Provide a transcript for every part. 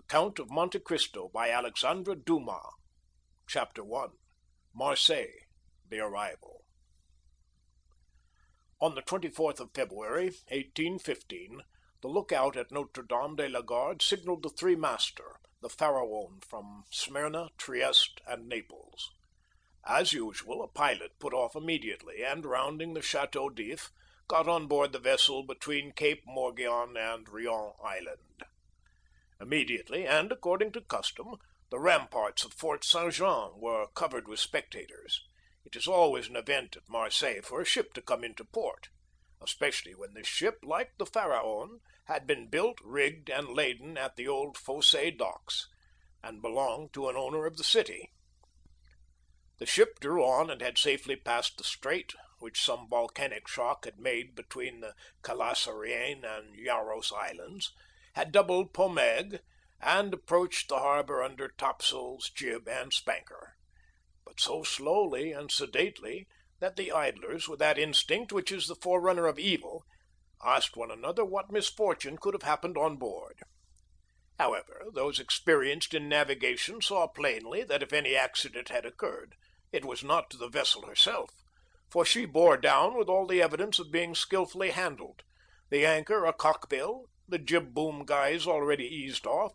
Count of Monte Cristo by Alexandre Dumas. Chapter 1. Marseilles. The Arrival. On the 24th of February, 1815, the lookout at Notre Dame de la Garde signaled the three master, the Pharaon, from Smyrna, Trieste, and Naples. As usual, a pilot put off immediately, and rounding the Château d'If, got on board the vessel between Cape Morgion and Rion Island. Immediately, and according to custom, the ramparts of Fort Saint-Jean were covered with spectators. It is always an event at Marseilles for a ship to come into port, especially when this ship, like the Pharaon, had been built, rigged, and laden at the old Fosse docks, and belonged to an owner of the city. The ship drew on and had safely passed the strait, which some volcanic shock had made between the Calasareigne and Yaros Islands, had doubled Pomègue, and approached the harbor under topsails, jib, and spanker, but so slowly and sedately that the idlers, with that instinct which is the forerunner of evil, asked one another what misfortune could have happened on board. However, those experienced in navigation saw plainly that if any accident had occurred, it was not to the vessel herself, for she bore down with all the evidence of being skillfully handled, the anchor a cockbill, the jib-boom guys already eased off,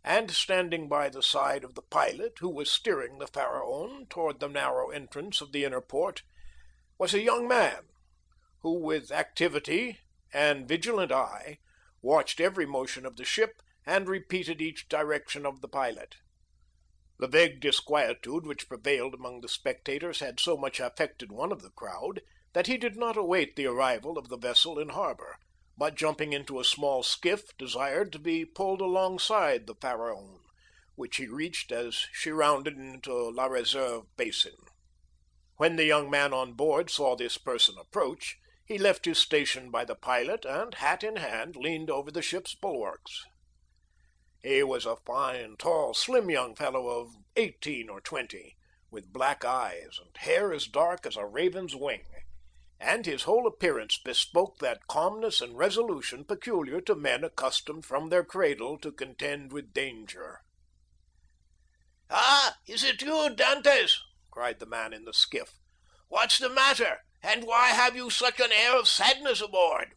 and standing by the side of the pilot, who was steering the Pharaon toward the narrow entrance of the inner port, was a young man, who with activity and vigilant eye watched every motion of the ship and repeated each direction of the pilot. The vague disquietude which prevailed among the spectators had so much affected one of the crowd that he did not await the arrival of the vessel in harbor, but jumping into a small skiff, desired to be pulled alongside the Pharaon, which he reached as she rounded into La Réserve basin. When the young man on board saw this person approach, he left his station by the pilot, and, hat in hand, leaned over the ship's bulwarks. He was a fine, tall, slim young fellow of 18 or 20, with black eyes and hair as dark as a raven's wing, and his whole appearance bespoke that calmness and resolution peculiar to men accustomed from their cradle to contend with danger. "Ah, is it you, Dantes?" cried the man in the skiff. "What's the matter, and why have you such an air of sadness aboard?"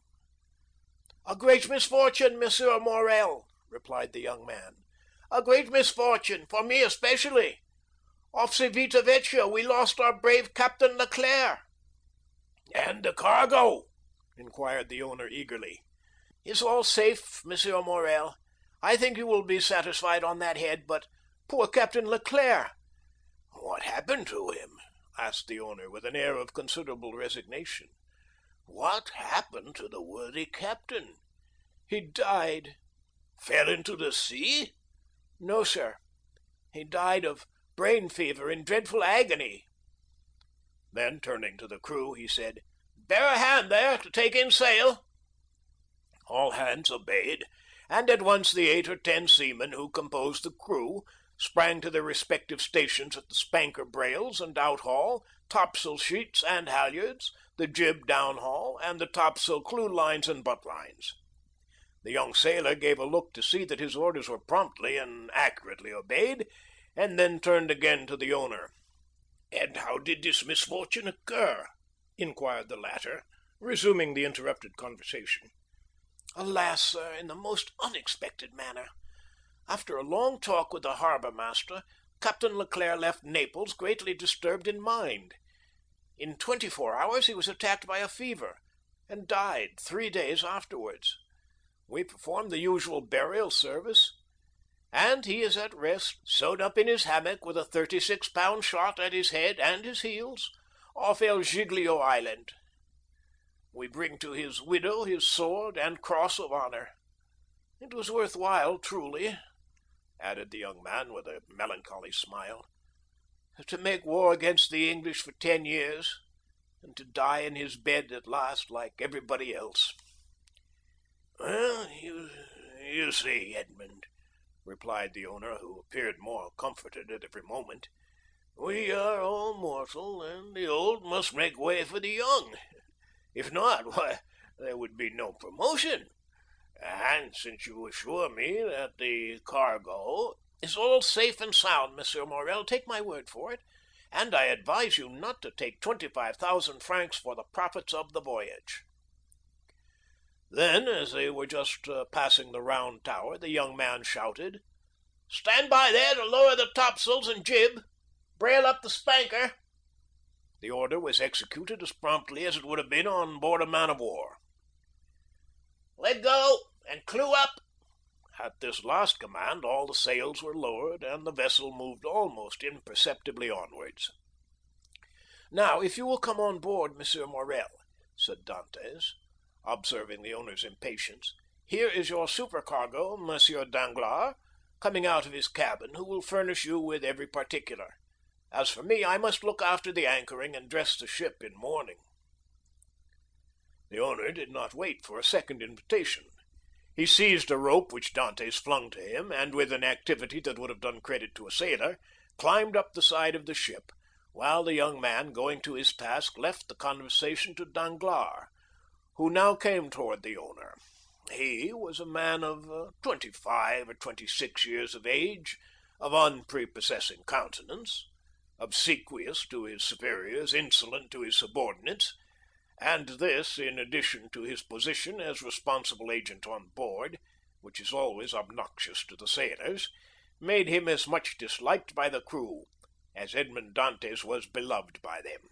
"A great misfortune, Monsieur Morrel," replied the young man. "A great misfortune, for me especially. Off Civita Vecchia we lost our brave Captain Leclerc." "And the cargo?" inquired the owner eagerly. "Is all safe, Monsieur Morrel. I think you will be satisfied on that head, but poor Captain Leclerc!" "What happened to him?" asked the owner with an air of considerable resignation. "What happened to the worthy captain?" "He died." "Fell into the sea?" "No, sir. He died of brain fever in dreadful agony." Then, turning to the crew, he said, "Bear a hand there to take in sail." All hands obeyed, and at once the 8 or 10 seamen who composed the crew sprang to their respective stations at the spanker brails and outhaul, topsail sheets and halyards, the jib downhaul, and the topsail clewlines and buntlines. The young sailor gave a look to see that his orders were promptly and accurately obeyed, and then turned again to the owner. "And how did this misfortune occur?" inquired the latter, resuming the interrupted conversation. "Alas, sir, in the most unexpected manner. After a long talk with the harbor master, Captain Leclerc left Naples greatly disturbed in mind. In 24 hours he was attacked by a fever, and died 3 days afterwards. We performed the usual burial service, and he is at rest, sewed up in his hammock with a 36-pound shot at his head and his heels, off El Giglio Island. We bring to his widow his sword and cross of honor. It was worth while, truly," added the young man with a melancholy smile, "to make war against the English for 10 years, and to die in his bed at last like everybody else." "Well, you see, Edmond," replied the owner, who appeared more comforted at every moment, "we are all mortal, and the old must make way for the young. If not, why, there would be no promotion. And since you assure me that the cargo is all safe and sound, Monsieur Morrel, take my word for it, and I advise you not to take 25,000 francs for the profits of the voyage." Then, as they were just passing the round tower, the young man shouted, "Stand by there to lower the topsails and jib! Brail up the spanker!" The order was executed as promptly as it would have been on board a man of war. "Let go and clew up!" At this last command, all the sails were lowered, and the vessel moved almost imperceptibly onwards. "Now, if you will come on board, Monsieur Morrel," said Dantès, observing the owner's impatience, "here is your supercargo, Monsieur Danglars, coming out of his cabin, who will furnish you with every particular. As for me, I must look after the anchoring and dress the ship in mourning." The owner did not wait for a second invitation. He seized a rope which Dantès flung to him, and with an activity that would have done credit to a sailor, climbed up the side of the ship, while the young man, going to his task, left the conversation to Danglars, who now came toward the owner. He was a man of 25 or 26 years of age, of unprepossessing countenance, obsequious to his superiors, insolent to his subordinates, and this, in addition to his position as responsible agent on board, which is always obnoxious to the sailors, made him as much disliked by the crew as Edmond Dantes was beloved by them.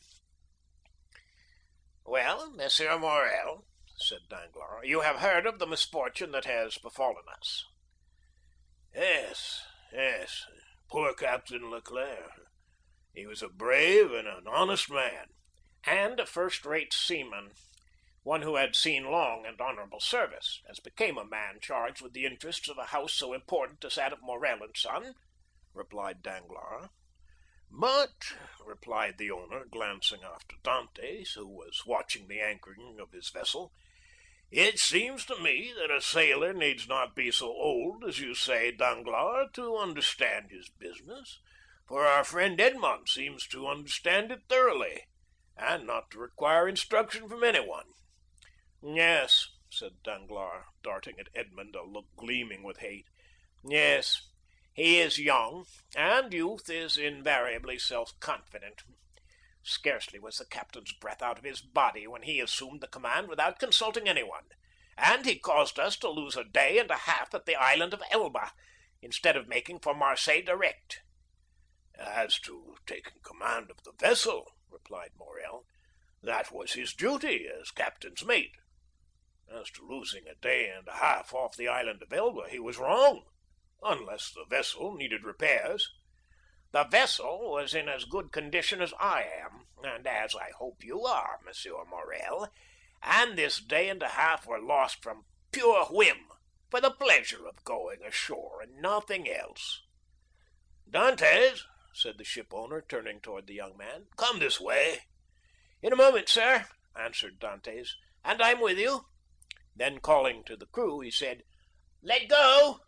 "Well, Monsieur Morrel," said Danglars, "you have heard of the misfortune that has befallen us." Yes, poor Captain Leclerc. He was a brave and an honest man." "And a first-rate seaman, one who had seen long and honorable service, as became a man charged with the interests of a house so important as that of Morrel and Son," replied Danglars. "But," replied the owner, glancing after Dantès, who was watching the anchoring of his vessel, "it seems to me that a sailor needs not be so old as you say, Danglars, to understand his business, for our friend Edmond seems to understand it thoroughly, and not to require instruction from anyone." "Yes," said Danglars, darting at Edmond a look gleaming with hate. "Yes, he is young, and youth is invariably self-confident. Scarcely was the captain's breath out of his body when he assumed the command without consulting anyone, and he caused us to lose a day and a half at the island of Elba, instead of making for Marseilles direct." "As to taking command of the vessel," replied Morrel, "that was his duty as captain's mate. As to losing a day and a half off the island of Elba, he was wrong, unless the vessel needed repairs." "The vessel was in as good condition as I am, and as I hope you are, Monsieur Morrel, and this day and a half were lost from pure whim, for the pleasure of going ashore, and nothing else." "Dantès," said the ship owner, turning toward the young man, "come this way." "In a moment, sir," answered Dantès, "and I'm with you." Then calling to the crew, he said, "Let go!"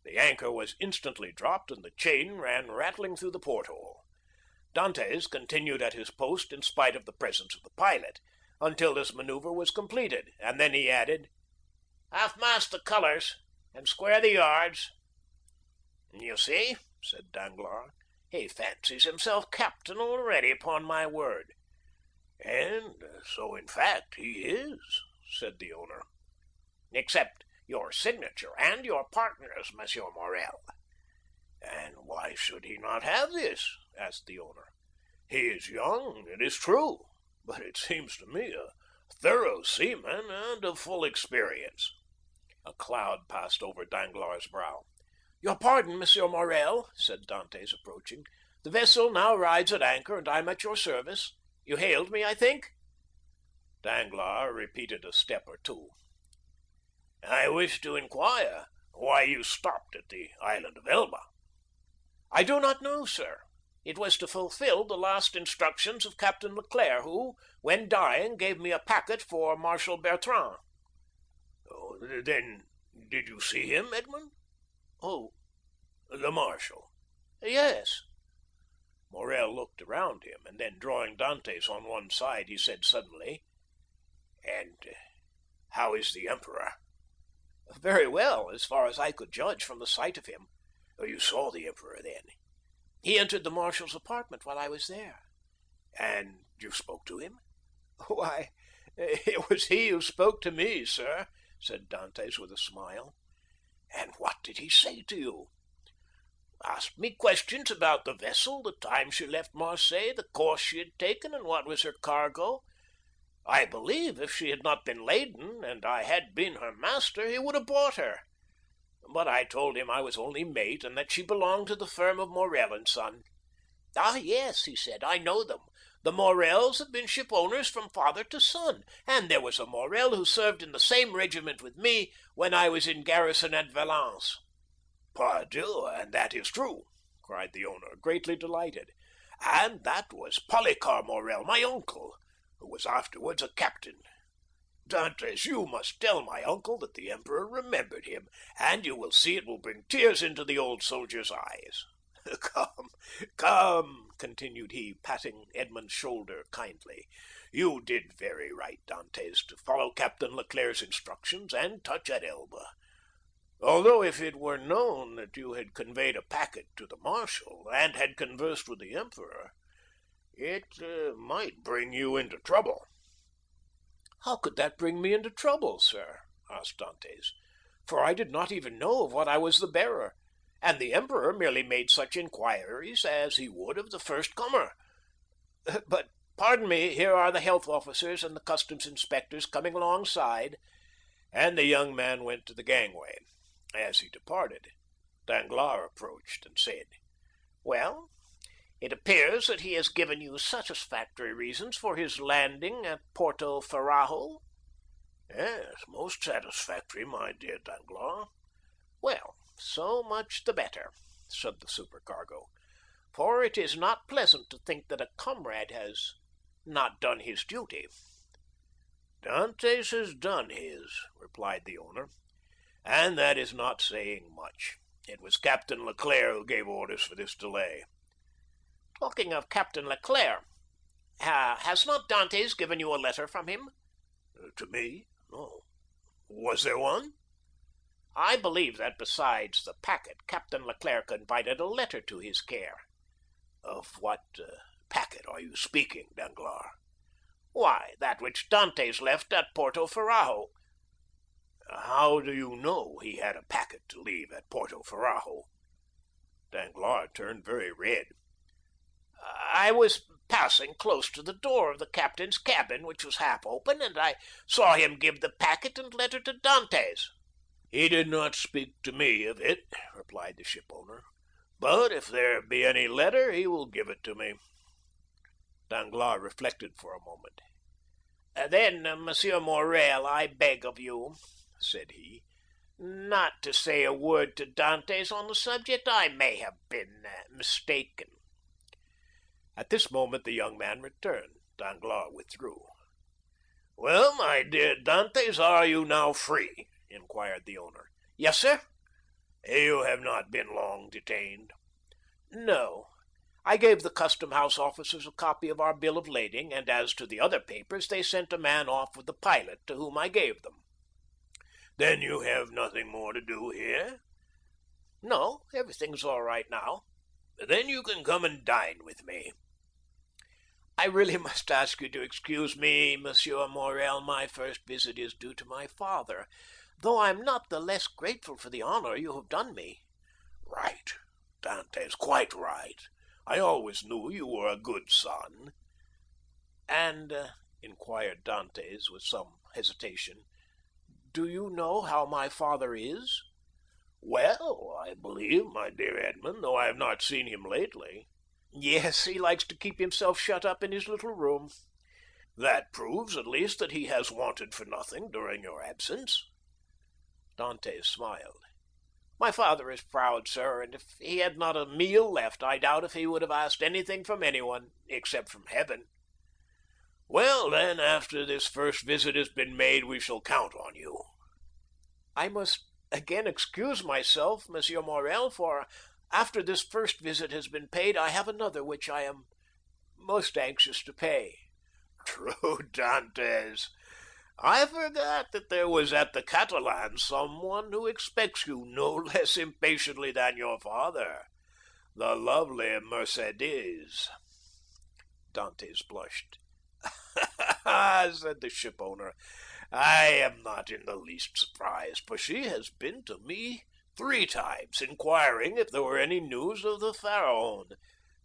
The anchor was instantly dropped, and the chain ran rattling through the porthole. Dantès continued at his post in spite of the presence of the pilot, until this maneuver was completed, and then he added, "Half mast the colors, and square the yards." "You see," said Danglars, "he fancies himself captain already, upon my word." "And so, in fact, he is," said the owner. "Except your signature and your partner's, Monsieur Morrel." "And why should he not have this?" asked the owner. "He is young, it is true, but it seems to me a thorough seaman and of full experience." A cloud passed over Danglars' brow. "Your pardon, Monsieur Morrel," said Dantès, approaching. "The vessel now rides at anchor, and I'm at your service. You hailed me, I think?" Danglars repeated a step or two. "I wish to inquire why you stopped at the island of Elba." "I do not know, sir. It was to fulfill the last instructions of Captain Leclerc, who, when dying, gave me a packet for Marshal Bertrand." "Oh, then, did you see him, Edmond?" "Oh, the marshal?" "Yes." Morrel looked around him, and then drawing Dantès on one side, he said suddenly, "And how is the emperor?" Very well, as far as I could judge from the sight of him. You saw the Emperor, then? He entered the marshal's apartment while I was there. And you spoke to him? Why, it was he who spoke to me, sir, said Dantes with a smile. And what did he say to you? Asked me questions about the vessel, the time she left Marseilles, the course she had taken, and what was her cargo. I believe if she had not been laden, and I had been her master, he would have bought her. But I told him I was only mate, and that she belonged to the firm of Morel and Son. Ah, yes, he said, I know them. The Morels have been ship owners from father to son, and there was a Morel who served in the same regiment with me when I was in garrison at Valence. Pardieu, and that is true, cried the owner, greatly delighted. And that was Policar Morel, my uncle, who was afterwards a captain. Dantes, you must tell my uncle that the Emperor remembered him, and you will see it will bring tears into the old soldier's eyes. Come, come, continued he, patting Edmond's shoulder kindly. You did very right, Dantes, to follow Captain Leclerc's instructions and touch at Elba. Although if it were known that you had conveyed a packet to the marshal and had conversed with the Emperor, it might bring you into trouble. How could that bring me into trouble, sir? Asked Dantes. For I did not even know of what I was the bearer, and the Emperor merely made such inquiries as he would of the first comer. But, pardon me, here are the health officers and the customs inspectors coming alongside, and the young man went to the gangway. As he departed, Danglars approached and said, "Well, it appears that he has given you satisfactory reasons for his landing at Porto Ferrajo." "Yes, most satisfactory, my dear Danglars." "Well, so much the better," said the supercargo, "for it is not pleasant to think that a comrade has not done his duty." "Dantes has done his," replied the owner, "and that is not saying much. It was Captain Leclerc who gave orders for this delay." "Talking of Captain Leclerc, has not Dantes given you a letter from him?" "To me? No. Was there one?" "I believe that besides the packet, Captain Leclerc confided a letter to his care." "Of what packet are you speaking, Danglars?" "Why, that which Dantes left at Porto Ferrajo." "How do you know he had a packet to leave at Porto Ferrajo?" Danglars turned very red. "I was passing close to the door of the captain's cabin, which was half open, and I saw him give the packet and letter to Dantes." "He did not speak to me of it," replied the shipowner, "but if there be any letter, he will give it to me." Danglars reflected for a moment. "Then, Monsieur Morrel, I beg of you," said he, "not to say a word to Dantes on the subject. I may have been mistaken." At this moment the young man returned. Danglars withdrew. "Well, my dear Dantes, are you now free?" inquired the owner. "Yes, sir." "You have not been long detained?" "No. I gave the custom house officers a copy of our bill of lading, and as to the other papers, they sent a man off with the pilot, to whom I gave them." "Then you have nothing more to do here?" "No, everything's all right now." "Then you can come and dine with me." "I really must ask you to excuse me, Monsieur Morrel. My first visit is due to my father, though I'm not the less grateful for the honor you have done me." "Right, Dantes, quite right. I always knew you were a good son." "And," inquired Dantes with some hesitation, "do you know how my father is?" "Well, I believe, my dear Edmond, though I have not seen him lately." "Yes, he likes to keep himself shut up in his little room." "That proves, at least, that he has wanted for nothing during your absence." Dantes smiled. "My father is proud, sir, and if he had not a meal left, I doubt if he would have asked anything from anyone, except from heaven." "Well, then, after this first visit has been made, we shall count on you." "I must again excuse myself, Monsieur Morrel, for after this first visit has been paid, I have another which I am most anxious to pay." "True, Dantes. I forgot that there was at the Catalans someone who expects you no less impatiently than your father, the lovely Mercédès." Dantes blushed. Said the ship owner, "I am not in the least surprised, for she has been to me 3 times, inquiring if there were any news of the Pharaon.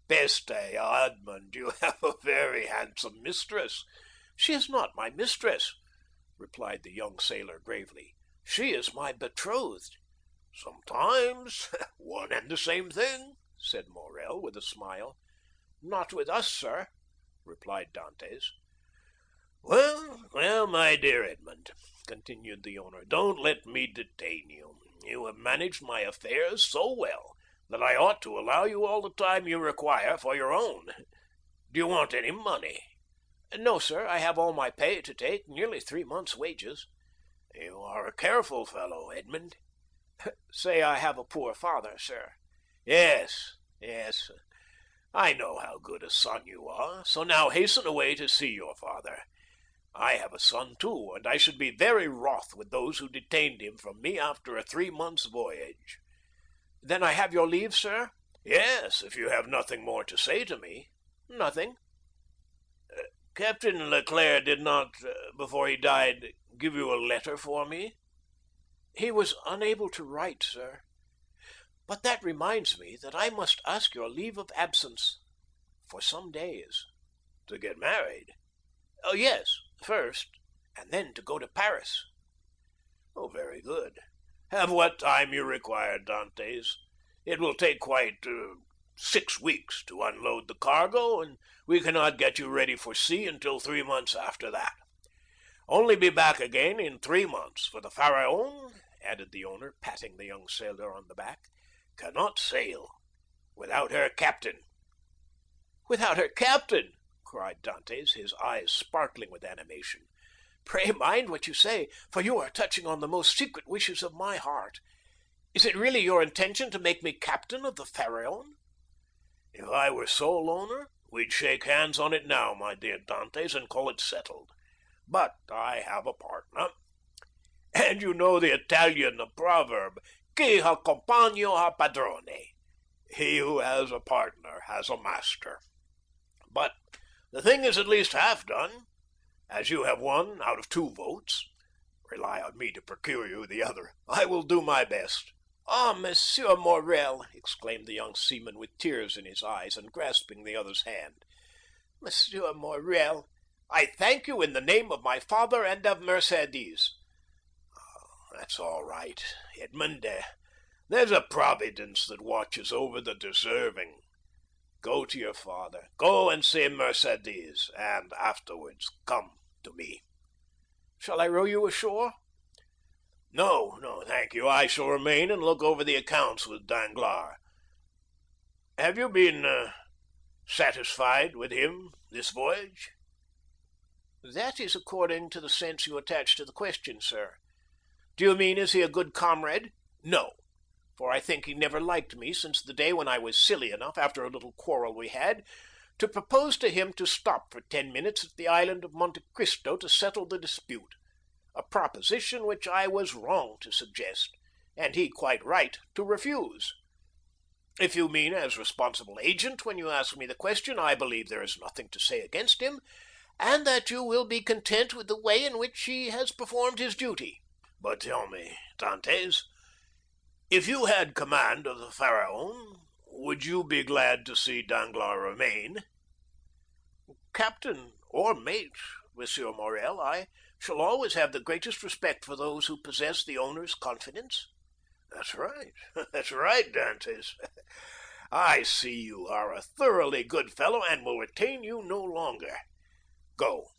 Peste, Edmond, you have a very handsome mistress." "She is not my mistress," replied the young sailor gravely. "She is my betrothed." "Sometimes one and the same thing," said Morrel with a smile. "Not with us, sir," replied Dantes. Well, my dear Edmond," continued the owner, "don't let me detain you. You have managed my affairs so well that I ought to allow you all the time you require for your own. Do you want any money?" "No, sir. I have all my pay to take, nearly 3 months' wages." "You are a careful fellow, Edmond." "Say I have a poor father, sir." Yes. I know how good a son you are, so now hasten away to see your father. I have a son too, and I should be very wroth with those who detained him from me after a 3 months' voyage." "Then I have your leave, sir?" "Yes, if you have nothing more to say to me." "Nothing." "Captain Leclerc did not, before he died, give you a letter for me?" "He was unable to write, sir. But that reminds me that I must ask your leave of absence for some days." "To get married?" "Oh, yes, first, and then to go to Paris." "Oh, very good. Have what time you require, Dantes. It will take quite 6 weeks to unload the cargo, and we cannot get you ready for sea until 3 months after that. Only be back again in 3 months, for the Pharaon," added the owner, patting the young sailor on the back, "cannot sail without her captain." "Without her captain!" cried Dantes, his eyes sparkling with animation. "Pray mind what you say, for you are touching on the most secret wishes of my heart. Is it really your intention to make me captain of the Pharaon?" "If I were sole owner, we'd shake hands on it now, my dear Dantes, and call it settled. But I have a partner. And you know the Italian proverb, chi ha compagno ha padrone. He who has a partner has a master. But the thing is at least half done, as you have 1 out of 2 votes. Rely on me to procure you the other. I will do my best." "Ah, Monsieur Morrel!" exclaimed the young seaman with tears in his eyes, and grasping the other's hand. "Monsieur Morrel, I thank you in the name of my father and of Mercédès." "That's all right, Edmond. There's a providence that watches over the deserving. Go to your father. Go and see Mercédès, and afterwards come to me." "Shall I row you ashore?" No, thank you. I shall remain and look over the accounts with Danglars. Have you been satisfied with him this voyage?" "That is according to the sense you attach to the question, sir. Do you mean, is he a good comrade? No, for I think he never liked me since the day when I was silly enough, after a little quarrel we had, to propose to him to stop for 10 minutes at the Island of Monte Cristo to settle the dispute, a proposition which I was wrong to suggest, and he quite right to refuse. If you mean as responsible agent when you ask me the question, I believe there is nothing to say against him, and that you will be content with the way in which he has performed his duty." "But tell me, Dantes, if you had command of the Pharaon, would you be glad to see Danglars remain?" "Captain or mate, Monsieur Morrel, I shall always have the greatest respect for those who possess the owner's confidence." That's right, Dantes. I see you are a thoroughly good fellow, and will retain you no longer. Go,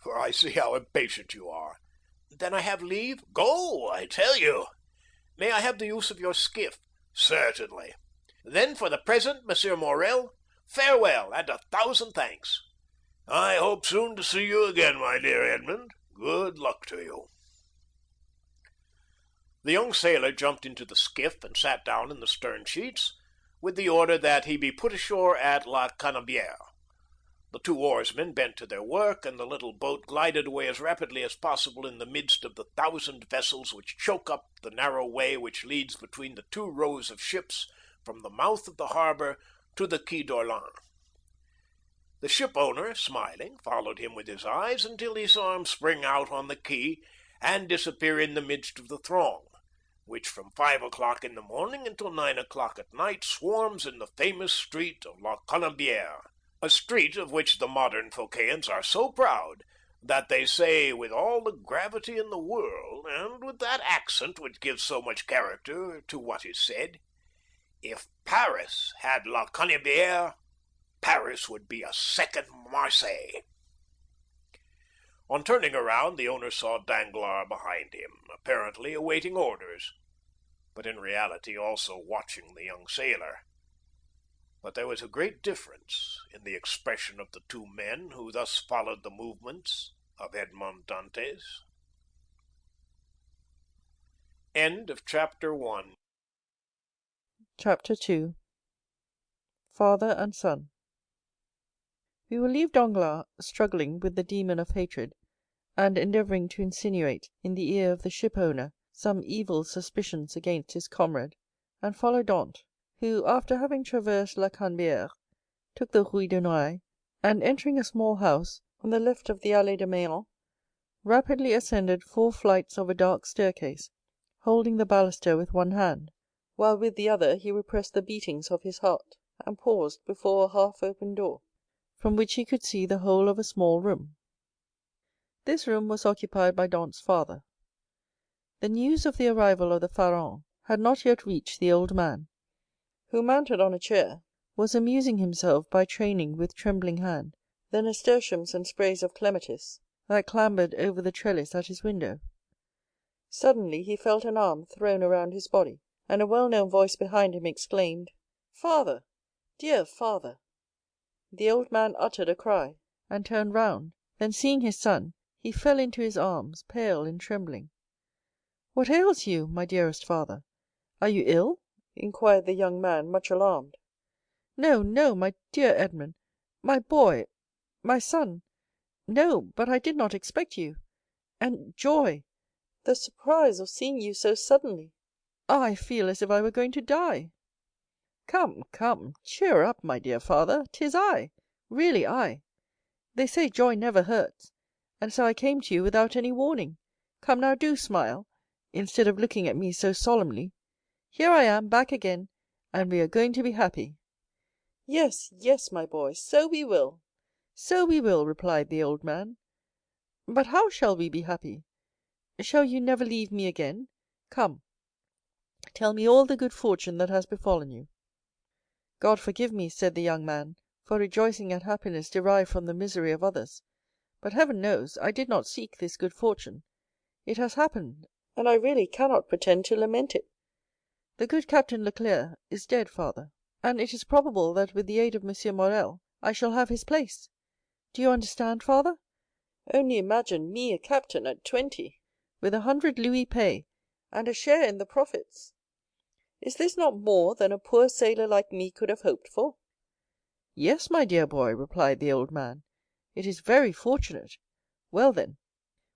for I see how impatient you are." "Then I have leave?" "Go, I tell you." "May I have the use of your skiff?" "Certainly." "Then, for the present, Monsieur Morrel, farewell, and 1,000 thanks." "I hope soon to see you again, my dear Edmond. Good luck to you." The young sailor jumped into the skiff and sat down in the stern sheets, with the order that he be put ashore at La Canebière. The two oarsmen bent to their work, and the little boat glided away as rapidly as possible in the midst of the 1,000 vessels which choke up the narrow way which leads between the two rows of ships from the mouth of the harbor to the Quai d'Orléans. The ship owner, smiling, followed him with his eyes until he saw him spring out on the quay and disappear in the midst of the throng, which from 5 o'clock in the morning until 9 o'clock at night swarms in the famous street of La Colombière, a street of which the modern Phocéens are so proud that they say with all the gravity in the world, and with that accent which gives so much character to what is said, "If Paris had La Colombière, Paris would be a second Marseilles." On turning around, the owner saw Danglars behind him, apparently awaiting orders, but in reality also watching the young sailor. But there was a great difference in the expression of the two men who thus followed the movements of Edmond Dantes. End of Chapter 1. Chapter 2. Father and Son. We will leave Danglars struggling with the demon of hatred, and endeavouring to insinuate in the ear of the ship-owner some evil suspicions against his comrade, and follow Dantès, who, after having traversed La Canebière, took the Rue de Noailles, and entering a small house on the left of the Allée de Meilhan, rapidly ascended 4 flights of a dark staircase, holding the baluster with one hand, while with the other he repressed the beatings of his heart, and paused before a half-open door, from which he could see the whole of a small room. This room was occupied by Dantès' father. The news of the arrival of the Pharaon had not yet reached the old man, who, mounted on a chair, was amusing himself by training with trembling hand the nasturtiums and sprays of clematis that clambered over the trellis at his window. Suddenly he felt an arm thrown around his body, and a well-known voice behind him exclaimed, "Father, dear father!" The old man uttered a cry, and turned round. Then, seeing his son, he fell into his arms, pale and trembling. "What ails you, my dearest father? Are you ill?" inquired the young man, much alarmed. "No, no, my dear Edmond, my boy, my son. No, but I did not expect you. And joy, the surprise of seeing you so suddenly. Ah, I feel as if I were going to die." "Come, come, cheer up, my dear father. 'Tis I, really I. They say joy never hurts, and so I came to you without any warning. Come now, do smile, instead of looking at me so solemnly. Here I am, back again, and we are going to be happy." "Yes, yes, my boy, so we will, so we will," replied the old man. "But how shall we be happy? Shall you never leave me again? Come, tell me all the good fortune that has befallen you." "God forgive me," said the young man, "for rejoicing at happiness derived from the misery of others. But heaven knows I did not seek this good fortune. It has happened, and I really cannot pretend to lament it. The good Captain Leclerc is dead, father, and it is probable that with the aid of M. Morrel I shall have his place. Do you understand, father? Only imagine me a captain at 20, with 100 louis pay, and a share in the profits. Is this not more than a poor sailor like me could have hoped for?" "Yes, my dear boy," replied the old man, "it is very fortunate. Well, then,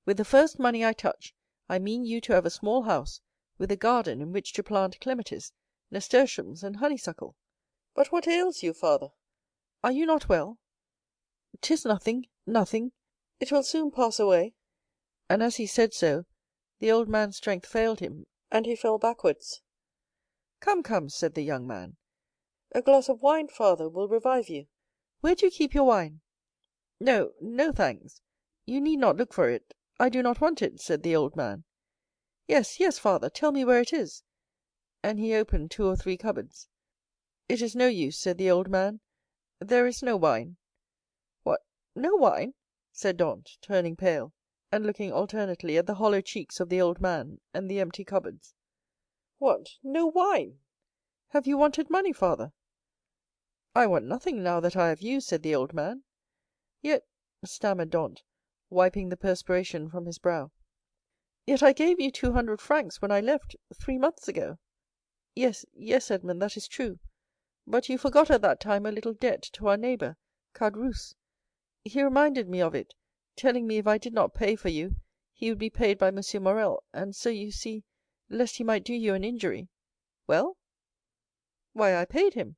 with the first money I touch, I mean you to have a small house, with a garden in which to plant clematis, nasturtiums, and honeysuckle." "But what ails you, father? Are you not well?" "'Tis nothing, nothing. It will soon pass away." And as he said so, the old man's strength failed him, and he fell backwards. "Come, come," said the young man, "a glass of wine, father, will revive you. Where do you keep your wine?" "No, no, thanks. You need not look for it. I do not want it," said the old man. "Yes, yes, father, tell me where it is." And he opened 2 or 3 cupboards. "It is no use," said the old man. "There is no wine." "What, no wine?" said Dantès, turning pale, and looking alternately at the hollow cheeks of the old man and the empty cupboards. "What, no wine? Have you wanted money, father?" "I want nothing now that I have you," said the old man. "Yet," stammered Dantès, wiping the perspiration from his brow, "yet I gave you 200 francs when I left, 3 months ago." "Yes, yes, Edmond, that is true; but you forgot at that time a little debt to our neighbor, Caderousse. He reminded me of it, telling me if I did not pay for you, he would be paid by Monsieur Morrel, and so you see, lest he might do you an injury." "Well?" "Why, I paid him."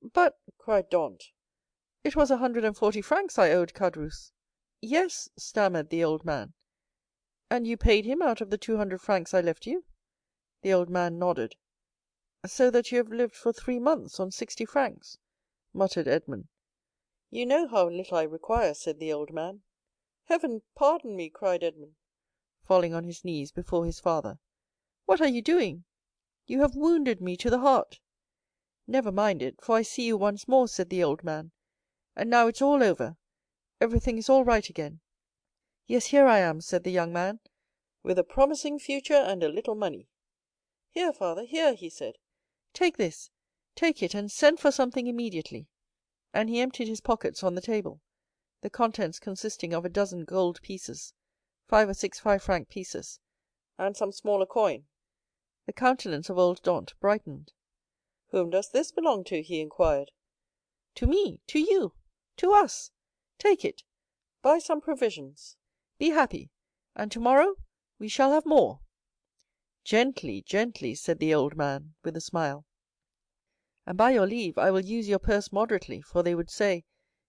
"But," cried Dantès, "it was 140 francs I owed Caderousse." "Yes," stammered the old man. "And you paid him out of the 200 francs I left you?" The old man nodded. "So that you have lived for 3 months on 60 francs," muttered Edmond. "You know how little I require," said the old man. "Heaven pardon me!" cried Edmond, falling on his knees before his father. "What are you doing? You have wounded me to the heart." "Never mind it, for I see you once more," said the old man. "And now it's all over. Everything is all right again." "Yes, here I am," said the young man, "with a promising future and a little money." "Here, father, here," he said. "Take this, take it, and send for something immediately." And he emptied his pockets on the table, the contents consisting of a dozen gold pieces, 5 or 6 5-franc pieces, and some smaller coin. The countenance of old Dantès brightened. "Whom does this belong to?" he inquired. "To me, to you, to us. Take it, buy some provisions, be happy, and tomorrow we shall have more." "Gently, gently," said the old man, with a smile. "And by your leave, I will use your purse moderately, for they would say,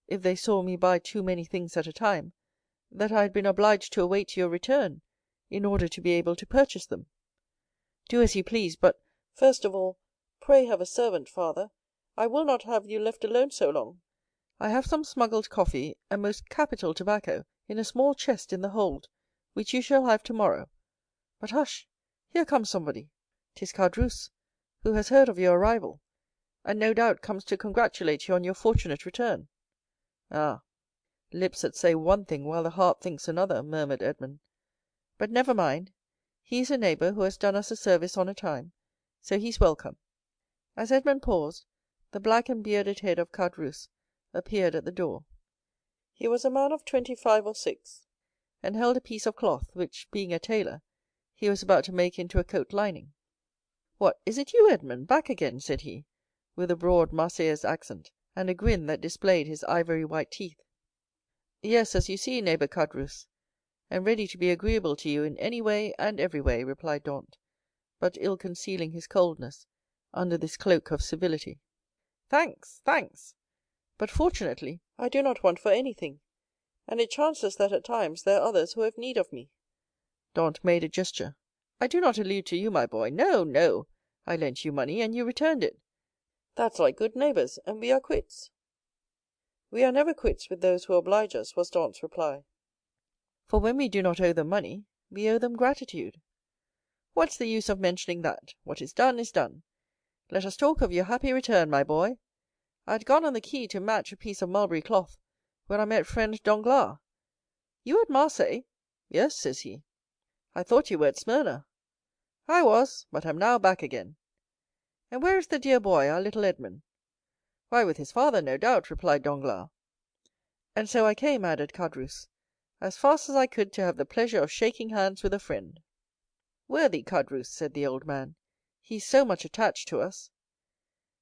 if they saw me buy too many things at a time, that I had been obliged to await your return in order to be able to purchase them." "Do as you please, but first of all, pray have a servant, father. I will not have you left alone so long. I have some smuggled coffee and most capital tobacco in a small chest in the hold, which you shall have tomorrow. But hush, here comes somebody. 'Tis Caderousse, who has heard of your arrival, and no doubt comes to congratulate you on your fortunate return." "Ah, lips that say one thing while the heart thinks another," murmured Edmond. "But never mind, he is a neighbor who has done us a service on a time, so he's welcome." As Edmond paused, the black and bearded head of Caderousse appeared at the door. He was a man of 25 or 6, and held a piece of cloth, which, being a tailor, he was about to make into a coat lining. "What, is it you, Edmond, back again?" said he, with a broad Marseillais accent, and a grin that displayed his ivory white teeth. "Yes, as you see, neighbor Caderousse, and ready to be agreeable to you in any way and every way," replied Dantès, but ill concealing his coldness under this cloak of civility. "Thanks, thanks. But fortunately I do not want for anything, and it chances that at times there are others who have need of me." Dantès made a gesture. "I do not allude to you, my boy. No, no, I lent you money, and you returned it. That's like good neighbors, and we are quits." "We are never quits with those who oblige us," was Dantès' reply. "For when we do not owe them money, we owe them gratitude." "What's the use of mentioning that? What is done is done. Let us talk of your happy return, my boy. I had gone on the quay to match a piece of mulberry cloth, when I met friend Danglars. 'You at Marseilles?' 'Yes,' says he. 'I thought you were at Smyrna.' 'I was, but am now back again.' 'And where is the dear boy, our little Edmond?' 'Why, with his father, no doubt,' replied Danglars. 'And so I came,' added Caderousse, 'as fast as I could to have the pleasure of shaking hands with a friend.'" "Worthy Caderousse," said the old man, "he is so much attached to us."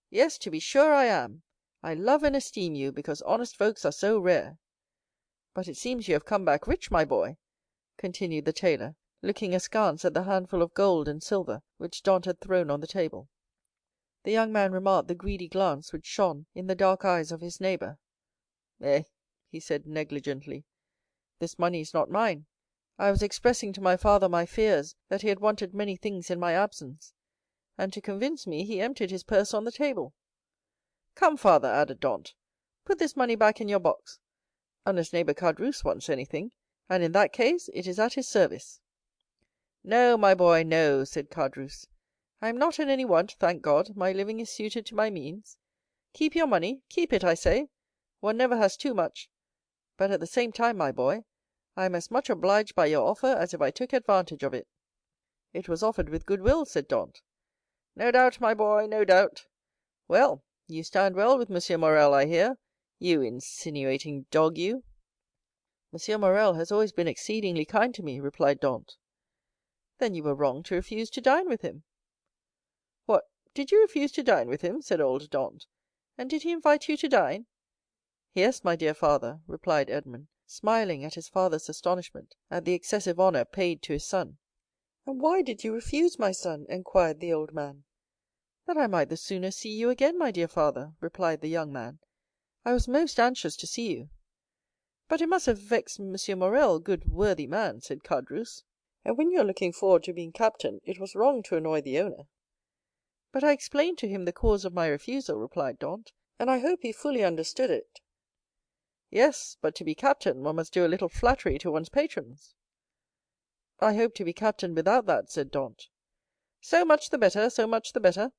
"Yes, to be sure I am. I love and esteem you, because honest folks are so rare. But it seems you have come back rich, my boy," continued the tailor, looking askance at the handful of gold and silver which Dantès had thrown on the table. The young man remarked the greedy glance which shone in the dark eyes of his neighbor. "Eh," he said negligently, "this money is not mine. I was expressing to my father my fears that he had wanted many things in my absence, and to convince me he emptied his purse on the table. Come, father," added Dantès, "put this money back in your box, unless neighbor Caderousse wants anything, and in that case it is at his service." "No, my boy, no," said Caderousse. "I am not in any want, thank God, my living is suited to my means. Keep your money, keep it, I say. One never has too much. But at the same time, my boy, I am as much obliged by your offer as if I took advantage of it." "It was offered with good will," said Dantès. "No doubt, my boy, no doubt. Well, you stand well with M. Morrel, I hear, you insinuating dog, you." "M. Morrel has always been exceedingly kind to me," replied Dantès. "Then you were wrong to refuse to dine with him." "What, did you refuse to dine with him?" said old Dantès. "And did he invite you to dine?" Yes, my dear father, replied Edmond, smiling at his father's astonishment at the excessive honour paid to his son. And why did you refuse, my son? Inquired the old man. That I might the sooner see you again, my dear father, replied the young man. I was most anxious to see you. But it must have vexed Monsieur Morrel, good worthy man, said Caderousse. And when you are looking forward to being captain, it was wrong to annoy the owner. But I explained to him the cause of my refusal, replied Dantès, and I hope he fully understood it. Yes, but to be captain, one must do a little flattery to one's patrons. I hope to be captain without that, said Dantès. So much the better, so much the better.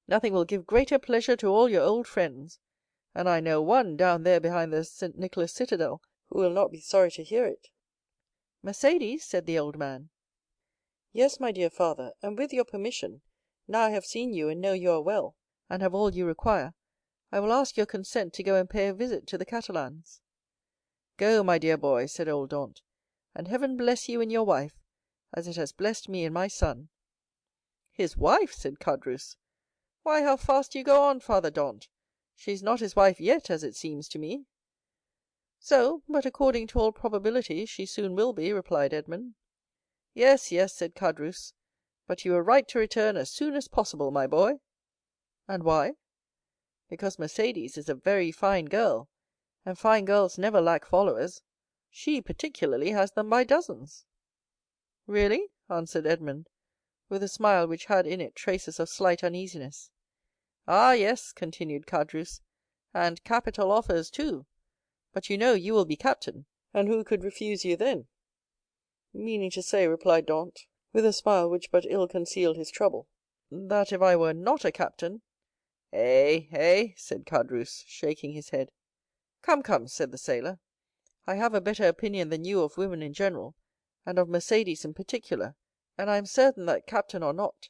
Nothing will give greater pleasure to all your old friends, and I know one down there behind the St. Nicholas citadel who will not be sorry to hear it. Mercédès, said the old man. Yes, my dear father, and with your permission, now I have seen you and know you are well, and have all you require, I will ask your consent to go and pay a visit to the Catalans. Go, my dear boy, said old Dantès, and heaven bless you and your wife, as it has blessed me and my son. His wife, said Caderousse. Why, how fast you go on, Father Dantès. She is not his wife yet, as it seems to me. So, but according to all probability, she soon will be, replied Edmond. Yes, yes, said Caderousse, but you were right to return as soon as possible, my boy. And why? Because Mercédès is a very fine girl, and fine girls never lack followers. She particularly has them by dozens. Really? Answered Edmond, with a smile which had in it traces of slight uneasiness. Ah, yes, continued Caderousse, and capital offers too. But you know you will be captain, and who could refuse you then? Meaning to say, replied Dantès, with a smile which but ill concealed his trouble, that if I were not a captain— Eh, said Caderousse, shaking his head. Come, come, said the sailor, I have a better opinion than you of women in general, and of Mercédès in particular, and I am certain that, captain or not,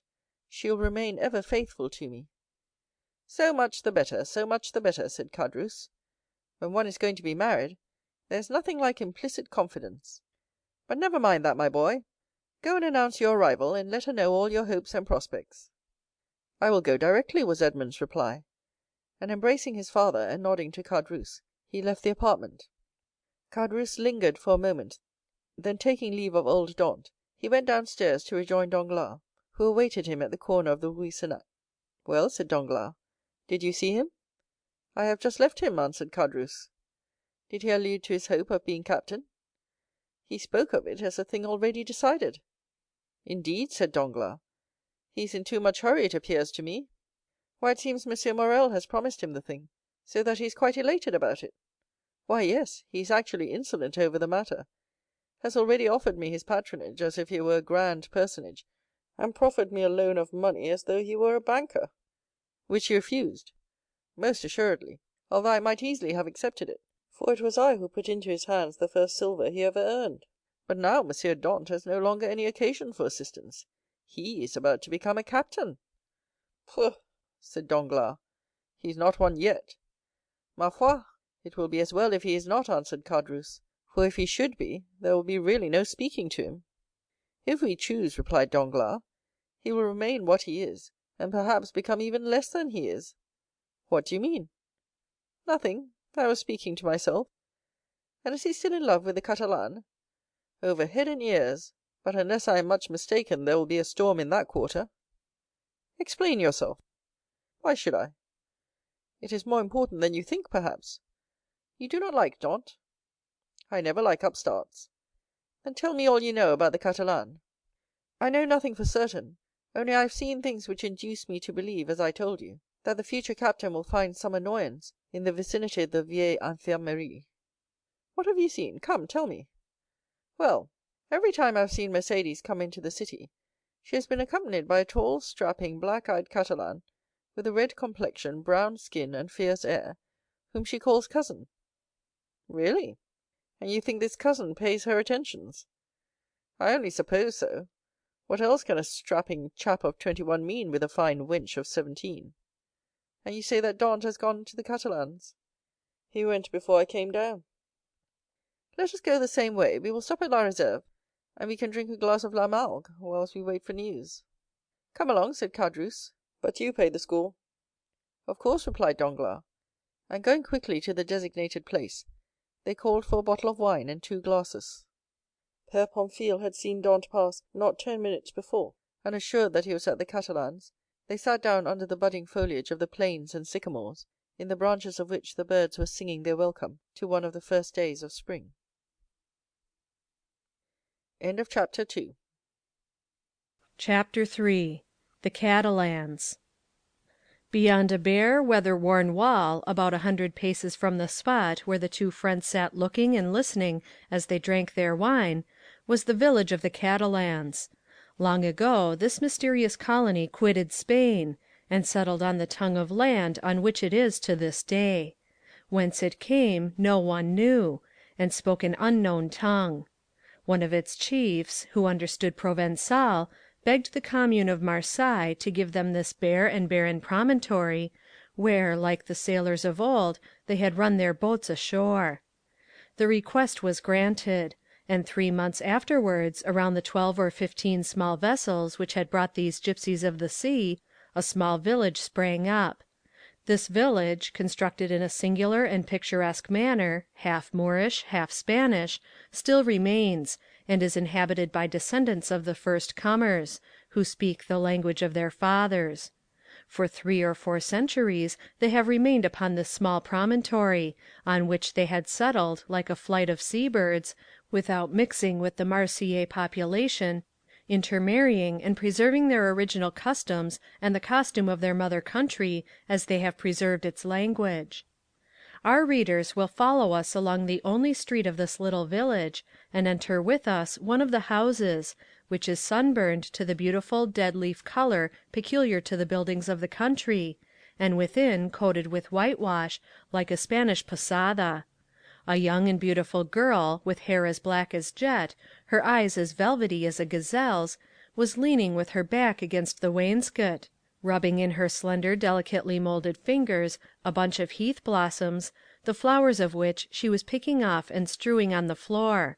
she will remain ever faithful to me. So much the better, said Caderousse. When one is going to be married, there is nothing like implicit confidence. But never mind that, my boy. Go and announce your arrival, and let her know all your hopes and prospects. I will go directly, was Edmond's reply, and embracing his father and nodding to Caderousse, he left the apartment. Caderousse lingered for a moment, then taking leave of old Dantès, he went downstairs to rejoin Danglars, who awaited him at the corner of the Rue Senac. Well, said Danglars, did you see him? I have just left him, answered Caderousse. Did he allude to his hope of being captain? He spoke of it as a thing already decided. Indeed, said Danglars. He is in too much hurry, it appears to me. Why, it seems M. Morrel has promised him the thing, so that he is quite elated about it. Why, yes, he is actually insolent over the matter, has already offered me his patronage as if he were a grand personage, and proffered me a loan of money as though he were a banker. Which you refused? Most assuredly, although I might easily have accepted it, for it was I who put into his hands the first silver he ever earned. But now M. Dantès has no longer any occasion for assistance. He is about to become a captain. Pooh, said Danglars, he is not one yet. Ma foi, it will be as well if he is not, answered Caderousse, for if he should be, there will be really no speaking to him. If we choose, replied Danglars, he will remain what he is, and perhaps become even less than he is. What do you mean? Nothing, I was speaking to myself. And is he still in love with the Catalan? Over head and ears, but unless I am much mistaken, there will be a storm in that quarter. Explain yourself. Why should I? It is more important than you think, perhaps. You do not like Dantès? I never like upstarts. Then tell me all you know about the Catalan. I know nothing for certain, only I have seen things which induce me to believe, as I told you, that the future captain will find some annoyance in the vicinity of the Vieille Infirmerie. What have you seen? Come, tell me. Well, every time I have seen Mercédès come into the city, she has been accompanied by a tall, strapping, black-eyed Catalan, with a red complexion, brown skin, and fierce air, whom she calls cousin. Really? And you think this cousin pays her attentions? I only suppose so. What else can a strapping chap of 21 mean with a fine wench of 17? And you say that Dantès has gone to the Catalans? He went before I came down. Let us go the same way. We will stop at La Réserve, and we can drink a glass of La Malgue whilst we wait for news. Come along, said Caderousse, but you pay the score. Of course, replied Danglars. and going quickly to the designated place, they called for a bottle of wine and 2 glasses. Père Pamphile had seen Dantès pass not 10 minutes before, and assured that he was at the Catalans, they sat down under the budding foliage of the planes and sycamores, in the branches of which the birds were singing their welcome to one of the first days of spring. End of chapter 2. Chapter 3. The Catalans. Beyond a bare, weather-worn wall, about 100 paces from the spot where the two friends sat looking and listening as they drank their wine, was the village of the Catalans. Long ago this mysterious colony quitted Spain, and settled on the tongue of land on which it is to this day. Whence it came no one knew, and spoke an unknown tongue. One of its chiefs, who understood Provençal, begged the commune of Marseilles to give them this bare and barren promontory, where, like the sailors of old, they had run their boats ashore. The request was granted, and 3 months afterwards, around the 12 or 15 small vessels which had brought these gypsies of the sea, a small village sprang up. This village, constructed in a singular and picturesque manner, half Moorish, half Spanish, still remains, and is inhabited by descendants of the first comers, who speak the language of their fathers. For 3 or 4 centuries they have remained upon this small promontory, on which they had settled like a flight of sea-birds, without mixing with the Marseillais population, intermarrying and preserving their original customs and the costume of their mother country as they have preserved its language. Our readers will follow us along the only street of this little village, and enter with us one of the houses, which is sunburned to the beautiful dead-leaf colour peculiar to the buildings of the country, and within coated with whitewash, like a Spanish posada. A young and beautiful girl, with hair as black as jet, her eyes as velvety as a gazelle's, was leaning with her back against the wainscot, rubbing in her slender, delicately moulded fingers a bunch of heath blossoms, the flowers of which she was picking off and strewing on the floor.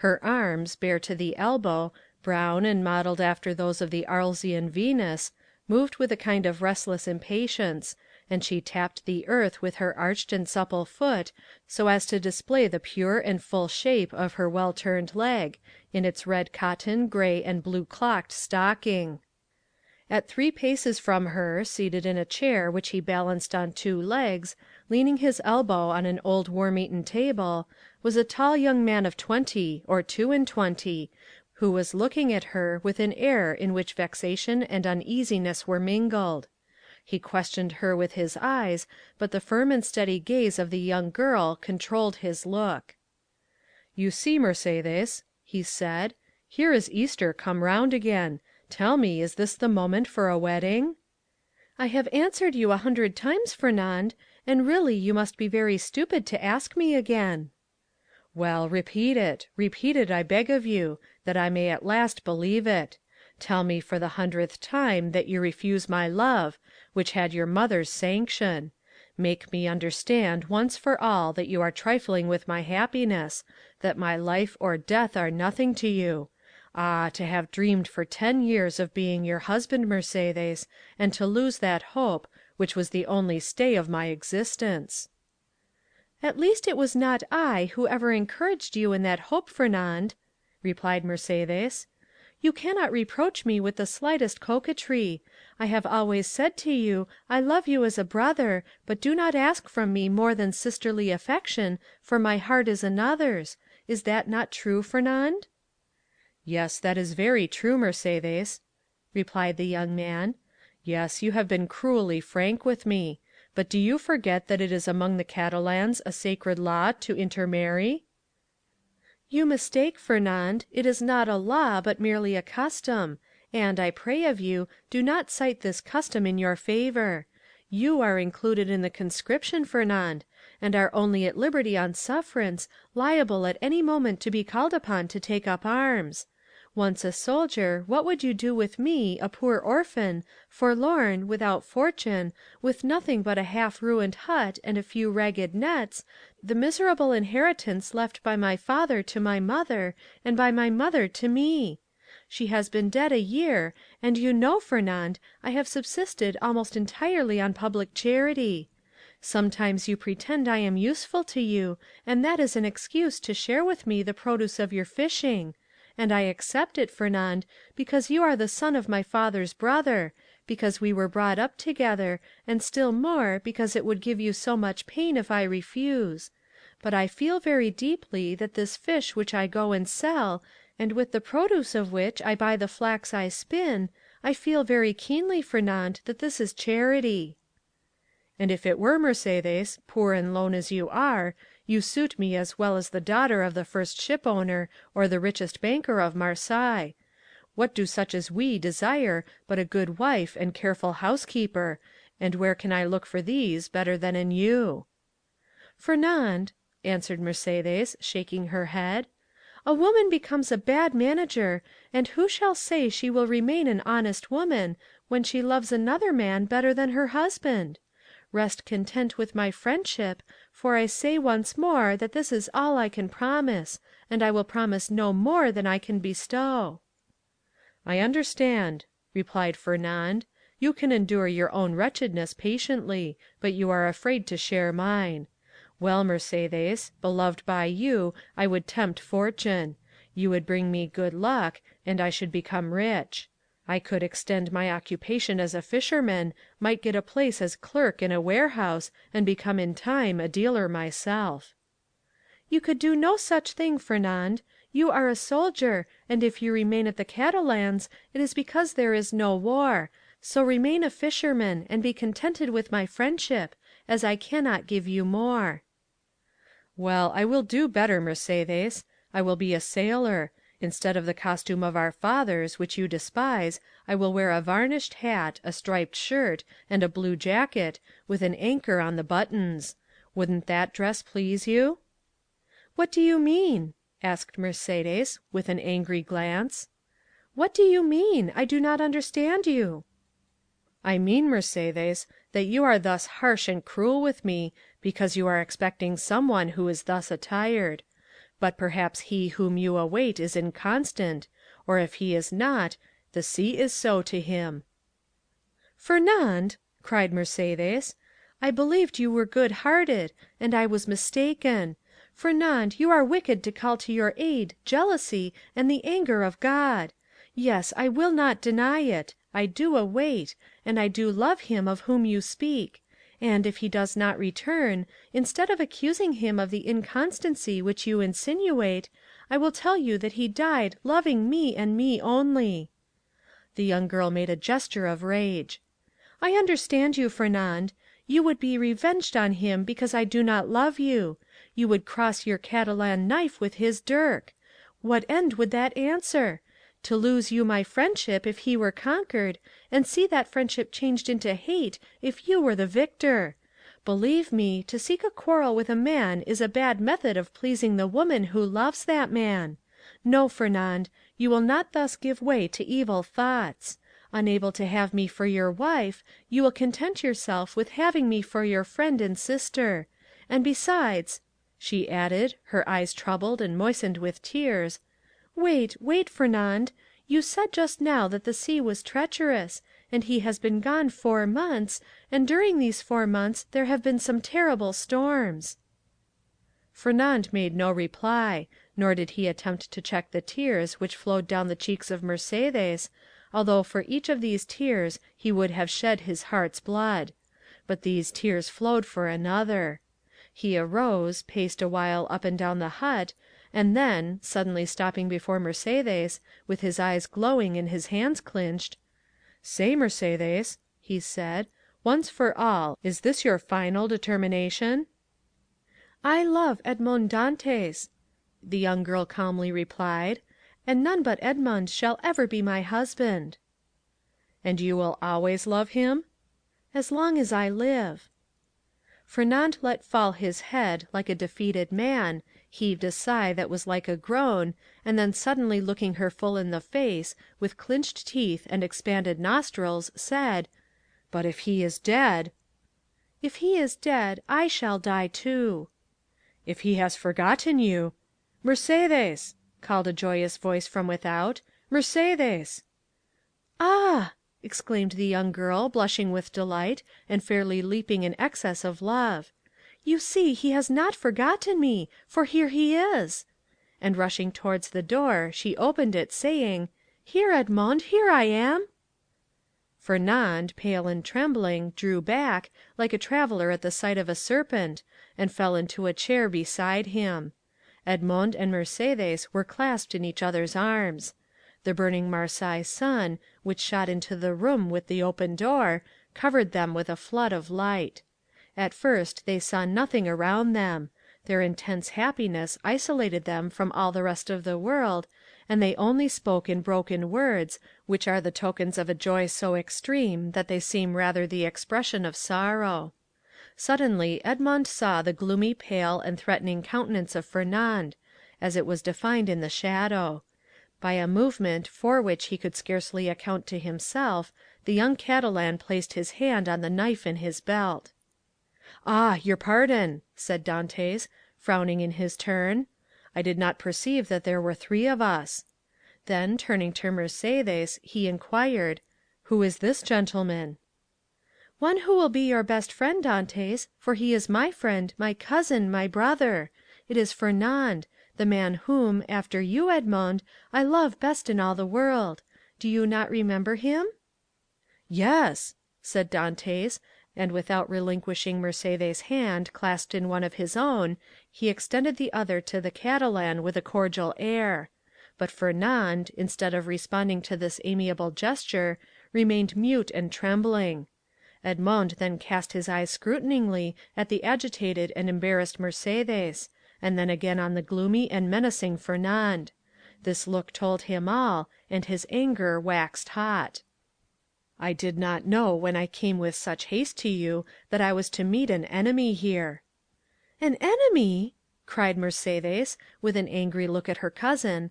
Her arms, bare to the elbow, brown and modelled after those of the Arlesian Venus, moved with a kind of restless impatience, and she tapped the earth with her arched and supple foot, so as to display the pure and full shape of her well-turned leg, in its red cotton, grey, and blue-clocked stocking. At 3 paces from her, seated in a chair which he balanced on 2 legs, leaning his elbow on an old worm-eaten table, was a tall young man of 20 or 22, who was looking at her with an air in which vexation and uneasiness were mingled. He questioned her with his eyes, but the firm and steady gaze of the young girl controlled his look. "You see, Mercédès," he said, "here is Easter come round again. Tell me, is this the moment for a wedding?" "I have answered you 100 times, Fernand, and really you must be very stupid to ask me again." "Well, repeat it, I beg of you, that I may at last believe it. Tell me for the 100th time that you refuse my love, which had your mother's sanction. Make me understand once for all that you are trifling with my happiness, that my life or death are nothing to you. Ah, to have dreamed for 10 years of being your husband, Mercédès, and to lose that hope, which was the only stay of my existence." "At least it was not I who ever encouraged you in that hope, Fernand," replied Mercédès. "You cannot reproach me with the slightest coquetry. I have always said to you, I love you as a brother, but do not ask from me more than sisterly affection, for my heart is another's. Is that not true, Fernand?" "Yes, that is very true, Mercédès," replied the young man. "Yes, you have been cruelly frank with me. But do you forget that it is among the Catalans a sacred law to intermarry?" "You mistake, Fernand. It is not a law, but merely a custom, and, I pray of you, do not cite this custom in your favour. You are included in the conscription, Fernand, and are only at liberty on sufferance, liable at any moment to be called upon to take up arms. Once a soldier, what would you do with me, a poor orphan, forlorn, without fortune, with nothing but a half-ruined hut and a few ragged nets, the miserable inheritance left by my father to my mother, and by my mother to me? She has been dead a year, and you know, Fernand, I have subsisted almost entirely on public charity. Sometimes you pretend I am useful to you, and that is an excuse to share with me the produce of your fishing. And I accept it, Fernand, because you are the son of my father's brother, because we were brought up together, and still more because it would give you so much pain if I refuse. But I feel very deeply that this fish which I go and sell, and with the produce of which I buy the flax I spin, I feel very keenly, Fernand, that this is charity." "And if it were, Mercédès, poor and lone as you are, you suit me as well as the daughter of the first ship owner or the richest banker of Marseilles. What do such as we desire but a good wife and careful housekeeper, and where can I look for these better than in you?" "Fernand," answered Mercédès, shaking her head, "a woman becomes a bad manager, and who shall say she will remain an honest woman when she loves another man better than her husband? Rest content with my friendship, for I say once more that this is all I can promise, and I will promise no more than I can bestow." "I understand," replied Fernand. "You can endure your own wretchedness patiently, but you are afraid to share mine. Well, Mercédès, beloved by you, I would tempt fortune. You would bring me good luck, and I should become rich. I could extend my occupation as a fisherman, might get a place as clerk in a warehouse, and become in time a dealer myself." "You could do no such thing, Fernand. You are a soldier, and if you remain at the Catalans, it is because there is no war. So remain a fisherman, and be contented with my friendship, as I cannot give you more." "Well, I will do better, Mercédès. I will be a sailor. Instead of the costume of our fathers, which you despise, I will wear a varnished hat, a striped shirt, and a blue jacket, with an anchor on the buttons. Wouldn't that dress please you?" "What do you mean?" asked Mercédès, with an angry glance. "What do you mean? I do not understand you." "I mean, Mercédès, that you are thus harsh and cruel with me, because you are expecting some one who is thus attired. But perhaps he whom you await is inconstant, or if he is not, the sea is so to him." "Fernand," cried Mercédès, "I believed you were good-hearted, and I was mistaken. Fernand, you are wicked to call to your aid jealousy and the anger of God. Yes, I will not deny it, I do await, and I do love him of whom you speak. And if he does not return, instead of accusing him of the inconstancy which you insinuate, I will tell you that he died loving me and me only." The young girl made a gesture of rage. "I understand you, Fernand. You would be revenged on him because I do not love you. You would cross your Catalan knife with his dirk. What end would that answer? To lose you my friendship if he were conquered, and see that friendship changed into hate if you were the victor. Believe me, to seek a quarrel with a man is a bad method of pleasing the woman who loves that man. No, Fernand, you will not thus give way to evil thoughts. Unable to have me for your wife, you will content yourself with having me for your friend and sister. And besides," she added, her eyes troubled and moistened with tears, "wait, Fernand. You said just now that the sea was treacherous, and he has been gone 4 months, and during these 4 months there have been some terrible storms." Fernand made no reply, nor did he attempt to check the tears which flowed down the cheeks of Mercédès, although for each of these tears he would have shed his heart's blood. But these tears flowed for another. He arose, paced a while up and down the hut, and then, suddenly stopping before Mercédès, with his eyes glowing and his hands clinched, "Say, Mercédès," he said, "once for all, is this your final determination?" "I love Edmond Dantes," the young girl calmly replied, "and none but Edmond shall ever be my husband." "And you will always love him?" "As long as I live." Fernand let fall his head like a defeated man, heaved a sigh that was like a groan, and then suddenly looking her full in the face, with clinched teeth and expanded nostrils, said, "But if he is dead—" "If he is dead, I shall die too." "If he has forgotten you—" "Mercédès!" called a joyous voice from without, "Mercédès!" "Ah!" exclaimed the young girl, blushing with delight, and fairly leaping in excess of love. "You see he has not forgotten me, for here he is." And rushing towards the door, she opened it, saying, "Here, Edmond, here I am." Fernand, pale and trembling, drew back, like a traveller at the sight of a serpent, and fell into a chair beside him. Edmond and Mercédès were clasped in each other's arms. The burning Marseilles sun, which shot into the room with the open door, covered them with a flood of light. At first they saw nothing around them. Their intense happiness isolated them from all the rest of the world, and they only spoke in broken words, which are the tokens of a joy so extreme that they seem rather the expression of sorrow. Suddenly Edmond saw the gloomy, pale, and threatening countenance of Fernand, as it was defined in the shadow. By a movement for which he could scarcely account to himself, the young Catalan placed his hand on the knife in his belt. "Ah, your pardon," said Dantès, frowning in his turn. "I did not perceive that there were three of us." Then, turning to Mercédès, he inquired, "Who is this gentleman?" "One who will be your best friend, Dantès, for he is my friend, my cousin, my brother. It is Fernand, the man whom, after you, Edmond, I love best in all the world. Do you not remember him?" "Yes," said Dantès, and without relinquishing Mercédès' hand clasped in one of his own, he extended the other to the Catalan with a cordial air. But Fernand, instead of responding to this amiable gesture, remained mute and trembling. Edmond then cast his eyes scrutinizingly at the agitated and embarrassed Mercédès, and then again on the gloomy and menacing Fernand. This look told him all, and his anger waxed hot. "I did not know when I came with such haste to you that I was to meet an enemy here." "An enemy!" cried Mercédès, with an angry look at her cousin.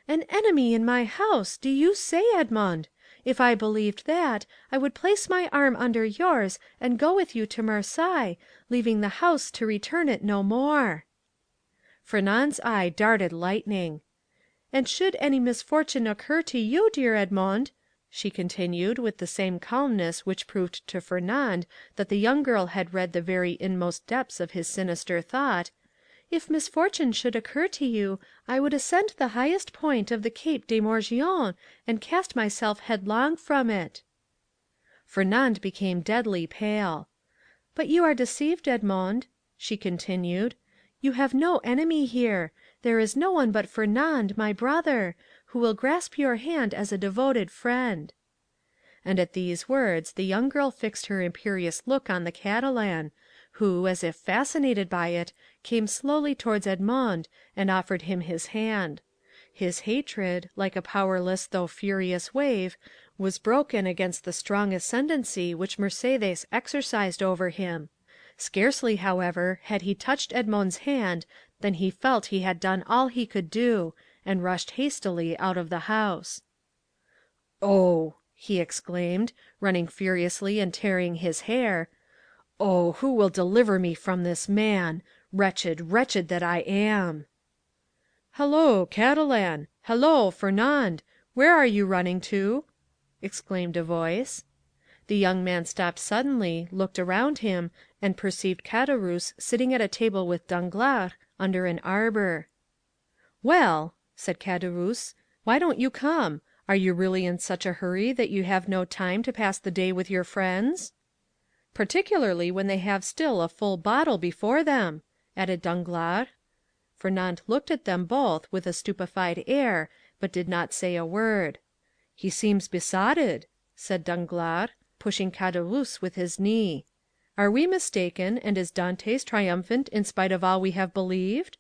"An enemy in my house, do you say, Edmond? If I believed that, I would place my arm under yours and go with you to Marseilles, leaving the house to return it no more." Fernand's eye darted lightning. "And should any misfortune occur to you, dear Edmond," she continued, with the same calmness which proved to Fernand that the young girl had read the very inmost depths of his sinister thought, "if misfortune should occur to you, I would ascend the highest point of the Cape des Morgions, and cast myself headlong from it." Fernand became deadly pale. "But you are deceived, Edmond," she continued. "You have no enemy here. There is no one but Fernand, my brother, who will grasp your hand as a devoted friend." And at these words the young girl fixed her imperious look on the Catalan, who, as if fascinated by it, came slowly towards Edmond and offered him his hand. His hatred, like a powerless though furious wave, was broken against the strong ascendancy which Mercédès exercised over him. Scarcely, however, had he touched Edmond's hand than he felt he had done all he could do, and rushed hastily out of the house. "Oh!" he exclaimed, running furiously and tearing his hair, "oh, who will deliver me from this man? Wretched, wretched that I am!" "Hallo, Catalan! Hallo, Fernand! Where are you running to?" exclaimed a voice. The young man stopped suddenly, looked around him, and perceived Caderousse sitting at a table with Danglars under an arbor. "Well," said Caderousse, "why don't you come? Are you really in such a hurry that you have no time to pass the day with your friends?" "Particularly when they have still a full bottle before them," added Danglars. Fernand looked at them both with a stupefied air, but did not say a word. "He seems besotted," said Danglars, pushing Caderousse with his knee. "Are we mistaken, and is Dantès triumphant in spite of all we have believed?"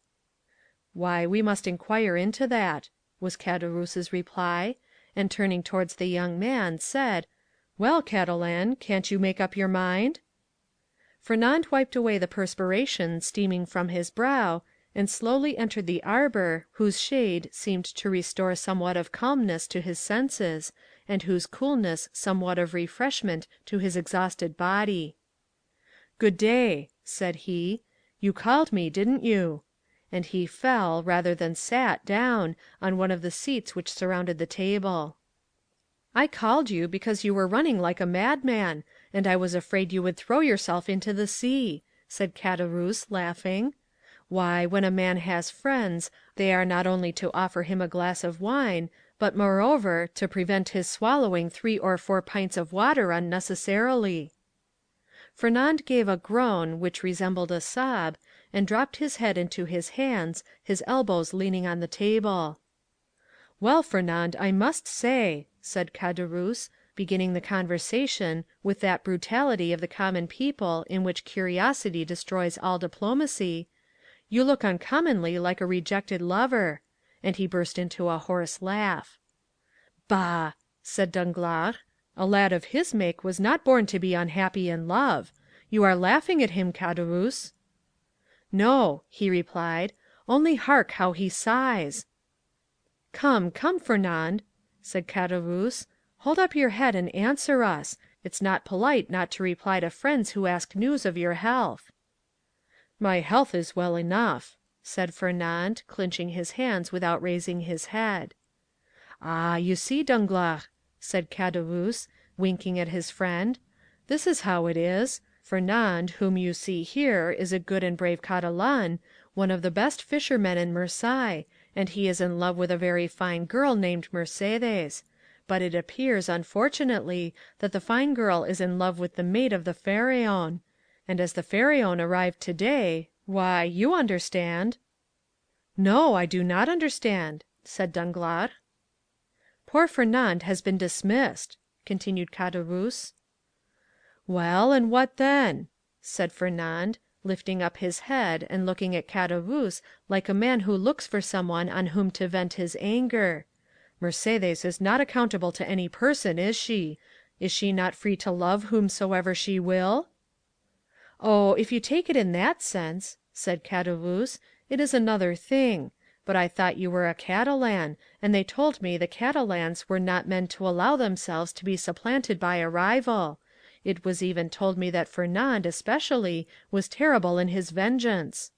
"Why, we must inquire into that," was Caderousse's reply, and turning towards the young man, said, "Well, Catalan, can't you make up your mind?" Fernand wiped away the perspiration steaming from his brow, and slowly entered the arbor, whose shade seemed to restore somewhat of calmness to his senses, and whose coolness somewhat of refreshment to his exhausted body. "Good day," said he. "You called me, didn't you?" And he fell, rather than sat, down on one of the seats which surrounded the table. I called you because you were running like a madman, and I was afraid you would throw yourself into the sea," said Caderousse, laughing. "Why, when a man has friends, they are not only to offer him a glass of wine, but, moreover, to prevent his swallowing 3 or 4 pints of water unnecessarily." Fernand gave a groan which resembled a sob, and dropped his head into his hands, his elbows leaning on the table. "Well, Fernand, I must say," said Caderousse, beginning the conversation with that brutality of the common people in which curiosity destroys all diplomacy, "you look uncommonly like a rejected lover," and he burst into a hoarse laugh. "Bah!" said Danglars, "a lad of his make was not born to be unhappy in love. You are laughing at him, Caderousse." "No," he replied, "only hark how he sighs." "Come, come, Fernand," said Caderousse, "hold up your head and answer us. It's not polite not to reply to friends who ask news of your health." "My health is well enough," said Fernand, clinching his hands without raising his head. "Ah, you see, Danglars," said Caderousse, winking at his friend, "this is how it is. Fernand, whom you see here, is a good and brave Catalan, one of the best fishermen in Marseilles, and he is in love with a very fine girl named Mercédès; but it appears, unfortunately, that the fine girl is in love with the mate of the Pharaon, and as the Pharaon arrived today—why, you understand." "No, I do not understand," said Danglars. "Poor Fernand has been dismissed," continued Caderousse. "Well, and what then?" said Fernand, lifting up his head and looking at Caderousse like a man who looks for someone on whom to vent his anger. "Mercédès is not accountable to any person, is she? Is she not free to love whomsoever she will?" "Oh, if you take it in that sense," said Caderousse, "it is another thing. But I thought you were a Catalan, and they told me the Catalans were not men to allow themselves to be supplanted by a rival. It was even told me that Fernand, especially, was terrible in his vengeance."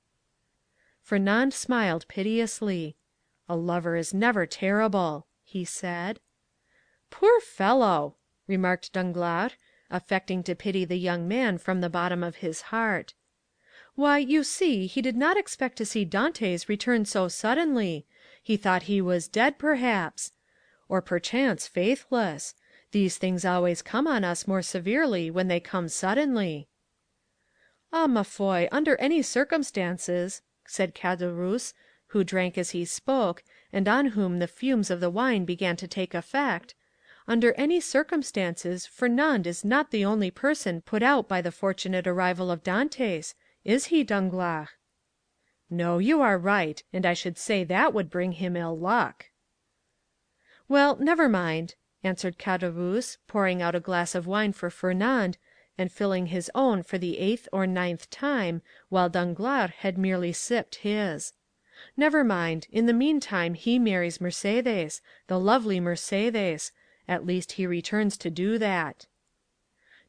Fernand smiled piteously. "A lover is never terrible," he said. "Poor fellow!" remarked Danglars, affecting to pity the young man from the bottom of his heart. "Why, you see, he did not expect to see Dantès return so suddenly. He thought he was dead, perhaps. Or perchance faithless. These things always come on us more severely when they come suddenly." "Ah, ma foi, under any circumstances," said Caderousse, who drank as he spoke, and on whom the fumes of the wine began to take effect, "under any circumstances, Fernand is not the only person put out by the fortunate arrival of Dantès, is he, Danglars?" "No, you are right, and I should say that would bring him ill luck." "Well, never mind," answered Caderousse, pouring out a glass of wine for Fernand, and filling his own for the 8th or 9th time, while Danglars had merely sipped his. "Never mind, in the meantime he marries Mercédès, the lovely Mercédès; at least he returns to do that."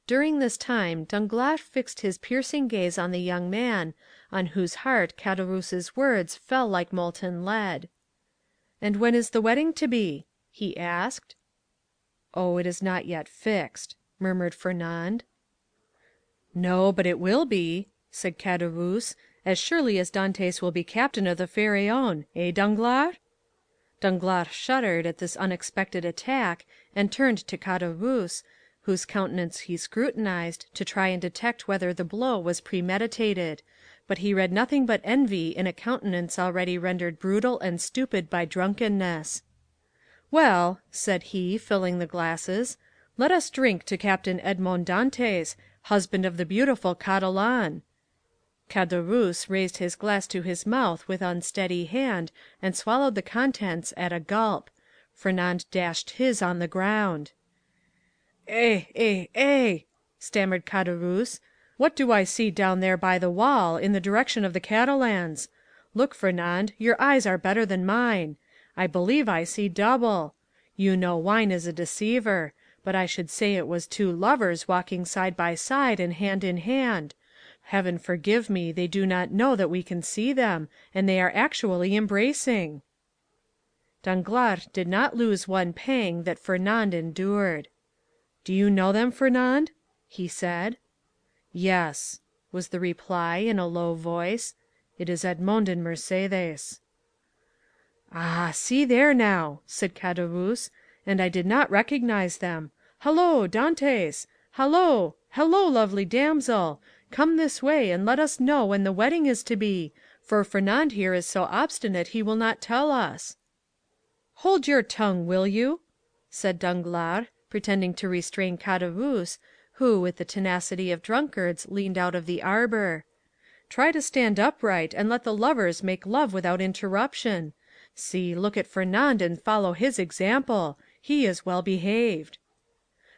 During this time Danglars fixed his piercing gaze on the young man, on whose heart Caderousse's words fell like molten lead. "And when is the wedding to be?" he asked. "Oh, it is not yet fixed," murmured Fernand. "No, but it will be," said Caderousse, "as surely as Dantès will be captain of the Pharaon, eh, Danglars?" Danglars shuddered at this unexpected attack, and turned to Caderousse, whose countenance he scrutinized, to try and detect whether the blow was premeditated, but he read nothing but envy in a countenance already rendered brutal and stupid by drunkenness. "Well," said he, filling the glasses, "let us drink to Captain Edmond Dantes, husband of the beautiful Catalan." Caderousse raised his glass to his mouth with unsteady hand, and swallowed the contents at a gulp. Fernand dashed his on the ground. "Eh," stammered Caderousse, "what do I see down there by the wall, in the direction of the Catalans? Look, Fernand, your eyes are better than mine. I believe I see double. You know wine is a deceiver, but I should say it was two lovers walking side by side and hand in hand. Heaven forgive me, they do not know that we can see them, and they are actually embracing." Danglars did not lose one pang that Fernand endured. "Do you know them, Fernand?" he said. "Yes," was the reply in a low voice. "It is Edmond and Mercédès." "Ah, see there now," said Caderousse, "and I did not recognize them. Hallo, Dantès! Hallo, hallo, lovely damsel! Come this way, and let us know when the wedding is to be, for Fernand here is so obstinate he will not tell us." "Hold your tongue, will you?" said Danglars, pretending to restrain Caderousse, who, with the tenacity of drunkards, leaned out of the arbor. "Try to stand upright, and let the lovers make love without interruption. See, look at Fernand and follow his example. He is well behaved."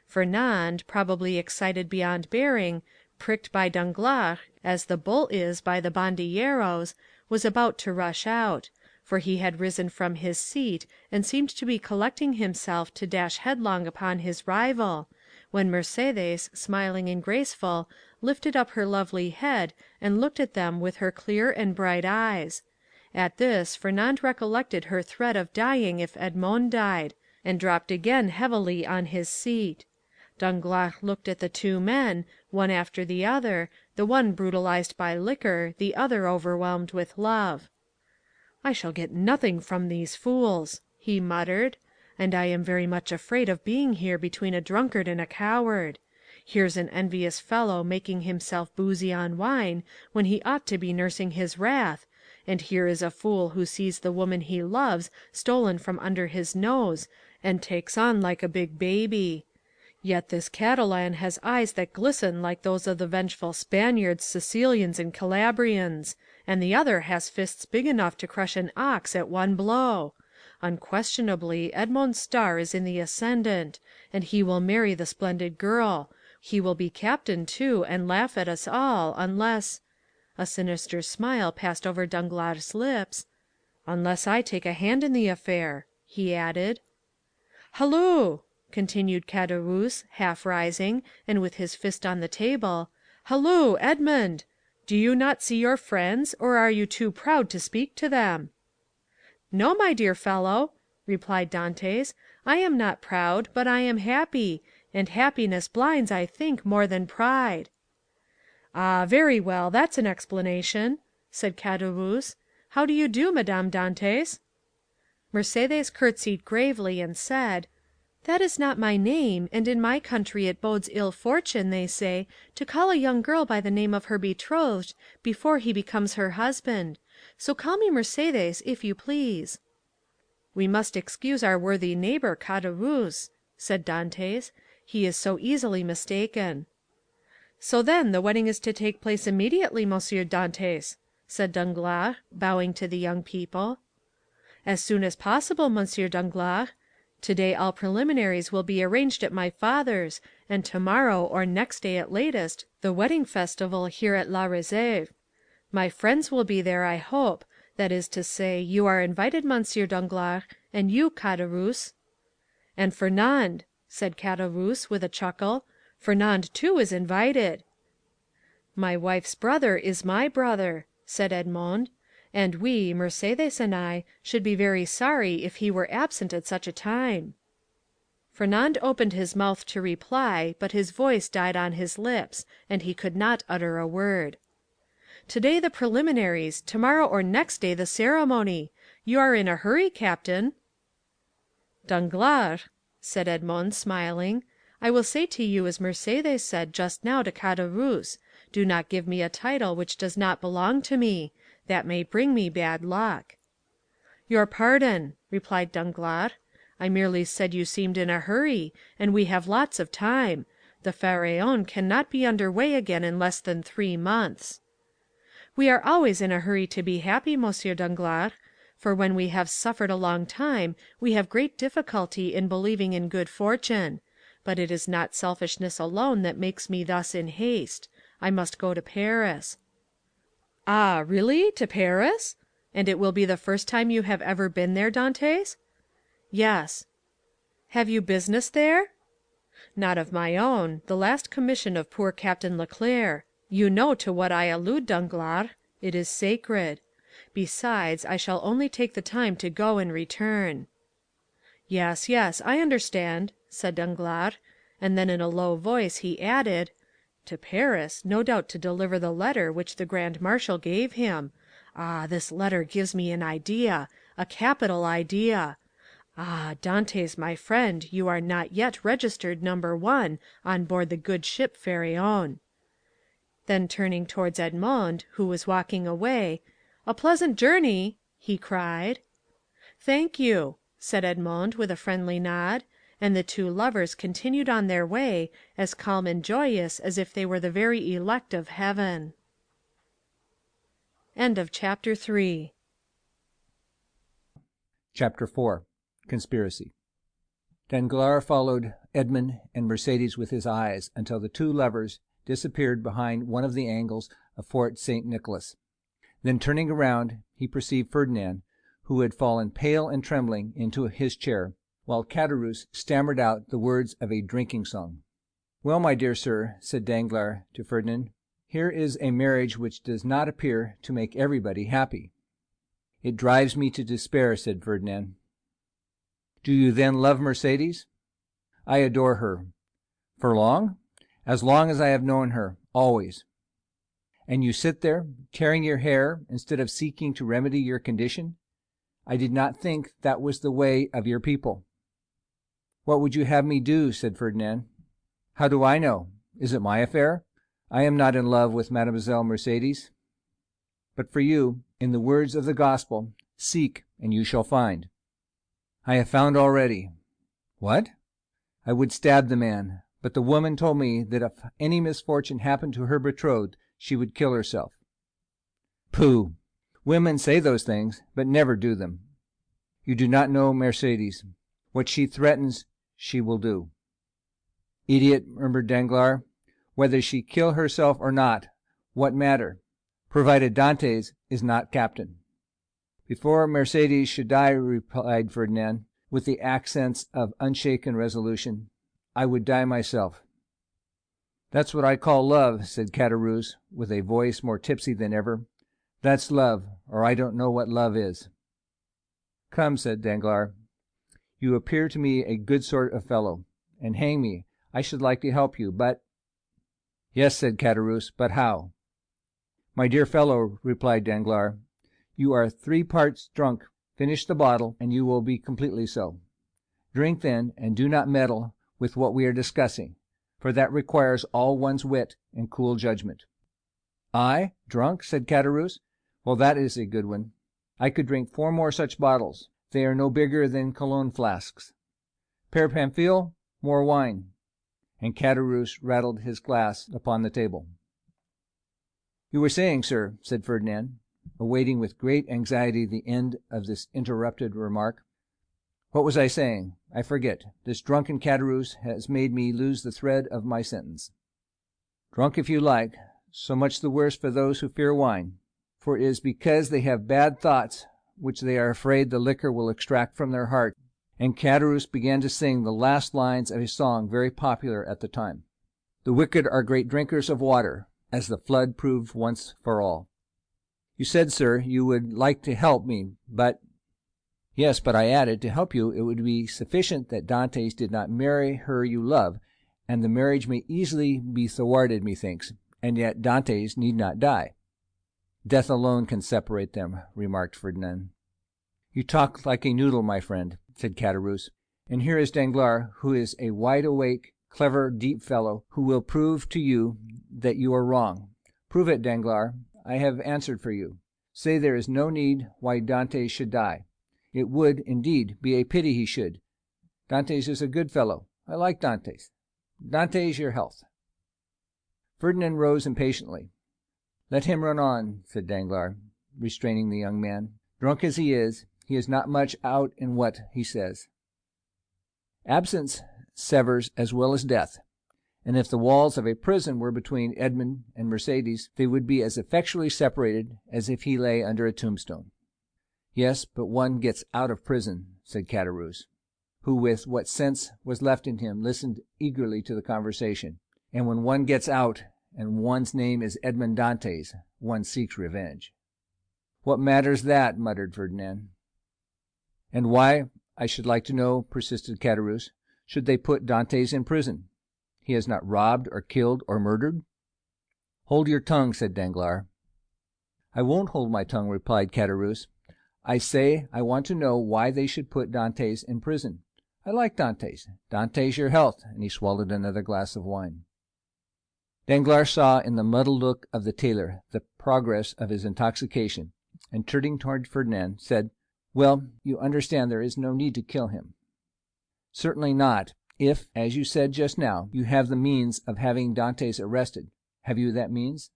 Fernand, probably excited beyond bearing, pricked by Danglars, as the bull is by the bandilleros, was about to rush out, for he had risen from his seat, and seemed to be collecting himself to dash headlong upon his rival, when Mercédès, smiling and graceful, lifted up her lovely head, and looked at them with her clear and bright eyes. At this Fernand recollected her threat of dying if Edmond died, and dropped again heavily on his seat. Danglars looked at the two men, one after the other, the one brutalized by liquor, the other overwhelmed with love. "I shall get nothing from these fools," he muttered, "and I am very much afraid of being here between a drunkard and a coward. Here's an envious fellow making himself boozy on wine, when he ought to be nursing his wrath, and here is a fool who sees the woman he loves stolen from under his nose, and takes on like a big baby. Yet this Catalan has eyes that glisten like those of the vengeful Spaniards, Sicilians, and Calabrians, and the other has fists big enough to crush an ox at one blow. Unquestionably, Edmond's star is in the ascendant, and he will marry the splendid girl. He will be captain too, and laugh at us all, unless—" a sinister smile passed over Danglars' lips, "unless I take a hand in the affair," he added. "Halloo!" continued Caderousse, half rising, and with his fist on the table. "Halloo, Edmond! Do you not see your friends, or are you too proud to speak to them?" "No, my dear fellow," replied Dantès, "I am not proud, but I am happy, and happiness blinds, I think, more than pride." "Ah, very well, that's an explanation," said Caderousse. "How do you do, Madame Dantès?" Mercédès curtsied gravely, and said, "That is not my name, and in my country it bodes ill fortune, they say, to call a young girl by the name of her betrothed before he becomes her husband. So call me Mercédès, if you please." "We must excuse our worthy neighbor Caderousse," said Dantès; "he is so easily mistaken." "So then the wedding is to take place immediately, Monsieur Dantès?" said Danglars, bowing to the young people. "As soon as possible, Monsieur Danglars. Today all preliminaries will be arranged at my father's, and tomorrow, or next day at latest, the wedding festival here at La Réserve. My friends will be there, I hope; that is to say, you are invited, Monsieur Danglars, and you, Caderousse." "And Fernand," said Caderousse with a chuckle, "Fernand too is invited." "My wife's brother is my brother," said Edmond, "and we, Mercédès and I, should be very sorry if he were absent at such a time." Fernand opened his mouth to reply, but his voice died on his lips, and he could not utter a word. "Today the preliminaries, tomorrow or next day the ceremony. You are in a hurry, captain." "Danglars," said Edmond, smiling, "I will say to you as Mercédès said just now to Caderousse, do not give me a title which does not belong to me. That may bring me bad luck." "Your pardon," replied Danglars. "I merely said you seemed in a hurry, and we have lots of time. The Pharaon cannot be under way again in less than 3 months." "We are always in a hurry to be happy, Monsieur Danglars, for when we have suffered a long time we have great difficulty in believing in good fortune. But it is not selfishness alone that makes me thus in haste. I must go to Paris." "Ah, really, to Paris? And it will be the first time you have ever been there, Dantès?" "Yes." "Have you business there?" "Not of my own, the last commission of poor Captain Leclere. You know to what I allude, Danglars. It is sacred. Besides, I shall only take the time to go and return." Yes, yes, I understand, said Danglars, and then in a low voice he added, to Paris, no doubt to deliver the letter which the grand marshal gave him. Ah, this letter gives me an idea, a capital idea. Ah, Dantes, my friend, you are not yet registered number 1 on board the good ship Pharaon. Then turning towards Edmond, who was walking away, a pleasant journey, he cried. Thank you, said Edmond with a friendly nod, and the two lovers continued on their way, as calm and joyous as if they were the very elect of heaven. Chapter 4. Conspiracy. Danglars followed Edmond and Mercédès with his eyes until the two lovers disappeared behind one of the angles of Fort St. Nicholas. Then turning around, he perceived Ferdinand, who had fallen pale and trembling into his chair, while Caderousse stammered out the words of a drinking song. "Well, my dear sir," said Danglars to Ferdinand, "here is a marriage which does not appear to make everybody happy." "It drives me to despair," said Ferdinand. "Do you then love Mercédès?" "I adore her." "For long?" "As long as I have known her, always." "And you sit there, tearing your hair, instead of seeking to remedy your condition? I did not think that was the way of your people." "What would you have me do?" said Ferdinand. "How do I know? Is it my affair? I am not in love with Mademoiselle Mercédès. But for you, in the words of the gospel, seek and you shall find." "I have found already." "What?" "I would stab the man, but the woman told me that if any misfortune happened to her betrothed, she would kill herself." "Pooh! Women say those things, but never do them. You do not know Mercédès. What she threatens, she will do." "Idiot," murmured Danglars. "Whether she kill herself or not, what matter, provided Dantes is not captain?" "Before Mercédès should die," replied Ferdinand, with the accents of unshaken resolution, "I would die myself." "That's what I call love," said Caderousse, with a voice more tipsy than ever. "That's love, or I don't know what love is." "Come," said Danglars, "you appear to me a good sort of fellow, and hang me, I should like to help you, but—" "Yes," said Caderousse, "but how?" "My dear fellow," replied Danglars, "you are 3 parts drunk. Finish the bottle, and you will be completely so. Drink then, and do not meddle with what we are discussing, for that requires all one's wit and cool judgment." "I drunk?" said Caderousse. "Well, that is a good one. I could drink 4 more such bottles. They are no bigger than cologne flasks. Père Pamphile, more wine." And Caderousse rattled his glass upon the table. "You were saying, sir," said Ferdinand, awaiting with great anxiety the end of this interrupted remark. "What was I saying? I forget. This drunken Caderousse has made me lose the thread of my sentence." "Drunk if you like, so much the worse for those who fear wine, for it is because they have bad thoughts which they are afraid the liquor will extract from their heart." And Caderousse began to sing the last lines of a song very popular at the time: "The wicked are great drinkers of water, as the flood proved once for all." "You said, sir, you would like to help me, but—" "Yes, but I added, to help you it would be sufficient that Dantes did not marry her you love, and the marriage may easily be thwarted, methinks, and yet Dantes need not die." "Death alone can separate them," remarked Ferdinand. "You talk like a noodle, my friend," said Caderousse, "and here is Danglars, who is a wide-awake, clever, deep fellow, who will prove to you that you are wrong. Prove it, Danglars. I have answered for you. Say there is no need why Dantes should die. It would, indeed, be a pity he should. Dantes is a good fellow. I like Dantes. Dantes, your health." Ferdinand rose impatiently. "Let him run on," said Danglars, restraining the young man. "Drunk as he is not much out in what he says. Absence severs as well as death, and if the walls of a prison were between Edmond and Mercédès, they would be as effectually separated as if he lay under a tombstone." "Yes, but one gets out of prison," said Caderousse, who, with what sense was left in him, listened eagerly to the conversation. "And when one gets out, and one's name is Edmond Dantes, one seeks revenge." "What matters that?" muttered Ferdinand. "And why I should like to know, persisted Caderousse, should they put Dantes in prison? He has not robbed or killed or murdered. Hold your tongue, said Danglars. I won't hold my tongue, replied Caderousse. I say I want to know why they should put Dantes in prison. I like Dantes. Dantes, your health, and he swallowed another glass of wine. Danglars saw in the muddled look of the tailor the progress of his intoxication, and turning toward Ferdinand, said, Well, you understand there is no need to kill him. Certainly not, if, as you said just now, you have the means of having Dantes arrested. Have you that means?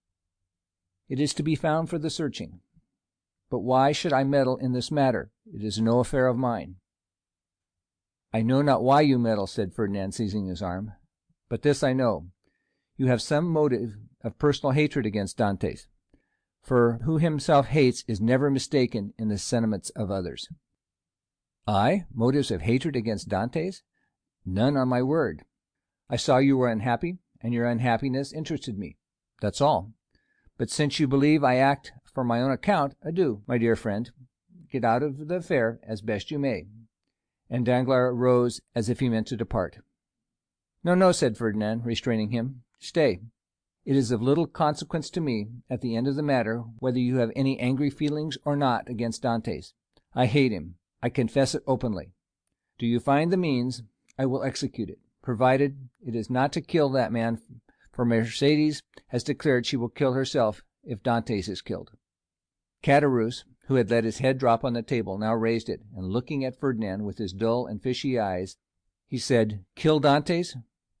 It is to be found for the searching. But why should I meddle in this matter? It is no affair of mine. I know not why you meddle, said Ferdinand, seizing his arm. But this I know. You have some motive of personal hatred against Dantes, for who himself hates is never mistaken in the sentiments of others. I? Motives of hatred against Dantes? None, on my word. I saw you were unhappy, and your unhappiness interested me. That's all. But since you believe I act for my own account, adieu, my dear friend. Get out of the affair as best you may. And Danglars rose as if he meant to depart. No, no, said Ferdinand, restraining him. Stay. It is of little consequence to me, at the end of the matter, whether you have any angry feelings or not against Dantes. I hate him. I confess it openly. Do you find the means, I will execute it, provided it is not to kill that man, for Mercédès has declared she will kill herself if Dantes is killed. Caderousse, who had let his head drop on the table, now raised it, and looking at Ferdinand with his dull and fishy eyes, he said, Kill Dantes?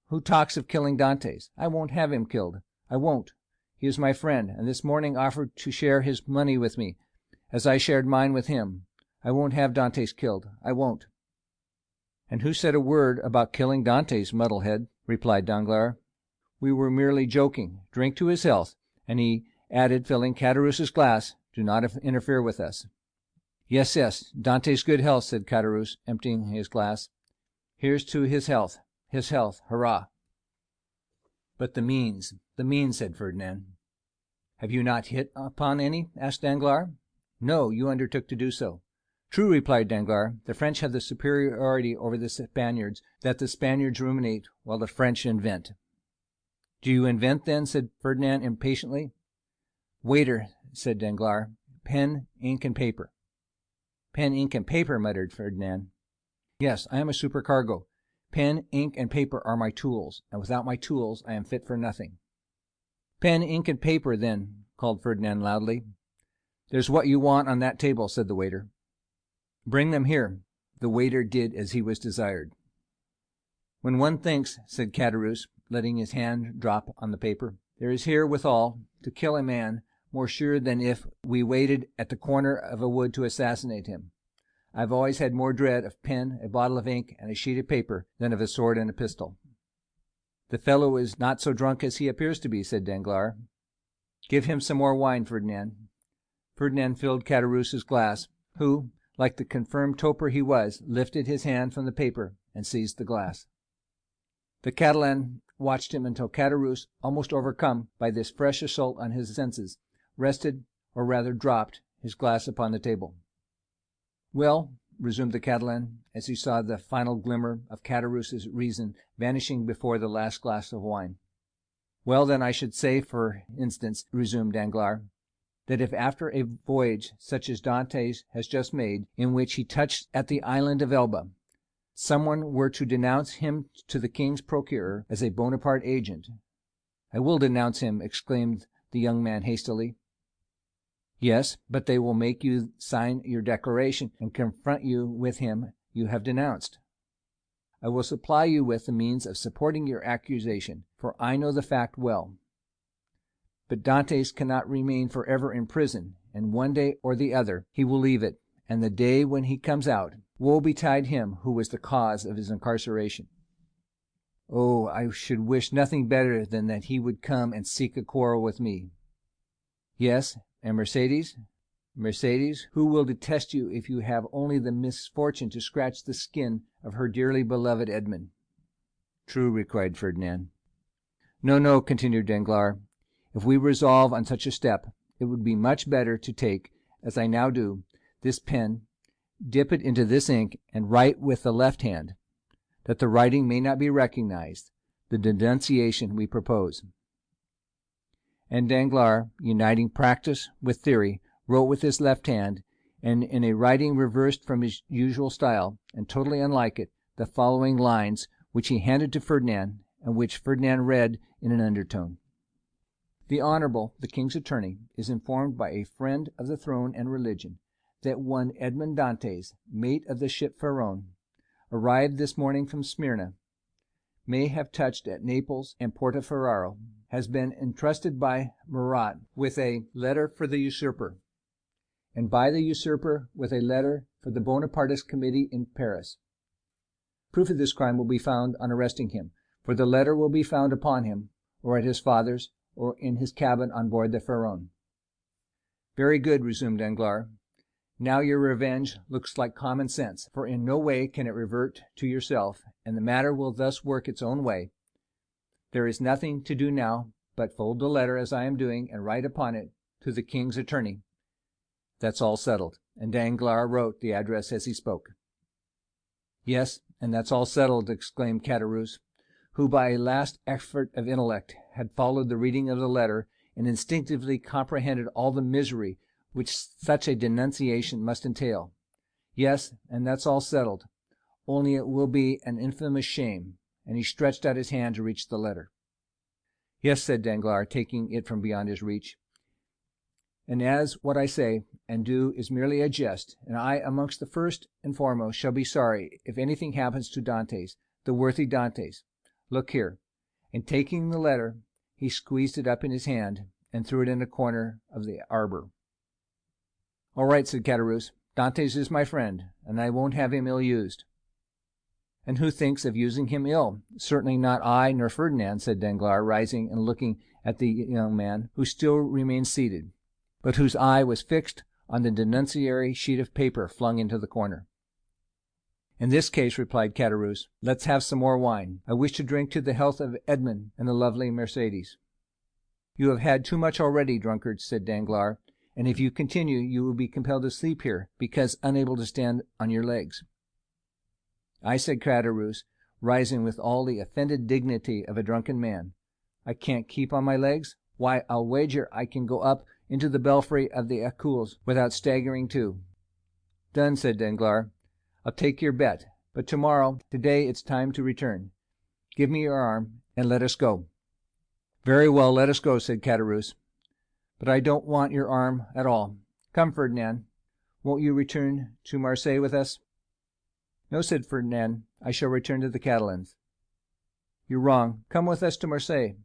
Who talks of killing Dantes? I won't have him killed. I won't. He is my friend, and this morning offered to share his money with me, as I shared mine with him. I won't have Dantes killed. I won't. And who said a word about killing Dantes, muddlehead? Replied Danglars. We were merely joking. Drink to his health. And he added, filling Caderousse's glass, Do not interfere with us. Yes, yes, Dantes' good health, said Caderousse, emptying his glass. Here's to his health. His health. Hurrah. But the means, said Ferdinand. Have you not hit upon any? Asked Danglars. No, you undertook to do so. True, replied Danglars. The French have the superiority over the Spaniards, that the Spaniards ruminate while the French invent. Do you invent, then? Said Ferdinand impatiently. Waiter, said Danglars, pen, ink, and paper. Pen, ink, and paper, muttered Ferdinand. Yes, I am a supercargo. Pen, ink, and paper are my tools, and without my tools I am fit for nothing. Pen, ink, and paper, then, called Ferdinand loudly. There's what you want on that table, said the waiter. Bring them here. The waiter did as he was desired. When one thinks, said Caderousse, letting his hand drop on the paper, there is here withal to kill a man more sure than if we waited at the corner of a wood to assassinate him. I've always had more dread of pen, a bottle of ink, and a sheet of paper than of a sword and a pistol. The fellow is not so drunk as he appears to be, said Danglars. Give him some more wine, Ferdinand. Ferdinand filled Caderousse's glass, who, like the confirmed toper he was, lifted his hand from the paper and seized the glass. The Catalan watched him until Caderousse, almost overcome by this fresh assault on his senses, rested, or rather dropped, his glass upon the table. Well, resumed the Catalan, as he saw the final glimmer of Caderousse's reason vanishing before the last glass of wine. Well, then, I should say, for instance, resumed Danglars, that if after a voyage such as Dantes has just made, in which he touched at the island of Elba, someone were to denounce him to the king's procureur as a Bonaparte agent. I will denounce him, exclaimed the young man hastily. Yes, but they will make you sign your declaration and confront you with him you have denounced. I will supply you with the means of supporting your accusation, for I know the fact well. But Dantes cannot remain forever in prison, and one day or the other he will leave it, and the day when he comes out, woe betide him who was the cause of his incarceration. Oh, I should wish nothing better than that he would come and seek a quarrel with me. Yes, and Mercédès? Mercédès, who will detest you if you have only the misfortune to scratch the skin of her dearly beloved Edmond. True, replied Ferdinand. No, no, continued Danglars. If we resolve on such a step, it would be much better to take, as I now do, this pen, dip it into this ink, and write with the left hand, that the writing may not be recognized, the denunciation we propose." And Danglars, uniting practice with theory, wrote with his left hand, and in a writing reversed from his usual style, and totally unlike it, the following lines, which he handed to Ferdinand, and which Ferdinand read in an undertone: "The Honourable, the King's Attorney, is informed by a friend of the throne and religion, that one Edmond Dantes, mate of the ship Pharaon, arrived this morning from Smyrna, may have touched at Naples and Portoferraro, has been entrusted by Murat with a letter for the usurper, and by the usurper with a letter for the Bonapartist committee in Paris. Proof of this crime will be found on arresting him, for the letter will be found upon him, or at his father's, or in his cabin on board the Pharaon." "Very good," resumed Danglars. "Now your revenge looks like common sense, for in no way can it revert to yourself, and the matter will thus work its own way. There is nothing to do now but fold the letter as I am doing, and write upon it, 'To the King's Attorney.' That's all settled." And Danglars wrote the address as he spoke. "Yes, and that's all settled," exclaimed Caderousse, who by a last effort of intellect had followed the reading of the letter, and instinctively comprehended all the misery which such a denunciation must entail. "Yes, and that's all settled, only it will be an infamous shame," and he stretched out his hand to reach the letter. "Yes," said Danglars, taking it from beyond his reach, "and as what I say and do is merely a jest, and I amongst the first and foremost shall be sorry if anything happens to Dantes, the worthy Dantes. Look here." And taking the letter, he squeezed it up in his hand, and threw it in a corner of the arbor. "All right," said Caderousse. "Dantes is my friend, and I won't have him ill used." "And who thinks of using him ill? Certainly not I nor Ferdinand," said Danglars, rising and looking at the young man, who still remained seated, but whose eye was fixed on the denunciatory sheet of paper flung into the corner. "In this case," replied Caderousse, "let's have some more wine. I wish to drink to the health of Edmond and the lovely Mercédès." "You have had too much already, drunkard," said Danglars, "and if you continue, you will be compelled to sleep here, because unable to stand on your legs." "I," said Caderousse, rising with all the offended dignity of a drunken man, "I can't keep on my legs? Why, I'll wager I can go up into the belfry of the Écoles without staggering too." "Done," said Danglars. "I'll take your bet. But today it's time to return. Give me your arm, and let us go." "Very well, let us go," said Caderousse. "But I don't want your arm at all. Come, Ferdinand, won't you return to Marseilles with us?" "No," said Ferdinand, "I shall return to the Catalans." "You're wrong. Come with us to Marseilles.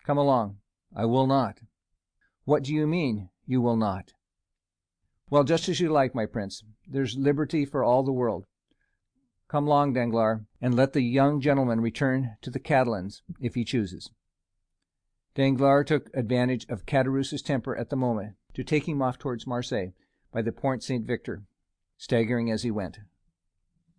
Come along." "I will not." "What do you mean, you will not?" "Well, just as you like, my prince. There's liberty for all the world. Come along, Danglars, and let the young gentleman return to the Catalans if he chooses." Danglars took advantage of Caderousse's temper at the moment to take him off towards Marseilles by the Pont Saint Victor, staggering as he went.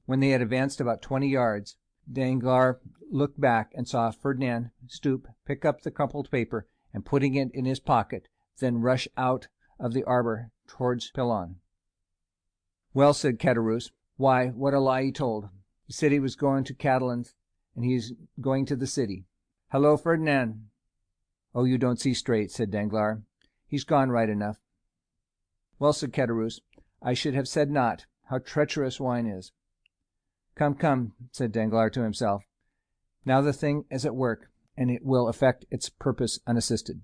When they had advanced about 20 yards, Danglars looked back and saw Ferdinand stoop, pick up the crumpled paper, and putting it in his pocket, then rush out of the arbor towards Pilon. "Well," said Caderousse, "why, what a lie he told. He said he was going to Catalans, and he is going to the city. Hello, Ferdinand!" "Oh, you don't see straight," said Danglars. "He's gone right enough." "Well," said Caderousse, "I should have said not. How treacherous wine is!" "Come, come," said Danglars to himself. "Now the thing is at work, and it will effect its purpose unassisted."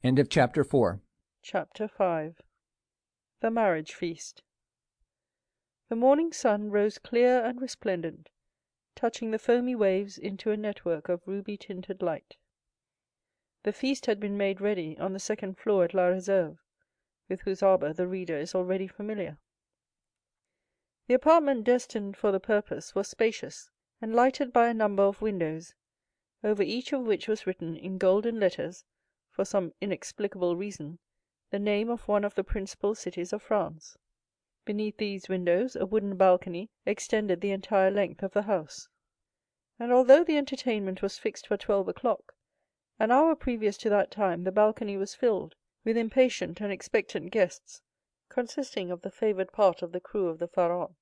Chapter 5. The Marriage Feast. The morning sun rose clear and resplendent, touching the foamy waves into a network of ruby-tinted light. The feast had been made ready on the second floor at La Réserve, with whose arbour the reader is already familiar. The apartment destined for the purpose was spacious, and lighted by a number of windows, over each of which was written in golden letters, for some inexplicable reason, the name of one of the principal cities of France. Beneath these windows a wooden balcony extended the entire length of the house, and although the entertainment was fixed for 12 o'clock, an hour previous to that time the balcony was filled with impatient and expectant guests, consisting of the favoured part of the crew of the Pharaon,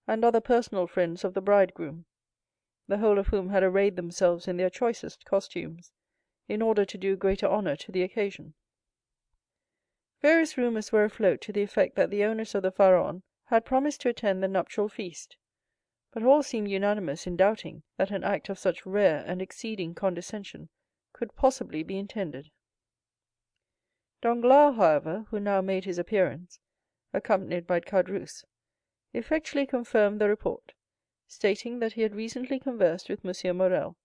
and other personal friends of the bridegroom, the whole of whom had arrayed themselves in their choicest costumes, in order to do greater honour to the occasion. Various rumours were afloat to the effect that the owners of the Pharaon had promised to attend the nuptial feast, but all seemed unanimous in doubting that an act of such rare and exceeding condescension could possibly be intended. Danglars, however, who now made his appearance, accompanied by Caderousse, effectually confirmed the report, stating that he had recently conversed with M. Morrel,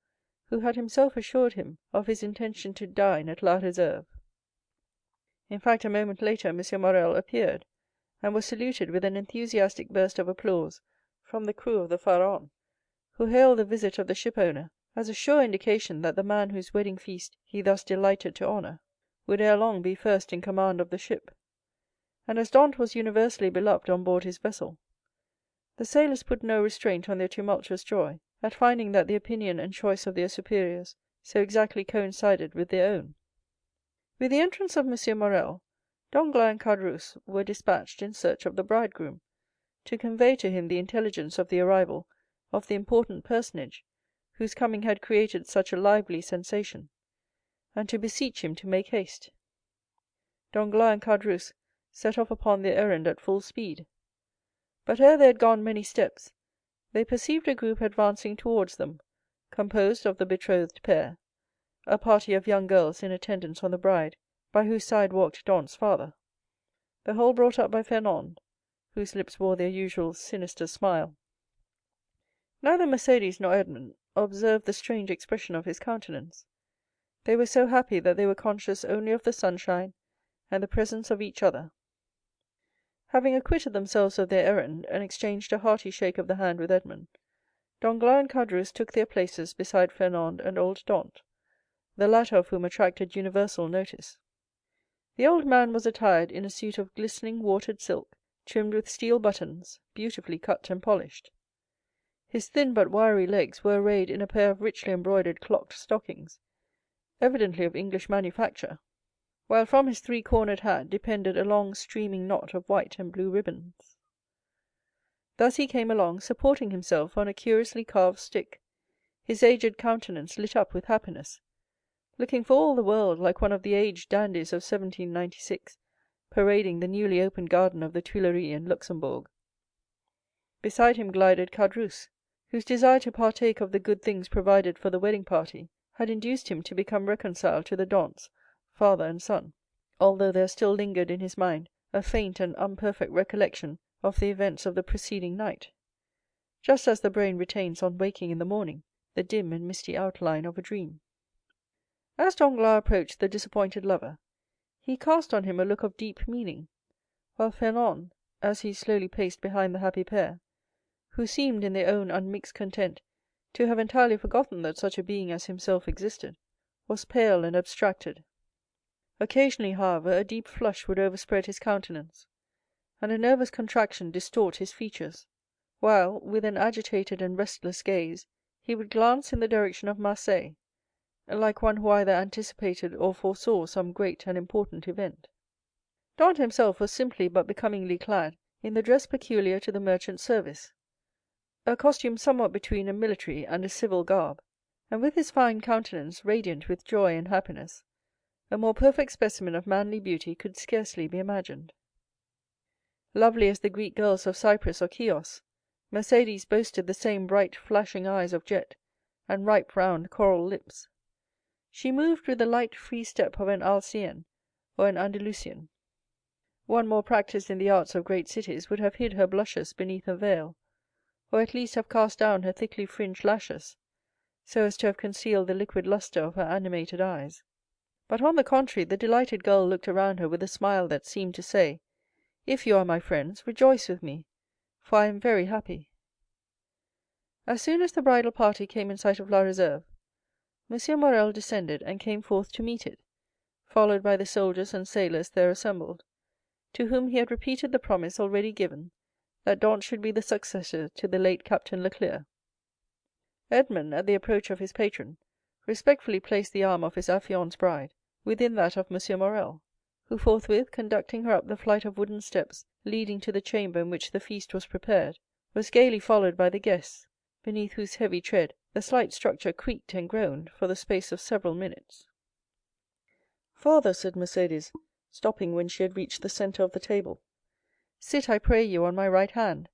who had himself assured him of his intention to dine at La Réserve. In fact, a moment later, M. Morrel appeared, and was saluted with an enthusiastic burst of applause from the crew of the Pharaon, who hailed the visit of the shipowner as a sure indication that the man whose wedding feast he thus delighted to honor would ere long be first in command of the ship. And as Dantès was universally beloved on board his vessel, the sailors put no restraint on their tumultuous joy at finding that the opinion and choice of their superiors so exactly coincided with their own. With the entrance of M. Morrel, Danglars and Caderousse were dispatched in search of the bridegroom, to convey to him the intelligence of the arrival of the important personage whose coming had created such a lively sensation, and to beseech him to make haste. Danglars and Caderousse set off upon their errand at full speed, but ere they had gone many steps, they perceived a group advancing towards them, composed of the betrothed pair, a party of young girls in attendance on the bride, by whose side walked Dantès' father, the whole brought up by Fernand, whose lips wore their usual sinister smile. Neither Mercédès nor Edmond observed the strange expression of his countenance. They were so happy that they were conscious only of the sunshine and the presence of each other. Having acquitted themselves of their errand, and exchanged a hearty shake of the hand with Edmond, Danglars and Caderousse took their places beside Fernand and old Dantès, the latter of whom attracted universal notice. The old man was attired in a suit of glistening watered silk, trimmed with steel buttons, beautifully cut and polished. His thin but wiry legs were arrayed in a pair of richly embroidered clocked stockings, evidently of English manufacture, while from his three-cornered hat depended a long streaming knot of white and blue ribbons. Thus he came along, supporting himself on a curiously carved stick, his aged countenance lit up with happiness, looking for all the world like one of the aged dandies of 1796, parading the newly opened garden of the Tuileries in Luxembourg. Beside him glided Caderousse, whose desire to partake of the good things provided for the wedding party had induced him to become reconciled to the Dantès, father and son, although there still lingered in his mind a faint and imperfect recollection of the events of the preceding night, just as the brain retains on waking in the morning the dim and misty outline of a dream. As Danglars approached the disappointed lover, he cast on him a look of deep meaning, while Fernand, as he slowly paced behind the happy pair, who seemed in their own unmixed content to have entirely forgotten that such a being as himself existed, was pale and abstracted. Occasionally, however, a deep flush would overspread his countenance, and a nervous contraction distort his features, while, with an agitated and restless gaze, he would glance in the direction of Marseilles, like one who either anticipated or foresaw some great and important event. Dantès himself was simply but becomingly clad in the dress peculiar to the merchant service, a costume somewhat between a military and a civil garb, and with his fine countenance radiant with joy and happiness, a more perfect specimen of manly beauty could scarcely be imagined. Lovely as the Greek girls of Cyprus or Chios, Mercédès boasted the same bright flashing eyes of jet and ripe round coral lips. She moved with the light free step of an Alcéenne or an Andalusian. One more practised in the arts of great cities would have hid her blushes beneath a veil, or at least have cast down her thickly fringed lashes, so as to have concealed the liquid lustre of her animated eyes. But on the contrary, the delighted girl looked around her with a smile that seemed to say, "If you are my friends, rejoice with me, for I am very happy." As soon as the bridal party came in sight of La Réserve, M. Morrel descended and came forth to meet it, followed by the soldiers and sailors there assembled, to whom he had repeated the promise already given, that Dantès should be the successor to the late Captain Leclere. Edmond, at the approach of his patron, respectfully placed the arm of his affianced bride within that of M. Morrel, who forthwith, conducting her up the flight of wooden steps leading to the chamber in which the feast was prepared, was gaily followed by the guests, beneath whose heavy tread the slight structure creaked and groaned for the space of several minutes. "Father," said Mercédès, stopping when she had reached the centre of the table, "sit, I pray you, on my right hand.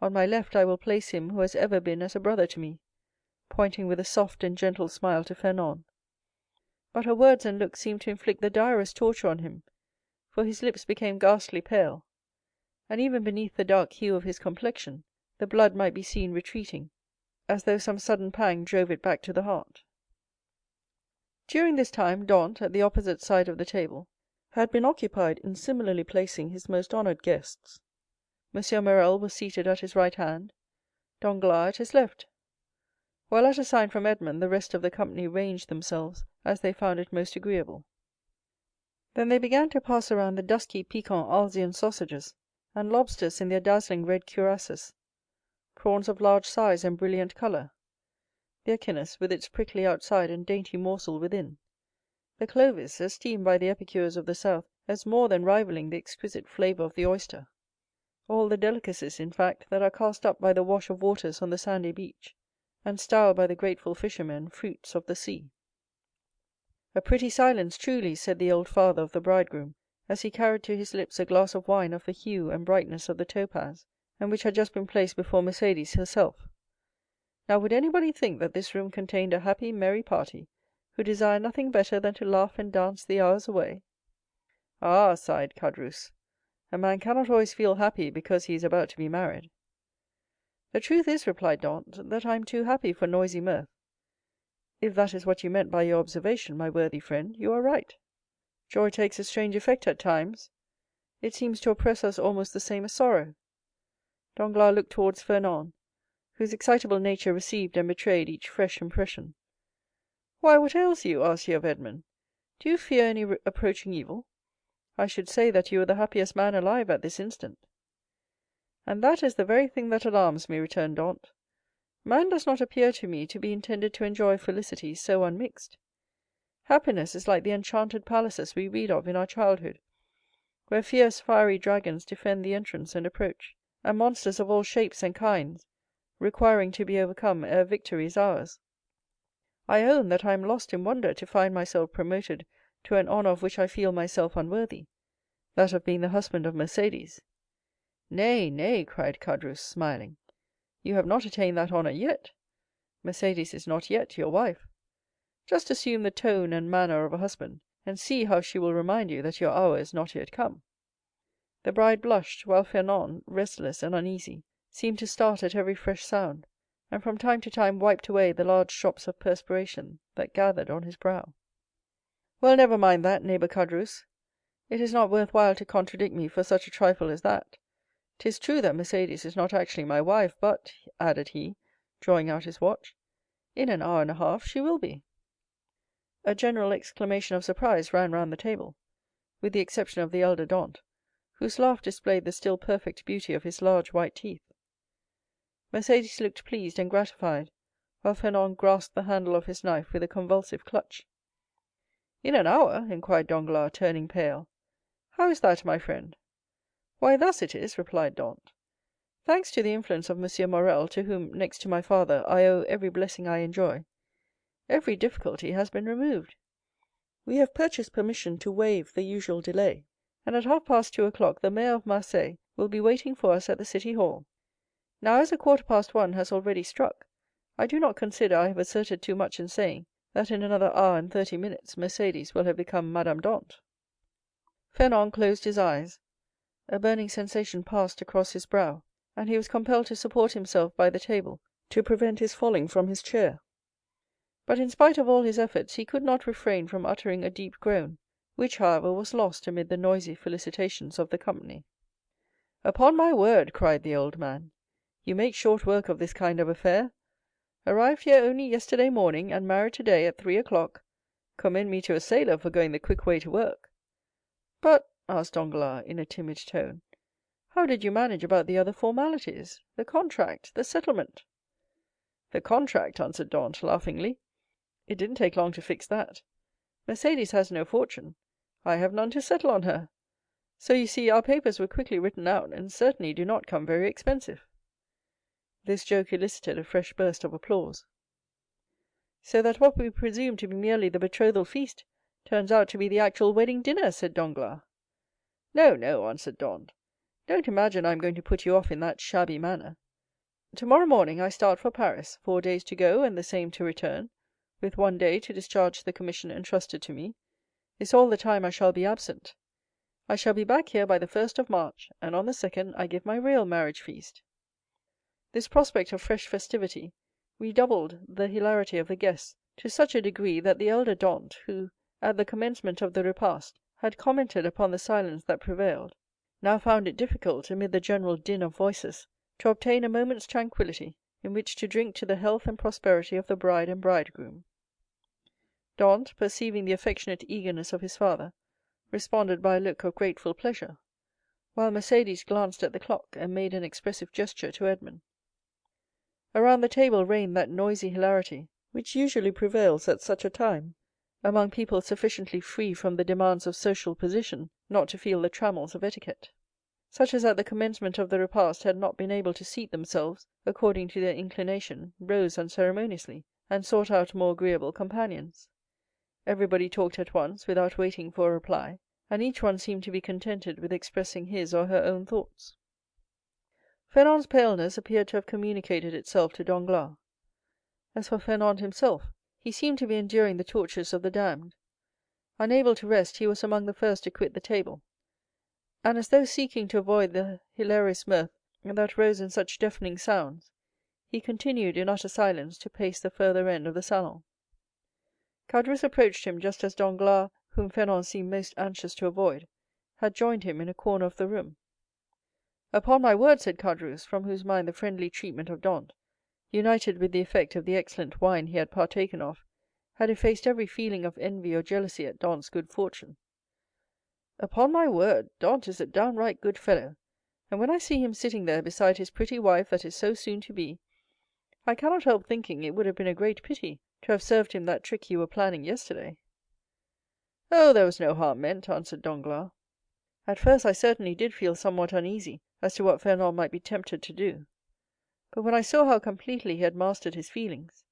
On my left I will place him who has ever been as a brother to me," pointing with a soft and gentle smile to Fernand. But her words and looks seemed to inflict the direst torture on him, for his lips became ghastly pale, and even beneath the dark hue of his complexion the blood might be seen retreating, as though some sudden pang drove it back to the heart. During this time, Dantès, at the opposite side of the table, had been occupied in similarly placing his most honored guests. M. Morrel was seated at his right hand, Danglars at his left, while at a sign from Edmond the rest of the company ranged themselves as they found it most agreeable. Then they began to pass around the dusky piquant Alsacian sausages, and lobsters in their dazzling red cuirasses, prawns of large size and brilliant color, the echinus with its prickly outside and dainty morsel within, the clovis, esteemed by the epicures of the south as more than rivaling the exquisite flavor of the oyster, all the delicacies, in fact, that are cast up by the wash of waters on the sandy beach, and styled by the grateful fishermen fruits of the sea. "A pretty silence, truly," said the old father of the bridegroom, as he carried to his lips a glass of wine of the hue and brightness of the topaz, and which had just been placed before Mercédès herself. "Now would anybody think that this room contained a happy, merry party, who desire nothing better than to laugh and dance the hours away?" "Ah," sighed Caderousse, "a man cannot always feel happy because he is about to be married." "The truth is," replied Dantès, "that I am too happy for noisy mirth." "If that is what you meant by your observation, my worthy friend, you are right. Joy takes a strange effect at times; it seems to oppress us almost the same as sorrow." Danglars looked towards Fernand, whose excitable nature received and betrayed each fresh impression. "Why, what ails you?" asked he of Edmond. "Do you fear any approaching evil? I should say that you were the happiest man alive at this instant." "And that is the very thing that alarms me," returned Dantès. "Man does not appear to me to be intended to enjoy felicity so unmixed. Happiness is like the enchanted palaces we read of in our childhood, where fierce fiery dragons defend the entrance and approach, and monsters of all shapes and kinds, requiring to be overcome ere victory is ours. I own that I am lost in wonder to find myself promoted to an honor of which I feel myself unworthy, that of being the husband of Mercédès." "Nay, nay," cried Caderousse, smiling, "you have not attained that honor yet. Mercédès is not yet your wife. Just assume the tone and manner of a husband, and see how she will remind you that your hour is not yet come." The bride blushed, while Fernand, restless and uneasy, seemed to start at every fresh sound, and from time to time wiped away the large drops of perspiration that gathered on his brow. "Well, never mind that, neighbor Caderousse. It is not worth while to contradict me for such a trifle as that. 'Tis true that Mercédès is not actually my wife, but," added he, drawing out his watch, "in an hour and a half she will be." A general exclamation of surprise ran round the table, with the exception of the elder Dantès, whose laugh displayed the still perfect beauty of his large white teeth. Mercédès looked pleased and gratified, while Fernand grasped the handle of his knife with a convulsive clutch. "In an hour?" inquired Danglars, turning pale. "How is that, my friend?" "Why, thus it is," replied Dantès. "Thanks to the influence of M. Morrel, to whom, next to my father, I owe every blessing I enjoy, every difficulty has been removed. We have purchased permission to waive the usual delay, and at 2:30 the mayor of Marseilles will be waiting for us at the city hall. Now, as 1:15 has already struck, I do not consider I have asserted too much in saying that in another hour and 30 minutes Mercédès will have become Madame Dantès." Fernand closed his eyes. A burning sensation passed across his brow, and he was compelled to support himself by the table to prevent his falling from his chair. But in spite of all his efforts, he could not refrain from uttering a deep groan, which, however, was lost amid the noisy felicitations of the company. "Upon my word," cried the old man, "you make short work of this kind of affair. Arrived here only yesterday morning, and married today at 3 o'clock. Commend me to a sailor for going the quick way to work." "But," asked Danglars, in a timid tone, "how did you manage about the other formalities, the contract, the settlement?" "The contract," answered Dantès, laughingly, "it didn't take long to fix that. Mercédès has no fortune. I have none to settle on her. So you see our papers were quickly written out, and certainly do not come very expensive." This joke elicited a fresh burst of applause. "So that what we presume to be merely the betrothal feast turns out to be the actual wedding dinner," said Danglars. "No, no," answered Dantès. "Don't imagine I am going to put you off in that shabby manner. Tomorrow morning I start for Paris, 4 days to go and the same to return, with 1 day to discharge the commission entrusted to me, is all the time I shall be absent. I shall be back here by the 1st of March, and on the 2nd I give my real marriage feast." This prospect of fresh festivity redoubled the hilarity of the guests to such a degree that the elder Dantès, who, at the commencement of the repast, had commented upon the silence that prevailed, now found it difficult, amid the general din of voices, to obtain a moment's tranquillity in which to drink to the health and prosperity of the bride and bridegroom. Dantès, perceiving the affectionate eagerness of his father, responded by a look of grateful pleasure, while Mercédès glanced at the clock and made an expressive gesture to Edmond. Around the table reigned that noisy hilarity which usually prevails at such a time among people sufficiently free from the demands of social position not to feel the trammels of etiquette. Such as at the commencement of the repast had not been able to seat themselves according to their inclination rose unceremoniously, and sought out more agreeable companions. Everybody talked at once, without waiting for a reply, and each one seemed to be contented with expressing his or her own thoughts. Fernand's paleness appeared to have communicated itself to Danglars. As for Fernand himself, he seemed to be enduring the tortures of the damned. Unable to rest, he was among the first to quit the table, and as though seeking to avoid the hilarious mirth that rose in such deafening sounds, he continued in utter silence to pace the further end of the salon. Caderousse approached him just as Danglars, whom Fernand seemed most anxious to avoid, had joined him in a corner of the room. "Upon my word," said Caderousse, from whose mind the friendly treatment of Dantès, united with the effect of the excellent wine he had partaken of, had effaced every feeling of envy or jealousy at Dantès' good fortune, "upon my word, Dantès is a downright good fellow, and when I see him sitting there beside his pretty wife that is so soon to be, I cannot help thinking it would have been a great pity to have served him that trick you were planning yesterday." "Oh, there was no harm meant," answered Danglars. "At first I certainly did feel somewhat uneasy as to what Fernand might be tempted to do, but when I saw how completely he had mastered his feelings,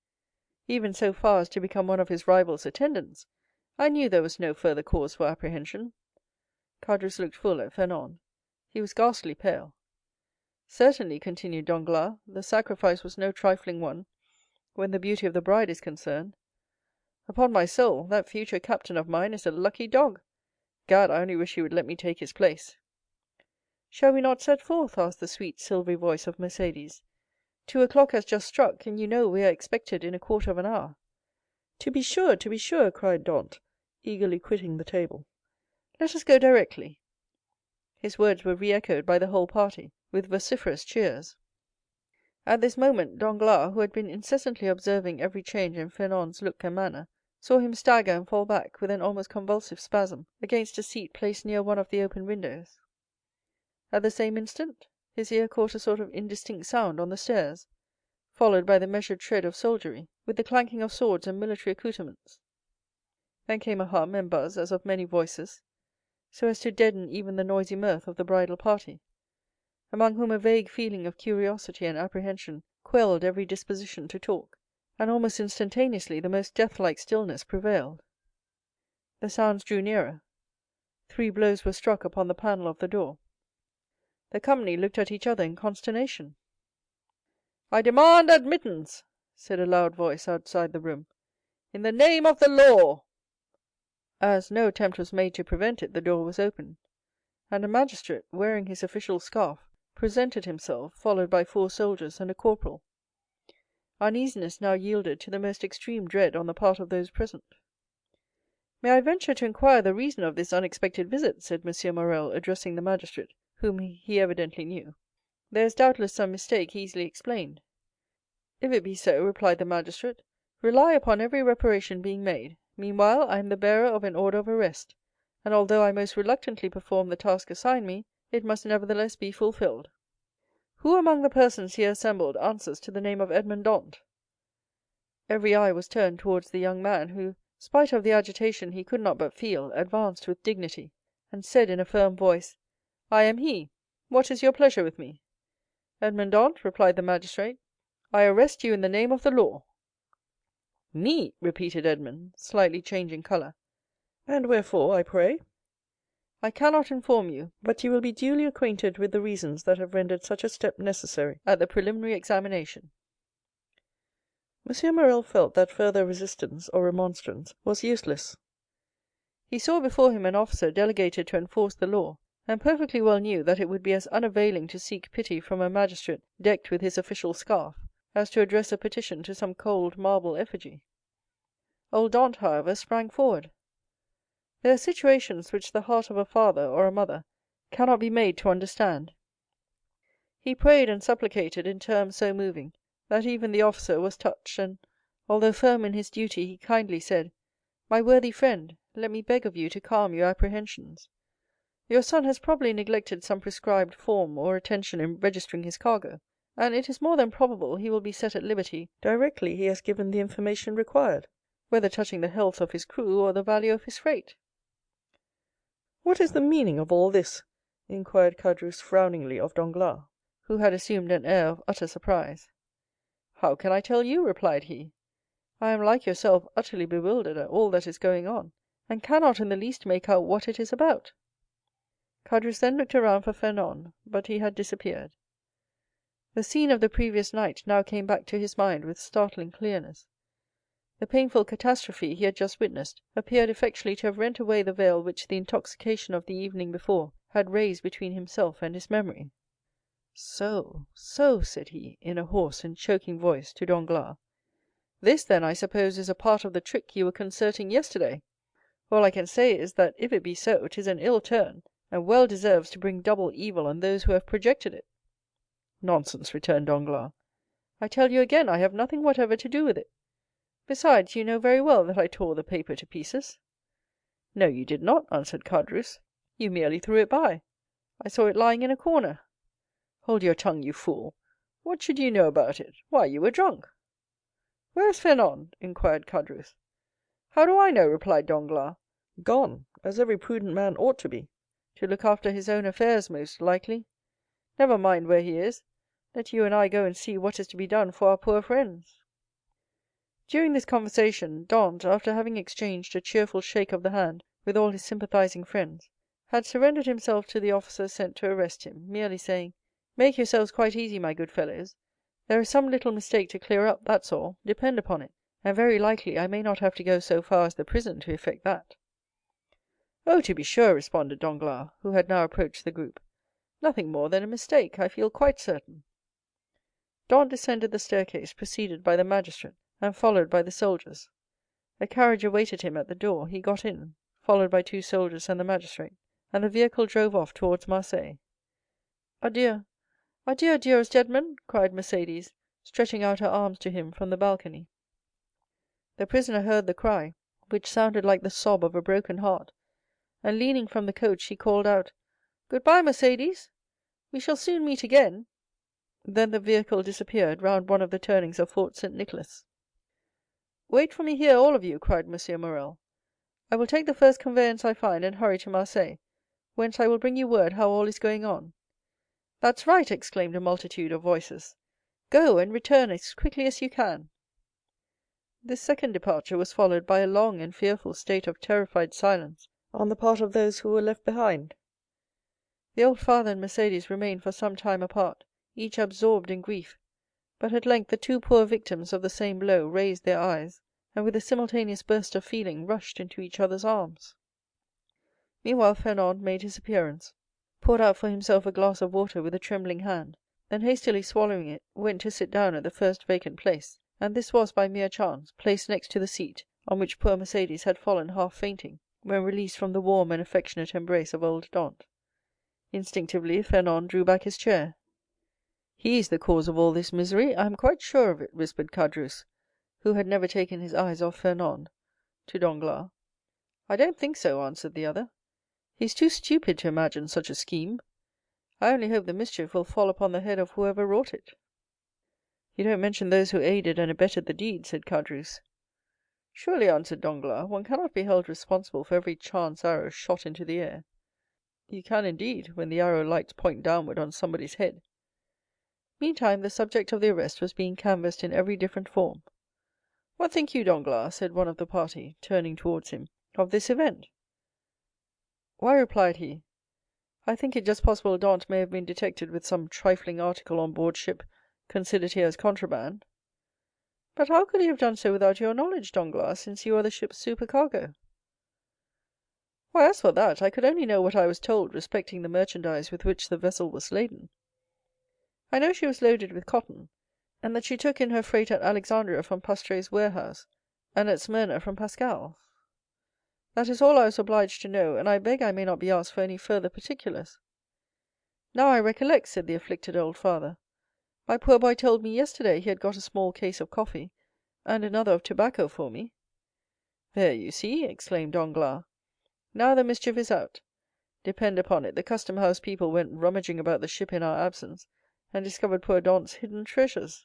even so far as to become one of his rival's attendants, I knew there was no further cause for apprehension." Caderousse looked full at Fernand. He was ghastly pale. "Certainly," continued Danglars, "the sacrifice was no trifling one when the beauty of the bride is concerned. Upon my soul, that future captain of mine is a lucky dog. Gad, I only wish he would let me take his place." "Shall we not set forth?" asked the sweet silvery voice of Mercédès. 2 o'clock has just struck, and you know we are expected in a quarter of an hour." To be sure," cried Dantès, eagerly quitting the table. "Let us go directly." His words were re-echoed by the whole party, with vociferous cheers. At this moment, Danglars, who had been incessantly observing every change in Fernand's look and manner, saw him stagger and fall back with an almost convulsive spasm against a seat placed near one of the open windows. At the same instant, his ear caught a sort of indistinct sound on the stairs, followed by the measured tread of soldiery, with the clanking of swords and military accoutrements. Then came a hum and buzz as of many voices, so as to deaden even the noisy mirth of the bridal party, among whom a vague feeling of curiosity and apprehension quelled every disposition to talk, and almost instantaneously the most death-like stillness prevailed. The sounds drew nearer. 3 blows were struck upon the panel of the door. The company looked at each other in consternation. "I demand admittance," said a loud voice outside the room, "in the name of the law." As no attempt was made to prevent it, the door was opened, and a magistrate, wearing his official scarf, presented himself, followed by 4 soldiers and a corporal. Uneasiness now yielded to the most extreme dread on the part of those present. "May I venture to inquire the reason of this unexpected visit?" said M. Morrel, addressing the magistrate, whom he evidently knew. "There is doubtless some mistake easily explained." "If it be so," replied the magistrate, "rely upon every reparation being made. Meanwhile, I am the bearer of an order of arrest, and although I most reluctantly perform the task assigned me, it must nevertheless be fulfilled. Who among the persons here assembled answers to the name of Edmond Dantès?" Every eye was turned towards the young man, who, spite of the agitation he could not but feel, advanced with dignity, and said in a firm voice, "I am he. What is your pleasure with me?" "Edmond Dantès," replied the magistrate, "I arrest you in the name of the law." "Me?" repeated Edmond, slightly changing color. "And wherefore, I pray?" "I cannot inform you, but you will be duly acquainted with the reasons that have rendered such a step necessary at the preliminary examination." M. Morrel felt that further resistance or remonstrance was useless. He saw before him an officer delegated to enforce the law, and perfectly well knew that it would be as unavailing to seek pity from a magistrate decked with his official scarf as to address a petition to some cold marble effigy. Old Dantès, however, sprang forward. There are situations which the heart of a father or a mother cannot be made to understand. He prayed and supplicated in terms so moving that even the officer was touched, and, although firm in his duty, he kindly said, "My worthy friend, let me beg of you to calm your apprehensions. Your son has probably neglected some prescribed form or attention in registering his cargo, and it is more than probable he will be set at liberty directly he has given the information required, whether touching the health of his crew or the value of his freight." "What is the meaning of all this?" inquired Caderousse frowningly of Danglars, who had assumed an air of utter surprise. "How can I tell you?" replied he. "I am like yourself utterly bewildered at all that is going on, and cannot in the least make out what it is about." Caderousse then looked around for Fernand, but he had disappeared. The scene of the previous night now came back to his mind with startling clearness. The painful catastrophe he had just witnessed appeared effectually to have rent away the veil which the intoxication of the evening before had raised between himself and his memory. "So, said he, in a hoarse and choking voice, to Danglars. "This, then, I suppose, is a part of the trick you were concerting yesterday. All I can say is, that if it be so, 'tis an ill turn, and well deserves to bring double evil on those who have projected it." "Nonsense," returned Danglars. "I tell you again, I have nothing whatever to do with it. Besides, you know very well that I tore the paper to pieces." "No, you did not," answered Caderousse; "you merely threw it by. I saw it lying in a corner." "Hold your tongue, you fool. What should you know about it? Why, you were drunk." "Where is Fernand?" inquired Caderousse. "How do I know?" replied Danglars. "Gone, as every prudent man ought to be." "To look after his own affairs, most likely. Never mind where he is. Let you and I go and see what is to be done for our poor friends." During this conversation, Dantès, after having exchanged a cheerful shake of the hand with all his sympathizing friends, had surrendered himself to the officer sent to arrest him, merely saying, "Make yourselves quite easy, my good fellows. There is some little mistake to clear up, that's all, depend upon it, and very likely I may not have to go so far as the prison to effect that." "Oh, to be sure," responded Danglars, who had now approached the group. "Nothing more than a mistake, I feel quite certain." Dantès descended the staircase, preceded by the magistrate, and followed by the soldiers. A carriage awaited him at the door; he got in, followed by two soldiers and the magistrate, and the vehicle drove off towards Marseilles. "Adieu, adieu, dearest Edmond," cried Mercédès, stretching out her arms to him from the balcony. The prisoner heard the cry, which sounded like the sob of a broken heart, and leaning from the coach, he called out, "Goodbye, Mercédès, we shall soon meet again." Then the vehicle disappeared round one of the turnings of Fort Saint Nicholas. "Wait for me here, all of you," cried M. Morrel. "I will take the first conveyance I find and hurry to Marseilles, whence I will bring you word how all is going on." "That's right!" exclaimed a multitude of voices. "Go, and return as quickly as you can." This second departure was followed by a long and fearful state of terrified silence on the part of those who were left behind. The old father and Mercédès remained for some time apart, each absorbed in grief, but at length the two poor victims of the same blow raised their eyes, and with a simultaneous burst of feeling rushed into each other's arms. Meanwhile Fernand made his appearance, poured out for himself a glass of water with a trembling hand, then hastily swallowing it, went to sit down at the first vacant place, and this was, by mere chance, placed next to the seat on which poor Mercédès had fallen half fainting, when released from the warm and affectionate embrace of old Dantès. Instinctively Fernand drew back his chair. "He is the cause of all this misery, I am quite sure of it," whispered Caderousse, who had never taken his eyes off Fernand, to Danglars. "I don't think so," answered the other. "He is too stupid to imagine such a scheme. I only hope the mischief will fall upon the head of whoever wrought it." "You don't mention those who aided and abetted the deed," said Caderousse. Surely, answered Danglars, one cannot be held responsible for every chance arrow shot into the air. You can indeed, when the arrow lights point downward on somebody's head. Meantime, the subject of the arrest was being canvassed in every different form. What think you, Danglars, said one of the party, turning towards him, of this event? Why, replied he, I think it just possible Dantès may have been detected with some trifling article on board ship, considered here as contraband. But how could he have done so without your knowledge, Danglars, since you are the ship's supercargo? Why, as for that, I could only know what I was told respecting the merchandise with which the vessel was laden. I know she was loaded with cotton, and that she took in her freight at Alexandria from Pastret's warehouse, and at Smyrna from Pascal's. That is all I was obliged to know, and I beg I may not be asked for any further particulars. Now I recollect, said the afflicted old father. My poor boy told me yesterday he had got a small case of coffee, and another of tobacco for me. There, you see, exclaimed Danglars. Now the mischief is out. Depend upon it, the custom-house people went rummaging about the ship in our absence, and discovered poor Dantès' hidden treasures.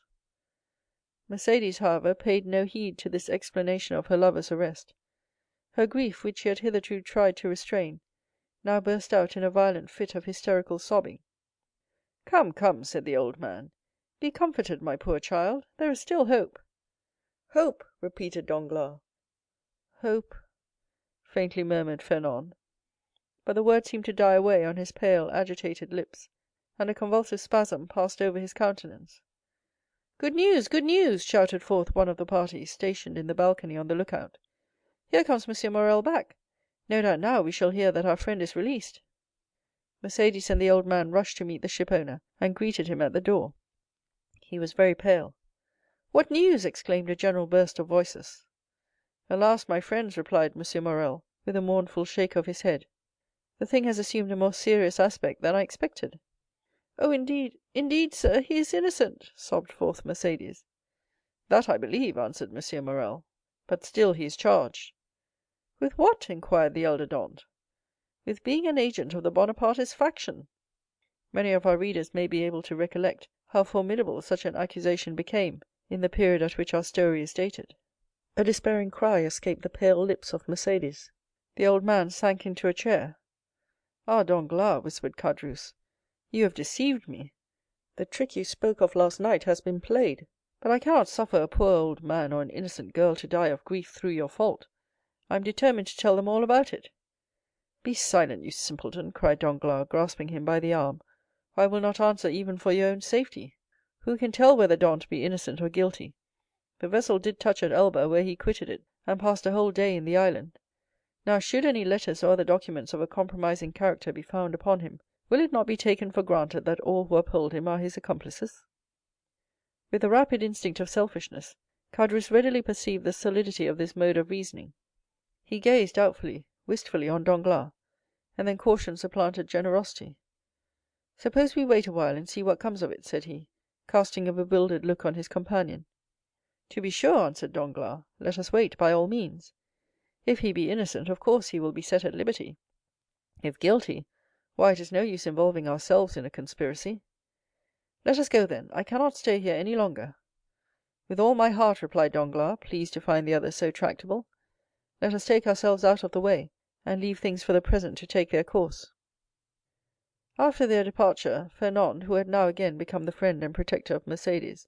Mercédès, however, paid no heed to this explanation of her lover's arrest. Her grief, which she had hitherto tried to restrain, now burst out in a violent fit of hysterical sobbing. Come, come, said the old man, be comforted, my poor child, there is still hope. Hope, repeated Danglars. Hope, faintly murmured Fernand, but the word seemed to die away on his pale, agitated lips, and a convulsive spasm passed over his countenance. Good news, shouted forth one of the party stationed in the balcony on the lookout. Here comes M. Morrel back. No doubt now we shall hear that our friend is released. Mercédès and the old man rushed to meet the shipowner, and greeted him at the door. He was very pale. What news? Exclaimed a general burst of voices. Alas, my friends, replied M. Morrel, with a mournful shake of his head, the thing has assumed a more serious aspect than I expected. Oh, indeed, sir, he is innocent, sobbed forth Mercédès. That I believe, answered M. Morrel, but still he is charged. With what? Inquired the elder Dantès. With being an agent of the Bonapartist faction. Many of our readers may be able to recollect how formidable such an accusation became in the period at which our story is dated. A despairing cry escaped the pale lips of Mercédès. The old man sank into a chair. Ah, Danglars, whispered Caderousse, you have deceived me. The trick you spoke of last night has been played. But I cannot suffer a poor old man or an innocent girl to die of grief through your fault. I am determined to tell them all about it. Be silent, you simpleton, cried Danglars, grasping him by the arm, or I will not answer even for your own safety. Who can tell whether Dantès be innocent or guilty? The vessel did touch at Elba, where he quitted it, and passed a whole day in the island. Now, should any letters or other documents of a compromising character be found upon him, will it not be taken for granted that all who uphold him are his accomplices? With the rapid instinct of selfishness, Caderousse readily perceived the solidity of this mode of reasoning. He gazed doubtfully, wistfully on Danglars, and then caution supplanted generosity. "Suppose we wait a while and see what comes of it," said he, casting a bewildered look on his companion. "To be sure," answered Danglars, "let us wait, by all means. If he be innocent, of course he will be set at liberty. If guilty, why, it is no use involving ourselves in a conspiracy. Let us go, then. I cannot stay here any longer." "With all my heart," replied Danglars, pleased to find the other so tractable. "Let us take ourselves out of the way, and leave things for the present to take their course." After their departure, Fernand, who had now again become the friend and protector of Mercédès,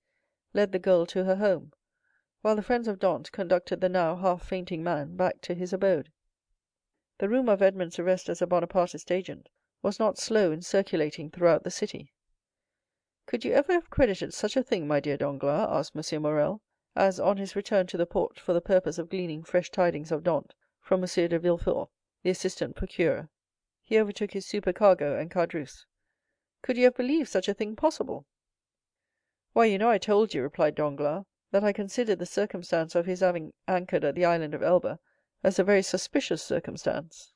led the girl to her home, while the friends of Dantès conducted the now half-fainting man back to his abode. The rumor of Edmond's arrest as a Bonapartist agent was not slow in circulating throughout the city. "Could you ever have credited such a thing, my dear Danglars?" asked M. Morrel, as, on his return to the port for the purpose of gleaning fresh tidings of Dantès from M. de Villefort, the assistant procureur, he overtook his supercargo and Caderousse. "Could you have believed such a thing possible?" "Why, you know I told you," replied Danglars, "that I considered the circumstance of his having anchored at the island of Elba as a very suspicious circumstance."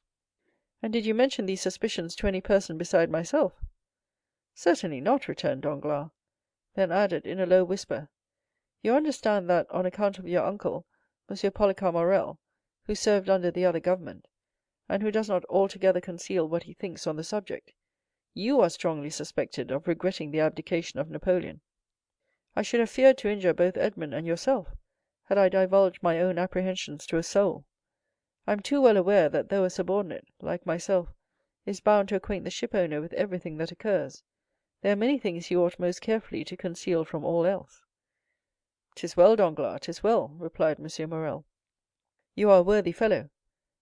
"And did you mention these suspicions to any person beside myself?" "Certainly not," returned Danglars; then added in a low whisper, "You understand that, on account of your uncle, M. Policar Morrel, who served under the other government, and who does not altogether conceal what he thinks on the subject, you are strongly suspected of regretting the abdication of Napoleon. I should have feared to injure both Edmond and yourself, had I divulged my own apprehensions to a soul. I am too well aware that though a subordinate, like myself, is bound to acquaint the ship-owner with everything that occurs, there are many things he ought most carefully to conceal from all else." "'Tis well, Danglars, 'tis well," replied M. Morrel. "You are a worthy fellow,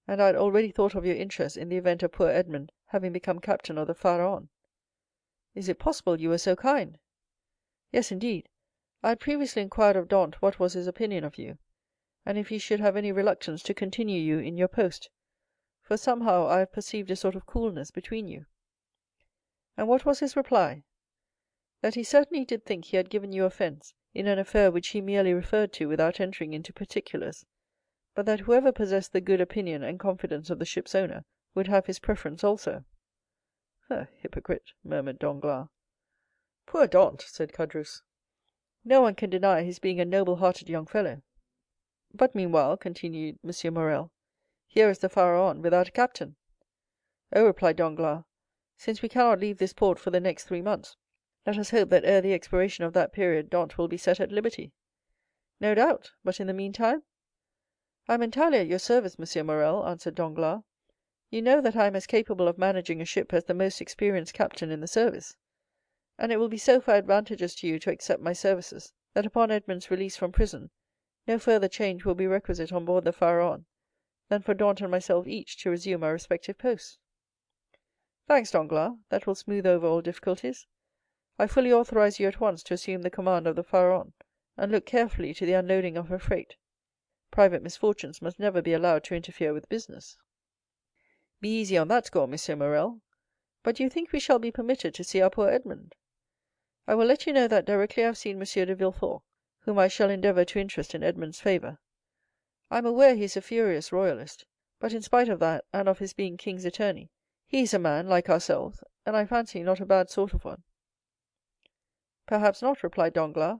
and I had already thought of your interest in the event of poor Edmond having become captain of the Pharaon." "Is it possible you were so kind?" "Yes, indeed. I had previously inquired of Dantès what was his opinion of you, and if he should have any reluctance to continue you in your post, for somehow I have perceived a sort of coolness between you." "And what was his reply?" "That he certainly did think he had given you offence in an affair which he merely referred to without entering into particulars, but that whoever possessed the good opinion and confidence of the ship's owner would have his preference also." "Hypocrite," murmured Danglars. "Poor Dantès," said Caderousse. "No one can deny his being a noble-hearted young fellow." "But meanwhile," continued M. Morrel, "here is the Pharaon without a captain." "Oh," replied Danglars, "since we cannot leave this port for the next 3 months, let us hope that ere the expiration of that period Dantès will be set at liberty." "No doubt; but in the meantime?" "I am entirely at your service, M. Morrel," answered Danglars. "You know that I am as capable of managing a ship as the most experienced captain in the service, and it will be so far advantageous to you to accept my services, that upon Edmond's release from prison no further change will be requisite on board the Pharaon than for Dantès and myself each to resume our respective posts." "Thanks, Danglars, that will smooth over all difficulties. I fully authorize you at once to assume the command of the Pharaon, and look carefully to the unloading of her freight. Private misfortunes must never be allowed to interfere with business." "Be easy on that score, M. Morrel. But do you think we shall be permitted to see our poor Edmond?" "I will let you know that directly I have seen M. de Villefort, whom I shall endeavor to interest in Edmond's favor. I am aware he is a furious royalist, but in spite of that, and of his being king's attorney, he is a man like ourselves, and I fancy not a bad sort of one." "Perhaps not," replied Danglars,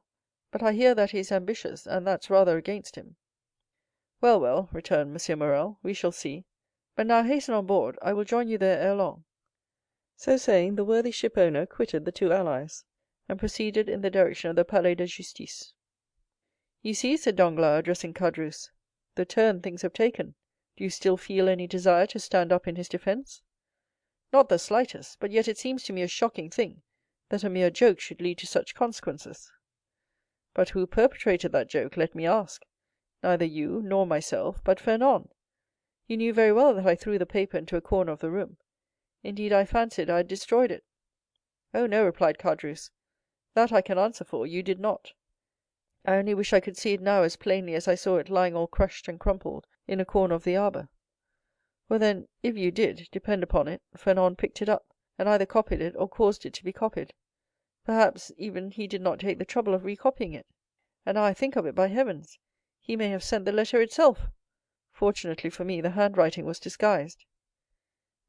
"but I hear that he is ambitious, and that's rather against him." "Well, well," returned M. Morrel, "we shall see. But now hasten on board, I will join you there ere long." So saying, the worthy ship-owner quitted the two allies, and proceeded in the direction of the Palais de Justice. "You see," said Danglars, addressing Caderousse, "the turn things have taken. Do you still feel any desire to stand up in his defence?" "Not the slightest; but yet it seems to me a shocking thing that a mere joke should lead to such consequences." "But who perpetrated that joke, let me ask? Neither you nor myself, but Fernand. You knew very well that I threw the paper into a corner of the room. Indeed, I fancied I had destroyed it." "Oh, no," replied Caderousse, "that I can answer for, you did not. I only wish I could see it now as plainly as I saw it lying all crushed and crumpled in a corner of the arbor." "Well, then, if you did, depend upon it, Fernand picked it up, and either copied it or caused it to be copied. Perhaps, even, he did not take the trouble of recopying it. And now I think of it, by heavens, he may have sent the letter itself! Fortunately for me, the handwriting was disguised."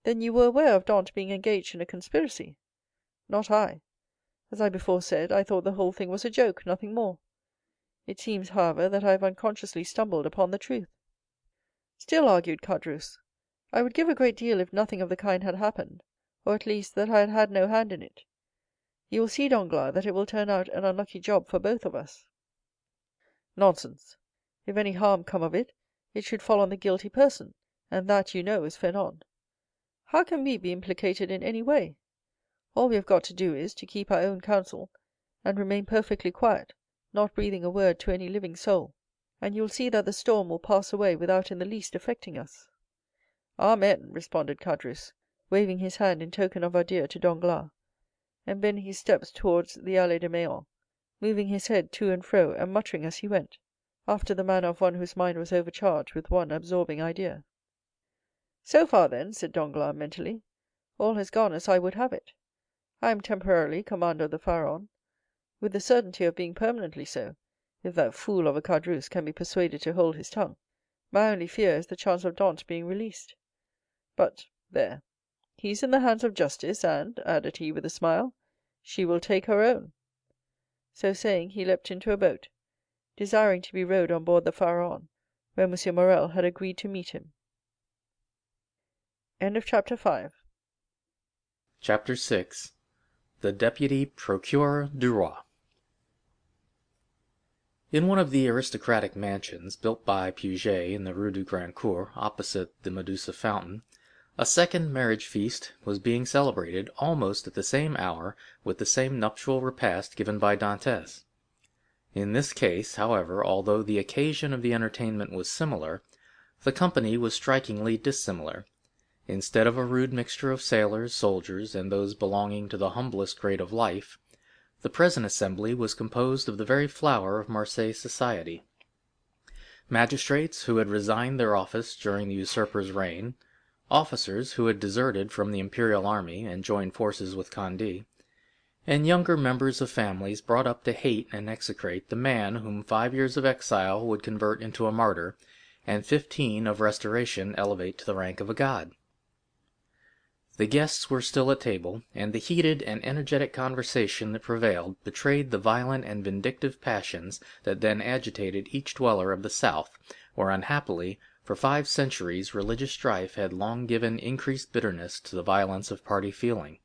"Then you were aware of Dantès being engaged in a conspiracy?" "Not I. As I before said, I thought the whole thing was a joke, nothing more. It seems, however, that I have unconsciously stumbled upon the truth." "Still," argued Caderousse, "I would give a great deal if nothing of the kind had happened, or at least that I had had no hand in it. You will see, Danglars, that it will turn out an unlucky job for both of us." "Nonsense. If any harm come of it, it should fall on the guilty person, and that, you know, is Fernand. How can we be implicated in any way? All we have got to do is to keep our own counsel, and remain perfectly quiet, not breathing a word to any living soul, and you will see that the storm will pass away without in the least affecting us." "Amen," responded Caderousse, waving his hand in token of adieu to Danglars, and bending his steps towards the Allées de Meilhan, moving his head to and fro, and muttering as he went, after the manner of one whose mind was overcharged with one absorbing idea. "So far, then," said Danglars mentally, "all has gone as I would have it. I am temporarily commander of the Pharaon, with the certainty of being permanently so, if that fool of a Caderousse can be persuaded to hold his tongue. My only fear is the chance of Dantès being released. But, there, he is in the hands of justice, and," added he with a smile, "she will take her own." So saying, he leapt into a boat, desiring to be rowed on board the Pharaon, where M. Morrel had agreed to meet him. Chapter 6. The Deputy Procureur du Roi. In one of the aristocratic mansions built by Puget in the Rue du Grand Cour, opposite the Medusa Fountain, a second marriage feast was being celebrated almost at the same hour with the same nuptial repast given by Dantes. In this case, however, although the occasion of the entertainment was similar, the company was strikingly dissimilar. Instead of a rude mixture of sailors, soldiers, and those belonging to the humblest grade of life, the present assembly was composed of the very flower of Marseilles society. Magistrates who had resigned their office during the usurper's reign, officers who had deserted from the imperial army and joined forces with Condé, and younger members of families brought up to hate and execrate the man whom 5 years of exile would convert into a martyr, and 15 of restoration elevate to the rank of a god. The guests were still at table, and the heated and energetic conversation that prevailed betrayed the violent and vindictive passions that then agitated each dweller of the South, where unhappily for 5 centuries religious strife had long given increased bitterness to the violence of party feeling.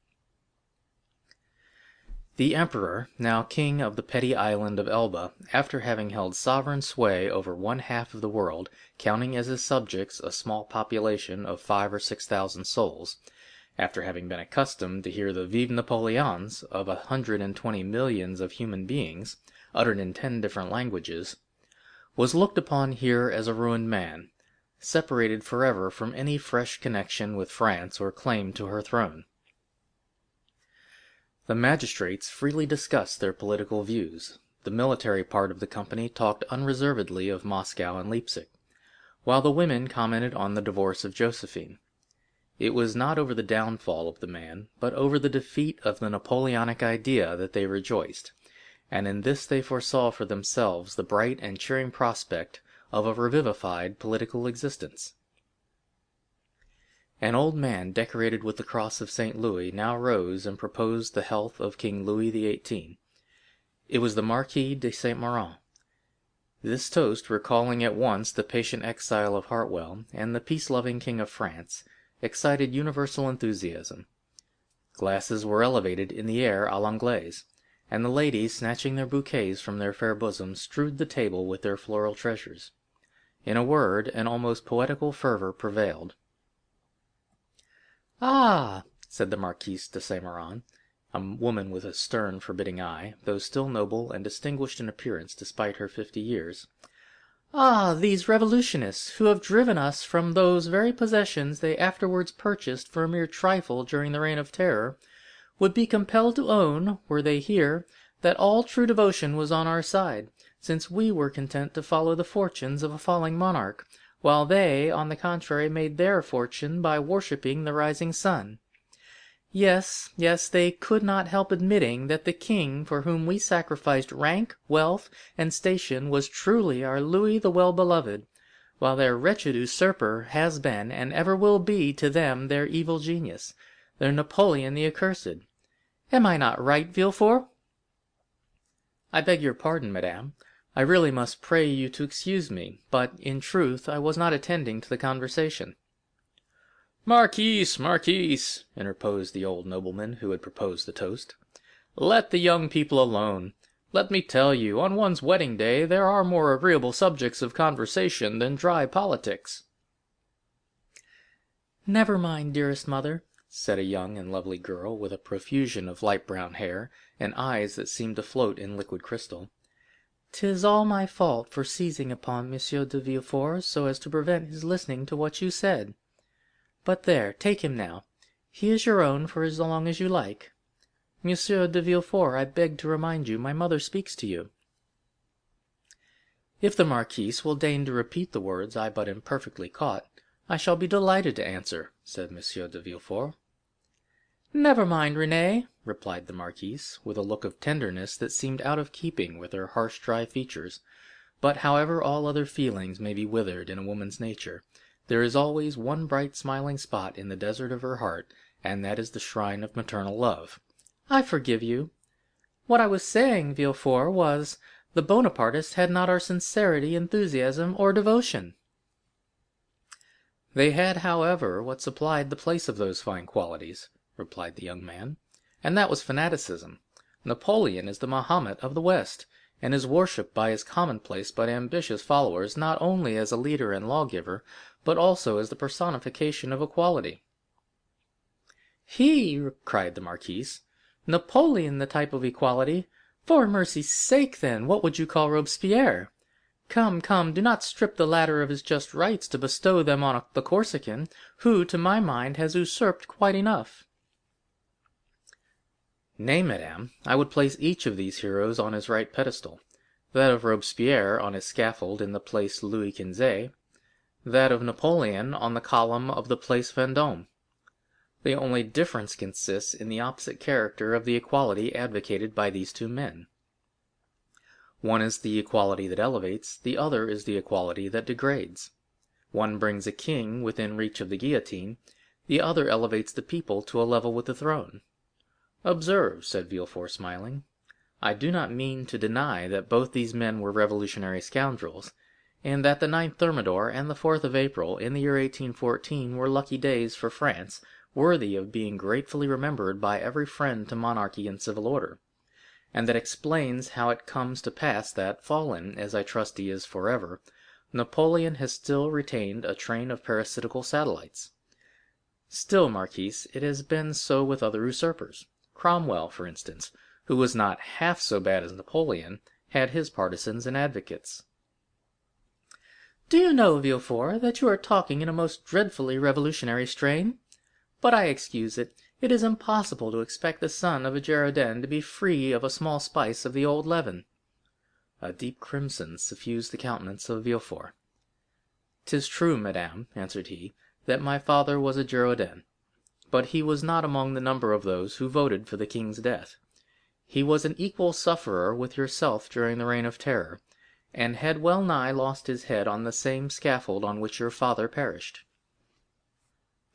The emperor, now king of the petty island of Elba, after having held sovereign sway over 1/2 of the world, counting as his subjects a small population of 5,000 or 6,000 souls, after having been accustomed to hear the Vive Napoleons of 120 millions of human beings, uttered in 10 different languages, was looked upon here as a ruined man, separated forever from any fresh connection with France or claim to her throne. The magistrates freely discussed their political views. The military part of the company talked unreservedly of Moscow and Leipzig, while the women commented on the divorce of Josephine. It was not over the downfall of the man, but over the defeat of the Napoleonic idea that they rejoiced, and in this they foresaw for themselves the bright and cheering prospect of a revivified political existence. An old man decorated with the cross of St. Louis now rose and proposed the health of King Louis XVIII. It was the Marquis de Saint-Méran. This toast, recalling at once the patient exile of Hartwell and the peace-loving King of France, excited universal enthusiasm. Glasses were elevated in the air à l'anglaise, and the ladies, snatching their bouquets from their fair bosoms, strewed the table with their floral treasures. In a word, an almost poetical fervor prevailed. "Ah," said the Marquise de Saint-Méran, a woman with a stern, forbidding eye, though still noble and distinguished in appearance despite her 50 years, "ah, these revolutionists, who have driven us from those very possessions they afterwards purchased for a mere trifle during the reign of terror, would be compelled to own, were they here, that all true devotion was on our side, since we were content to follow the fortunes of a falling monarch, while they, on the contrary, made their fortune by worshipping the rising sun. Yes, they could not help admitting that the king for whom we sacrificed rank, wealth, and station was truly our Louis the well-beloved, while their wretched usurper has been and ever will be to them their evil genius, their Napoleon the accursed. Am I not right, Villefort?" "I beg your pardon, madame. I really must pray you to excuse me, but, in truth, I was not attending to the conversation." Marquise, interposed the old nobleman who had proposed the toast, "let the young people alone. Let me tell you, on one's wedding day there are more agreeable subjects of conversation than dry politics." "Never mind, dearest mother," said a young and lovely girl with a profusion of light brown hair, and eyes that seemed to float in liquid crystal. "'Tis all my fault for seizing upon Monsieur de Villefort so as to prevent his listening to what you said. But there, take him now. He is your own for as long as you like. Monsieur de Villefort, I beg to remind you, my mother speaks to you." "If the marquise will deign to repeat the words I but imperfectly caught, I shall be delighted to answer," said Monsieur de Villefort. "Never mind, Renée," replied the marquise, with a look of tenderness that seemed out of keeping with her harsh, dry features. But however all other feelings may be withered in a woman's nature, there is always one bright smiling spot in the desert of her heart, and that is the shrine of maternal love. "I forgive you. What I was saying, Villefort, was, the Bonapartists had not our sincerity, enthusiasm, or devotion." "They had, however, what supplied the place of those fine qualities," replied the young man, "and that was fanaticism. Napoleon is the Mahomet of the West, and is worshipped by his commonplace but ambitious followers not only as a leader and lawgiver, but also as the personification of equality." "He!" cried the Marquise. "Napoleon the type of equality! For mercy's sake, then, what would you call Robespierre? Come, come, do not strip the latter of his just rights to bestow them on the Corsican, who, to my mind, has usurped quite enough." "Nay, madame, I would place each of these heroes on his right pedestal, that of Robespierre on his scaffold in the Place Louis XV, that of Napoleon on the column of the Place Vendôme. The only difference consists in the opposite character of the equality advocated by these two men. One is the equality that elevates, the other is the equality that degrades. One brings a king within reach of the guillotine, the other elevates the people to a level with the throne. Observe," said Villefort, smiling, "I do not mean to deny that both these men were revolutionary scoundrels, and that the 9th Thermidor and the 4th of April in the year 1814 were lucky days for France, worthy of being gratefully remembered by every friend to monarchy and civil order, and that explains how it comes to pass that, fallen, as I trust he is forever, Napoleon has still retained a train of parasitical satellites. Still, Marquise, it has been so with other usurpers. Cromwell, for instance, who was not half so bad as Napoleon, had his partisans and advocates." "Do you know, Villefort, that you are talking in a most dreadfully revolutionary strain? But I excuse it. It is impossible to expect the son of a Girondin to be free of a small spice of the old leaven." A deep crimson suffused the countenance of Villefort. "'Tis true, madame," answered he, "that my father was a Girondin, but he was not among the number of those who voted for the king's death. He was an equal sufferer with yourself during the Reign of Terror, and had well nigh lost his head on the same scaffold on which your father perished."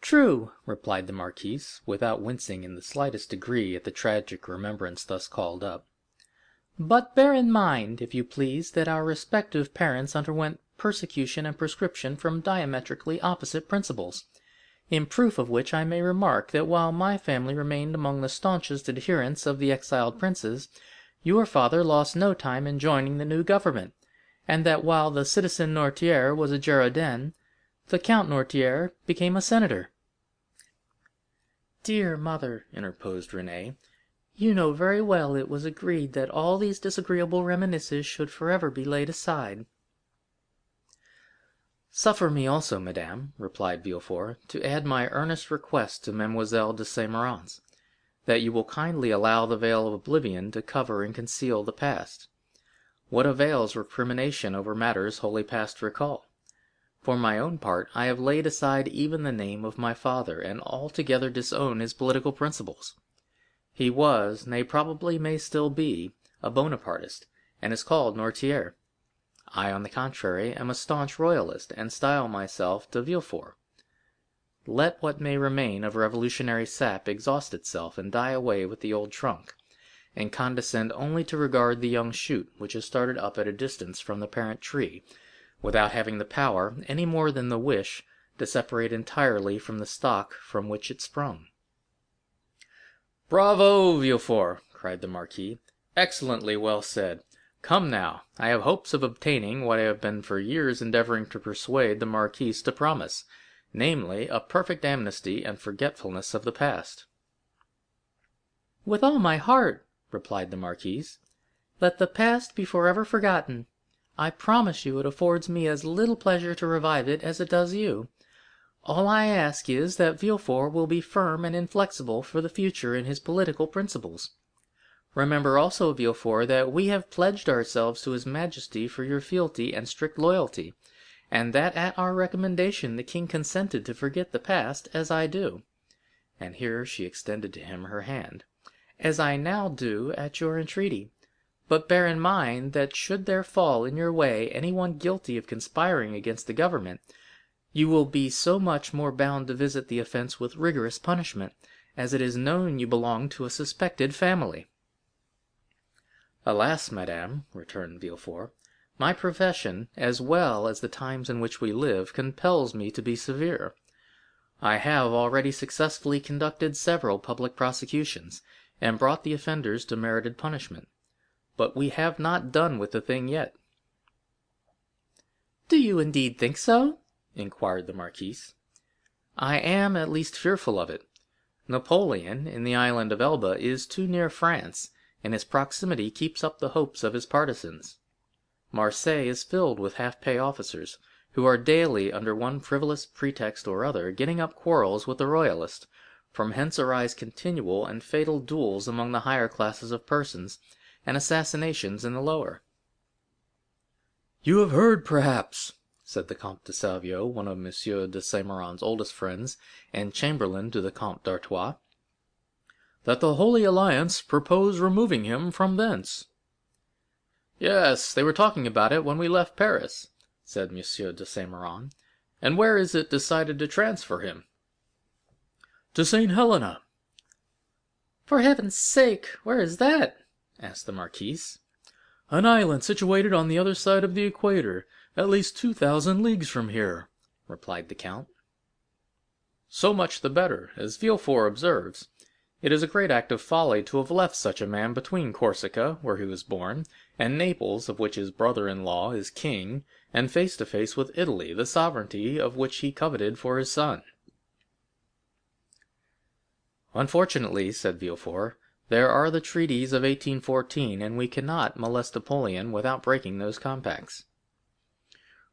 "True," replied the marquise, without wincing in the slightest degree at the tragic remembrance thus called up. "But bear in mind, if you please, that our respective parents underwent persecution and proscription from diametrically opposite principles, in proof of which I may remark that while my family remained among the staunchest adherents of the exiled princes, your father lost no time in joining the new government, and that while the citizen Noirtier was a Girondin, the Count Noirtier became a senator." "Dear mother," interposed Renée, "you know very well it was agreed that all these disagreeable reminiscences should forever be laid aside." "Suffer me also, madame," replied Villefort, "to add my earnest request to Mademoiselle de Saint Méran's, that you will kindly allow the veil of oblivion to cover and conceal the past. What avails recrimination over matters wholly past recall? For my own part, I have laid aside even the name of my father, and altogether disown his political principles. He was, nay, probably may still be, a Bonapartist, and is called Noirtier. I, on the contrary, am a staunch royalist, and style myself de Villefort. Let what may remain of revolutionary sap exhaust itself and die away with the old trunk, and condescend only to regard the young shoot which has started up at a distance from the parent tree, without having the power, any more than the wish, to separate entirely from the stock from which it sprung." "Bravo, Villefort!" cried the marquis. "Excellently well said. Come now, I have hopes of obtaining what I have been for years endeavoring to persuade the marquise to promise, namely, a perfect amnesty and forgetfulness of the past." "With all my heart," replied the marquise. "Let the past be forever forgotten. I promise you it affords me as little pleasure to revive it as it does you. All I ask is, that Villefort will be firm and inflexible for the future in his political principles. Remember also, Villefort, that we have pledged ourselves to his majesty for your fealty and strict loyalty, and that at our recommendation the king consented to forget the past, as I do," and here she extended to him her hand, "as I now do at your entreaty. But bear in mind that should there fall in your way anyone guilty of conspiring against the government, you will be so much more bound to visit the offense with rigorous punishment, as it is known you belong to a suspected family." "Alas, madame," returned Villefort, "my profession, as well as the times in which we live, compels me to be severe. I have already successfully conducted several public prosecutions, and brought the offenders to merited punishment. but we have not done with the thing yet." "Do you indeed think so?" inquired the Marquise. "I am at least fearful of it. Napoleon, in the island of Elba, is too near France, and his proximity keeps up the hopes of his partisans. Marseilles is filled with half-pay officers, who are daily, under one frivolous pretext or other, getting up quarrels with the royalists. From hence arise continual and fatal duels among the higher classes of persons, and assassinations in the lower." "You have heard, perhaps," said the Comte de Salvieux, one of M. de Saint Méran's oldest friends, and chamberlain to the Comte d'Artois, "that the Holy Alliance propose removing him from thence." "Yes, they were talking about it when we left Paris," said M. de Saint Méran. "And where is it decided to transfer him?" "To St. Helena." "For heaven's sake, where is that?" asked the Marquise. "An island situated on the other side of the equator, at least 2,000 leagues from here," replied the count. "So much the better. As Villefort observes, it is a great act of folly to have left such a man between Corsica, where he was born, and Naples, of which his brother-in-law is king, and face to face with Italy, the sovereignty of which he coveted for his son." "Unfortunately," said Villefort, "there are the treaties of 1814, and we cannot molest Napoleon without breaking those compacts."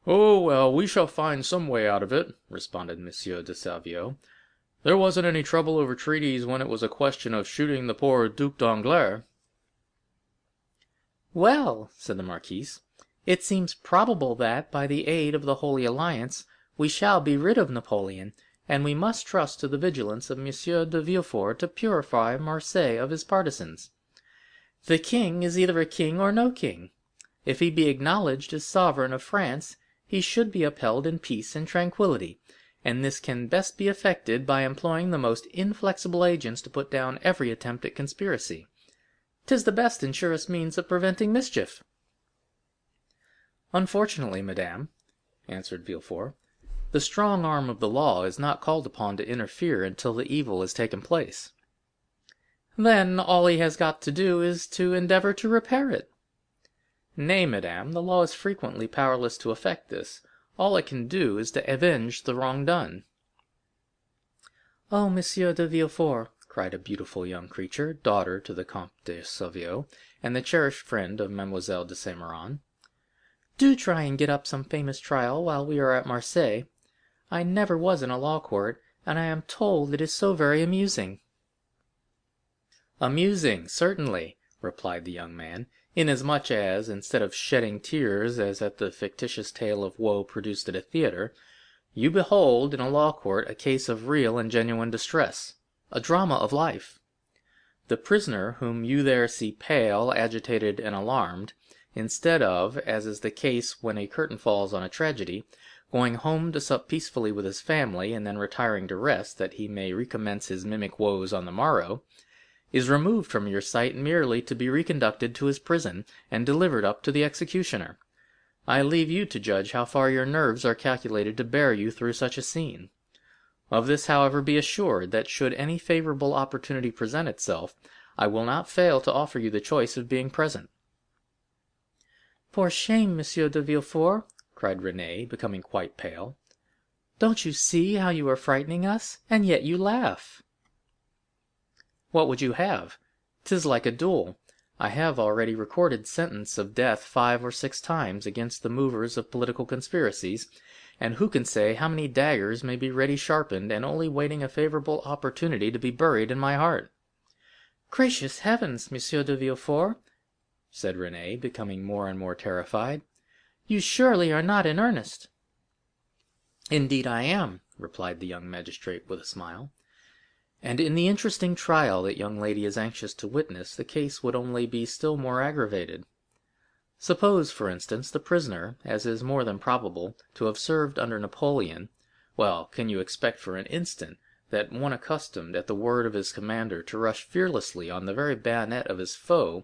"Oh, well, we shall find some way out of it," responded M. de Salvieux. "There wasn't any trouble over treaties when it was a question of shooting the poor Duc d'Anglès." "Well," said the Marquise, "it seems probable that, by the aid of the Holy Alliance, we shall be rid of Napoleon, and we must trust to the vigilance of M. de Villefort to purify Marseilles of his partisans. The king is either a king or no king. If he be acknowledged as sovereign of France, he should be upheld in peace and tranquillity, and this can best be effected by employing the most inflexible agents to put down every attempt at conspiracy. 'Tis the best and surest means of preventing mischief." "Unfortunately, madame," answered Villefort, "the strong arm of the law is not called upon to interfere until the evil has taken place." "Then all he has got to do is to endeavor to repair it." "Nay, madame, the law is frequently powerless to effect this. All it can do is to avenge the wrong done." "Oh, Monsieur de Villefort," cried a beautiful young creature, daughter to the Comte de Salvieux, and the cherished friend of Mademoiselle de Saint Méran, "do try and get up some famous trial while we are at Marseilles. I never was in a law court, and I am told it is so very amusing." "Amusing, certainly," replied the young man, "inasmuch as, instead of shedding tears as at the fictitious tale of woe produced at a theatre, you behold in a law court a case of real and genuine distress, a drama of life. The prisoner whom you there see pale, agitated, and alarmed, instead of, as is the case when a curtain falls on a tragedy, going home to sup peacefully with his family, and then retiring to rest, that he may recommence his mimic woes on the morrow, is removed from your sight merely to be reconducted to his prison, and delivered up to the executioner. I leave you to judge how far your nerves are calculated to bear you through such a scene. Of this, however, be assured, that should any favorable opportunity present itself, I will not fail to offer you the choice of being present." "For shame, Monsieur de Villefort," cried Renée, becoming quite pale. "Don't you see how you are frightening us, and yet you laugh?" "What would you have? 'Tis like a duel. I have already recorded sentence of death 5 or 6 times against the movers of political conspiracies, and who can say how many daggers may be ready sharpened, and only waiting a favorable opportunity to be buried in my heart?" "Gracious heavens, Monsieur de Villefort," said Renée, becoming more and more terrified, "you surely are not in earnest." "Indeed I am," replied the young magistrate with a smile. "And in the interesting trial that young lady is anxious to witness, the case would only be still more aggravated. Suppose, for instance, the prisoner, as is more than probable, to have served under Napoleon, well, can you expect for an instant that one accustomed, at the word of his commander, to rush fearlessly on the very bayonet of his foe,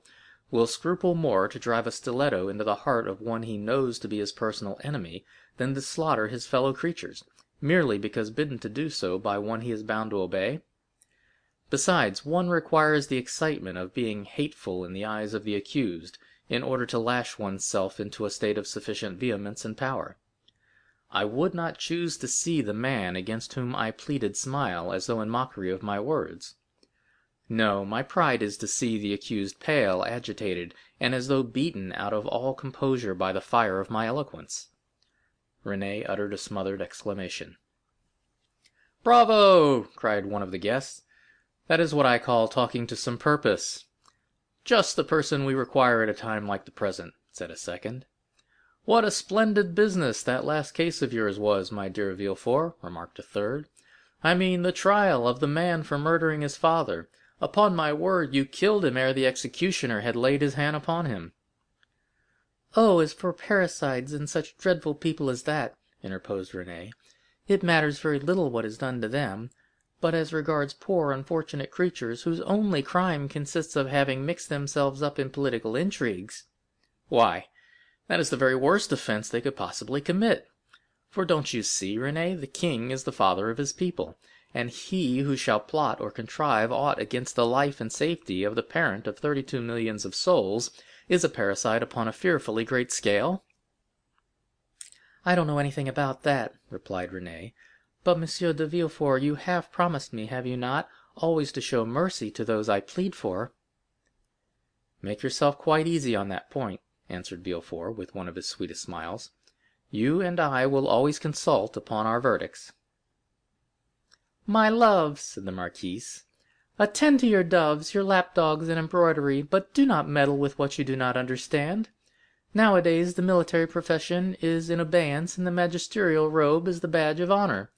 will scruple more to drive a stiletto into the heart of one he knows to be his personal enemy than to slaughter his fellow creatures, merely because bidden to do so by one he is bound to obey? Besides, one requires the excitement of being hateful in the eyes of the accused, in order to lash one's self into a state of sufficient vehemence and power. I would not choose to see the man against whom I pleaded smile as though in mockery of my words. No, my pride is to see the accused pale, agitated, and as though beaten out of all composure by the fire of my eloquence." Renée uttered a smothered exclamation. "Bravo!" cried one of the guests. "That is what I call talking to some purpose." "Just the person we require at a time like the present," said a second. "What a splendid business that last case of yours was, my dear Villefort," remarked a third. "I mean the trial of the man for murdering his father. Upon my word, you killed him ere the executioner had laid his hand upon him." "Oh, as for parricides and such dreadful people as that," interposed Renée, "it matters very little what is done to them; but as regards poor unfortunate creatures whose only crime consists of having mixed themselves up in political intrigues—" "Why, that is the very worst offense they could possibly commit. For don't you see, Renée, the king is the father of his people, and he who shall plot or contrive aught against the life and safety of the parent of 32 millions of souls is a parricide upon a fearfully great scale?" "I don't know anything about that," replied Renée. "But, Monsieur de Villefort, you have promised me, have you not, always to show mercy to those I plead for?" "Make yourself quite easy on that point," answered Villefort with one of his sweetest smiles. "You and I will always consult upon our verdicts." "My love," said the marquise, "attend to your doves, your lapdogs, and embroidery, but do not meddle with what you do not understand. Nowadays the military profession is in abeyance, and the magisterial robe is the badge of honor.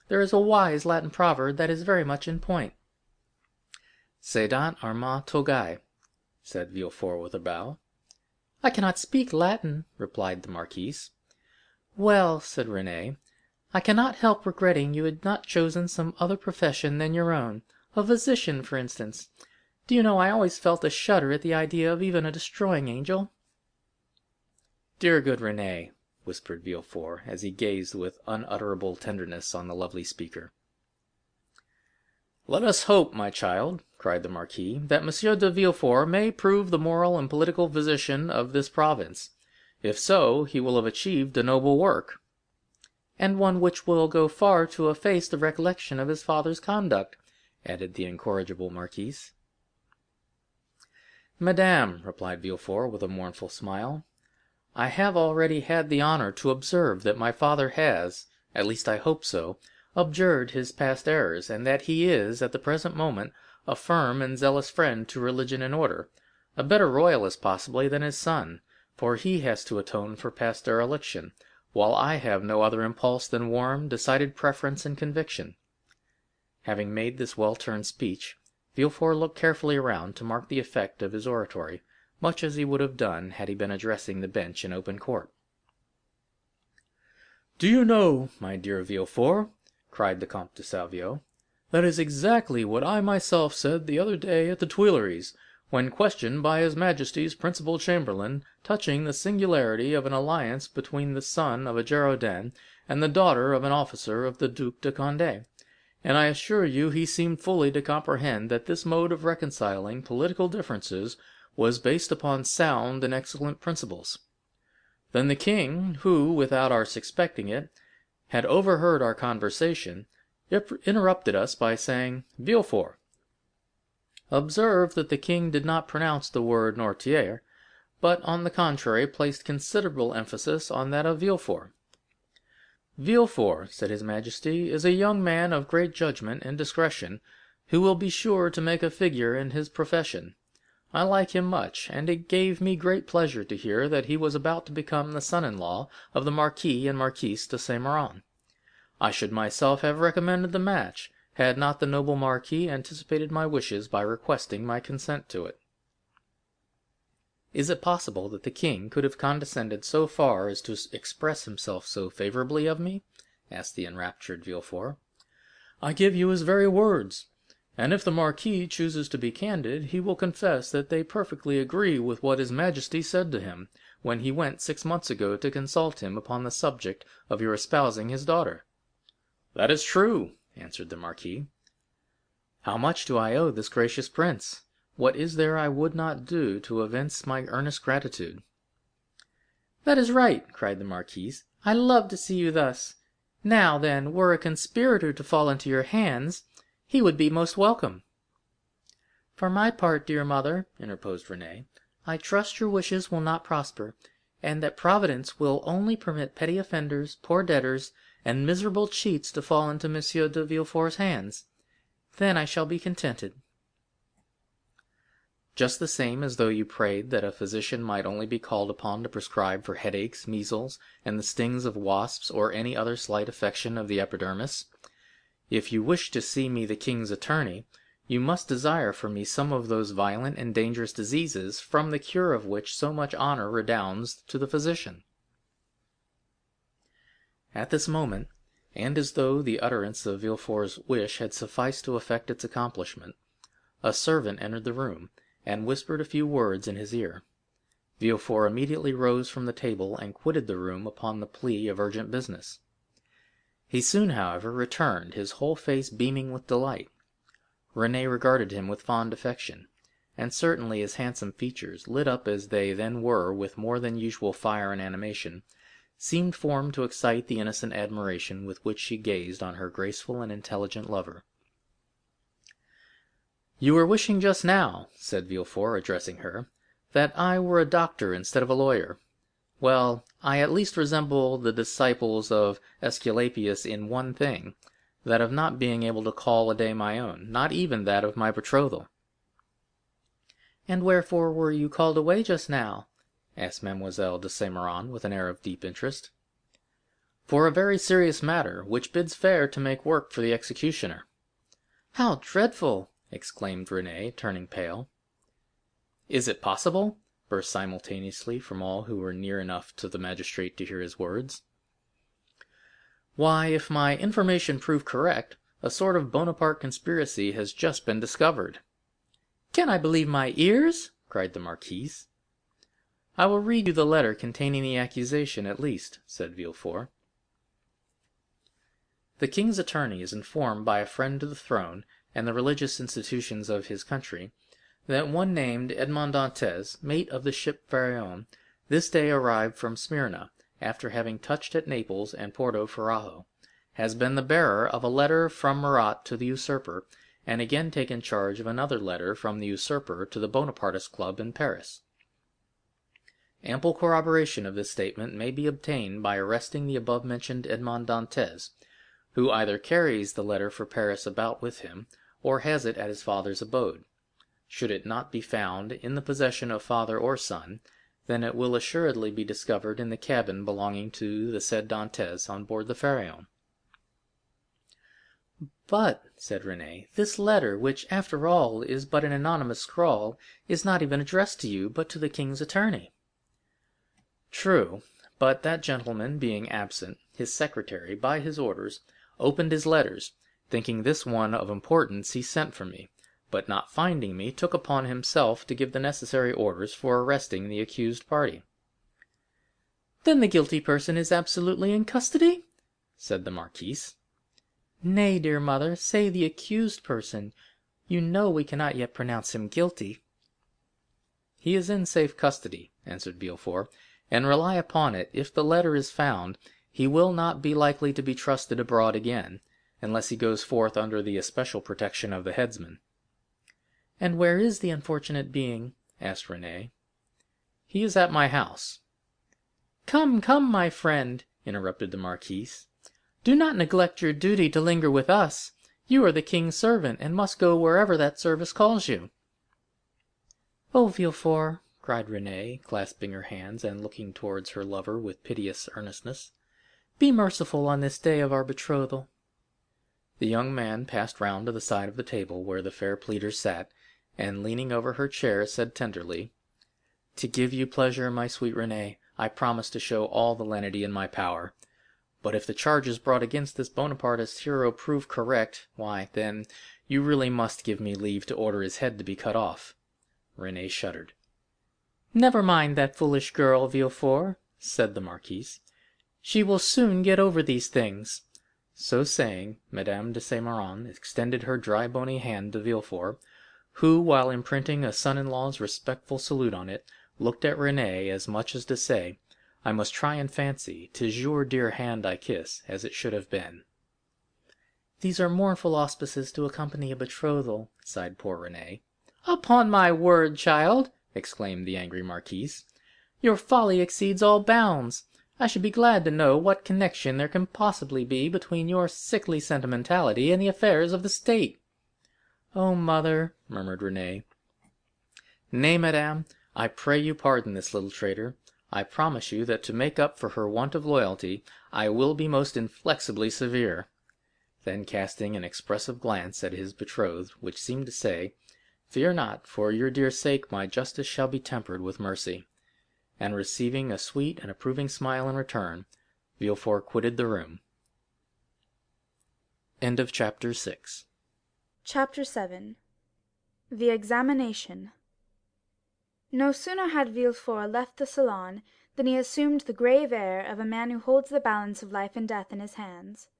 There is a wise Latin proverb that is very much in point." "Sedant arma togae," said Villefort with a bow. "I cannot speak Latin," replied the marquise. "Well," said Renée, "I cannot help regretting you had not chosen some other profession than your own, a physician, for instance. Do you know, I always felt a shudder at the idea of even a destroying angel." "Dear good Renée," whispered Villefort, as he gazed with unutterable tenderness on the lovely speaker. "Let us hope, my child," cried the marquis, "that M. de Villefort may prove the moral and political physician of this province. If so, he will have achieved a noble work." "And one which will go far to efface the recollection of his father's conduct," added the incorrigible marquise. "Madame," replied Villefort with a mournful smile, "I have already had the honor to observe that my father has, at least I hope so, abjured his past errors, and that he is, at the present moment, a firm and zealous friend to religion and order, a better royalist possibly than his son, for he has to atone for past dereliction, while I have no other impulse than warm, decided preference and conviction." Having made this well-turned speech, Villefort looked carefully around to mark the effect of his oratory, much as he would have done had he been addressing the bench in open court. "Do you know, my dear Villefort," cried the Comte de Salvieux, "that is exactly what I myself said the other day at the Tuileries, when questioned by his Majesty's principal chamberlain touching the singularity of an alliance between the son of a Girondin and the daughter of an officer of the Duc de Condé, and I assure you he seemed fully to comprehend that this mode of reconciling political differences was based upon sound and excellent principles. Then the king, who, without our suspecting it, had overheard our conversation, interrupted us by saying, 'Villefort.' Observe that the king did not pronounce the word Noirtier, but on the contrary placed considerable emphasis on that of Villefort. 'Villefort,' said his majesty, 'is a young man of great judgment and discretion, who will be sure to make a figure in his profession. I like him much, and it gave me great pleasure to hear that he was about to become the son-in-law of the Marquis and Marquise de Saint Méran. I should myself have recommended the match, had not the noble marquis anticipated my wishes by requesting my consent to it.'" "Is it possible that the king could have condescended so far as to express himself so favorably of me?" asked the enraptured Villefort. "I give you his very words, and if the marquis chooses to be candid, he will confess that they perfectly agree with what his majesty said to him, when he went 6 months ago to consult him upon the subject of your espousing his daughter." "That is true," answered the marquis. "How much do I owe this gracious prince? What is there I would not do to evince my earnest gratitude?" "That is right," cried the marquise. "I love to see you thus. Now, then, were a conspirator to fall into your hands, he would be most welcome." "For my part, dear mother," interposed Renée, "I trust your wishes will not prosper, and that Providence will only permit petty offenders, poor debtors, and miserable cheats to fall into Monsieur de Villefort's hands. Then I shall be contented." "Just the same as though you prayed that a physician might only be called upon to prescribe for headaches, measles, and the stings of wasps, or any other slight affection of the epidermis. If you wish to see me the king's attorney, you must desire for me some of those violent and dangerous diseases from the cure of which so much honor redounds to the physician." At this moment, and as though the utterance of Villefort's wish had sufficed to effect its accomplishment, a servant entered the room, and whispered a few words in his ear. Villefort immediately rose from the table and quitted the room upon the plea of urgent business. He soon, however, returned, his whole face beaming with delight. Renée regarded him with fond affection, and certainly his handsome features, lit up as they then were with more than usual fire and animation, seemed formed to excite the innocent admiration with which she gazed on her graceful and intelligent lover. "You were wishing just now," said Villefort, addressing her, "that I were a doctor instead of a lawyer. Well, I at least resemble the disciples of Aesculapius in one thing, that of not being able to call a day my own, not even that of my betrothal." "And wherefore were you called away just now?" asked Mademoiselle de Saint Méran with an air of deep interest. "For a very serious matter, which bids fair to make work for the executioner." "How dreadful!" exclaimed Renée, turning pale. "Is it possible?" burst simultaneously from all who were near enough to the magistrate to hear his words. "Why, if my information prove correct, a sort of Bonaparte conspiracy has just been discovered." "Can I believe my ears?" cried the marquise. "I will read you the letter containing the accusation at least," said Villefort. "The king's attorney is informed by a friend to the throne and the religious institutions of his country, that one named Edmond Dantes, mate of the ship Pharaon, this day arrived from Smyrna, after having touched at Naples and Porto Ferrajo, has been the bearer of a letter from Murat to the usurper, and again taken charge of another letter from the usurper to the Bonapartist club in Paris. Ample corroboration of this statement may be obtained by arresting the above-mentioned Edmond Dantes, who either carries the letter for Paris about with him, or has it at his father's abode. Should it not be found in the possession of father or son, then it will assuredly be discovered in the cabin belonging to the said Dantes on board the Pharaon." "But," said Renée, "this letter, which after all is but an anonymous scrawl, is not even addressed to you, but to the king's attorney." "True, but that gentleman being absent, his secretary, by his orders, opened his letters, thinking this one of importance, he sent for me, but not finding me, took upon himself to give the necessary orders for arresting the accused party." "Then the guilty person is absolutely in custody?" said the marquise. "Nay, dear mother, say the accused person. You know we cannot yet pronounce him guilty." "He is in safe custody," answered Villefort, "and rely upon it, if the letter is found, he will not be likely to be trusted abroad again, unless he goes forth under the especial protection of the headsman." "And where is the unfortunate being?" asked Renée. "He is at my house." "Come, come, my friend," interrupted the marquise, "do not neglect your duty to linger with us. You are the king's servant, and must go wherever that service calls you." "Oh, Villefort," cried Renée, clasping her hands and looking towards her lover with piteous earnestness, "be merciful on this day of our betrothal." The young man passed round to the side of the table where the fair pleader sat, and leaning over her chair, said tenderly, "To give you pleasure, my sweet Renée, I promise to show all the lenity in my power. But if the charges brought against this Bonapartist hero prove correct, why, then, you really must give me leave to order his head to be cut off." Renée shuddered. "Never mind that foolish girl, Villefort," said the marquise. "She will soon get over these things." So saying, Madame de Saint Méran extended her dry bony hand to Villefort, who, while imprinting a son-in-law's respectful salute on it, looked at Renée as much as to say, "I must try and fancy 'tis your dear hand I kiss, as it should have been." "These are mournful auspices to accompany a betrothal," sighed poor Renée. "Upon my word, child," exclaimed the angry marquise, "your folly exceeds all bounds. I should be glad to know what connection there can possibly be between your sickly sentimentality and the affairs of the state." "Oh, mother," murmured Renée. "Nay, madame, I pray you pardon this little traitor. I promise you that to make up for her want of loyalty, I will be most inflexibly severe." Then casting an expressive glance at his betrothed, which seemed to say, "Fear not, for your dear sake my justice shall be tempered with mercy," and receiving a sweet and approving smile in return, Villefort quitted the room. Chapter 7. The Examination. No sooner had Villefort left the salon than he assumed the grave air of a man who holds the balance of life and death in his hands.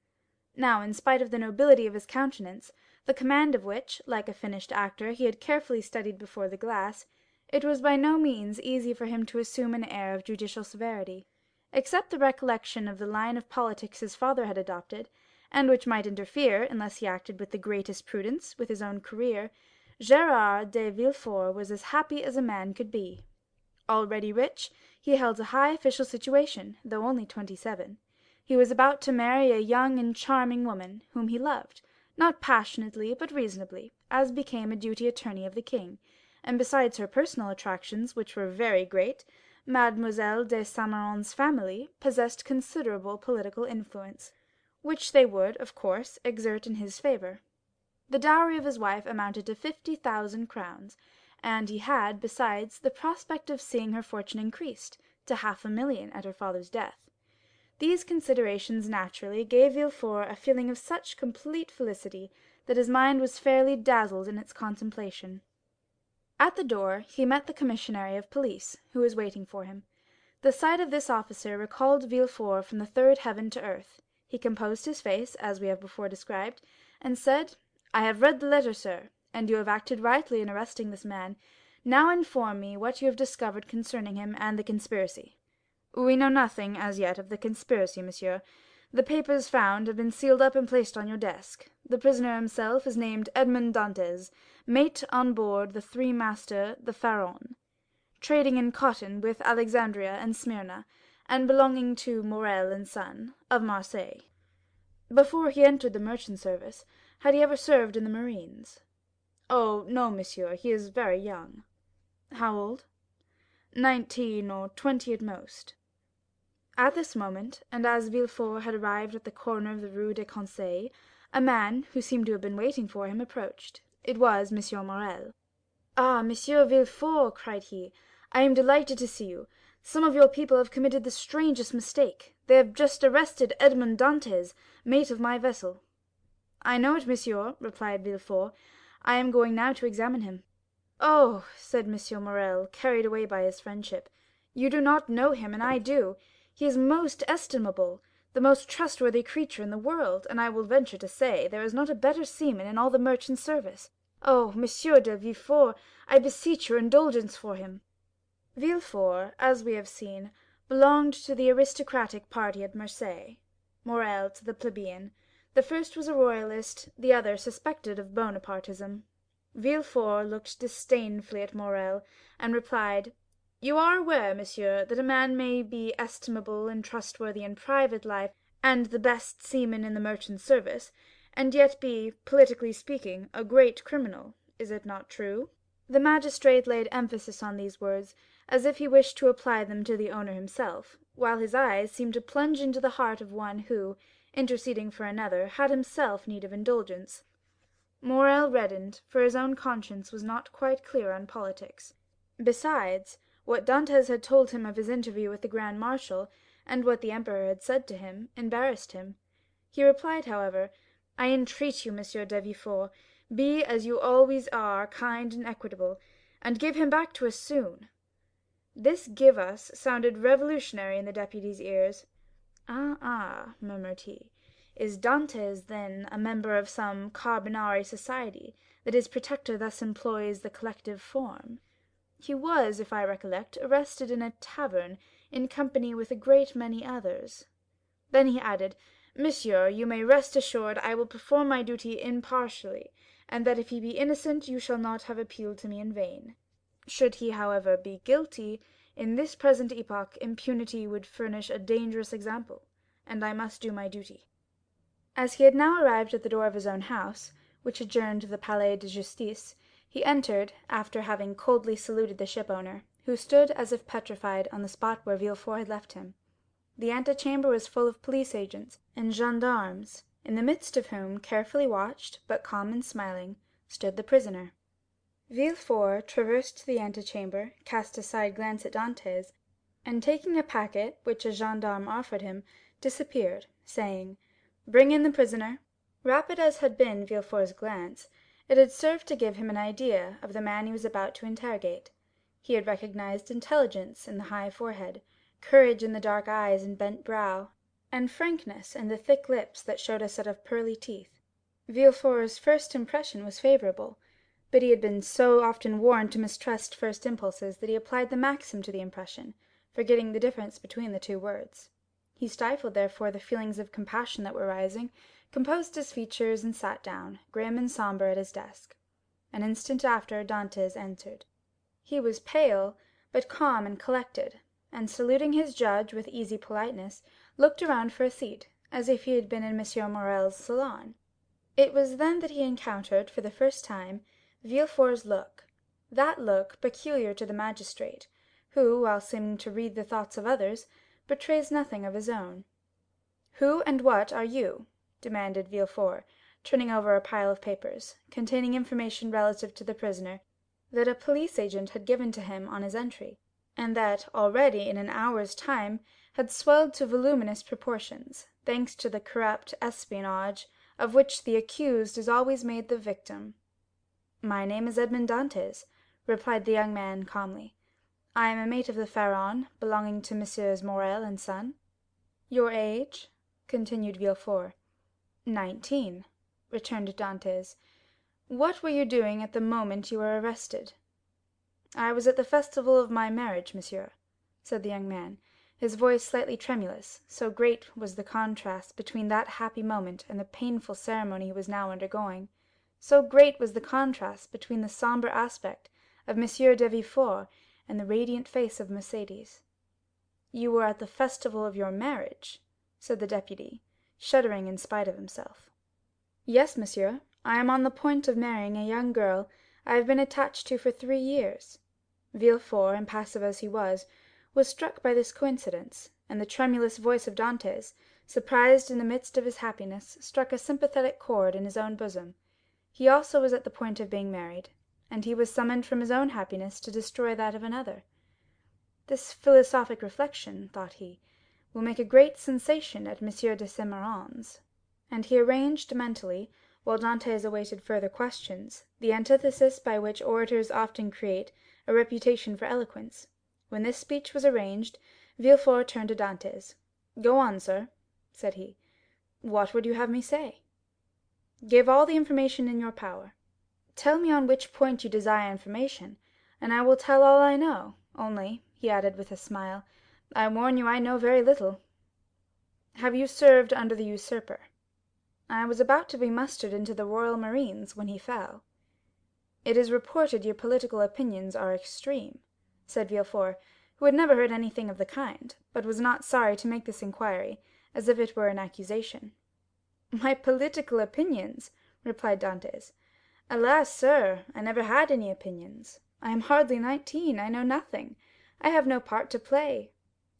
Now, in spite of the nobility of his countenance, the command of which, like a finished actor, he had carefully studied before the glass, it was by no means easy for him to assume an air of judicial severity. Except the recollection of the line of politics his father had adopted, and which might interfere, unless he acted with the greatest prudence, with his own career, Gérard de Villefort was as happy as a man could be. Already rich, he held a high official situation, though only 27. He was about to marry a young and charming woman, whom he loved, not passionately but reasonably, as became a duty attorney of the king, and besides her personal attractions, which were very great, Mademoiselle de Saint Méran's family possessed considerable political influence, which they would, of course, exert in his favor. The dowry of his wife amounted to 50,000 crowns, and he had, besides, the prospect of seeing her fortune increased to 500,000 at her father's death. These considerations naturally gave Villefort a feeling of such complete felicity that his mind was fairly dazzled in its contemplation. At the door he met the commissary of police, who was waiting for him. The sight of this officer recalled Villefort from the third heaven to earth. He composed his face, as we have before described, and said, "I have read the letter, sir, and you have acted rightly in arresting this man. Now inform me what you have discovered concerning him and the conspiracy." "We know nothing as yet of the conspiracy, monsieur. The papers found have been sealed up and placed on your desk. The prisoner himself is named Edmond Dantes, mate on board the three-master the Pharaon, trading in cotton with Alexandria and Smyrna, and belonging to Morel and Son, of Marseilles. Before he entered the merchant service, had he ever served in the marines?" "Oh, no, monsieur, he is very young." "How old?" 19 or 20 at most." At this moment, and as Villefort had arrived at the corner of the Rue des Conseils, a man, who seemed to have been waiting for him, approached. It was M. Morrel. "Ah, Monsieur Villefort," cried he, "I am delighted to see you. Some of your people have committed the strangest mistake. They have just arrested Edmond Dantes, mate of my vessel." "I know it, monsieur," replied Villefort. "I am going now to examine him." "Oh," said M. Morrel, carried away by his friendship, "you do not know him, and I do. He is most estimable, the most trustworthy creature in the world, and I will venture to say there is not a better seaman in all the merchant service. Oh, Monsieur de Villefort, I beseech your indulgence for him." Villefort, as we have seen, belonged to the aristocratic party at Marseilles, Morrel to the plebeian. The first was a royalist, the other suspected of Bonapartism. Villefort looked disdainfully at Morrel, and replied, "You are aware, monsieur, that a man may be estimable and trustworthy in private life, and the best seaman in the merchant service, and yet be, politically speaking, a great criminal. Is it not true?" The magistrate laid emphasis on these words, as if he wished to apply them to the owner himself, while his eyes seemed to plunge into the heart of one who, interceding for another, had himself need of indulgence. Morrel reddened, for his own conscience was not quite clear on politics. Besides, what Dantes had told him of his interview with the grand marshal, and what the emperor had said to him, embarrassed him. He replied, however, "I entreat you, Monsieur de Villefort, be as you always are, kind and equitable, and give him back to us soon." This "give us" sounded revolutionary in the deputy's ears. "Ah," murmured he, "is Dantes, then, a member of some Carbonari society, that his protector thus employs the collective form. He was, if I recollect, arrested in a tavern, in company with a great many others. Then he added, 'Monsieur, you may rest assured I will perform my duty impartially, and that if he be innocent you shall not have appealed to me in vain. Should he, however, be guilty, in this present epoch impunity would furnish a dangerous example, and I must do my duty.' As he had now arrived at the door of his own house, which adjoined the Palais de Justice, he entered, after having coldly saluted the ship-owner, who stood as if petrified on the spot where Villefort had left him. The antechamber was full of police agents and gendarmes, in the midst of whom, carefully watched, but calm and smiling, stood the prisoner. Villefort traversed the antechamber, cast a side glance at Dantès, and taking a packet which a gendarme offered him, disappeared, saying, 'Bring in the prisoner.' Rapid as had been Villefort's glance, it had served to give him an idea of the man he was about to interrogate. He had recognized intelligence in the high forehead, courage in the dark eyes and bent brow, and frankness in the thick lips that showed a set of pearly teeth. Villefort's first impression was favorable, but he had been so often warned to mistrust first impulses that he applied the maxim to the impression, forgetting the difference between the two words. He stifled, therefore, the feelings of compassion that were rising, composed his features, and sat down, grim and sombre, at his desk. An instant after, Dantès entered. He was pale, but calm and collected, and saluting his judge with easy politeness, looked around for a seat, as if he had been in M. Morrel's salon. It was then that he encountered, for the first time, Villefort's look, that look peculiar to the magistrate, who, while seeming to read the thoughts of others, betrays nothing of his own. "Who and what are you?" demanded Villefort, turning over a pile of papers, containing information relative to the prisoner, that a police agent had given to him on his entry, and that, already in an hour's time, had swelled to voluminous proportions, thanks to the corrupt espionage of which the accused is always made the victim. "My name is Edmond Dantes," replied the young man calmly. "I am a mate of the Pharaon, belonging to Messieurs Morrel and Son." "Your age?" continued Villefort. 19, returned Dantès. "What were you doing at the moment you were arrested?" "I was at the festival of my marriage, monsieur," said the young man, his voice slightly tremulous, so great was the contrast between that happy moment and the painful ceremony he was now undergoing, so great was the contrast between the sombre aspect of M. de Villefort and the radiant face of Mercédès. "You were at the festival of your marriage?" said the deputy, shuddering in spite of himself. "Yes, monsieur, I am on the point of marrying a young girl I have been attached to for 3 years." Villefort, impassive as he was struck by this coincidence, and the tremulous voice of Dantès, surprised in the midst of his happiness, struck a sympathetic chord in his own bosom. He also was at the point of being married, and he was summoned from his own happiness to destroy that of another. "This philosophic reflection," thought he, "will make a great sensation at M. de Saint Méran's." And he arranged mentally, while Dantès awaited further questions, the antithesis by which orators often create a reputation for eloquence. When this speech was arranged, Villefort turned to Dantès. "Go on, sir," said he. "What would you have me say?" "Give all the information in your power. Tell me on which point you desire information, and I will tell all I know. Only," he added with a smile, "I warn you I know very little." "Have you served under the usurper?" "I was about to be mustered into the royal marines when he fell." "It is reported your political opinions are extreme," said Villefort, who had never heard anything of the kind, but was not sorry to make this inquiry, as if it were an accusation. "My political opinions!" replied Dantès. "Alas, sir, I never had any opinions. I am hardly 19, I know nothing, I have no part to play.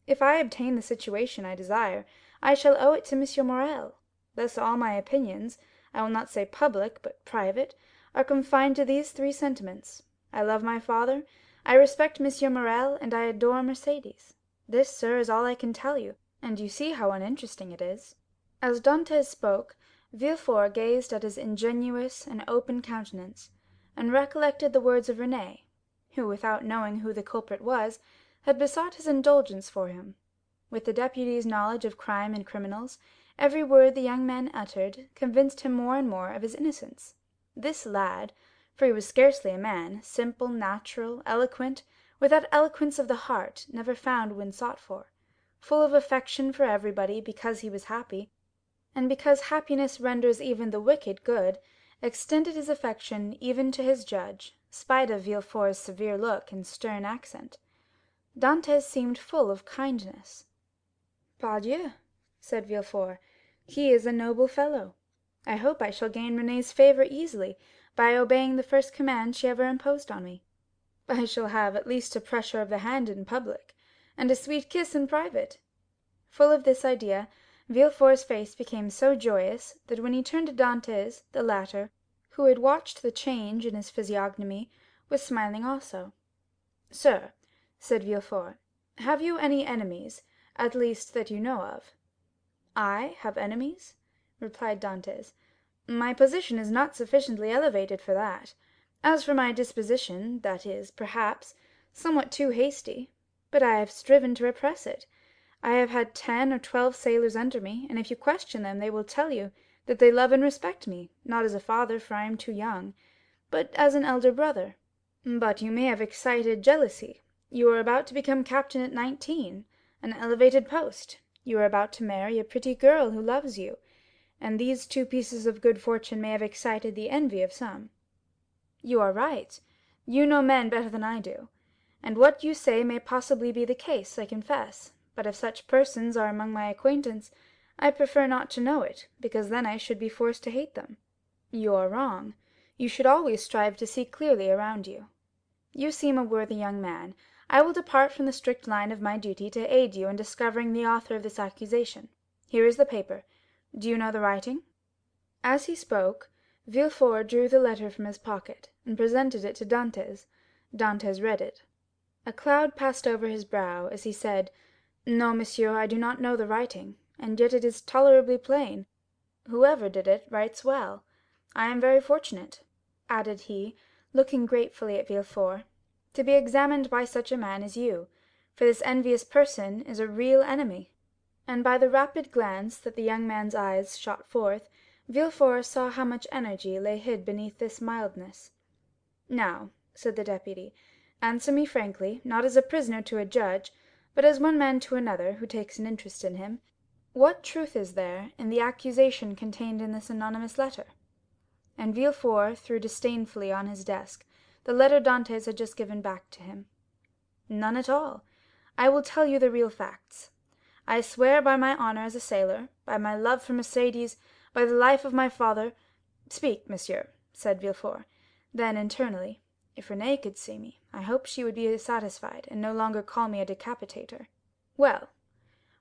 If I obtain the situation I desire, I shall owe it to M. Morrel. Thus all my opinions, I will not say public, but private, are confined to these 3 sentiments: I love my father, I respect M. Morrel, and I adore Mercédès. This, sir, is all I can tell you, and you see how uninteresting it is." As Dantès spoke, Villefort gazed at his ingenuous and open countenance, and recollected the words of Renée, who, without knowing who the culprit was, had besought his indulgence for him. With the deputy's knowledge of crime and criminals, every word the young man uttered convinced him more and more of his innocence. This lad, for he was scarcely a man, simple, natural, eloquent, with that eloquence of the heart never found when sought for, full of affection for everybody because he was happy, and because happiness renders even the wicked good, extended his affection even to his judge, spite of Villefort's severe look and stern accent. Dantès seemed full of kindness. "Pardieu," said Villefort, "he is a noble fellow. I hope I shall gain Renée's favour easily by obeying the first command she ever imposed on me. I shall have at least a pressure of the hand in public, and a sweet kiss in private." Full of this idea, Villefort's face became so joyous that when he turned to Dantès, the latter, who had watched the change in his physiognomy, was smiling also. "Sir," said Villefort, "have you any enemies, at least that you know of?" "I have enemies?" replied Dantès. "My position is not sufficiently elevated for that. As for my disposition, that is, perhaps, somewhat too hasty, but I have striven to repress it. I have had 10 or 12 sailors under me, and if you question them they will tell you that they love and respect me, not as a father, for I am too young, but as an elder brother. But you may have excited jealousy. You are about to become captain at 19, an elevated post. You are about to marry a pretty girl who loves you, and these two pieces of good fortune may have excited the envy of some." "You are right. You know men better than I do, and what you say may possibly be the case, I confess, but if such persons are among my acquaintance, I prefer not to know it, because then I should be forced to hate them." "You are wrong. You should always strive to see clearly around you. You seem a worthy young man. I will depart from the strict line of my duty to aid you in discovering the author of this accusation. Here is the paper. Do you know the writing?" As he spoke, Villefort drew the letter from his pocket, and presented it to Dantès. Dantès read it. A cloud passed over his brow as he said, "No, monsieur, I do not know the writing, and yet it is tolerably plain. Whoever did it writes well. I am very fortunate," added he, looking gratefully at Villefort, "to be examined by such a man as you, for this envious person is a real enemy." And by the rapid glance that the young man's eyes shot forth, Villefort saw how much energy lay hid beneath this mildness. "Now," said the deputy, "answer me frankly, not as a prisoner to a judge, but as one man to another who takes an interest in him. What truth is there in the accusation contained in this anonymous letter?" And Villefort threw disdainfully on his desk the letter Dantès had just given back to him. "None at all. I will tell you the real facts. I swear by my honor as a sailor, by my love for Mercédès, by the life of my father—" "Speak, monsieur," said Villefort. Then internally, "If Renée could see me, I hope she would be satisfied, and no longer call me a decapitator. Well,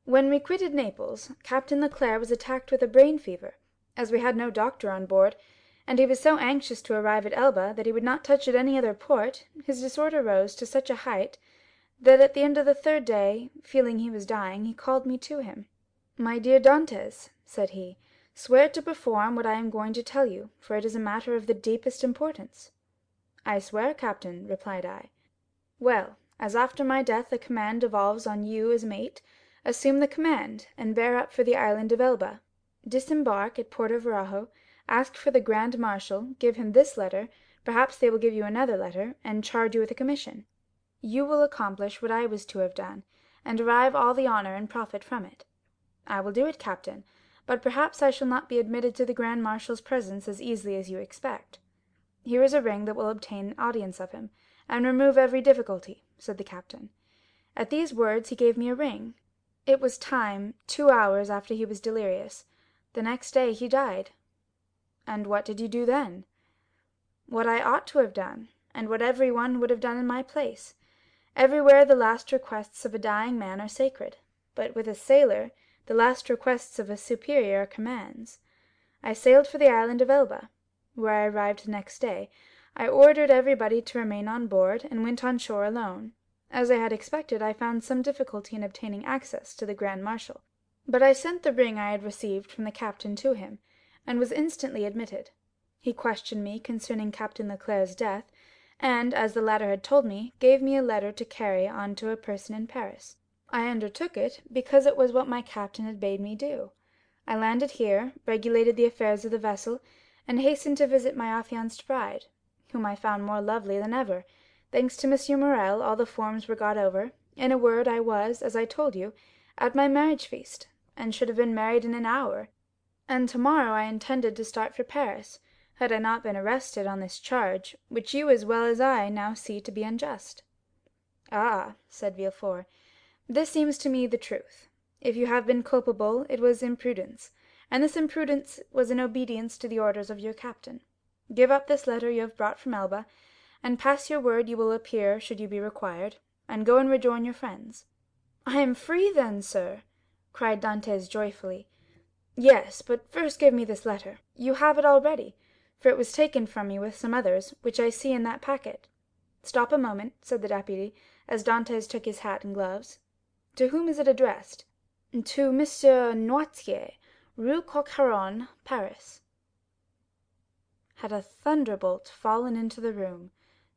when we quitted Naples, Captain Leclere was attacked with a brain fever, as we had no doctor on board, and he was so anxious to arrive at Elba that he would not touch at any other port. His disorder rose to such a height that at the end of the 3rd day, feeling he was dying, he called me to him. 'My dear Dantès,' said he, 'swear to perform what I am going to tell you, for it is a matter of the deepest importance.' 'I swear, captain,' replied I. 'Well, as after my death the command devolves on you as mate, assume the command, and bear up for the island of Elba. Disembark at Porto Ferrajo, ask for the grand marshal, give him this letter, perhaps they will give you another letter, and charge you with a commission. You will accomplish what I was to have done, and derive all the honor and profit from it.' 'I will do it, captain, but perhaps I shall not be admitted to the grand marshal's presence as easily as you expect.' 'Here is a ring that will obtain audience of him, and remove every difficulty,' said the captain. At these words he gave me a ring. It was time 2 hours after he was delirious. The next day he died." "And what did you do then?" "What I ought to have done, and what everyone would have done in my place. Everywhere the last requests of a dying man are sacred, but with a sailor the last requests of a superior are commands. I sailed for the island of Elba, where I arrived the next day. I ordered everybody to remain on board, and went on shore alone. As I had expected, I found some difficulty in obtaining access to the grand marshal, but I sent the ring I had received from the captain to him, and was instantly admitted. He questioned me concerning Captain Leclere's death, and, as the latter had told me, gave me a letter to carry on to a person in Paris. I undertook it because it was what my captain had bade me do. I landed here, regulated the affairs of the vessel, and hastened to visit my affianced bride, whom I found more lovely than ever. Thanks to Monsieur Morrel, all the forms were got over. In a word, I was, as I told you, at my marriage feast, and should have been married in an hour. And tomorrow I intended to start for Paris, had I not been arrested on this charge, which you as well as I now see to be unjust." "Ah," said Villefort, "this seems to me the truth. If you have been culpable, it was imprudence, and this imprudence was in obedience to the orders of your captain. Give up this letter you have brought from Elba, and pass your word you will appear should you be required, and go and rejoin your friends." "I am free, then, sir?" cried Dantès joyfully. "Yes, but first give me this letter. You have it already, for it was taken from me with some others, which I see in that packet." "Stop a moment," said the deputy, as Dantès took his hat and gloves. "To whom is it addressed?" "To Monsieur Noirtier, Rue Coq Héron, Paris." Had a thunderbolt fallen into the room,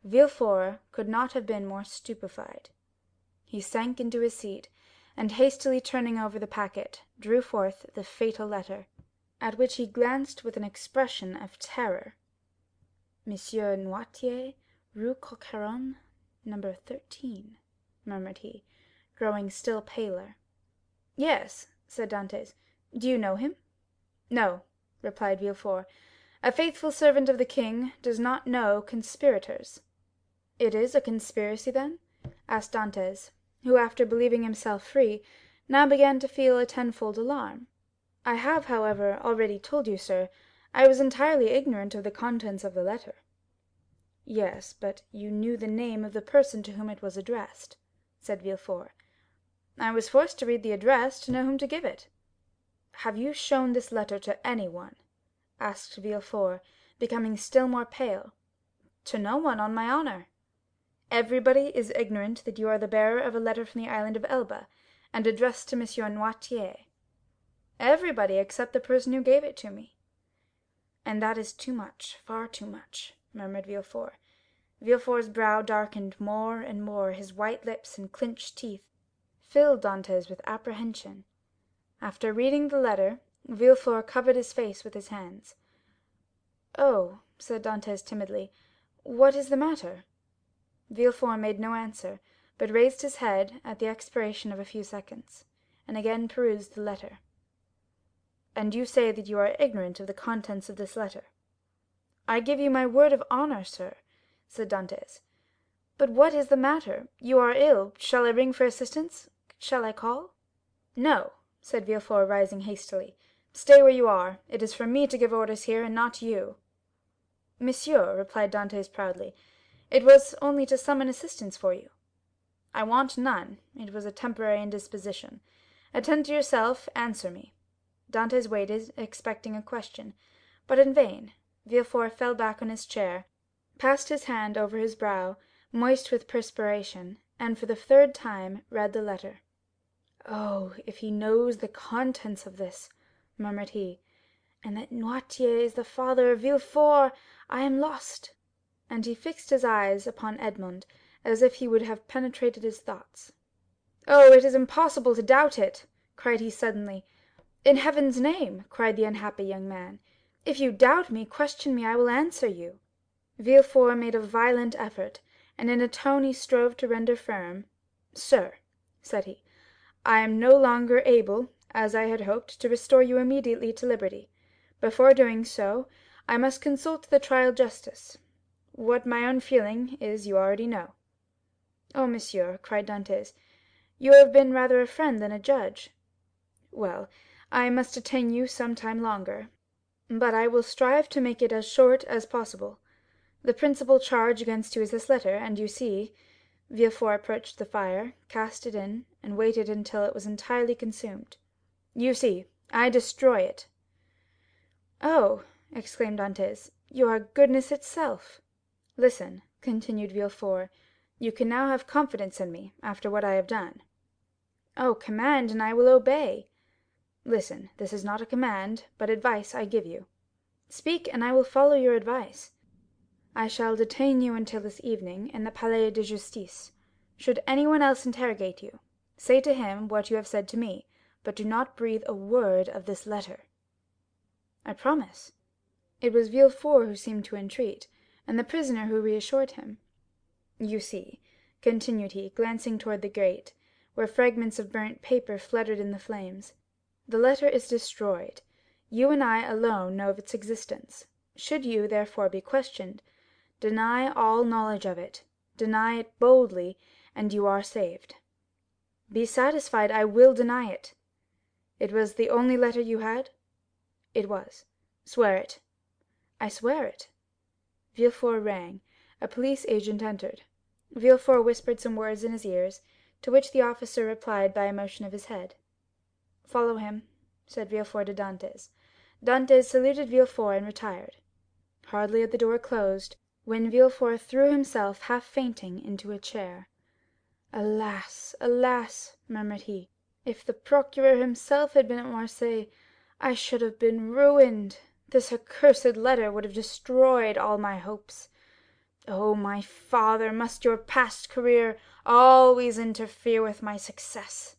Villefort could not have been more stupefied. He sank into his seat, and hastily turning over the packet, drew forth the fatal letter, at which he glanced with an expression of terror. "Monsieur Noirtier, Rue Coq Héron, No. 13," murmured he, growing still paler. "Yes," said Dantès. "Do you know him?" "No," replied Villefort. "A faithful servant of the king does not know conspirators." "It is a conspiracy, then?" asked Dantès, who, after believing himself free, now began to feel a tenfold alarm. "I have, however, already told you, sir, I was entirely ignorant of the contents of the letter." "Yes, but you knew the name of the person to whom it was addressed," said Villefort. "I was forced to read the address to know whom to give it." "Have you shown this letter to anyone?" asked Villefort, becoming still more pale. "To no one, on my honor." "Everybody is ignorant that you are the bearer of a letter from the island of Elba, and addressed to Monsieur Noirtier." "Everybody, except the person who gave it to me." "And that is too much, far too much," murmured Villefort. Villefort's brow darkened more and more, his white lips and clenched teeth filled Dantès with apprehension. After reading the letter, Villefort covered his face with his hands. "Oh," said Dantès timidly, "what is the matter?" Villefort made no answer, but raised his head at the expiration of a few seconds, and again perused the letter. "And you say that you are ignorant of the contents of this letter?" "I give you my word of honor, sir," said Dantès. "But what is the matter? You are ill. Shall I ring for assistance? Shall I call?" "No," said Villefort, rising hastily. "Stay where you are. It is for me to give orders here, and not you." "Monsieur," replied Dantès proudly, "it was only to summon assistance for you." "I want none. It was a temporary indisposition. Attend to yourself, answer me." Dantès waited, expecting a question, but in vain. Villefort fell back on his chair, passed his hand over his brow, moist with perspiration, and for the third time read the letter. "Oh, if he knows the contents of this," murmured he, "and that Noirtier is the father of Villefort, I am lost." And he fixed his eyes upon Edmond, as if he would have penetrated his thoughts. "Oh, it is impossible to doubt it!" cried he suddenly. "In heaven's name," cried the unhappy young man, "if you doubt me, question me, I will answer you." Villefort made a violent effort, and in a tone he strove to render firm, "Sir," said he, "I am no longer able, as I had hoped, to restore you immediately to liberty. Before doing so, I must consult the trial justice. What my own feeling is you already know." "Oh, monsieur," cried Dantès, "you have been rather a friend than a judge." "Well, I must detain you some time longer, but I will strive to make it as short as possible. The principal charge against you is this letter, and you see——" Villefort approached the fire, cast it in, and waited until it was entirely consumed. "You see, I destroy it." "Oh," exclaimed Dantès, "you are goodness itself." "Listen," continued Villefort, "you can now have confidence in me, after what I have done." "Oh, command, and I will obey." "Listen, this is not a command, but advice I give you." "Speak, and I will follow your advice." "I shall detain you until this evening in the Palais de Justice. Should anyone else interrogate you, say to him what you have said to me, but do not breathe a word of this letter." "I promise." It was Villefort who seemed to entreat, and the prisoner who reassured him. "You see," continued he, glancing toward the grate, where fragments of burnt paper fluttered in the flames, "the letter is destroyed. You and I alone know of its existence. Should you, therefore, be questioned, deny all knowledge of it, deny it boldly, and you are saved. Be satisfied, I will deny it. It was the only letter you had?" "It was." "Swear it." "I swear it." Villefort rang. A police agent entered. Villefort whispered some words in his ears, to which the officer replied by a motion of his head. "Follow him," said Villefort to Dantès. Dantès saluted Villefort and retired. Hardly had the door closed, when Villefort threw himself half fainting into a chair. "Alas, alas," murmured he, "if the procureur himself had been at Marseilles, I should have been ruined. This accursed letter would have destroyed all my hopes. Oh, my father, must your past career always interfere with my success?"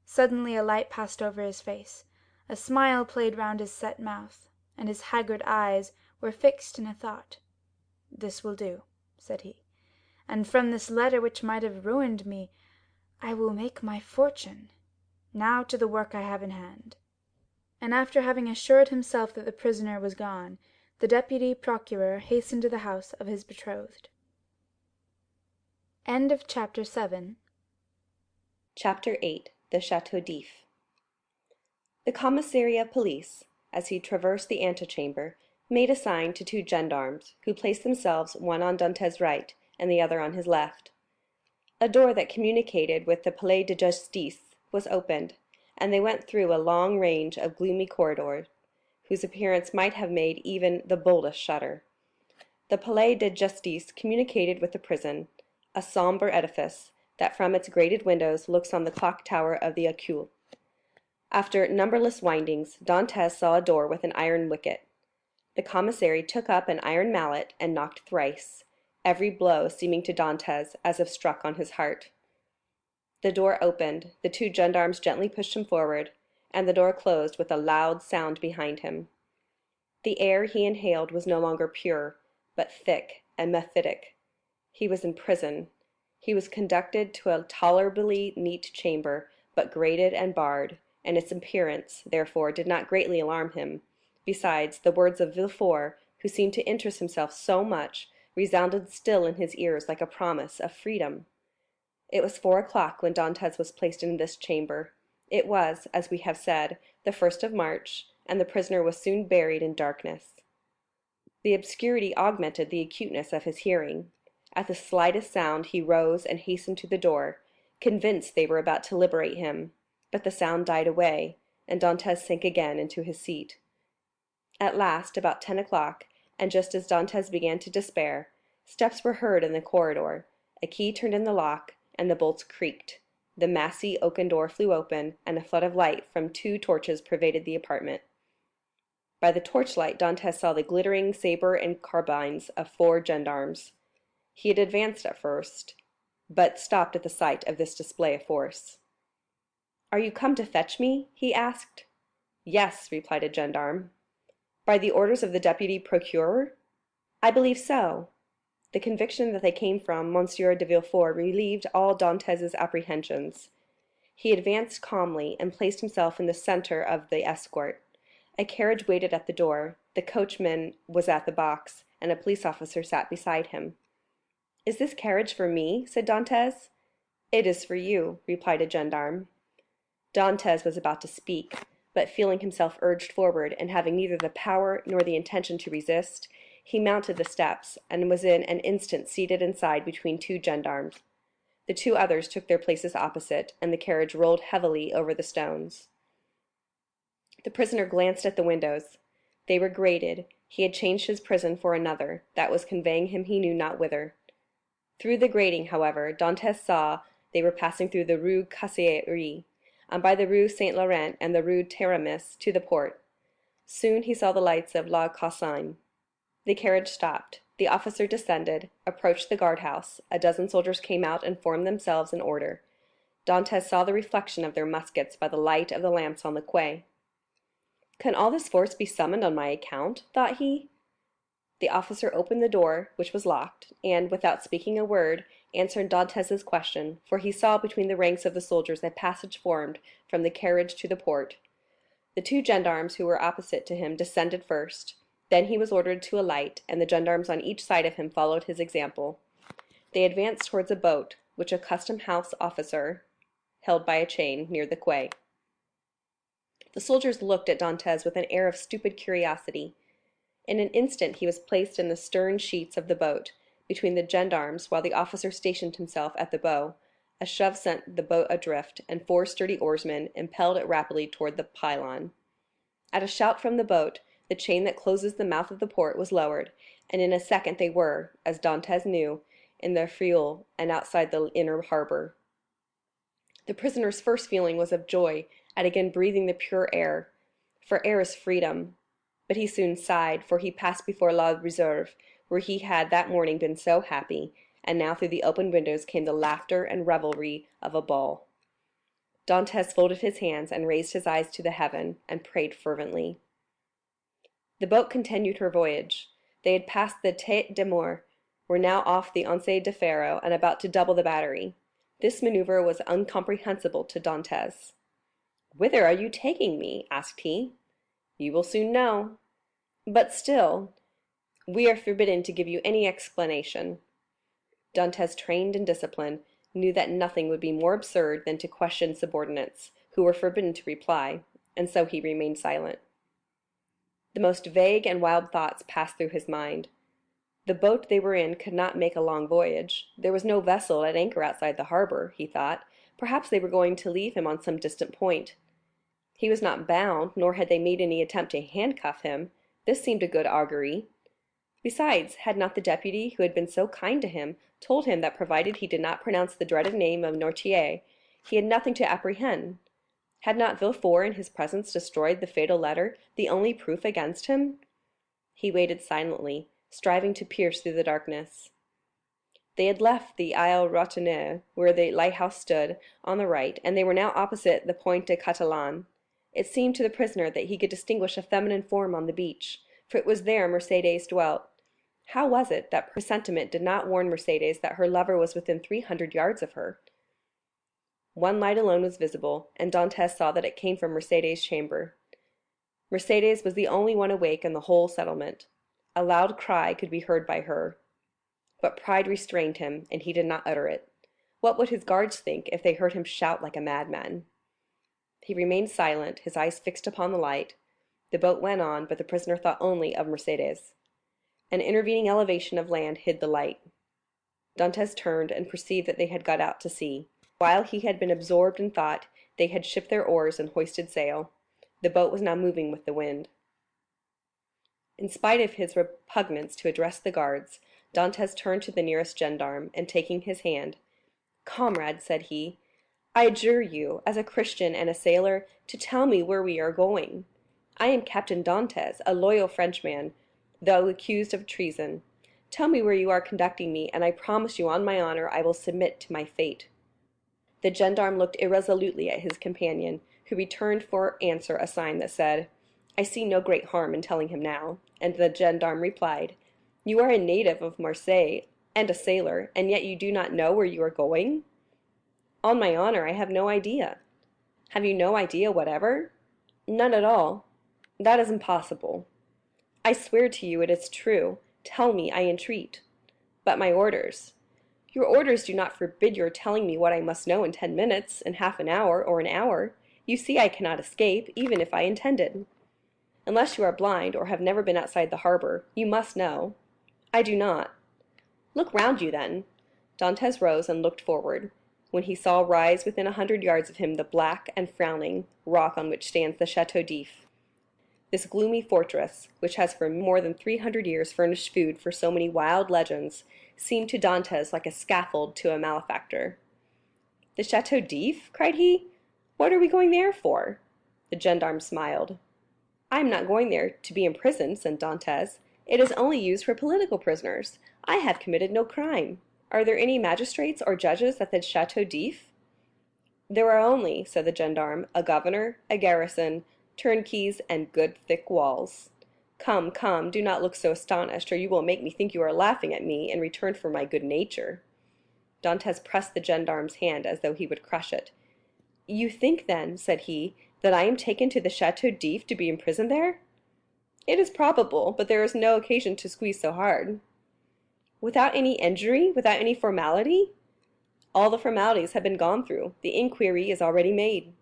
Suddenly a light passed over his face, a smile played round his set mouth, and his haggard eyes were fixed in a thought. "This will do," said he, "and from this letter, which might have ruined me, I will make my fortune. Now to the work I have in hand." And after having assured himself that the prisoner was gone, the deputy procureur hastened to the house of his betrothed. Chapter 8. The Château d'If. The commissary of police, as he traversed the antechamber, made a sign to two gendarmes, who placed themselves one on Dantès' right and the other on his left. A door that communicated with the Palais de Justice was opened, and they went through a long range of gloomy corridors, whose appearance might have made even the boldest shudder. The Palais de Justice communicated with the prison, a sombre edifice that from its grated windows looks on the clock tower of the École. After numberless windings, Dantès saw a door with an iron wicket. The commissary took up an iron mallet and knocked thrice, every blow seeming to Dantès as if struck on his heart. The door opened, the two gendarmes gently pushed him forward, and the door closed with a loud sound behind him. The air he inhaled was no longer pure, but thick and mephitic. He was in prison. He was conducted to a tolerably neat chamber, but grated and barred, and its appearance, therefore, did not greatly alarm him. Besides, the words of Villefort, who seemed to interest himself so much, resounded still in his ears like a promise of freedom. It was 4 o'clock when Dantès was placed in this chamber. It was, as we have said, the 1st of March, and the prisoner was soon buried in darkness. The obscurity augmented the acuteness of his hearing. At the slightest sound he rose and hastened to the door, convinced they were about to liberate him, but the sound died away, and Dantès sank again into his seat. At last, about 10 o'clock, and just as Dantès began to despair, steps were heard in the corridor, a key turned in the lock, and the bolts creaked. The massy oaken door flew open, and a flood of light from 2 torches pervaded the apartment. By the torchlight Dantès saw the glittering sabre and carbines of 4 gendarmes. He had advanced at first, but stopped at the sight of this display of force. "Are you come to fetch me?" he asked. "Yes," replied a gendarme. "By the orders of the deputy procureur?" "I believe so." The conviction that they came from M. de Villefort relieved all Dantès' apprehensions. He advanced calmly, and placed himself in the centre of the escort. A carriage waited at the door, the coachman was at the box, and a police officer sat beside him. "Is this carriage for me?" said Dantès. "It is for you," replied a gendarme. Dantès was about to speak, but feeling himself urged forward, and having neither the power nor the intention to resist, he mounted the steps, and was in an instant seated inside between 2 gendarmes. The 2 others took their places opposite, and the carriage rolled heavily over the stones. The prisoner glanced at the windows. They were grated. He had changed his prison for another, that was conveying him he knew not whither. Through the grating, however, Dantès saw they were passing through the Rue Caisserie, and by the Rue Saint Laurent and the Rue Taramis to the port. Soon he saw the lights of La Cassagne. The carriage stopped. The officer descended, approached the guardhouse. A dozen soldiers came out and formed themselves in order. Dantès saw the reflection of their muskets by the light of the lamps on the quay. "Can all this force be summoned on my account?" thought he. The officer opened the door, which was locked, and, without speaking a word, answered Dantès' question, for he saw between the ranks of the soldiers a passage formed from the carriage to the port. The two gendarmes who were opposite to him descended first. Then he was ordered to alight, and the gendarmes on each side of him followed his example. They advanced towards a boat, which a custom-house officer held by a chain near the quay. The soldiers looked at Dantès with an air of stupid curiosity. In an instant he was placed in the stern sheets of the boat, between the gendarmes, while the officer stationed himself at the bow. A shove sent the boat adrift, and 4 sturdy oarsmen impelled it rapidly toward the pylon. At a shout from the boat, the chain that closes the mouth of the port was lowered, and in a second they were, as Dantès knew, in the Frioul and outside the inner harbor. The prisoner's first feeling was of joy at again breathing the pure air, for air is freedom. But he soon sighed, for he passed before La Réserve, where he had that morning been so happy, and now through the open windows came the laughter and revelry of a ball. Dantès folded his hands and raised his eyes to the heaven, and prayed fervently. The boat continued her voyage. They had passed the Tête de Mort, were now off the Once de Ferro, and about to double the battery. This maneuver was incomprehensible to Dantès. "Whither are you taking me?" asked he. "You will soon know. But still, we are forbidden to give you any explanation." Dantès, trained in discipline, knew that nothing would be more absurd than to question subordinates, who were forbidden to reply, and so he remained silent. The most vague and wild thoughts passed through his mind. The boat they were in could not make a long voyage. There was no vessel at anchor outside the harbor, he thought. Perhaps they were going to leave him on some distant point. He was not bound, nor had they made any attempt to handcuff him. This seemed a good augury. Besides, had not the deputy, who had been so kind to him, told him that provided he did not pronounce the dreaded name of Noirtier, he had nothing to apprehend? Had not Villefort in his presence destroyed the fatal letter, the only proof against him? He waited silently, striving to pierce through the darkness. They had left the Isle Ratonneau, where the lighthouse stood, on the right, and they were now opposite the Point de Catalans. It seemed to the prisoner that he could distinguish a feminine form on the beach, for it was there Mercédès dwelt. How was it that presentiment did not warn Mercédès that her lover was within 300 yards of her? One light alone was visible, and Dantès saw that it came from Mercédès' chamber. Mercédès was the only one awake in the whole settlement. A loud cry could be heard by her, but pride restrained him, and he did not utter it. What would his guards think if they heard him shout like a madman? He remained silent, his eyes fixed upon the light. The boat went on, but the prisoner thought only of Mercédès. An intervening elevation of land hid the light. Dantès turned and perceived that they had got out to sea. While he had been absorbed in thought, they had shipped their oars and hoisted sail. The boat was now moving with the wind. In spite of his repugnance to address the guards, Dantès turned to the nearest gendarme, and taking his hand, "Comrade," said he, "I adjure you, as a Christian and a sailor, to tell me where we are going. I am Captain Dantès, a loyal Frenchman, though accused of treason. Tell me where you are conducting me, and I promise you on my honor I will submit to my fate." The gendarme looked irresolutely at his companion, who returned for answer a sign that said, "I see no great harm in telling him now," and the gendarme replied, "You are a native of Marseilles, and a sailor, and yet you do not know where you are going?" "On my honor, I have no idea." "Have you no idea whatever?" "None at all." "That is impossible." "I swear to you it is true. Tell me, I entreat." "But my orders?" "Your orders do not forbid your telling me what I must know in 10 minutes, in half an hour, or an hour. You see I cannot escape, even if I intended." "Unless you are blind, or have never been outside the harbor, you must know." "I do not." "Look round you, then." Dantès rose and looked forward, when he saw rise within 100 yards of him the black and frowning rock on which stands the Château d'If. This gloomy fortress, which has for more than 300 years furnished food for so many wild legends, seemed to Dantès like a scaffold to a malefactor. "The Château d'If?" cried he. "What are we going there for?" The gendarme smiled. "I am not going there to be imprisoned," said Dantès. "It is only used for political prisoners. I have committed no crime. Are there any magistrates or judges at the Château d'If?" "There are only," said the gendarme, "a governor, a garrison, turnkeys, and good thick walls." Come, come, do not look so astonished, or you will make me think you are laughing at me in return for my good nature." Dantès pressed the gendarme's hand as though he would crush it. "You think, then," said he, "that I am taken to the Château d'If to be imprisoned there?" "It is probable, but there is no occasion to squeeze so hard." "Without any injury, without any formality?" "All the formalities have been gone through. The inquiry is already made."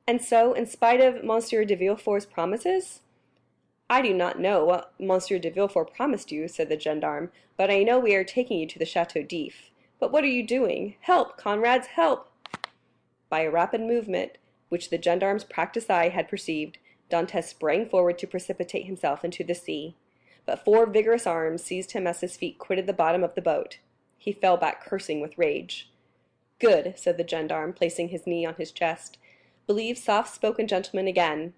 "And so, in spite of M. de Villefort's promises?" "I do not know what M. de Villefort promised you," said the gendarme, "but I know we are taking you to the Château d'If. But what are you doing? Help, comrades, help!" By a rapid movement, which the gendarme's practised eye had perceived, Dantès sprang forward to precipitate himself into the sea. But 4 vigorous arms seized him as his feet quitted the bottom of the boat. He fell back cursing with rage. "Good," said the gendarme, placing his knee on his chest. "Believe soft-spoken gentlemen again.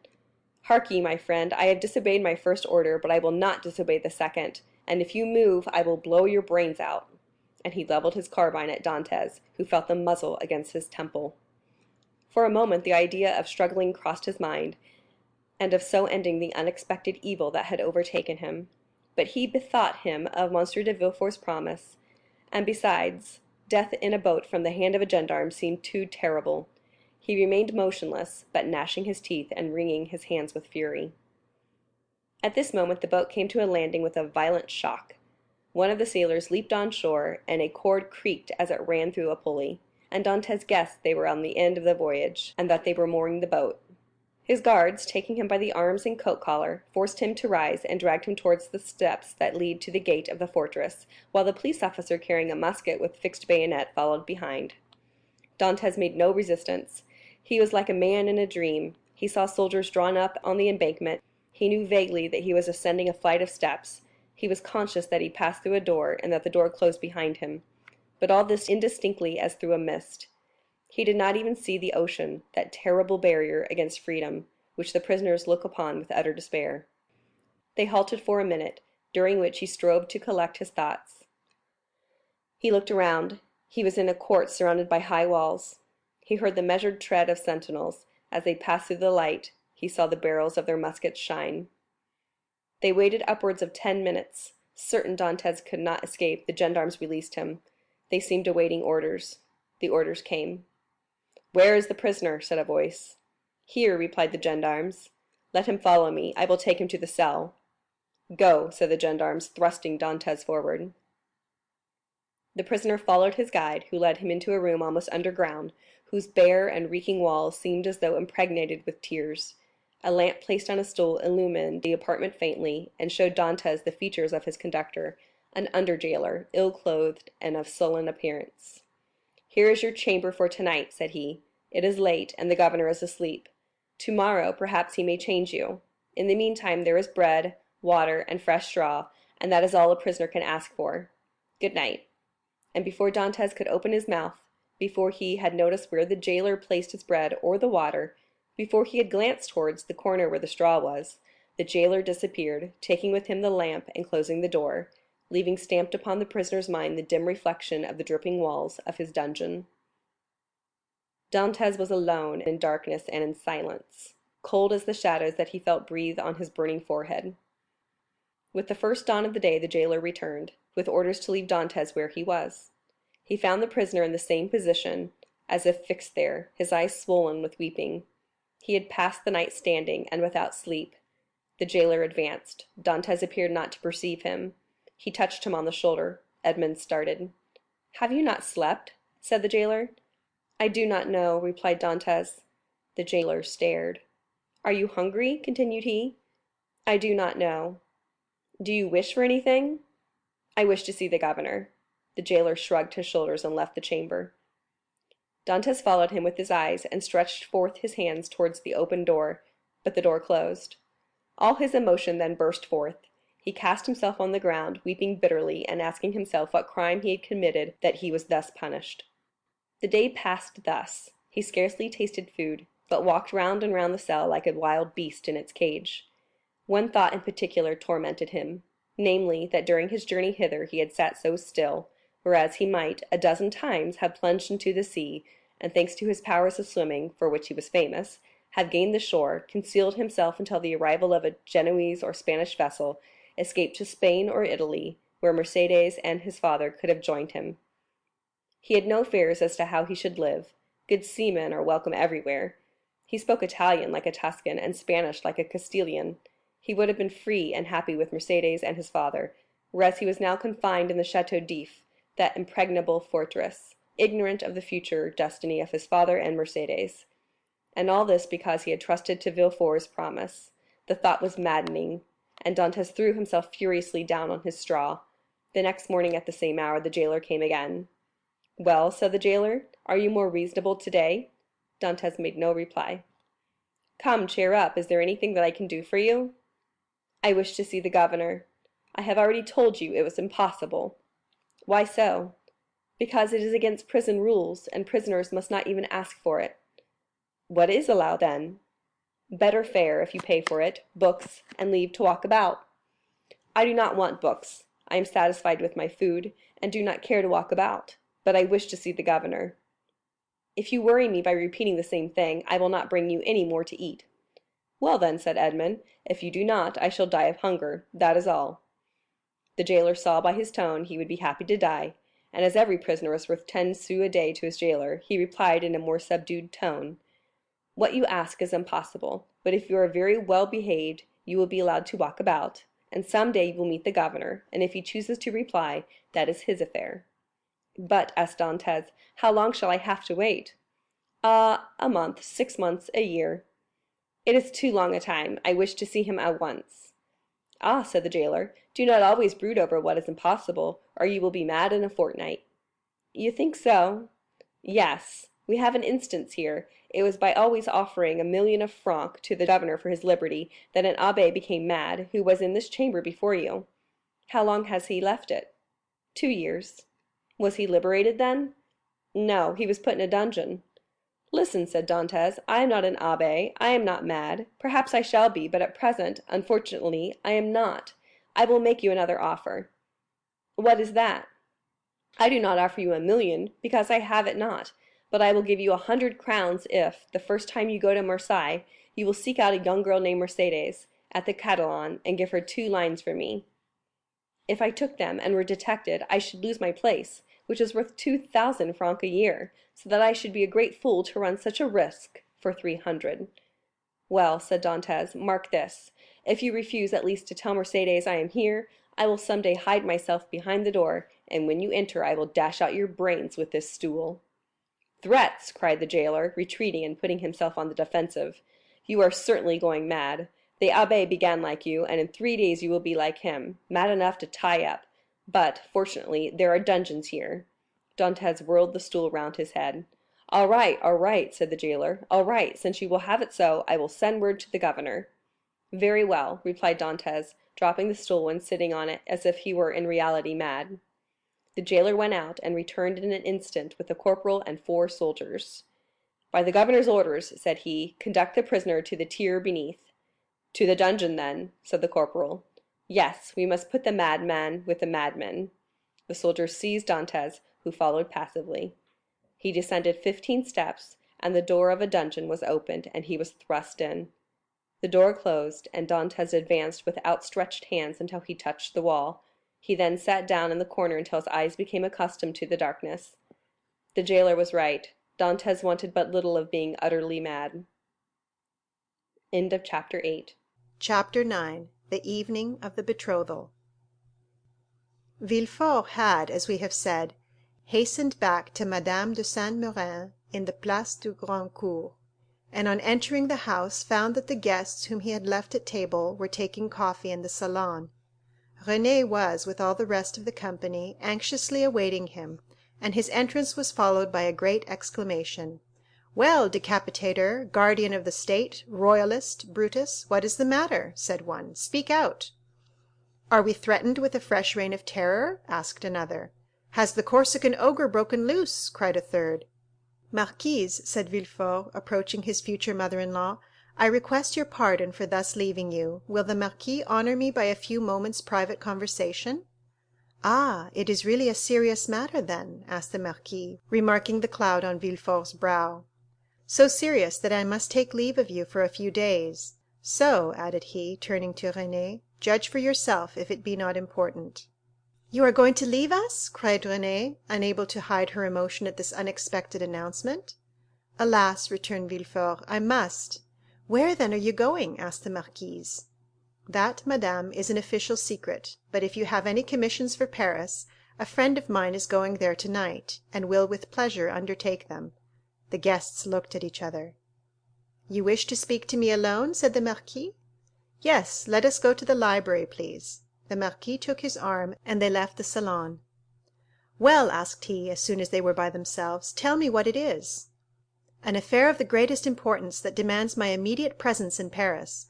Hark ye, my friend, I have disobeyed my first order, but I will not disobey the second, and if you move, I will blow your brains out." And he levelled his carbine at Dantès, who felt the muzzle against his temple. For a moment the idea of struggling crossed his mind, and of so ending the unexpected evil that had overtaken him. But he bethought him of M. de Villefort's promise, and besides, death in a boat from the hand of a gendarme seemed too terrible. He remained motionless, but gnashing his teeth and wringing his hands with fury. At this moment the boat came to a landing with a violent shock. One of the sailors leaped on shore, and a cord creaked as it ran through a pulley, and Dantès guessed they were on the end of the voyage, and that they were mooring the boat. His guards, taking him by the arms and coat collar, forced him to rise and dragged him towards the steps that lead to the gate of the fortress, while the police officer carrying a musket with fixed bayonet followed behind. Dantès made no resistance. He was like a man in a dream. He saw soldiers drawn up on the embankment. He knew vaguely that he was ascending a flight of steps. He was conscious that he passed through a door and that the door closed behind him. But all this indistinctly as through a mist. He did not even see the ocean, that terrible barrier against freedom, which the prisoners look upon with utter despair. They halted for a minute, during which he strove to collect his thoughts. He looked around. He was in a court surrounded by high walls. He heard the measured tread of sentinels. As they passed through the light, he saw the barrels of their muskets shine. They waited upwards of 10 minutes. Certain Dantès could not escape, the gendarmes released him. They seemed awaiting orders. The orders came. "Where is the prisoner?" said a voice. "Here," replied the gendarmes. "Let him follow me. I will take him to the cell." "Go," said the gendarmes, thrusting Dantès forward. The prisoner followed his guide, who led him into a room almost underground, whose bare and reeking walls seemed as though impregnated with tears. A lamp placed on a stool illumined the apartment faintly, and showed Dantès the features of his conductor, an under-jailer, ill-clothed and of sullen appearance. "Here is your chamber for tonight," said he. "It is late, and the governor is asleep. Tomorrow, perhaps he may change you. In the meantime there is bread, water, and fresh straw, and that is all a prisoner can ask for. Good night." And before Dantès could open his mouth, before he had noticed where the jailer placed his bread or the water, before he had glanced towards the corner where the straw was, the jailer disappeared, taking with him the lamp and closing the door, leaving stamped upon the prisoner's mind the dim reflection of the dripping walls of his dungeon. Dantès was alone in darkness and in silence, cold as the shadows that he felt breathe on his burning forehead. With the first dawn of the day the jailer returned, with orders to leave Dantès where he was. He found the prisoner in the same position, as if fixed there, his eyes swollen with weeping. He had passed the night standing, and without sleep. The jailer advanced. Dantès appeared not to perceive him. He touched him on the shoulder. Edmond started. "Have you not slept?" said the jailer. "I do not know," replied Dantès. The jailer stared. "Are you hungry?" continued he. "I do not know." "Do you wish for anything?" "I wish to see the governor." The jailer shrugged his shoulders and left the chamber. Dantès followed him with his eyes, and stretched forth his hands towards the open door, but the door closed. All his emotion then burst forth. He cast himself on the ground, weeping bitterly, and asking himself what crime he had committed that he was thus punished. The day passed thus. He scarcely tasted food, but walked round and round the cell like a wild beast in its cage. One thought in particular tormented him, namely, that during his journey hither he had sat so still, whereas he might, a dozen times, have plunged into the sea, and thanks to his powers of swimming, for which he was famous, have gained the shore, concealed himself until the arrival of a Genoese or Spanish vessel, escaped to Spain or Italy, where Mercédès and his father could have joined him. He had no fears as to how he should live. Good seamen are welcome everywhere. He spoke Italian like a Tuscan and Spanish like a Castilian. He would have been free and happy with Mercédès and his father, whereas he was now confined in the Château d'If, that impregnable fortress, ignorant of the future destiny of his father and Mercédès. And all this because he had trusted to Villefort's promise. The thought was maddening, and Dantès threw himself furiously down on his straw. The next morning at the same hour the jailer came again. "Well," said the jailer, "are you more reasonable today?" Dantès made no reply. "Come, cheer up. Is there anything that I can do for you?" "I wish to see the governor." "I have already told you it was impossible." "Why so?" "Because it is against prison rules, and prisoners must not even ask for it." "What is allowed, then?" "Better fare, if you pay for it, books, and leave to walk about." "I do not want books. I am satisfied with my food, and do not care to walk about. But I wish to see the governor." "If you worry me by repeating the same thing, I will not bring you any more to eat." "Well, then," said Edmond, "if you do not, I shall die of hunger, that is all." The jailer saw by his tone he would be happy to die, and as every prisoner was worth 10 sous a day to his jailer, he replied in a more subdued tone, "What you ask is impossible, but if you are very well behaved, you will be allowed to walk about, and some day you will meet the governor, and if he chooses to reply, that is his affair." "But," asked Dantès, "how long shall I have to wait?" "Ah, a month, 6 months, a year." "It is too long a time. I wish to see him at once." "Ah," said the jailer, "do not always brood over what is impossible, or you will be mad in a fortnight." "You think so?" "Yes. We have an instance here. It was by always offering 1,000,000 of francs to the governor for his liberty that an abbé became mad, who was in this chamber before you." "How long has he left it?" 2 years." "Was he liberated then?" "No, he was put in a dungeon." "Listen," said Dantès, "I am not an abbé, I am not mad. Perhaps I shall be, but at present, unfortunately, I am not. I will make you another offer." "What is that?" "I do not offer you 1,000,000, because I have it not, but I will give you 100 crowns if, the first time you go to Marseilles, you will seek out a young girl named Mercédès, at the Catalans, and give her 2 lines for me." "If I took them and were detected, I should lose my place, which is worth 2,000 francs a year, so that I should be a great fool to run such a risk for 300. "Well," said Dantès, "mark this. If you refuse at least to tell Mercédès I am here, I will some day hide myself behind the door, and when you enter I will dash out your brains with this stool." "Threats!" cried the jailer, retreating and putting himself on the defensive. "You are certainly going mad. The abbé began like you, and in 3 days you will be like him, mad enough to tie up. But, fortunately, there are dungeons here." Dantès whirled the stool round his head. All right," said the jailer. "All right, since you will have it so, I will send word to the governor." "Very well," replied Dantès, dropping the stool and sitting on it as if he were in reality mad. The jailer went out and returned in an instant with a corporal and 4 soldiers. "By the governor's orders," said he, "conduct the prisoner to the tier beneath." "To the dungeon, then," said the corporal. "Yes, we must put the madman with the madmen." The soldiers seized Dantès, who followed passively. He descended 15 steps, and the door of a dungeon was opened, and he was thrust in. The door closed, and Dantès advanced with outstretched hands until he touched the wall. He then sat down in the corner until his eyes became accustomed to the darkness. The jailer was right. Dantès wanted but little of being utterly mad. End of chapter 8. Chapter 9. The Evening of the Betrothal. Villefort had, as we have said, hastened back to Madame de Saint-Méran in the Place du Grand Cour, and on entering the house found that the guests whom he had left at table were taking coffee in the salon. Renée was, with all the rest of the company, anxiously awaiting him, and his entrance was followed by a great exclamation. "Well, decapitator, guardian of the state, royalist, Brutus, what is the matter?" said one. "Speak out." "Are we threatened with a fresh reign of terror?" asked another. "Has the Corsican Ogre broken loose?" cried a third. "Marquise," said Villefort, approaching his future mother-in-law, "I request your pardon for thus leaving you. Will the marquis honor me by a few moments' private conversation?" "Ah, it is really a serious matter, then?" asked the marquis, remarking the cloud on Villefort's brow. so serious that I must take leave of you for a few days. So," added he, turning to Renée, "judge for yourself if it be not important." "You are going to leave us?" cried Renée, unable to hide her emotion at this unexpected announcement. "Alas," returned Villefort, "I must." "Where then are you going?" asked the marquise. "That, madame, is an official secret, but if you have any commissions for Paris, a friend of mine is going there tonight, and will with pleasure undertake them." The guests looked at each other. "You wish to speak to me alone?" said the marquis. "Yes, let us go to the library, please." The marquis took his arm, and they left the salon. "Well," asked he, as soon as they were by themselves, "tell me what it is." "An affair of the greatest importance that demands my immediate presence in Paris.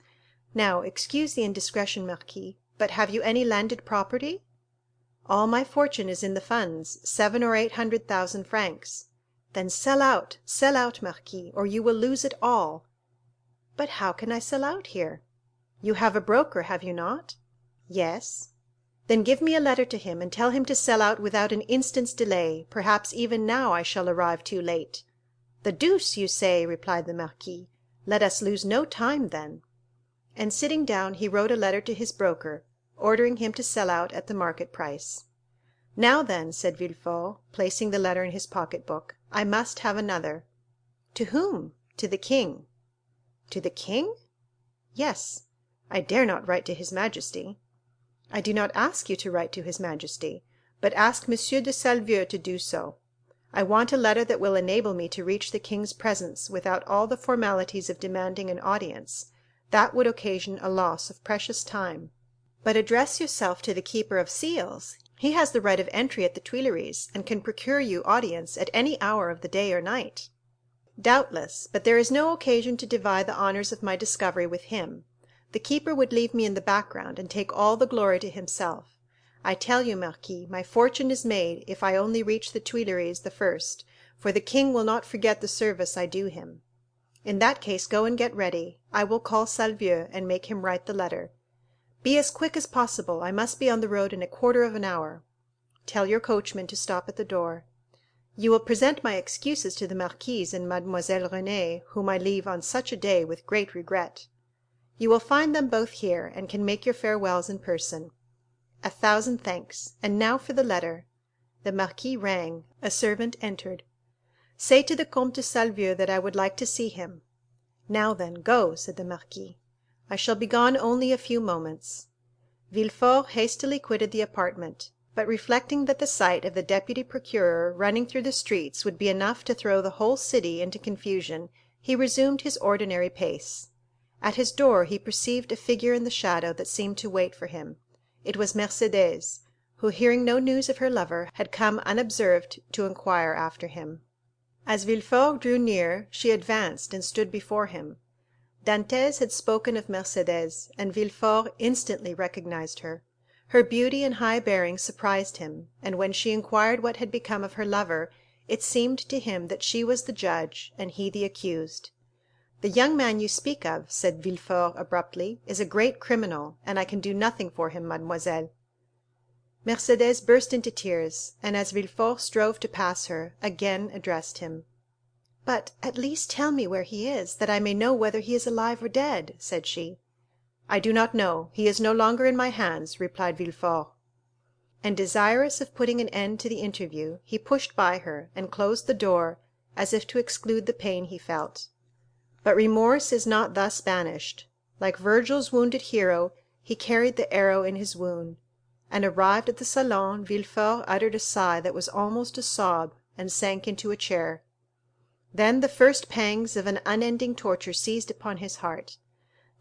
Now, excuse the indiscretion, marquis, but have you any landed property?" "All my fortune is in the funds, 700,000 or 800,000 francs." "Then sell out, marquis, or you will lose it all." "But how can I sell out here?" "You have a broker, have you not?" "Yes." "Then give me a letter to him, and tell him to sell out without an instant's delay. Perhaps even now I shall arrive too late." "The deuce you say!" replied the marquis. "Let us lose no time, then." And sitting down, he wrote a letter to his broker, ordering him to sell out at the market price. "Now then," said Villefort, placing the letter in his pocket-book, "I must have another." "To whom?" "To the king." "To the king?" "Yes. I dare not write to his majesty." "I do not ask you to write to his majesty, but ask M. de Salvieux to do so. I want a letter that will enable me to reach the king's presence without all the formalities of demanding an audience. That would occasion a loss of precious time." "But address yourself to the keeper of seals. He has the right of entry at the Tuileries, and can procure you audience at any hour of the day or night." "Doubtless, but there is no occasion to divide the honors of my discovery with him. The keeper would leave me in the background, and take all the glory to himself. I tell you, marquis, my fortune is made if I only reach the Tuileries the first, for the king will not forget the service I do him. In that case go and get ready. I will call Salvieux, and make him write the letter. Be as quick as possible, I must be on the road in a quarter of an hour. Tell your coachman to stop at the door. You will present my excuses to the marquise and Mademoiselle Renée, whom I leave on such a day with great regret. You will find them both here, and can make your farewells in person. 1,000 thanks. And now for the letter." The marquis rang. A servant entered. "Say to the Comte de Salvieux that I would like to see him." "Now then, go," said the marquis. "I shall be gone only a few moments." Villefort hastily quitted the apartment, but reflecting that the sight of the deputy procureur running through the streets would be enough to throw the whole city into confusion, he resumed his ordinary pace. At his door he perceived a figure in the shadow that seemed to wait for him. It was Mercédès, who, hearing no news of her lover, had come unobserved to inquire after him. As Villefort drew near, she advanced and stood before him. Dantès had spoken of Mercédès, and Villefort instantly recognized her. Her beauty and high bearing surprised him, and when she inquired what had become of her lover, it seemed to him that she was the judge and he the accused. "The young man you speak of," said Villefort abruptly, "is a great criminal, and I can do nothing for him, mademoiselle." Mercédès burst into tears, and as Villefort strove to pass her, again addressed him. "But at least tell me where he is, that I may know whether he is alive or dead," said she. "I do not know; he is no longer in my hands," replied Villefort. And desirous of putting an end to the interview, he pushed by her, and closed the door, as if to exclude the pain he felt. But remorse is not thus banished. Like Virgil's wounded hero, he carried the arrow in his wound, and arrived at the salon, Villefort uttered a sigh that was almost a sob, and sank into a chair. Then the first pangs of an unending torture seized upon his heart.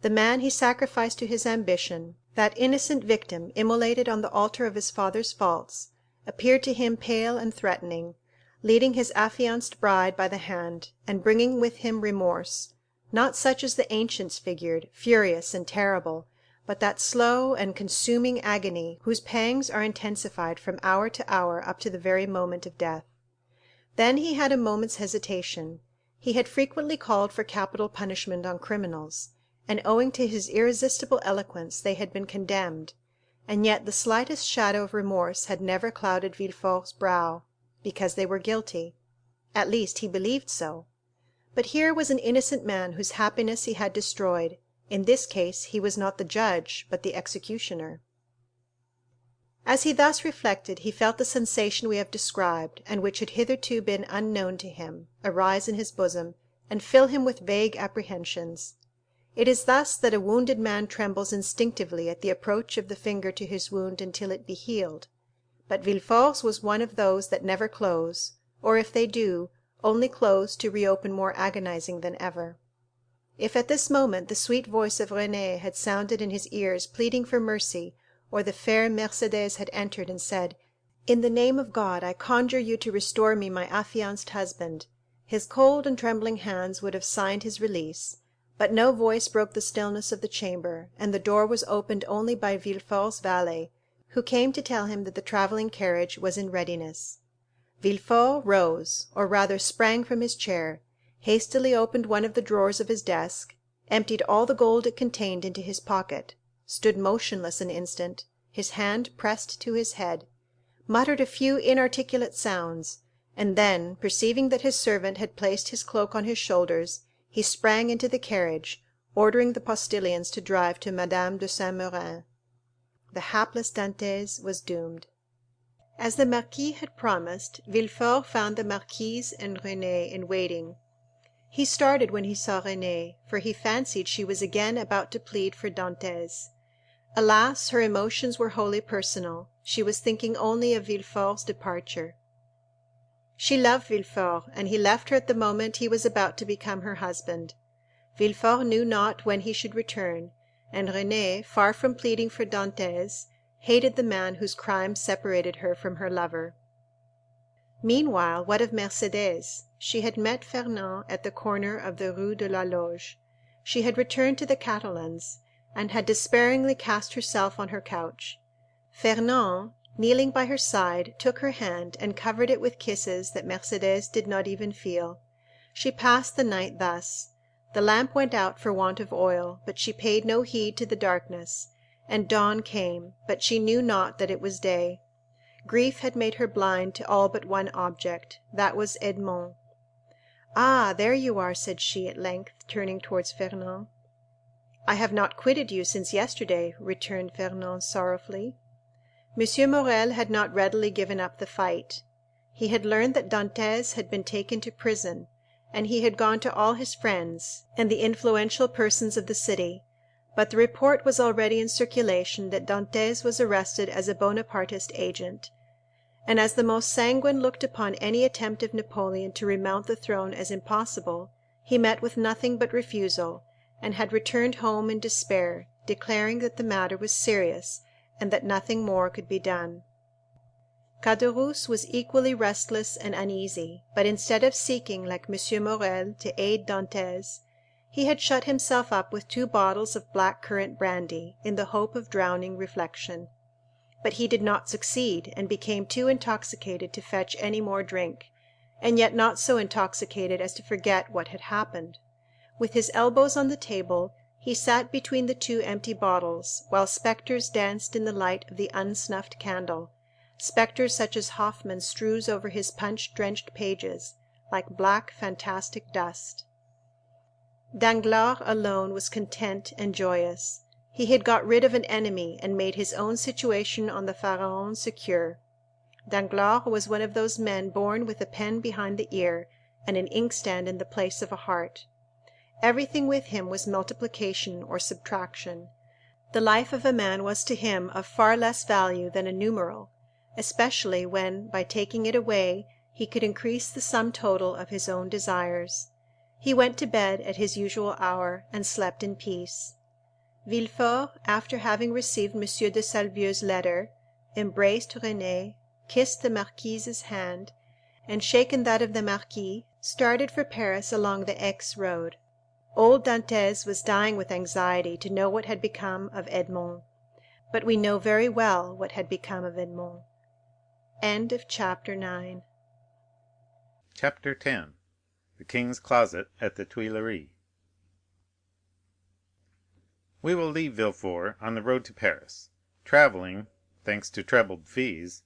The man he sacrificed to his ambition, that innocent victim immolated on the altar of his father's faults, appeared to him pale and threatening, leading his affianced bride by the hand, and bringing with him remorse, not such as the ancients figured, furious and terrible, but that slow and consuming agony whose pangs are intensified from hour to hour up to the very moment of death. Then he had a moment's hesitation. He had frequently called for capital punishment on criminals, and owing to his irresistible eloquence they had been condemned, and yet the slightest shadow of remorse had never clouded Villefort's brow, because they were guilty. At least he believed so. But here was an innocent man whose happiness he had destroyed. In this case he was not the judge, but the executioner. As he thus reflected, he felt the sensation we have described, and which had hitherto been unknown to him, arise in his bosom, and fill him with vague apprehensions. It is thus that a wounded man trembles instinctively at the approach of the finger to his wound until it be healed. But Villefort's was one of those that never close, or if they do, only close to reopen more agonizing than ever. If at this moment the sweet voice of Renée had sounded in his ears pleading for mercy, or the fair Mercédès had entered and said, "In the name of God, I conjure you to restore me my affianced husband," his cold and trembling hands would have signed his release, but no voice broke the stillness of the chamber, and the door was opened only by Villefort's valet, who came to tell him that the travelling carriage was in readiness. Villefort rose, or rather sprang from his chair, hastily opened one of the drawers of his desk, emptied all the gold it contained into his pocket, stood motionless an instant, his hand pressed to his head, muttered a few inarticulate sounds, and then, perceiving that his servant had placed his cloak on his shoulders, he sprang into the carriage, ordering the postilions to drive to Madame de Saint-Méran. The hapless Dantès was doomed. As the marquis had promised, Villefort found the marquise and Renée in waiting. He started when he saw Renée, for he fancied she was again about to plead for Dantès. Alas, her emotions were wholly personal. She was thinking only of Villefort's departure. She loved Villefort, and he left her at the moment he was about to become her husband. Villefort knew not when he should return, and Renée, far from pleading for Dantès, hated the man whose crime separated her from her lover. Meanwhile, what of Mercédès? She had met Fernand at the corner of the Rue de la Loge. She had returned to the Catalans, and had despairingly cast herself on her couch. Fernand, kneeling by her side, took her hand and covered it with kisses that Mercédès did not even feel. She passed the night thus. The lamp went out for want of oil, but she paid no heed to the darkness, and dawn came, but she knew not that it was day. Grief had made her blind to all but one object, that was Edmond. "Ah, there you are," said she at length, turning towards Fernand. "I have not quitted you since yesterday," returned Fernand sorrowfully. M. Morrel had not readily given up the fight. He had learned that Dantès had been taken to prison, and he had gone to all his friends and the influential persons of the city, but the report was already in circulation that Dantès was arrested as a Bonapartist agent, and as the most sanguine looked upon any attempt of Napoleon to remount the throne as impossible, he met with nothing but refusal, and had returned home in despair, declaring that the matter was serious, and that nothing more could be done. Caderousse was equally restless and uneasy, but instead of seeking, like M. Morrel, to aid Dantès, he had shut himself up with 2 bottles of black currant brandy, in the hope of drowning reflection. But he did not succeed, and became too intoxicated to fetch any more drink, and yet not so intoxicated as to forget what had happened. With his elbows on the table, he sat between the 2 empty bottles, while spectres danced in the light of the unsnuffed candle, spectres such as Hoffmann strews over his punch-drenched pages, like black fantastic dust. Danglars alone was content and joyous. He had got rid of an enemy, and made his own situation on the Pharaon secure. Danglars was one of those men born with a pen behind the ear, and an inkstand in the place of a heart. Everything with him was multiplication or subtraction. The life of a man was to him of far less value than a numeral, especially when, by taking it away, he could increase the sum total of his own desires. He went to bed at his usual hour, and slept in peace. Villefort, after having received M. de Salvieux's letter, embraced Renée, kissed the marquise's hand, and shaken that of the marquis, started for Paris along the Aix road. Old Dantès was dying with anxiety to know what had become of Edmond, but we know very well what had become of Edmond. End of chapter 9. Chapter 10. The King's Closet at the Tuileries. We will leave Villefort on the road to Paris, travelling, thanks to trebled fees,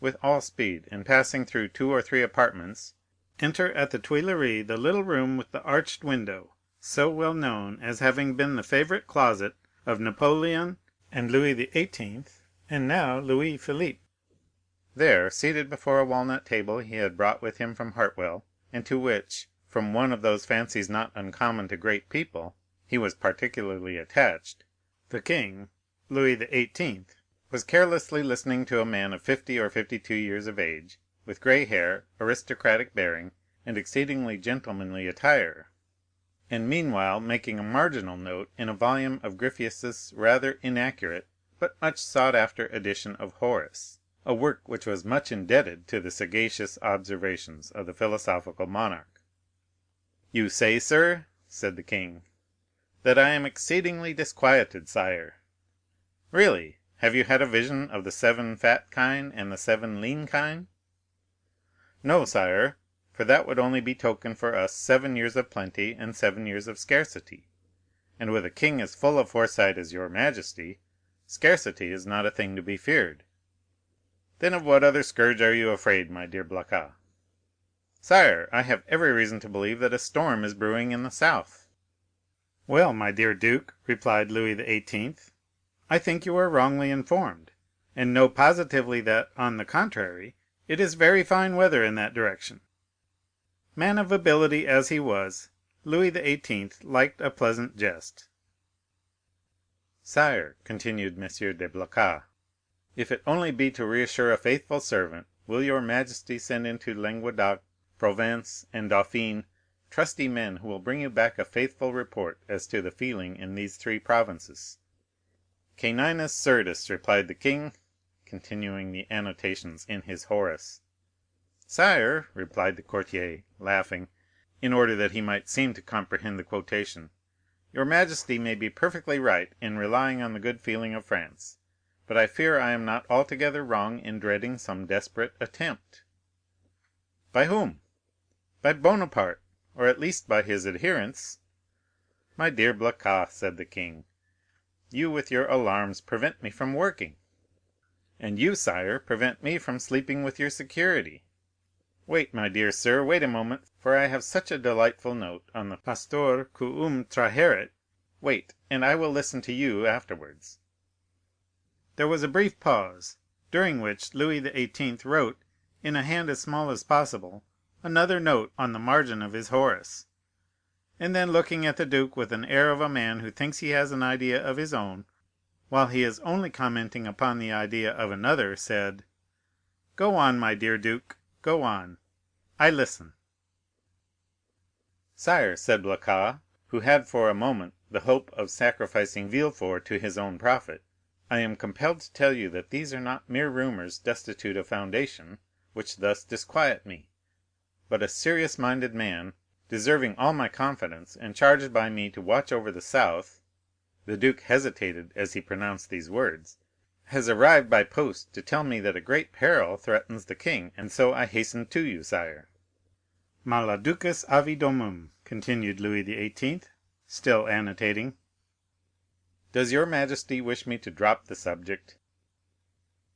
with all speed, and passing through 2 or 3 apartments, enter at the Tuileries the little room with the arched window, so well known as having been the favorite closet of Napoleon and Louis XVIII., and now Louis Philippe. There, seated before a walnut table he had brought with him from Hartwell, and to which, from one of those fancies not uncommon to great people, he was particularly attached, the king, Louis XVIII., was carelessly listening to a man of 50 or 52 years of age, with gray hair, aristocratic bearing, and exceedingly gentlemanly attire, and meanwhile making a marginal note in a volume of Gryphius's rather inaccurate but much sought-after edition of Horace, a work which was much indebted to the sagacious observations of the philosophical monarch. "You say, sir," said the king, "that I am exceedingly disquieted, sire. Really, have you had a vision of the 7 fat kine and the 7 lean kine?" "No, sire, for that would only betoken for us 7 years of plenty and 7 years of scarcity; and with a king as full of foresight as your majesty, scarcity is not a thing to be feared." "Then of what other scourge are you afraid, my dear Blacas?" "Sire, I have every reason to believe that a storm is brewing in the south." "Well, my dear duke," replied Louis XVIII., "I think you are wrongly informed, and know positively that, on the contrary, it is very fine weather in that direction." Man of ability as he was, Louis XVIII. Liked a pleasant jest. "Sire," continued M. de Blacas, "if it only be to reassure a faithful servant, will your majesty send into Languedoc, Provence, and Dauphine trusty men who will bring you back a faithful report as to the feeling in these 3 provinces?" "Caninus surdus," replied the king, continuing the annotations in his Horace. "Sire," replied the courtier, laughing, in order that he might seem to comprehend the quotation, "your majesty may be perfectly right in relying on the good feeling of France, but I fear I am not altogether wrong in dreading some desperate attempt." "By whom?" "By Bonaparte, or at least by his adherents." "My dear Blacas," said the king, "you with your alarms prevent me from working." "And you, sire, prevent me from sleeping with your security. Wait, my dear sir, wait a moment, for I have such a delightful note on the pastor quum traherit. Wait, and I will listen to you afterwards." There was a brief pause, during which Louis XVIII. Wrote, in a hand as small as possible, another note on the margin of his Horace, and then looking at the duke with an air of a man who thinks he has an idea of his own, while he is only commenting upon the idea of another, said, "Go on, my dear duke, go on. I listen." "Sire," said Blacas, who had for a moment the hope of sacrificing Villefort to his own profit, "I am compelled to tell you that these are not mere rumors destitute of foundation, which thus disquiet me, but a serious-minded man, deserving all my confidence, and charged by me to watch over the south," the duke hesitated as he pronounced these words, "has arrived by post to tell me that a great peril threatens the king, and so I hasten to you, sire." "Maladucus avi domum," continued Louis XVIII., still annotating. "Does your majesty wish me to drop the subject?"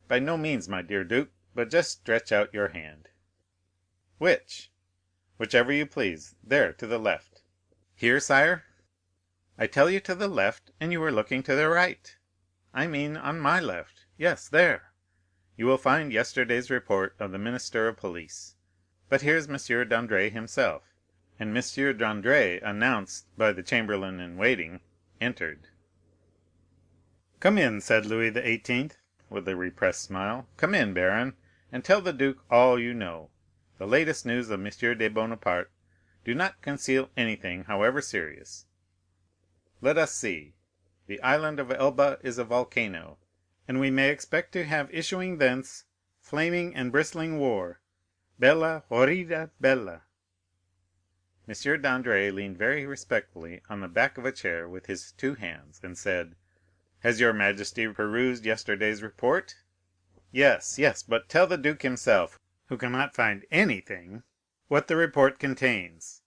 "By no means, my dear duke, but just stretch out your hand." "Which?" "Whichever you please; there, to the left." "Here, sire?" "I tell you to the left, and you are looking to the right." "I mean on my left. Yes, there. You will find yesterday's report of the minister of police. But here's M. Dandré himself." And M. Dandré, announced by the chamberlain in waiting, entered. "Come in," said Louis XVIII., with a repressed smile; "come in, baron, and tell the duke all you know. The latest news of M. de Bonaparte. Do not conceal anything, however serious. Let us see. The island of Elba is a volcano, and we may expect to have issuing thence flaming and bristling war. Bella, horrida, bella." M. Dandré leaned very respectfully on the back of a chair with his 2 hands, and said, "Has your majesty perused yesterday's report?" "Yes, yes, but tell the duke himself, who cannot find anything, what the report contains.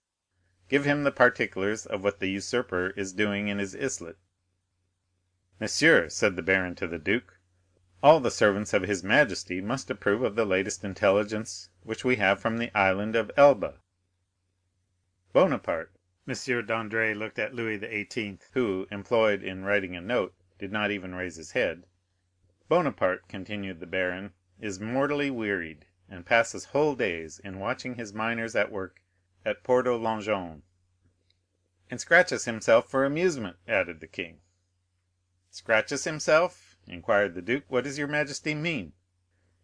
Give him the particulars of what the usurper is doing in his islet." "Monsieur," said the baron to the duke, "all the servants of his majesty must approve of the latest intelligence which we have from the island of Elba. Bonaparte. Monsieur Dandré looked at Louis XVIII., who, employed in writing a note, did not even raise his head. Bonaparte, continued the baron, is mortally wearied, and passes whole days in watching his miners at work at Porto Longone. And scratches himself for amusement, added the king. Scratches himself? inquired the duke. What does your majesty mean?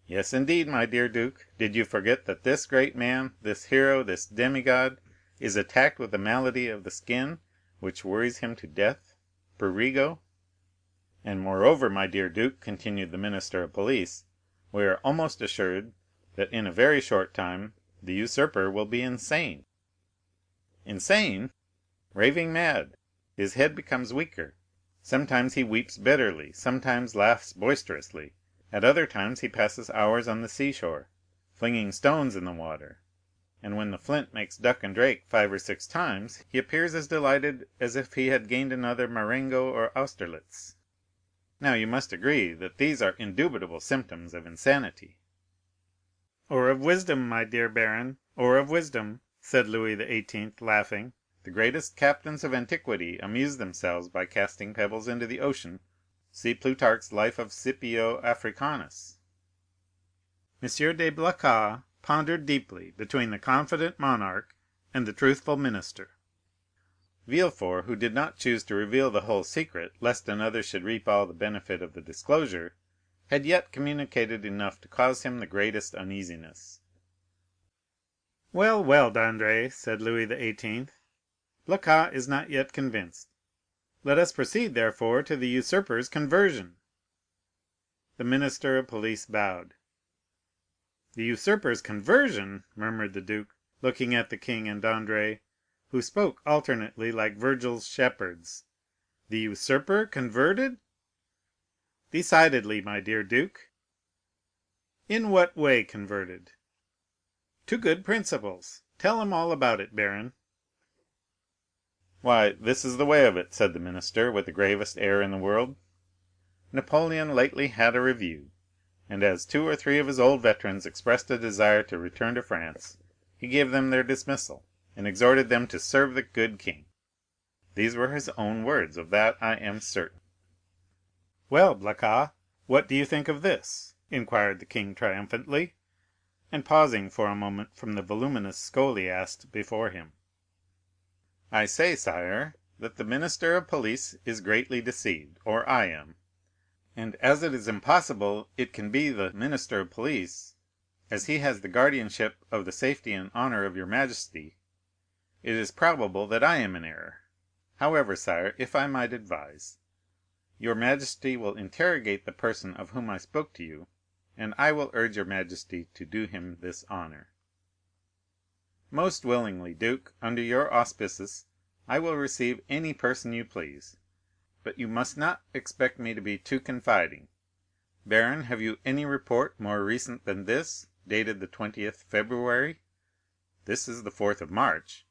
Yes, indeed, my dear duke. Did you forget that this great man, this hero, this demigod, is attacked with a malady of the skin, which worries him to death, prurigo? And moreover, my dear duke, continued the minister of police, we are almost assured that in a very short time the usurper will be insane. Insane? Raving mad. His head becomes weaker. Sometimes he weeps bitterly, sometimes laughs boisterously. At other times he passes hours on the seashore, flinging stones in the water. And when the flint makes duck and drake 5 or 6 times, he appears as delighted as if he had gained another Marengo or Austerlitz. Now you must agree that these are indubitable symptoms of insanity. "Or of wisdom, my dear baron, or of wisdom," said Louis XVIII., laughing. "The greatest captains of antiquity amused themselves by casting pebbles into the ocean. See Plutarch's Life of Scipio Africanus." M. de Blacas pondered deeply between the confident monarch and the truthful minister. Villefort, who did not choose to reveal the whole secret, lest another should reap all the benefit of the disclosure, had yet communicated enough to cause him the greatest uneasiness. "Well, well, Dandré," said Louis XVIII., "Blacas is not yet convinced. Let us proceed, therefore, to the usurper's conversion." The minister of police bowed. "The usurper's conversion!" murmured the duke, looking at the king and Dandré, who spoke alternately like Virgil's shepherds. "The usurper converted?" "Decidedly, my dear duke." "In what way converted?" "To good principles. Tell him all about it, baron." "Why, this is the way of it," said the minister, with the gravest air in the world. "Napoleon lately had a review, and as 2 or 3 of his old veterans expressed a desire to return to France, he gave them their dismissal, and exhorted them to serve the good king. These were his own words, of that I am certain." "Well, Blacas, what do you think of this?" inquired the king triumphantly, and pausing for a moment from the voluminous scholiast before him. "I say, sire, that the minister of police is greatly deceived, or I am; and as it is impossible it can be the minister of police, as he has the guardianship of the safety and honor of your majesty, it is probable that I am in error. However, sire, if I might advise, your majesty will interrogate the person of whom I spoke to you, and I will urge your majesty to do him this honor." "Most willingly, duke. Under your auspices I will receive any person you please, but you must not expect me to be too confiding. Baron, have you any report more recent than this, dated the 20th February? This is the 4th of March."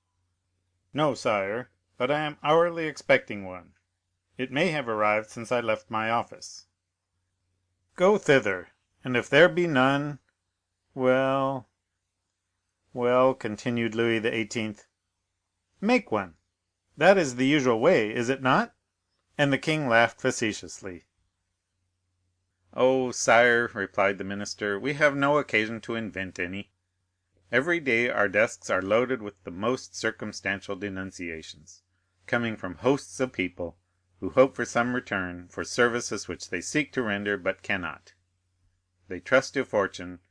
"No, sire, but I am hourly expecting one. It may have arrived since I left my office." "Go thither, and if there be none, well, well," continued Louis XVIII., "make one. That is the usual way, is it not?" And the king laughed facetiously. "Oh, sire," replied the minister, "we have no occasion to invent any. Every day our desks are loaded with the most circumstantial denunciations, coming from hosts of people who hope for some return for services which they seek to render but cannot. They trust to fortune,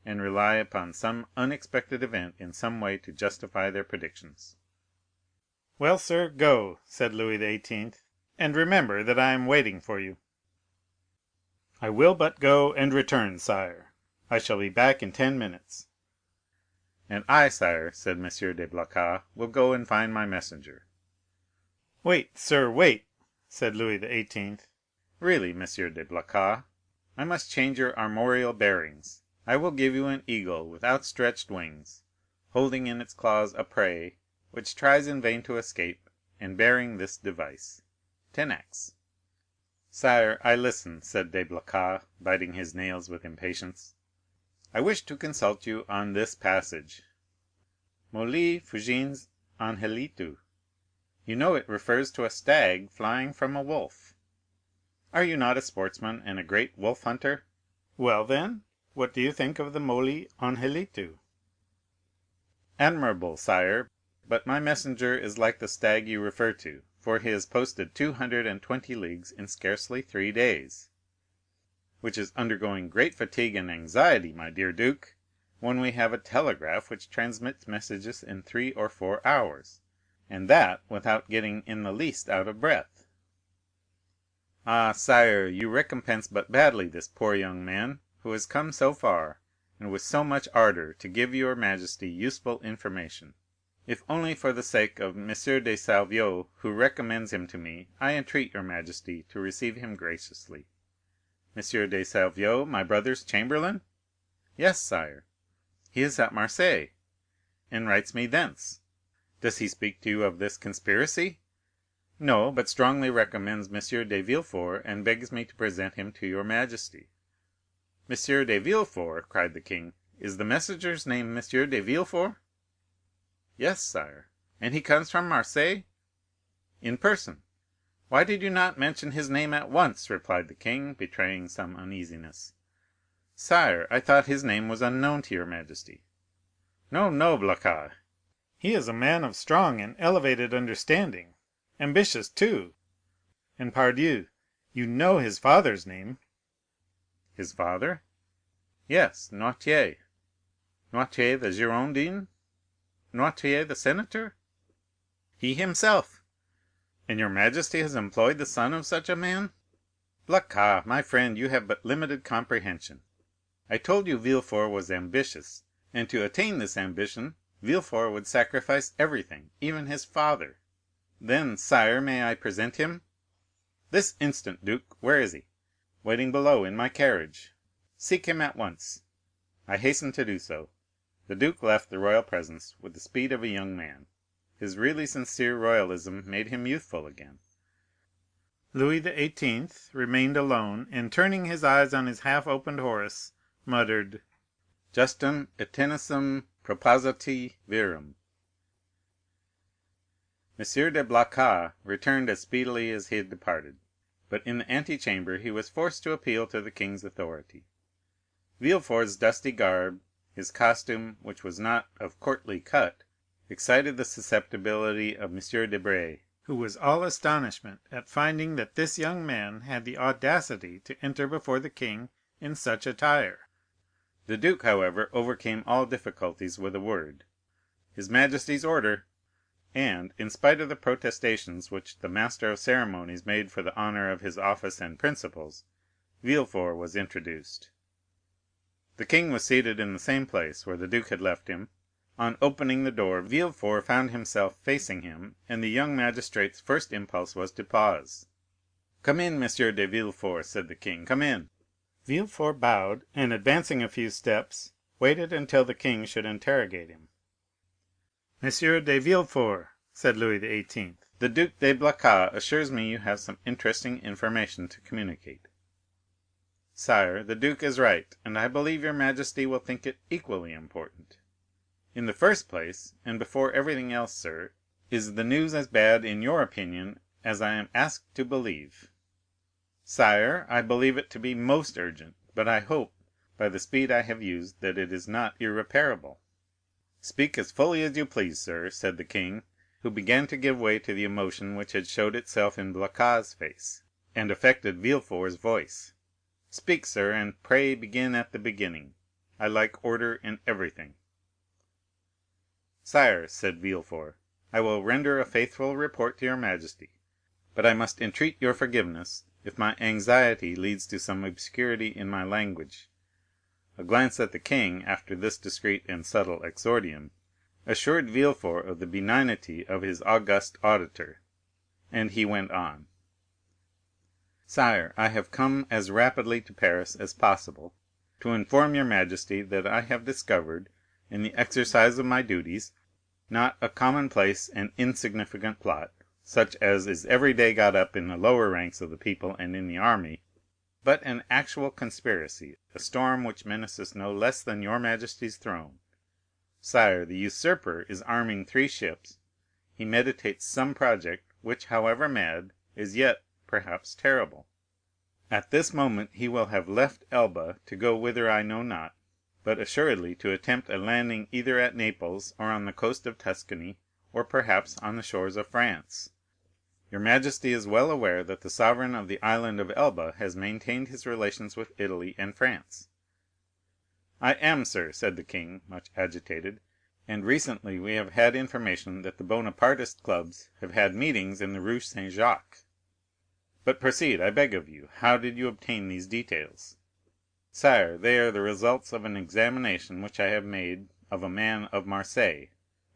and rely upon some unexpected event in some way to justify their predictions." "Well, sir, go," said Louis XVIII., "and remember that I am waiting for you." "I will but go and return, sire. I shall be back in 10 minutes." "And I, sire," said M. de Blacas, "will go and find my messenger." "Wait, sir, wait," said Louis XVIII. "Really, M. de Blacas, I must change your armorial bearings. I will give you an eagle with outstretched wings, holding in its claws a prey, which tries in vain to escape, and bearing this device, 'Tenax.'" "Sire, I listen," said de Blacas, biting his nails with impatience. "I wish to consult you on this passage: 'Molli fugiens angelitu. You know it refers to a stag flying from a wolf. Are you not a sportsman and a great wolf hunter? Well, then, what do you think of the moli angelitu?" "Admirable, sire, but my messenger is like the stag you refer to, for he has posted 220 leagues in scarcely 3 days." "Which is undergoing great fatigue and anxiety, my dear duke, when we have a telegraph which transmits messages in 3 or 4 hours, and that without getting in the least out of breath." "Ah, sire, you recompense but badly this poor young man, who has come so far, and with so much ardor, to give your majesty useful information. If only for the sake of M. de Salvieux, who recommends him to me, I entreat your majesty to receive him graciously." "M. de Salvieux, my brother's chamberlain?" "Yes, sire." "He is at Marseilles." "And writes me thence." "Does he speak to you of this conspiracy?" "No, but strongly recommends M. de Villefort, and begs me to present him to your majesty." "M. de Villefort!" cried the king. "Is the messenger's name M. de Villefort?" "Yes, sire." "And he comes from Marseilles?" "In person." "Why did you not mention his name at once?" replied the king, betraying some uneasiness. "Sire, I thought his name was unknown to your majesty." "No, no, Blacas. He is a man of strong and elevated understanding, ambitious too. And pardieu, you know his father's name." "His father?" "Yes, Noirtier." "Noirtier the Girondin? Noirtier the senator?" "He himself." "And your majesty has employed the son of such a man?" "Blacas, my friend, you have but limited comprehension. I told you Villefort was ambitious, and to attain this ambition Villefort would sacrifice everything, even his father. Then, sire, may I present him?" "This instant, duke. Where is he?" "Waiting below in my carriage." "Seek him at once." I hastened to do so. The duke left the royal presence with the speed of a young man. His really sincere royalism made him youthful again. Louis XVIII. Remained alone, and turning his eyes on his half-opened Horace, muttered, "Justum et tenacem propositi virum." M. de Blacas returned as speedily as he had departed, but in the antechamber he was forced to appeal to the king's authority. Villefort's dusty garb, his costume, which was not of courtly cut, excited the susceptibility of M. Debray, who was all astonishment at finding that this young man had the audacity to enter before the king in such attire. The duke, however, overcame all difficulties with a word, "His majesty's order," and, in spite of the protestations which the master of ceremonies made for the honor of his office and principles, Villefort was introduced. The king was seated in the same place where the duke had left him. On opening the door, Villefort found himself facing him, and the young magistrate's first impulse was to pause. "Come in, M. de Villefort," said the king, "come in." Villefort bowed, and advancing a few steps, waited until the king should interrogate him. "M. de Villefort," said Louis XVIII., "the Duc de Blacas assures me you have some interesting information to communicate." "Sire, the duke is right, and I believe your majesty will think it equally important. In the first place, and before everything else, sir, is the news as bad in your opinion as I am asked to believe?" "Sire, I believe it to be most urgent, but I hope, by the speed I have used, that it is not irreparable." "Speak as fully as you please, sir," said the king, who began to give way to the emotion which had showed itself in Blacas's face, and affected Villefort's voice. "Speak, sir, and pray begin at the beginning. I like order in everything." "Sire," said Villefort, "I will render a faithful report to your majesty, but I must entreat your forgiveness if my anxiety leads to some obscurity in my language." A glance at the king, after this discreet and subtle exordium, assured Villefort of the benignity of his august auditor, and he went on: "Sire, I have come as rapidly to Paris as possible, to inform your majesty that I have discovered, in the exercise of my duties, not a commonplace and insignificant plot, such as is every day got up in the lower ranks of the people and in the army, but an actual conspiracy, a storm which menaces no less than your majesty's throne. Sire, the usurper is arming 3 ships, he meditates some project which, however mad, is yet, perhaps, terrible. At this moment he will have left Elba to go whither I know not, but assuredly to attempt a landing either at Naples or on the coast of Tuscany, or perhaps on the shores of France. Your majesty is well aware that the sovereign of the island of Elba has maintained his relations with Italy and France." "I am, sir," said the king, much agitated; "and recently we have had information that the Bonapartist clubs have had meetings in the Rue Saint Jacques. But proceed, I beg of you. How did you obtain these details?" "Sire, they are the results of an examination which I have made of a man of Marseilles,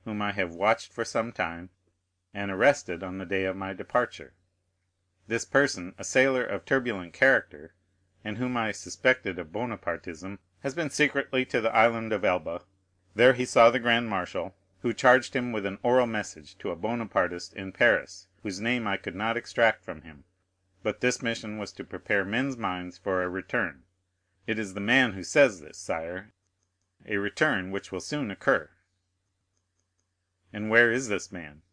whom I have watched for some time, and arrested on the day of my departure. This person, a sailor of turbulent character, and whom I suspected of Bonapartism, has been secretly to the island of Elba. There he saw the grand marshal, who charged him with an oral message to a Bonapartist in Paris, whose name I could not extract from him. But this mission was to prepare men's minds for a return. It is the man who says this, sire, a return which will soon occur." "And where is this man?"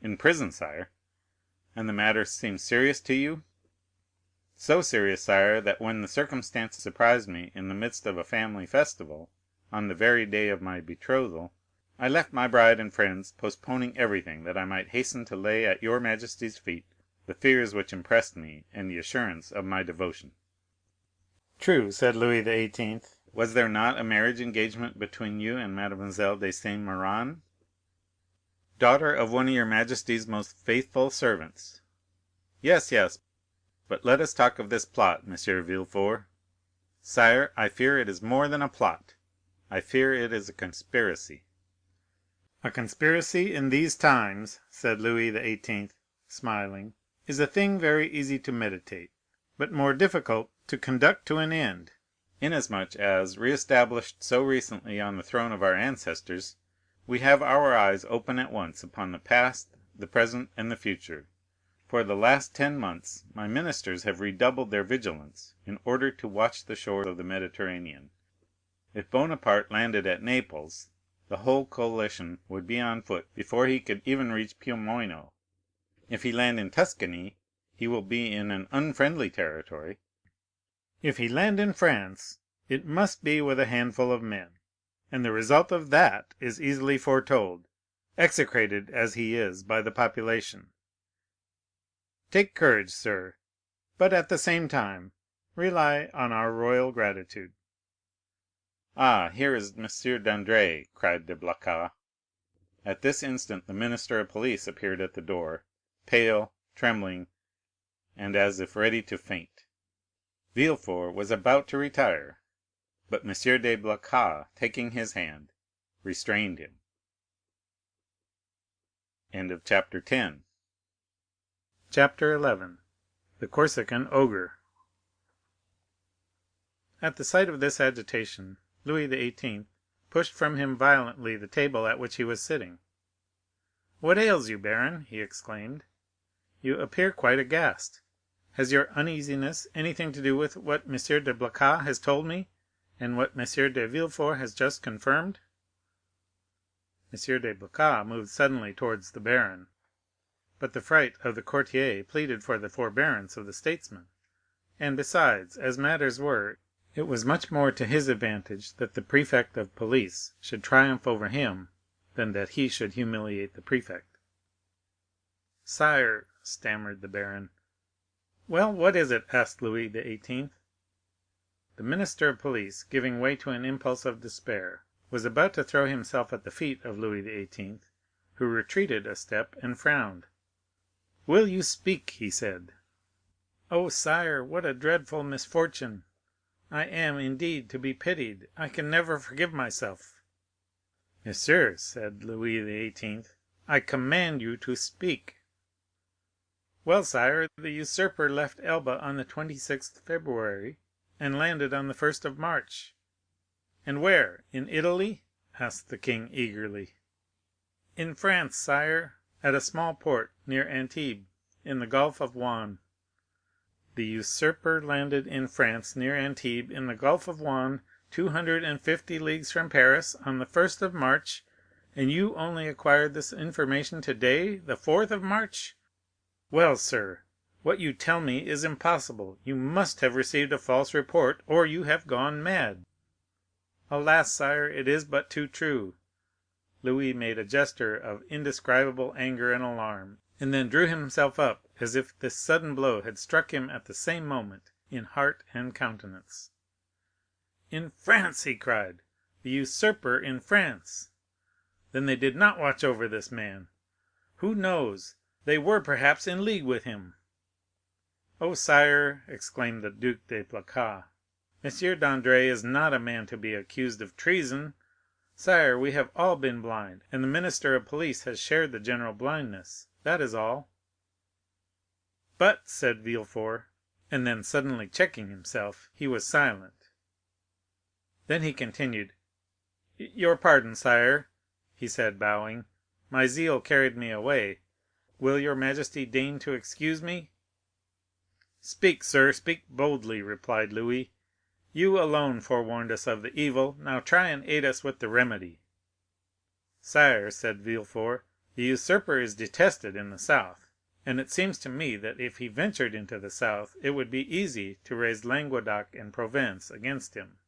"In prison, sire." "And the matter seems serious to you?" "So serious, sire, that when the circumstance surprised me in the midst of a family festival, on the very day of my betrothal, I left my bride and friends, postponing everything, that I might hasten to lay at your majesty's feet the fears which impressed me and the assurance of my devotion." "True," said Louis XVIII. "Was there not a marriage engagement between you and Mademoiselle de Saint Méran, daughter of one of your majesty's most faithful servants?" "Yes, yes; but let us talk of this plot, Monsieur Villefort." "Sire, I fear it is more than a plot; I fear it is a conspiracy." "A conspiracy in these times," said Louis XVIII., smiling, "is a thing very easy to meditate, but more difficult to conduct to an end, inasmuch as, re-established so recently on the throne of our ancestors, we have our eyes open at once upon the past, the present, and the future. For the last 10 months my ministers have redoubled their vigilance in order to watch the shores of the Mediterranean. If Bonaparte landed at Naples, the whole coalition would be on foot before he could even reach Piombino. If he land in Tuscany, he will be in an unfriendly territory. If he land in France, it must be with a handful of men, and the result of that is easily foretold, execrated as he is by the population. Take courage, sir, but at the same time rely on our royal gratitude." "Ah, here is M. Dandré," cried de Blacas. At this instant the minister of police appeared at the door, pale, trembling, and as if ready to faint. Villefort was about to retire, but M. de Blacas, taking his hand, restrained him. Chapter 11. The Corsican Ogre. At the sight of this agitation, Louis XVIII. pushed from him violently the table at which he was sitting. "What ails you, baron?" he exclaimed. "You appear quite aghast. Has your uneasiness anything to do with what M. de Blacas has told me, and what M. de Villefort has just confirmed?" M. de Blacas moved suddenly towards the baron, but the fright of the courtier pleaded for the forbearance of the statesman; and besides, as matters were, it was much more to his advantage that the prefect of police should triumph over him than that he should humiliate the prefect. "Sire," stammered the baron. "Well, what is it?" asked Louis XVIII. The minister of police, giving way to an impulse of despair, was about to throw himself at the feet of Louis XVIII., who retreated a step and frowned. "Will you speak?" he said. "Oh, sire, what a dreadful misfortune! I am, indeed, to be pitied. I can never forgive myself." "Monsieur," said Louis XVIII., "I command you to speak." "Well, sire, the usurper left Elba on the 26th February, and landed on the 1st of March." "And where? In Italy?" asked the king eagerly. "In France, sire, at a small port near Antibes, in the Gulf of Juan." "The usurper landed in France near Antibes, in the Gulf of Juan, 250 leagues from Paris, on the 1st of March, And you only acquired this information today, the 4th of March? Well, sir, what you tell me is impossible. You must have received a false report, or you have gone mad." "Alas, sire, it is but too true." Louis made a gesture of indescribable anger and alarm, and then drew himself up as if this sudden blow had struck him at the same moment in heart and countenance. "In France!" he cried. "The usurper in France! Then they did not watch over this man. Who knows? They were perhaps in league with him." "Oh, sire," exclaimed the Duc de Blacas, "M. Dandré is not a man to be accused of treason. Sire, we have all been blind, and the minister of police has shared the general blindness. That is all." "But," said Villefort, and then suddenly checking himself, he was silent. Then he continued, "Your pardon, sire," he said, bowing, "my zeal carried me away. Will your majesty deign to excuse me?" "Speak, sir, speak boldly," replied Louis. "You alone forewarned us of the evil, now try and aid us with the remedy." "Sire," said Villefort, "the usurper is detested in the south, and it seems to me that if he ventured into the south it would be easy to raise Languedoc and Provence against him."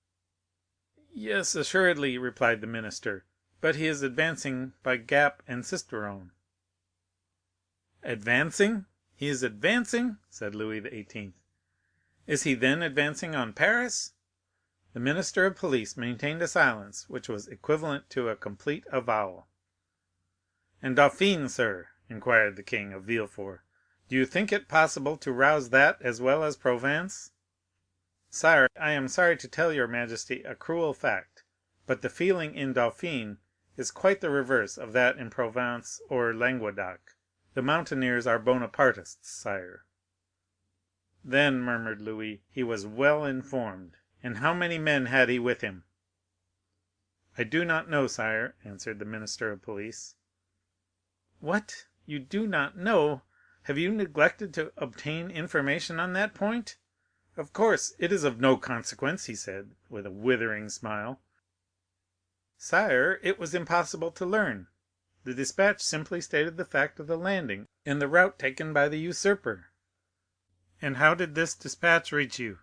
"Yes, assuredly," replied the minister, "but he is advancing by Gap and Sisteron." "Advancing? He is advancing?" said Louis XVIII. "Is he then advancing on Paris?" The minister of police maintained a silence which was equivalent to a complete avowal. "And Dauphine, sir?" inquired the king of Villefort. "Do you think it possible to rouse that as well as Provence?" "Sire, I am sorry to tell your majesty a cruel fact, but the feeling in Dauphine is quite the reverse of that in Provence or Languedoc. The mountaineers are Bonapartists, sire." "Then," murmured Louis, "he was well informed. And how many men had he with him?" "I do not know, sire," answered the minister of police. "What, you do not know? Have you neglected to obtain information on that point? Of course, it is of no consequence," he said, with a withering smile. "Sire, it was impossible to learn. The despatch simply stated the fact of the landing and the route taken by the usurper." "And how did this despatch reach you?"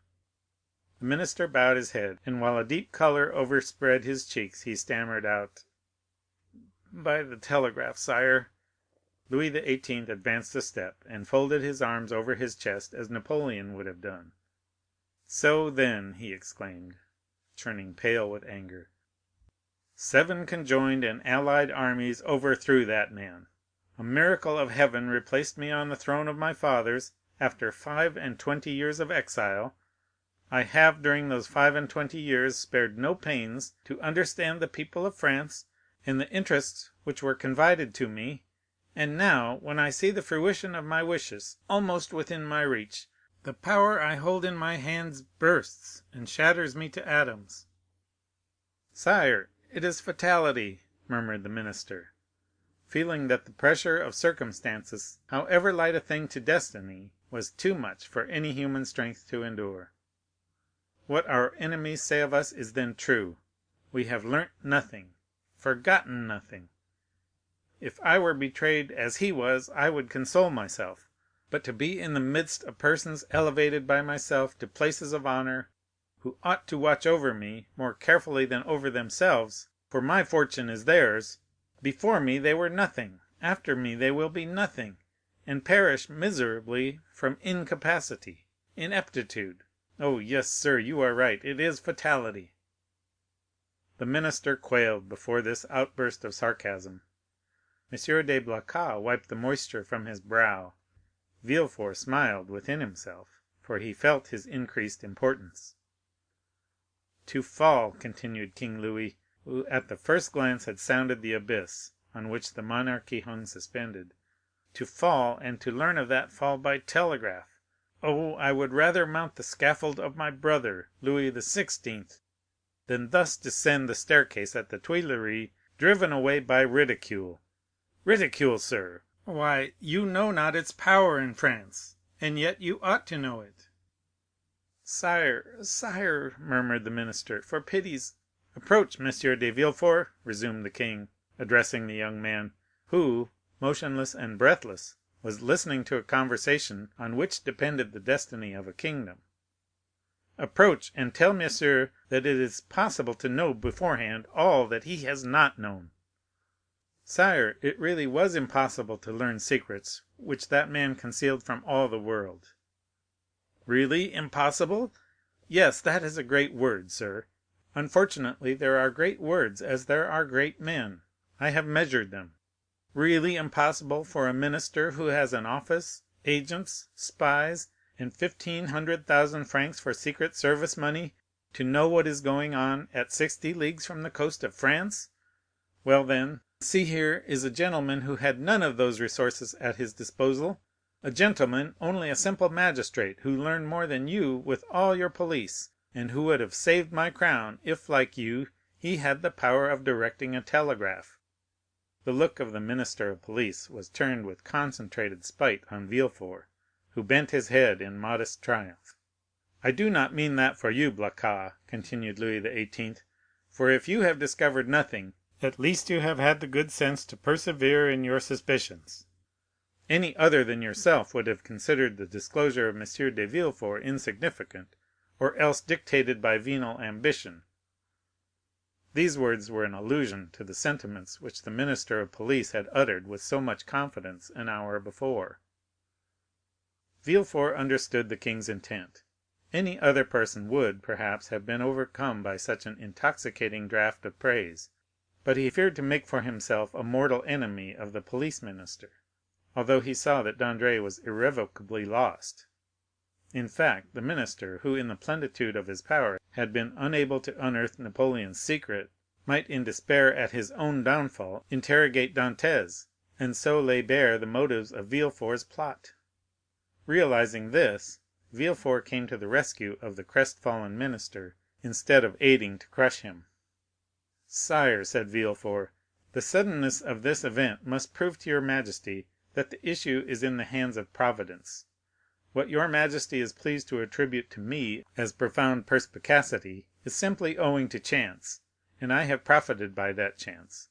The minister bowed his head, and while a deep color overspread his cheeks, he stammered out, "By the telegraph, sire." Louis XVIII. Advanced a step, and folded his arms over his chest as Napoleon would have done. "So, then," he exclaimed, turning pale with anger, 7 conjoined and allied armies overthrew that man. A miracle of heaven replaced me on the throne of my fathers after 25 years of exile. I have during those 25 years spared no pains to understand the people of France and the interests which were confided to me, and now, when I see the fruition of my wishes almost within my reach, the power I hold in my hands bursts and shatters me to atoms." "Sire, it is fatality," murmured the minister, feeling that the pressure of circumstances, however light a thing to destiny, was too much for any human strength to endure. "What our enemies say of us is then true. We have learnt nothing, forgotten nothing. If I were betrayed as he was, I would console myself; but to be in the midst of persons elevated by myself to places of honor, who ought to watch over me more carefully than over themselves, for my fortune is theirs. Before me they were nothing, after me they will be nothing, and perish miserably from incapacity, ineptitude. Oh, yes, sir, you are right, it is fatality." The minister quailed before this outburst of sarcasm. M. de Blacas wiped the moisture from his brow. Villefort smiled within himself, for he felt his increased importance. "To fall," continued King Louis, who at the first glance had sounded the abyss on which the monarchy hung suspended, "to fall, and to learn of that fall by telegraph! Oh, I would rather mount the scaffold of my brother, Louis XVI., than thus descend the staircase at the Tuileries, driven away by ridicule. Ridicule, sir! Why, you know not its power in France, and yet you ought to know it." "Sire, sire," murmured the minister, "for pity's—" "Approach, M. de Villefort," resumed the king. addressing the young man, who, motionless and breathless, was listening to a conversation on which depended the destiny of a kingdom. "Approach, and tell monsieur that it is possible to know beforehand all that he has not known." "Sire, it really was impossible to learn secrets which that man concealed from all the world." "Really impossible? Yes, that is a great word, sir. Unfortunately, there are great words as there are great men. I have measured them. Really impossible for a minister who has an office, agents, spies, and 1,500,000 francs for secret service money, to know what is going on at 60 leagues from the coast of France? Well, then, see, here is a gentleman who had none of those resources at his disposal, a gentleman, only a simple magistrate, who learned more than you with all your police, and who would have saved my crown if, like you, he had the power of directing a telegraph." The look of the minister of police was turned with concentrated spite on Villefort, who bent his head in modest triumph. "I do not mean that for you, Blacas," continued Louis XVIII., "for if you have discovered nothing, at least you have had the good sense to persevere in your suspicions. Any other than yourself would have considered the disclosure of M. de Villefort insignificant, or else dictated by venal ambition." These words were an allusion to the sentiments which the minister of police had uttered with so much confidence an hour before. Villefort understood the king's intent. Any other person would, perhaps, have been overcome by such an intoxicating draught of praise, but he feared to make for himself a mortal enemy of the police minister, although he saw that Dandré was irrevocably lost. In fact, the minister, who in the plenitude of his power had been unable to unearth Napoleon's secret, might in despair at his own downfall interrogate Dantès, and so lay bare the motives of Villefort's plot. Realizing this, Villefort came to the rescue of the crestfallen minister, instead of aiding to crush him. "Sire," said Villefort, "the suddenness of this event must prove to your majesty that the issue is in the hands of Providence. What your majesty is pleased to attribute to me as profound perspicacity is simply owing to chance, and I have profited by that chance,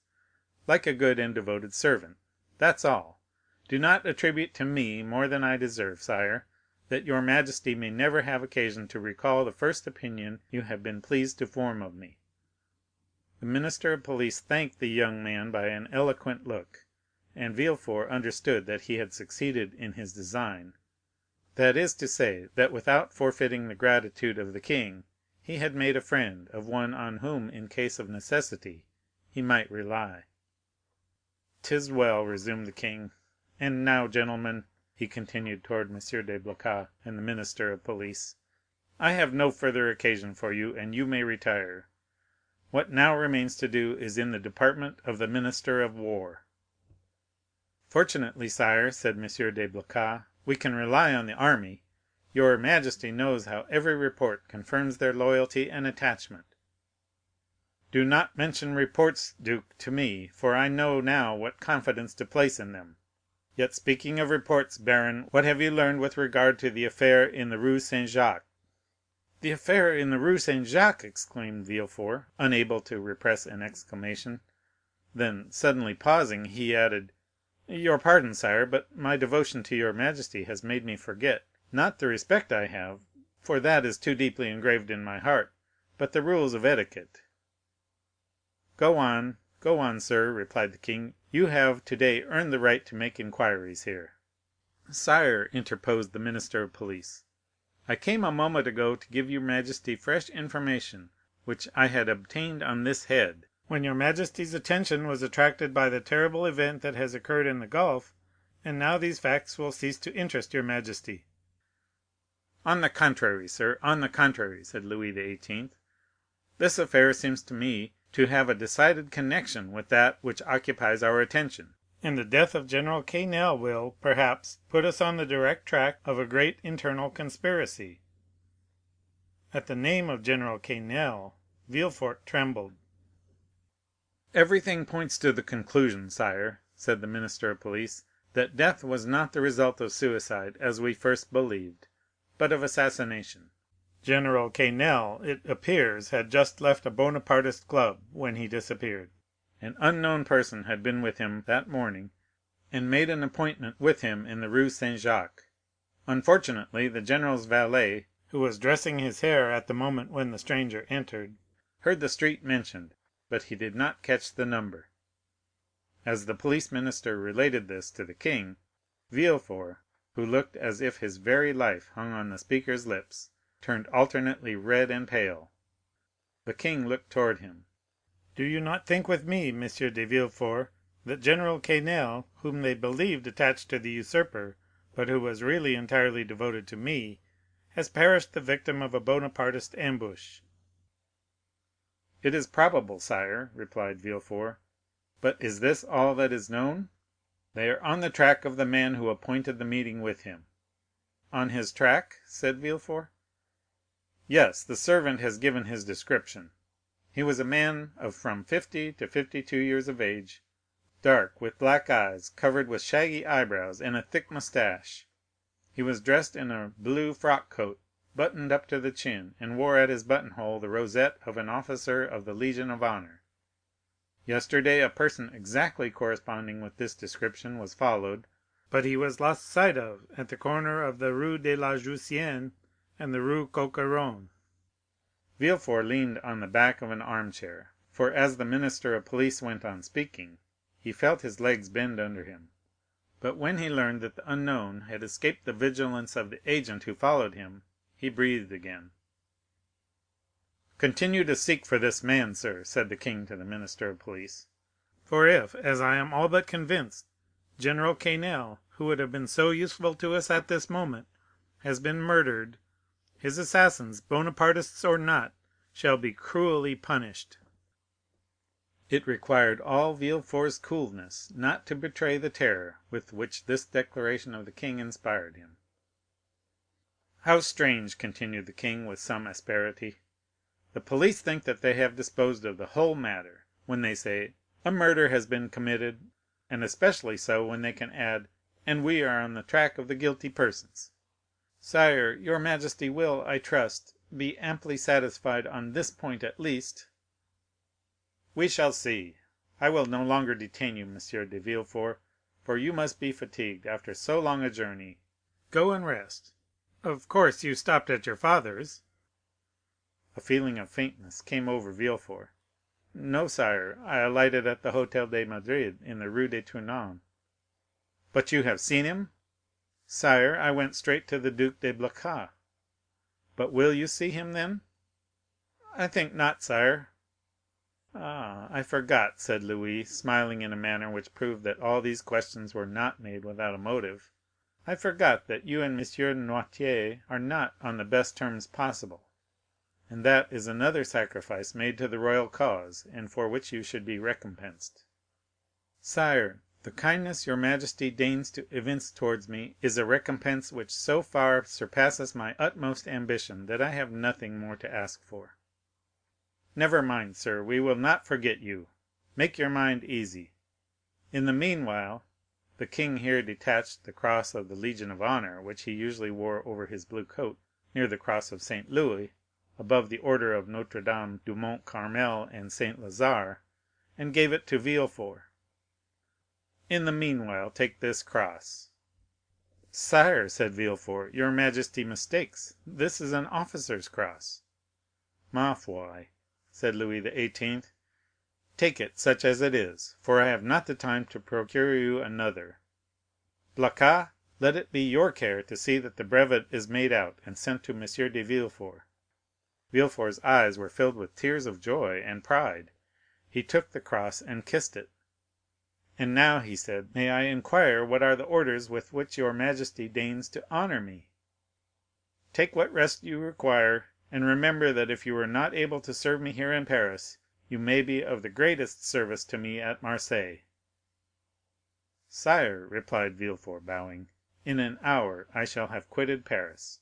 like a good and devoted servant. That's all. Do not attribute to me more than I deserve, sire, that your majesty may never have occasion to recall the first opinion you have been pleased to form of me." The minister of police thanked the young man by an eloquent look, and Villefort understood that he had succeeded in his design. That is to say, that without forfeiting the gratitude of the king, he had made a friend of one on whom, in case of necessity, he might rely. "'Tis well," resumed the king. "And now, gentlemen," he continued toward M. de Blacas and the minister of police, "I have no further occasion for you, and you may retire. What now remains to do is in the department of the minister of war." "Fortunately, sire," said M. de Blacas, "we can rely on the army. Your majesty knows how every report confirms their loyalty and attachment." "Do not mention reports, duke, to me, for I know now what confidence to place in them. Yet speaking of reports, baron, what have you learned with regard to the affair in the Rue Saint-Jacques?" "The affair in the Rue Saint-Jacques!" exclaimed Villefort, unable to repress an exclamation. Then, suddenly pausing, he added, "Your pardon, sire, but my devotion to your majesty has made me forget, not the respect I have, for that is too deeply engraved in my heart, but the rules of etiquette." Go on, sir," replied the king. "You have today earned the right to make inquiries here." "Sire," interposed the minister of police, "I came a moment ago to give your majesty fresh information which I had obtained on this head, when your majesty's attention was attracted by the terrible event that has occurred in the Gulf, and now these facts will cease to interest your majesty." "On the contrary, sir, on the contrary," said Louis XVIII., "this affair seems to me to have a decided connection with that which occupies our attention, and the death of General Quesnel will, perhaps, put us on the direct track of a great internal conspiracy." At the name of General Quesnel, Villefort trembled. "Everything points to the conclusion, sire," said the minister of police, "that death was not the result of suicide, as we first believed, but of assassination. General Quesnel, it appears, had just left a Bonapartist club when he disappeared, An unknown person had been with him that morning, and made an appointment with him in the Rue Saint-Jacques. Unfortunately, the general's valet, who was dressing his hair at the moment when the stranger entered, heard the street mentioned, but he did not catch the number. As the police minister related this to the king, Villefort, who looked as if his very life hung on the speaker's lips, turned alternately red and pale. The king looked toward him. "Do you not think with me, M. de Villefort, that General Quesnel, whom they believed attached to the usurper, but who was really entirely devoted to me, has perished the victim of a Bonapartist ambush?" "It is probable, sire," replied Villefort; "but is this all that is known?" "They are on the track of the man who appointed the meeting with him." "On his track?" said Villefort. "Yes, the servant has given his description. He was a man of from 50 to 52 years of age, dark, with black eyes, covered with shaggy eyebrows and a thick moustache. He was dressed in a blue frock coat, buttoned up to the chin, and wore at his buttonhole the rosette of an officer of the Legion of Honor. Yesterday a person exactly corresponding with this description was followed, but he was lost sight of at the corner of the Rue de la Jussienne and the Rue Coqueron." Villefort leaned on the back of an armchair, for as the minister of police went on speaking, he felt his legs bend under him. But when he learned that the unknown had escaped the vigilance of the agent who followed him, he breathed again. "Continue to seek for this man, sir," said the king to the minister of police. "For if, as I am all but convinced, General Quesnel, who would have been so useful to us at this moment, has been murdered, his assassins, Bonapartists or not, shall be cruelly punished." It required all Villefort's coolness not to betray the terror with which this declaration of the king inspired him. "How strange," continued the king with some asperity. "The police think that they have disposed of the whole matter, when they say, 'A murder has been committed,' and especially so when they can add, 'and we are on the track of the guilty persons.' Sire, your majesty will, I trust, be amply satisfied on this point at least." "We shall see. I will no longer detain you, M. de Villefort, for you must be fatigued after so long a journey." "Go and rest. Of course you stopped at your father's?" A feeling of faintness came over Villefort. "No, sire, I alighted at the Hôtel de Madrid, in the Rue de Tournon." "But you have seen him?" "Sire, I went straight to the Duc de Blacas." "But will you see him, then?" "I think not, sire." "Ah, I forgot," said Louis, smiling in a manner which proved that all these questions were not made without a motive, "I forgot that you and M. Noirtier are not on the best terms possible, and that is another sacrifice made to the royal cause, and for which you should be recompensed." "Sire, the kindness your majesty deigns to evince towards me is a recompense which so far surpasses my utmost ambition that I have nothing more to ask for." "Never mind, sir, we will not forget you. Make your mind easy. In the meanwhile," the king here detached the cross of the Legion of Honor, which he usually wore over his blue coat, near the cross of St. Louis, above the order of Notre Dame du Mont Carmel and St. Lazare, and gave it to Villefort. "In the meanwhile, take this cross." "Sire," said Villefort, "your majesty mistakes; this is an officer's cross." "Ma foi," said Louis XVIII., "take it, such as it is, for I have not the time to procure you another. Blacas, let it be your care to see that the brevet is made out and sent to M. de Villefort." Villefort's eyes were filled with tears of joy and pride. He took the cross and kissed it. "And now," he said, "may I inquire what are the orders with which your majesty deigns to honor me?" "Take what rest you require, and remember that if you are not able to serve me here in Paris, you may be of the greatest service to me at Marseilles." "Sire," replied Villefort, bowing, "in an hour I shall have quitted Paris."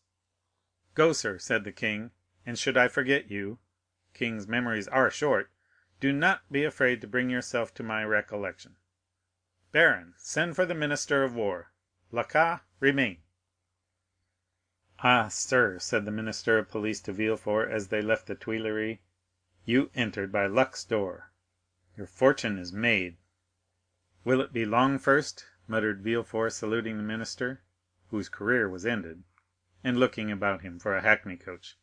"Go, sir," said the king, "and should I forget you—kings' memories are short—do not be afraid to bring yourself to my recollection. Baron, send for the minister of war. Blacas, remain." "Ah, sir," said the minister of police to Villefort as they left the Tuileries, "you entered by luck's door. Your fortune is made." "Will it be long first?" muttered Villefort, saluting the minister, whose career was ended, and looking about him for a hackney coach.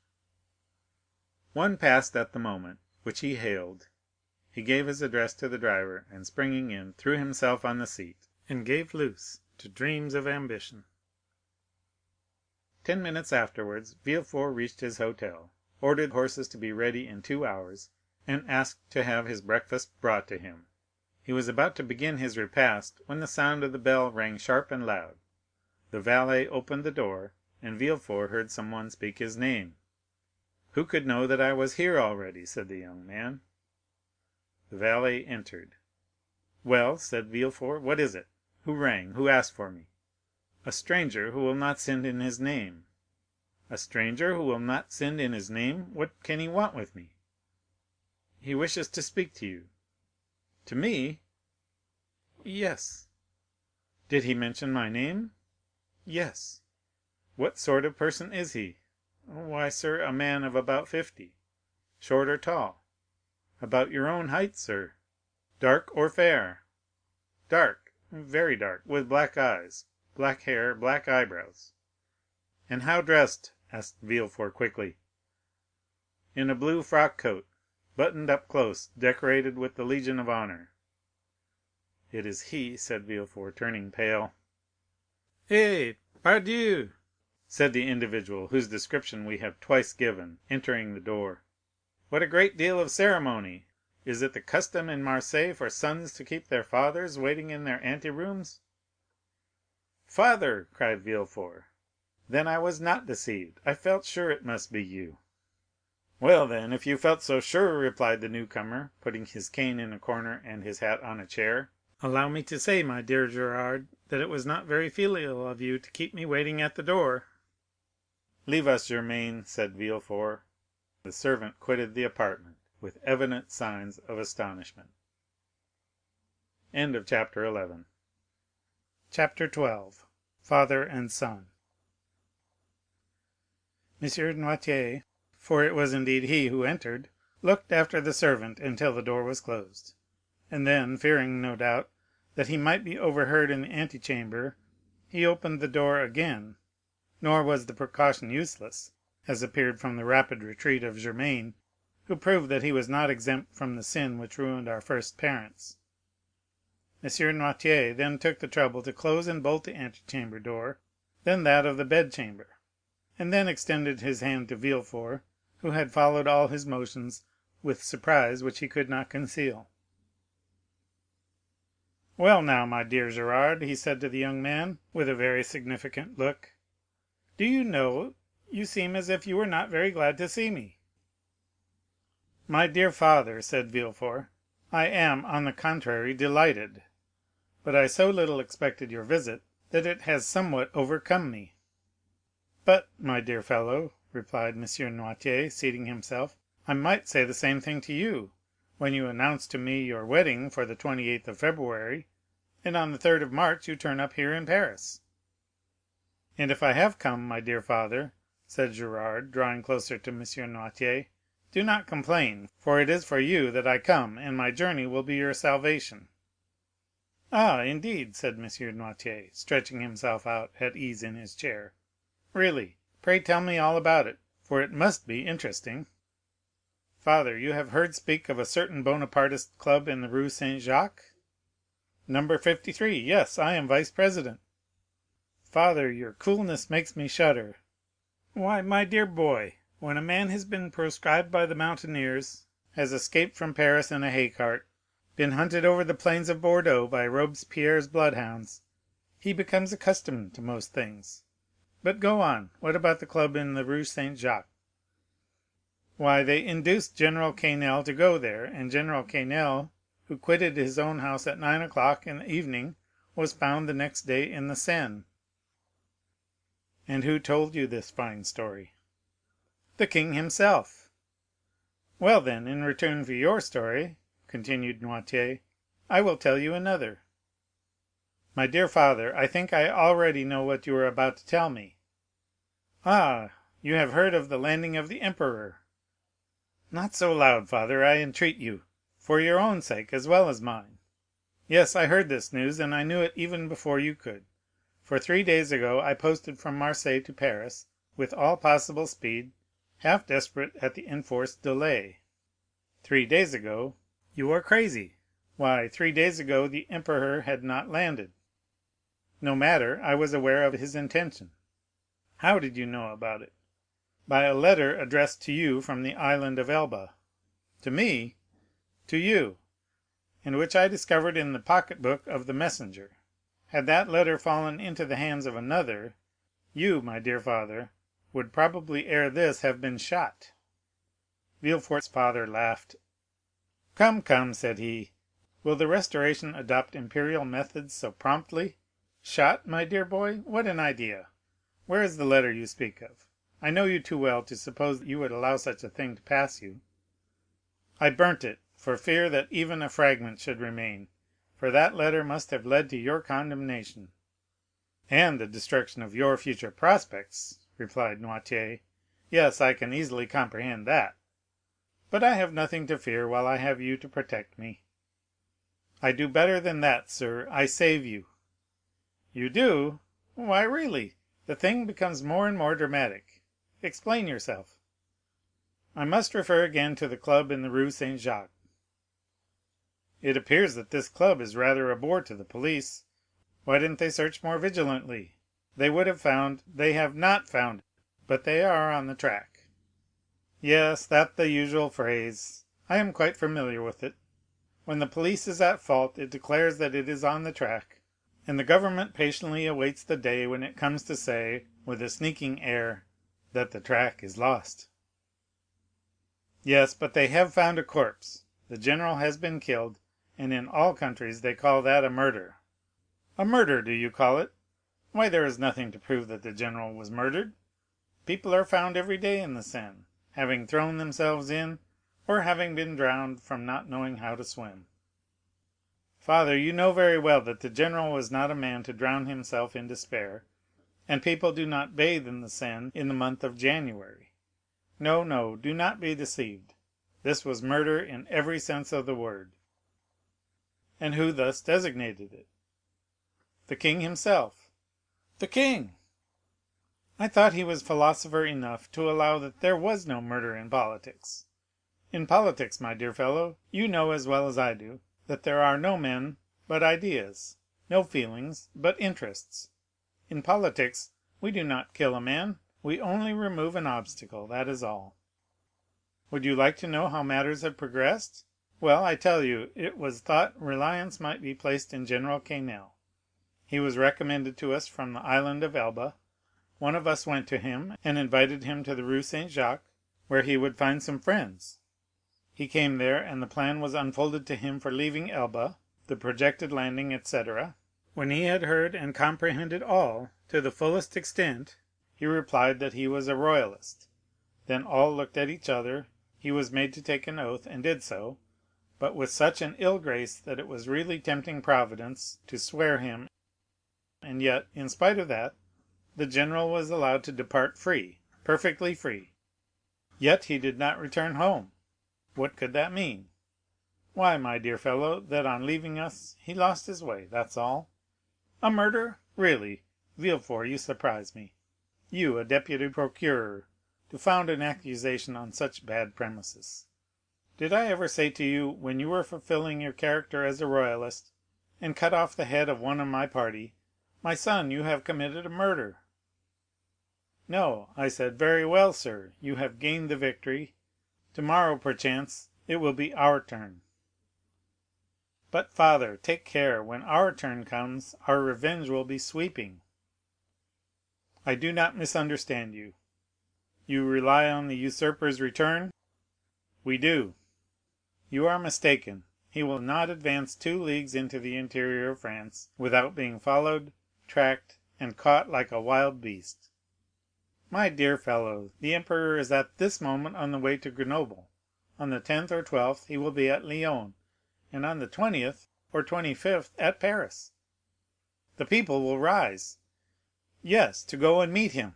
One passed at the moment, which he hailed. He gave his address to the driver, and springing in, threw himself on the seat, and gave loose to dreams of ambition. 10 minutes afterwards, Villefort reached his hotel, ordered horses to be ready in 2 hours, and asked to have his breakfast brought to him. He was about to begin his repast when the sound of the bell rang sharp and loud. The valet opened the door, and Villefort heard someone speak his name. "Who could know that I was here already?" said the young man. The valet entered. "Well," said Villefort, "what is it? Who rang? Who asked for me?" "A stranger who will not send in his name." "A stranger who will not send in his name? What can he want with me?" "He wishes to speak to you." "To me?" "Yes." "Did he mention my name?" "Yes." "What sort of person is he?" "Why, sir, a man of about 50. "Short or tall?" "About your own height, sir." "Dark or fair?" "Dark, very dark, with black eyes, black hair, black eyebrows." "And how dressed?" asked Villefort quickly. "In a blue frock coat, buttoned up close, decorated with the Legion of Honor." "It is he," said Villefort, turning pale. "Eh, pardieu!" said the individual whose description we have twice given, entering the door. "What a great deal of ceremony! Is it the custom in Marseilles for sons to keep their fathers waiting in their anterooms?" "Father!" cried Villefort. "Then I was not deceived. I felt sure it must be you." "Well, then, if you felt so sure," replied the newcomer, putting his cane in a corner and his hat on a chair, "allow me to say, my dear Gérard, that it was not very filial of you to keep me waiting at the door." "Leave us, Germain," said Villefort. The servant quitted the apartment with evident signs of astonishment. Chapter 12. Father and Son. M. Noirtier, for it was indeed he who entered, looked after the servant until the door was closed, and then, fearing, no doubt, that he might be overheard in the antechamber, he opened the door again; nor was the precaution useless, as appeared from the rapid retreat of Germain, who proved that he was not exempt from the sin which ruined our first parents. M. Noirtier then took the trouble to close and bolt the antechamber door, then that of the bedchamber, and then extended his hand to Villefort, who had followed all his motions with surprise which he could not conceal. "Well, now, my dear Gérard," he said to the young man, with a very significant look, "do you know, you seem as if you were not very glad to see me." "My dear father," said Villefort, "I am, on the contrary, delighted; but I so little expected your visit that it has somewhat overcome me." "But, my dear fellow," replied M. Noirtier, seating himself, "I might say the same thing to you, when you announced to me your wedding for the 28th of February, and on the 3rd of March you turn up here in Paris." "And if I have come, my dear father," said Gérard, drawing closer to M. Noirtier, "do not complain, for it is for you that I come, and my journey will be your salvation." "Ah, indeed," said M. Noirtier, stretching himself out at ease in his chair. "Really, pray tell me all about it, for it must be interesting." "Father, you have heard speak of a certain Bonapartist club in the Rue Saint-Jacques?" "Number 53, yes, I am vice president." "Father, your coolness makes me shudder." "Why, my dear boy, when a man has been proscribed by the mountaineers, has escaped from Paris in a hay cart, been hunted over the plains of Bordeaux by Robespierre's bloodhounds, he becomes accustomed to most things. But go on, what about the club in the Rue Saint-Jacques?" "Why, they induced General Quesnel to go there, and General Quesnel, who quitted his own house at 9 o'clock in the evening, was found the next day in the Seine." "And who told you this fine story?" "The king himself." "Well, then, in return for your story," continued Noirtier, "I will tell you another." "My dear father, I think I already know what you are about to tell me." "Ah, you have heard of the landing of the emperor?" "Not so loud, father, I entreat you, for your own sake as well as mine. Yes, I heard this news, and I knew it even before you could, for 3 days ago I posted from Marseilles to Paris with all possible speed, half desperate at the enforced delay. 3 days ago? You are crazy. Why, 3 days ago the emperor had not landed. No matter, I was aware of his intention. How did you know about it? By a letter addressed to you from the island of Elba. To me? To you, and which I discovered in the pocket-book of the messenger. Had that letter fallen into the hands of another, you, my dear father, would probably ere this have been shot." Villefort's father laughed. "Come, come," said he, "will the Restoration adopt imperial methods so promptly? Shot, my dear boy? What an idea! Where is the letter you speak of? I know you too well to suppose you would allow such a thing to pass you." "I burnt it, for fear that even a fragment should remain, for that letter must have led to your condemnation." "And the destruction of your future prospects," replied Noirtier. "Yes, I can easily comprehend that. But I have nothing to fear while I have you to protect me." "I do better than that, sir, I save you." "You do? Why, really, the thing becomes more and more dramatic. Explain yourself." "I must refer again to the club in the Rue Saint-Jacques." "It appears that this club is rather a bore to the police. Why didn't they search more vigilantly? They would have found—" "They have not found, but they are on the track." "Yes, that's the usual phrase. I am quite familiar with it. When the police is at fault, it declares that it is on the track, and the government patiently awaits the day when it comes to say, with a sneaking air, that the track is lost." "Yes, but they have found a corpse. The general has been killed, and in all countries they call that a murder." "A murder, do you call it? Why, there is nothing to prove that the general was murdered. People are found every day in the Seine, having thrown themselves in, or having been drowned from not knowing how to swim." "Father, you know very well that the general was not a man to drown himself in despair, and people do not bathe in the Seine in the month of January. No, no, do not be deceived. This was murder in every sense of the word." "And who thus designated it?" "The king himself." "The king! I thought he was philosopher enough to allow that there was no murder in politics. In politics, my dear fellow, you know as well as I do that there are no men but ideas, no feelings but interests. In politics we do not kill a man, we only remove an obstacle, that is all. Would you like to know how matters have progressed? Well, I tell you, it was thought reliance might be placed in General Quesnel. He was recommended to us from the island of Elba. One of us went to him and invited him to the Rue Saint-Jacques, where he would find some friends. He came there, and the plan was unfolded to him for leaving Elba, the projected landing, etc. When he had heard and comprehended all to the fullest extent, he replied that he was a royalist. Then all looked at each other, he was made to take an oath, and did so, but with such an ill grace that it was really tempting Providence to swear him, and yet, in spite of that, the general was allowed to depart free, perfectly free. Yet he did not return home. What could that mean? Why, my dear fellow, that on leaving us he lost his way, that's all. A murder? Really, Villefort, you surprise me. You, a deputy procureur, to found an accusation on such bad premises. Did I ever say to you, when you were fulfilling your character as a royalist, and cut off the head of one of my party, 'My son, you have committed a murder'? No, I said, 'Very well, sir, you have gained the victory. Tomorrow, perchance, it will be our turn.' But, father, take care, when our turn comes, our revenge will be sweeping." "I do not misunderstand you. You rely on the usurper's return?" "We do." "You are mistaken. He will not advance 2 leagues into the interior of France without being followed, tracked, and caught like a wild beast." "My dear fellow, the emperor is at this moment on the way to Grenoble. On the 10th or 12th he will be at Lyons, and on the 20th or 25th at Paris. The people will rise." "Yes, to go and meet him."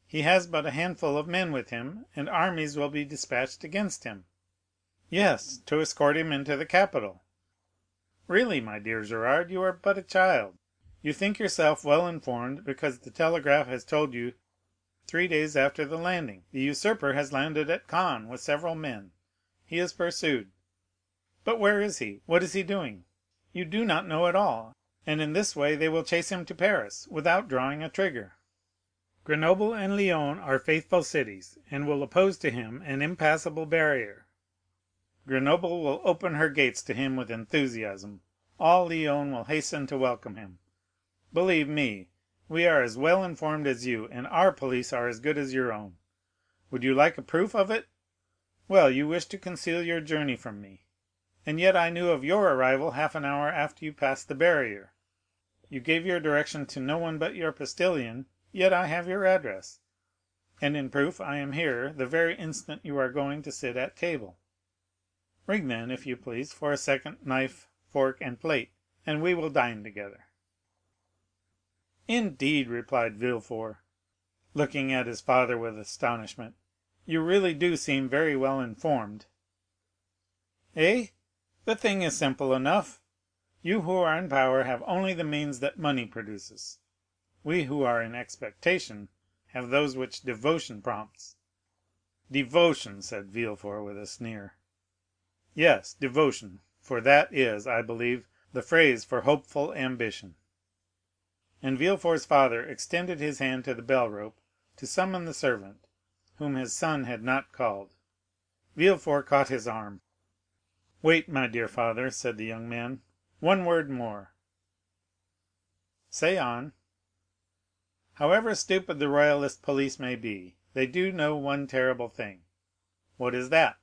"He has but a handful of men with him, and armies will be dispatched against him." Yes, to escort him into the capital. Really, my dear Gérard, you are but a child. You think yourself well informed because the telegraph has told you 3 days after the landing. The usurper has landed at Caen with several men. He is pursued. But where is he? What is he doing? You do not know at all, and in this way they will chase him to Paris without drawing a trigger. Grenoble and Lyons are faithful cities, and will oppose to him an impassable barrier. Grenoble will open her gates to him with enthusiasm. All Lyons will hasten to welcome him. Believe me, we are as well informed as you, and our police are as good as your own. Would you like a proof of it? Well, you wish to conceal your journey from me, and yet I knew of your arrival half an hour after you passed the barrier. You gave your direction to no one but your postilion, yet I have your address, and in proof I am here the very instant you are going to sit at table. Ring then, if you please, for a second knife, fork, and plate, and we will dine together." "Indeed," replied Villefort, looking at his father with astonishment, "you really do seem very well informed." "Eh? The thing is simple enough. You who are in power have only the means that money produces. We who are in expectation have those which devotion prompts." "Devotion," said Villefort with a sneer. "Yes, devotion, for that is, I believe, the phrase for hopeful ambition." And Villefort's father extended his hand to the bell rope to summon the servant, whom his son had not called. Villefort caught his arm. "Wait, my dear father," said the young man, "one word more." "Say on." "However stupid the royalist police may be, they do know one terrible thing." "What is that?"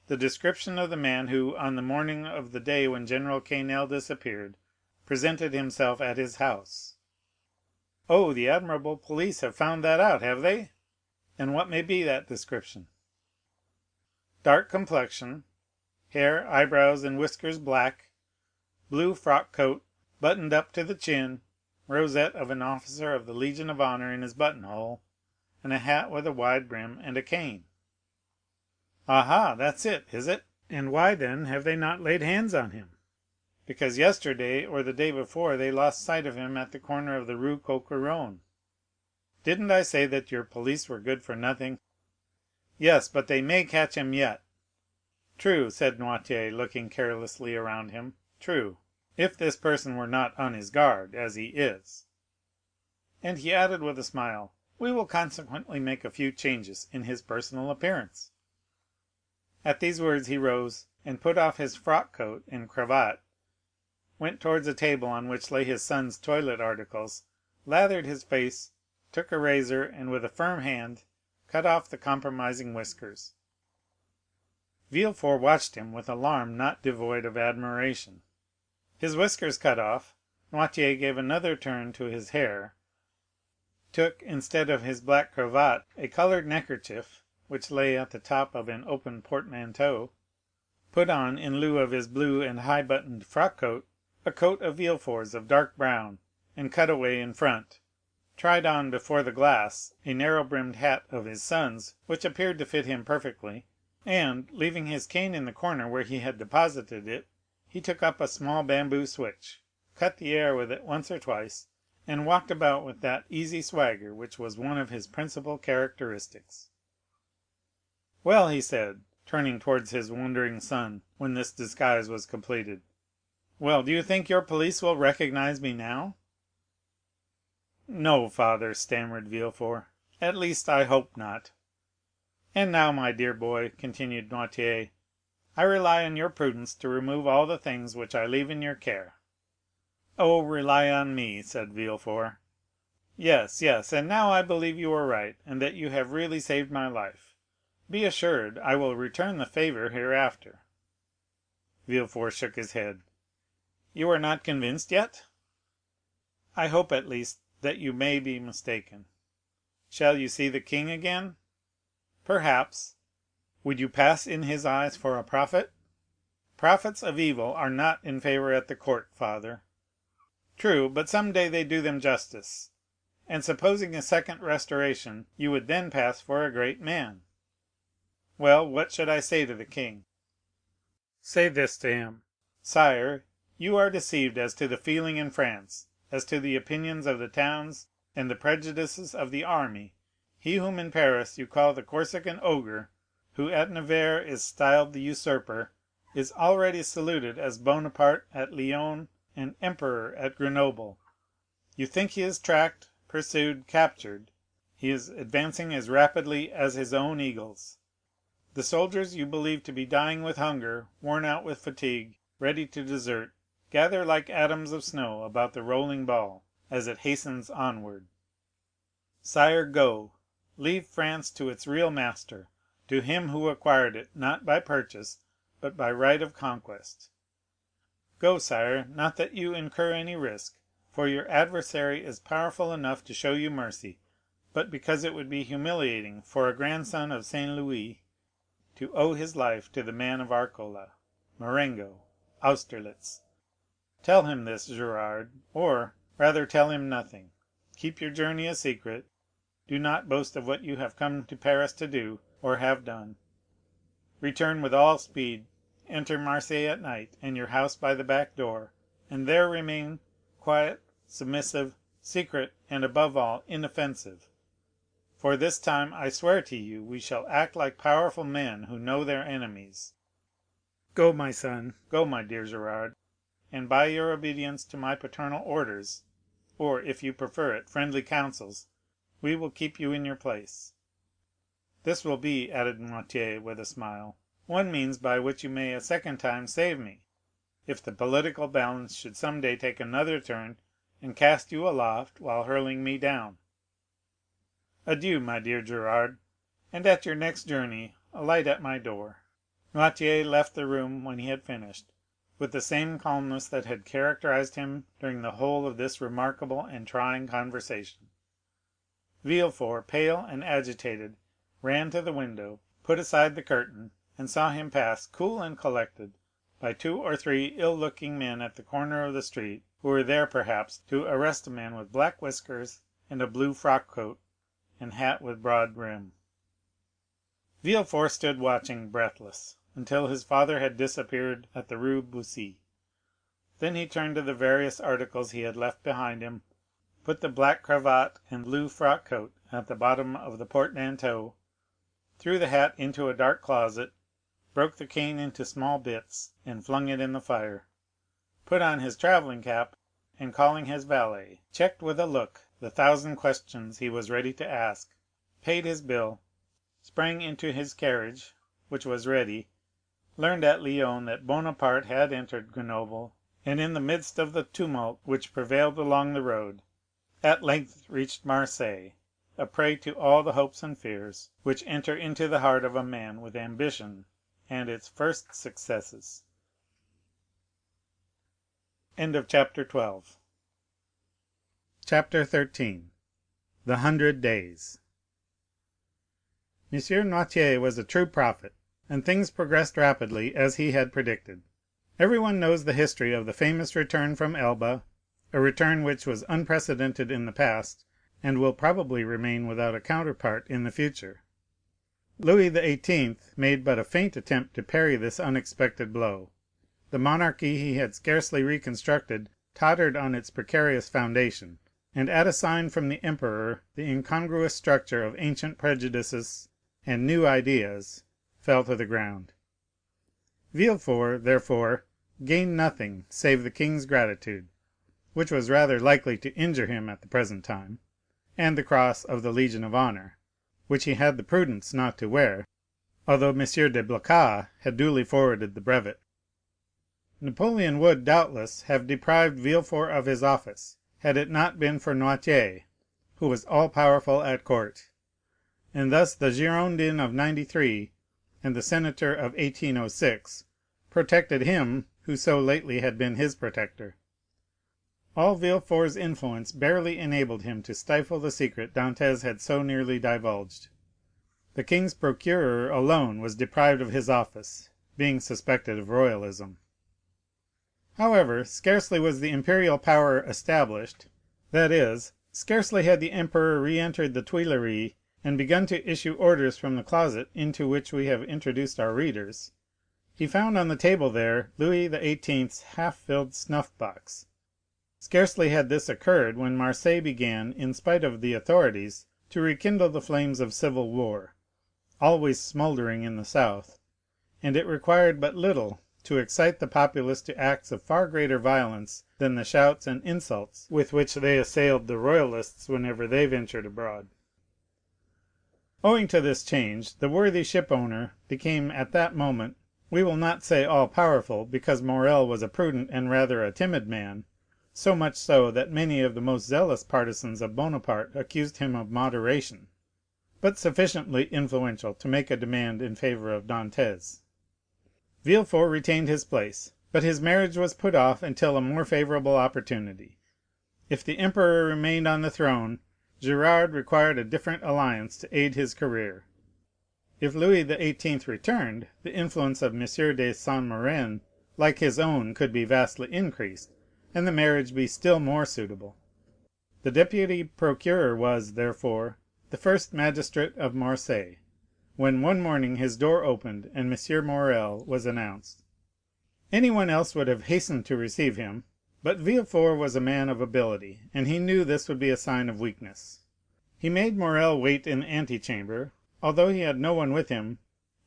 "The description of the man who, on the morning of the day when General Quesnel disappeared, presented himself at his house." "Oh, the admirable police have found that out, have they? And what may be that description?" "Dark complexion, hair, eyebrows, and whiskers black, blue frock coat, buttoned up to the chin, rosette of an officer of the Legion of Honor in his buttonhole, and a hat with a wide brim and a cane." "Aha, that's it, is it? And why, then, have they not laid hands on him?" "Because yesterday or the day before they lost sight of him at the corner of the Rue Coq Héron. Didn't I say that your police were good for nothing?" "Yes, but they may catch him yet." "True," said Noirtier, looking carelessly around him, "true, if this person were not on his guard, as he is." And he added with a smile, "We will consequently make a few changes in his personal appearance." At these words he rose, and put off his frock coat and cravat, went towards a table on which lay his son's toilet articles, lathered his face, took a razor, and with a firm hand cut off the compromising whiskers. Villefort watched him with alarm not devoid of admiration. His whiskers cut off, Noirtier gave another turn to his hair, took, instead of his black cravat, a colored neckerchief which lay at the top of an open portmanteau, put on, in lieu of his blue and high-buttoned frock coat, a coat of Villefort's of dark brown, and cut away in front, tried on before the glass a narrow-brimmed hat of his son's, which appeared to fit him perfectly, and, leaving his cane in the corner where he had deposited it, he took up a small bamboo switch, cut the air with it once or twice, and walked about with that easy swagger which was one of his principal characteristics. "Well," he said, turning towards his wondering son, when this disguise was completed, "well, do you think your police will recognize me now?" "No, father," stammered Villefort; "at least I hope not. And now, my dear boy," continued Noirtier, "I rely on your prudence to remove all the things which I leave in your care." "Oh, rely on me," said Villefort. "Yes, yes, and now I believe you are right, and that you have really saved my life. Be assured I will return the favor hereafter." Villefort shook his head. "You are not convinced yet?" "I hope, at least, that you may be mistaken." "Shall you see the king again?" "Perhaps." "Would you pass in his eyes for a prophet?" "Prophets of evil are not in favor at the court, father." "True, but some day they do them justice. And supposing a second restoration, you would then pass for a great man." Well, what should I say to the king? Say this to him: Sire, you are deceived as to the feeling in France, as to the opinions of the towns and the prejudices of the army. He whom in Paris you call the Corsican Ogre, who at Nevers is styled the usurper, is already saluted as Bonaparte at Lyons and Emperor at Grenoble. You think he is tracked, pursued, captured. He is advancing as rapidly as his own eagles. The soldiers you believe to be dying with hunger, worn out with fatigue, ready to desert, gather like atoms of snow about the rolling ball as it hastens onward. Sire, go, leave France to its real master, to him who acquired it not by purchase, but by right of conquest. Go, sire, not that you incur any risk, for your adversary is powerful enough to show you mercy, but because it would be humiliating for a grandson of Saint Louis to owe his life to the man of Arcola, Marengo, Austerlitz. Tell him this, Gérard, or rather tell him nothing. Keep your journey a secret. Do not boast of what you have come to Paris to do, or have done. Return with all speed, enter Marseilles at night, and your house by the back door, and there remain, quiet, submissive, secret, and above all, inoffensive. For this time, I swear to you, we shall act like powerful men who know their enemies. Go, my son, go, my dear Gérard, and by your obedience to my paternal orders, or, if you prefer it, friendly counsels, we will keep you in your place. This will be, added Noirtier with a smile, one means by which you may a second time save me, if the political balance should some day take another turn and cast you aloft while hurling me down. Adieu, my dear Gérard, and at your next journey alight at my door." Noirtier left the room when he had finished, with the same calmness that had characterized him during the whole of this remarkable and trying conversation. Villefort, pale and agitated, ran to the window, put aside the curtain, and saw him pass, cool and collected, by 2 or 3 ill-looking men at the corner of the street, who were there, perhaps, to arrest a man with black whiskers and a blue frock-coat and hat with broad brim. Villefort stood watching, breathless, until his father had disappeared at the Rue Bussy. Then he turned to the various articles he had left behind him, put the black cravat and blue frock-coat at the bottom of the portmanteau, threw the hat into a dark closet, broke the cane into small bits, and flung it in the fire, put on his travelling cap, and calling his valet, checked with a look the 1,000 questions he was ready to ask, paid his bill, sprang into his carriage, which was ready, learned at Lyons that Bonaparte had entered Grenoble, and in the midst of the tumult which prevailed along the road, at length reached Marseilles, a prey to all the hopes and fears which enter into the heart of a man with ambition and its first successes. Chapter 13. The 100 Days. M. Noirtier was a true prophet, and things progressed rapidly as he had predicted. Everyone knows the history of the famous return from Elba, a return which was unprecedented in the past, and will probably remain without a counterpart in the future. Louis XVIII. Made but a faint attempt to parry this unexpected blow. The monarchy he had scarcely reconstructed tottered on its precarious foundation, and at a sign from the emperor the incongruous structure of ancient prejudices and new ideas fell to the ground. Villefort, therefore, gained nothing save the king's gratitude, which was rather likely to injure him at the present time, and the cross of the Legion of Honor, which he had the prudence not to wear, although M. de Blacas had duly forwarded the brevet. Napoleon would, doubtless, have deprived Villefort of his office, had it not been for Noirtier, who was all-powerful at court, and thus the Girondin of '93 and the senator of 1806 protected him who so lately had been his protector. All Villefort's influence barely enabled him to stifle the secret Dantès had so nearly divulged. The king's procureur alone was deprived of his office, being suspected of royalism. However, scarcely was the imperial power established, that is, scarcely had the emperor re-entered the Tuileries and begun to issue orders from the closet into which we have introduced our readers, he found on the table there Louis XVIII's half-filled snuff-box. Scarcely had this occurred when Marseilles began, in spite of the authorities, to rekindle the flames of civil war, always smouldering in the south, and it required but little to excite the populace to acts of far greater violence than the shouts and insults with which they assailed the royalists whenever they ventured abroad. Owing to this change, the worthy shipowner became at that moment, we will not say all powerful, because Morrel was a prudent and rather a timid man, so much so that many of the most zealous partisans of Bonaparte accused him of moderation, but sufficiently influential to make a demand in favor of Dantes. Villefort retained his place, but his marriage was put off until a more favorable opportunity. If the emperor remained on the throne, Gérard required a different alliance to aid his career. If Louis XVIII. Returned, the influence of M. de Saint Méran, like his own, could be vastly increased, and the marriage be still more suitable. The deputy procureur was, therefore, the first magistrate of Marseilles, when one morning his door opened and M. Morrel was announced. Anyone else would have hastened to receive him, but Villefort was a man of ability, and he knew this would be a sign of weakness. He made Morrel wait in the antechamber, although he had no one with him,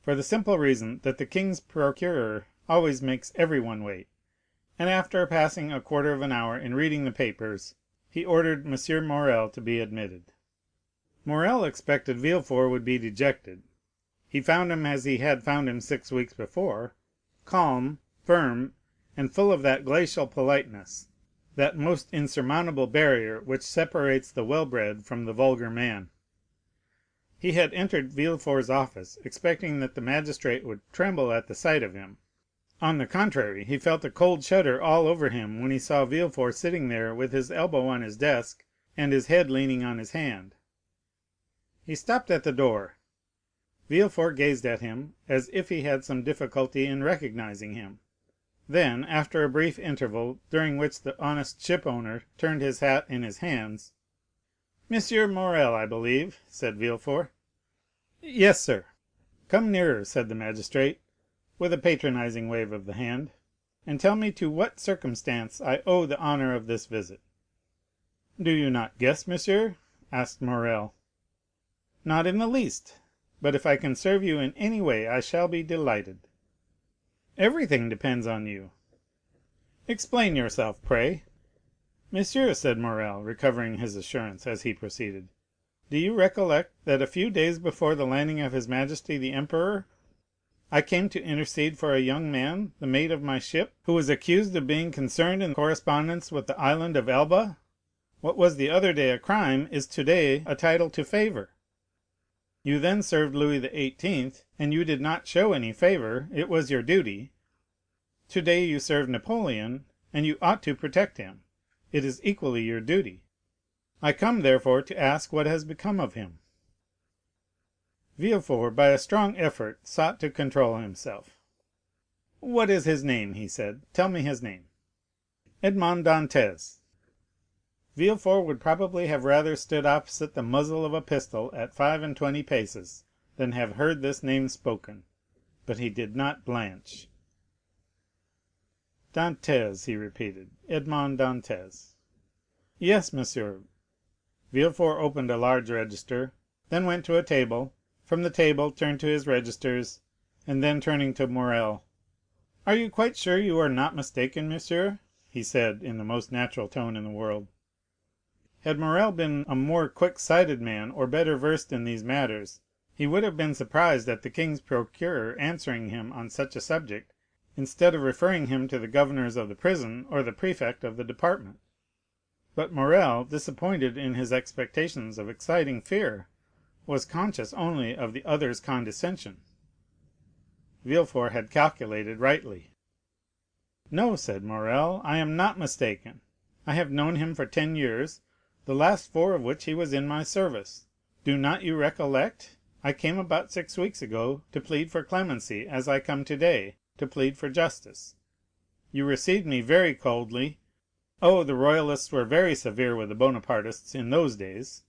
for the simple reason that the king's procureur always makes everyone wait, and after passing a quarter of an hour in reading the papers, he ordered M. Morrel to be admitted. Morrel expected Villefort would be dejected. He found him as he had found him 6 weeks before, calm, firm, and full of that glacial politeness, that most insurmountable barrier which separates the well-bred from the vulgar man. He had entered Villefort's office expecting that the magistrate would tremble at the sight of him. On the contrary, he felt a cold shudder all over him when he saw Villefort sitting there with his elbow on his desk and his head leaning on his hand. He stopped at the door. Villefort gazed at him as if he had some difficulty in recognizing him. Then, after a brief interval, during which the honest shipowner turned his hat in his hands, "Monsieur Morrel, I believe," said Villefort. "Yes, sir." "Come nearer," said the magistrate, with a patronizing wave of the hand, "and tell me to what circumstance I owe the honor of this visit." "Do you not guess, monsieur?" asked Morrel. "Not in the least; but if I can serve you in any way I shall be delighted." "Everything depends on you." "Explain yourself, pray." "Monsieur," said Morrel, recovering his assurance as he proceeded, "do you recollect that a few days before the landing of his majesty the emperor, I came to intercede for a young man, the mate of my ship, who was accused of being concerned in correspondence with the island of Elba? What was the other day a crime is today a title to favor. You then served Louis XVIII., and you did not show any favor, it was your duty. Today you serve Napoleon, and you ought to protect him, it is equally your duty. I come, therefore, to ask what has become of him." Villefort, by a strong effort, sought to control himself. "What is his name?" he said. "Tell me his name." "Edmond Dantes." Villefort would probably have rather stood opposite the muzzle of a pistol at 25 paces than have heard this name spoken, but he did not blanch. "Dantes," he repeated, "Edmond Dantes." "Yes, monsieur." Villefort opened a large register, then went to a table, from the table turned to his registers, and then turning to Morrel, "Are you quite sure you are not mistaken, monsieur?" he said in the most natural tone in the world. Had Morrel been a more quick-sighted man or better versed in these matters, he would have been surprised at the king's procureur answering him on such a subject, instead of referring him to the governors of the prison or the prefect of the department. But Morrel, disappointed in his expectations of exciting fear, was conscious only of the other's condescension. Villefort had calculated rightly. "No," said Morrel, "I am not mistaken. I have known him for 10 years, the last 4 of which he was in my service. Do not you recollect? I came about 6 weeks ago to plead for clemency, as I come today to plead for justice. You received me very coldly. Oh, the royalists were very severe with the Bonapartists in those days."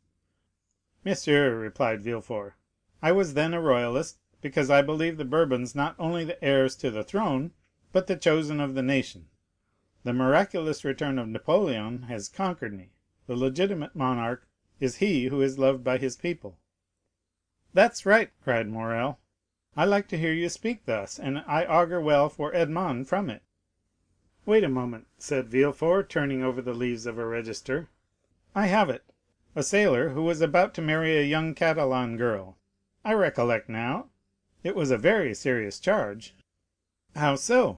"Monsieur," replied Villefort, "I was then a royalist, because I believed the Bourbons not only the heirs to the throne, but the chosen of the nation. The miraculous return of Napoleon has conquered me. The legitimate monarch is he who is loved by his people." "That's right," cried Morrel. "I like to hear you speak thus, and I augur well for Edmond from it." "Wait a moment," said Villefort, turning over the leaves of a register. "I have it. A sailor who was about to marry a young Catalan girl. I recollect now. It was a very serious charge." "How so?"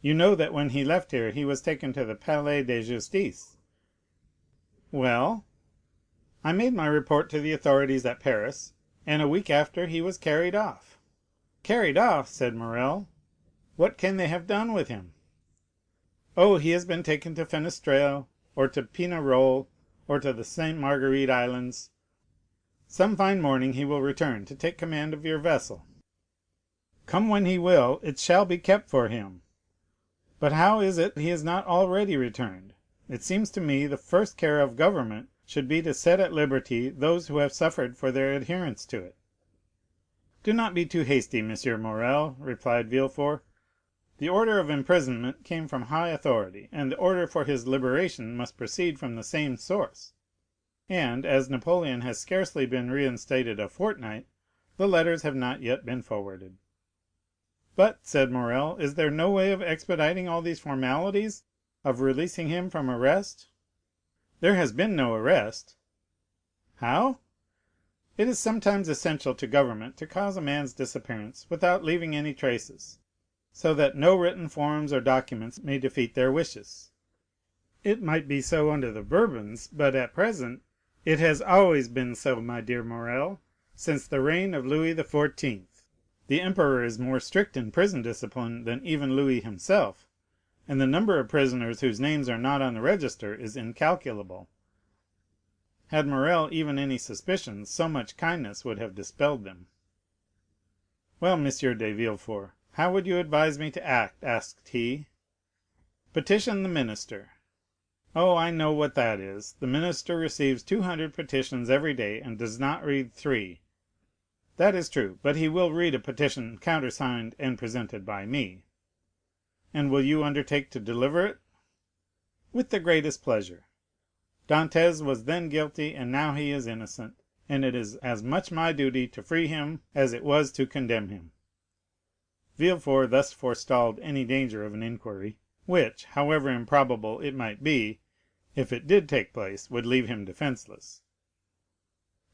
"You know that when he left here he was taken to the Palais de Justice." "Well?" "I made my report to the authorities at Paris, and a week after he was carried off." "Carried off?" said Morrel. "What can they have done with him?" "Oh, he has been taken to Fenestrelle, or to Pignerol, or to the Saint Marguerite Islands. Some fine morning he will return to take command of your vessel." "Come when he will, it shall be kept for him. But how is it he is not already returned? It seems to me the first care of government should be to set at liberty those who have suffered for their adherence to it." "Do not be too hasty, M. Morrel," replied Villefort. "The order of imprisonment came from high authority, and the order for his liberation must proceed from the same source; and as Napoleon has scarcely been reinstated a fortnight, the letters have not yet been forwarded." "But," said Morrel, "is there no way of expediting all these formalities, of releasing him from arrest?" "There has been no arrest." "How?" "It is sometimes essential to government to cause a man's disappearance without leaving any traces, so that no written forms or documents may defeat their wishes. It might be so under the Bourbons, but at present——" "It has always been so, my dear Morrel, since the reign of Louis XIV. The emperor is more strict in prison discipline than even Louis himself, and the number of prisoners whose names are not on the register is incalculable. Had Morrel even any suspicions, so much kindness would have dispelled them." "Well, M. de Villefort, how would you advise me to act?" asked he. "Petition the minister." "Oh, I know what that is. The minister receives 200 petitions every day, and does not read 3. That is true, but he will read a petition countersigned and presented by me." "And will you undertake to deliver it?" "With the greatest pleasure. Dantès was then guilty, and now he is innocent, and it is as much my duty to free him as it was to condemn him." Villefort thus forestalled any danger of an inquiry, which, however improbable it might be, if it did take place, would leave him defenceless.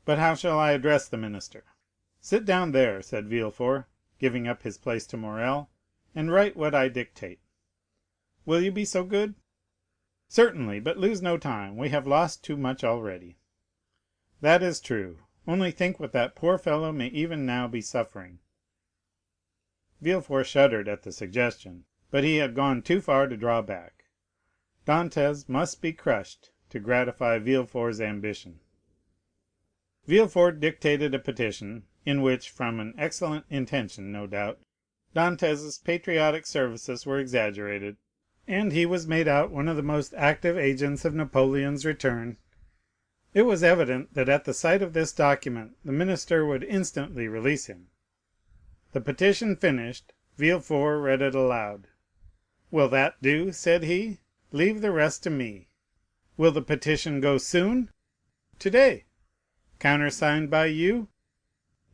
"But how shall I address the minister?" "Sit down there," said Villefort, giving up his place to Morrel, "and write what I dictate." "Will you be so good?" "Certainly, but lose no time; we have lost too much already." "That is true. Only think what that poor fellow may even now be suffering." Villefort shuddered at the suggestion, but he had gone too far to draw back. Dantès must be crushed to gratify Villefort's ambition. Villefort dictated a petition, in which, from an excellent intention, no doubt, Dantès' patriotic services were exaggerated, and he was made out one of the most active agents of Napoleon's return. It was evident that at the sight of this document the minister would instantly release him. The petition finished, Villefort read it aloud. "Will that do?" said he. "Leave the rest to me." "Will the petition go soon?" "Today." "Countersigned by you?"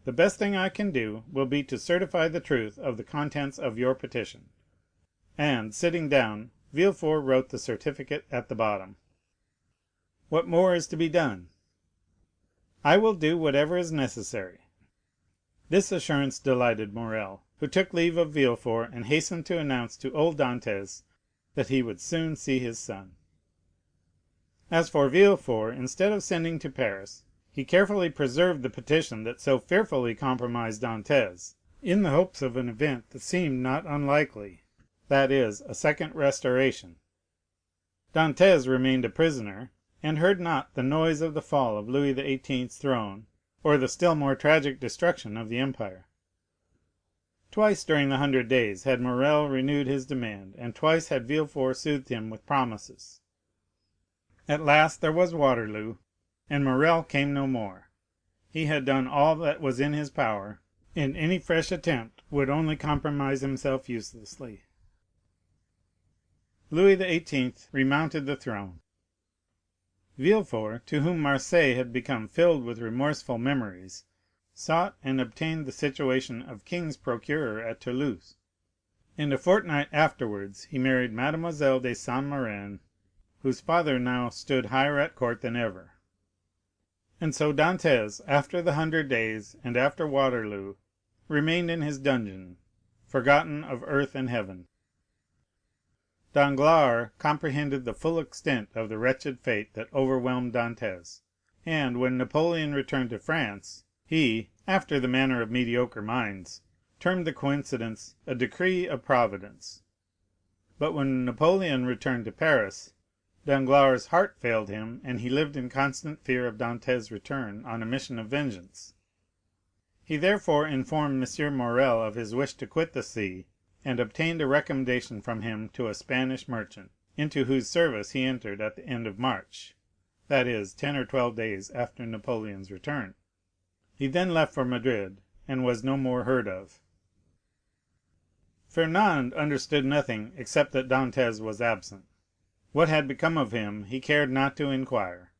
"The best thing I can do will be to certify the truth of the contents of your petition." And, sitting down, Villefort wrote the certificate at the bottom. "What more is to be done?" "I will do whatever is necessary." This assurance delighted Morrel, who took leave of Villefort and hastened to announce to old Dantès that he would soon see his son. As for Villefort, instead of sending to Paris, he carefully preserved the petition that so fearfully compromised Dantès, in the hopes of an event that seemed not unlikely, that is, a second restoration. Dantès remained a prisoner, and heard not the noise of the fall of Louis XVIII's throne, or the still more tragic destruction of the empire. Twice during the 100 days had Morrel renewed his demand, and twice had Villefort soothed him with promises. At last there was Waterloo, and Morrel came no more. he had done all that was in his power, and any fresh attempt would only compromise himself uselessly. Louis XVIII. Remounted the throne. Villefort, to whom Marseilles had become filled with remorseful memories, sought and obtained the situation of king's procureur at Toulouse, and a fortnight afterwards he married Mademoiselle de Saint Méran, whose father now stood higher at court than ever. And so Dantès, after the 100 Days and after Waterloo, remained in his dungeon, forgotten of earth and heaven. Danglars comprehended the full extent of the wretched fate that overwhelmed Dantès, and when Napoleon returned to France, he, after the manner of mediocre minds, termed the coincidence a decree of Providence. But when Napoleon returned to Paris, Danglars' heart failed him, and he lived in constant fear of Dantès' return on a mission of vengeance. He therefore informed M. Morrel of his wish to quit the sea, and obtained a recommendation from him to a Spanish merchant, into whose service he entered at the end of March, that is, 10 or 12 days after Napoleon's return. He then left for Madrid, and was no more heard of. Fernand understood nothing except that Dantès was absent. What had become of him he cared not to inquire.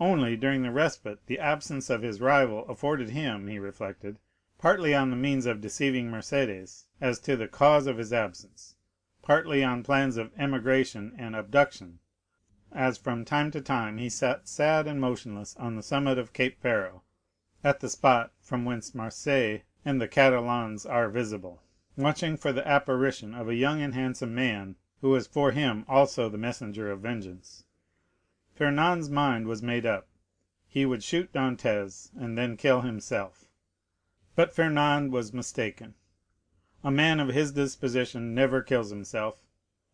Only during the respite the absence of his rival afforded him, he reflected, partly on the means of deceiving Mercédès as to the cause of his absence, partly on plans of emigration and abduction, as from time to time he sat sad and motionless on the summit of Cape Pharo, at the spot from whence Marseilles and the Catalans are visible, watching for the apparition of a young and handsome man who was for him also the messenger of vengeance. Fernand's mind was made up. He would shoot Dantès and then kill himself. But Fernand was mistaken. A man of his disposition never kills himself,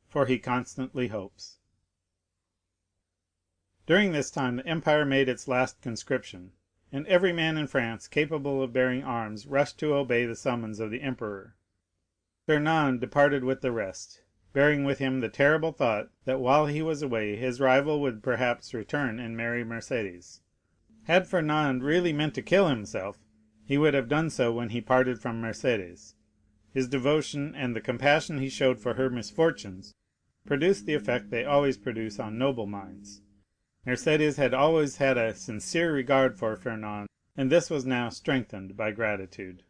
for he constantly hopes. During this time the empire made its last conscription, and every man in France capable of bearing arms rushed to obey the summons of the emperor. Fernand departed with the rest, bearing with him the terrible thought that while he was away his rival would perhaps return and marry Mercédès. Had Fernand really meant to kill himself, he would have done so when he parted from Mercédès. His devotion and the compassion he showed for her misfortunes produced the effect they always produce on noble minds. Mercédès had always had a sincere regard for Fernand, and this was now strengthened by gratitude.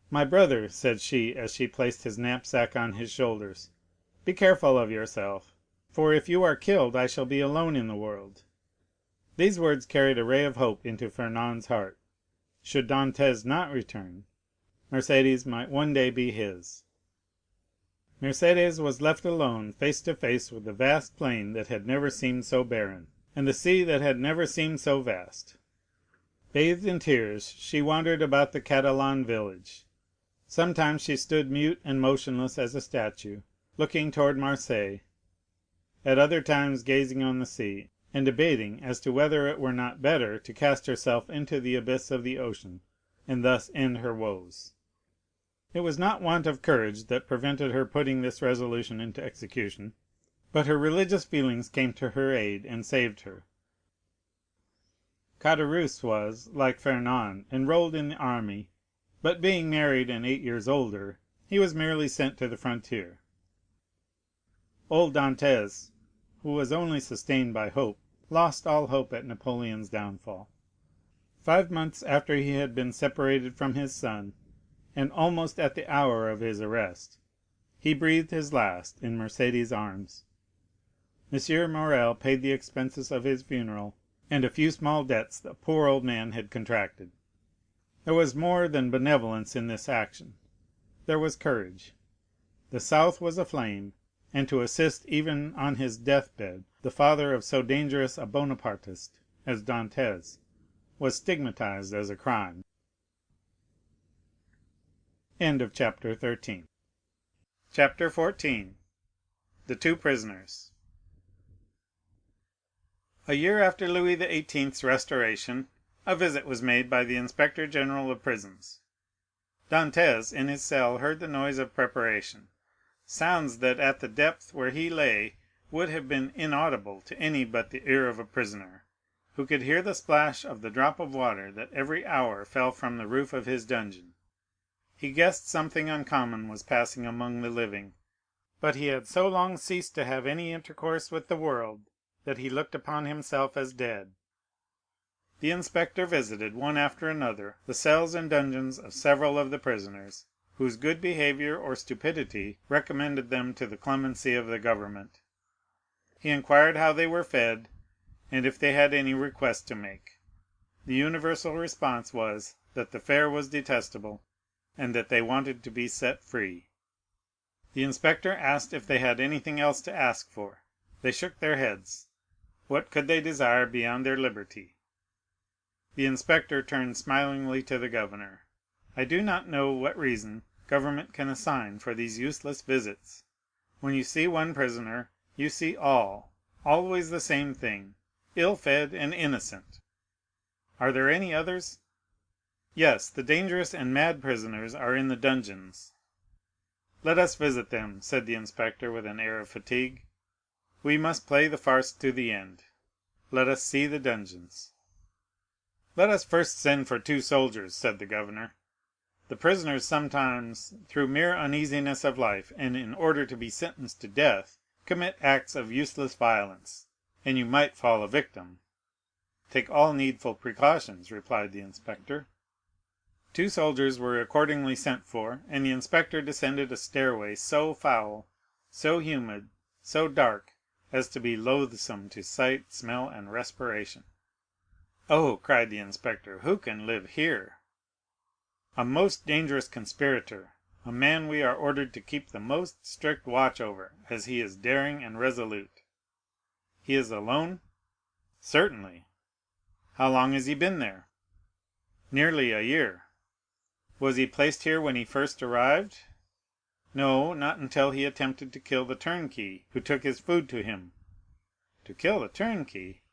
"My brother," said she, as she placed his knapsack on his shoulders, "be careful of yourself, for if you are killed I shall be alone in the world." These words carried a ray of hope into Fernand's heart. Should Dantès not return, Mercédès might one day be his. Mercédès was left alone face to face with the vast plain that had never seemed so barren, and the sea that had never seemed so vast. Bathed in tears, she wandered about the Catalan village. Sometimes she stood mute and motionless as a statue, looking toward Marseilles, at other times gazing on the sea, and debating as to whether it were not better to cast herself into the abyss of the ocean, and thus end her woes. It was not want of courage that prevented her putting this resolution into execution, but her religious feelings came to her aid and saved her. Caderousse was, like Fernand, enrolled in the army, but being married and 8 years older, he was merely sent to the frontier. Old Dantès, who was only sustained by hope, lost all hope at Napoleon's downfall. 5 months after he had been separated from his son, and almost at the hour of his arrest, he breathed his last in Mercédès' arms. M. Morrel paid the expenses of his funeral and a few small debts the poor old man had contracted. There was more than benevolence in this action. There was courage. The South was aflame, and to assist even on his deathbed the father of so dangerous a Bonapartist as Dantès was stigmatized as a crime. Chapter 14. The Two Prisoners. A year after Louis XVIII's restoration, a visit was made by the Inspector General of Prisons. Dantès in his cell heard the noise of preparation, sounds that at the depth where he lay would have been inaudible to any but the ear of a prisoner, who could hear the splash of the drop of water that every hour fell from the roof of his dungeon. He guessed something uncommon was passing among the living, but he had so long ceased to have any intercourse with the world that he looked upon himself as dead. The inspector visited, one after another, the cells and dungeons of several of the prisoners, whose good behavior or stupidity recommended them to the clemency of the government. He inquired how they were fed, and if they had any request to make. The universal response was, that the fare was detestable, and that they wanted to be set free. The inspector asked if they had anything else to ask for. They shook their heads. What could they desire beyond their liberty? The inspector turned smilingly to the governor. I do not know what reason government can assign for these useless visits. When you see one prisoner, you see all, always the same thing, ill-fed and innocent. Are there any others? Yes, the dangerous and mad prisoners are in the dungeons. Let us visit them, said the inspector with an air of fatigue. We must play the farce to the end. Let us see the dungeons. Let us first send for 2 soldiers, said the governor. The prisoners sometimes, through mere uneasiness of life, and in order to be sentenced to death, commit acts of useless violence, and you might fall a victim. Take all needful precautions, replied the inspector. 2 soldiers were accordingly sent for, and the inspector descended a stairway so foul, so humid, so dark, as to be loathsome to sight, smell, and respiration. "Oh," cried the inspector, "who can live here?" "A most dangerous conspirator, a man we are ordered to keep the most strict watch over, as he is daring and resolute." "He is alone?" "Certainly." "How long has he been there?" "Nearly a year." "Was he placed here when he first arrived?" "No, not until he attempted to kill the turnkey, who took his food to him." "To kill the turnkey?"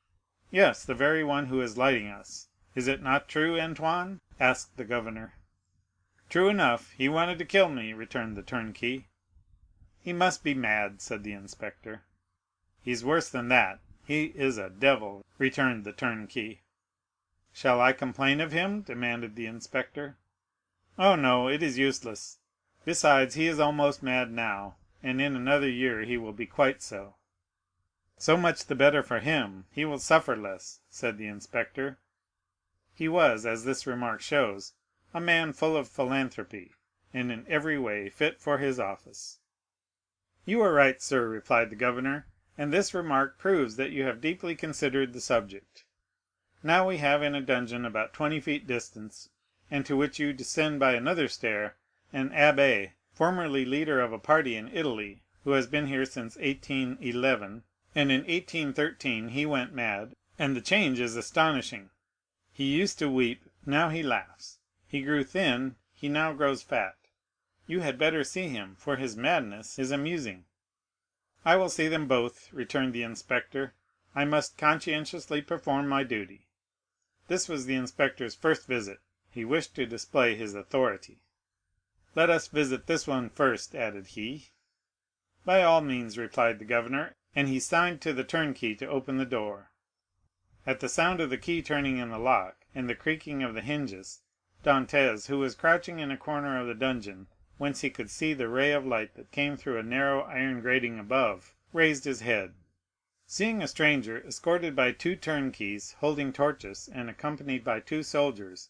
"Yes, the very one who is lighting us. Is it not true, Antoine?" asked the governor. "True enough, he wanted to kill me," returned the turnkey. "He must be mad," said the inspector. "He's worse than that, he is a devil," returned the turnkey. "Shall I complain of him?" demanded the inspector. "Oh no, it is useless. Besides, he is almost mad now, and in another year he will be quite so." "So much the better for him, he will suffer less," said the inspector. He was, as this remark shows, a man full of philanthropy, and in every way fit for his office. "You are right, sir," replied the governor, "and this remark proves that you have deeply considered the subject. Now we have in a dungeon about 20 feet distance, and to which you descend by another stair, an abbé, formerly leader of a party in Italy, who has been here since 1811, and in 1813 he went mad, and the change is astonishing. He used to weep, now he laughs. He grew thin, he now grows fat. You had better see him, for his madness is amusing." "I will see them both," returned the inspector. "I must conscientiously perform my duty." This was the inspector's first visit. He wished to display his authority. "Let us visit this one first," added he. "By all means," replied the governor, and he signed to the turnkey to open the door. At the sound of the key turning in the lock, and the creaking of the hinges, Dantès, who was crouching in a corner of the dungeon, whence he could see the ray of light that came through a narrow iron grating above, raised his head. Seeing a stranger, escorted by 2 turnkeys, holding torches, and accompanied by 2 soldiers,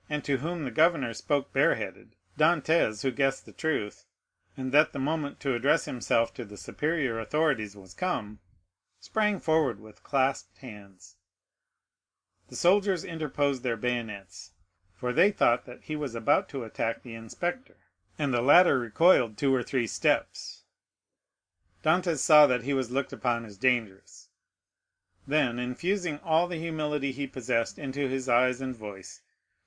and to whom the governor spoke bareheaded, Dantès, who guessed the truth, and that the moment to address himself to the superior authorities was come, sprang forward with clasped hands. The soldiers interposed their bayonets, for they thought that he was about to attack the inspector, and the latter recoiled 2 or 3 steps. Dantès saw that he was looked upon as dangerous. Then, infusing all the humility he possessed into his eyes and voice,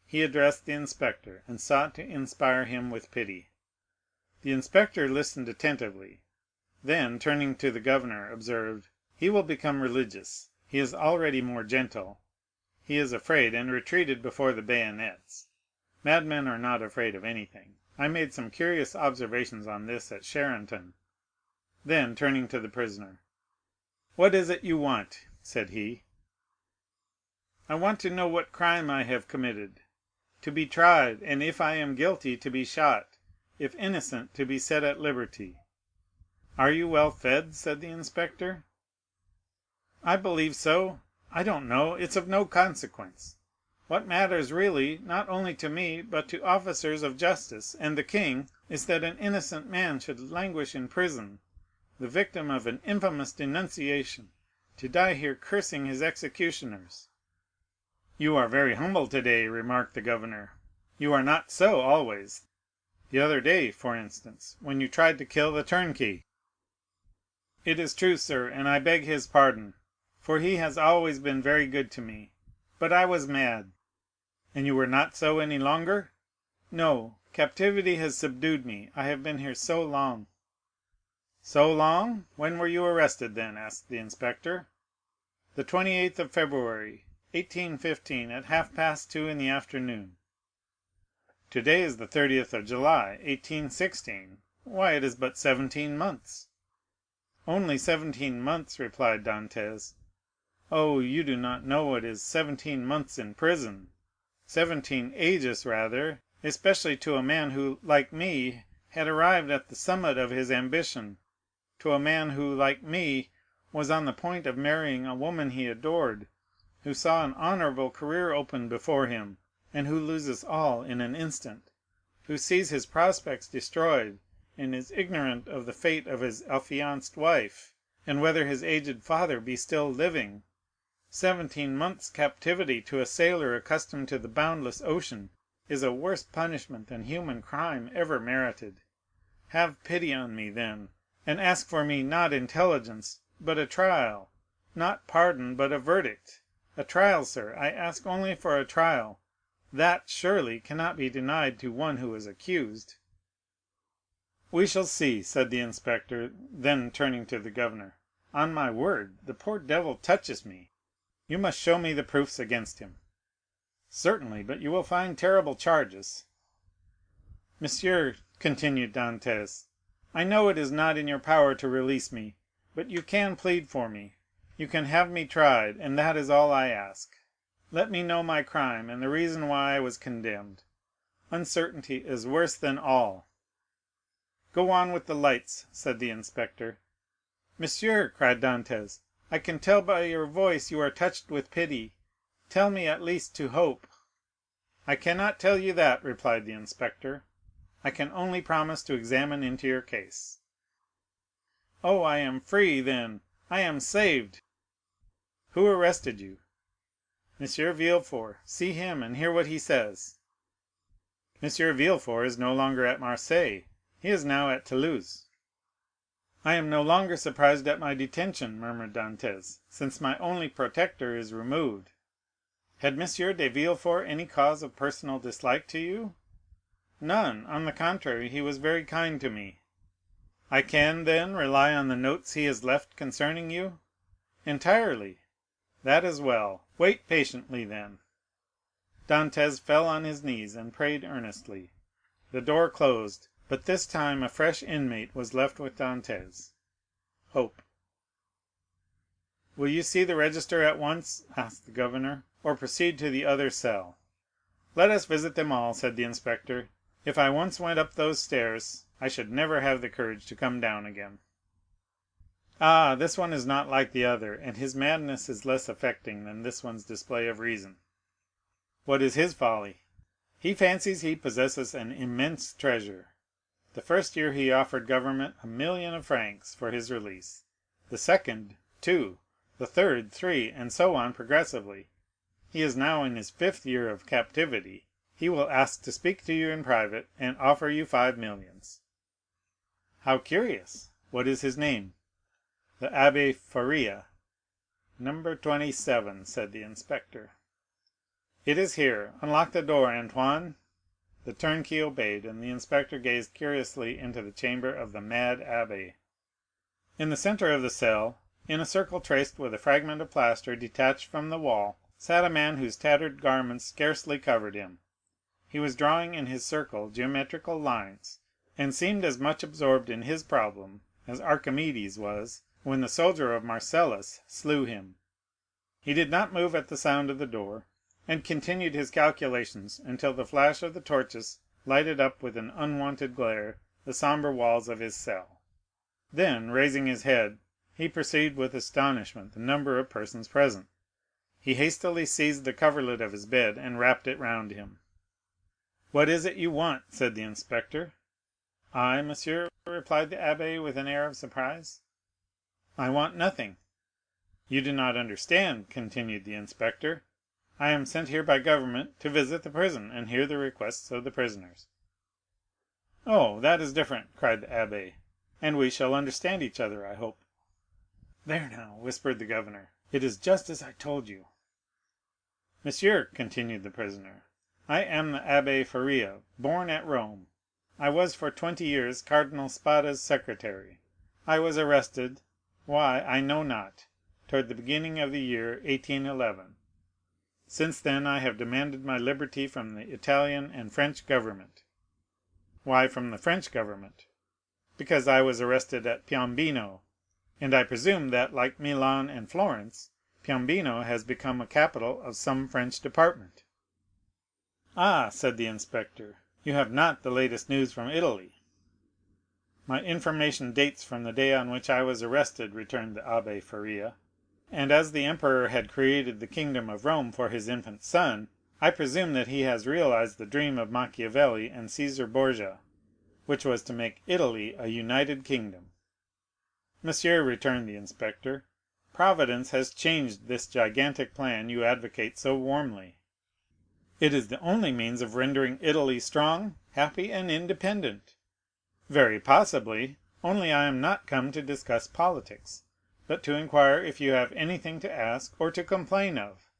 he addressed the inspector, and sought to inspire him with pity. The inspector listened attentively; then, turning to the governor, observed, "He will become religious; he is already more gentle. He is afraid, and retreated before the bayonets. Madmen are not afraid of anything. I made some curious observations on this at Charenton." Then, turning to the prisoner, "What is it you want?" said he. I want to know what crime I have committed, to be tried, and if I am guilty to be shot, if innocent to be set at liberty. Are you well fed?" said the inspector. "I believe so. I don't know. It's of no consequence. What matters really, not only to me, but to officers of justice and the king, is that an innocent man should languish in prison, the victim of an infamous denunciation, to die here cursing his executioners." "You are very humble today," remarked the governor. "You are not so always. The other day, for instance, when you tried to kill the turnkey." "It is true, sir, and I beg his pardon, for he has always been very good to me. But I was mad." "And you were not so any longer?" "No, captivity has subdued me. I have been here so long." "So long? When were you arrested, then?" asked the inspector. "The 28th of February, 1815, at half past 2 in the afternoon." "Today is the 30th of July, 1816. Why, it is but 17 months." "Only 17 months," replied Dantès. "Oh, you do not know what is 17 months in prison, 17 ages rather, especially to a man who, like me, had arrived at the summit of his ambition, to a man who, like me, was on the point of marrying a woman he adored, who saw an honorable career open before him, and who loses all in an instant, who sees his prospects destroyed, and is ignorant of the fate of his affianced wife, and whether his aged father be still living. 17 months' captivity to a sailor accustomed to the boundless ocean is a worse punishment than human crime ever merited. Have pity on me, then, and ask for me not intelligence, but a trial; not pardon, but a verdict. A trial, sir, I ask only for a trial. That, surely, cannot be denied to one who is accused." "We shall see," said the inspector; then turning to the governor, "On my word, the poor devil touches me. You must show me the proofs against him." "Certainly, but you will find terrible charges." "Monsieur," continued Dantès, "I know it is not in your power to release me, but you can plead for me, you can have me tried, and that is all I ask. Let me know my crime and the reason why I was condemned. Uncertainty is worse than all." "Go on with the lights," said the inspector. "Monsieur," cried Dantès, "I can tell by your voice you are touched with pity. Tell me at least to hope." "I cannot tell you that," replied the inspector. "I can only promise to examine into your case." "Oh, I am free, then! I am saved!" "Who arrested you?" "M. Villefort. See him, and hear what he says." "M. Villefort is no longer at Marseilles; he is now at Toulouse." "I am no longer surprised at my detention," murmured Dantès, "since my only protector is removed. Had M. de Villefort any cause of personal dislike to you?" "None; on the contrary, he was very kind to me." "I can, then, rely on the notes he has left concerning you?" "Entirely." "That is well. Wait patiently, then." Dantès fell on his knees and prayed earnestly. The door closed, but this time a fresh inmate was left with Dantès. Hope. "Will you see the register at once?" asked the governor, "or proceed to the other cell?" "Let us visit them all," said the inspector. "If I once went up those stairs, I should never have the courage to come down again." "Ah, this one is not like the other, and his madness is less affecting than this one's display of reason." "What is his folly?" "He fancies he possesses an immense treasure. The first year he offered government 1,000,000 of francs for his release; the second, 2; the third, 3, and so on progressively. He is now in his 5th year of captivity. He will ask to speak to you in private, and offer you 5 millions." "How curious! What is his name?" "The Abbé Faria." "No. 27," said the inspector. "It is here. Unlock the door, Antoine." The turnkey obeyed, and the inspector gazed curiously into the chamber of the mad abbé. In the centre of the cell, in a circle traced with a fragment of plaster detached from the wall, sat a man whose tattered garments scarcely covered him. He was drawing in his circle geometrical lines, and seemed as much absorbed in his problem as Archimedes was when the soldier of Marcellus slew him. He did not move at the sound of the door, and continued his calculations until the flash of the torches lighted up with an unwonted glare the sombre walls of his cell. Then, raising his head, he perceived with astonishment the number of persons present. He hastily seized the coverlet of his bed and wrapped it round him. "What is it you want?" said the inspector. "I, monsieur," replied the abbé with an air of surprise, "I want nothing." "You do not understand," continued the inspector. "I am sent here by government to visit the prison and hear the requests of the prisoners." "Oh, that is different," cried the abbé, "and we shall understand each other, I hope." "There now," whispered the governor, "it is just as I told you." "Monsieur," continued the prisoner, "I am the Abbé Faria, born at Rome. I was for 20 years Cardinal Spada's secretary. I was arrested—why, I know not—toward the beginning of the year 1811. Since then I have demanded my liberty from the Italian and French government." "Why from the French government?" "Because I was arrested at Piombino, and I presume that, like Milan and Florence, Piombino has become a capital of some French department." "Ah," said the inspector, "you have not the latest news from Italy." "My information dates from the day on which I was arrested," returned the Abbé Faria, "and as the emperor had created the kingdom of Rome for his infant son, I presume that he has realized the dream of Machiavelli and Cæsar Borgia, which was to make Italy a united kingdom." "Monsieur," returned the inspector, "Providence has changed this gigantic plan you advocate so warmly. It is the only means of rendering Italy strong, happy, and independent." "Very possibly, only I am not come to discuss politics, but to inquire if you have anything to ask or to complain of."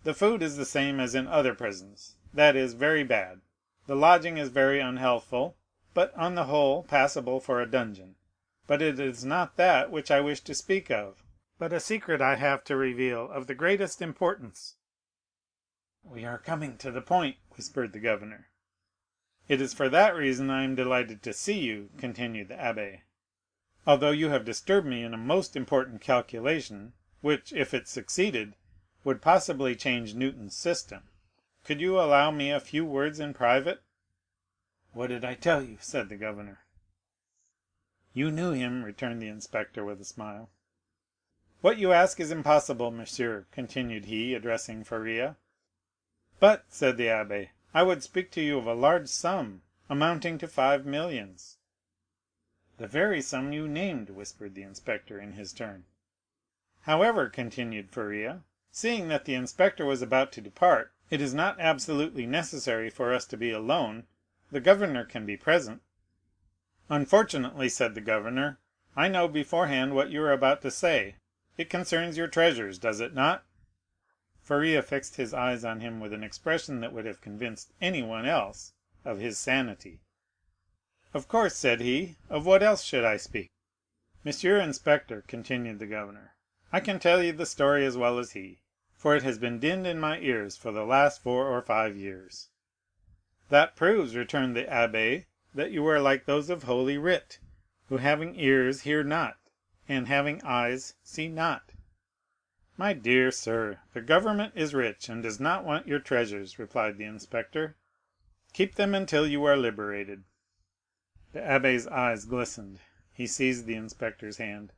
"The food is the same as in other prisons, that is, very bad. The lodging is very unhealthful, but on the whole passable for a dungeon. But it is not that which I wish to speak of, but a secret I have to reveal of the greatest importance." "We are coming to the point," whispered the governor. "It is for that reason I am delighted to see you," continued the abbé. "Although you have disturbed me in a most important calculation, which, if it succeeded, would possibly change Newton's system, could you allow me a few words in private?" "What did I tell you?" said the governor. "You knew him," returned the inspector with a smile. "What you ask is impossible, monsieur," continued he, addressing Faria. "But," said the abbé, "I would speak to you of a large sum, amounting to 5 millions." "The very sum you named," whispered the inspector in his turn. "However," continued Faria, seeing that the inspector was about to depart, "it is not absolutely necessary for us to be alone; the governor can be present." "Unfortunately," said the governor, "I know beforehand what you are about to say. It concerns your treasures, does it not?" Faria fixed his eyes on him with an expression that would have convinced anyone else of his sanity. "Of course," said he; "of what else should I speak?" "Monsieur Inspector," continued the governor, "I can tell you the story as well as he, for it has been dinned in my ears for the last 4 or 5 years." "That proves," returned the abbé, "that you are like those of Holy Writ, who having ears hear not, and having eyes see not." "My dear sir, the government is rich and does not want your treasures," replied the inspector. "Keep them until you are liberated." The abbé's eyes glistened. He seized the inspector's hand.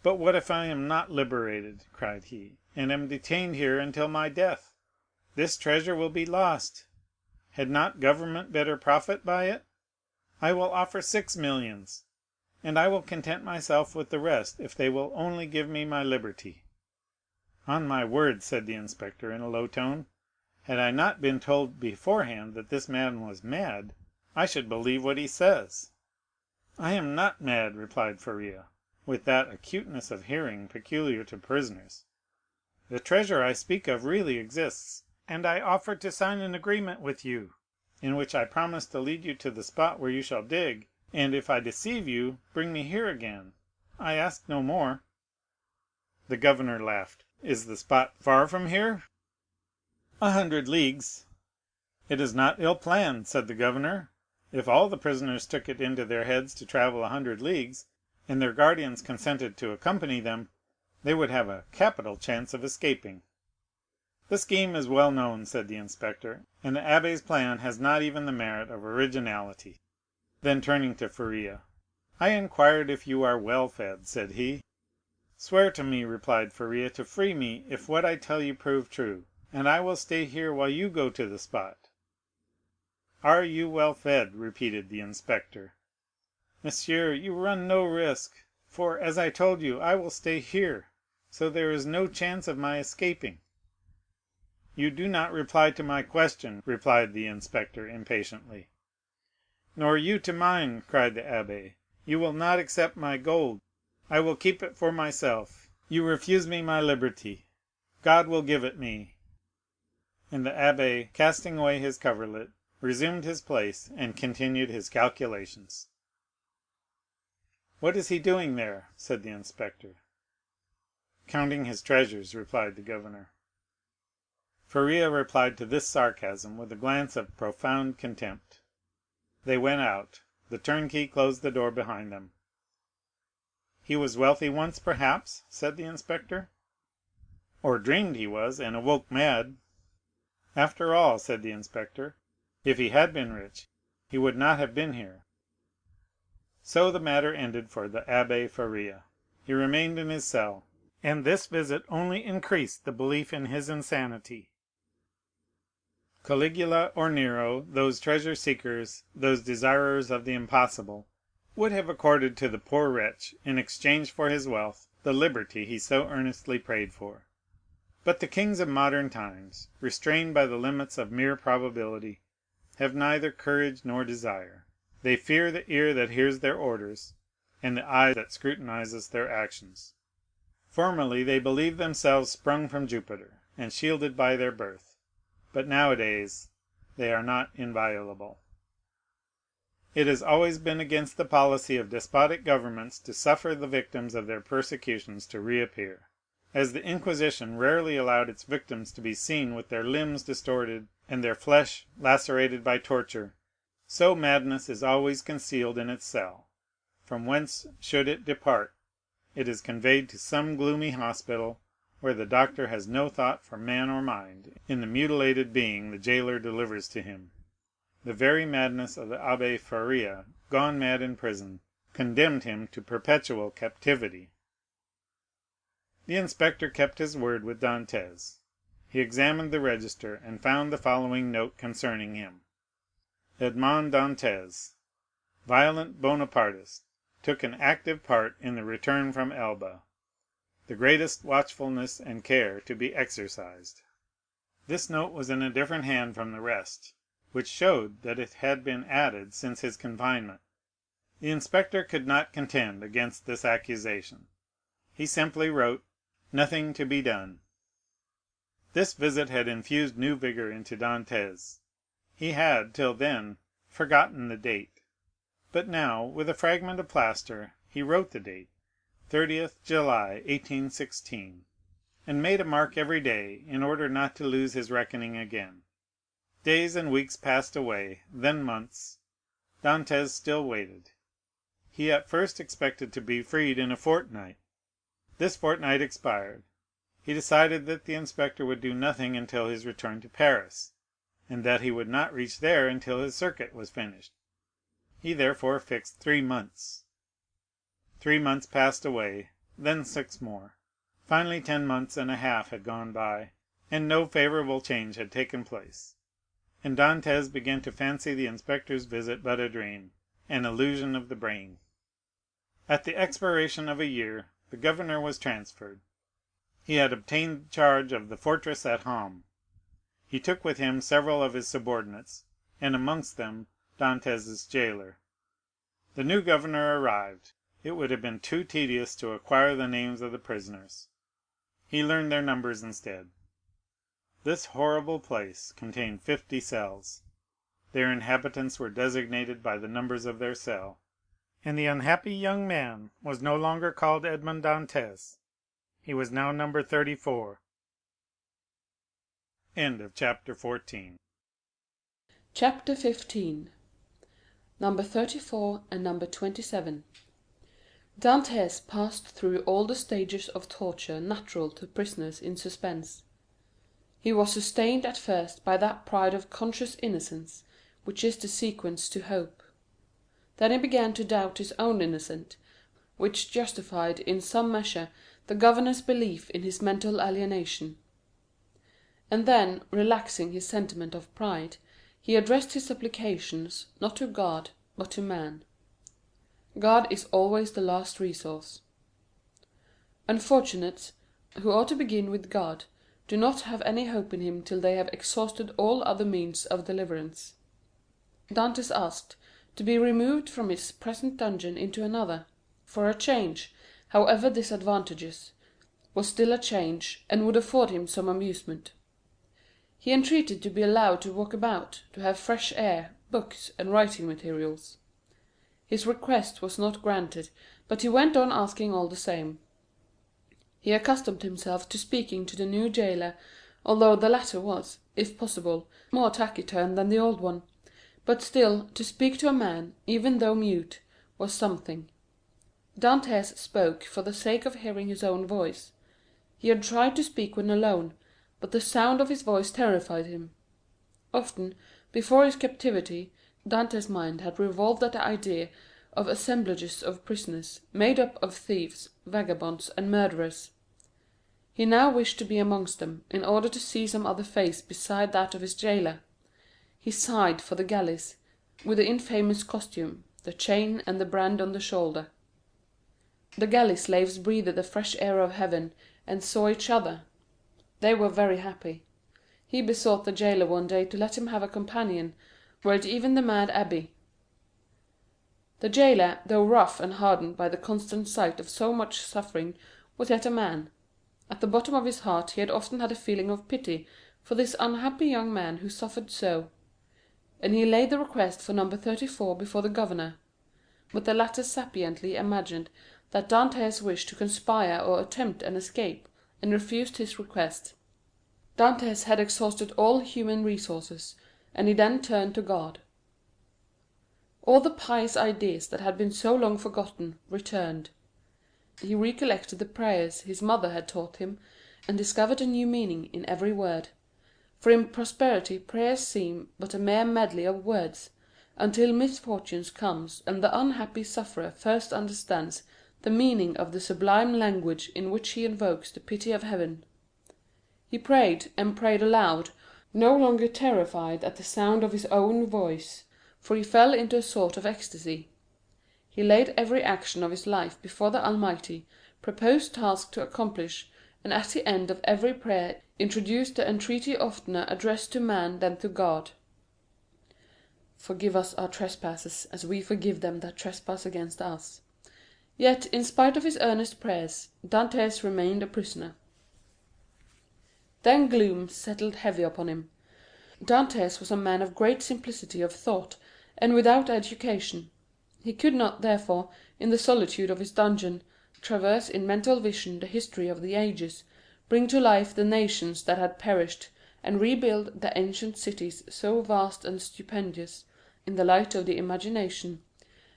"But what if I am not liberated," cried he, "and am detained here until my death? This treasure will be lost. Had not government better profit by it? I will offer 6 millions, and I will content myself with the rest if they will only give me my liberty." "On my word," said the inspector in a low tone, "had I not been told beforehand that this man was mad, I should believe what he says." "I am not mad," replied Faria, with that acuteness of hearing peculiar to prisoners. "The treasure I speak of really exists, and I offer to sign an agreement with you, in which I promise to lead you to the spot where you shall dig, and if I deceive you, bring me here again. I ask no more." The governor laughed. "Is the spot far from here?" "100 leagues." "It is not ill planned," said the governor. "If all the prisoners took it into their heads to travel 100 leagues, and their guardians consented to accompany them, they would have a capital chance of escaping." "The scheme is well known," said the inspector, "and the abbé's plan has not even the merit of originality." Then turning to Faria, "I inquired if you are well fed," said he. "Swear to me," replied Faria, "to free me if what I tell you prove true, and I will stay here while you go to the spot." "Are you well fed?" repeated the inspector. "Monsieur, you run no risk, for, as I told you, I will stay here, so there is no chance of my escaping." "You do not reply to my question," replied the inspector impatiently. "Nor you to mine," cried the abbé. "You will not accept my gold. I will keep it for myself. You refuse me my liberty. God will give it me." And the abbé, casting away his coverlet, resumed his place and continued his calculations. "What is he doing there?" said the inspector. "Counting his treasures," replied the governor. Faria replied to this sarcasm with a glance of profound contempt. They went out. The turnkey closed the door behind them. "He was wealthy once, perhaps?" said the inspector. "Or dreamed he was, and awoke mad." "After all," said the inspector, "if he had been rich, he would not have been here." So the matter ended for the Abbé Faria. He remained in his cell, and this visit only increased the belief in his insanity. Caligula or Nero, those treasure seekers, those desirers of the impossible, would have accorded to the poor wretch, in exchange for his wealth, the liberty he so earnestly prayed for. But the kings of modern times, restrained by the limits of mere probability, have neither courage nor desire. They fear the ear that hears their orders, and the eye that scrutinizes their actions. Formerly they believed themselves sprung from Jupiter, and shielded by their birth, but nowadays they are not inviolable. It has always been against the policy of despotic governments to suffer the victims of their persecutions to reappear. As the Inquisition rarely allowed its victims to be seen with their limbs distorted and their flesh lacerated by torture, so madness is always concealed in its cell, from whence, should it depart, it is conveyed to some gloomy hospital, where the doctor has no thought for man or mind in the mutilated being the jailer delivers to him. The very madness of the Abbé Faria, gone mad in prison, condemned him to perpetual captivity. The inspector kept his word with Dantès. He examined the register, and found the following note concerning him: Edmond Dantes, violent Bonapartist, took an active part in the return from Elba. The greatest watchfulness and care to be exercised. This note was in a different hand from the rest, which showed that it had been added since his confinement. The inspector could not contend against this accusation. He simply wrote, "Nothing to be done." This visit had infused new vigor into Dantès. He had, till then, forgotten the date; but now, with a fragment of plaster, he wrote the date, 30th July, 1816, and made a mark every day, in order not to lose his reckoning again. Days and weeks passed away, then months. Dantès still waited. He at first expected to be freed in a fortnight. This fortnight expired. He decided that the inspector would do nothing until his return to Paris, and that he would not reach there until his circuit was finished. He therefore fixed 3 months. 3 months passed away, then 6 more. Finally 10 months and a half had gone by, and no favorable change had taken place, and Dantès began to fancy the inspector's visit but a dream, an illusion of the brain. At the expiration of a year the governor was transferred. He had obtained charge of the fortress at Ham. He took with him several of his subordinates, and amongst them Dantès' jailer. The new governor arrived. It would have been too tedious to acquire the names of the prisoners. He learned their numbers instead. This horrible place contained 50 cells. Their inhabitants were designated by the numbers of their cell, and the unhappy young man was no longer called Edmond Dantes. He was now number 34. Chapter 14. Chapter 15. Number 34 and number 27. Dantès passed through all the stages of torture natural to prisoners in suspense. He was sustained at first by that pride of conscious innocence which is the sequence to hope. Then he began to doubt his own innocence, which justified in some measure the governor's belief in his mental alienation. And then, relaxing his sentiment of pride, he addressed his supplications, not to God, but to man. God is always the last resource. Unfortunates, who ought to begin with God, do not have any hope in him till they have exhausted all other means of deliverance. Dantès asked to be removed from his present dungeon into another, for a change, however disadvantageous, was still a change, and would afford him some amusement. He entreated to be allowed to walk about, to have fresh air, books, and writing materials. His request was not granted, but he went on asking all the same. He accustomed himself to speaking to the new jailer, although the latter was, if possible, more taciturn than the old one, but still, to speak to a man, even though mute, was something. Dantès spoke for the sake of hearing his own voice. He had tried to speak when alone, but the sound of his voice terrified him. Often, before his captivity, Dantès' mind had revolved at the idea of assemblages of prisoners, made up of thieves, vagabonds, and murderers. He now wished to be amongst them, in order to see some other face beside that of his jailer. He sighed for the galleys, with the infamous costume, the chain, and the brand on the shoulder. The galley slaves breathed the fresh air of heaven, and saw each other. They were very happy. He besought the jailer one day to let him have a companion, were it even the mad abbé. The jailer, though rough and hardened by the constant sight of so much suffering, was yet a man. At the bottom of his heart he had often had a feeling of pity for this unhappy young man who suffered so, and he laid the request for No. 34 before the governor. But the latter sapiently imagined that Dantès wished to conspire or attempt an escape, and refused his request. Dantès had exhausted all human resources, and he then turned to God. All the pious ideas that had been so long forgotten returned. He recollected the prayers his mother had taught him, and discovered a new meaning in every word. For in prosperity prayers seem but a mere medley of words, until misfortune comes, and the unhappy sufferer first understands the meaning of the sublime language in which he invokes the pity of heaven. He prayed, and prayed aloud, no longer terrified at the sound of his own voice, for he fell into a sort of ecstasy. He laid every action of his life before the Almighty, proposed tasks to accomplish, and at the end of every prayer introduced the entreaty oftener addressed to man than to God. "Forgive us our trespasses, as we forgive them that trespass against us." Yet, in spite of his earnest prayers, Dantès remained a prisoner. Then gloom settled heavy upon him. Dantès was a man of great simplicity of thought, and without education. He could not, therefore, in the solitude of his dungeon, traverse in mental vision the history of the ages, bring to life the nations that had perished, and rebuild the ancient cities so vast and stupendous, in the light of the imagination,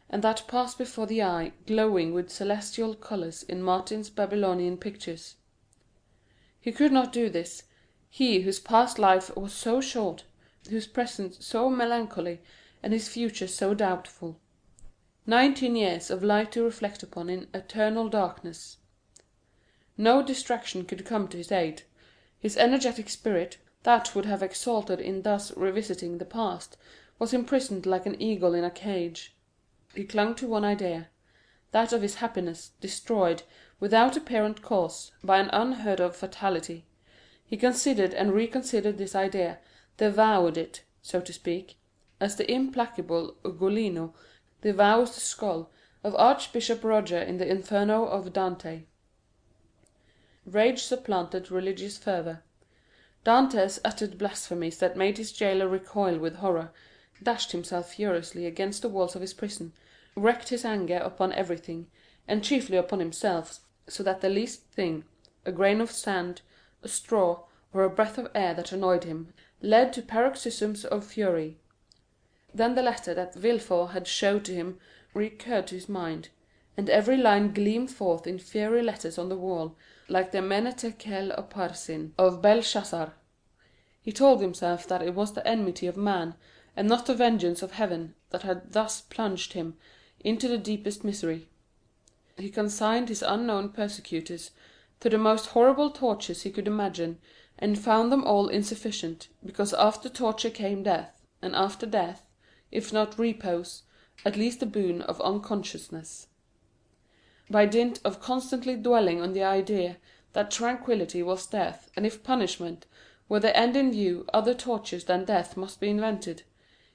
and that pass before the eye glowing with celestial colours in Martin's Babylonian pictures. He could not do this, he whose past life was so short, whose present so melancholy, and his future so doubtful. 19 years of light to reflect upon in eternal darkness. No distraction could come to his aid. His energetic spirit, that would have exulted in thus revisiting the past, was imprisoned like an eagle in a cage. He clung to one idea, that of his happiness, destroyed, without apparent cause, by an unheard-of fatality. He considered and reconsidered this idea, devoured it, so to speak, as the implacable Ugolino devours the skull of Archbishop Roger in the Inferno of Dante. Rage supplanted religious fervour. Dantès uttered blasphemies that made his jailer recoil with horror, dashed himself furiously against the walls of his prison, wreaked his anger upon everything, and chiefly upon himself, so that the least thing, a grain of sand, a straw, or a breath of air that annoyed him, led to paroxysms of fury. Then the letter that Villefort had showed to him recurred to his mind, and every line gleamed forth in fiery letters on the wall, like the Menetekel Oparsin of Belshazzar. He told himself that it was the enmity of man, and not the vengeance of heaven, that had thus plunged him into the deepest misery. He consigned his unknown persecutors to the most horrible tortures he could imagine, and found them all insufficient, because after torture came death, and after death, if not repose, at least the boon of unconsciousness. By dint of constantly dwelling on the idea that tranquillity was death, and if punishment were the end in view, other tortures than death must be invented,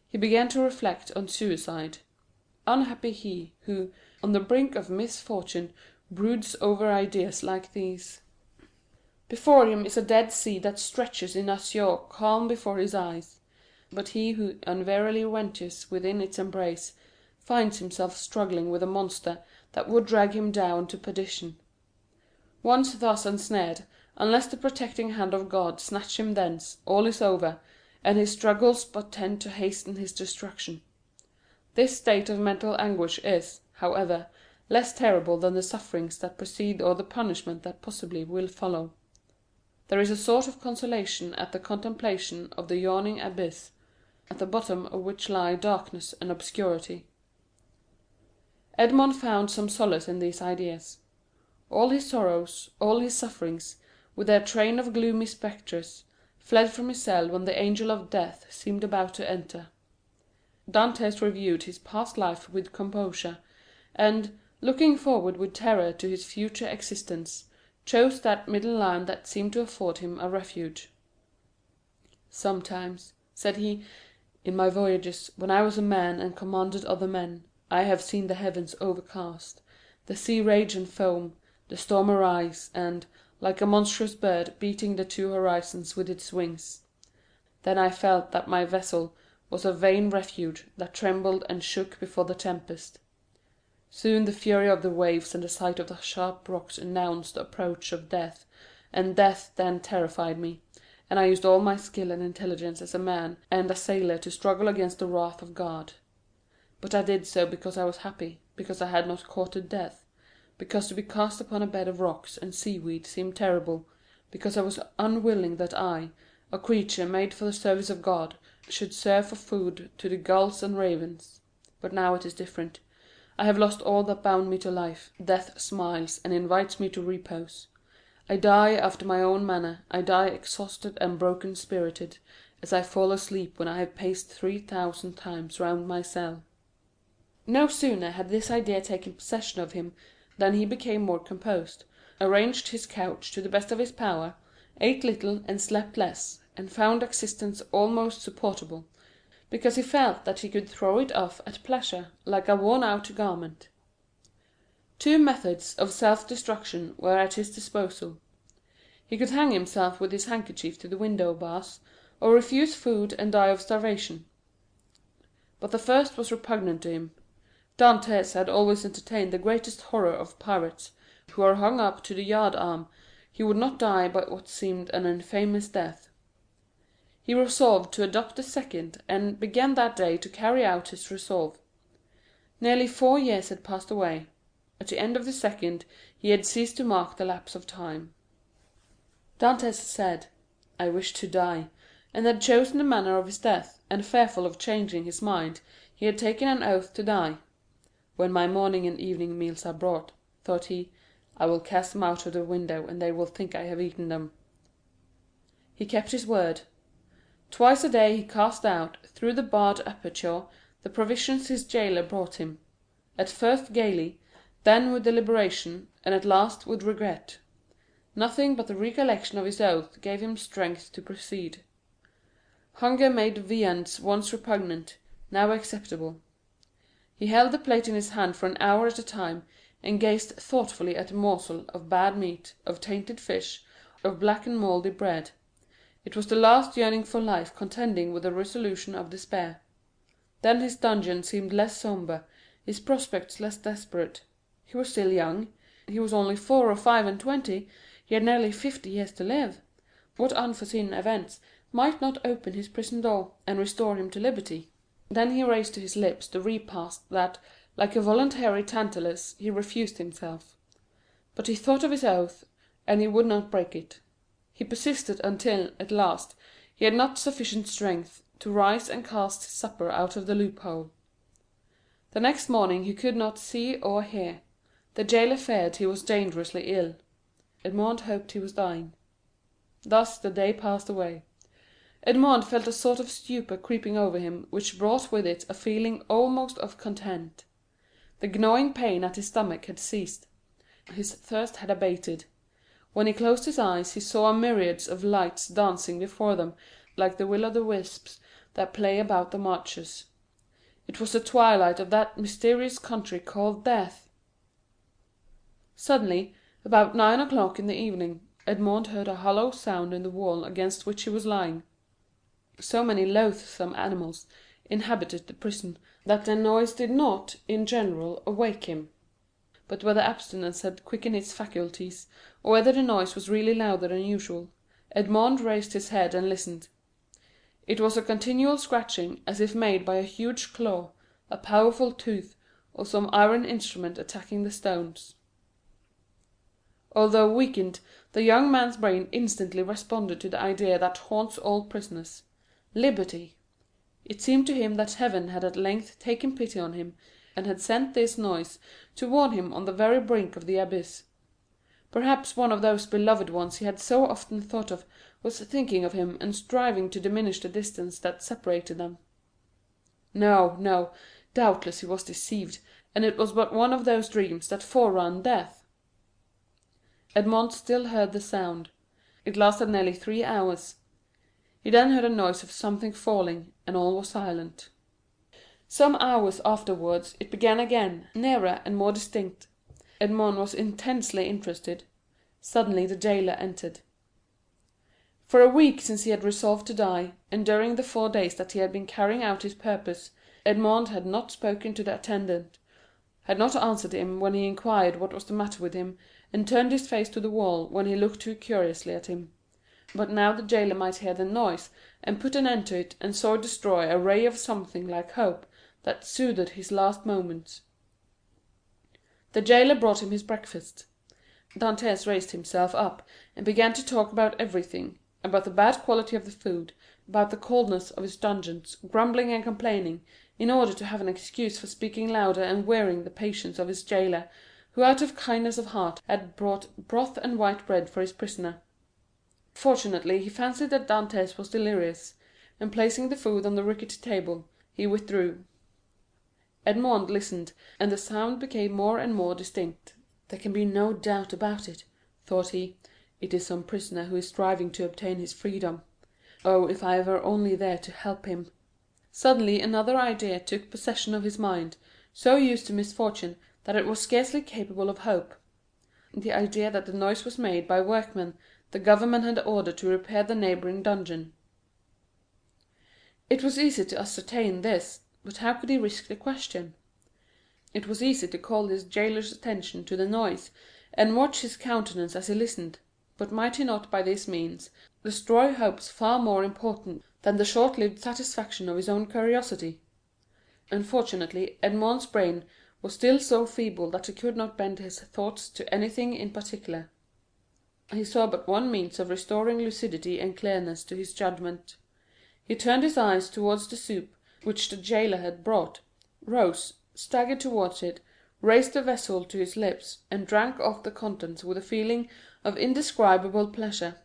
he began to reflect on suicide. Unhappy he who, on the brink of misfortune, broods over ideas like these. Before him is a dead sea that stretches in azure calm before his eyes, but he who unwarily ventures within its embrace finds himself struggling with a monster that would drag him down to perdition. Once thus ensnared, unless the protecting hand of God snatch him thence, all is over, and his struggles but tend to hasten his destruction. This state of mental anguish is, however, less terrible than the sufferings that precede or the punishment that possibly will follow. There is a sort of consolation at the contemplation of the yawning abyss, at the bottom of which lie darkness and obscurity. Edmond found some solace in these ideas. All his sorrows, all his sufferings, with their train of gloomy spectres, fled from his cell when the angel of death seemed about to enter. Dantès reviewed his past life with composure, and, looking forward with terror to his future existence, chose that middle line that seemed to afford him a refuge. "Sometimes," said he, "in my voyages, when I was a man and commanded other men, I have seen the heavens overcast, the sea rage and foam, the storm arise, and, like a monstrous bird, beating the two horizons with its wings. Then I felt that my vessel was a vain refuge that trembled and shook before the tempest. Soon the fury of the waves and the sight of the sharp rocks announced the approach of death, and death then terrified me, and I used all my skill and intelligence as a man and a sailor to struggle against the wrath of God. But I did so because I was happy, because I had not courted death, because to be cast upon a bed of rocks and seaweed seemed terrible, because I was unwilling that I, a creature made for the service of God, should serve for food to the gulls and ravens. But now it is different. I have lost all that bound me to life. Death smiles and invites me to repose. I die after my own manner. I die exhausted and broken-spirited, as I fall asleep when I have paced 3,000 times round my cell." No sooner had this idea taken possession of him than he became more composed, arranged his couch to the best of his power, ate little and slept less, and found existence almost supportable, because he felt that he could throw it off at pleasure like a worn-out garment. Two methods of self-destruction were at his disposal. He could hang himself with his handkerchief to the window-bars, or refuse food and die of starvation. But the first was repugnant to him. Dantès had always entertained the greatest horror of pirates, who are hung up to the yard-arm. He would not die by what seemed an infamous death. He resolved to adopt the second, and began that day to carry out his resolve. Nearly 4 years had passed away. At the end of the second he had ceased to mark the lapse of time. Dantès said, "I wish to die," and had chosen the manner of his death, and fearful of changing his mind, he had taken an oath to die. "When my morning and evening meals are brought," thought he, "I will cast them out of the window, and they will think I have eaten them." He kept his word. Twice a day he cast out, through the barred aperture, the provisions his jailer brought him, at first gaily, then with deliberation, and at last with regret. Nothing but the recollection of his oath gave him strength to proceed. Hunger made viands once repugnant, now acceptable. He held the plate in his hand for an hour at a time, and gazed thoughtfully at a morsel of bad meat, of tainted fish, of black and mouldy bread. It was the last yearning for life contending with the resolution of despair. Then his dungeon seemed less sombre, his prospects less desperate. He was still young. He was only 4 or 5 and 20, he had nearly 50 years to live. What unforeseen events might not open his prison door, and restore him to liberty? Then he raised to his lips the repast that, Like a voluntary Tantalus, he refused himself. But he thought of his oath, and he would not break it. He persisted until, at last, he had not sufficient strength to rise and cast his supper out of the loophole. The next morning he could not see or hear. The jailer feared he was dangerously ill. Edmond hoped he was dying. Thus the day passed away. Edmond felt a sort of stupor creeping over him, which brought with it a feeling almost of content. The gnawing pain at his stomach had ceased. His thirst had abated. When he closed his eyes he saw myriads of lights dancing before them like the will-o'-the-wisps that play about the marshes. It was the twilight of that mysterious country called Death. Suddenly, about 9 o'clock in the evening, Edmond heard a hollow sound in the wall against which he was lying. So many loathsome animals inhabited the prison that their noise did not, in general, awake him. But whether abstinence had quickened his faculties, or whether the noise was really louder than usual, Edmond raised his head and listened. It was a continual scratching, as if made by a huge claw, a powerful tooth, or some iron instrument attacking the stones. Although weakened, the young man's brain instantly responded to the idea that haunts all prisoners: liberty. It seemed to him that heaven had at length taken pity on him, and had sent this noise to warn him on the very brink of the abyss. Perhaps one of those beloved ones he had so often thought of was thinking of him and striving to diminish the distance that separated them. No, no, doubtless he was deceived, and it was but one of those dreams that forerun death. Edmond still heard the sound. It lasted nearly 3 hours. He then heard a noise of something falling, and all was silent. Some hours afterwards it began again, nearer and more distinct. Edmond was intensely interested. Suddenly the jailer entered. For a week since he had resolved to die, and during the 4 days that he had been carrying out his purpose, Edmond had not spoken to the attendant, had not answered him when he inquired what was the matter with him, and turned his face to the wall when he looked too curiously at him. But now the jailer might hear the noise, and put an end to it, and so destroy a ray of something like hope that soothed his last moments. The jailer brought him his breakfast. Dantès raised himself up, and began to talk about everything, about the bad quality of the food, about the coldness of his dungeons, grumbling and complaining, in order to have an excuse for speaking louder and wearying the patience of his jailer, who out of kindness of heart had brought broth and white bread for his prisoner. Fortunately he fancied that Dantès was delirious, and placing the food on the rickety table, he withdrew. Edmond listened, and the sound became more and more distinct. "There can be no doubt about it," thought he. "It is some prisoner who is striving to obtain his freedom. Oh, if I were only there to help him!" Suddenly another idea took possession of his mind, so used to misfortune that it was scarcely capable of hope. The idea that the noise was made by workmen the government had ordered to repair the neighboring dungeon. It was easy to ascertain this, but how could he risk the question? It was easy to call his jailer's attention to the noise, and watch his countenance as he listened, but might he not by this means destroy hopes far more important than the short-lived satisfaction of his own curiosity? Unfortunately, Edmond's brain was still so feeble that he could not bend his thoughts to anything in particular. He saw but one means of restoring lucidity and clearness to his judgment. He turned his eyes towards the soup which the jailer had brought, rose, staggered towards it, raised the vessel to his lips, and drank off the contents with a feeling of indescribable pleasure.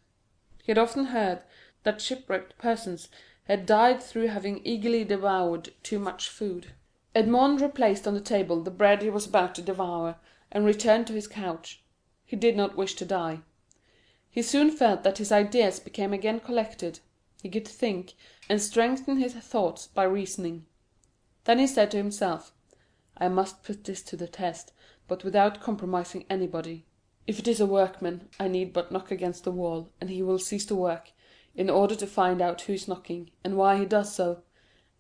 He had often heard that shipwrecked persons had died through having eagerly devoured too much food. Edmond replaced on the table the bread he was about to devour, and returned to his couch. He did not wish to die. He soon felt that his ideas became again collected. He could think, and strengthen his thoughts by reasoning. Then he said to himself, "I must put this to the test, but without compromising anybody. If it is a workman, I need but knock against the wall, and he will cease to work, in order to find out who is knocking, and why he does so.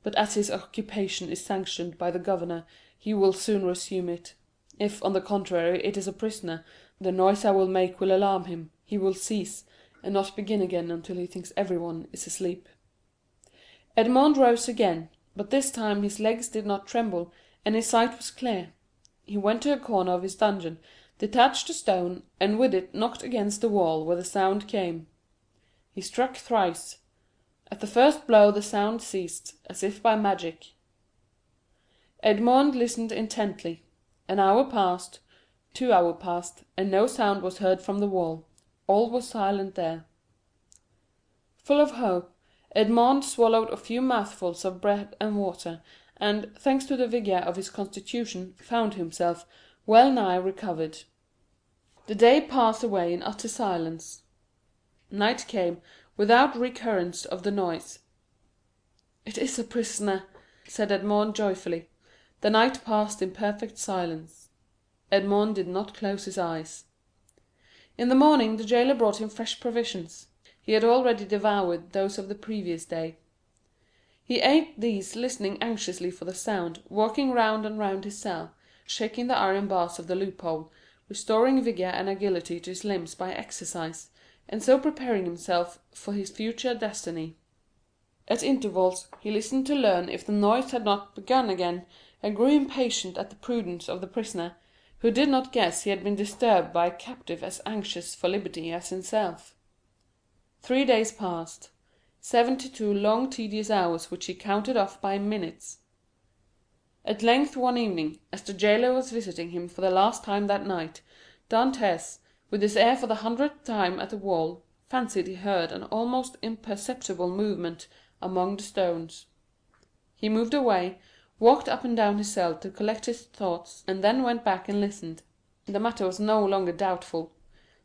But as his occupation is sanctioned by the governor, he will soon resume it. If, on the contrary, it is a prisoner, the noise I will make will alarm him, he will cease, and not begin again until he thinks everyone is asleep." Edmond rose again, but this time his legs did not tremble, and his sight was clear. He went to a corner of his dungeon, detached a stone, and with it knocked against the wall where the sound came. He struck thrice. At the first blow the sound ceased, as if by magic. Edmond listened intently. An hour passed, 2 hours passed, and no sound was heard from the wall. All was silent there. Full of hope, Edmond swallowed a few mouthfuls of bread and water, and, thanks to the vigour of his constitution, found himself well nigh recovered. The day passed away in utter silence. Night came, without recurrence of the noise. "It is a prisoner," said Edmond joyfully. The night passed in perfect silence. Edmond did not close his eyes. In the morning the jailer brought him fresh provisions. He had already devoured those of the previous day. He ate these, listening anxiously for the sound, walking round and round his cell, shaking the iron bars of the loophole, restoring vigour and agility to his limbs by exercise, and so preparing himself for his future destiny. At intervals he listened to learn if the noise had not begun again, and grew impatient at the prudence of the prisoner, who did not guess he had been disturbed by a captive as anxious for liberty as himself. 3 days passed, 72 long tedious hours which he counted off by minutes. At length one evening, as the jailer was visiting him for the last time that night, Dantès, with his ear for the 100th time at the wall, fancied he heard an almost imperceptible movement among the stones. He moved away, walked up and down his cell to collect his thoughts, and then went back and listened. The matter was no longer doubtful.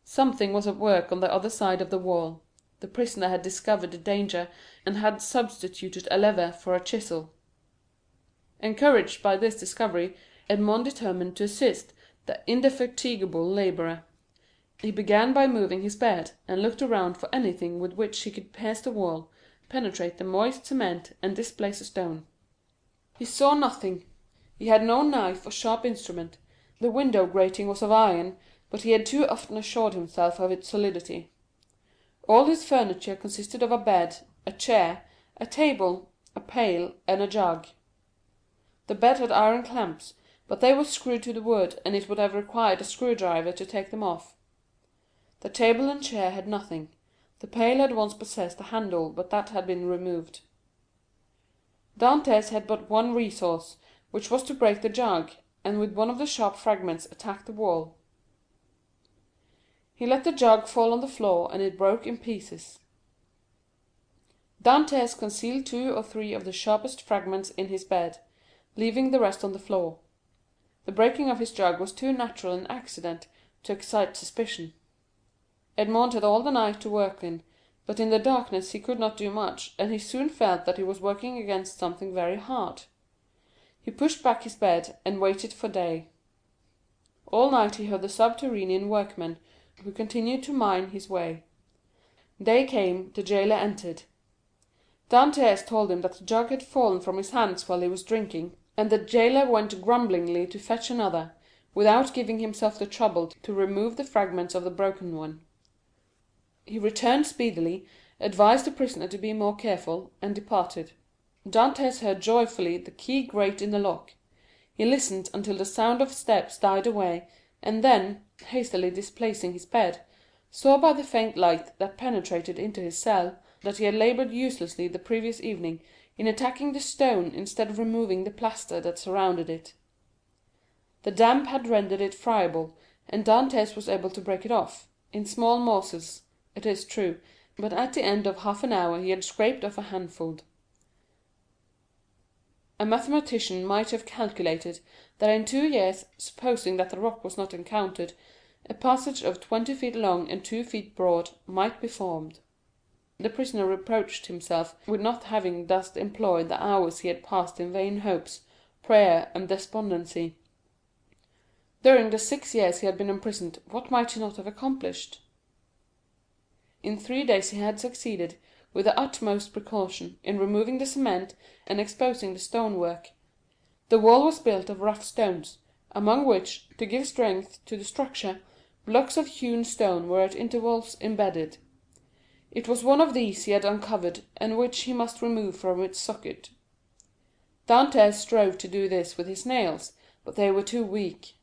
Something was at work on the other side of the wall. The prisoner had discovered the danger, and had substituted a lever for a chisel. Encouraged by this discovery, Edmond determined to assist the indefatigable labourer. He began by moving his bed, and looked around for anything with which he could pierce the wall, penetrate the moist cement, and displace a stone. He saw nothing. He had no knife or sharp instrument. The window grating was of iron, but he had too often assured himself of its solidity. All his furniture consisted of a bed, a chair, a table, a pail, and a jug. The bed had iron clamps, but they were screwed to the wood, and it would have required a screwdriver to take them off. The table and chair had nothing. The pail had once possessed a handle, but that had been removed. Dantès had but one resource, which was to break the jug, and with one of the sharp fragments attack the wall. He let the jug fall on the floor, and it broke in pieces. Dantès concealed 2 or 3 of the sharpest fragments in his bed, leaving the rest on the floor. The breaking of his jug was too natural an accident to excite suspicion. Edmond had all the night to work in, but in the darkness he could not do much, and he soon felt that he was working against something very hard. He pushed back his bed, and waited for day. All night he heard the subterranean workmen, who continued to mine his way. Day came, the jailer entered. Dantès told him that the jug had fallen from his hands while he was drinking, and the jailer went grumblingly to fetch another, without giving himself the trouble to remove the fragments of the broken one. He returned speedily, advised the prisoner to be more careful, and departed. Dantès heard joyfully the key grate in the lock. He listened until the sound of steps died away, and then, hastily displacing his bed, saw by the faint light that penetrated into his cell that he had laboured uselessly the previous evening in attacking the stone instead of removing the plaster that surrounded it. The damp had rendered it friable, and Dantès was able to break it off, in small morsels, it is true, but at the end of half an hour he had scraped off a handful. A mathematician might have calculated that in 2 years, supposing that the rock was not encountered, a passage of 20 feet long and 2 feet broad might be formed. The prisoner reproached himself with not having thus employed the hours he had passed in vain hopes, prayer, and despondency. During the 6 years he had been imprisoned, what might he not have accomplished? In 3 days he had succeeded, with the utmost precaution, in removing the cement and exposing the stonework. The wall was built of rough stones, among which, to give strength to the structure, blocks of hewn stone were at intervals embedded. It was one of these he had uncovered, and which he must remove from its socket. Dantès strove to do this with his nails, but they were too weak.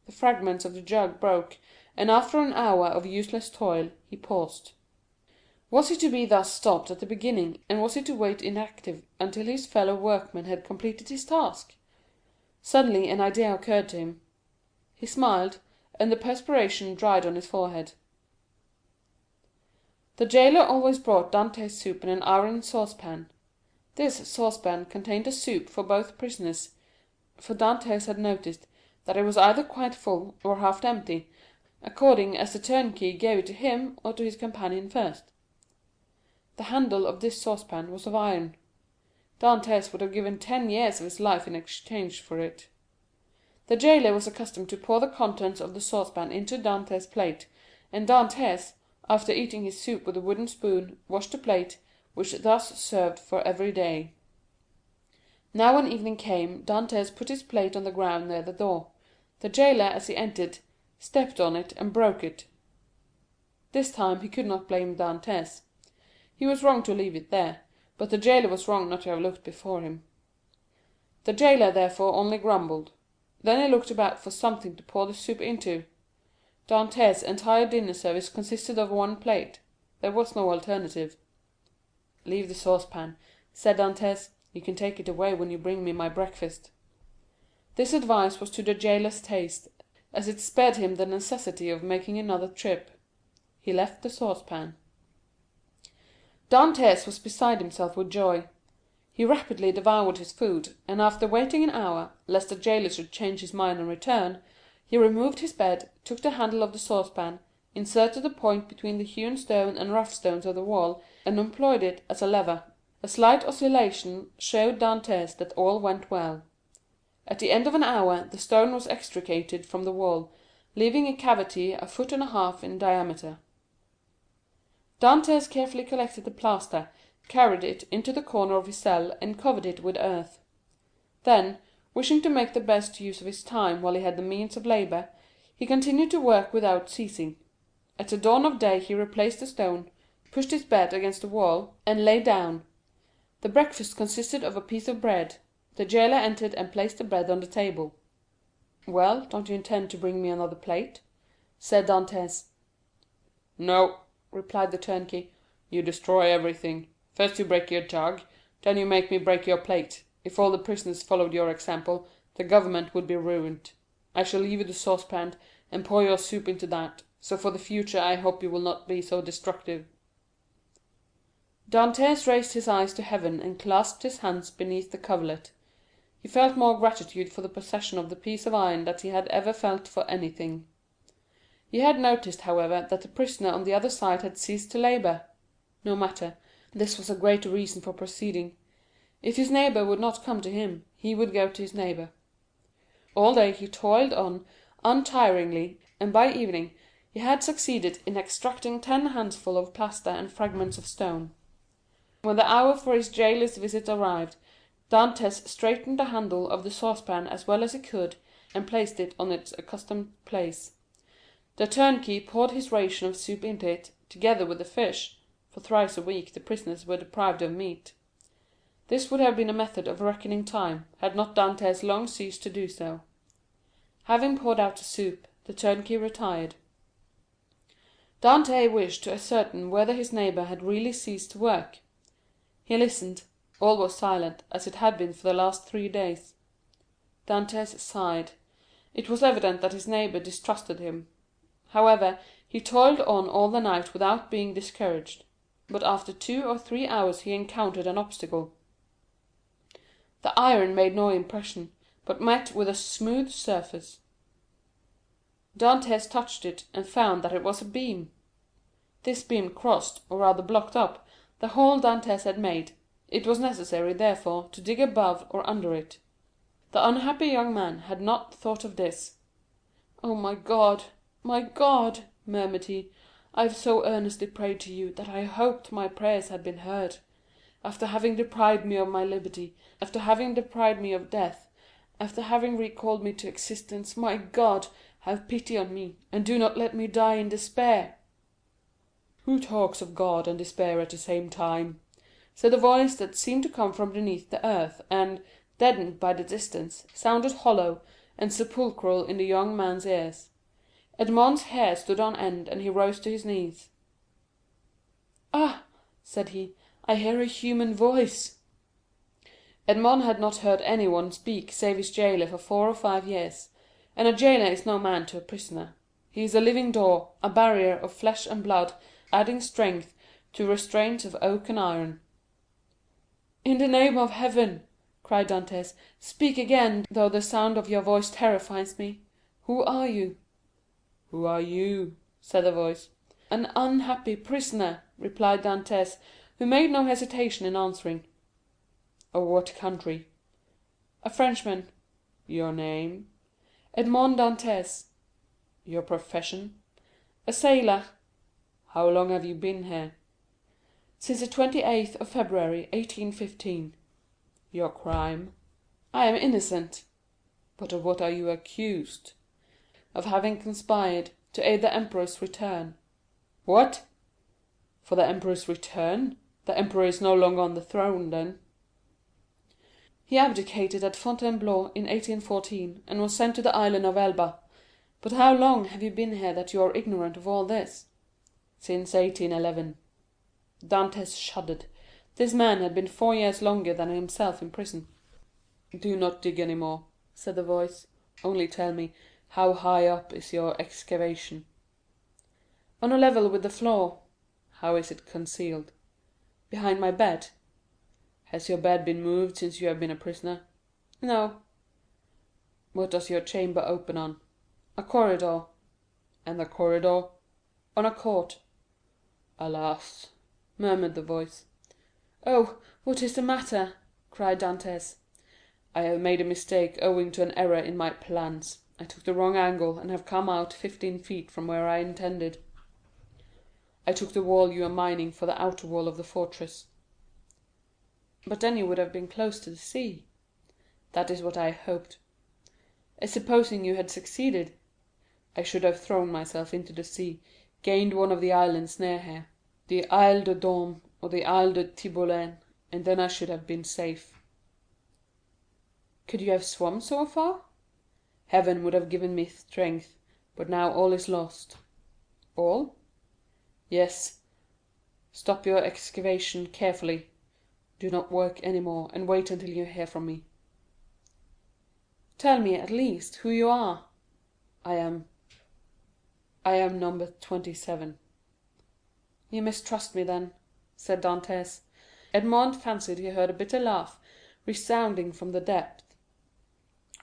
The fragments of the jug broke, and after an hour of useless toil, he paused. Was he to be thus stopped at the beginning, and was he to wait inactive until his fellow workman had completed his task? Suddenly an idea occurred to him. He smiled, and the perspiration dried on his forehead. The jailer always brought Dantès soup in an iron saucepan. This saucepan contained a soup for both prisoners, for Dantès had noticed that it was either quite full or half empty, according as the turnkey gave it to him or to his companion first. The handle of this saucepan was of iron. Dantès would have given 10 years of his life in exchange for it. The jailer was accustomed to pour the contents of the saucepan into Dantès' plate, and Dantès, after eating his soup with a wooden spoon, washed the plate, which thus served for every day. Now when evening came, Dantès put his plate on the ground near the door. The jailer, as he entered, stepped on it and broke it. This time he could not blame Dantès. He was wrong to leave it there, but the jailer was wrong not to have looked before him. The jailer therefore only grumbled. Then he looked about for something to pour the soup into. Dantès' entire dinner service consisted of one plate. There was no alternative. "Leave the saucepan," said Dantès. "You can take it away when you bring me my breakfast." This advice was to the jailer's taste, as it spared him the necessity of making another trip. He left the saucepan. Dantès was beside himself with joy. He rapidly devoured his food, and after waiting an hour, lest the jailer should change his mind and return, he removed his bed, took the handle of the saucepan, inserted the point between the hewn stone and rough stones of the wall, and employed it as a lever. A slight oscillation showed Dantès that all went well. At the end of an hour the stone was extricated from the wall, leaving a cavity 1.5 feet in diameter. Dantès carefully collected the plaster, carried it into the corner of his cell, and covered it with earth. Then, wishing to make the best use of his time while he had the means of labor, he continued to work without ceasing. At the dawn of day he replaced the stone, pushed his bed against the wall, and lay down. The breakfast consisted of a piece of bread. The jailer entered and placed the bread on the table. "Well, don't you intend to bring me another plate?" said Dantès. "No," replied the turnkey, "you destroy everything. First you break your jug, then you make me break your plate. If all the prisoners followed your example, the government would be ruined. I shall leave you the saucepan, and pour your soup into that, so for the future I hope you will not be so destructive." Dantès raised his eyes to heaven and clasped his hands beneath the coverlet. He felt more gratitude for the possession of the piece of iron than he had ever felt for anything. He had noticed, however, that the prisoner on the other side had ceased to labor. No matter, this was a great reason for proceeding. If his neighbor would not come to him, he would go to his neighbor. All day he toiled on untiringly, and by evening he had succeeded in extracting 10 handfuls of plaster and fragments of stone. When the hour for his jailer's visit arrived, Dantès straightened the handle of the saucepan as well as he could, and placed it on its accustomed place. The turnkey poured his ration of soup into it, together with the fish, for thrice a week the prisoners were deprived of meat. This would have been a method of reckoning time, had not Dantès long ceased to do so. Having poured out the soup, the turnkey retired. Dantès wished to ascertain whether his neighbor had really ceased to work. He listened. All was silent, as it had been for the last 3 days. Dantès sighed. It was evident that his neighbor distrusted him. However, he toiled on all the night without being discouraged, but after 2 or 3 hours he encountered an obstacle. The iron made no impression, but met with a smooth surface. Dantès touched it, and found that it was a beam. This beam crossed, or rather blocked up, the hole Dantès had made. It was necessary, therefore, to dig above or under it. The unhappy young man had not thought of this. "Oh, my God, murmured he, "I have so earnestly prayed to you that I hoped my prayers had been heard. After having deprived me of my liberty, after having deprived me of death, after having recalled me to existence, my God, have pity on me, and do not let me die in despair." "Who talks of God and despair at the same time?" said a voice that seemed to come from beneath the earth, and, deadened by the distance, sounded hollow and sepulchral in the young man's ears. Edmond's hair stood on end, and he rose to his knees. "Ah," said he, "I hear a human voice." Edmond had not heard anyone speak save his jailer for 4 or 5 years, and a jailer is no man to a prisoner. He is a living door, a barrier of flesh and blood, adding strength to restraints of oak and iron. "In the name of heaven," cried Dantès, "speak again, though the sound of your voice terrifies me. Who are you?" "Who are you?" said the voice. "An unhappy prisoner," replied Dantès, who made no hesitation in answering. "Of what country?" "A Frenchman." "Your name?" "Edmond Dantes." "Your profession?" "A sailor." "How long have you been here?" "Since the 28th of February, 1815. "Your crime?" "I am innocent." "But of what are you accused?" "Of having conspired to aid the emperor's return." "What? For the emperor's return? The emperor is no longer on the throne, then?" "He abdicated at Fontainebleau in 1814, and was sent to the island of Elba. But how long have you been here that you are ignorant of all this?" "Since 1811. Dantès shuddered. This man had been 4 years longer than himself in prison. "Do not dig any more," said the voice. "Only tell me, how high up is your excavation?" "On a level with the floor." "How is it concealed?" "Behind my bed." "Has your bed been moved since you have been a prisoner?" "No." "What does your chamber open on?" "A corridor." "And the corridor?" "On a court." "Alas!" murmured the voice. "Oh, what is the matter?" cried Dantès. "I have made a mistake owing to an error in my plans. I took the wrong angle, and have come out 15 feet from where I intended. I took the wall you are mining for the outer wall of the fortress." "But then you would have been close to the sea." "That is what I hoped." "And supposing you had succeeded?" "I should have thrown myself into the sea, gained one of the islands near here, the Isle de Daume or the Isle de Tiboulen, and then I should have been safe." "Could you have swum so far?" "Heaven would have given me strength, but now all is lost." "All?" "Yes. Stop your excavation carefully. Do not work any more, and wait until you hear from me." "Tell me, at least, who you are." I am number 27." "You mistrust me, then," said Dantès. Edmond fancied he heard a bitter laugh resounding from the depth.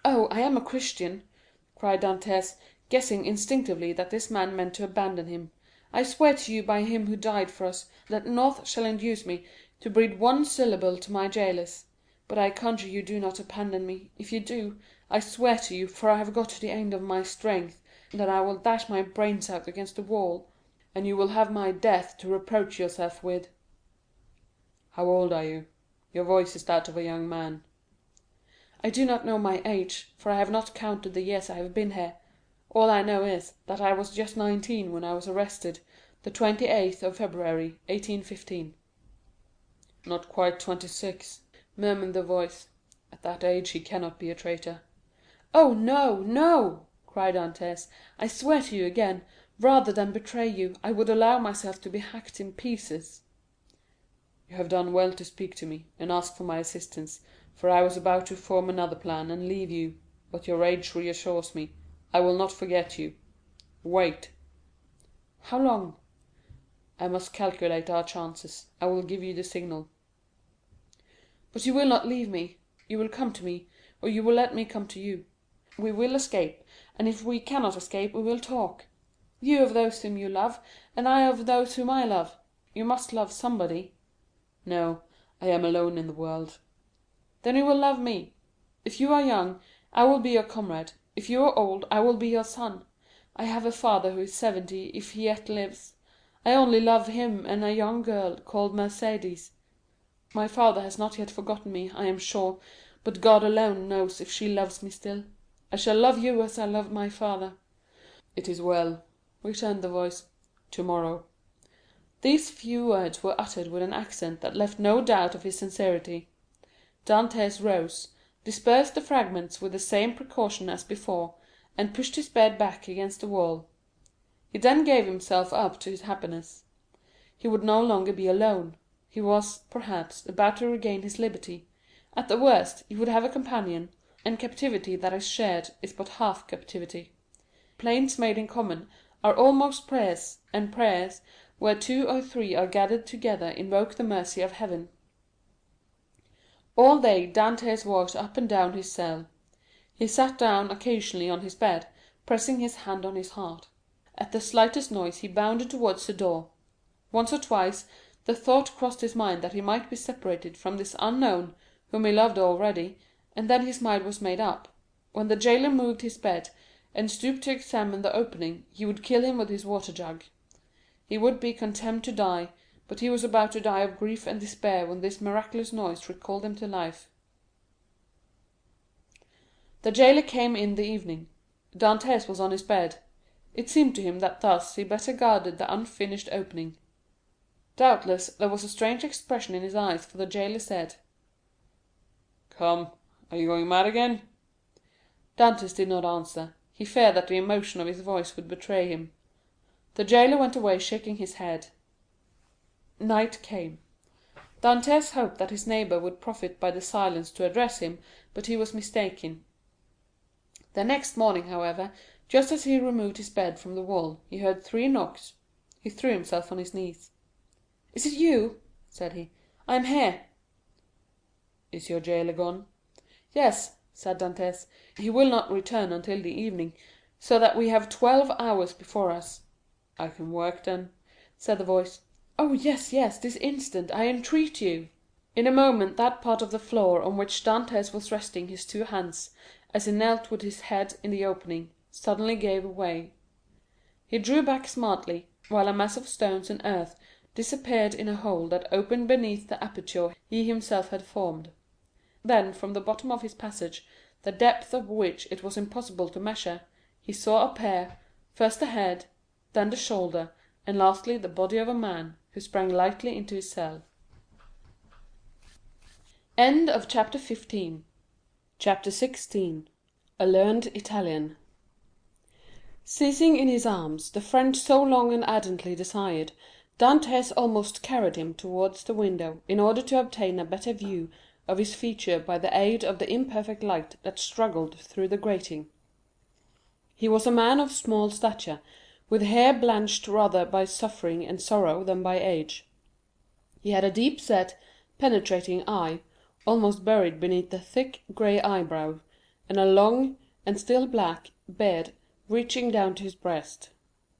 "Oh, I am a Christian," cried Dantès, guessing instinctively that this man meant to abandon him. "I swear to you by him who died for us, that naught shall induce me to breathe one syllable to my jailers. But I conjure you do not abandon me. If you do, I swear to you, for I have got to the end of my strength, that I will dash my brains out against the wall, and you will have my death to reproach yourself with." "How old are you? Your voice is that of a young man." "I do not know my age, for I have not counted the years I have been here. All I know is, that I was just 19 when I was arrested, the 28th of February, 1815. "Not quite 26," murmured the voice. "At that age he cannot be a traitor." "Oh, no, no!" cried Dantès. "I swear to you again, rather than betray you, I would allow myself to be hacked in pieces." "You have done well to speak to me, and ask for my assistance, for I was about to form another plan and leave you, but your age reassures me. I will not forget you. Wait." "How long?" "I must calculate our chances. I will give you the signal." "But you will not leave me. You will come to me, or you will let me come to you. We will escape, and if we cannot escape we will talk. You of those whom you love, and I of those whom I love. You must love somebody." "No, I am alone in the world." "Then you will love me. If you are young, I will be your comrade; if you are old, I will be your son. I have a father who is 70, if he yet lives. I only love him and a young girl called Mercédès. My father has not yet forgotten me, I am sure, but God alone knows if she loves me still. I shall love you as I loved my father." "It is well," returned the voice. "Tomorrow." These few words were uttered with an accent that left no doubt of his sincerity. Dantès rose, dispersed the fragments with the same precaution as before, and pushed his bed back against the wall. He then gave himself up to his happiness. He would no longer be alone. He was, perhaps, about to regain his liberty. At the worst, he would have a companion, and captivity that is shared is but half captivity. Plaints made in common are almost prayers, and prayers, where 2 or 3 are gathered together, invoke the mercy of heaven. All day Dantès walked up and down his cell. He sat down occasionally on his bed, pressing his hand on his heart. At the slightest noise he bounded towards the door. Once or twice the thought crossed his mind that he might be separated from this unknown whom he loved already, and then his mind was made up. When the jailer moved his bed, and stooped to examine the opening, he would kill him with his water-jug. He would be condemned to die, but he was about to die of grief and despair when this miraculous noise recalled him to life. The jailer came in the evening. Dantès was on his bed. It seemed to him that thus he better guarded the unfinished opening. Doubtless there was a strange expression in his eyes, for the jailer said, "Come, are you going mad again?" Dantès did not answer. He feared that the emotion of his voice would betray him. The jailer went away shaking his head. Night came. Dantès hoped that his neighbor would profit by the silence to address him, but he was mistaken. The next morning, however, just as he removed his bed from the wall, he heard 3 knocks. He threw himself on his knees. "Is it you?" said he. "I am here." "Is your jailer gone?" "Yes," said Dantès. "He will not return until the evening, so that we have 12 hours before us." "I can work, then?" said the voice. "Oh, yes, yes, this instant, I entreat you." In a moment that part of the floor on which Dantès was resting his 2 hands, as he knelt with his head in the opening, suddenly gave way. He drew back smartly, while a mass of stones and earth disappeared in a hole that opened beneath the aperture he himself had formed. Then from the bottom of his passage, the depth of which it was impossible to measure, he saw appear, first the head, then the shoulder, and lastly the body of a man, who sprang lightly into his cell. Chapter 16. A learned Italian. Seizing in his arms the friend so long and ardently desired, Dantès almost carried him towards the window, in order to obtain a better view of his feature by the aid of the imperfect light that struggled through the grating. He was a man of small stature, with hair blanched rather by suffering and sorrow than by age. He had a deep-set, penetrating eye, almost buried beneath the thick grey eyebrow, and a long, and still black, beard reaching down to his breast.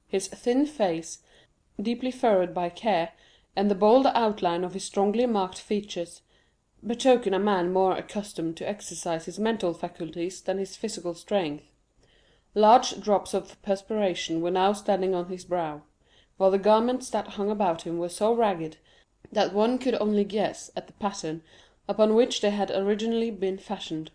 His thin face, deeply furrowed by care, and the bold outline of his strongly marked features, betoken a man more accustomed to exercise his mental faculties than his physical strength. Large drops of perspiration were now standing on his brow, while the garments that hung about him were so ragged that one could only guess at the pattern upon which they had originally been fashioned.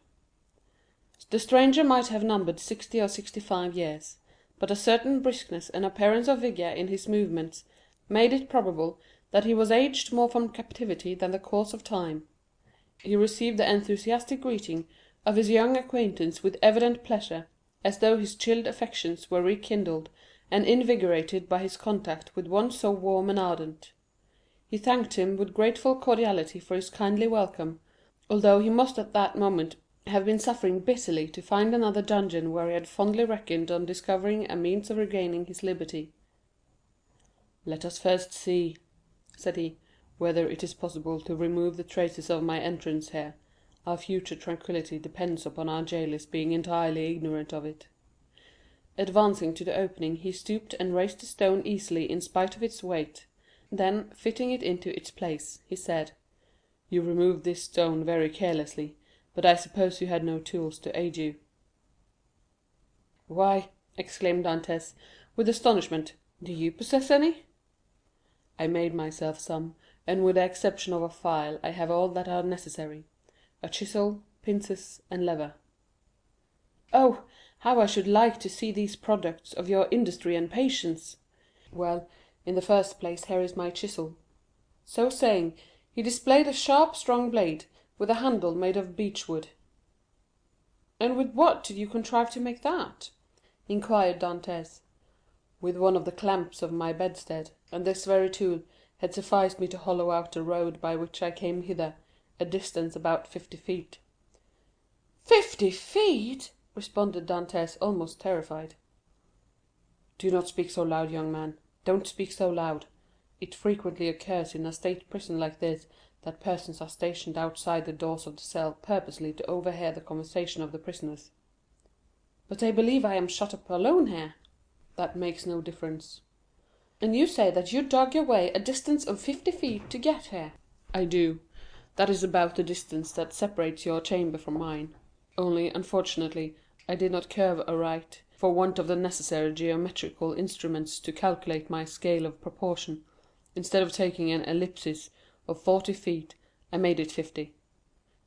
The stranger might have numbered 60 or 65 years, but a certain briskness and appearance of vigour in his movements made it probable that he was aged more from captivity than the course of time. He received the enthusiastic greeting of his young acquaintance with evident pleasure, as though his chilled affections were rekindled and invigorated by his contact with one so warm and ardent. He thanked him with grateful cordiality for his kindly welcome, although he must at that moment have been suffering bitterly to find another dungeon where he had fondly reckoned on discovering a means of regaining his liberty. "Let us first see," said he, "whether it is possible to remove the traces of my entrance here. Our future tranquillity depends upon our jailers being entirely ignorant of it." Advancing to the opening, he stooped and raised the stone easily in spite of its weight. Then, fitting it into its place, he said, "You removed this stone very carelessly, but I suppose you had no tools to aid you." "Why," exclaimed Dantès, with astonishment, "do you possess any?" "I made myself some, and with the exception of a file, I have all that are necessary—a chisel, pincers, and lever." "Oh, how I should like to see these products of your industry and patience! Well, in the first place, here is my chisel." So saying, he displayed a sharp, strong blade, with a handle made of beech wood. "And with what did you contrive to make that?" inquired Dantès. "With one of the clamps of my bedstead, and this very tool had sufficed me to hollow out the road by which I came hither, a distance about 50 feet." "50 feet!" responded Dantès, almost terrified. "Do not speak so loud, young man, don't speak so loud. It frequently occurs in a state prison like this that persons are stationed outside the doors of the cell purposely to overhear the conversation of the prisoners." "But they believe I am shut up alone here." "That makes no difference." "And you say that you dug your way a distance of 50 feet to get here?" "I do. That is about the distance that separates your chamber from mine. Only, unfortunately, I did not curve aright, for want of the necessary geometrical instruments to calculate my scale of proportion. Instead of taking an ellipsis of 40 feet, I made it 50.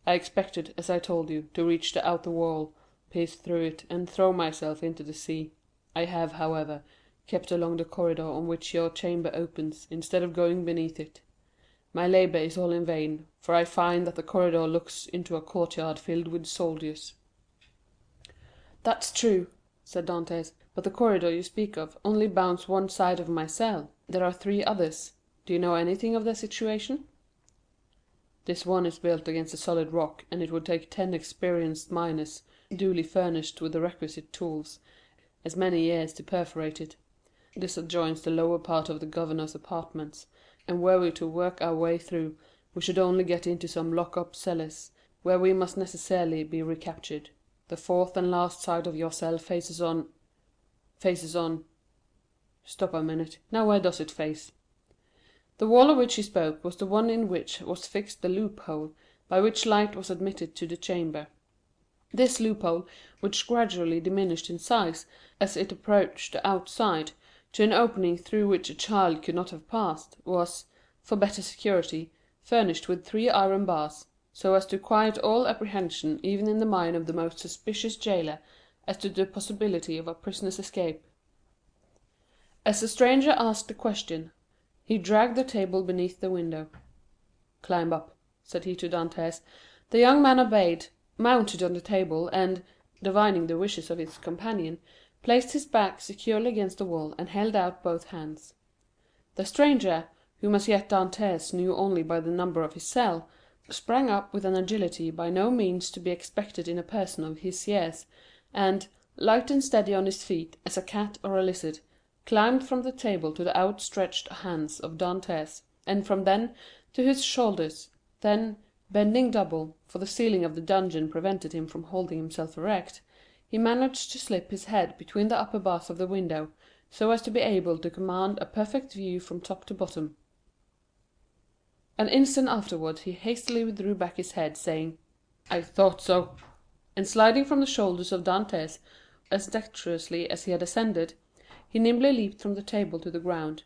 I expected, as I told you, to reach the outer wall, pace through it, and throw myself into the sea. I have, however, kept along the corridor on which your chamber opens, instead of going beneath it. My labor is all in vain, for I find that the corridor looks into a courtyard filled with soldiers." "That's true," said Dantès, "but the corridor you speak of only bounds one side of my cell. There are 3 others. Do you know anything of their situation?" "This one is built against a solid rock, and it would take 10 experienced miners, duly furnished with the requisite tools, as many years to perforate it. This adjoins the lower part of the governor's apartments, and were we to work our way through, we should only get into some lock-up cellars, where we must necessarily be recaptured. The 4th and last side of your cell faces on. Stop a minute. Now where does it face?" The wall of which he spoke was the one in which was fixed the loophole by which light was admitted to the chamber. This loophole, which gradually diminished in size as it approached the outside, to an opening through which a child could not have passed, was, for better security, furnished with 3 iron bars, so as to quiet all apprehension even in the mind of the most suspicious jailer as to the possibility of a prisoner's escape. As the stranger asked the question, he dragged the table beneath the window. "Climb up," said he to Dantès. The young man obeyed, mounted on the table, and, divining the wishes of his companion, placed his back securely against the wall, and held out both hands. The stranger, whom as yet Dantès knew only by the number of his cell, sprang up with an agility by no means to be expected in a person of his years, and, light and steady on his feet as a cat or a lizard, climbed from the table to the outstretched hands of Dantès, and from them to his shoulders, then, bending double, for the ceiling of the dungeon prevented him from holding himself erect, he managed to slip his head between the upper bars of the window, so as to be able to command a perfect view from top to bottom. An instant afterwards he hastily threw back his head, saying, "I thought so," and sliding from the shoulders of Dantès as dexterously as he had ascended, he nimbly leaped from the table to the ground.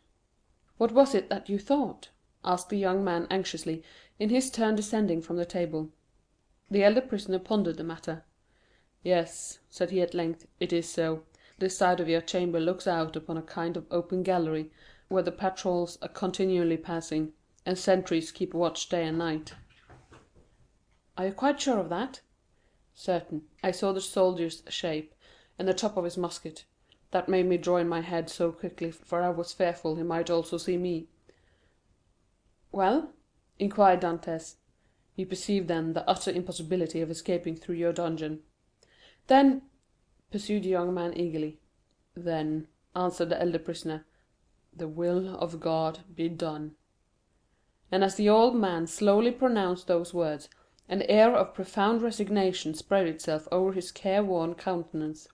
"What was it that you thought?" asked the young man anxiously, in his turn descending from the table. The elder prisoner pondered the matter. "Yes," said he at length, "it is so. This side of your chamber looks out upon a kind of open gallery, where the patrols are continually passing, and sentries keep watch day and night." "Are you quite sure of that?" "Certain. I saw the soldier's shape, and the top of his musket. That made me draw in my head so quickly, for I was fearful he might also see me." "Well?" inquired Dantès. "You perceive then the utter impossibility of escaping through your dungeon." "Then," pursued the young man eagerly. "Then," answered the elder prisoner, "the will of God be done." And as the old man slowly pronounced those words, an air of profound resignation spread itself over his careworn countenance.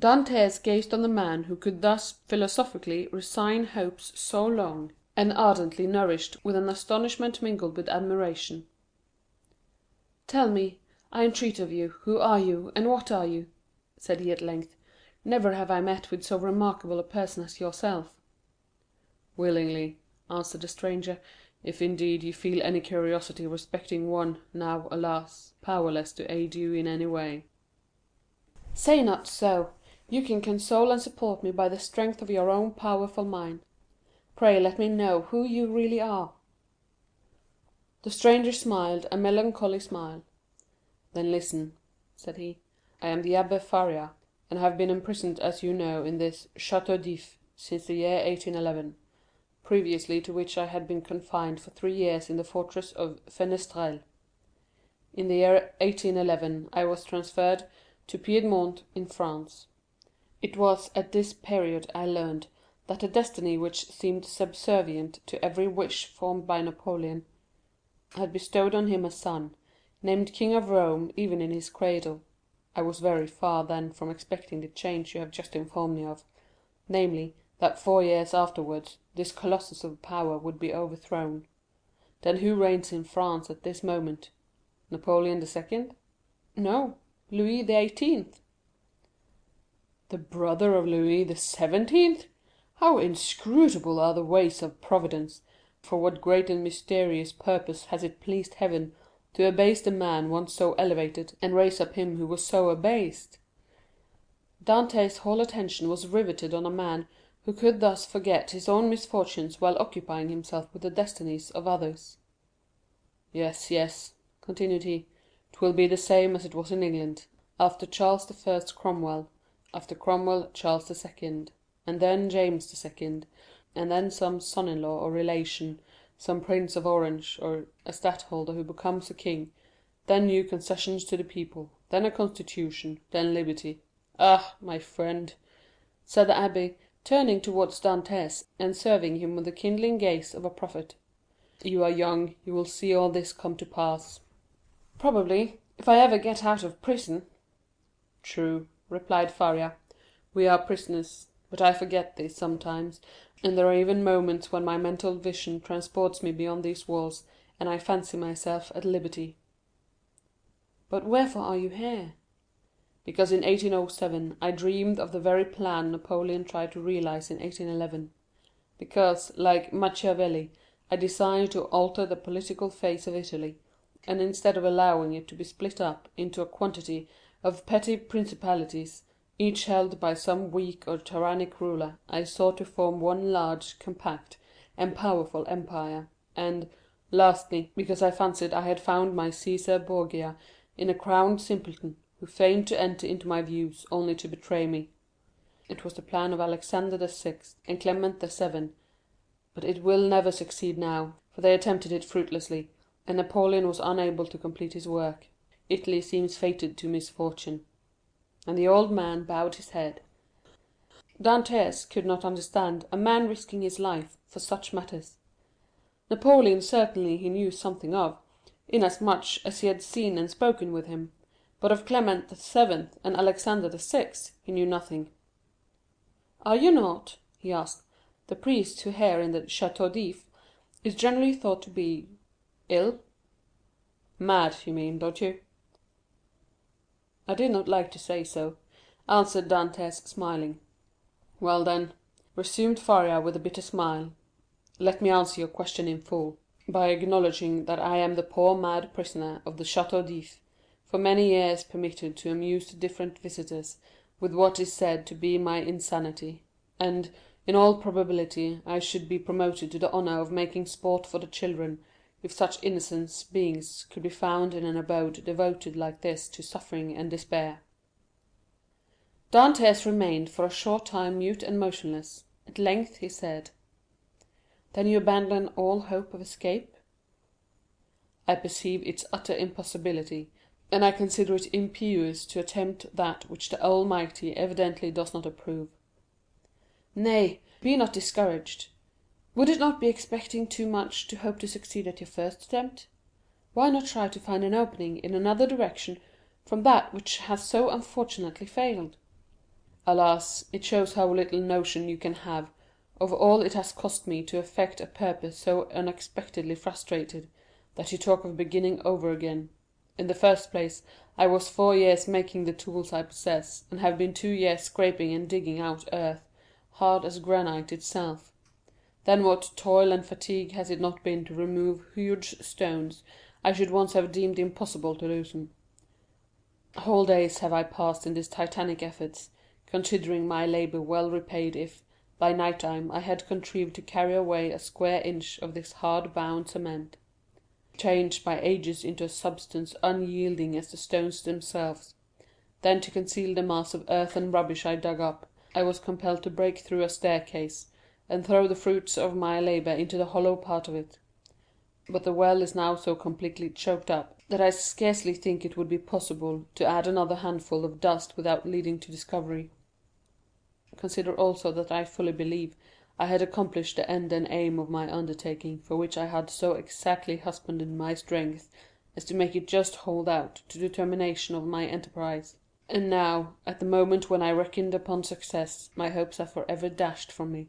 Dantès gazed on the man who could thus philosophically resign hopes so long and ardently nourished with an astonishment mingled with admiration. "Tell me, I entreat of you, who are you, and what are you?" said he at length. "Never have I met with so remarkable a person as yourself." "Willingly," answered the stranger, "if indeed you feel any curiosity respecting one, now, alas, powerless to aid you in any way." "Say not so. You can console and support me by the strength of your own powerful mind. Pray let me know who you really are." The stranger smiled a melancholy smile. "Then listen. said he. "I am the Abbé Faria, and have been imprisoned, as you know, in this Château d'If since the year 1811, previously to which I had been confined for 3 years in the fortress of Fenestrelle. In the year 1811 I was transferred to Piedmont in France. It was at this period I learned that a destiny which seemed subservient to every wish formed by Napoleon had bestowed on him a son, named King of Rome even in his cradle. I was very far then from expecting the change you have just informed me of, namely, that 4 years afterwards this colossus of power would be overthrown. Then who reigns in France at this moment? Napoleon II? No, Louis XVIII. The brother of Louis XVII? How inscrutable are the ways of Providence! For what great and mysterious purpose has it pleased Heaven to abase the man once so elevated, and raise up him who was so abased? Dantès' whole attention was riveted on a man who could thus forget his own misfortunes while occupying himself with the destinies of others. "Yes, yes," continued he, "it will be the same as it was in England. After Charles I, Cromwell; after Cromwell, Charles II, and then James II, and then some son-in-law or relation, some Prince of Orange, or a stadtholder who becomes a king, then new concessions to the people, then a constitution, then liberty. Ah, my friend," said the abbé, turning towards Dantès, and serving him with the kindling gaze of a prophet, "you are young, you will see all this come to pass." "Probably, if I ever get out of prison." "True," replied Faria, "we are prisoners, but I forget this sometimes, and there are even moments when my mental vision transports me beyond these walls, and I fancy myself at liberty." "But wherefore are you here?" "Because in 1807 I dreamed of the very plan Napoleon tried to realize in 1811; because, like Machiavelli, I desire to alter the political face of Italy, and instead of allowing it to be split up into a quantity of petty principalities, each held by some weak or tyrannic ruler, I sought to form one large, compact, and powerful empire; and, lastly, because I fancied I had found my Caesar Borgia in a crowned simpleton, who feigned to enter into my views only to betray me. It was the plan of Alexander VI. And Clement VII., but it will never succeed now, for they attempted it fruitlessly, and Napoleon was unable to complete his work. Italy seems fated to misfortune." And the old man bowed his head. Dantès could not understand a man risking his life for such matters. Napoleon certainly he knew something of, inasmuch as he had seen and spoken with him, but of Clement VII. And Alexander VI. he knew nothing. "Are you not," he asked, "the priest who here in the Château d'If is generally thought to be ill?" "Mad, you mean, don't you?" "I did not like to say so," answered Dantès, smiling. "Well, then," resumed Faria with a bitter smile, "let me answer your question in full, by acknowledging that I am the poor mad prisoner of the Château d'If, for many years permitted to amuse the different visitors with what is said to be my insanity; and, in all probability, I should be promoted to the honor of making sport for the children, if such innocent beings could be found in an abode devoted like this to suffering and despair." Dantès remained for a short time mute and motionless. At length he said, "Then you abandon all hope of escape?" "I perceive its utter impossibility, and I consider it impious to attempt that which the Almighty evidently does not approve." "Nay, be not discouraged. Would it not be expecting too much to hope to succeed at your first attempt? Why not try to find an opening in another direction from that which has so unfortunately failed?" "Alas, it shows how little notion you can have of all it has cost me to effect a purpose so unexpectedly frustrated, that you talk of beginning over again. In the first place, I was 4 years making the tools I possess, and have been 2 years scraping and digging out earth, hard as granite itself. Then what toil and fatigue has it not been to remove huge stones I should once have deemed impossible to loosen? Whole days have I passed in these titanic efforts, considering my labor well repaid if, by night time, I had contrived to carry away a square inch of this hard-bound cement, changed by ages into a substance unyielding as the stones themselves. Then, to conceal the mass of earth and rubbish I dug up, I was compelled to break through a staircase, and throw the fruits of my labour into the hollow part of it. But the well is now so completely choked up, that I scarcely think it would be possible to add another handful of dust without leading to discovery. Consider also that I fully believe I had accomplished the end and aim of my undertaking, for which I had so exactly husbanded my strength as to make it just hold out to the termination of my enterprise. And now, at the moment when I reckoned upon success, my hopes are for ever dashed from me.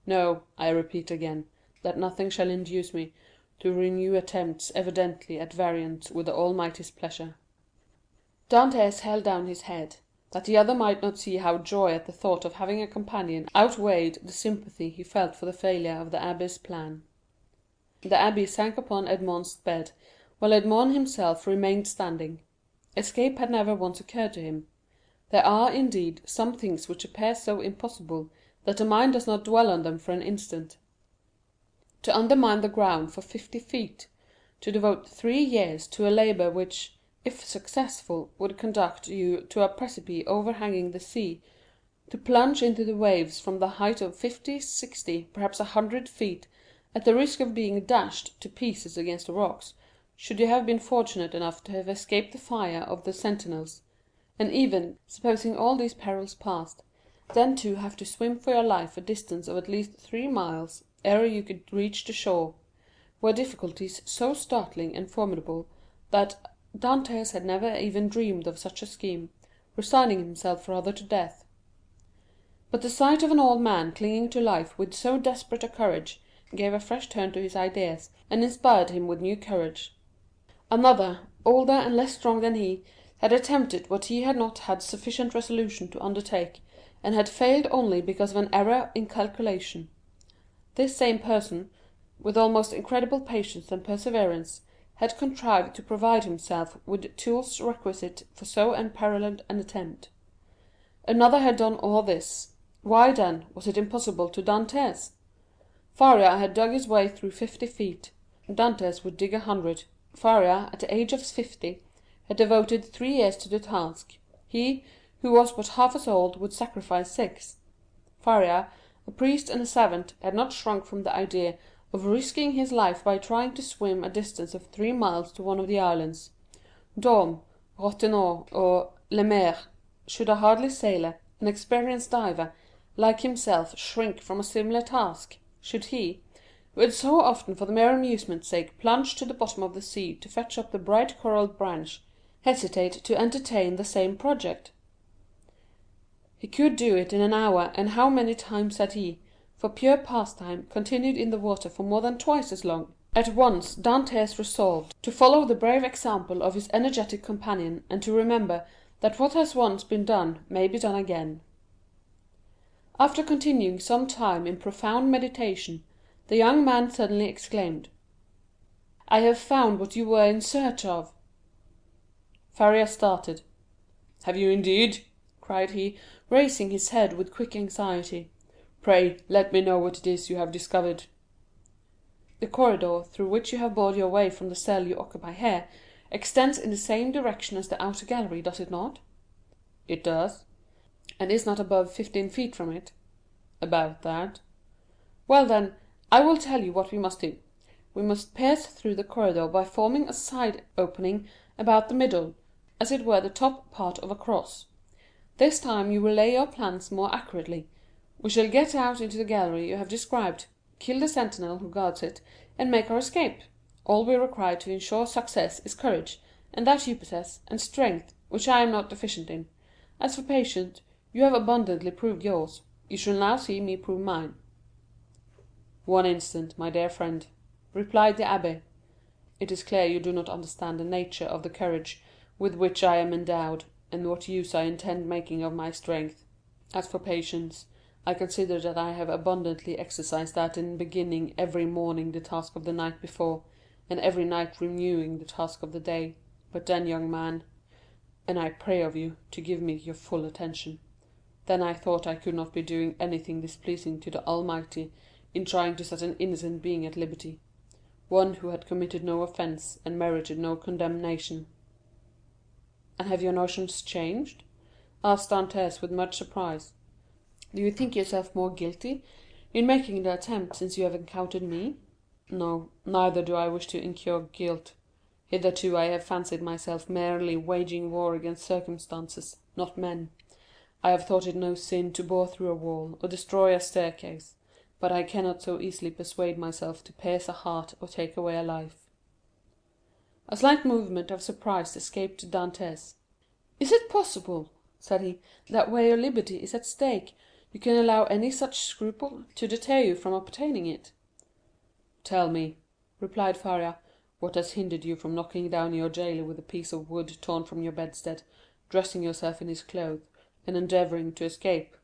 No, I repeat again, that nothing shall induce me to renew attempts evidently at variance with the Almighty's pleasure." Dantès held down his head, that the other might not see how joy at the thought of having a companion outweighed the sympathy he felt for the failure of the abbé's plan. The abbé sank upon Edmond's bed, while Edmond himself remained standing. Escape had never once occurred to him. There are, indeed, some things which appear so impossible that the mind does not dwell on them for an instant. To undermine the ground for 50 feet, to devote 3 years to a labour which, if successful, would conduct you to a precipice overhanging the sea, to plunge into the waves from the height of 50, 60, perhaps 100 feet, at the risk of being dashed to pieces against the rocks, should you have been fortunate enough to have escaped the fire of the sentinels, and even, supposing all these perils past, then to have to swim for your life a distance of at least 3 miles ere you could reach the shore, were difficulties so startling and formidable that Dantès had never even dreamed of such a scheme, resigning himself rather to death. But the sight of an old man clinging to life with so desperate a courage gave a fresh turn to his ideas, and inspired him with new courage. Another, older and less strong than he, had attempted what he had not had sufficient resolution to undertake, and had failed only because of an error in calculation. This same person, with almost incredible patience and perseverance, had contrived to provide himself with tools requisite for so unparalleled an attempt. Another had done all this. Why, then, was it impossible to Dantès? Faria had dug his way through 50 feet. Dantès would dig 100. Faria, at the age of 50, had devoted 3 years to the task. He, who was but half as old, would sacrifice 6. Faria, a priest and a savant, had not shrunk from the idea of risking his life by trying to swim a distance of 3 miles to one of the islands. Dorme, Rotenau, or Le Maire should a hardy sailor, an experienced diver, like himself, shrink from a similar task? Should he, who had so often for the mere amusement's sake plunged to the bottom of the sea to fetch up the bright coral branch, hesitate to entertain the same project? He could do it in an hour, and how many times had he, for pure pastime, continued in the water for more than twice as long? At once Dantès resolved to follow the brave example of his energetic companion, and to remember that what has once been done may be done again. After continuing some time in profound meditation, the young man suddenly exclaimed, "I have found what you were in search of." Faria started. "Have you indeed?" cried he, raising his head with quick anxiety. "Pray, let me know what it is you have discovered." "The corridor through which you have bored your way from the cell you occupy here extends in the same direction as the outer gallery, does it not?" "It does." "And is not above 15 feet from it?" "About that." "Well, then, I will tell you what we must do. We must pierce through the corridor by forming a side opening about the middle, as it were the top part of a cross. This time you will lay your plans more accurately. We shall get out into the gallery you have described, kill the sentinel who guards it, and make our escape. All we require to ensure success is courage, and that you possess, and strength, which I am not deficient in. As for patience, you have abundantly proved yours. You shall now see me prove mine." "One instant, my dear friend," replied the abbé. "It is clear you do not understand the nature of the courage with which I am endowed, and what use I intend making of my strength. As for patience, I consider that I have abundantly exercised that in beginning every morning the task of the night before, and every night renewing the task of the day. But then, young man, and I pray of you to give me your full attention, then I thought I could not be doing anything displeasing to the Almighty in trying to set an innocent being at liberty, one who had committed no offence and merited no condemnation." "And have your notions changed?" asked Dantès with much surprise. "Do you think yourself more guilty in making the attempt since you have encountered me?" "No, neither do I wish to incur guilt. Hitherto I have fancied myself merely waging war against circumstances, not men. I have thought it no sin to bore through a wall, or destroy a staircase, but I cannot so easily persuade myself to pierce a heart or take away a life." A slight movement of surprise escaped Dantès. "Is it possible," said he, "that where your liberty is at stake, you can allow any such scruple to deter you from obtaining it?" "Tell me," replied Faria, "what has hindered you from knocking down your jailer with a piece of wood torn from your bedstead, dressing yourself in his clothes, and endeavoring to escape?"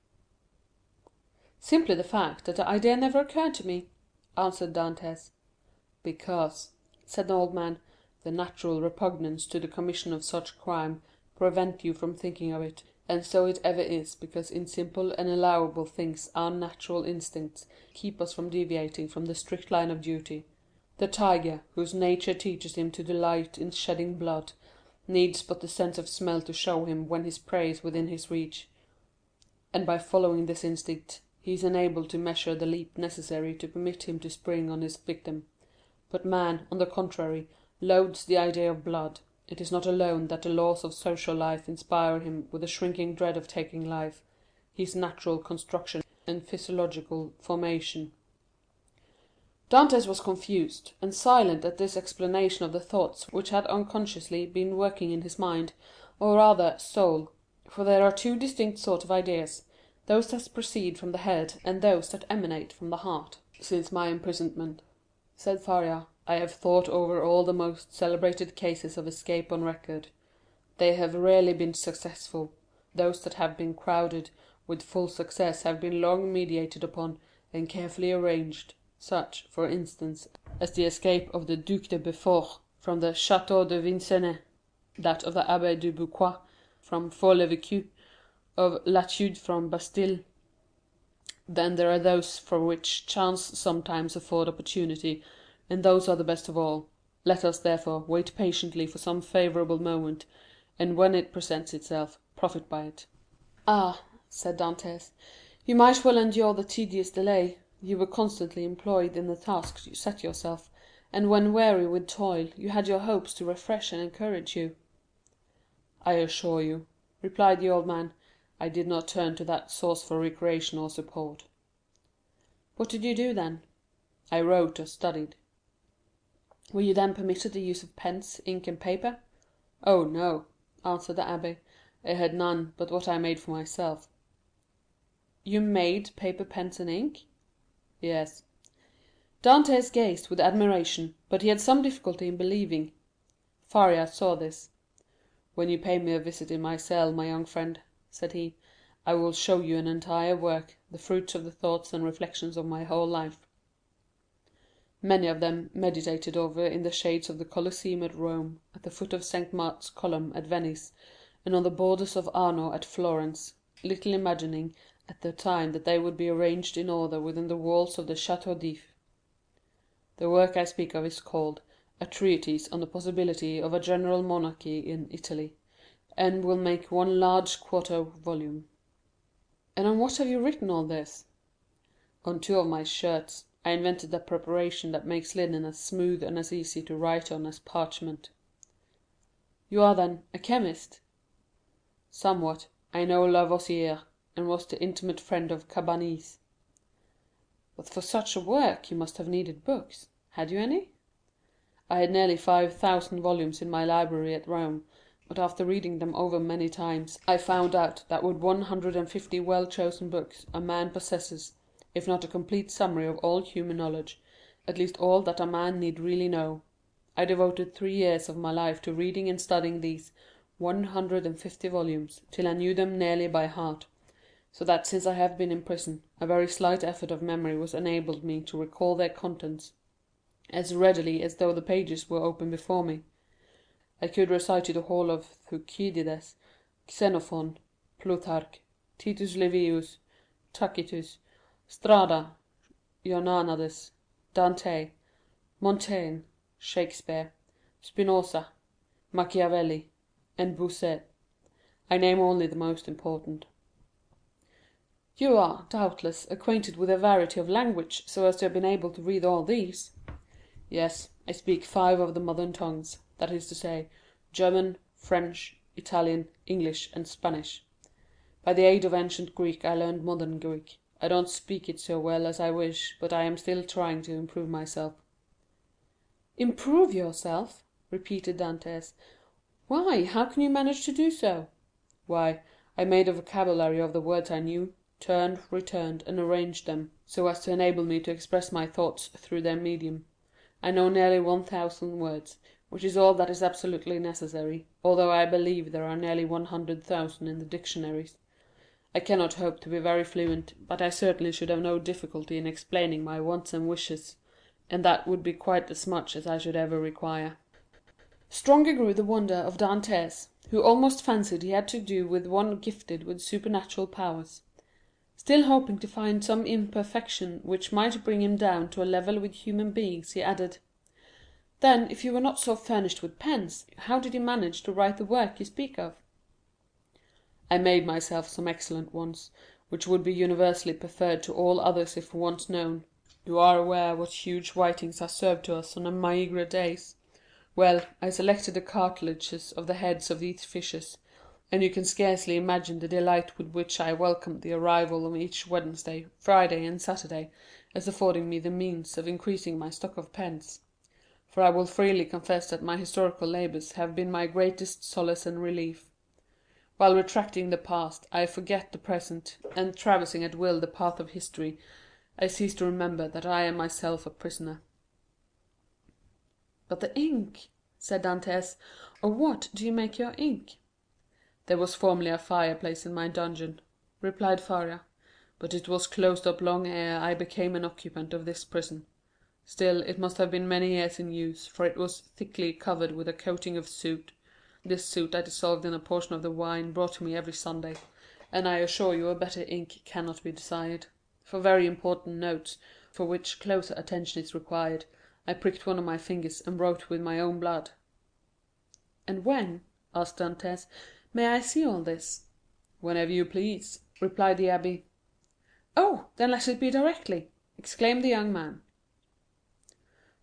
"Simply the fact that the idea never occurred to me," answered Dantès. "Because," said the old man, "the natural repugnance to the commission of such crime prevent you from thinking of it, and so it ever is because in simple and allowable things our natural instincts keep us from deviating from the strict line of duty. The tiger, whose nature teaches him to delight in shedding blood, needs but the sense of smell to show him when his prey is within his reach, and by following this instinct he is enabled to measure the leap necessary to permit him to spring on his victim. But man, on the contrary, loathes the idea of blood. It is not alone that the laws of social life inspire him with a shrinking dread of taking life, his natural construction and physiological formation." Dantès was confused and silent at this explanation of the thoughts which had unconsciously been working in his mind, or rather soul, for there are two distinct sorts of ideas, those that proceed from the head and those that emanate from the heart. "Since my imprisonment," said Faria, "I have thought over all the most celebrated cases of escape on record. They have rarely been successful. Those that have been crowded with full success have been long meditated upon and carefully arranged, such, for instance, as the escape of the Duc de Beaufort from the Château de Vincennes, that of the Abbé de Buquois from Fort-l'Évêque, of Latude from Bastille. Then there are those for which chance sometimes affords opportunity, and those are the best of all. Let us, therefore, wait patiently for some favorable moment, and when it presents itself, profit by it." "Ah," said Dantès, "you might well endure the tedious delay. You were constantly employed in the tasks you set yourself, and when weary with toil, you had your hopes to refresh and encourage you." "I assure you," replied the old man, "I did not turn to that source for recreation or support." "What did you do then?" "I wrote or studied." "Were you then permitted the use of pens, ink, and paper?" "Oh, no," answered the abbé, "I had none but what I made for myself." "You made paper, pens, and ink?" "Yes." Dantès gazed with admiration, but he had some difficulty in believing. Faria saw this. "When you pay me a visit in my cell, my young friend," said he, "I will show you an entire work, the fruits of the thoughts and reflections of my whole life. Many of them meditated over in the shades of the Colosseum at Rome, at the foot of St. Mark's column at Venice, and on the borders of Arno at Florence, little imagining at the time that they would be arranged in order within the walls of the Château d'If. The work I speak of is called A Treatise on the Possibility of a General Monarchy in Italy, and will make one large quarto volume." "And on what have you written all this?" "On two of my shirts. I invented a preparation that makes linen as smooth and as easy to write on as parchment." "You are, then, a chemist?" "Somewhat. I know Lavoisier, and was the intimate friend of Cabanis." "But for such a work you must have needed books. Had you any?" "I had nearly 5,000 volumes in my library at Rome, but after reading them over many times, I found out that with 150 well chosen books a man possesses, if not a complete summary of all human knowledge, at least all that a man need really know. I devoted 3 years of my life to reading and studying these 150 volumes, till I knew them nearly by heart, so that since I have been in prison, a very slight effort of memory has enabled me to recall their contents as readily as though the pages were open before me. I could recite you the whole of Thucydides, Xenophon, Plutarch, Titus Livius, Tacitus, Strada, Jornandes, Dante, Montaigne, Shakespeare, Spinoza, Machiavelli, and Bossuet, I name only the most important. You are, doubtless, acquainted with a variety of language, so as to have been able to read all these? Yes, I speak 5 of the modern tongues, that is to say, German, French, Italian, English, and Spanish. By the aid of ancient Greek I learned modern Greek. I don't speak it so well as I wish, but I am still trying to improve myself. Improve yourself? Repeated Dantès. Why, how can you manage to do so? Why, I made a vocabulary of the words I knew, turned, returned, and arranged them, so as to enable me to express my thoughts through their medium. I know nearly 1,000 words, which is all that is absolutely necessary, although I believe there are nearly 100,000 in the dictionaries. I cannot hope to be very fluent, but I certainly should have no difficulty in explaining my wants and wishes, and that would be quite as much as I should ever require. Stronger grew the wonder of Dantès, who almost fancied he had to do with one gifted with supernatural powers. Still hoping to find some imperfection which might bring him down to a level with human beings, he added, "Then, if you were not so furnished with pens, how did you manage to write the work you speak of?" "I made myself some excellent ones, which would be universally preferred to all others if once known. You are aware what huge writings are served to us on maigre days. Well, I selected the cartilages of the heads of these fishes, and you can scarcely imagine the delight with which I welcomed the arrival of each Wednesday, Friday, and Saturday, as affording me the means of increasing my stock of pens. For I will freely confess that my historical labours have been my greatest solace and relief. While retracting the past, I forget the present, and traversing at will the path of history, I cease to remember that I am myself a prisoner." "But the ink," said Dantès, "of what do you make your ink?" "There was formerly a fireplace in my dungeon," replied Faria, "but it was closed up long ere I became an occupant of this prison. Still, it must have been many years in use, for it was thickly covered with a coating of soot. This soot I dissolved in a portion of the wine brought to me every Sunday, and I assure you a better ink cannot be desired. For very important notes, for which closer attention is required, I pricked one of my fingers and wrote with my own blood." "And when," asked Dantès, "may I see all this?" "Whenever you please," replied the abbé. "Oh, then let it be directly!" exclaimed the young man.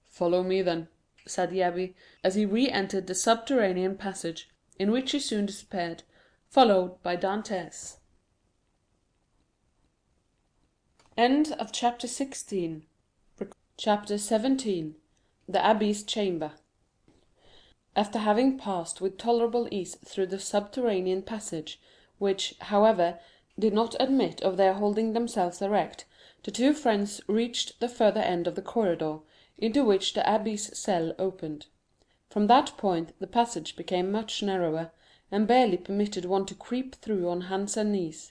"Follow me, then," said the abbé, as he re-entered the subterranean passage, in which he soon disappeared, followed by Dantès. Chapter 17. The Abbé's Chamber. After having passed with tolerable ease through the subterranean passage, which, however, did not admit of their holding themselves erect, the two friends reached the further end of the corridor, into which the abbé's cell opened. From that point the passage became much narrower, and barely permitted one to creep through on hands and knees.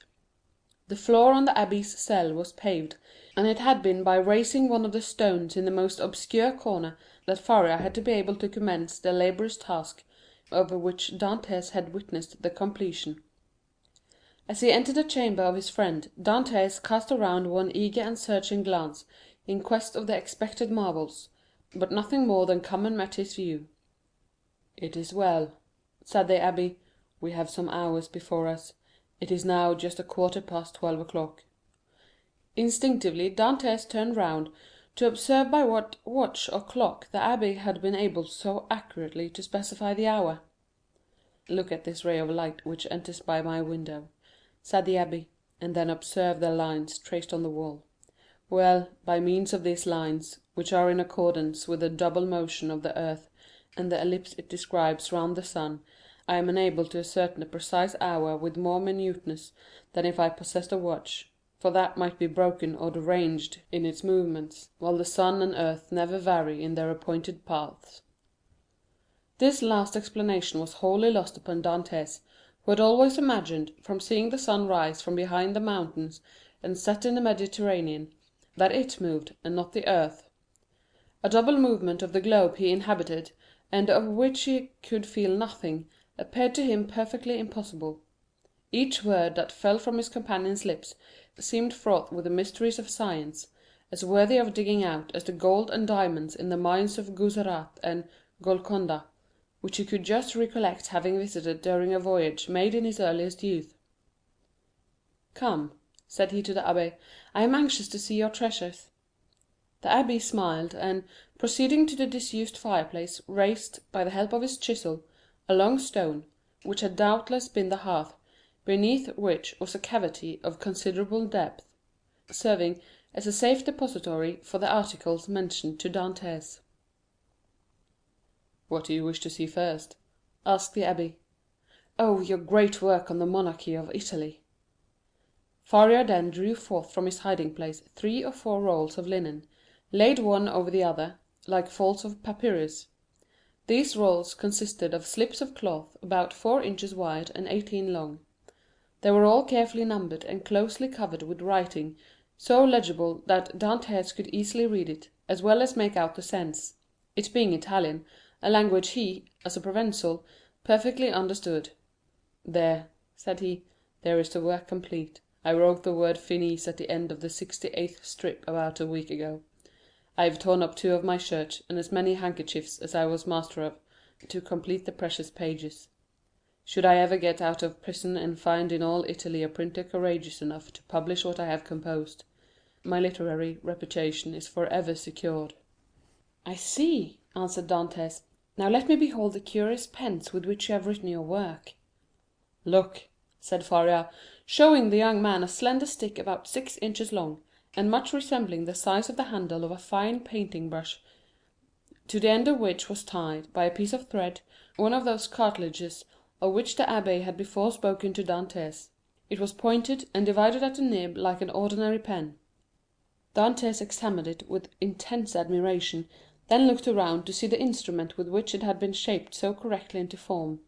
The floor on the abbé's cell was paved, and it had been by raising one of the stones in the most obscure corner that Faria had been able to commence the laborious task of which Dantès had witnessed the completion. As he entered the chamber of his friend, Dantès cast around one eager and searching glance in quest of the expected marvels, but nothing more than common met his view. "It is well," said the abbé, "we have some hours before us. It is now just 12:15 o'clock." Instinctively Dantès turned round to observe by what watch or clock the abbé had been able so accurately to specify the hour. "Look at this ray of light which enters by my window," said the abbé, "and then observe the lines traced on the wall. Well, by means of these lines, which are in accordance with the double motion of the earth and the ellipse it describes round the sun, I am enabled to ascertain the precise hour with more minuteness than if I possessed a watch, for that might be broken or deranged in its movements, while the sun and earth never vary in their appointed paths." This last explanation was wholly lost upon Dantès, who had always imagined, from seeing the sun rise from behind the mountains and set in the Mediterranean, that it moved, and not the earth. A double movement of the globe he inhabited, and of which he could feel nothing, appeared to him perfectly impossible. Each word that fell from his companion's lips seemed fraught with the mysteries of science, as worthy of digging out as the gold and diamonds in the mines of Guzerat and Golconda, which he could just recollect having visited during a voyage made in his earliest youth. "Come," said he to the abbé, "I am anxious to see your treasures." The abbé smiled, and, proceeding to the disused fireplace, raised, by the help of his chisel, a long stone, which had doubtless been the hearth, beneath which was a cavity of considerable depth, serving as a safe depository for the articles mentioned to Dantès. "What do you wish to see first?" asked the abbé. "Oh, your great work on the monarchy of Italy." Faria then drew forth from his hiding-place 3 or 4 rolls of linen, laid one over the other, like folds of papyrus. These rolls consisted of slips of cloth about 4 inches wide and 18 long. They were all carefully numbered and closely covered with writing so legible that Dantès could easily read it, as well as make out the sense, it being Italian, a language he, as a Provençal, perfectly understood. "There," said he, "there is the work complete. I wrote the word finis at the end of the 68th strip about a week ago. I have torn up 2 of my shirts, and as many handkerchiefs as I was master of, to complete the precious pages. Should I ever get out of prison and find in all Italy a printer courageous enough to publish what I have composed, my literary reputation is for ever secured." "I see," answered Dantès. "Now let me behold the curious pens with which you have written your work." "Look," said Faria, showing the young man a slender stick about 6 inches long, and much resembling the size of the handle of a fine painting brush, to the end of which was tied, by a piece of thread, one of those cartilages of which the abbé had before spoken to Dantès. It was pointed and divided at the nib like an ordinary pen. Dantès examined it with intense admiration, then looked around to see the instrument with which it had been shaped so correctly into form.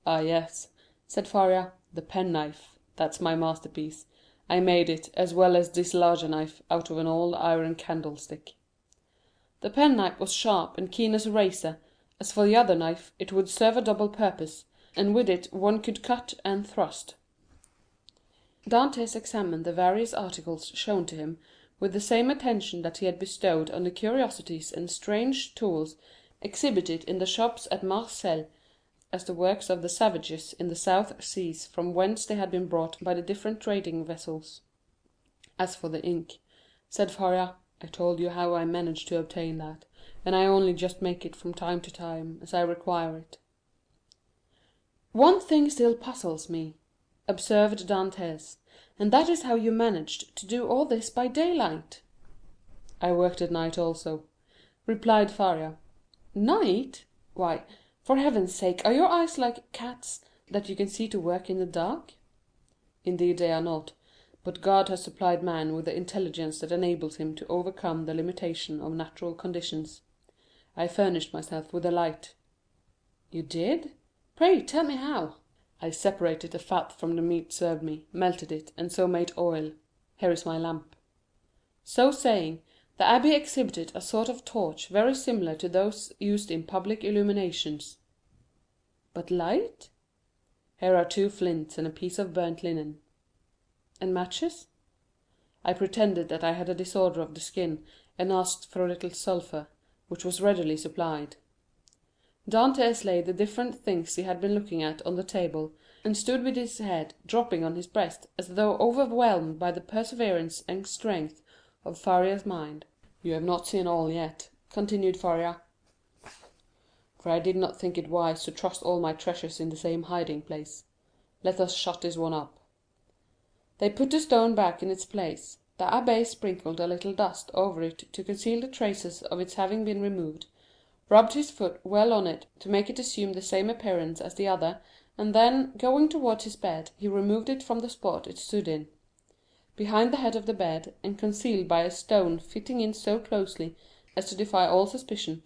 "Ah, yes," said Faria, "the penknife, that's my masterpiece. I made it, as well as this larger knife, out of an old iron candlestick." The penknife was sharp and keen as a razor. As for the other knife, it would serve a double purpose, and with it one could cut and thrust. Dantès examined the various articles shown to him with the same attention that he had bestowed on the curiosities and strange tools exhibited in the shops at Marseilles as the works of the savages in the South Seas from whence they had been brought by the different trading vessels. "As for the ink," said Faria, "I told you how I managed to obtain that, and I only just make it from time to time, as I require it." "One thing still puzzles me," observed Dantès, "and that is how you managed to do all this by daylight." "I worked at night also," replied Faria. "Night? Why, for heaven's sake, are your eyes like cats', that you can see to work in the dark?" "Indeed they are not, but God has supplied man with the intelligence that enables him to overcome the limitation of natural conditions. I furnished myself with a light." "You did? Pray tell me how." "I separated the fat from the meat served me, melted it, and so made oil. Here is my lamp." So saying, the abbé exhibited a sort of torch very similar to those used in public illuminations. "But light?" "Here are 2 flints and a piece of burnt linen." "And matches?" "I pretended that I had a disorder of the skin, and asked for a little sulphur, which was readily supplied." Dantès laid the different things he had been looking at on the table, and stood with his head dropping on his breast, as though overwhelmed by the perseverance and strength of Faria's mind. "You have not seen all yet," continued Faria, "for I did not think it wise to trust all my treasures in the same hiding place. Let us shut this one up." They put the stone back in its place. The abbé sprinkled a little dust over it to conceal the traces of its having been removed, rubbed his foot well on it to make it assume the same appearance as the other, and then, going towards his bed, he removed it from the spot it stood in. Behind the head of the bed, and concealed by a stone fitting in so closely as to defy all suspicion,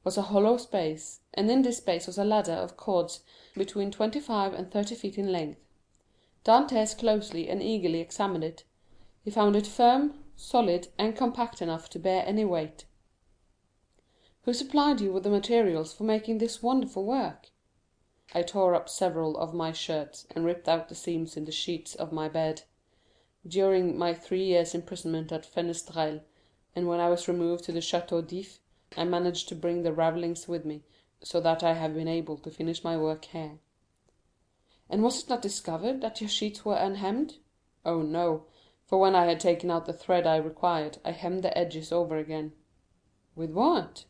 was a hollow space, and in this space was a ladder of cords between 25 and 30 feet in length. Dantès closely and eagerly examined it. He found it firm, solid, and compact enough to bear any weight. "Who supplied you with the materials for making this wonderful work?" "I tore up several of my shirts, and ripped out the seams in the sheets of my bed. During my 3 years' imprisonment at Fenestrelle, and when I was removed to the Château d'If, I managed to bring the ravellings with me, so that I have been able to finish my work here." "And was it not discovered that your sheets were unhemmed?" "Oh, no, for when I had taken out the thread I required, I hemmed the edges over again." "With what?"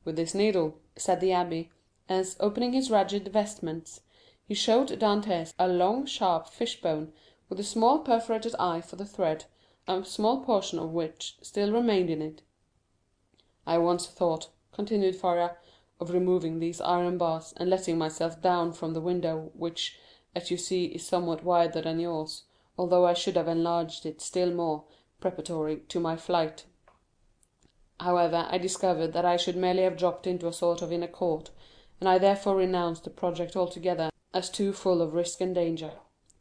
"With this needle," said the abbé, as, opening his ragged vestments, he showed Dantès a long sharp fishbone with a small perforated eye for the thread, a small portion of which still remained in it. "I once thought," continued Faria, "of removing these iron bars, and letting myself down from the window, which, as you see, is somewhat wider than yours, although I should have enlarged it still more, preparatory to my flight. However, I discovered that I should merely have dropped into a sort of inner court, and I therefore renounced the project altogether as too full of risk and danger.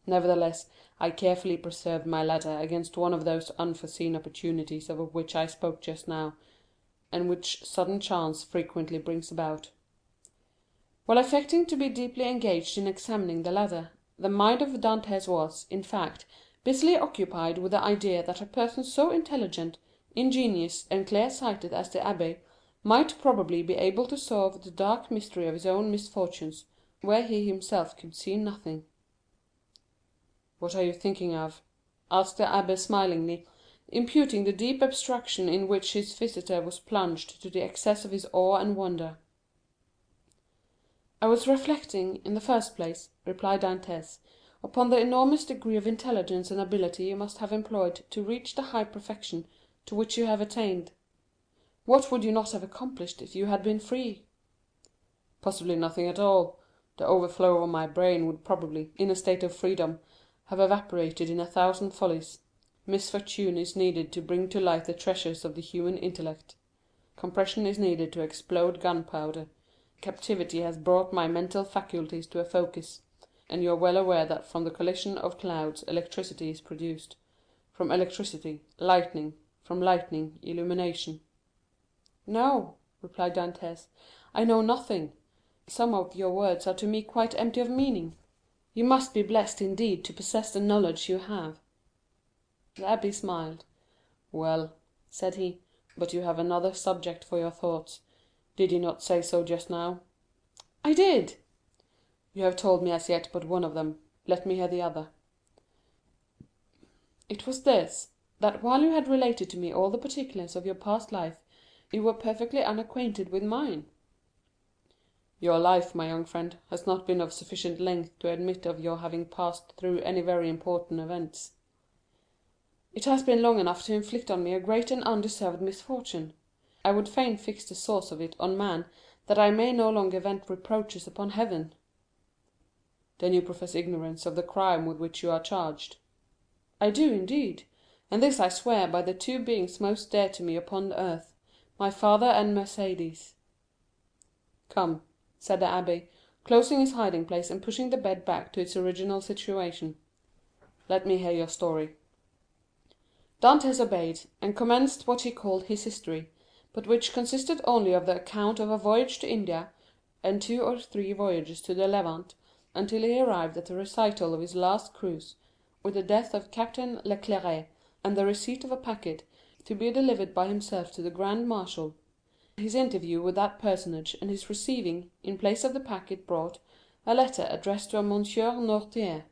Nevertheless, I carefully preserved my ladder against one of those unforeseen opportunities of which I spoke just now, and which sudden chance frequently brings about. While affecting to be deeply engaged in examining the ladder, the mind of Dantès was, in fact, busily occupied with the idea that a person so intelligent, ingenious, and clear-sighted as the abbé might probably be able to solve the dark mystery of his own misfortunes, where he himself could see nothing. "What are you thinking of?" asked the abbé smilingly, imputing the deep abstraction in which his visitor was plunged to the excess of his awe and wonder. "I was reflecting, in the first place," replied Dantès, "upon the enormous degree of intelligence and ability you must have employed to reach the high perfection to which you have attained. What would you not have accomplished if you had been free?" "Possibly nothing at all. The overflow of my brain would probably, in a state of freedom, have evaporated in 1,000 follies. Misfortune is needed to bring to light the treasures of the human intellect. Compression is needed to explode gunpowder. Captivity has brought my mental faculties to a focus, and you are well aware that from the collision of clouds electricity is produced, from electricity, lightning, from lightning, illumination." "No," replied Dantès, "I know nothing. Some of your words are to me quite empty of meaning. You must be blessed indeed to possess the knowledge you have." The abbé smiled. "Well," said he, "but you have another subject for your thoughts. Did you not say so just now?" "I did." "You have told me as yet but one of them. Let me hear the other." "It was this, that while you had related to me all the particulars of your past life, you were perfectly unacquainted with mine." "Your life, my young friend, has not been of sufficient length to admit of your having passed through any very important events." "It has been long enough to inflict on me a great and undeserved misfortune. I would fain fix the source of it on man, that I may no longer vent reproaches upon heaven." "Then you profess ignorance of the crime with which you are charged?" "I do, indeed; and this I swear by the two beings most dear to me upon earth, my father and Mercédès." "Come," said the abbé, closing his hiding place and pushing the bed back to its original situation, "let me hear your story." Dantès obeyed, and commenced what he called his history, but which consisted only of the account of a voyage to India, and 2 or 3 voyages to the Levant, until he arrived at the recital of his last cruise, with the death of Captain Leclerc, and the receipt of a packet to be delivered by himself to the grand marshal, his interview with that personage, and his receiving, in place of the packet brought, a letter addressed to a Monsieur Noirtier,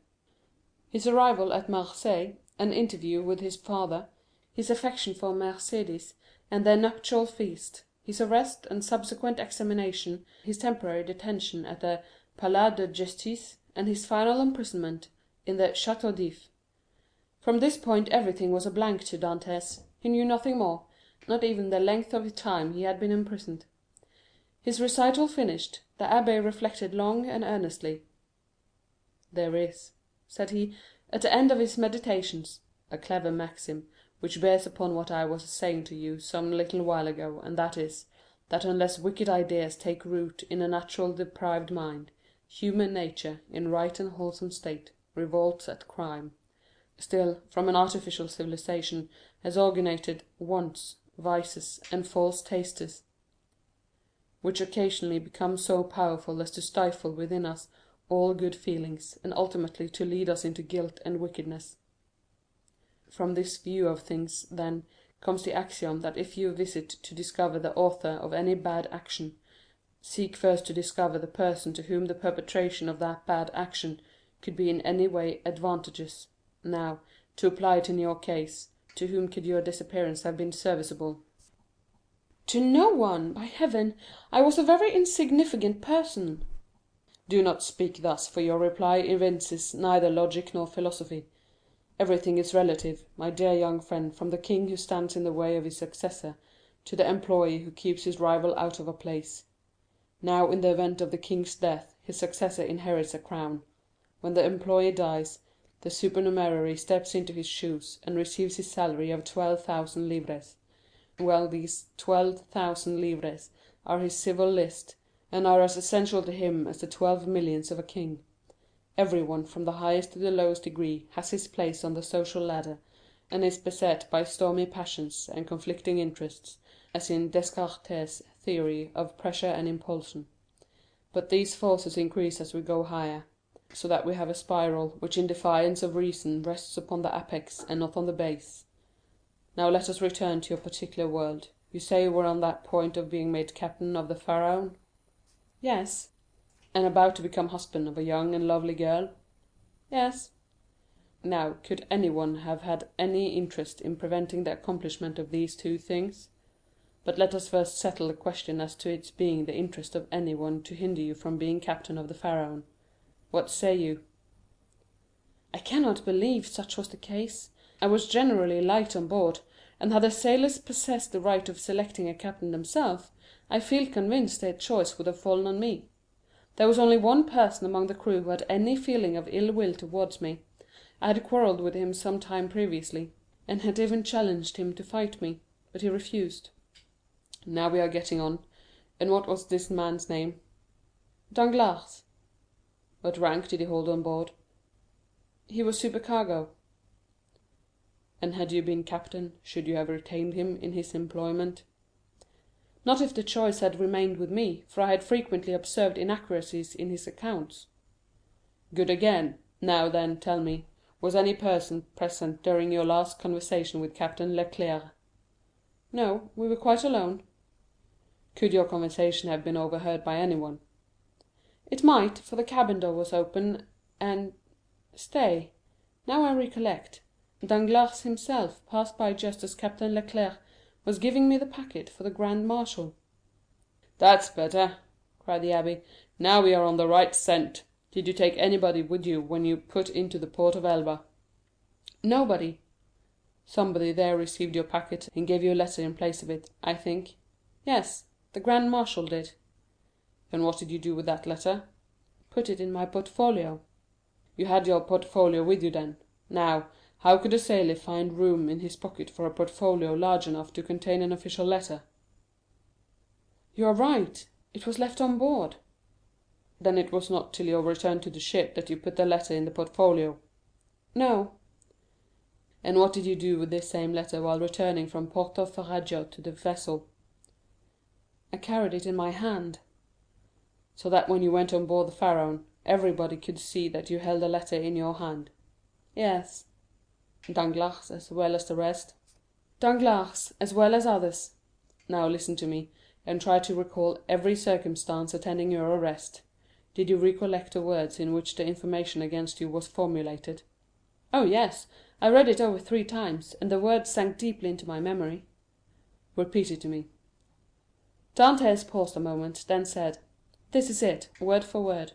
his arrival at Marseilles, an interview with his father, his affection for Mercédès, and their nuptial feast, his arrest and subsequent examination, his temporary detention at the Palais de Justice, and his final imprisonment in the Château d'If. From this point everything was a blank to Dantès. He knew nothing more, not even the length of time he had been imprisoned. His recital finished, the abbé reflected long and earnestly. "There is," said he, at the end of his meditations, "a clever maxim, which bears upon what I was saying to you some little while ago, and that is, that unless wicked ideas take root in a natural depraved mind, human nature, in right and wholesome state, revolts at crime. Still, from an artificial civilization has originated wants, vices, and false tastes, which occasionally become so powerful as to stifle within us all good feelings, and ultimately to lead us into guilt and wickedness. From this view of things, then, comes the axiom that if you visit to discover the author of any bad action, Seek first to discover the person to whom the perpetration of that bad action could be in any way advantageous. Now, to apply it in your case, to whom could your disappearance have been serviceable?" "To no one, by heaven! I was a very insignificant person." "Do not speak thus, for your reply evinces neither logic nor philosophy. Everything is relative, my dear young friend, from the king who stands in the way of his successor, to the employee who keeps his rival out of a place. Now, in the event of the king's death, his successor inherits a crown. When the employee dies, the supernumerary steps into his shoes, and receives his salary of 12,000 livres. Well, these 12,000 livres are his civil list, and are as essential to him as the 12 millions of a king. Everyone, from the highest to the lowest degree, has his place on the social ladder, and is beset by stormy passions and conflicting interests, as in Descartes' theory of pressure and impulsion. But these forces increase as we go higher, so that we have a spiral which in defiance of reason rests upon the apex and not on the base. Now let us return to your particular world. You say you were on that point of being made captain of the Pharaon?" "Yes." "And about to become husband of a young and lovely girl?" "Yes." Now, could anyone have had any interest in preventing the accomplishment of these two things? But let us first settle the question as to its being the interest of anyone to hinder you from being captain of the Pharaon. What say you?" "I cannot believe such was the case. I was generally liked on board, and had the sailors possessed the right of selecting a captain themselves, I feel convinced their choice would have fallen on me. There was only one person among the crew who had any feeling of ill will towards me. I had quarrelled with him some time previously, and had even challenged him to fight me, but he refused. Now we are getting on. And what was this man's name?" "Danglars." "What rank did he hold on board?" "He was supercargo." "And had you been captain, should you have retained him in his employment?" "Not if the choice had remained with me, for I had frequently observed inaccuracies in his accounts." "Good again. Now, then, tell me, was any person present during your last conversation with Captain Leclerc?" "No, we were quite alone." "Could your conversation have been overheard by anyone?" "It might, for the cabin door was open, and—stay, now I recollect, Danglars himself passed by just as Captain Leclerc was giving me the packet for the grand marshal." "That's better," cried the abbé. "Now we are on the right scent. Did you take anybody with you when you put into the port of Elba?" "Nobody." "Somebody there received your packet, and gave you a letter in place of it, I think?" "Yes, the grand marshal did." "And what did you do with that letter?" "Put it in my portfolio." "You had your portfolio with you, then? Now, how could a sailor find room in his pocket for a portfolio large enough to contain an official letter?" "You are right, it was left on board." "Then it was not till your return to the ship that you put the letter in the portfolio?" "No." "And what did you do with this same letter while returning from Porto Ferrajo to the vessel?" "I carried it in my hand." "So that when you went on board the Pharaon, everybody could see that you held a letter in your hand?" "Yes." "Danglars as well as the rest?" "Danglars as well as others." "Now listen to me, and try to recall every circumstance attending your arrest. Did you recollect the words in which the information against you was formulated?" "Oh, yes, I read it over 3 times, and the words sank deeply into my memory." "Repeat it to me." Dantès paused a moment, then said, "This is it, word for word.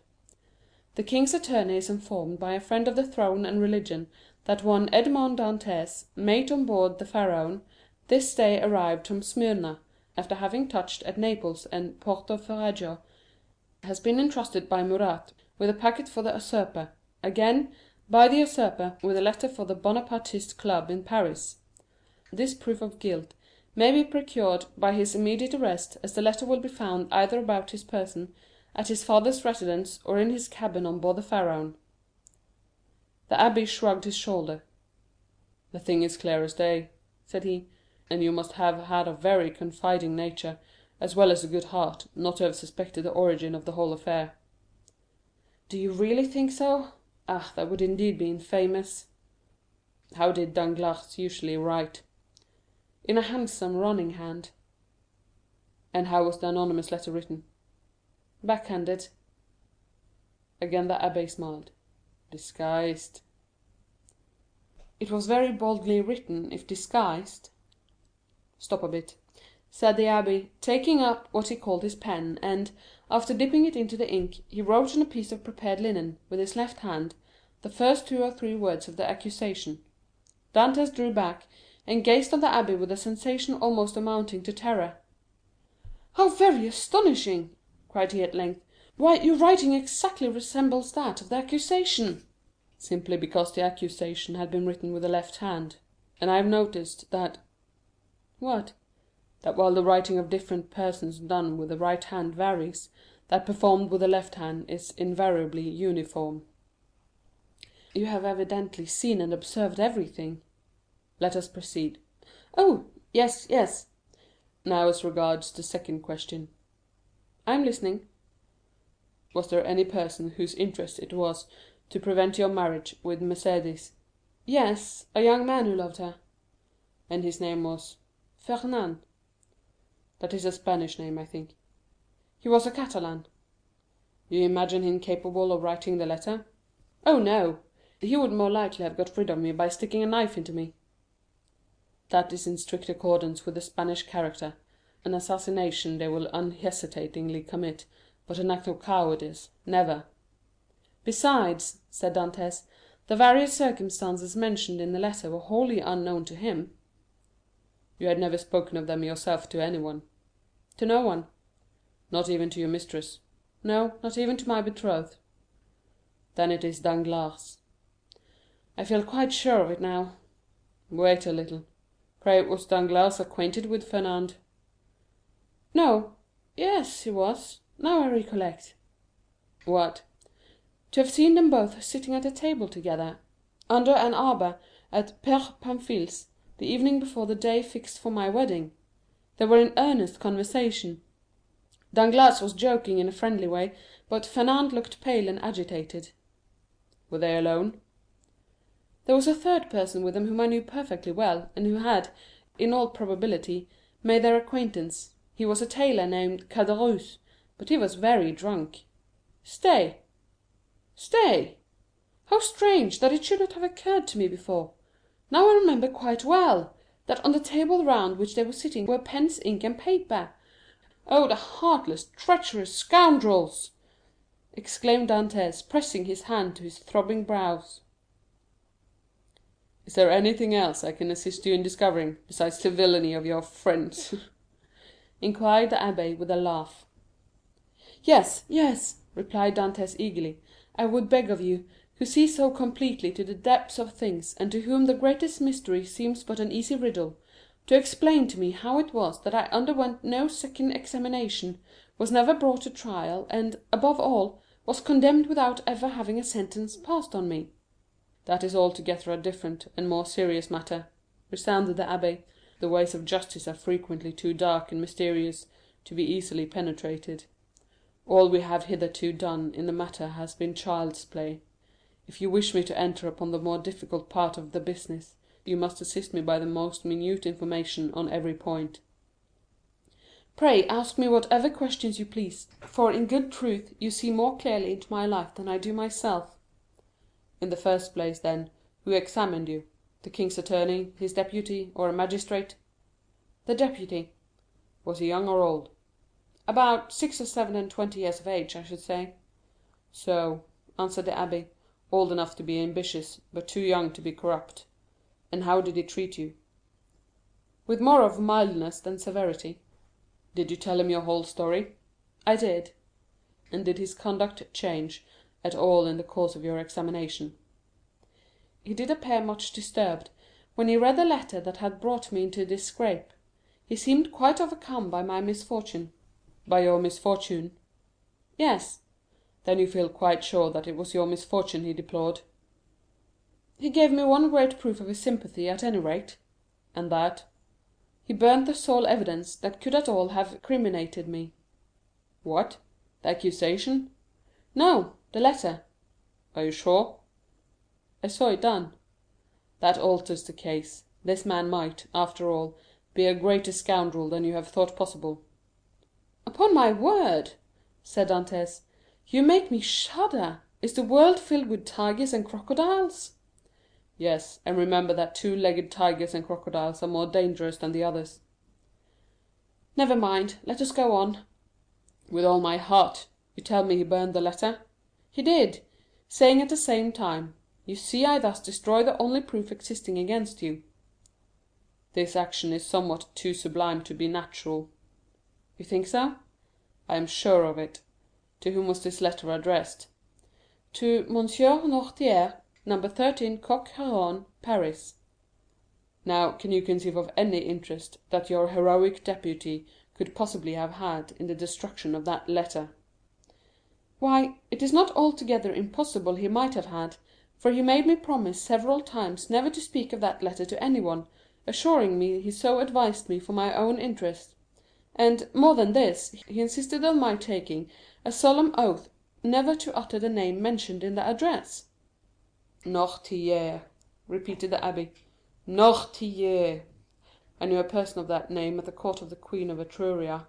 The king's attorney is informed by a friend of the throne and religion that one Edmond Dantes, mate on board the Pharaon, this day arrived from Smyrna, after having touched at Naples and Porto Ferrajo, has been entrusted by Murat with a packet for the usurper, again by the usurper with a letter for the Bonapartist Club in Paris. This proof of guilt may be procured by his immediate arrest, as the letter will be found either about his person, at his father's residence, or in his cabin on board the Pharaon." The abbé shrugged his shoulder. "The thing is clear as day," said he, "and you must have had a very confiding nature, as well as a good heart, not to have suspected the origin of the whole affair." "Do you really think so? Ah, that would indeed be infamous." "How did Danglars usually write?" "In a handsome running hand." "And how was the anonymous letter written?" Backhanded. Again the abbé smiled. Disguised. It was very boldly written, if disguised. Stop a bit, said the abbé, taking up what he called his pen, and, after dipping it into the ink, he wrote on a piece of prepared linen, with his left hand, the first 2 or 3 words of the accusation. Dantès drew back, and gazed on the abbé with a sensation almost amounting to terror. "How very astonishing!" cried he at length. "Why, your writing exactly resembles that of the accusation." "Simply because the accusation had been written with the left hand, and I have noticed that—" "What?" "That while the writing of different persons done with the right hand varies, that performed with the left hand is invariably uniform." "You have evidently seen and observed everything." "Let us proceed." "Oh, yes, yes." "Now as regards the second question." "I am listening." "Was there any person whose interest it was to prevent your marriage with Mercédès?" "Yes, a young man who loved her." "And his name was—" "Fernand." "That is a Spanish name, I think." "He was a Catalan." "You imagine him capable of writing the letter?" "Oh, no. He would more likely have got rid of me by sticking a knife into me." "That is in strict accordance with the Spanish character. An assassination they will unhesitatingly commit, but an act of cowardice, never." "Besides," said Dantès, "the various circumstances mentioned in the letter were wholly unknown to him." "You had never spoken of them yourself to anyone?" "To no one." "Not even to your mistress?" "No, not even to my betrothed." "Then it is Danglars." "I feel quite sure of it now." "Wait a little. Pray, was Danglars acquainted with Fernand?" "No. Yes, he was. Now I recollect." "What?" "To have seen them both sitting at a table together, under an arbor at Père Pamphile's, the evening before the day fixed for my wedding. They were in earnest conversation. Danglars was joking in a friendly way, but Fernand looked pale and agitated." "Were they alone?" "There was a third person with them whom I knew perfectly well, and who had, in all probability, made their acquaintance. He was a tailor named Caderousse, but he was very drunk. Stay! How strange that it should not have occurred to me before! Now I remember quite well, that on the table round which they were sitting were pens, ink, and paper. Oh, the heartless, treacherous scoundrels!" exclaimed Dantès, pressing his hand to his throbbing brows. "Is there anything else I can assist you in discovering, besides the villainy of your friends?" inquired the abbé with a laugh. "Yes, yes," replied Dantès eagerly. "I would beg of you, who see so completely to the depths of things, and to whom the greatest mystery seems but an easy riddle, to explain to me how it was that I underwent no second examination, was never brought to trial, and, above all, was condemned without ever having a sentence passed on me." "That is altogether a different and more serious matter," resounded the abbé. "The ways of justice are frequently too dark and mysterious to be easily penetrated. All we have hitherto done in the matter has been child's play. If you wish me to enter upon the more difficult part of the business, you must assist me by the most minute information on every point." "Pray ask me whatever questions you please, for in good truth you see more clearly into my life than I do myself." "In the first place, then, who examined you? The king's attorney, his deputy, or a magistrate?" "The deputy." "Was he young or old?" "About 6 or 27 years of age, I should say." "So," answered the abbé, "old enough to be ambitious, but too young to be corrupt. And how did he treat you?" "With more of mildness than severity." "Did you tell him your whole story?" "I did." "And did his conduct change at all in the course of your examination?" "He did appear much disturbed when he read the letter that had brought me into this scrape. He seemed quite overcome by my misfortune." "By your misfortune?" "Yes." "Then you feel quite sure that it was your misfortune he deplored?" "He gave me one great proof of his sympathy, at any rate." "And that?" "He burnt the sole evidence that could at all have criminated me." "What? The accusation?" "No, the letter." "Are you sure?" "I saw it done." "That alters the case. This man might, after all, be a greater scoundrel than you have thought possible." "Upon my word!" said Dantès. "You make me shudder. Is the world filled with tigers and crocodiles?" "Yes, and remember that two-legged tigers and crocodiles are more dangerous than the others." "Never mind, let us go on." "With all my heart. You tell me he burned the letter?" "He did, saying at the same time, 'You see I thus destroy the only proof existing against you.'" "This action is somewhat too sublime to be natural." "You think so?" "I am sure of it. To whom was this letter addressed?" "To Monsieur Noirtier, No. 13 Coq Héron, Paris." "Now, can you conceive of any interest that your heroic deputy could possibly have had in the destruction of that letter?" "Why, it is not altogether impossible he might have had, for he made me promise several times never to speak of that letter to anyone, assuring me he so advised me for my own interest; and, more than this, he insisted on my taking a solemn oath never to utter the name mentioned in the address." "Noirtier," repeated the abbé. "Noirtier! I knew a person of that name at the court of the Queen of Etruria,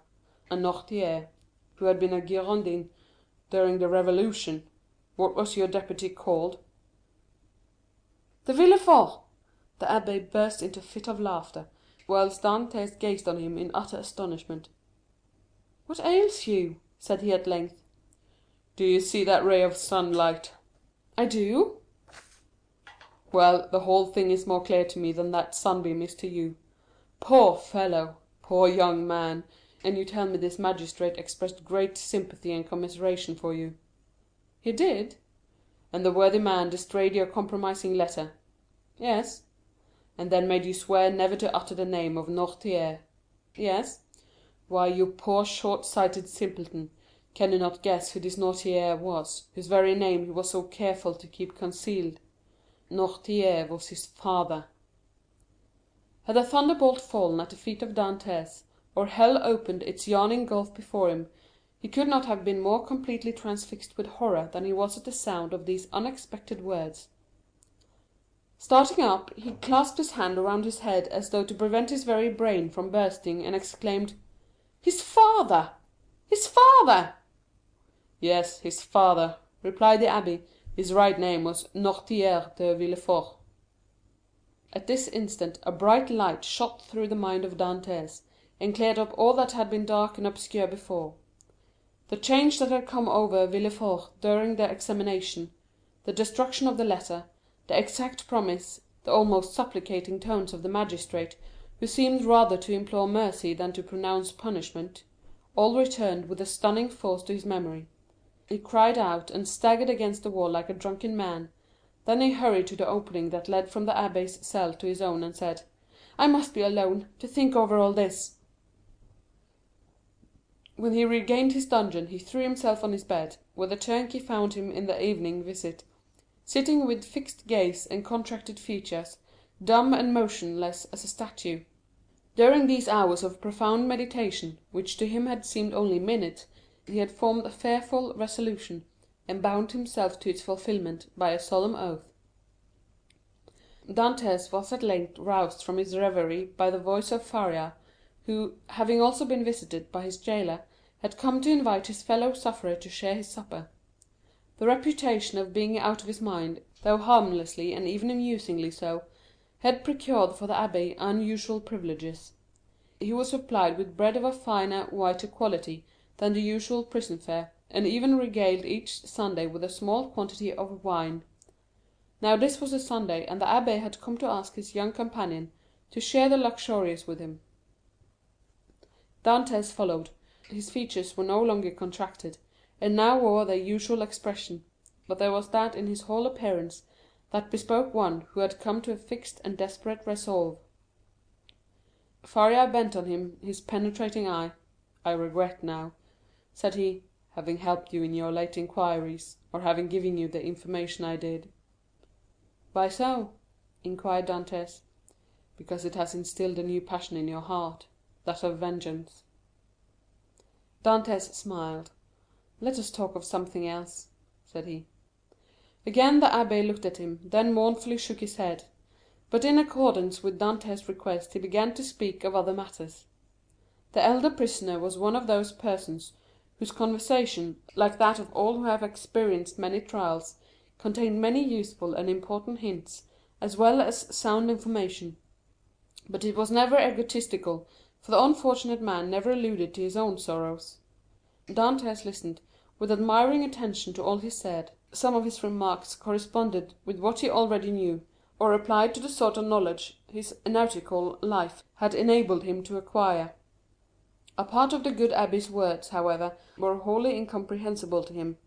a Noirtier, who had been a Girondin during the Revolution. What was your deputy called?" "De Villefort!" The abbé burst into a fit of laughter, whilst Dantès gazed on him in utter astonishment. "What ails you?" said he at length. "Do you see that ray of sunlight?" "I do." "Well, the whole thing is more clear to me than that sunbeam is to you. Poor fellow! Poor young man! And you tell me this magistrate expressed great sympathy and commiseration for you?" "He did." "And the worthy man destroyed your compromising letter?" "Yes." "And then made you swear never to utter the name of Noirtier?" "Yes." Why, you poor short-sighted simpleton, can you not guess who this Noirtier was, whose very name he was so careful to keep concealed? Noirtier was his father." Had a thunderbolt fallen at the feet of Dantès, or hell opened its yawning gulf before him, he could not have been more completely transfixed with horror than he was at the sound of these unexpected words. Starting up, he clasped his hand around his head as though to prevent his very brain from bursting, and exclaimed, "His father! His father!" "Yes, his father," replied the abbé. "His right name was Noirtier de Villefort." At this instant a bright light shot through the mind of Dantès, and cleared up all that had been dark and obscure before. The change that had come over Villefort during the examination, the destruction of the letter, the exact promise, the almost supplicating tones of the magistrate, who seemed rather to implore mercy than to pronounce punishment, all returned with a stunning force to his memory. He cried out and staggered against the wall like a drunken man. Then he hurried to the opening that led from the abbé's cell to his own, and said, "I must be alone, to think over all this." When he regained his dungeon, he threw himself on his bed, where the turnkey found him in the evening visit, sitting with fixed gaze and contracted features, dumb and motionless as a statue. During these hours of profound meditation, which to him had seemed only minutes, he had formed a fearful resolution, and bound himself to its fulfilment by a solemn oath. Dantès was at length roused from his reverie by the voice of Faria, who, having also been visited by his jailer, had come to invite his fellow sufferer to share his supper. The reputation of being out of his mind, though harmlessly and even amusingly so, had procured for the abbé unusual privileges. He was supplied with bread of a finer, whiter quality than the usual prison fare, and even regaled each Sunday with a small quantity of wine. Now this was a Sunday, and the abbé had come to ask his young companion to share the luxurious with him. Dantès followed. His features were no longer contracted, and now wore their usual expression, but there was that in his whole appearance that bespoke one who had come to a fixed and desperate resolve. Faria bent on him his penetrating eye. "I regret now," said he, "having helped you in your late inquiries, or having given you the information I did." "Why so?" inquired Dantès. "Because it has instilled a new passion in your heart, that of vengeance." Dantès smiled. "Let us talk of something else," said he. Again the abbé looked at him, then mournfully shook his head; but in accordance with Dantès' request he began to speak of other matters. The elder prisoner was one of those persons whose conversation, like that of all who have experienced many trials, contained many useful and important hints, as well as sound information. But it was never egotistical, for the unfortunate man never alluded to his own sorrows. Dantès listened with admiring attention to all he said. Some of his remarks corresponded with what he already knew, or applied to the sort of knowledge his nautical life had enabled him to acquire. A part of the good abbé's words, however, were wholly incomprehensible to him.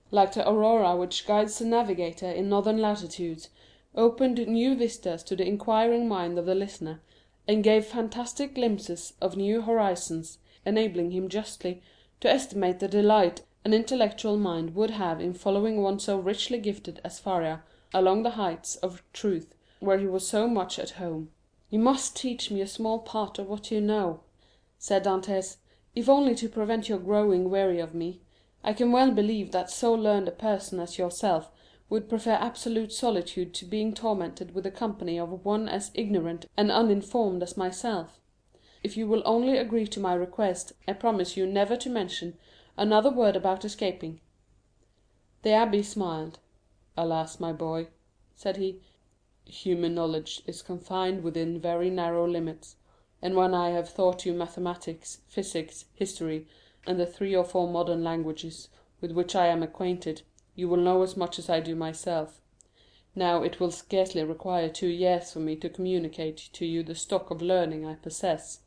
Like the aurora which guides the navigator in northern latitudes, opened new vistas to the inquiring mind of the listener, and gave fantastic glimpses of new horizons, enabling him justly to estimate the delight an intellectual mind would have in following one so richly gifted as Faria along the heights of truth, where he was so much at home. "You must teach me a small part of what you know," said Dantès, "if only to prevent your growing weary of me. I can well believe that so learned a person as yourself would prefer absolute solitude to being tormented with the company of one as ignorant and uninformed as myself. If you will only agree to my request, I promise you never to mention another word about escaping." The abbé smiled. "Alas, my boy," said he, "human knowledge is confined within very narrow limits, and when I have taught you mathematics, physics, history, and the 3 or 4 modern languages with which I am acquainted, you will know as much as I do myself. Now it will scarcely require 2 years for me to communicate to you the stock of learning I possess."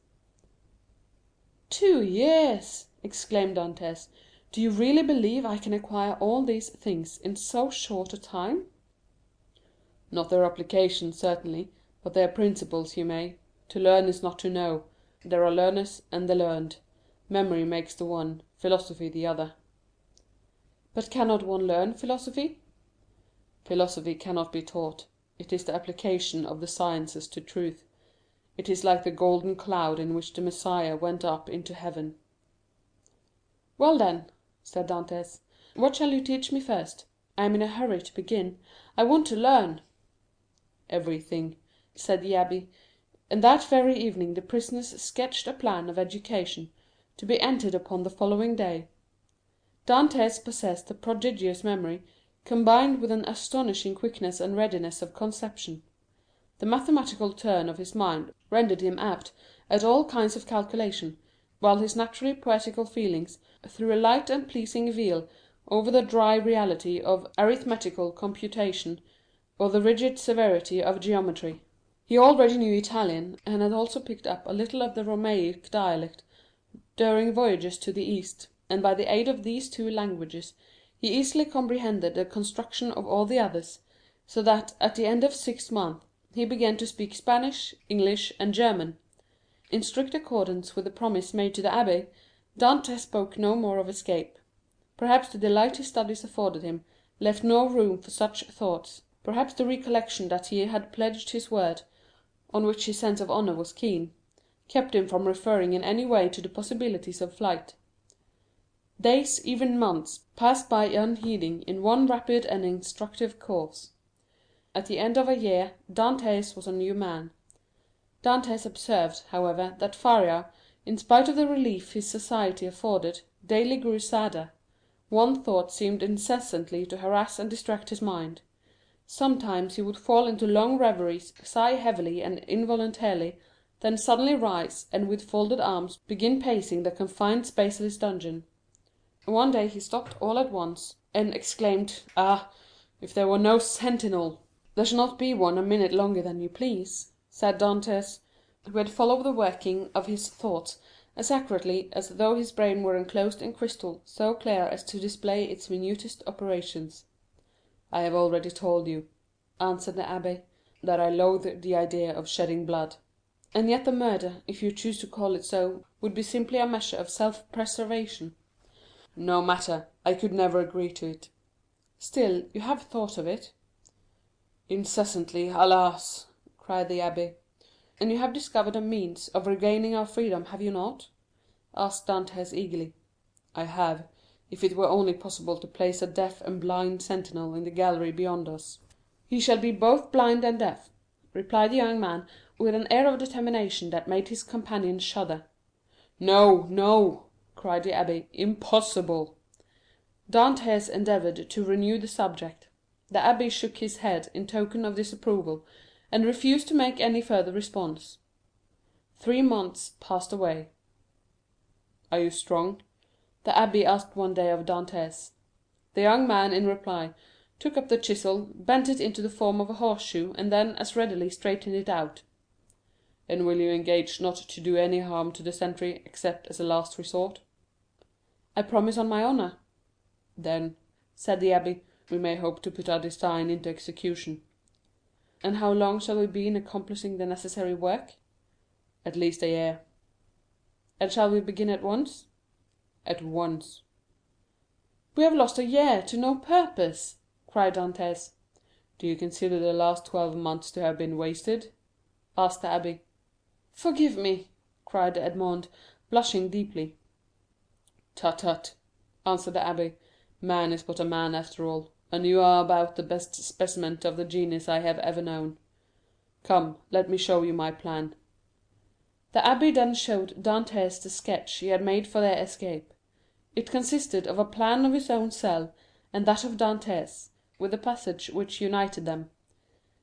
"2 years!" exclaimed Dantès. "Do you really believe I can acquire all these things in so short a time?" "Not their application, certainly, but their principles you may. To learn is not to know. There are learners and the learned. Memory makes the one, philosophy the other." "But cannot one learn philosophy?" "Philosophy cannot be taught. It is the application of the sciences to truth. It is like the golden cloud in which the Messiah went up into heaven." "Well, then," said Dantès, "what shall you teach me first? I am in a hurry to begin. I want to learn." "Everything," said the abbé; and that very evening the prisoners sketched a plan of education, to be entered upon the following day. Dantès possessed a prodigious memory, combined with an astonishing quickness and readiness of conception. The mathematical turn of his mind rendered him apt at all kinds of calculation, while his naturally poetical feelings threw a light and pleasing veil over the dry reality of arithmetical computation, or the rigid severity of geometry. He already knew Italian, and had also picked up a little of the Romaic dialect during voyages to the East, and by the aid of these 2 languages he easily comprehended the construction of all the others, so that at the end of 6 months he began to speak Spanish, English, and German. In strict accordance with the promise made to the abbé, Dantès spoke no more of escape. Perhaps the delight his studies afforded him left no room for such thoughts; perhaps the recollection that he had pledged his word, on which his sense of honor was keen, kept him from referring in any way to the possibilities of flight. Days, even months, passed by unheeding in one rapid and instructive course. At the end of a year Dantès was a new man. Dantès observed, however, that Faria, in spite of the relief his society afforded, daily grew sadder. One thought seemed incessantly to harass and distract his mind. Sometimes he would fall into long reveries, sigh heavily and involuntarily, then suddenly rise, and with folded arms begin pacing the confined space of his dungeon. One day he stopped all at once, and exclaimed, "Ah, if there were no sentinel!" "There shall not be one a minute longer than you please," said Dantès, who had followed the working of his thoughts as accurately as though his brain were enclosed in crystal so clear as to display its minutest operations. "I have already told you," answered the abbé, "that I loathe the idea of shedding blood." "And yet the murder, if you choose to call it so, would be simply a measure of self-preservation." "No matter, I could never agree to it." "Still, you have thought of it?" "Incessantly, alas!" cried the abbé. "And you have discovered a means of regaining our freedom, have you not?" asked Dantès eagerly. "I have, if it were only possible to place a deaf and blind sentinel in the gallery beyond us." "He shall be both blind and deaf," replied the young man, with an air of determination that made his companion shudder. "No, no!" cried the abbé. "Impossible!" Dantès endeavored to renew the subject. The abbé shook his head in token of disapproval, and refused to make any further response. 3 months passed away. "Are you strong?" the abbé asked one day of Dantès. The young man, in reply, took up the chisel, bent it into the form of a horseshoe, and then as readily straightened it out. "And will you engage not to do any harm to the sentry, except as a last resort?" "I promise on my honor." "Then," said the abbé, "we may hope to put our design into execution." "And how long shall we be in accomplishing the necessary work?" "At least a year." "And shall we begin at once?" "At once." "We have lost a year to no purpose," cried Dantès. "Do you consider the last 12 months to have been wasted?" asked the abbé. "Forgive me," cried Edmond, blushing deeply. "Tut, tut," answered the abbé, "man is but a man after all, and you are about the best specimen of the genus I have ever known. Come, let me show you my plan." The abbé then showed Dantès the sketch he had made for their escape. It consisted of a plan of his own cell and that of Dantès, with a passage which united them.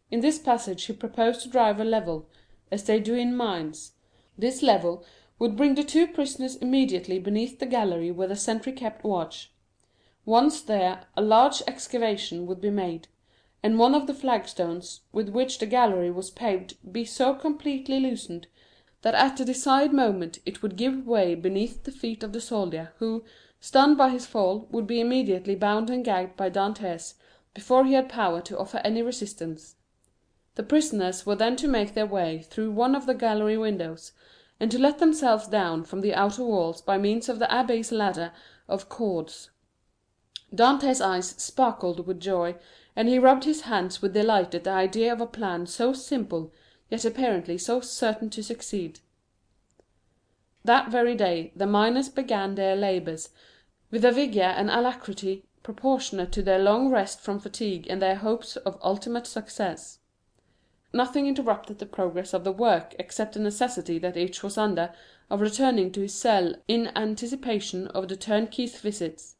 In this passage he proposed to drive a level, as they do in mines. This level would bring the 2 prisoners immediately beneath the gallery where the sentry kept watch. Once there, a large excavation would be made, and one of the flagstones with which the gallery was paved be so completely loosened that at the desired moment it would give way beneath the feet of the soldier, who, stunned by his fall, would be immediately bound and gagged by Dantès before he had power to offer any resistance. The prisoners were then to make their way through one of the gallery windows, and to let themselves down from the outer walls by means of the abbé's ladder of cords. Dantès' eyes sparkled with joy, and he rubbed his hands with delight at the idea of a plan so simple, yet apparently so certain to succeed. That very day the miners began their labours, with a vigour and alacrity proportionate to their long rest from fatigue and their hopes of ultimate success. Nothing interrupted the progress of the work except the necessity that each was under of returning to his cell in anticipation of the turnkey's visits.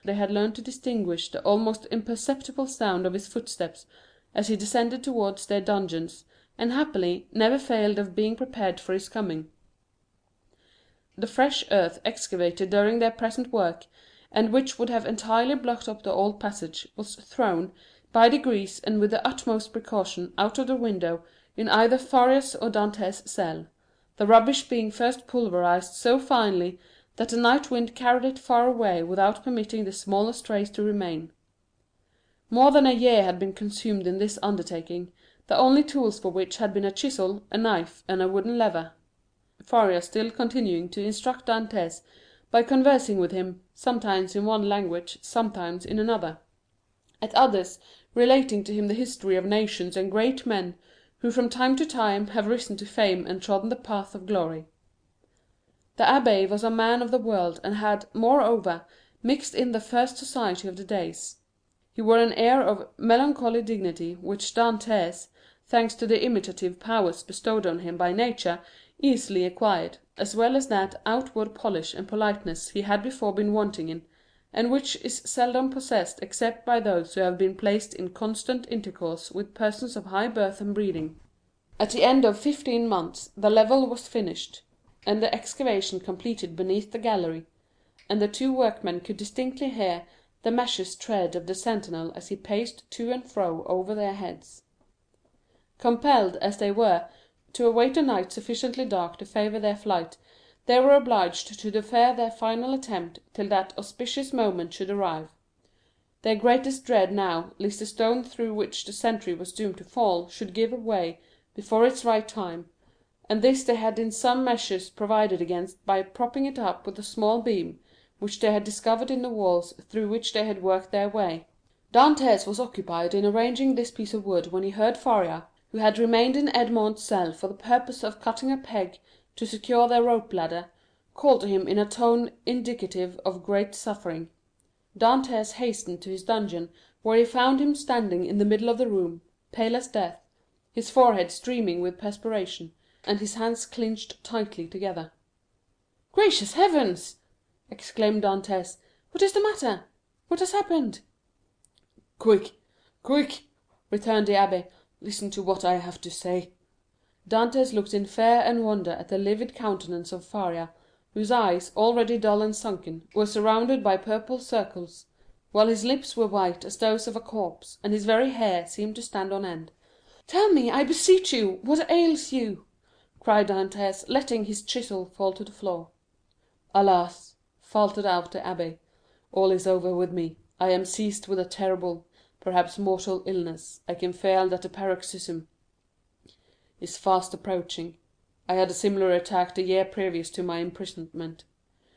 They had learned to distinguish the almost imperceptible sound of his footsteps as he descended towards their dungeons, and happily never failed of being prepared for his coming. The fresh earth excavated during their present work, and which would have entirely blocked up the old passage, was thrown, by degrees and with the utmost precaution, out of the window in either Faria's or Dantès' cell, the rubbish being first pulverized so finely that the night wind carried it far away without permitting the smallest trace to remain. More than a year had been consumed in this undertaking, the only tools for which had been a chisel, a knife, and a wooden lever. Faria still continuing to instruct Dantès by conversing with him, sometimes in one language, sometimes in another; at others, relating to him the history of nations and great men who from time to time have risen to fame and trodden the path of glory. The abbé was a man of the world, and had, moreover, mixed in the first society of the days. He wore an air of melancholy dignity which Dantès, thanks to the imitative powers bestowed on him by nature, easily acquired, as well as that outward polish and politeness he had before been wanting in, and which is seldom possessed except by those who have been placed in constant intercourse with persons of high birth and breeding. At the end of 15 months the level was finished, and the excavation completed beneath the gallery, and the 2 workmen could distinctly hear the measured tread of the sentinel as he paced to and fro over their heads. Compelled, as they were, to await a night sufficiently dark to favour their flight, they were obliged to defer their final attempt till that auspicious moment should arrive. Their greatest dread now, lest the stone through which the sentry was doomed to fall should give way before its right time, and this they had in some measure provided against by propping it up with a small beam, which they had discovered in the walls through which they had worked their way. Dantès was occupied in arranging this piece of wood when he heard Faria, who had remained in Edmond's cell for the purpose of cutting a peg to secure their rope ladder, call to him in a tone indicative of great suffering. Dantès hastened to his dungeon, where he found him standing in the middle of the room, pale as death, his forehead streaming with perspiration, and his hands clinched tightly together. "Gracious heavens!" exclaimed Dantès. "What is the matter? What has happened?" "Quick, quick!" returned the abbé. "Listen to what I have to say." Dantès looked in fear and wonder at the livid countenance of Faria, whose eyes, already dull and sunken, were surrounded by purple circles, while his lips were white as those of a corpse, and his very hair seemed to stand on end. "Tell me, I beseech you, what ails you?" cried Dantès, letting his chisel fall to the floor. "Alas," faltered out the abbé, "all is over with me. I am seized with a terrible, perhaps mortal illness. I can feel that the paroxysm is fast approaching. I had a similar attack the year previous to my imprisonment.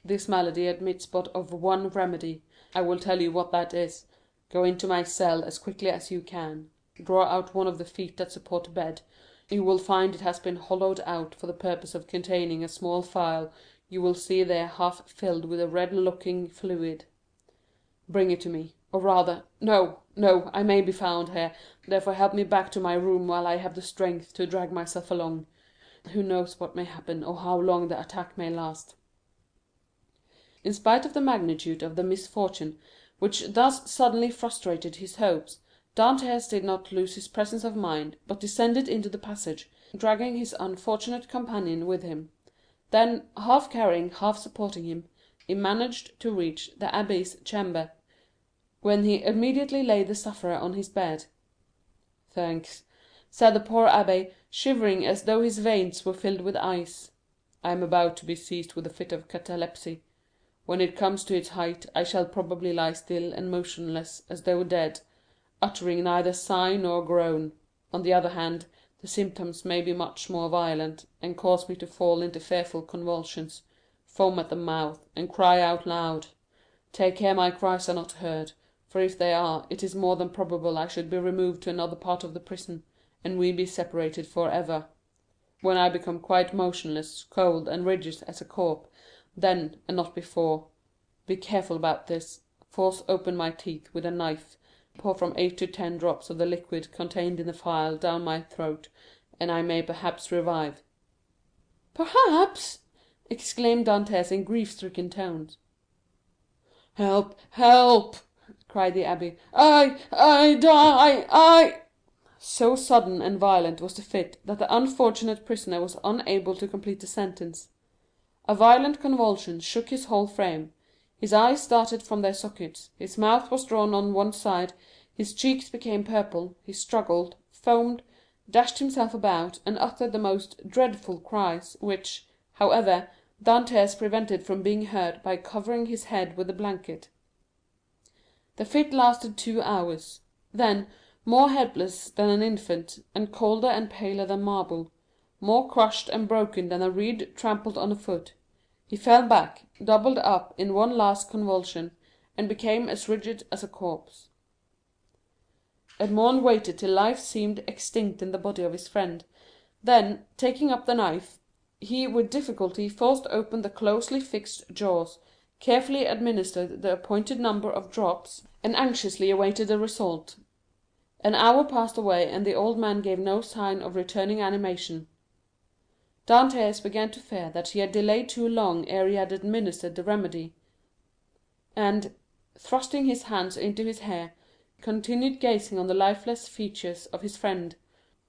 This malady admits but of one remedy. I will tell you what that is. Go into my cell as quickly as you can. Draw out one of the feet that support the bed. You will find it has been hollowed out for the purpose of containing a small phial you will see there half filled with a red-looking fluid. Bring it to me, or rather, no, I may be found here, therefore help me back to my room while I have the strength to drag myself along. Who knows what may happen, or how long the attack may last?" In spite of the magnitude of the misfortune which thus suddenly frustrated his hopes, Dantès did not lose his presence of mind, but descended into the passage, dragging his unfortunate companion with him. Then, half carrying, half supporting him, he managed to reach the abbé's chamber, when he immediately laid the sufferer on his bed. "Thanks," said the poor abbé, shivering as though his veins were filled with ice. "I am about to be seized with a fit of catalepsy. When it comes to its height, I shall probably lie still and motionless as though dead, uttering neither sigh nor groan. On the other hand, the symptoms may be much more violent, and cause me to fall into fearful convulsions, foam at the mouth, and cry out loud. Take care my cries are not heard, for if they are, it is more than probable I should be removed to another part of the prison, and we be separated for ever. When I become quite motionless, cold, and rigid as a corpse, then, and not before, be careful about this, force open my teeth with a knife, pour from 8 to 10 drops of the liquid contained in the phial down my throat, and I may perhaps revive." "Perhaps!" exclaimed Dantès in grief-stricken tones. "Help, help!" cried the abbé. I die. So sudden and violent was the fit that the unfortunate prisoner was unable to complete the sentence. A violent convulsion shook his whole frame, his eyes started from their sockets, his mouth was drawn on one side, his cheeks became purple, he struggled, foamed, dashed himself about, and uttered the most dreadful cries, which, however, Dantès prevented from being heard by covering his head with a blanket. The fit lasted 2 hours. Then, more helpless than an infant, and colder and paler than marble, more crushed and broken than a reed trampled on a foot, he fell back, doubled up in one last convulsion, and became as rigid as a corpse. Edmond waited till life seemed extinct in the body of his friend, then, taking up the knife, he with difficulty forced open the closely fixed jaws, carefully administered the appointed number of drops, and anxiously awaited the result. An hour passed away, and the old man gave no sign of returning animation. Dantès began to fear that he had delayed too long ere he had administered the remedy, and, thrusting his hands into his hair, continued gazing on the lifeless features of his friend.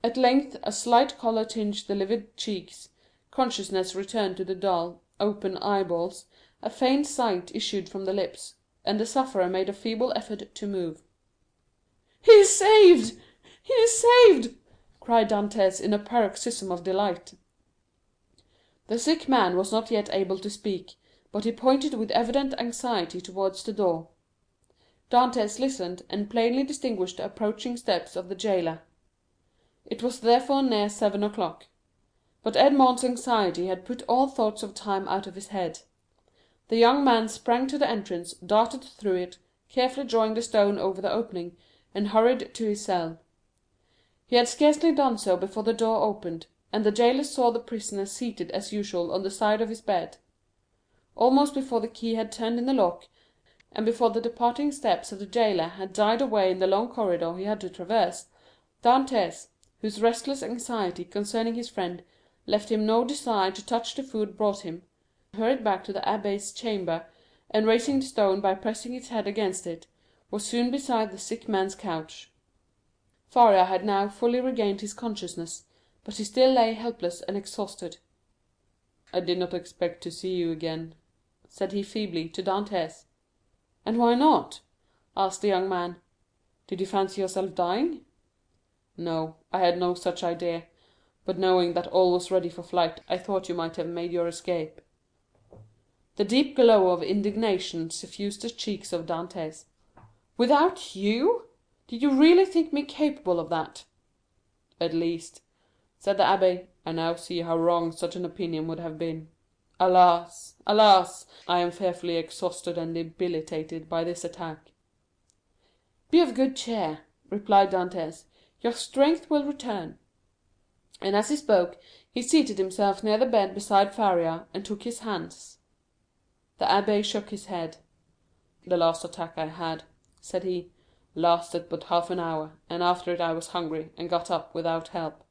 At length a slight colour tinged the livid cheeks, consciousness returned to the dull, open eyeballs, a faint sigh issued from the lips, and the sufferer made a feeble effort to move. "He is saved! He is saved!" cried Dantès in a paroxysm of delight. The sick man was not yet able to speak, but he pointed with evident anxiety towards the door. Dantès listened, and plainly distinguished the approaching steps of the jailer. It was therefore near 7 o'clock. But Edmond's anxiety had put all thoughts of time out of his head. The young man sprang to the entrance, darted through it, carefully drawing the stone over the opening, and hurried to his cell. He had scarcely done so before the door opened, and the jailer saw the prisoner seated as usual on the side of his bed. Almost before the key had turned in the lock, and before the departing steps of the jailer had died away in the long corridor he had to traverse, Dantès, whose restless anxiety concerning his friend left him no desire to touch the food brought him, hurried back to the abbé's chamber, and raising the stone by pressing its head against it, was soon beside the sick man's couch. Faria had now fully regained his consciousness, but he still lay helpless and exhausted. "I did not expect to see you again," said he feebly to Dantès. "And why not?" asked the young man. "Did you fancy yourself dying?" "No, I had no such idea; but knowing that all was ready for flight, I thought you might have made your escape." The deep glow of indignation suffused the cheeks of Dantès. "Without you? Did you really think me capable of that?" "At least," said the abbé, "I now see how wrong such an opinion would have been. Alas, alas! I am fearfully exhausted and debilitated by this attack." "Be of good cheer," replied Dantès, "your strength will return." And as he spoke, he seated himself near the bed beside Faria, and took his hands. The abbé shook his head. "The last attack I had," said he, "lasted but half an hour, and after it I was hungry, and got up without help.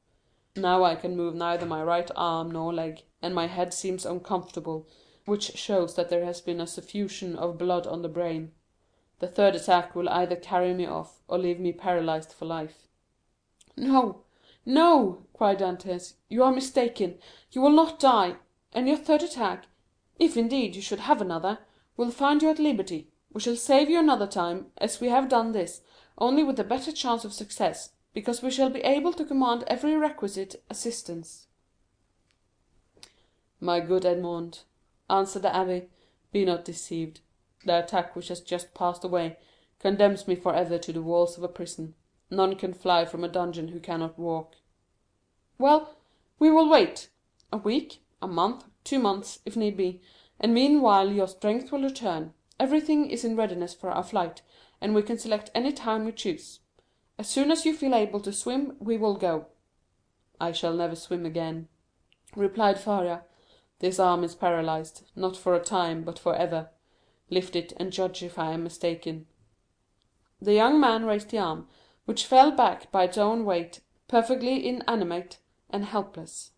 Now I can move neither my right arm nor leg, and my head seems uncomfortable, which shows that there has been a suffusion of blood on the brain. The third attack will either carry me off, or leave me paralyzed for life." "No, no," cried Dantès, "you are mistaken, you will not die, and your third attack, if indeed you should have another, will find you at liberty. We shall save you another time, as we have done this, only with a better chance of success, because we shall be able to command every requisite assistance." "My good Edmond," answered the abbé, "be not deceived. The attack which has just passed away condemns me forever to the walls of a prison. None can fly from a dungeon who cannot walk." "Well, we will wait. A week, a month, 2 months, if need be, and meanwhile your strength will return. Everything is in readiness for our flight, and we can select any time we choose. As soon as you feel able to swim, we will go." "I shall never swim again," replied Faria. "This arm is paralyzed, not for a time, but for ever. Lift it, and judge if I am mistaken." The young man raised the arm, which fell back by its own weight, perfectly inanimate and helpless.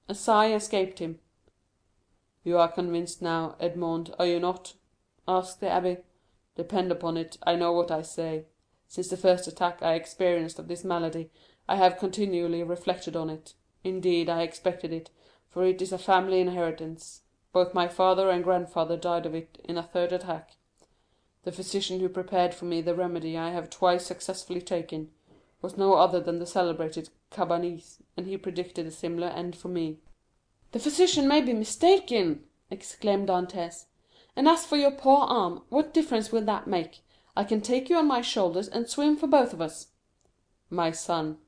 A sigh escaped him. "You are convinced now, Edmond, are you not?" asked the abbé. "Depend upon it, I know what I say. Since the first attack I experienced of this malady, I have continually reflected on it. Indeed, I expected it, for it is a family inheritance. Both my father and grandfather died of it in a third attack. The physician who prepared for me the remedy I have twice successfully taken was no other than the celebrated Cabanis, and he predicted a similar end for me." "The physician may be mistaken," exclaimed Dantès. "And as for your poor arm, what difference will that make? I can take you on my shoulders and swim for both of us." "My son,"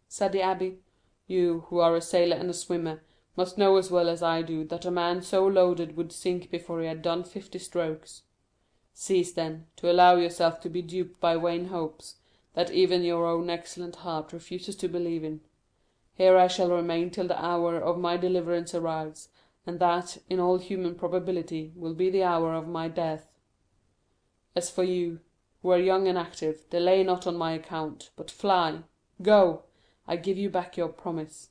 said the abbé, "you, who are a sailor and a swimmer, must know as well as I do that a man so loaded would sink before he had done 50 strokes. Cease, then, to allow yourself to be duped by vain hopes, that even your own excellent heart refuses to believe in. Here I shall remain till the hour of my deliverance arrives, and that, in all human probability, will be the hour of my death. As for you, who are young and active, delay not on my account, but fly. Go, I give you back your promise."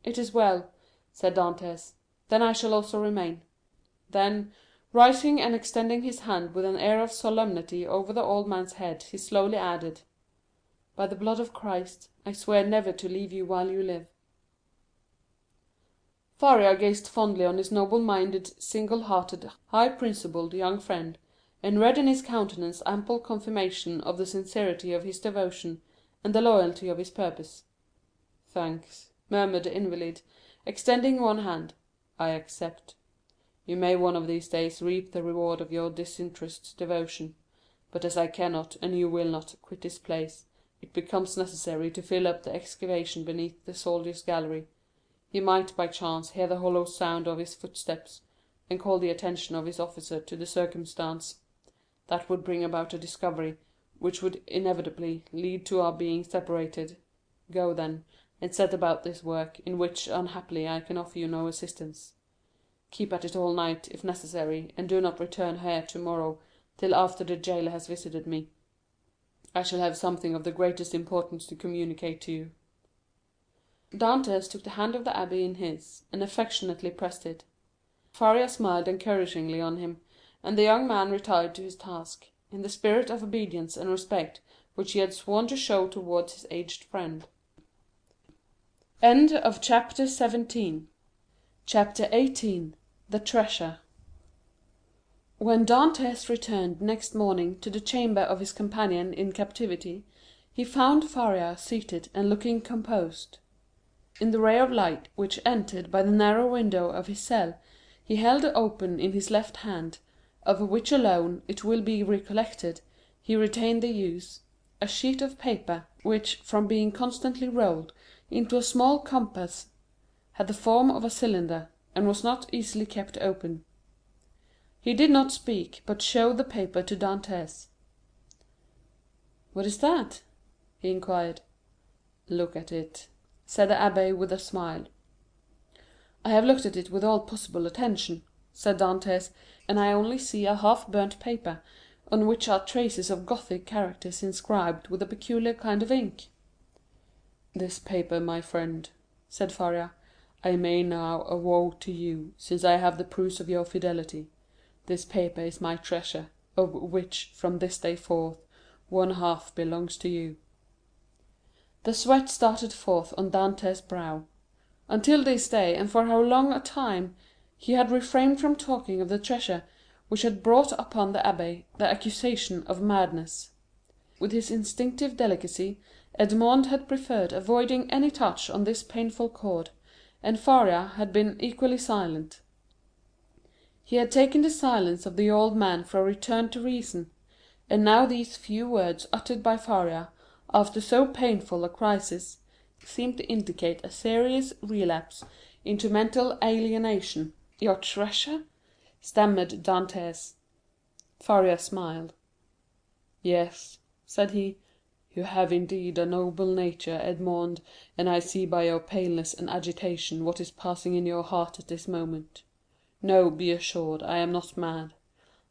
"It is well," said Dantès, "then I shall also remain." Then, rising and extending his hand with an air of solemnity over the old man's head, he slowly added, "By the blood of Christ, I swear never to leave you while you live." Faria gazed fondly on his noble-minded, single-hearted, high-principled young friend, and read in his countenance ample confirmation of the sincerity of his devotion and the loyalty of his purpose. "Thanks," murmured the invalid, extending one hand. "I accept. You may one of these days reap the reward of your disinterested devotion; but as I cannot, and you will not, quit this place, it becomes necessary to fill up the excavation beneath the soldier's gallery. He might by chance hear the hollow sound of his footsteps, and call the attention of his officer to the circumstance. That would bring about a discovery which would inevitably lead to our being separated. Go, then, and set about this work, in which, unhappily, I can offer you no assistance. Keep at it all night, if necessary, and do not return here tomorrow till after the jailer has visited me. I shall have something of the greatest importance to communicate to you." Dantès took the hand of the abbé in his, and affectionately pressed it. Faria smiled encouragingly on him, and the young man retired to his task, in the spirit of obedience and respect which he had sworn to show towards his aged friend. Chapter 18. The Treasure. When Dantès returned next morning to the chamber of his companion in captivity, he found Faria seated and looking composed. In the ray of light which entered by the narrow window of his cell, he held open in his left hand, of which alone, it will be recollected, he retained the use, a sheet of paper, which, from being constantly rolled into a small compass, had the form of a cylinder, and was not easily kept open. He did not speak, but showed the paper to Dantès. "What is that?" he inquired. "Look at it," said the abbé with a smile. "I have looked at it with all possible attention," said Dantès, "and I only see a half-burnt paper, on which are traces of Gothic characters inscribed with a peculiar kind of ink." "This paper, my friend," said Faria, "I may now avow to you, since I have the proofs of your fidelity. This paper is my treasure, of which, from this day forth, one half belongs to you." The sweat started forth on Dantès' brow. Until this day, and for how long a time, he had refrained from talking of the treasure which had brought upon the abbé the accusation of madness. With his instinctive delicacy, Edmond had preferred avoiding any touch on this painful chord, and Faria had been equally silent. He had taken the silence of the old man for a return to reason, and now these few words uttered by Faria, after so painful a crisis, seemed to indicate a serious relapse into mental alienation. "Your treasure?" stammered Dantès. Faria smiled. "Yes," said he, "you have indeed a noble nature, Edmond, and I see by your paleness and agitation what is passing in your heart at this moment. No, be assured, I am not mad.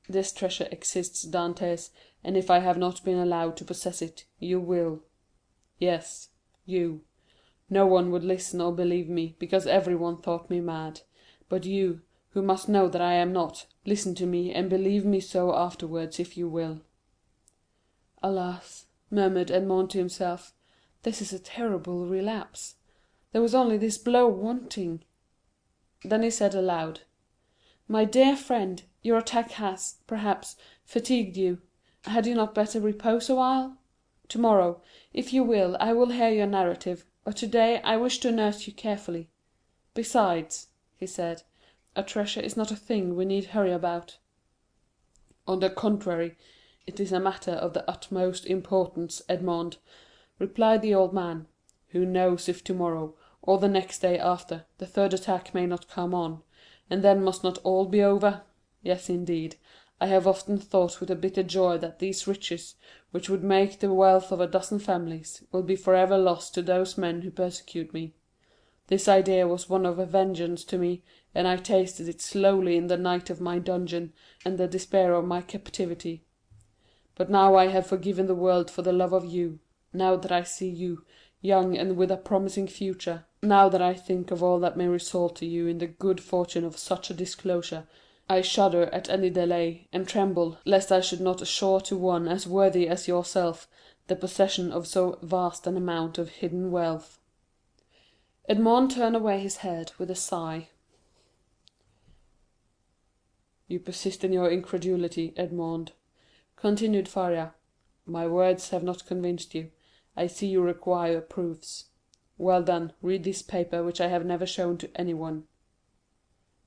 This treasure exists, Dantès, and if I have not been allowed to possess it, you will. Yes, you. No one would listen or believe me, because everyone thought me mad. But you, who must know that I am not, listen to me, and believe me so afterwards, if you will." "Alas," murmured Edmond to himself, "this is a terrible relapse. There was only this blow wanting." Then he said aloud, "My dear friend, your attack has, perhaps, fatigued you. Had you not better repose a while? Tomorrow, if you will, I will hear your narrative, but today I wish to nurse you carefully. Besides," he said, "a treasure is not a thing we need hurry about." "On the contrary, it is a matter of the utmost importance, Edmond," replied the old man. "Who knows if tomorrow, or the next day after, the third attack may not come on, and then must not all be over? Yes, indeed, I have often thought with a bitter joy that these riches, which would make the wealth of a dozen families, will be forever lost to those men who persecute me. This idea was one of vengeance to me, and I tasted it slowly in the night of my dungeon and the despair of my captivity. But now I have forgiven the world for the love of you, now that I see you, young and with a promising future, now that I think of all that may result to you in the good fortune of such a disclosure, I shudder at any delay, and tremble lest I should not assure to one as worthy as yourself the possession of so vast an amount of hidden wealth." Edmond turned away his head with a sigh. "You persist in your incredulity, Edmond," continued Faria. "My words have not convinced you. I see you require proofs. Well, then, read this paper which I have never shown to anyone."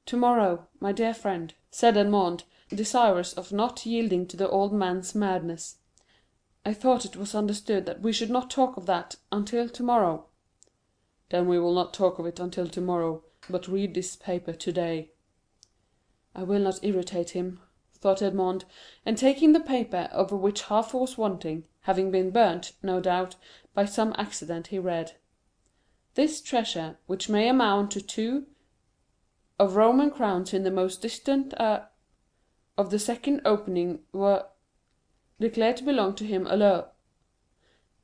"Tomorrow, my dear friend," said Edmond, desirous of not yielding to the old man's madness. "I thought it was understood that we should not talk of that until tomorrow." "Then we will not talk of it until tomorrow, but read this paper today." "I will not irritate him," thought Edmond, and taking the paper, of which half was wanting, having been burnt, no doubt, by some accident, he read: "This treasure, which may amount to 2 of Roman crowns in the most distant of the second opening were declared to belong to him alone.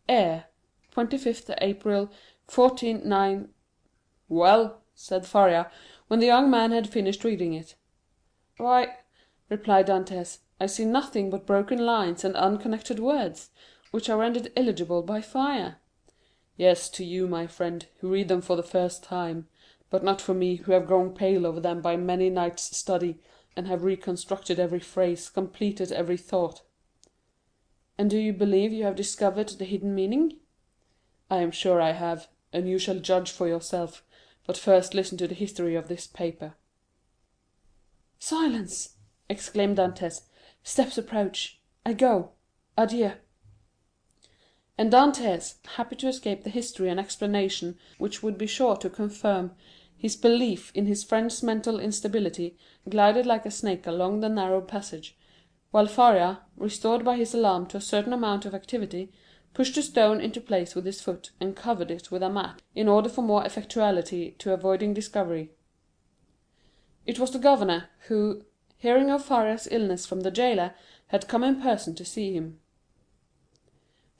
Heir, 25th April, 149 "Well," said Faria, when the young man had finished reading it. "Why," replied Dantès. "I see nothing but broken lines and unconnected words, which are rendered illegible by fire." "Yes, to you, my friend, who read them for the first time, but not for me, who have grown pale over them by many nights' study, and have reconstructed every phrase, completed every thought." "And do you believe you have discovered the hidden meaning?" "I am sure I have, and you shall judge for yourself, but first listen to the history of this paper." "Silence!" exclaimed Dantès. "Steps approach. I go. Adieu." And Dantès, happy to escape the history and explanation which would be sure to confirm his belief in his friend's mental instability, glided like a snake along the narrow passage, while Faria, restored by his alarm to a certain amount of activity, pushed a stone into place with his foot, and covered it with a mat, in order for more effectuality to avoiding discovery. It was the governor, who, hearing of Faria's illness from the jailer, had come in person to see him.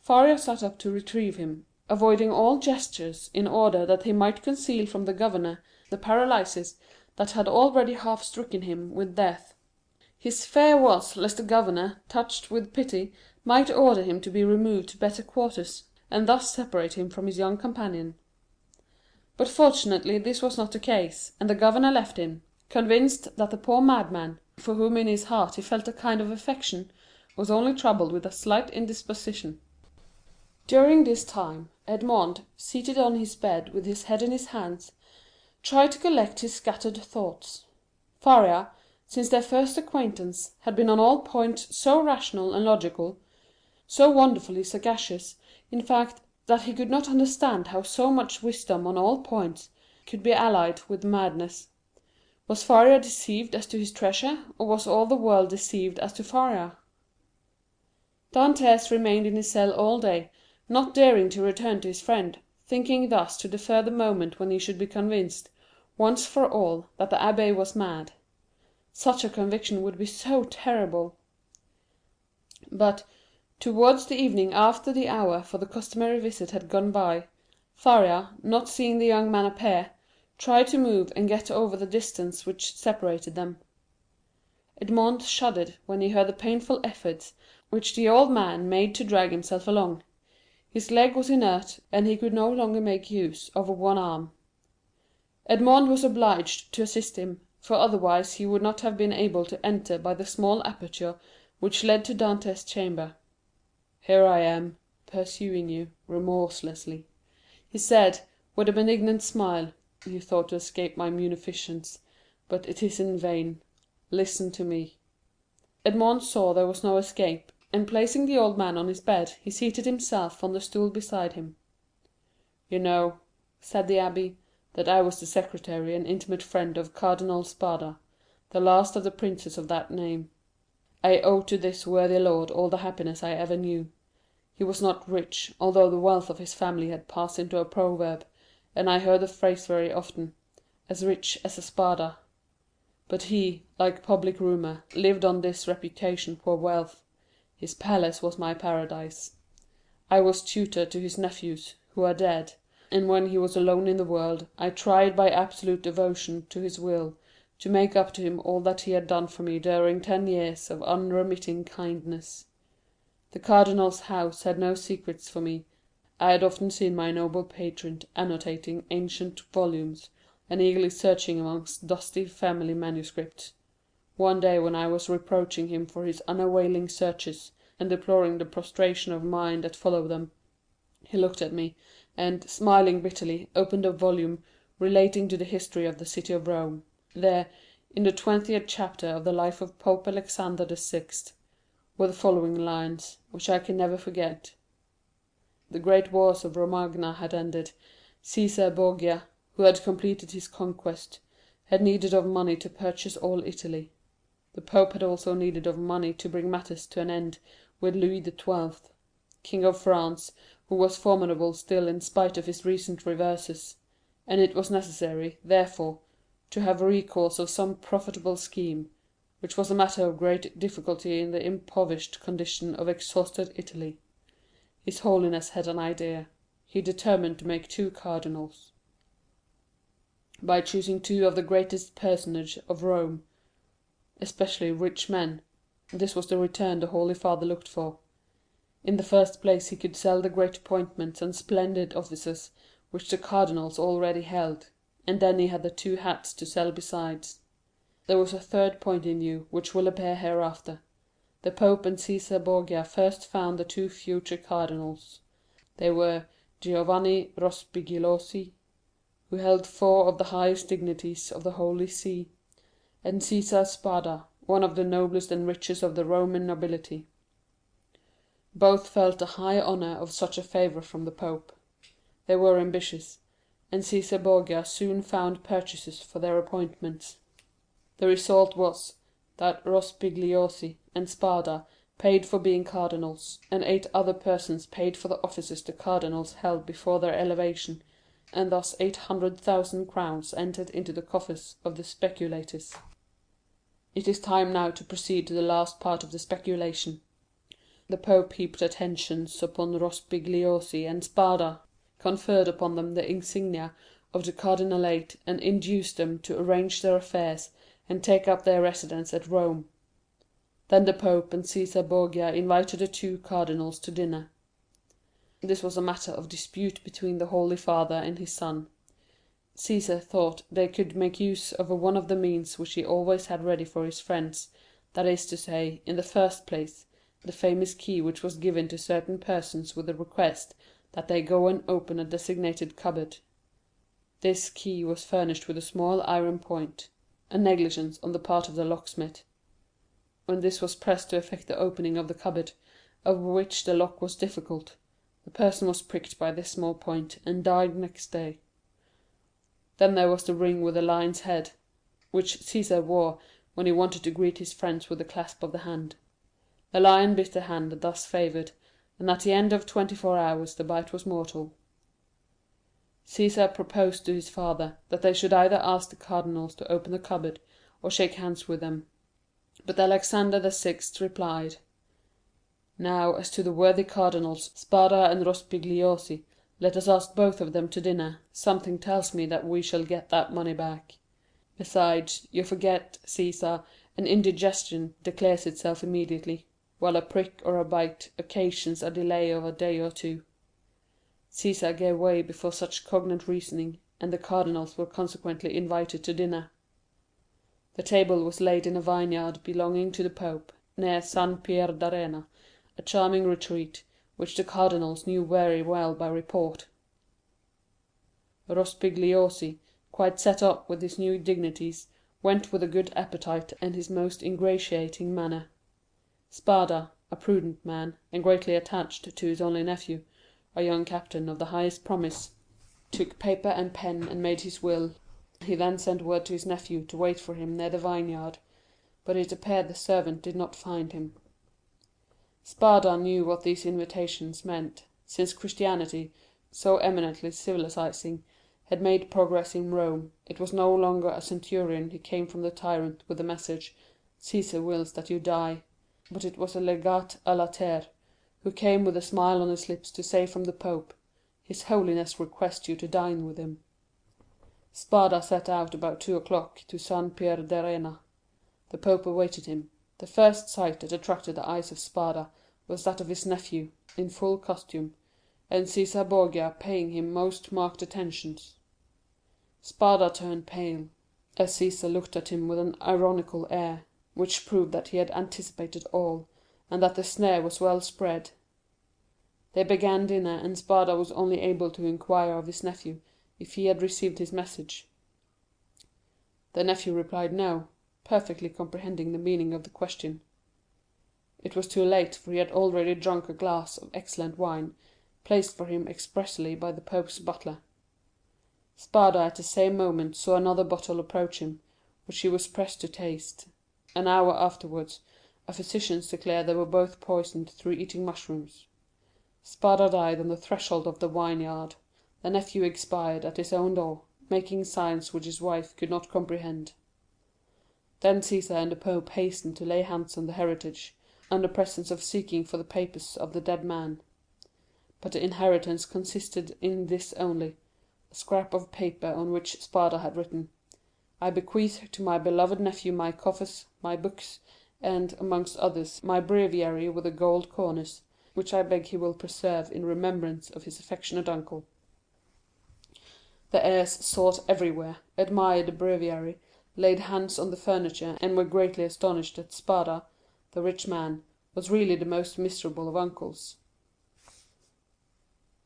Faria sat up to retrieve him, avoiding all gestures, in order that he might conceal from the governor the paralysis that had already half stricken him with death. His fear was lest the governor, touched with pity, might order him to be removed to better quarters, and thus separate him from his young companion. But fortunately this was not the case, and the governor left him, convinced that the poor madman, for whom in his heart he felt a kind of affection, was only troubled with a slight indisposition. During this time, Edmond, seated on his bed with his head in his hands, tried to collect his scattered thoughts. Faria, since their first acquaintance, had been on all points so rational and logical, so wonderfully sagacious, in fact, that he could not understand how so much wisdom on all points could be allied with madness. Was Faria deceived as to his treasure, or was all the world deceived as to Faria? Dantès remained in his cell all day, not daring to return to his friend, thinking thus to defer the moment when he should be convinced, once for all, that the abbé was mad. Such a conviction would be so terrible! But, towards the evening, after the hour for the customary visit had gone by, Faria, not seeing the young man appear, tried to move and get over the distance which separated them. Edmond shuddered when he heard the painful efforts which the old man made to drag himself along. His leg was inert, and he could no longer make use of one arm. Edmond was obliged to assist him, for otherwise he would not have been able to enter by the small aperture which led to Dantès' chamber. "Here I am, pursuing you remorselessly," he said, with a benignant smile. "You thought to escape my munificence, but it is in vain. Listen to me." Edmond saw there was no escape, and placing the old man on his bed, he seated himself on the stool beside him. "You know," said the abbé, "that I was the secretary and intimate friend of Cardinal Spada, the last of the princes of that name. I owe to this worthy lord all the happiness I ever knew. He was not rich, although the wealth of his family had passed into a proverb, and I heard the phrase very often, 'as rich as a Spada.' But he, like public rumour, lived on this reputation for wealth. His palace was my paradise. I was tutor to his nephews, who are dead, and when he was alone in the world, I tried by absolute devotion to his will to make up to him all that he had done for me during 10 years of unremitting kindness. The cardinal's house had no secrets for me. I had often seen my noble patron annotating ancient volumes, and eagerly searching amongst dusty family manuscripts. One day when I was reproaching him for his unavailing searches, and deploring the prostration of mind that followed them, he looked at me, and, smiling bitterly, opened a volume relating to the history of the city of Rome. There, in the 20th chapter of the life of Pope Alexander VI., were the following lines, which I can never forget: "The great wars of Romagna had ended. Caesar Borgia, who had completed his conquest, had needed of money to purchase all Italy. The Pope had also needed of money to bring matters to an end with Louis XII., King of France, who was formidable still in spite of his recent reverses, and it was necessary, therefore, to have recourse to some profitable scheme, which was a matter of great difficulty in the impoverished condition of exhausted Italy. His Holiness had an idea. He determined to make 2 cardinals, by choosing 2 of the greatest personages of Rome, especially rich men. This was the return the Holy Father looked for. In the first place he could sell the great appointments and splendid offices which the cardinals already held, and then he had the 2 hats to sell besides. There was a third point in view, which will appear hereafter. The Pope and Caesar Borgia first found the 2 future cardinals. They were Giovanni Rospigliosi, who held 4 of the highest dignities of the Holy See, and Cæsar Spada, one of the noblest and richest of the Roman nobility. Both felt the high honor of such a favor from the Pope. They were ambitious, and Caesar Borgia soon found purchasers for their appointments. The result was that Rospigliosi and Spada paid for being cardinals, and 8 other persons paid for the offices the cardinals held before their elevation, and thus 800,000 crowns entered into the coffers of the speculators. It is time now to proceed to the last part of the speculation. The Pope heaped attentions upon Rospigliosi and Spada, conferred upon them the insignia of the cardinalate, and induced them to arrange their affairs and take up their residence at Rome. Then the Pope and Caesar Borgia invited the 2 cardinals to dinner. This was a matter of dispute between the Holy Father and his son. Caesar thought they could make use of one of the means which he always had ready for his friends, that is to say, in the first place, the famous key which was given to certain persons with the request that they go and open a designated cupboard. This key was furnished with a small iron point, a negligence on the part of the locksmith. When this was pressed to effect the opening of the cupboard, of which the lock was difficult, the person was pricked by this small point, and died next day. Then there was the ring with the lion's head, which Cæsar wore when he wanted to greet his friends with a clasp of the hand. The lion bit the hand thus favoured, and at the end of 24 hours the bite was mortal. Cæsar proposed to his father that they should either ask the cardinals to open the cupboard or shake hands with them, but Alexander VI replied, "Now, as to the worthy cardinals Spada and Rospigliosi, let us ask both of them to dinner. Something tells me that we shall get that money back. Besides, you forget, Cæsar, an indigestion declares itself immediately, while a prick or a bite occasions a delay of a day or 2. Cæsar gave way before such cognate reasoning, and the cardinals were consequently invited to dinner. The table was laid in a vineyard belonging to the Pope, near San Pier d'Arena, a charming retreat, which the cardinals knew very well by report. Rospigliosi, quite set up with his new dignities, went with a good appetite and his most ingratiating manner. Spada, a prudent man, and greatly attached to his only nephew, a young captain of the highest promise, took paper and pen and made his will. He then sent word to his nephew to wait for him near the vineyard, but it appeared the servant did not find him. Spada knew what these invitations meant, since Christianity, so eminently civilizing, had made progress in Rome. It was no longer a centurion who came from the tyrant with the message, "Cæsar wills that you die," but it was a legate à latere, who came with a smile on his lips to say from the Pope, "His Holiness requests you to dine with him." Spada set out about 2 o'clock to San Pier d'Arena. The Pope awaited him. The first sight that attracted the eyes of Spada was that of his nephew, in full costume, and Cæsar Borgia paying him most marked attentions. Spada turned pale, as Cæsar looked at him with an ironical air, which proved that he had anticipated all, and that the snare was well spread. They began dinner, and Spada was only able to inquire of his nephew if he had received his message. The nephew replied no, perfectly comprehending the meaning of the question. It was too late, for he had already drunk a glass of excellent wine, placed for him expressly by the Pope's butler. Spada at the same moment saw another bottle approach him, which he was pressed to taste. An hour afterwards, a physician declared they were both poisoned through eating mushrooms. Spada died on the threshold of the vineyard. The nephew expired at his own door, making signs which his wife could not comprehend. Then Cæsar and the Pope hastened to lay hands on the heritage, under pretence of seeking for the papers of the dead man. But the inheritance consisted in this only, a scrap of paper on which Spada had written, I bequeath to my beloved nephew my coffers, my books, and, amongst others, my breviary with the gold corners, which I beg he will preserve in remembrance of his affectionate uncle." The heirs sought everywhere, admired the breviary, laid hands on the furniture, and were greatly astonished that Spada, the rich man, was really the most miserable of uncles.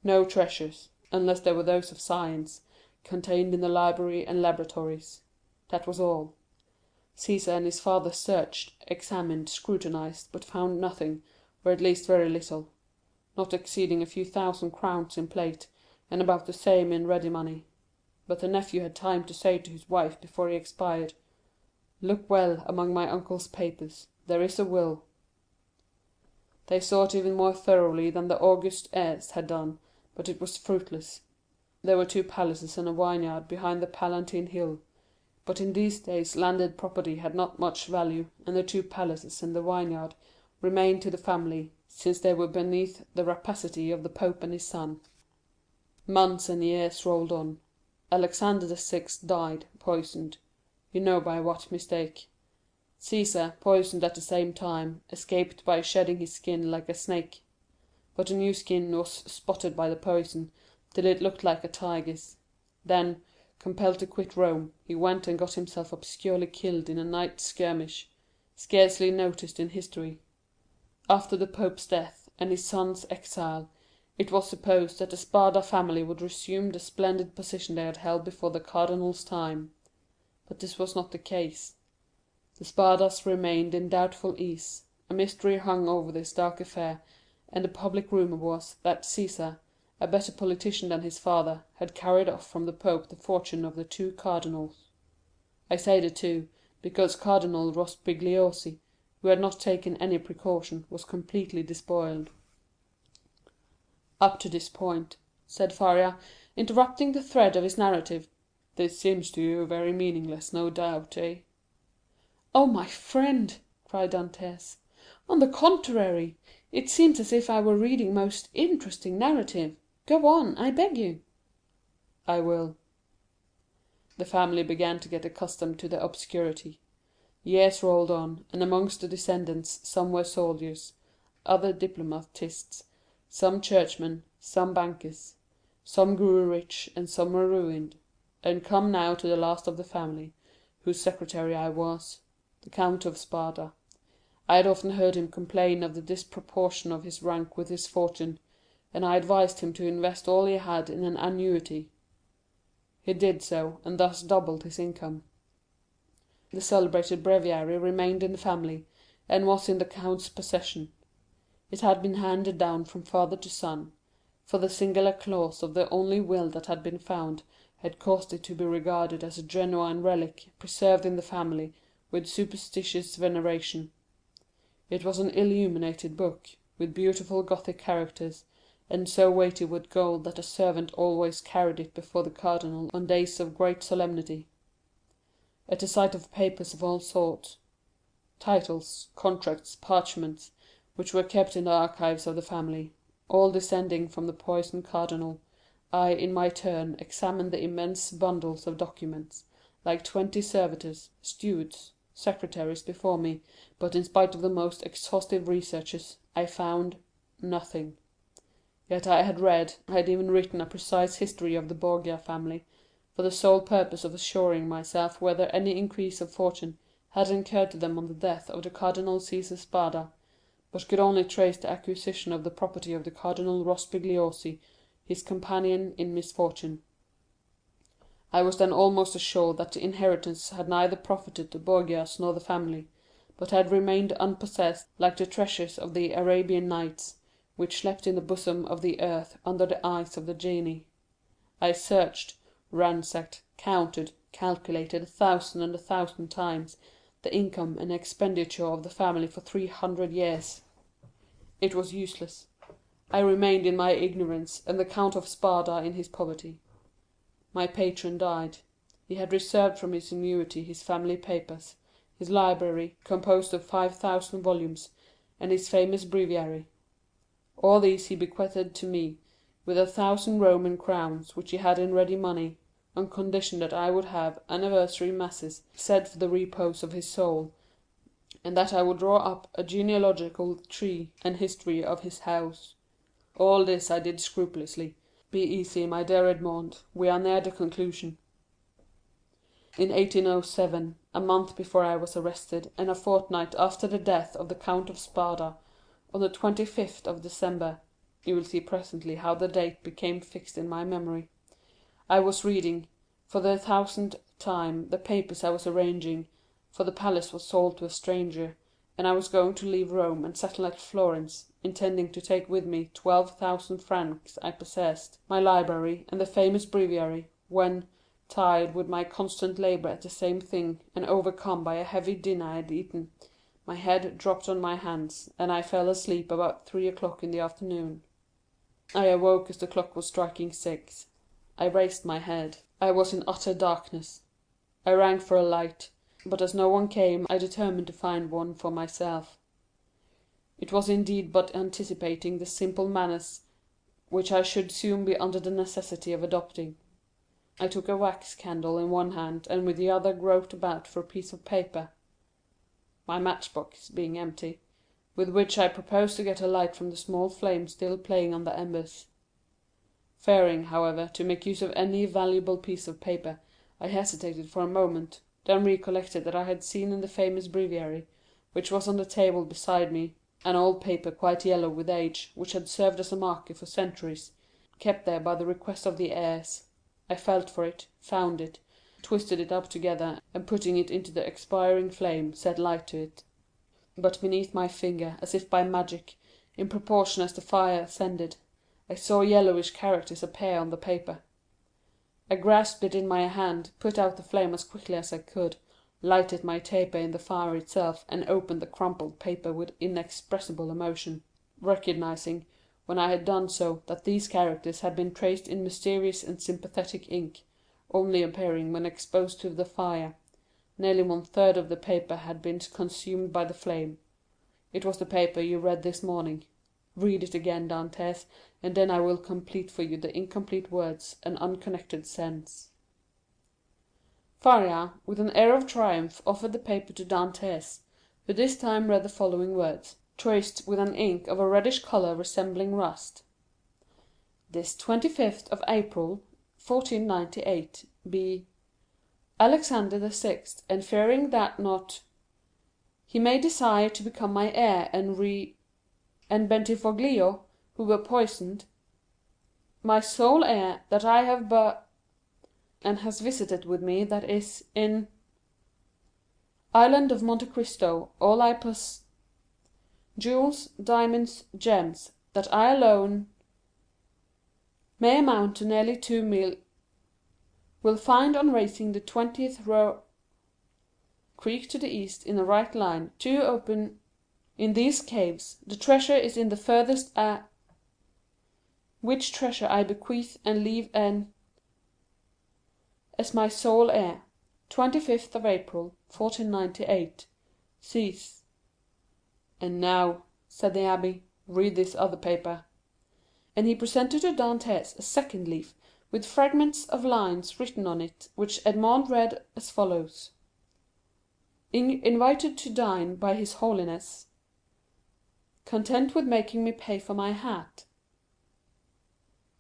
No treasures, unless they were those of science, contained in the library and laboratories. That was all. Caesar and his father searched, examined, scrutinized, but found nothing, or at least very little, not exceeding a few thousand crowns in plate, and about the same in ready money. But the nephew had time to say to his wife before he expired, "Look well among my uncle's papers. There is a will." They sought even more thoroughly than the august heirs had done, but it was fruitless. There were 2 palaces and a vineyard behind the Palatine Hill, but in these days landed property had not much value, and the 2 palaces and the vineyard remained to the family, since they were beneath the rapacity of the Pope and his son. Months and years rolled on. Alexander VI died, poisoned. You know by what mistake. Caesar, poisoned at the same time, escaped by shedding his skin like a snake. But a new skin was spotted by the poison, till it looked like a tiger's. Then, compelled to quit Rome, he went and got himself obscurely killed in a night skirmish, scarcely noticed in history. After the Pope's death and his son's exile, it was supposed that the Spada family would resume the splendid position they had held before the cardinal's time. But this was not the case. The Spadas remained in doubtful ease, a mystery hung over this dark affair, and the public rumour was that Caesar, a better politician than his father, had carried off from the Pope the fortune of the 2 cardinals. I say the 2, because Cardinal Rospigliosi, who had not taken any precaution, was completely despoiled. "Up to this point," said Faria, interrupting the thread of his narrative, "this seems to you very meaningless, no doubt, eh?" "Oh, my friend," cried Dantès, "on the contrary, it seems as if I were reading most interesting narrative. Go on, I beg you." "I will. The family began to get accustomed to the obscurity. Years rolled on, and amongst the descendants some were soldiers, other diplomatists, some churchmen, some bankers. Some grew rich, and some were ruined. And come now to the last of the family, whose secretary I was, the Count of Spada. I had often heard him complain of the disproportion of his rank with his fortune, and I advised him to invest all he had in an annuity. He did so, and thus doubled his income. The celebrated breviary remained in the family, and was in the count's possession. It had been handed down from father to son, for the singular clause of the only will that had been found had caused it to be regarded as a genuine relic preserved in the family with superstitious veneration. It was an illuminated book, with beautiful Gothic characters, and so weighted with gold that a servant always carried it before the cardinal on days of great solemnity. At the sight of papers of all sorts, titles, contracts, parchments, which were kept in the archives of the family, all descending from the poisoned cardinal, I, in my turn, examined the immense bundles of documents, like 20 servitors, stewards, secretaries before me, but in spite of the most exhaustive researches, I found nothing. Yet I had even written a precise history of the Borgia family, for the sole purpose of assuring myself whether any increase of fortune had occurred to them on the death of the Cardinal Caesar Spada, but could only trace the acquisition of the property of the Cardinal Rospigliosi, his companion in misfortune. I was then almost assured that the inheritance had neither profited the Borgias nor the family, but had remained unpossessed like the treasures of the Arabian Nights, which slept in the bosom of the earth under the eyes of the genii. I searched, ransacked, counted, calculated 1,000 and 1,000 times the income and expenditure of the family for 300 years. It was useless. I remained in my ignorance, and the Count of Spada in his poverty. My patron died. He had reserved from his annuity his family papers, his library, composed of 5,000 volumes, and his famous breviary. All these he bequeathed to me, with 1,000 Roman crowns, which he had in ready money, on condition that I would have anniversary masses said for the repose of his soul, and that I would draw up a genealogical tree and history of his house. All this I did scrupulously. Be easy, my dear Edmond, we are near the conclusion. In 1807, a month before I was arrested, and a fortnight after the death of the Count of Spada, on the 25th of December, you will see presently how the date became fixed in my memory, I was reading, for the 1000th time, the papers I was arranging, for the palace was sold to a stranger, and I was going to leave Rome and settle at Florence, intending to take with me 12,000 francs I possessed, my library, and the famous breviary, when, tired with my constant labour at the same thing, and overcome by a heavy dinner I had eaten, my head dropped on my hands, and I fell asleep about 3 o'clock in the afternoon. I awoke as the clock was striking 6. I raised my head. I was in utter darkness. I rang for a light, but as no one came, I determined to find one for myself. It was indeed but anticipating the simple manners which I should soon be under the necessity of adopting. I took a wax candle in one hand, and with the other groped about for a piece of paper, my matchbox being empty, with which I proposed to get a light from the small flame still playing on the embers. Fearing, however, to make use of any valuable piece of paper, I hesitated for a moment, then recollected that I had seen in the famous breviary, which was on the table beside me, an old paper quite yellow with age, which had served as a marker for centuries, kept there by the request of the heirs. I felt for it, found it, twisted it up together, and putting it into the expiring flame, set light to it. But beneath my finger, as if by magic, in proportion as the fire ascended, I saw yellowish characters appear on the paper. I grasped it in my hand, put out the flame as quickly as I could, lighted my taper in the fire itself, and opened the crumpled paper with inexpressible emotion, recognizing, when I had done so, that these characters had been traced in mysterious and sympathetic ink, only appearing when exposed to the fire. Nearly 1/3 of the paper had been consumed by the flame. It was the paper you read this morning. Read it again, Dantès, and then I will complete for you the incomplete words and unconnected sense." Faria, with an air of triumph, offered the paper to Dantès, who this time read the following words, traced with an ink of a reddish color resembling rust: "This 25th of April, 1498, be Alexander VI, and fearing that not he may desire to become my heir, and Bentivoglio, who were poisoned, my sole heir, that I have and has visited with me, that is, in Island of Monte Cristo, all I jewels, diamonds, gems, that I alone may amount to nearly 2 will find on raising the 20th row creek to the east in a right line, 2 open in these caves, the treasure is in the furthest which treasure I bequeath and leave as my sole heir, 25th of April, 1498. Cease." "And now," said the abbé, "read this other paper." And he presented to Dantès a second leaf, with fragments of lines written on it, which Edmond read as follows: "Invited to dine by his holiness. Content with making me pay for my hat.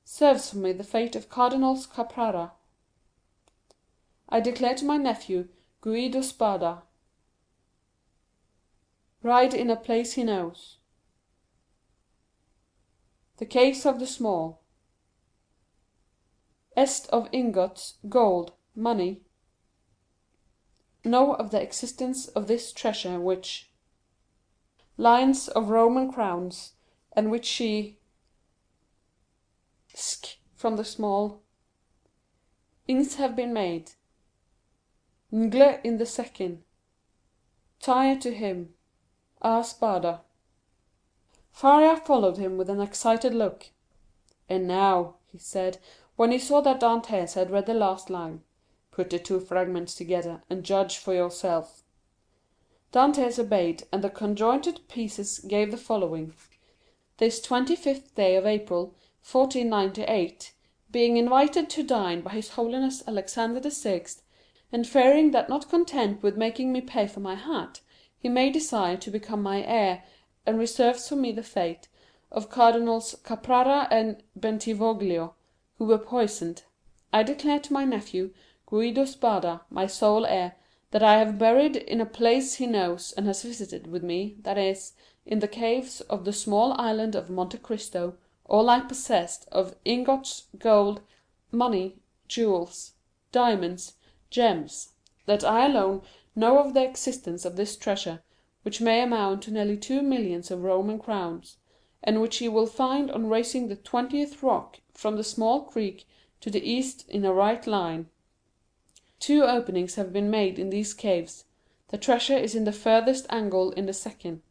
Serves for me the fate of Cardinals Caprara. I declare to my nephew Guido Spada. Ride in a place he knows. The case of the small. Est of ingots, gold, money. Know of the existence of this treasure which lions of Roman crowns, and which she from the small ings have been made. Ngle in the second. Tire to him. A Spada." Faria followed him with an excited look. "And now," he said, when he saw that Dantès had read the last line, "put the 2 fragments together, and judge for yourself." Dantès obeyed, and the conjoined pieces gave the following: "This 25th day of April, 1498, being invited to dine by His Holiness Alexander VI, and fearing that not content with making me pay for my hat, he may desire to become my heir, and reserves for me the fate of Cardinals Caprara and Bentivoglio, who were poisoned, I declare to my nephew, Guido Spada, my sole heir, that I have buried in a place he knows and has visited with me, that is, in the caves of the small island of Monte Cristo, all I possessed of ingots, gold, money, jewels, diamonds, gems, that I alone know of the existence of this treasure, which may amount to nearly 2 millions of Roman crowns, and which he will find on raising the 20th rock from the small creek to the east in a right line. 2 openings have been made in these caves, the treasure is in the furthest angle in the second,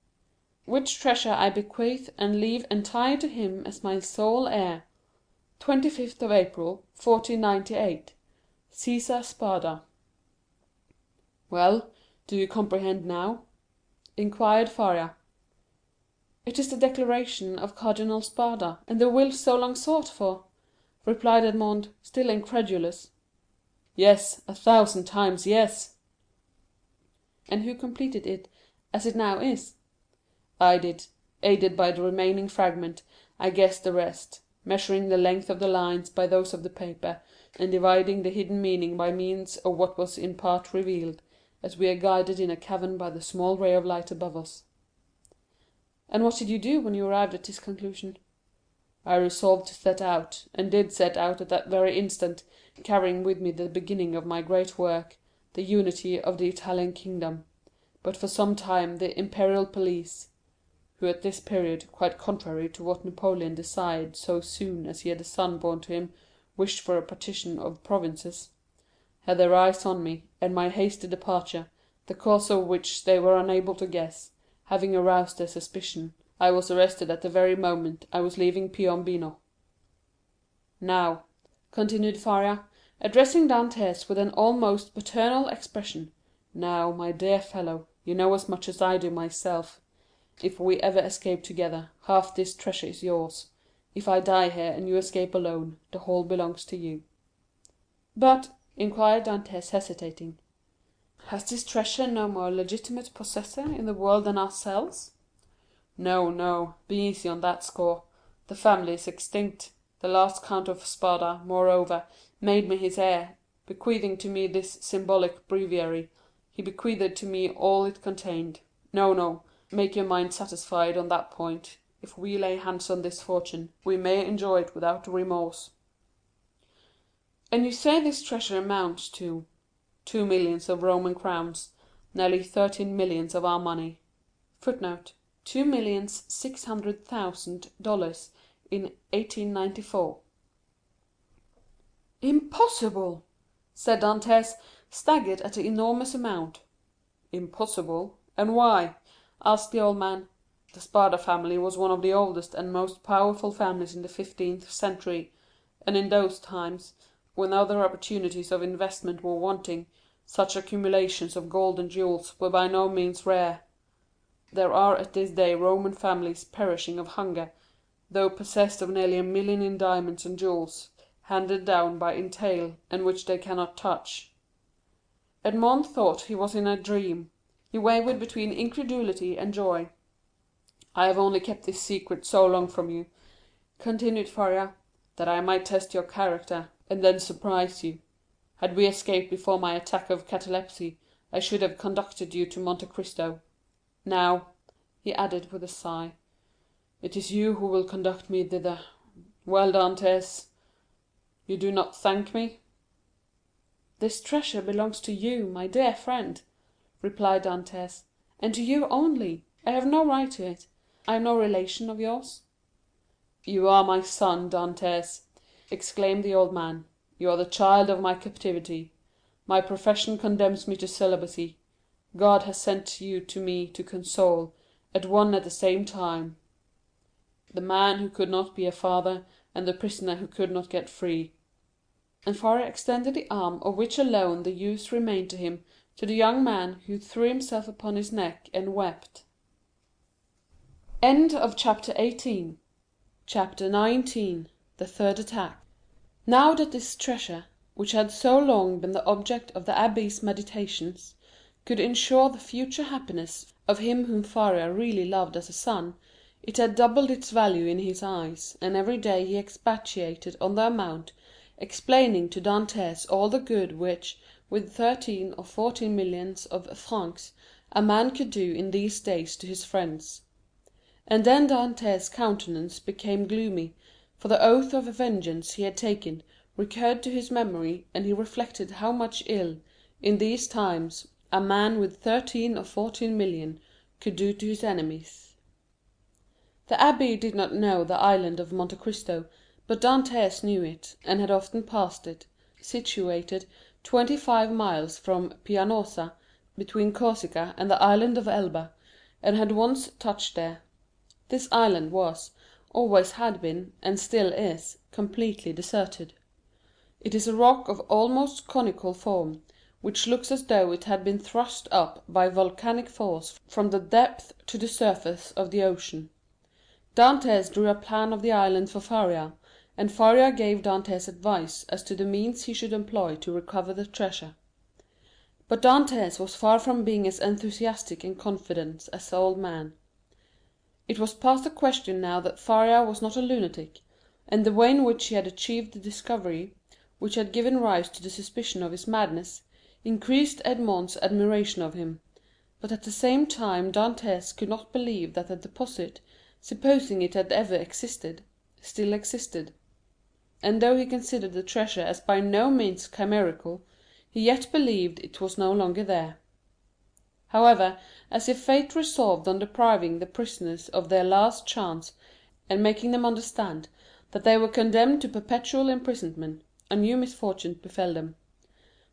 which treasure I bequeath and leave entire to him as my sole heir. 25th of April, 1498. Cæsar Spada. "Well, do you comprehend now?" inquired Faria. "It is the declaration of Cardinal Spada, and the will so long sought for," replied Edmond, still incredulous. "Yes, 1,000 times yes." "And who completed it as it now is?" "I did. Aided by the remaining fragment, I guessed the rest, measuring the length of the lines by those of the paper, and dividing the hidden meaning by means of what was in part revealed, as we are guided in a cavern by the small ray of light above us." "And what did you do when you arrived at this conclusion?" "I resolved to set out, and did set out at that very instant, carrying with me the beginning of my great work, the unity of the Italian kingdom. But for some time the imperial police, who at this period, quite contrary to what Napoleon desired so soon as he had a son born to him, wished for a partition of provinces, had their eyes on me, and my hasty departure, the cause of which they were unable to guess, having aroused their suspicion, I was arrested at the very moment I was leaving Piombino. Now," continued Faria, addressing Dantès with an almost paternal expression, "now, my dear fellow, you know as much as I do myself. If we ever escape together, half this treasure is yours. If I die here and you escape alone, the whole belongs to you." "But," inquired Dantès, hesitating, "has this treasure no more legitimate possessor in the world than ourselves?" "No, no, be easy on that score. The family is extinct. The last Count of Spada, moreover, made me his heir, bequeathing to me this symbolic breviary. He bequeathed to me all it contained. No, no, make your mind satisfied on that point. If we lay hands on this fortune, we may enjoy it without remorse." "And you say this treasure amounts to—" "2 millions of Roman crowns, nearly 13 millions of our money. [Footnote: $2,600,000 in 1894.] "Impossible!" said Dantès, staggered at the enormous amount. "Impossible? And why?" asked the old man. "The Spada family was one of the oldest and most powerful families in the 15th century, and in those times, when other opportunities of investment were wanting, such accumulations of gold and jewels were by no means rare. There are at this day Roman families perishing of hunger, though possessed of nearly 1 million in diamonds and jewels, handed down by entail, and which they cannot touch." Edmond thought he was in a dream. He wavered between incredulity and joy. "I have only kept this secret so long from you," continued Faria, "that I might test your character, and then surprise you. Had we escaped before my attack of catalepsy, I should have conducted you to Monte Cristo. Now," he added with a sigh, "it is you who will conduct me thither. Well, Dantès, you do not thank me?" "This treasure belongs to you, my dear friend," replied Dantès, "and to you only. I have no right to it. I am no relation of yours." "You are my son, Dantès," exclaimed the old man; "you are the child of my captivity. My profession condemns me to celibacy. God has sent you to me to console, at one and the same time, the man who could not be a father, and the prisoner who could not get free." And Faria extended the arm of which alone the use remained to him, to the young man, who threw himself upon his neck and wept. Chapter 19. The Third Attack. Now that this treasure, which had so long been the object of the abbé's meditations, could ensure the future happiness of him whom Faria really loved as a son, it had doubled its value in his eyes, and every day he expatiated on the amount, explaining to Dantès all the good which, with 13 or 14 millions of francs, a man could do in these days to his friends. And then Dantès' countenance became gloomy, for the oath of vengeance he had taken recurred to his memory, and he reflected how much ill, in these times, a man with 13 or 14 millions could do to his enemies. The abbé did not know the island of Monte Cristo, but Dantès knew it, and had often passed it, situated 25 miles from Pianosa, between Corsica and the island of Elba, and had once touched there. This island was, always had been, and still is, completely deserted. It is a rock of almost conical form, which looks as though it had been thrust up by volcanic force from the depth to the surface of the ocean. Dantès drew a plan of the island for Faria, and Faria gave Dantès advice as to the means he should employ to recover the treasure. But Dantès was far from being as enthusiastic and confident as the old man. It was past the question now that Faria was not a lunatic, and the way in which he had achieved the discovery, which had given rise to the suspicion of his madness, increased Edmond's admiration of him; but at the same time Dantès could not believe that the deposit, supposing it had ever existed, still existed. And though he considered the treasure as by no means chimerical, he yet believed it was no longer there. However, as if fate resolved on depriving the prisoners of their last chance, and making them understand that they were condemned to perpetual imprisonment, a new misfortune befell them.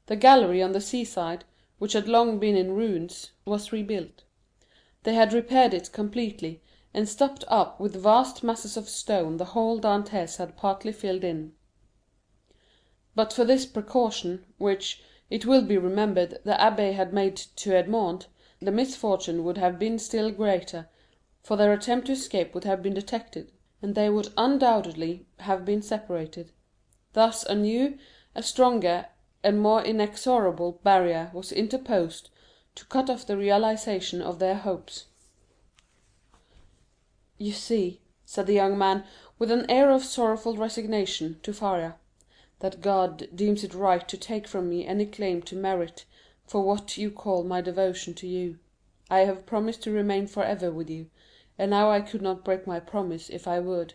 The gallery on the seaside, which had long been in ruins, was rebuilt. They had repaired it completely, and stopped up with vast masses of stone the hole Dantès had partly filled in. But for this precaution, which, it will be remembered, the abbé had made to Edmond, the misfortune would have been still greater, for their attempt to escape would have been detected, and they would undoubtedly have been separated. Thus a new, a stronger, and more inexorable barrier was interposed to cut off the realization of their hopes. "You see," said the young man, with an air of sorrowful resignation, to Faria, "that God deems it right to take from me any claim to merit for what you call my devotion to you. I have promised to remain forever with you, and now I could not break my promise if I would.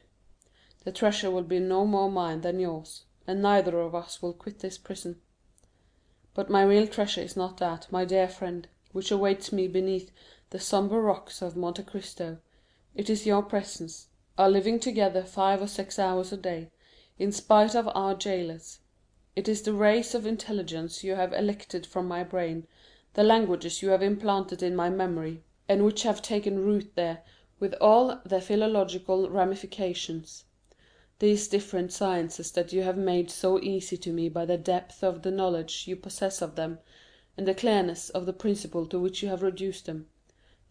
The treasure will be no more mine than yours, and neither of us will quit this prison. But my real treasure is not that, my dear friend, which awaits me beneath the sombre rocks of Monte Cristo. It is your presence, our living together 5 or 6 hours a day, in spite of our jailers. It is the rays of intelligence you have elected from my brain, the languages you have implanted in my memory, and which have taken root there with all their philological ramifications. These different sciences that you have made so easy to me by the depth of the knowledge you possess of them, and the clearness of the principle to which you have reduced them.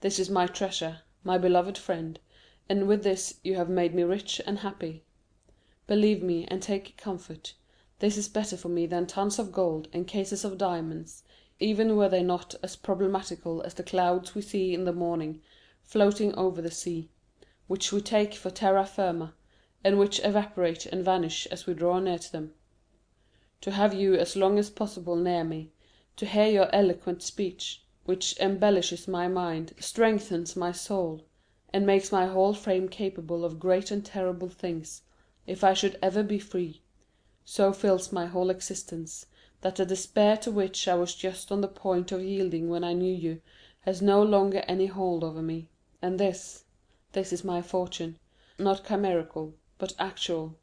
This is my treasure, my beloved friend, and with this you have made me rich and happy. Believe me and take comfort. This is better for me than tons of gold and cases of diamonds, even were they not as problematical as the clouds we see in the morning floating over the sea, which we take for terra firma, and which evaporate and vanish as we draw near to them. To have you as long as possible near me, to hear your eloquent speech, which embellishes my mind, strengthens my soul, and makes my whole frame capable of great and terrible things, if I should ever be free, so fills my whole existence, that the despair to which I was just on the point of yielding when I knew you, has no longer any hold over me. And this is my fortune, not chimerical, but actual.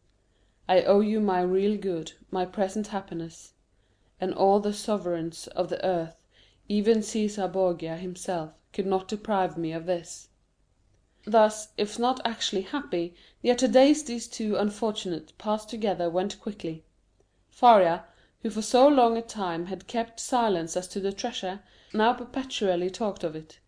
I owe you my real good, my present happiness, and all the sovereigns of the earth, even Cæsar Borgia himself, could not deprive me of this." Thus, if not actually happy, yet the days these two unfortunates passed together went quickly. Faria, who for so long a time had kept silence as to the treasure, now perpetually talked of it.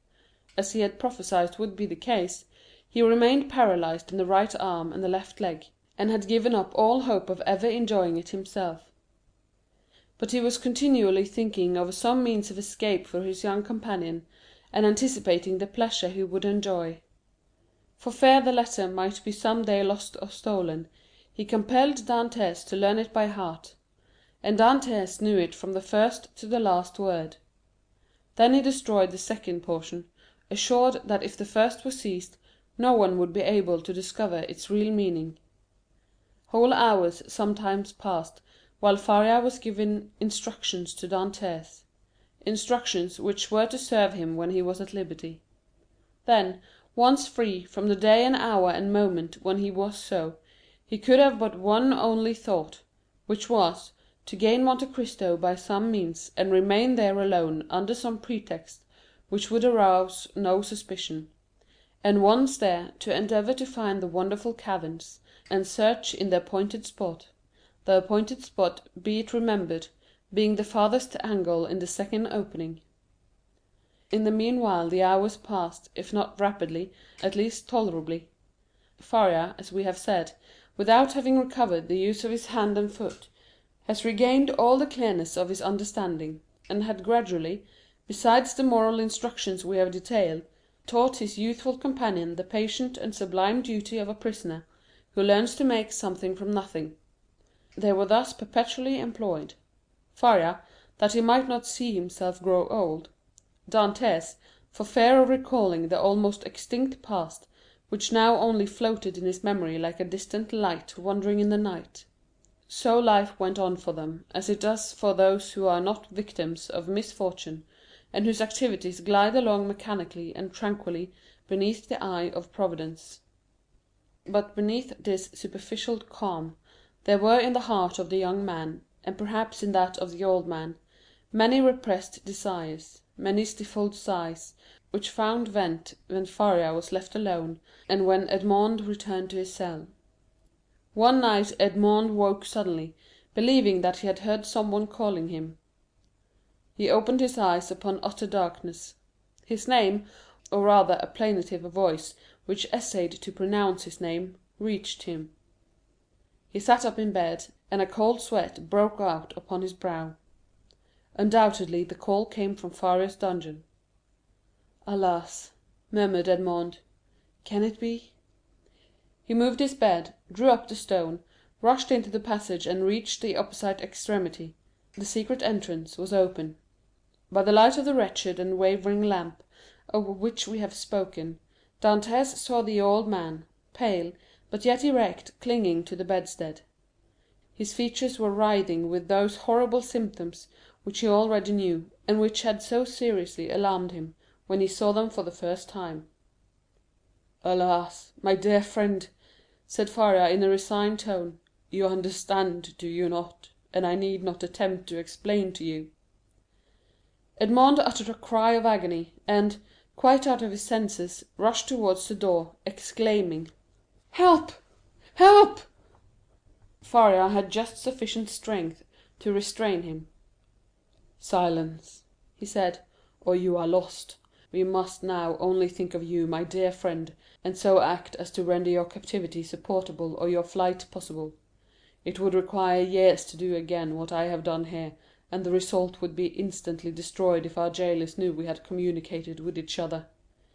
As he had prophesied would be the case, he remained paralyzed in the right arm and the left leg, and had given up all hope of ever enjoying it himself. But he was continually thinking of some means of escape for his young companion, and anticipating the pleasure he would enjoy. For fear the letter might be some day lost or stolen, he compelled Dantès to learn it by heart, and Dantès knew it from the first to the last word. Then he destroyed the second portion, assured that if the first were seized, no one would be able to discover its real meaning. Whole hours sometimes passed while Faria was giving instructions to Dantès, instructions which were to serve him when he was at liberty. Then, once free from the day and hour and moment when he was so, he could have but one only thought, which was, to gain Monte Cristo by some means and remain there alone under some pretext which would arouse no suspicion, and once there to endeavor to find the wonderful caverns, and search in the appointed spot, be it remembered, being the farthest angle in the second opening. In the meanwhile the hours passed, if not rapidly, at least tolerably. Faria, as we have said, without having recovered the use of his hand and foot, has regained all the clearness of his understanding, and had gradually, besides the moral instructions we have detailed, taught his youthful companion the patient and sublime duty of a prisoner who learns to make something from nothing. They were thus perpetually employed: Faria, that he might not see himself grow old; Dantès, for fear of recalling the almost extinct past, which now only floated in his memory like a distant light wandering in the night. So life went on for them, as it does for those who are not victims of misfortune, and whose activities glide along mechanically and tranquilly beneath the eye of Providence. But beneath this superficial calm, there were in the heart of the young man, and perhaps in that of the old man, many repressed desires, many stifled sighs, which found vent when Faria was left alone, and when Edmond returned to his cell. One night Edmond woke suddenly, believing that he had heard someone calling him. He opened his eyes upon utter darkness. His name, or rather a plaintive voice which essayed to pronounce his name, reached him. He sat up in bed, and a cold sweat broke out upon his brow. Undoubtedly the call came from Faria's dungeon. "Alas," murmured Edmond, "can it be?" He moved his bed, drew up the stone, rushed into the passage, and reached the opposite extremity. The secret entrance was open. By the light of the wretched and wavering lamp, of which we have spoken, Dantès saw the old man, pale, but yet erect, clinging to the bedstead. His features were writhing with those horrible symptoms which he already knew, and which had so seriously alarmed him when he saw them for the first time. "Alas, my dear friend," said Faria in a resigned tone, "you understand, do you not? And I need not attempt to explain to you." Edmond uttered a cry of agony, and, quite out of his senses, rushed towards the door, exclaiming, "Help! Help!" Faria had just sufficient strength to restrain him. "Silence," he said, "or you are lost. We must now only think of you, my dear friend, and so act as to render your captivity supportable or your flight possible. It would require years to do again what I have done here, and the result would be instantly destroyed if our jailers knew we had communicated with each other.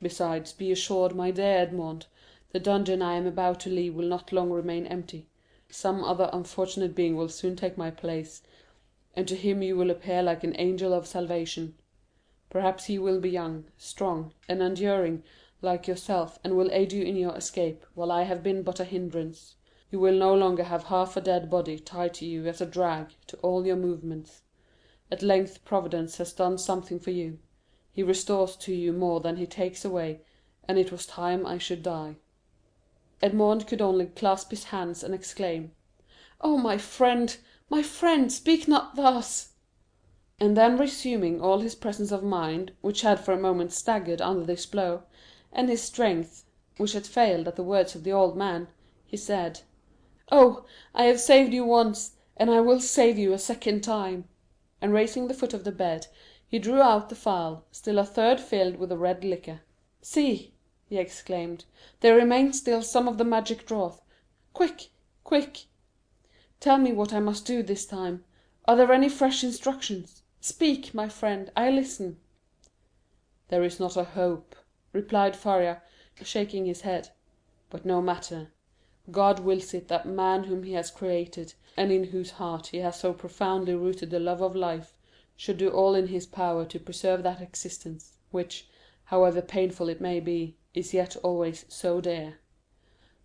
Besides, be assured, my dear Edmond, the dungeon I am about to leave will not long remain empty. Some other unfortunate being will soon take my place, and to him you will appear like an angel of salvation. Perhaps he will be young, strong, and enduring like yourself, and will aid you in your escape, while I have been but a hindrance. You will no longer have half a dead body tied to you as a drag to all your movements. At length Providence has done something for you. He restores to you more than he takes away, and it was time I should die." Edmond could only clasp his hands and exclaim, "Oh, my friend, speak not thus!" And then resuming all his presence of mind, which had for a moment staggered under this blow, and his strength, which had failed at the words of the old man, he said, "Oh, I have saved you once, and I will save you a second time." And raising the foot of the bed, he drew out the phial, still a third filled with the red liquor. "See," he exclaimed, "there remains still some of the magic draught. Quick, Quick! Tell me what I must do this time. Are there any fresh instructions? Speak, my friend, I listen." "There is not a hope," replied Faria, shaking his head. "But no matter. God wills it that man whom he has created, and in whose heart he has so profoundly rooted the love of life, should do all in his power to preserve that existence, which, however painful it may be, is yet always so dear."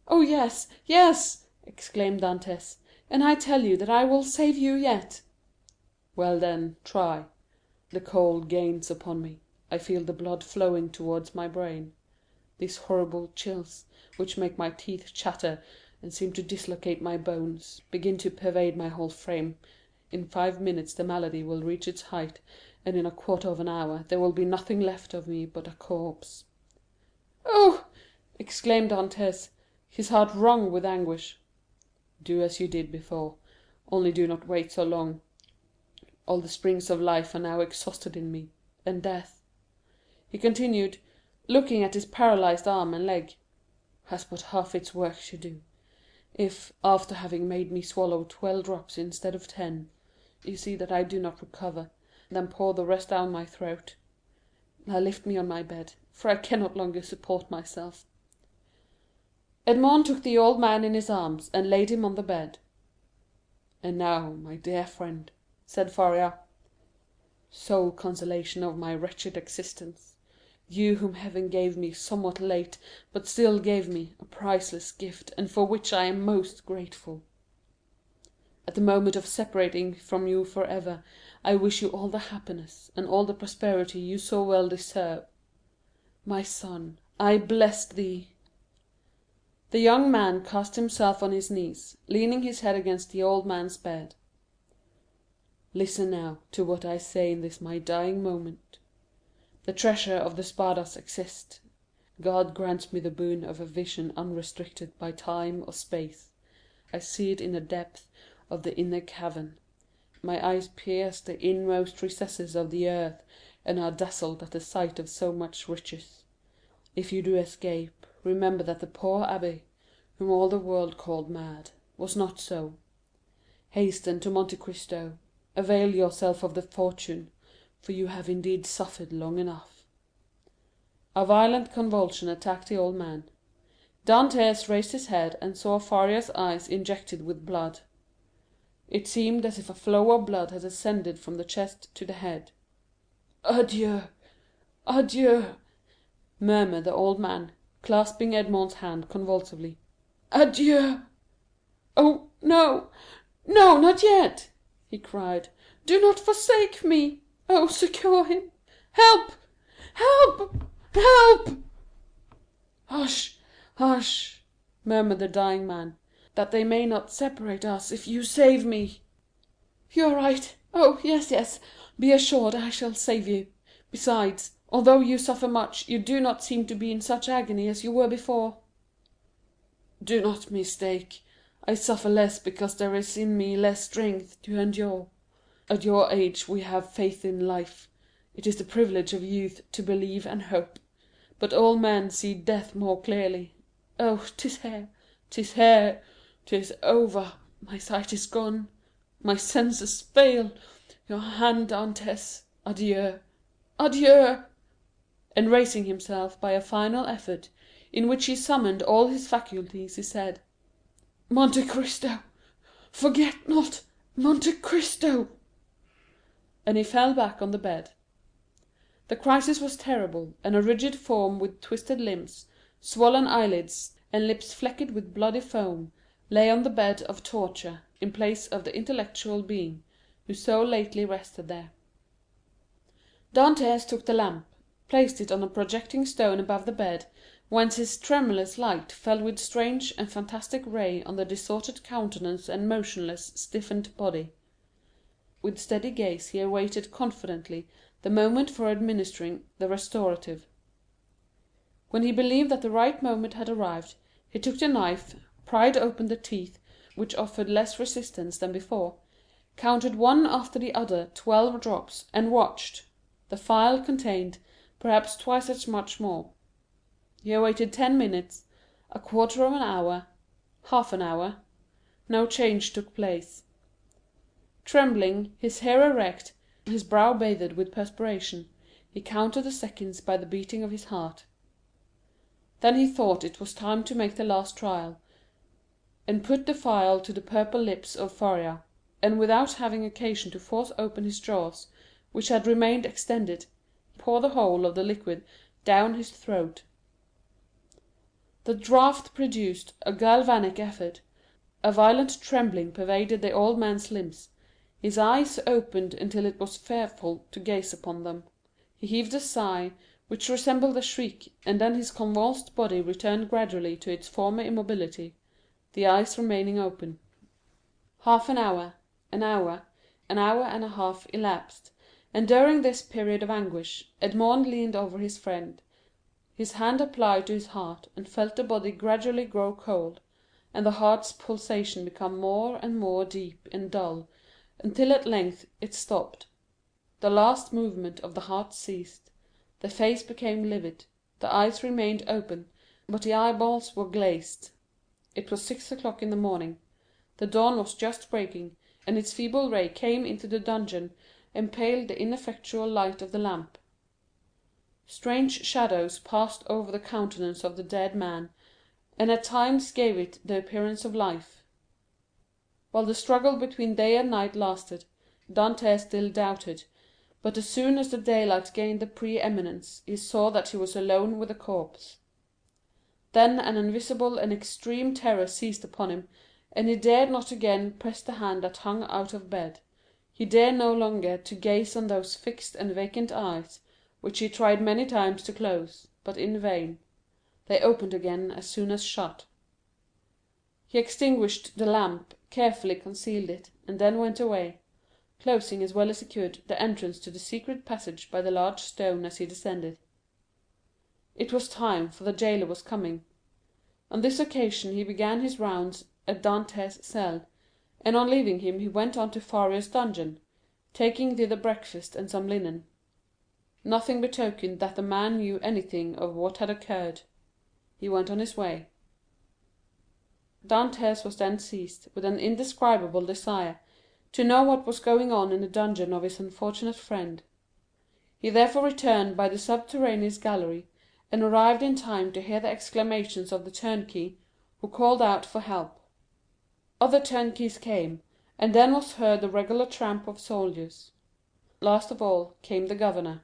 "Oh, yes, yes!" exclaimed Dantès, "and I tell you that I will save you yet." "Well, then, try. The cold gains upon me. I feel the blood flowing towards my brain. These horrible chills, which make my teeth chatter and seem to dislocate my bones, begin to pervade my whole frame. In 5 minutes the malady will reach its height, and in a quarter of an hour there will be nothing left of me but a corpse." "Oh!" exclaimed Dantès, his heart wrung with anguish. "Do as you did before, only do not wait so long. All the springs of life are now exhausted in me, and death," he continued, looking at his paralyzed arm and leg, "has but half its work to do. If, after having made me swallow 12 drops instead of 10, you see that I do not recover, then pour the rest down my throat. Now lift me on my bed, for I cannot longer support myself." Edmond took the old man in his arms and laid him on the bed. "And now, my dear friend," said Faria, "sole consolation of my wretched existence, you whom heaven gave me somewhat late, but still gave me, a priceless gift, and for which I am most grateful. At the moment of separating from you forever, I wish you all the happiness and all the prosperity you so well deserve. My son, I bless thee." The young man cast himself on his knees, leaning his head against the old man's bed. "Listen now to what I say in this my dying moment. The treasure of the Spadas exists. God grants me the boon of a vision unrestricted by time or space. I see it in the depth of the inner cavern. My eyes pierce the inmost recesses of the earth, and are dazzled at the sight of so much riches. If you do escape, remember that the poor abbé, whom all the world called mad, was not so. Hasten to Monte Cristo, avail yourself of the fortune, for you have indeed suffered long enough." A violent convulsion attacked the old man. Dantès raised his head and saw Faria's eyes injected with blood. It seemed as if a flow of blood had ascended from the chest to the head. "Adieu, adieu," murmured the old man, clasping Edmond's hand convulsively. "Adieu!" "Oh, no, no, not yet!" he cried. "Do not forsake me! Oh, succor him! Help! Help! Help!" "Hush, hush!" murmured the dying man, "that they may not separate us if you save me." "You are right. Oh, yes, yes, be assured I shall save you. Besides, although you suffer much, you do not seem to be in such agony as you were before." "Do not mistake. I suffer less because there is in me less strength to endure. At your age we have faith in life. It is the privilege of youth to believe and hope. But all men see death more clearly. Oh, 'tis here, 'tis here, 'tis over. My sight is gone, my senses fail. Your hand, Dantès. Adieu, adieu!" And raising himself by a final effort, in which he summoned all his faculties, he said, "Monte Cristo! Forget not Monte Cristo!" And he fell back on the bed. The crisis was terrible, and a rigid form with twisted limbs, swollen eyelids, and lips flecked with bloody foam, lay on the bed of torture, in place of the intellectual being who so lately rested there. Dantès took the lamp, placed it on a projecting stone above the bed, whence its tremulous light fell with strange and fantastic ray on the distorted countenance and motionless, stiffened body. With steady gaze he awaited confidently the moment for administering the restorative. When he believed that the right moment had arrived, he took the knife, pried open the teeth, which offered less resistance than before, counted one after the other 12 drops, and watched. The phial contained perhaps twice as much more. He awaited 10 minutes, a quarter of an hour, half an hour. no change took place. Trembling, his hair erect, his brow bathed with perspiration, he counted the seconds by the beating of his heart. Then he thought it was time to make the last trial, and put the phial to the purple lips of Faria, and without having occasion to force open his jaws, which had remained extended, pour the whole of the liquid down his throat. The draught produced a galvanic effort, a violent trembling pervaded the old man's limbs, his eyes opened until it was fearful to gaze upon them, he heaved a sigh, which resembled a shriek, and then his convulsed body returned gradually to its former immobility, the eyes remaining open. Half an hour, an hour and a half elapsed, and during this period of anguish, Edmond leaned over his friend, his hand applied to his heart, and felt the body gradually grow cold, and the heart's pulsation become more and more deep and dull, until at length it stopped. The last movement of the heart ceased, the face became livid, the eyes remained open, but the eyeballs were glazed. It was 6 o'clock in the morning. The dawn was just breaking, and its feeble ray came into the dungeon and paled the ineffectual light of the lamp. Strange shadows passed over the countenance of the dead man, and at times gave it the appearance of life. While the struggle between day and night lasted, Dantès still doubted, but as soon as the daylight gained the pre-eminence, he saw that he was alone with the corpse. Then an invisible and extreme terror seized upon him, and he dared not again press the hand that hung out of bed. He dared no longer to gaze on those fixed and vacant eyes, which he tried many times to close, but in vain. They opened again as soon as shut. He extinguished the lamp, carefully concealed it, and then went away, closing as well as he could the entrance to the secret passage by the large stone as he descended. It was time, for the jailer was coming. On this occasion he began his rounds at Dantès' cell, and on leaving him he went on to Faria's dungeon, taking thither breakfast and some linen. Nothing betokened that the man knew anything of what had occurred. He went on his way. Dantès was then seized with an indescribable desire to know what was going on in the dungeon of his unfortunate friend. He therefore returned by the subterraneous gallery, and arrived in time to hear the exclamations of the turnkey, who called out for help. Other turnkeys came, and then was heard the regular tramp of soldiers. Last of all came the governor.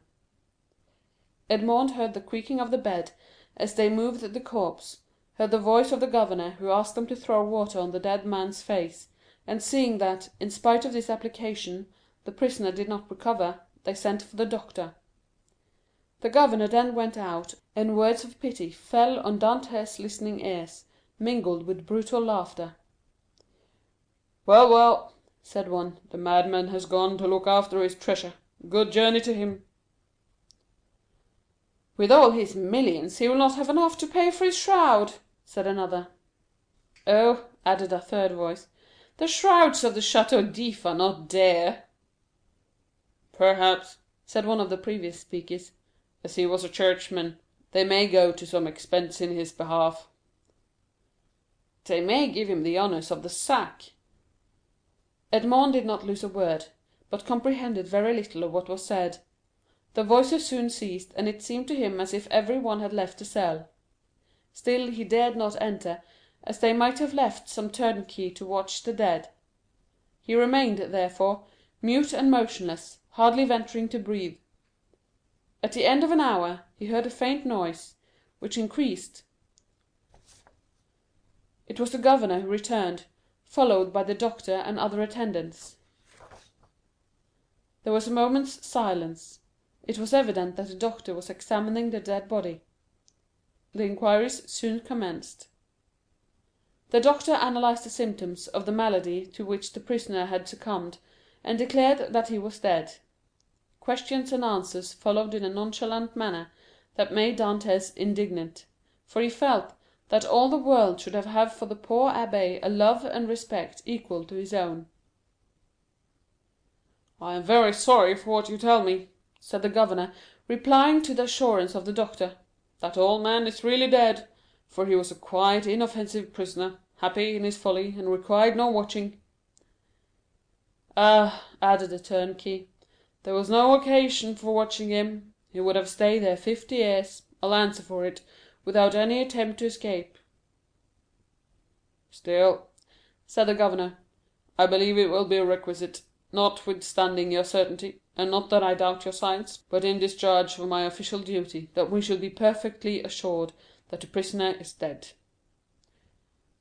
Edmond heard the creaking of the bed as they moved the corpse, heard the voice of the governor, who asked them to throw water on the dead man's face, and seeing that, in spite of this application, the prisoner did not recover, they sent for the doctor. The governor then went out, and words of pity fell on Dantès' listening ears, mingled with brutal laughter. "Well, well," said one, "the madman has gone to look after his treasure. Good journey to him." "With all his millions he will not have enough to pay for his shroud," said another. "Oh," added a third voice, "the shrouds of the Château d'If are not dear." "Perhaps," said one of the previous speakers, "as he was a churchman, they may go to some expense in his behalf." "They may give him the honors of the sack." Edmond did not lose a word, but comprehended very little of what was said. The voices soon ceased, and it seemed to him as if every one had left the cell. Still he dared not enter, as they might have left some turnkey to watch the dead. He remained, therefore, mute and motionless, hardly venturing to breathe. At the end of an hour he heard a faint noise, which increased. It was the governor who returned, followed by the doctor and other attendants. There was a moment's silence. It was evident that the doctor was examining the dead body. The inquiries soon commenced. The doctor analyzed the symptoms of the malady to which the prisoner had succumbed, and declared that he was dead. Questions and answers followed in a nonchalant manner that made Dantès indignant, for he felt that all the world should have for the poor abbé a love and respect equal to his own. "I am very sorry for what you tell me," said the governor, replying to the assurance of the doctor. "That old man is really dead, for he was a quiet, inoffensive prisoner. happy in his folly, and required no watching. Ah, added the turnkey, there was no occasion for watching him. He would have stayed there 50 years, I'll answer for it, without any attempt to escape. Still, said the governor, I believe it will be requisite, notwithstanding your certainty, and not that I doubt your science, but in discharge of my official duty, that we should be perfectly assured that the prisoner is dead.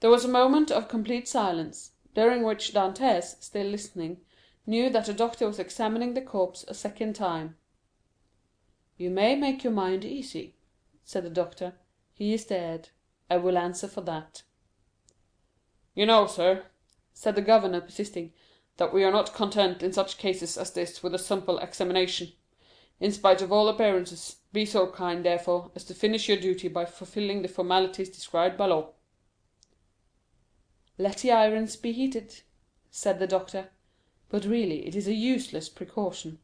There was a moment of complete silence, during which Dantès, still listening, knew that the doctor was examining the corpse a second time. You may make your mind easy, said the doctor. He is dead. I will answer for that. You know, sir, said the governor, persisting, that we are not content in such cases as this with a simple examination. In spite of all appearances, be so kind, therefore, as to finish your duty by fulfilling the formalities described by law. Let the irons be heated, said the doctor, but really it is a useless precaution.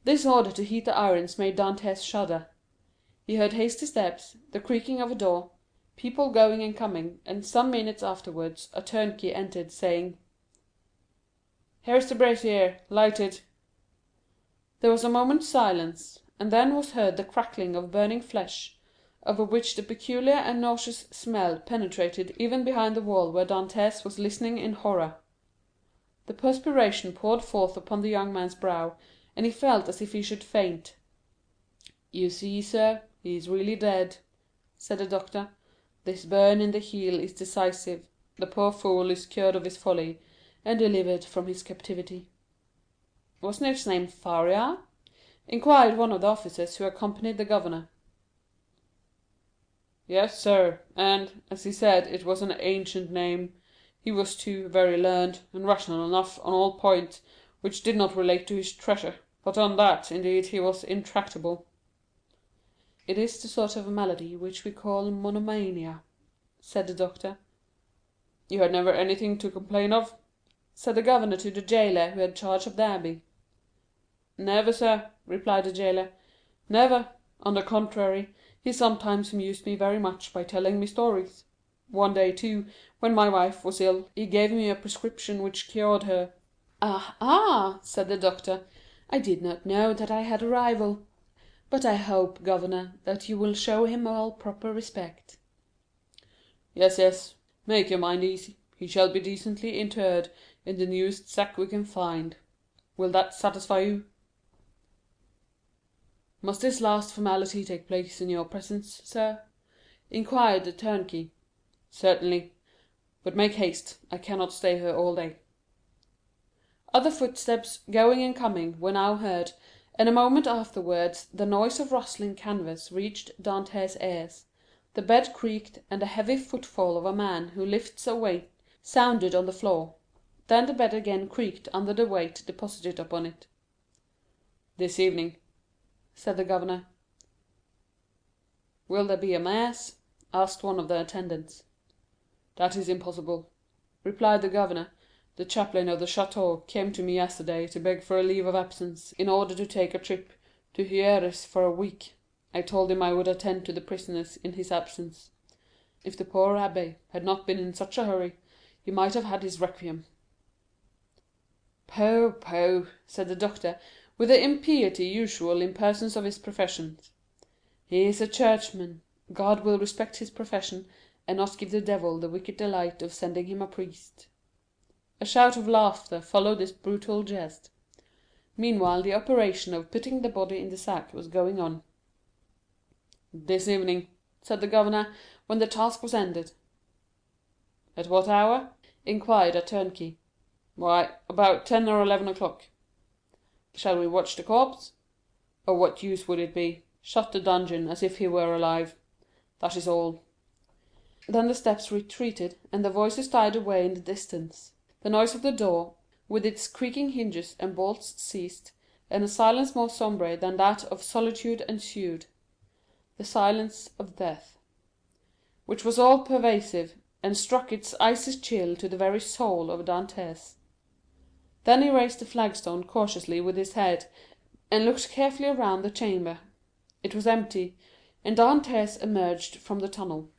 This order to heat the irons made Dantès shudder. He heard hasty steps, the creaking of a door, people going and coming, and some minutes afterwards a turnkey entered, saying, Here is the brazier, lighted. There was a moment's silence, and then was heard the crackling of burning flesh, over which the peculiar and nauseous smell penetrated even behind the wall where Dantès was listening in horror. The perspiration poured forth upon the young man's brow, and he felt as if he should faint. You see, sir, he is really dead, said the doctor. This burn in the heel is decisive. The poor fool is cured of his folly, and delivered from his captivity. Wasn't his name Faria? Inquired one of the officers who accompanied the governor. Yes, sir, and, as he said it was an ancient name, he was too very learned, and rational enough on all points which did not relate to his treasure, but on that, indeed, he was intractable. It is the sort of malady which we call monomania, said the doctor. You had never anything to complain of? Said the governor to the jailer who had charge of the abbey. Never, sir, replied the jailer, never. On the contrary, he sometimes amused me very much by telling me stories. One day, too, when my wife was ill, he gave me a prescription which cured her. Ah, said the doctor, I did not know that I had a rival. But I hope, governor, that you will show him all proper respect. Yes, make your mind easy. He shall be decently interred in the newest sack we can find. Will that satisfy you? Must this last formality take place in your presence, sir? Inquired the turnkey. Certainly. But make haste. I cannot stay here all day. Other footsteps, going and coming, were now heard, and a moment afterwards the noise of rustling canvas reached Dantès' ears. The bed creaked, and the heavy footfall of a man who lifts a weight sounded on the floor. Then the bed again creaked under the weight deposited upon it. This evening, said the governor. Will there be a mass? Asked one of the attendants. That is impossible, replied the governor. The chaplain of the Château came to me yesterday to beg for a leave of absence, in order to take a trip to Tuileries for a week. I told him I would attend to the prisoners in his absence. If the poor abbé had not been in such a hurry, he might have had his requiem. Poh, said the doctor, with the impiety usual in persons of his profession. He is a churchman. God will respect his profession, and not give the devil the wicked delight of sending him a priest. A shout of laughter followed this brutal jest. Meanwhile the operation of putting the body in the sack was going on. This evening, said the governor, when the task was ended. At what hour? Inquired a turnkey. Why, about 10 or 11 o'clock. Shall we watch the corpse? Of what use would it be? Shut the dungeon as if he were alive. That is all. Then the steps retreated, and the voices died away in the distance. The noise of the door, with its creaking hinges and bolts, ceased, and a silence more sombre than that of solitude ensued. The silence of death, which was all pervasive, and struck its icy chill to the very soul of Dantès. Then he raised the flagstone cautiously with his head, and looked carefully around the chamber. It was empty, and Dantès emerged from the tunnel.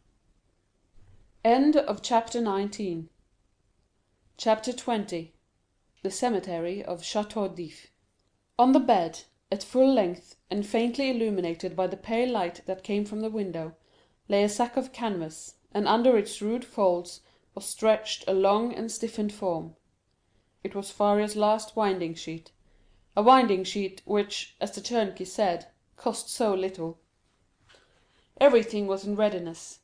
Chapter 19. Chapter 20. The Cemetery of Château. On the bed, at full length, and faintly illuminated by the pale light that came from the window, lay a sack of canvas, and under its rude folds was stretched a long and stiffened form. It was Faria's last winding sheet, a winding sheet which, as the turnkey said, cost so little. Everything was in readiness.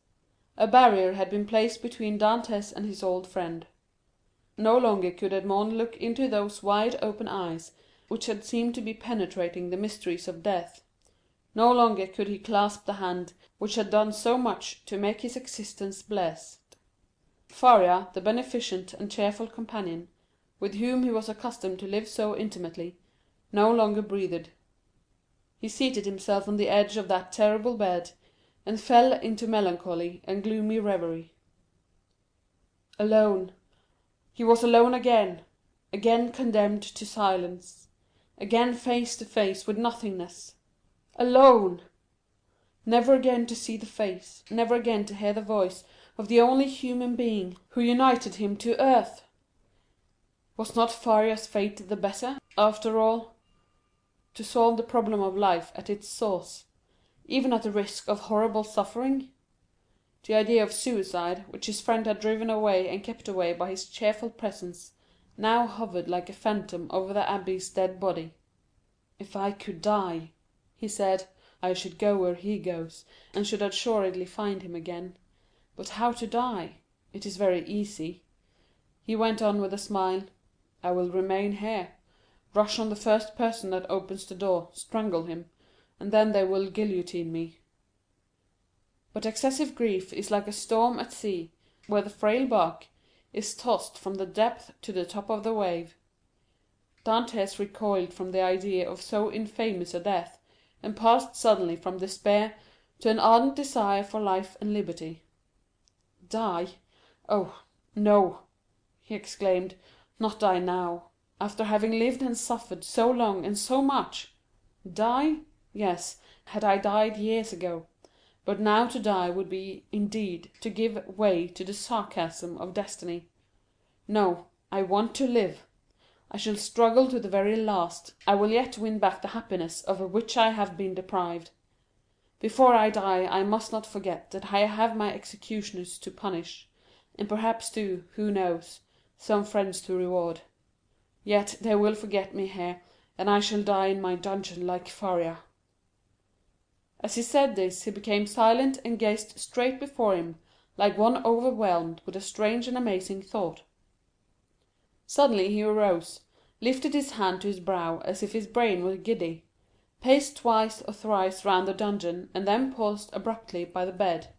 A barrier had been placed between Dantès and his old friend. No longer could Edmond look into those wide open eyes which had seemed to be penetrating the mysteries of death. No longer could he clasp the hand which had done so much to make his existence blessed. Faria, the beneficent and cheerful companion, with whom he was accustomed to live so intimately, no longer breathed. He seated himself on the edge of that terrible bed, and fell into melancholy and gloomy reverie. Alone! He was alone again, again condemned to silence, again face to face with nothingness. Alone! Never again to see the face, never again to hear the voice of the only human being who united him to earth! Was not Faria's fate the better, after all? To solve the problem of life at its source, even at the risk of horrible suffering? The idea of suicide, which his friend had driven away and kept away by his cheerful presence, now hovered like a phantom over the abbé's dead body. "If I could die," he said, "I should go where he goes, and should assuredly find him again. But how to die? It is very easy." He went on with a smile. "I will remain here, rush on the first person that opens the door, strangle him, and then they will guillotine me." But excessive grief is like a storm at sea, where the frail bark is tossed from the depth to the top of the wave. Dantès recoiled from the idea of so infamous a death, and passed suddenly from despair to an ardent desire for life and liberty. Die? Oh, no, he exclaimed, not die now, after having lived and suffered so long and so much. Die? Yes, had I died years ago. But now to die would be, indeed, to give way to the sarcasm of destiny. No, I want to live. I shall struggle to the very last. I will yet win back the happiness of which I have been deprived. Before I die I must not forget that I have my executioners to punish, and perhaps too, who knows, some friends to reward. Yet they will forget me here, and I shall die in my dungeon like Faria." As he said this he became silent and gazed straight before him like one overwhelmed with a strange and amazing thought. Suddenly he arose, lifted his hand to his brow as if his brain were giddy, paced twice or thrice round the dungeon, and then paused abruptly by the bed.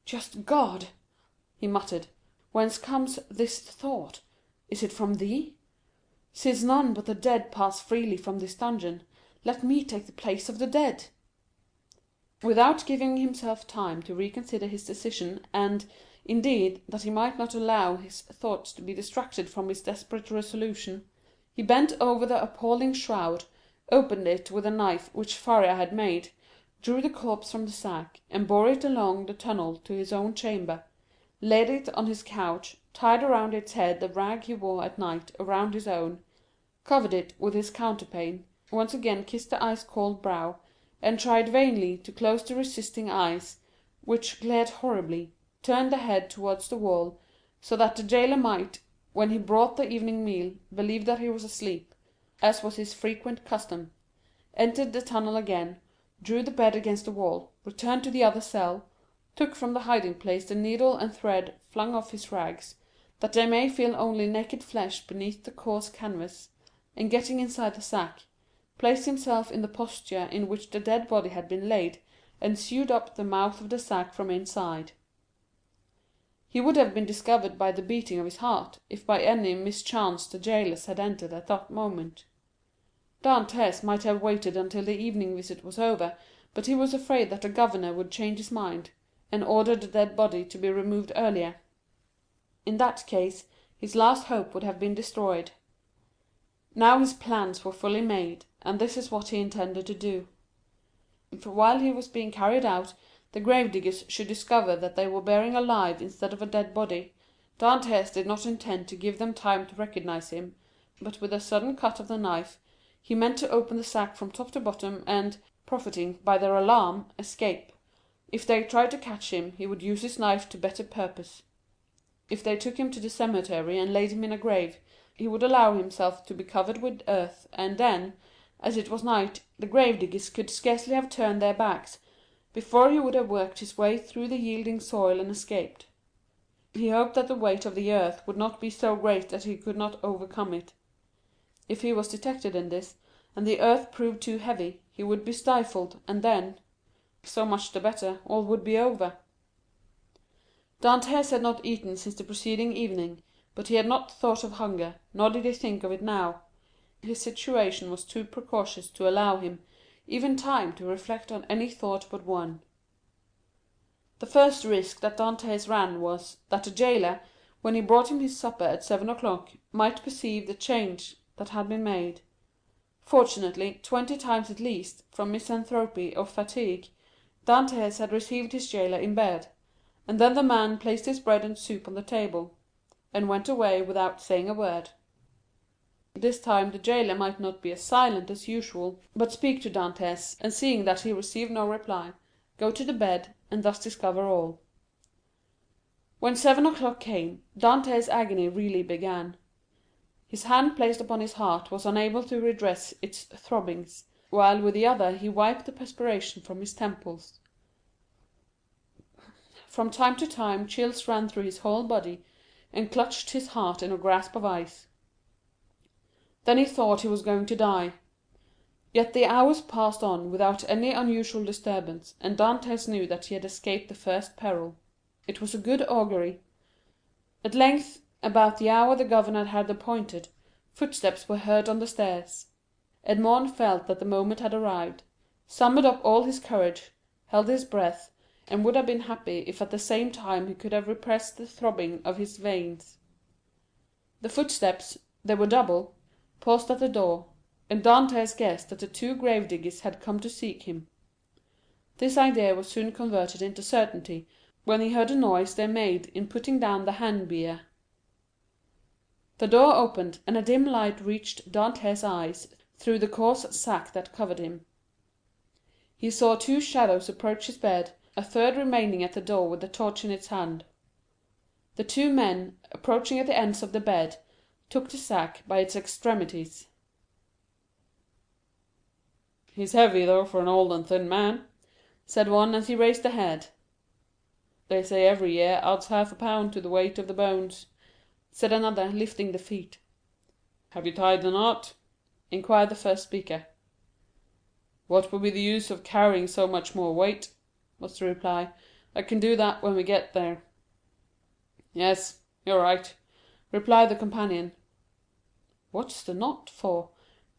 "Just God!" he muttered, "whence comes this thought? Is it from thee? Since none but the dead pass freely from this dungeon, let me take the place of the dead." Without giving himself time to reconsider his decision, and, indeed, that he might not allow his thoughts to be distracted from his desperate resolution, he bent over the appalling shroud, opened it with a knife which Faria had made, drew the corpse from the sack, and bore it along the tunnel to his own chamber, laid it on his couch, tied around its head the rag he wore at night around his own, covered it with his counterpane, once again kissed the ice-cold brow, and tried vainly to close the resisting eyes, which glared horribly, turned the head towards the wall, so that the jailer might, when he brought the evening meal, believe that he was asleep, as was his frequent custom, entered the tunnel again, drew the bed against the wall, returned to the other cell, took from the hiding-place the needle and thread flung off his rags, that they may feel only naked flesh beneath the coarse canvas, and getting inside the sack, placed himself in the posture in which the dead body had been laid, and sewed up the mouth of the sack from inside. He would have been discovered by the beating of his heart, if by any mischance the jailers had entered at that moment. Dantès might have waited until the evening visit was over, but he was afraid that the governor would change his mind, and order the dead body to be removed earlier. In that case, his last hope would have been destroyed. Now his plans were fully made, and this is what he intended to do. If while he was being carried out, the gravediggers should discover that they were bearing a live instead of a dead body, Dantès did not intend to give them time to recognize him, but with a sudden cut of the knife, he meant to open the sack from top to bottom, and, profiting by their alarm, escape. If they tried to catch him, he would use his knife to better purpose. If they took him to the cemetery and laid him in a grave, he would allow himself to be covered with earth, and then, as it was night, the gravediggers could scarcely have turned their backs before he would have worked his way through the yielding soil and escaped. He hoped that the weight of the earth would not be so great that he could not overcome it. If he was detected in this, and the earth proved too heavy, he would be stifled, and then, so much the better, all would be over. Dantès had not eaten since the preceding evening, but he had not thought of hunger, nor did he think of it now. His situation was too precarious to allow him even time to reflect on any thought but one. The first risk that Dantès ran was, that the jailer, when he brought him his supper at 7 o'clock, might perceive the change that had been made. Fortunately, 20 times at least, from misanthropy or fatigue, Dantès had received his jailer in bed, and then the man placed his bread and soup on the table, and went away without saying a word. This time the jailer might not be as silent as usual, but speak to Dantès, and seeing that he received no reply, go to the bed, and thus discover all. When 7 o'clock came, Dantès' agony really began. His hand placed upon his heart was unable to redress its throbbings, while with the other he wiped the perspiration from his temples. From time to time chills ran through his whole body, and clutched his heart in a grasp of ice. Then he thought he was going to die. Yet the hours passed on without any unusual disturbance, and Dantès knew that he had escaped the first peril. It was a good augury. At length, about the hour the governor had appointed, footsteps were heard on the stairs. Edmond felt that the moment had arrived, summoned up all his courage, held his breath, and would have been happy if at the same time he could have repressed the throbbing of his veins. The footsteps, they were double, paused at the door, and Dantès guessed that the two gravediggers had come to seek him. This idea was soon converted into certainty when he heard the noise they made in putting down the hand-bier. The door opened, and a dim light reached Dantès' eyes through the coarse sack that covered him. He saw two shadows approach his bed, a third remaining at the door with a torch in its hand. The two men, approaching at the ends of the bed, took the sack by its extremities. "He's heavy, though, for an old and thin man," said one as he raised the head. "They say every year adds half a pound to the weight of the bones," said another, lifting the feet. "Have you tied the knot?" inquired the first speaker. "What would be the use of carrying so much more weight?" was the reply. "I can do that when we get there." "Yes, you're right," replied the companion. "What's the knot for?"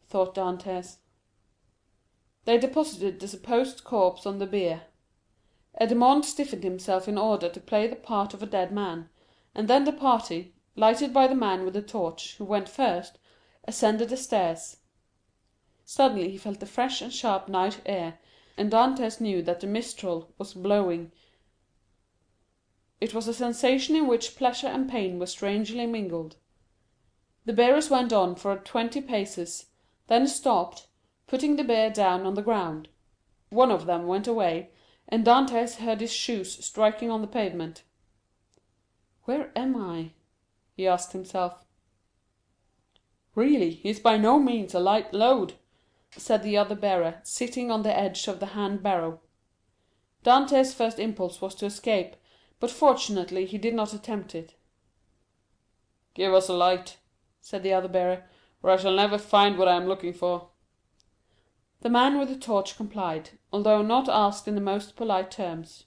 thought Dantès. They deposited the supposed corpse on the bier. Edmond stiffened himself in order to play the part of a dead man, and then the party, lighted by the man with the torch, who went first, ascended the stairs. Suddenly he felt the fresh and sharp night air, and Dantès knew that the mistral was blowing. It was a sensation in which pleasure and pain were strangely mingled. The bearers went on for 20 paces, then stopped, putting the bier down on the ground. One of them went away, and Dantès heard his shoes striking on the pavement. "Where am I?" he asked himself. "Really, he's by no means a light load," said the other bearer, sitting on the edge of the hand-barrow. Dantès' first impulse was to escape, but fortunately he did not attempt it. "Give us a light," said the other bearer, "or I shall never find what I am looking for." The man with the torch complied, although not asked in the most polite terms.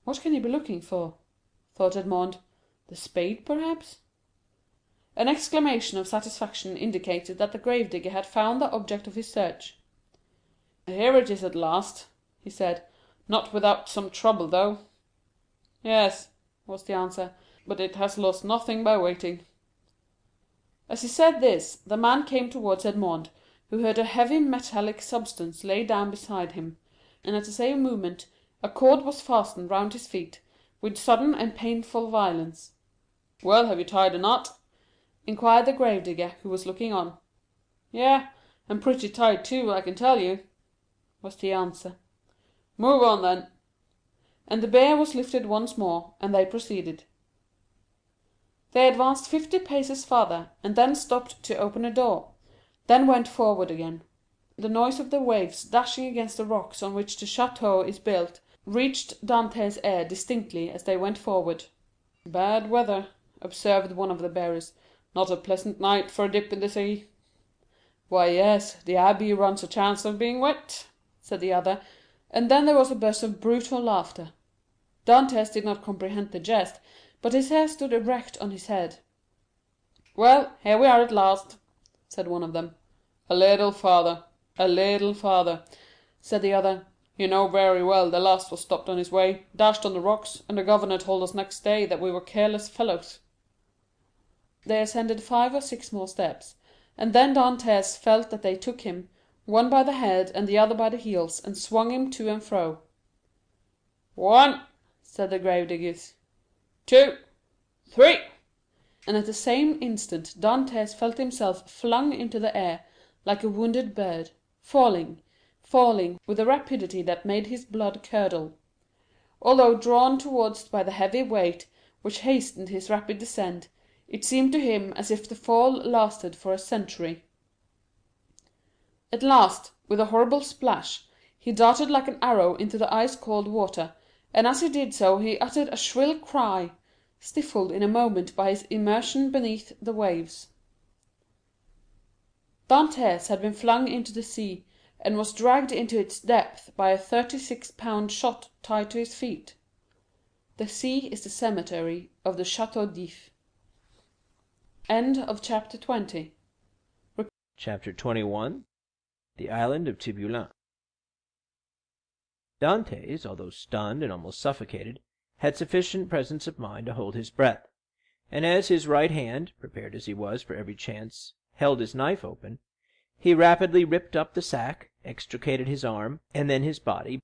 "What can he be looking for?" thought Edmond. "The spade, perhaps?" An exclamation of satisfaction indicated that the gravedigger had found the object of his search. "Here it is at last," he said; "not without some trouble, though." "Yes," was the answer, "but it has lost nothing by waiting." As he said this, the man came towards Edmond, who heard a heavy metallic substance laid down beside him, and at the same moment a cord was fastened round his feet with sudden and painful violence. "Well, have you tied the knot?" inquired the gravedigger, who was looking on. "Yes, and pretty tight too, I can tell you," was the answer. "Move on, then." And the bier was lifted once more, and they proceeded. They advanced 50 paces farther, and then stopped to open a door, then went forward again. The noise of the waves dashing against the rocks on which the château is built reached Dantès' ear distinctly as they went forward. "Bad weather," observed one of the bearers. "Not a pleasant night for a dip in the sea." "Why, yes, the abbey runs a chance of being wet," said the other, and then there was a burst of brutal laughter. Dantès did not comprehend the jest, but his hair stood erect on his head. "Well, here we are at last," said one of them. "A little farther, said the other. "You know very well the last was stopped on his way, dashed on the rocks, and the governor told us next day that we were careless fellows." They ascended 5 or 6 more steps, and then Dantès felt that they took him, one by the head and the other by the heels, and swung him to and fro. "1," said the gravediggers, "2, 3," and at the same instant Dantès felt himself flung into the air like a wounded bird, falling with a rapidity that made his blood curdle. Although drawn towards by the heavy weight which hastened his rapid descent, it seemed to him as if the fall lasted for a century. At last, with a horrible splash, he darted like an arrow into the ice-cold water, and as he did so he uttered a shrill cry, stifled in a moment by his immersion beneath the waves. Dantès had been flung into the sea, and was dragged into its depth by a 36-pound shot tied to his feet. The sea is the cemetery of the Château d'If. End of chapter 20. Chapter 21. The Island of Tiboulen. Dantès, although stunned and almost suffocated, had sufficient presence of mind to hold his breath, and as his right hand, prepared as he was for every chance, held his knife open, he rapidly ripped up the sack, extricated his arm, and then his body,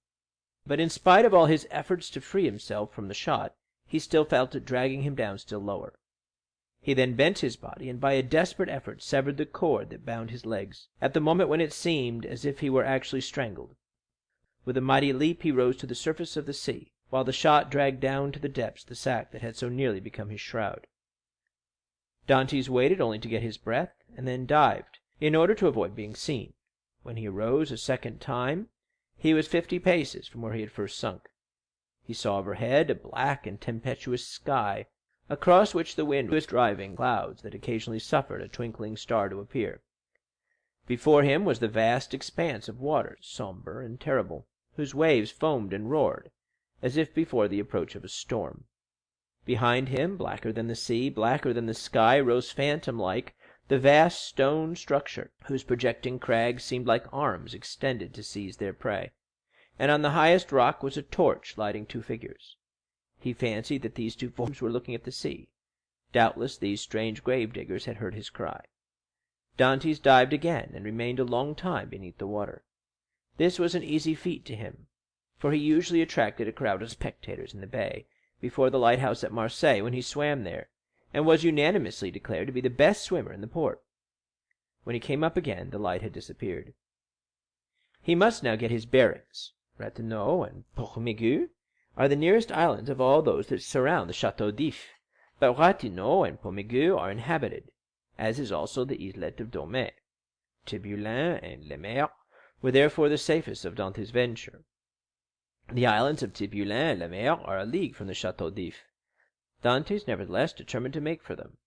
but in spite of all his efforts to free himself from the shot, he still felt it dragging him down still lower. He then bent his body, and by a desperate effort severed the cord that bound his legs, at the moment when it seemed as if he were actually strangled. With a mighty leap he rose to the surface of the sea, while the shot dragged down to the depths the sack that had so nearly become his shroud. Dantès waited only to get his breath, and then dived, in order to avoid being seen. When he arose a second time, he was 50 paces from where he had first sunk. He saw overhead a black and tempestuous sky, across which the wind was driving clouds that occasionally suffered a twinkling star to appear. Before him was the vast expanse of water, sombre and terrible, whose waves foamed and roared, as if before the approach of a storm. Behind him, blacker than the sea, blacker than the sky, rose phantom-like the vast stone structure, whose projecting crags seemed like arms extended to seize their prey, and on the highest rock was a torch lighting 2 figures. He fancied that these 2 forms were looking at the sea. Doubtless these strange grave-diggers had heard his cry. Dantès dived again, and remained a long time beneath the water. This was an easy feat to him, for he usually attracted a crowd of spectators in the bay, before the lighthouse at Marseilles when he swam there, and was unanimously declared to be the best swimmer in the port. When he came up again, the light had disappeared. He must now get his bearings. Ratonneau and Pomègue are the nearest islands of all those that surround the Château d'If, but Ratonneau and Pomègue are inhabited, as is also the islet of Daume. Tiboulen and Le Maire were therefore the safest of Dantès' venture. The islands of Tiboulen and Le Maire are a league from the Château d'If. Dantès nevertheless determined to make for them.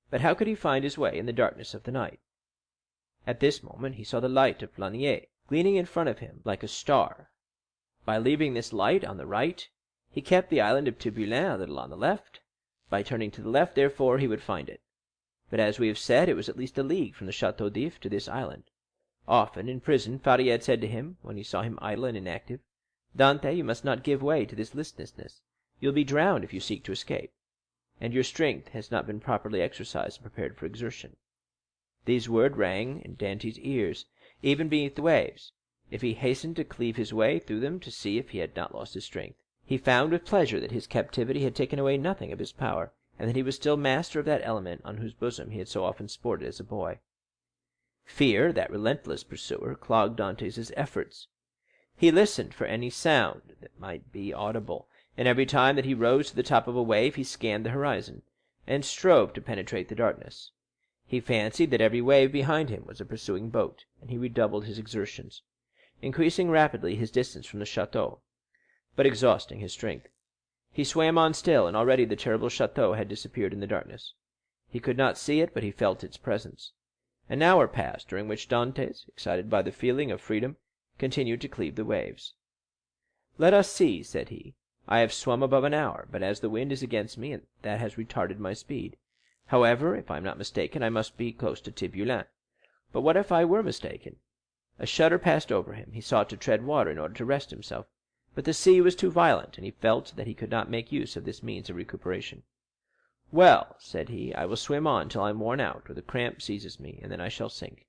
But how could he find his way in the darkness of the night? At this moment he saw the light of Planier gleaming in front of him like a star. By leaving this light on the right, he kept the island of Tiboulen a little on the left. By turning to the left, therefore, he would find it. But as we have said, it was at least a league from the Château d'If to this island. Often in prison Faria had said to him, when he saw him idle and inactive, "Dantès, you must not give way to this listlessness. You'll be drowned if you seek to escape, and your strength has not been properly exercised and prepared for exertion." These words rang in Dantès' ears, even beneath the waves, if he hastened to cleave his way through them to see if he had not lost his strength. He found with pleasure that his captivity had taken away nothing of his power, and that he was still master of that element on whose bosom he had so often sported as a boy. Fear, that relentless pursuer, clogged Dantès' efforts. He listened for any sound that might be audible, and every time that he rose to the top of a wave he scanned the horizon, and strove to penetrate the darkness. He fancied that every wave behind him was a pursuing boat, and he redoubled his exertions, increasing rapidly his distance from the château, but exhausting his strength. He swam on still, and already the terrible château had disappeared in the darkness. He could not see it, but he felt its presence. An hour passed, during which Dantès, excited by the feeling of freedom, continued to cleave the waves. "Let us see," said he. "I have swum above an hour, but as the wind is against me, that has retarded my speed. However, if I am not mistaken, I must be close to Tiboulen. But what if I were mistaken?" A shudder passed over him. He sought to tread water in order to rest himself, but the sea was too violent, and he felt that he could not make use of this means of recuperation. "Well," said he, "I will swim on till I am worn out, or the cramp seizes me, and then I shall sink."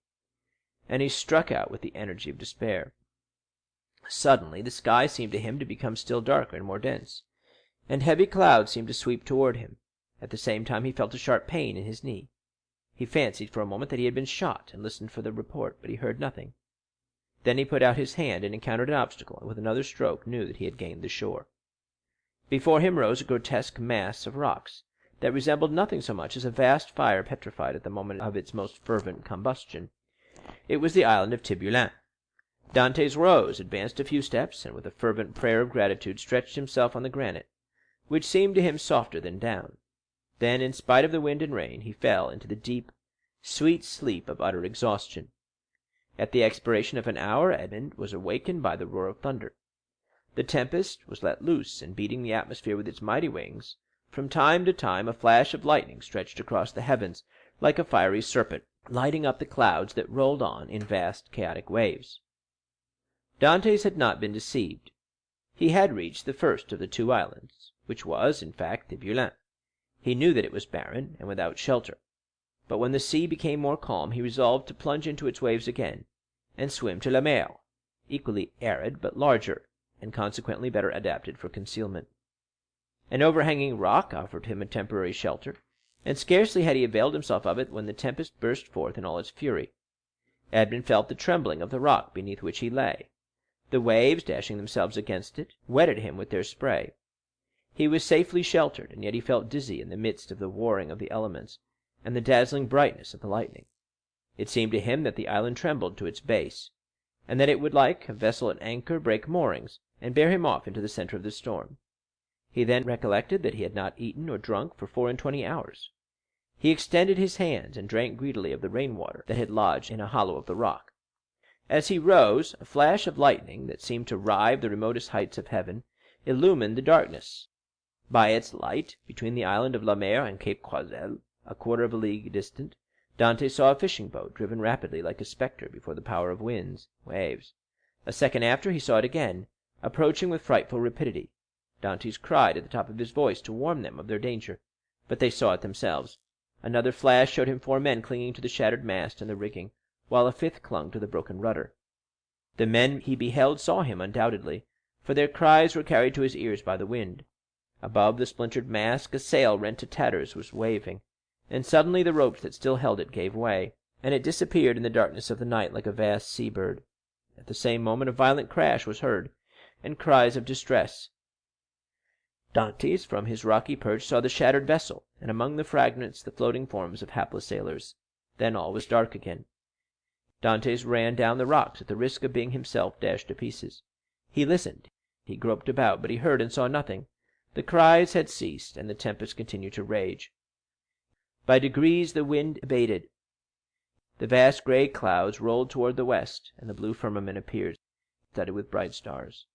And he struck out with the energy of despair. Suddenly the sky seemed to him to become still darker and more dense, and heavy clouds seemed to sweep toward him. At the same time he felt a sharp pain in his knee. He fancied for a moment that he had been shot, and listened for the report, but he heard nothing. Then he put out his hand and encountered an obstacle, and with another stroke knew that he had gained the shore. Before him rose a grotesque mass of rocks, that resembled nothing so much as a vast fire petrified at the moment of its most fervent combustion. It was the island of Tiboulen. Dantès rose, advanced a few steps, and with a fervent prayer of gratitude stretched himself on the granite, which seemed to him softer than down. Then, in spite of the wind and rain, he fell into the deep, sweet sleep of utter exhaustion. At the expiration of an hour Edmond was awakened by the roar of thunder. The tempest was let loose, and beating the atmosphere with its mighty wings, from time to time a flash of lightning stretched across the heavens like a fiery serpent, lighting up the clouds that rolled on in vast chaotic waves. Dantès had not been deceived. He had reached the first of the two islands, which was, in fact, Tiboulen. He knew that it was barren and without shelter, but when the sea became more calm he resolved to plunge into its waves again, and swim to La Mer, equally arid but larger, and consequently better adapted for concealment. An overhanging rock offered him a temporary shelter, and scarcely had he availed himself of it when the tempest burst forth in all its fury. Edmond felt the trembling of the rock beneath which he lay. The waves, dashing themselves against it, wetted him with their spray. He was safely sheltered, and yet he felt dizzy in the midst of the warring of the elements and the dazzling brightness of the lightning. It seemed to him that the island trembled to its base, and that it would, like a vessel at anchor, break moorings and bear him off into the center of the storm. He then recollected that he had not eaten or drunk for 24 hours. He extended his hands and drank greedily of the rain-water that had lodged in a hollow of the rock. As he rose, a flash of lightning that seemed to rive the remotest heights of heaven illumined the darkness. By its light, between the island of La Mer and Cape Croiselle, a quarter of a league distant, Dantès saw a fishing boat driven rapidly like a spectre before the power of waves. A second after he saw it again, approaching with frightful rapidity. Dantès cried at the top of his voice to warn them of their danger, but they saw it themselves. Another flash showed him 4 men clinging to the shattered mast and the rigging, while a 5th clung to the broken rudder. The men he beheld saw him undoubtedly, for their cries were carried to his ears by the wind. Above the splintered mast a sail rent to tatters was waving, and suddenly the ropes that still held it gave way, and it disappeared in the darkness of the night like a vast sea-bird. At the same moment a violent crash was heard, and cries of distress. Dantès, from his rocky perch, saw the shattered vessel, and among the fragments the floating forms of hapless sailors. Then all was dark again. Dantès ran down the rocks at the risk of being himself dashed to pieces. He listened, he groped about, but he heard and saw nothing. The cries had ceased, and the tempest continued to rage. By degrees the wind abated. The vast gray clouds rolled toward the west, and the blue firmament appeared, studded with bright stars.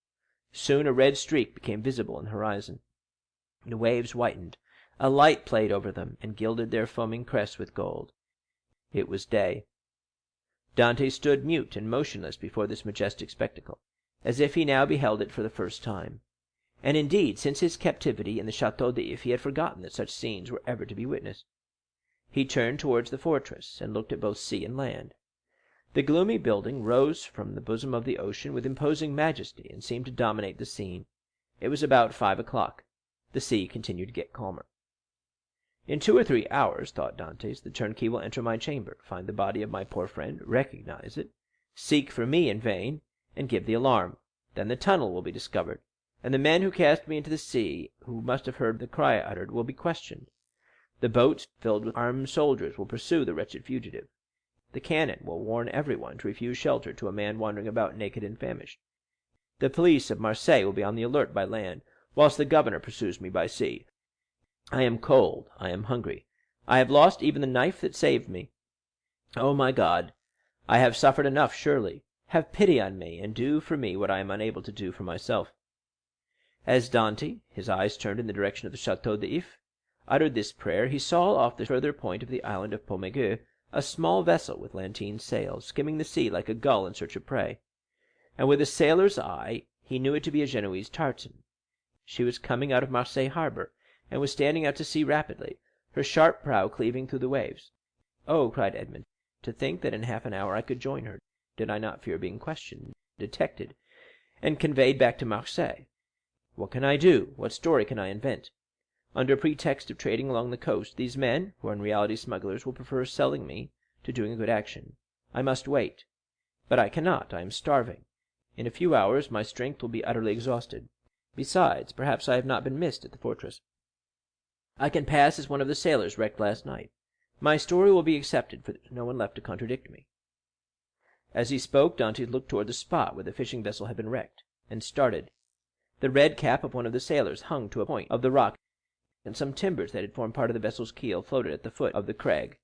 Soon a red streak became visible in the horizon. The waves whitened, a light played over them, and gilded their foaming crests with gold. It was day. Dantès stood mute and motionless before this majestic spectacle, as if he now beheld it for the first time. And indeed, since his captivity in the Château d'If, he had forgotten that such scenes were ever to be witnessed. He turned towards the fortress, and looked at both sea and land. The gloomy building rose from the bosom of the ocean with imposing majesty and seemed to dominate the scene. It was about 5 o'clock. The sea continued to get calmer. In 2 or 3 hours, thought Dantès, the turnkey will enter my chamber, find the body of my poor friend, recognize it, seek for me in vain, and give the alarm. Then the tunnel will be discovered, and the men who cast me into the sea, who must have heard the cry I uttered, will be questioned. The boats filled with armed soldiers will pursue the wretched fugitive. The cannon will warn everyone to refuse shelter to a man wandering about naked and famished. The police of Marseilles will be on the alert by land, whilst the governor pursues me by sea. I am cold, I am hungry. I have lost even the knife that saved me. Oh, my God, I have suffered enough, surely. Have pity on me, and do for me what I am unable to do for myself. As Dantès, his eyes turned in the direction of the Château d'If, uttered this prayer, he saw off the further point of the island of Pomègue a small vessel with lateen sails, skimming the sea like a gull in search of prey. And with a sailor's eye he knew it to be a Genoese tartan. She was coming out of Marseilles harbor, and was standing out to sea rapidly, her sharp prow cleaving through the waves. "Oh," cried Edmond, "to think that in half an hour I could join her, did I not fear being questioned, detected, and conveyed back to Marseilles. What can I do? What story can I invent? Under pretext of trading along the coast, these men, who are in reality smugglers, will prefer selling me to doing a good action. I must wait. But I cannot, I am starving. In a few hours my strength will be utterly exhausted. Besides, perhaps I have not been missed at the fortress. I can pass as one of the sailors wrecked last night. My story will be accepted, for there is no one left to contradict me." As he spoke, Dantès looked toward the spot where the fishing vessel had been wrecked, and started. The red cap of one of the sailors hung to a point of the rock, and some timbers that had formed part of the vessel's keel floated at the foot of the crag.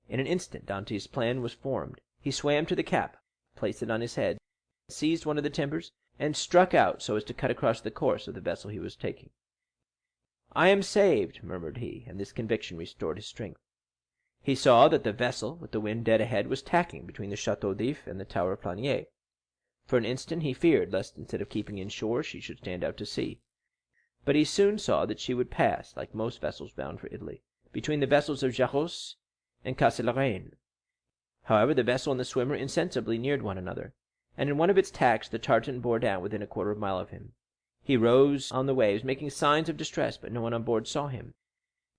In an instant Dantès' plan was formed. He swam to the cap, placed it on his head, seized one of the timbers, and struck out so as to cut across the course of the vessel he was taking. "I am saved," murmured he, and this conviction restored his strength. He saw that the vessel, with the wind dead ahead, was tacking between the Château d'If and the Tower of Planier. For an instant he feared lest instead of keeping in shore she should stand out to sea. But he soon saw that she would pass, like most vessels bound for Italy, between the vessels of Jarros and Castellaraine. However, the vessel and the swimmer insensibly neared one another, and in one of its tacks the tartan bore down within a quarter of a mile of him. He rose on the waves, making signs of distress, but no one on board saw him,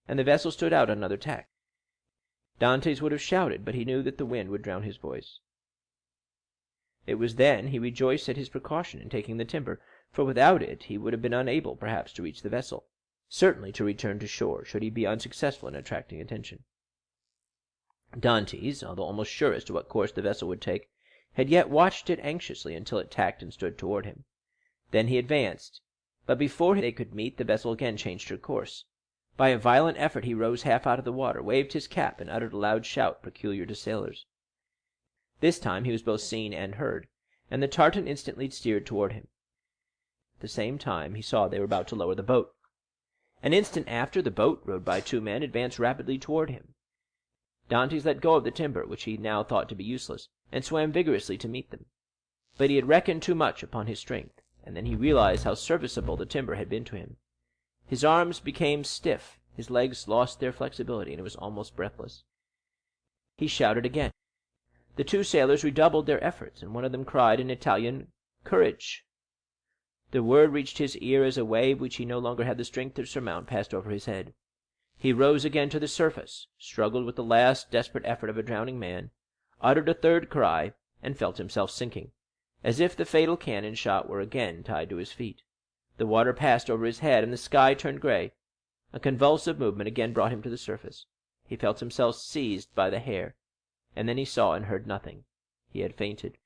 and the vessel stood out on another tack. Dantès would have shouted, but he knew that the wind would drown his voice. It was then he rejoiced at his precaution in taking the timber, for without it he would have been unable, perhaps, to reach the vessel, certainly to return to shore, should he be unsuccessful in attracting attention. Dantès, although almost sure as to what course the vessel would take, had yet watched it anxiously until it tacked and stood toward him. Then he advanced, but before they could meet, the vessel again changed her course. By a violent effort he rose half out of the water, waved his cap, and uttered a loud shout peculiar to sailors. This time he was both seen and heard, and the tartan instantly steered toward him. At the same time he saw they were about to lower the boat. An instant after, the boat, rowed by 2 men, advanced rapidly toward him. Dantès let go of the timber, which he now thought to be useless, and swam vigorously to meet them. But he had reckoned too much upon his strength, and then he realized how serviceable the timber had been to him. His arms became stiff, his legs lost their flexibility, and he was almost breathless. He shouted again. The 2 sailors redoubled their efforts, and one of them cried in Italian, "Courage!" The word reached his ear as a wave which he no longer had the strength to surmount passed over his head. He rose again to the surface, struggled with the last desperate effort of a drowning man, uttered a third cry, and felt himself sinking, as if the fatal cannon shot were again tied to his feet. The water passed over his head, and the sky turned gray. A convulsive movement again brought him to the surface. He felt himself seized by the hair, and then he saw and heard nothing. He had fainted.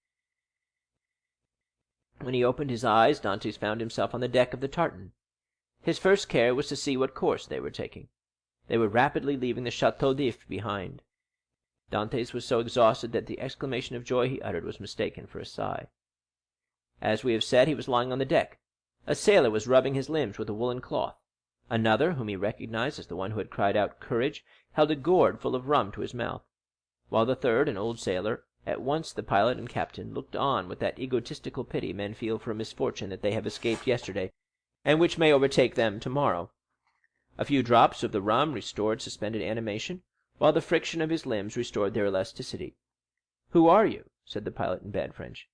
When he opened his eyes, Dantès found himself on the deck of the tartan. His first care was to see what course they were taking. They were rapidly leaving the Château d'If behind. Dantès was so exhausted that the exclamation of joy he uttered was mistaken for a sigh. As we have said, he was lying on the deck. A sailor was rubbing his limbs with a woolen cloth. Another, whom he recognized as the one who had cried out "Courage," held a gourd full of rum to his mouth, while the third, an old sailor, at once the pilot and captain, looked on with that egotistical pity men feel for a misfortune that they have escaped yesterday, and which may overtake them tomorrow. A few drops of the rum restored suspended animation, while the friction of his limbs restored their elasticity. "Who are you?" said the pilot in bad French.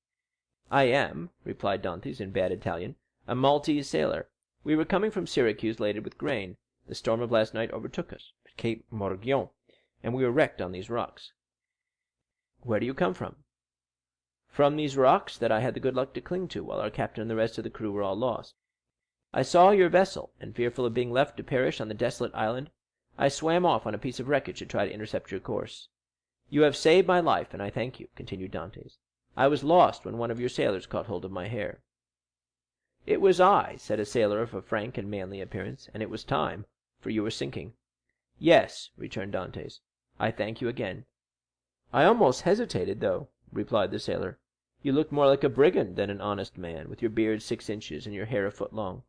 "I am," replied Dantès in bad Italian, "a Maltese sailor. We were coming from Syracuse laden with grain. The storm of last night overtook us at Cape Morgion, and we were wrecked on these rocks." "Where do you come from?" "From these rocks that I had the good luck to cling to, while our captain and the rest of the crew were all lost. I saw your vessel, and fearful of being left to perish on the desolate island, I swam off on a piece of wreckage to try to intercept your course. You have saved my life, and I thank you," continued Dantès. "I was lost when one of your sailors caught hold of my hair." "It was I," said a sailor of a frank and manly appearance, "and it was time, for you were sinking." "Yes," returned Dantès, "I thank you again." "I almost hesitated, though," replied the sailor. "You looked more like a brigand than an honest man, with your beard 6 inches and your hair a foot long."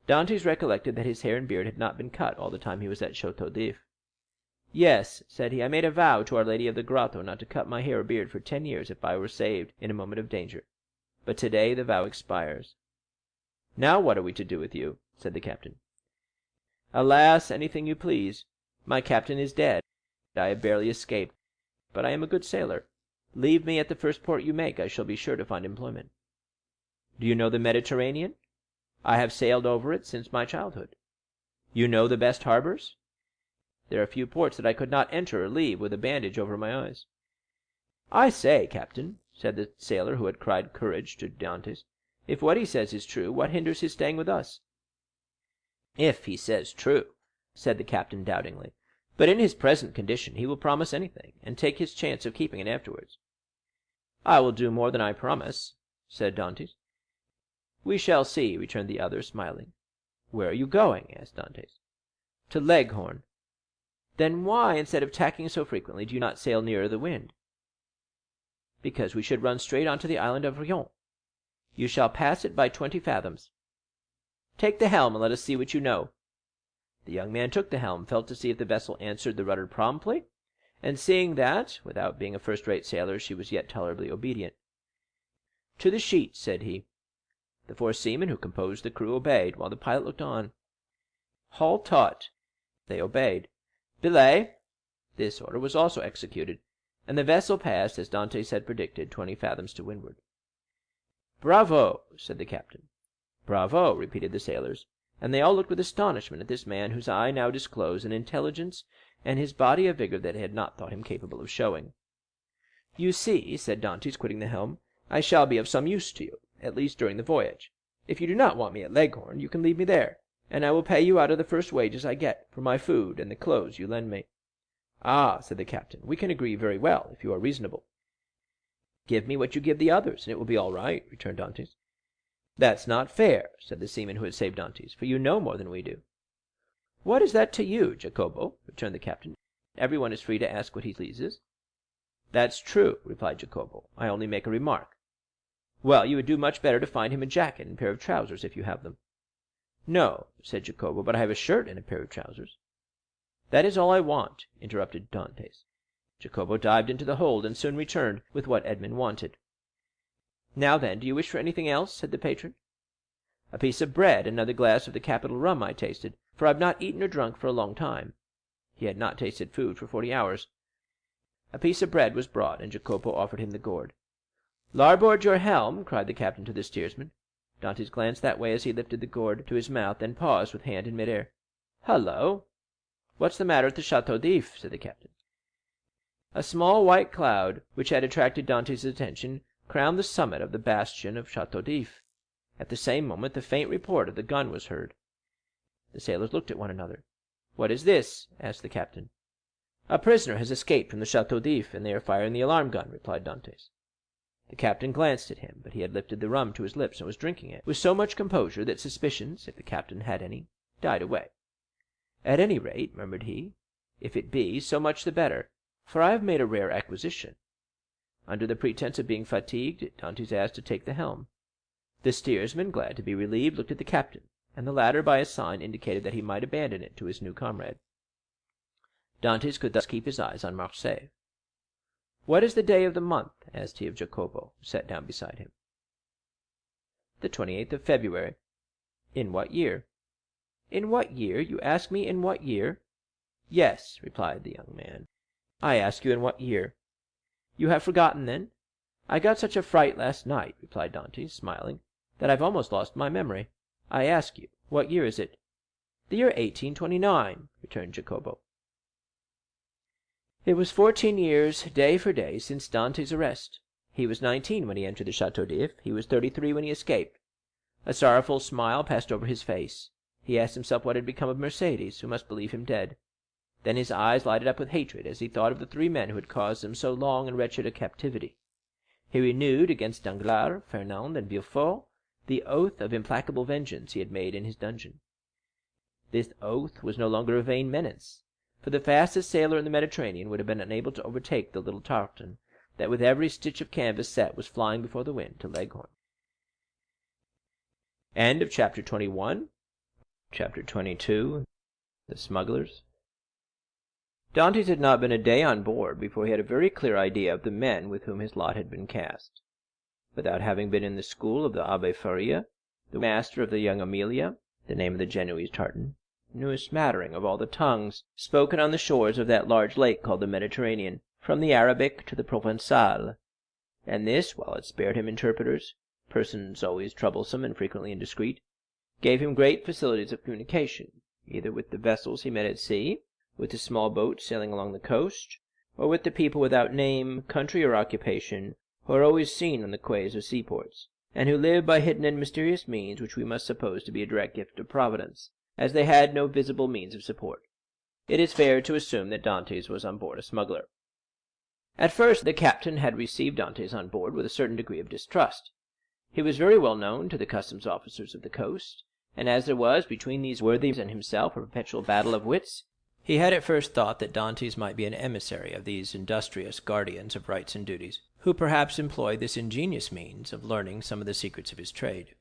Dantès recollected that his hair and beard had not been cut all the time he was at Château d'If. "Yes," said he, "I made a vow to Our Lady of the Grotto not to cut my hair or beard for 10 years if I were saved in a moment of danger. But today the vow expires." "Now what are we to do with you?" said the captain. "Alas, anything you please. My captain is dead. I have barely escaped, but I am a good sailor. Leave me at the first port you make. I shall be sure to find employment." "Do you know the Mediterranean?" "I have sailed over it since my childhood." "You know the best harbors?" "There are few ports that I could not enter or leave with a bandage over my eyes." "I say, captain," said the sailor who had cried courage to Dantès, "if what he says is true, what hinders his staying with us?" "If he says true," said the captain doubtingly; "but in his present condition he will promise anything, and take his chance of keeping it afterwards." "I will do more than I promise," said Dantès. "We shall see," returned the other, smiling. "Where are you going?" asked Dantès. "To Leghorn." "Then why, instead of tacking so frequently, do you not sail nearer the wind?" "Because we should run straight on to the island of Rion. You shall pass it by 20 fathoms. Take the helm, and let us see what you know." The young man took the helm, felt to see if the vessel answered the rudder promptly, and seeing that, without being a first-rate sailor, she was yet tolerably obedient. "To the sheets," said he. The 4 seamen who composed the crew obeyed, while the pilot looked on. "Haul taut." They obeyed. "Belay." This order was also executed, and the vessel passed, as Dantès had predicted, 20 fathoms to windward. "Bravo!" said the captain. "Bravo!" repeated the sailors, and they all looked with astonishment at this man whose eye now disclosed an intelligence and his body a vigor that they had not thought him capable of showing. "You see," said Dantès, quitting the helm, "I shall be of some use to you, at least during the voyage. If you do not want me at Leghorn, you can leave me there, and I will pay you out of the first wages I get for my food and the clothes you lend me." "Ah," said the captain, "we can agree very well, if you are reasonable." "Give me what you give the others, and it will be all right," returned Dantès. "That's not fair," said the seaman who had saved Dantès, "for you know more than we do." "What is that to you, Jacopo?" returned the captain. "Everyone is free to ask what he pleases." "That's true," replied Jacopo. "I only make a remark." "Well, you would do much better to find him a jacket and a pair of trousers, if you have them." "No," said Jacopo, "but I have a shirt and a pair of trousers." "That is all I want," interrupted Dantès. Jacopo dived into the hold, and soon returned with what Edmond wanted. "Now then, do you wish for anything else?" said the patron. "A piece of bread, and another glass of the capital rum I tasted, for I have not eaten or drunk for a long time." He had not tasted food for 40 hours. A piece of bread was brought, and Jacopo offered him the gourd. "Larboard your helm!" cried the captain to the steersman. Dantès glanced that way as he lifted the gourd to his mouth, then paused with hand in mid-air. "Hullo! What's the matter at the Château d'If?" said the captain. A small white cloud, which had attracted Dantès' attention, crowned the summit of the bastion of Château d'If. At the same moment the faint report of the gun was heard. The sailors looked at one another. "What is this?" asked the captain. "A prisoner has escaped from the Château d'If, and they are firing the alarm gun," replied Dantès. The captain glanced at him, but he had lifted the rum to his lips and was drinking it with so much composure that suspicions, if the captain had any, died away. "At any rate," murmured he, "if it be, so much the better, for I have made a rare acquisition." Under the pretence of being fatigued, Dantès asked to take the helm. The steersman, glad to be relieved, looked at the captain, and the latter by a sign indicated that he might abandon it to his new comrade. Dantès could thus keep his eyes on Marseilles. "What is the day of the month?" asked he of Jacopo, who sat down beside him. "The 28th of February." "In what year?" "In what year? You ask me in what year?" "Yes," replied the young man, "I ask you in what year." You have forgotten, then? I got such a fright last night, replied Dantès, smiling, that I've almost lost my memory. I ask you, what year is it? The year 1829, returned Jacopo. It was 14 years, day for day, since Dantès' arrest. He was 19 when he entered the Château d'If. He was 33 when he escaped. A sorrowful smile passed over his face. He asked himself what had become of Mercédès, who must believe him dead. Then his eyes lighted up with hatred as he thought of the 3 men who had caused him so long and wretched a captivity. He renewed against Danglars, Fernand, and Villefort the oath of implacable vengeance he had made in his dungeon. This oath was no longer a vain menace, for the fastest sailor in the Mediterranean would have been unable to overtake the little tartan that with every stitch of canvas set was flying before the wind to Leghorn. End of chapter 21. Chapter 22. The Smugglers. Dantès had not been a day on board before he had a very clear idea of the men with whom his lot had been cast. Without having been in the school of the Abbé Faria, the master of the young Amelia, the name of the Genoese tartan, knew a smattering of all the tongues spoken on the shores of that large lake called the Mediterranean, from the Arabic to the Provençal, and this, while it spared him interpreters, persons always troublesome and frequently indiscreet, gave him great facilities of communication, either with the vessels he met at sea, with the small boats sailing along the coast, or with the people without name, country, or occupation, who are always seen on the quays of seaports, and who live by hidden and mysterious means which we must suppose to be a direct gift of Providence, as they had no visible means of support. It is fair to assume that Dantès was on board a smuggler. At first the captain had received Dantès on board with a certain degree of distrust. He was very well known to the customs officers of the coast, and as there was between these worthies and himself a perpetual battle of wits, he had at first thought that Dantès might be an emissary of these industrious guardians of rights and duties, who perhaps employed this ingenious means of learning some of the secrets of his trade.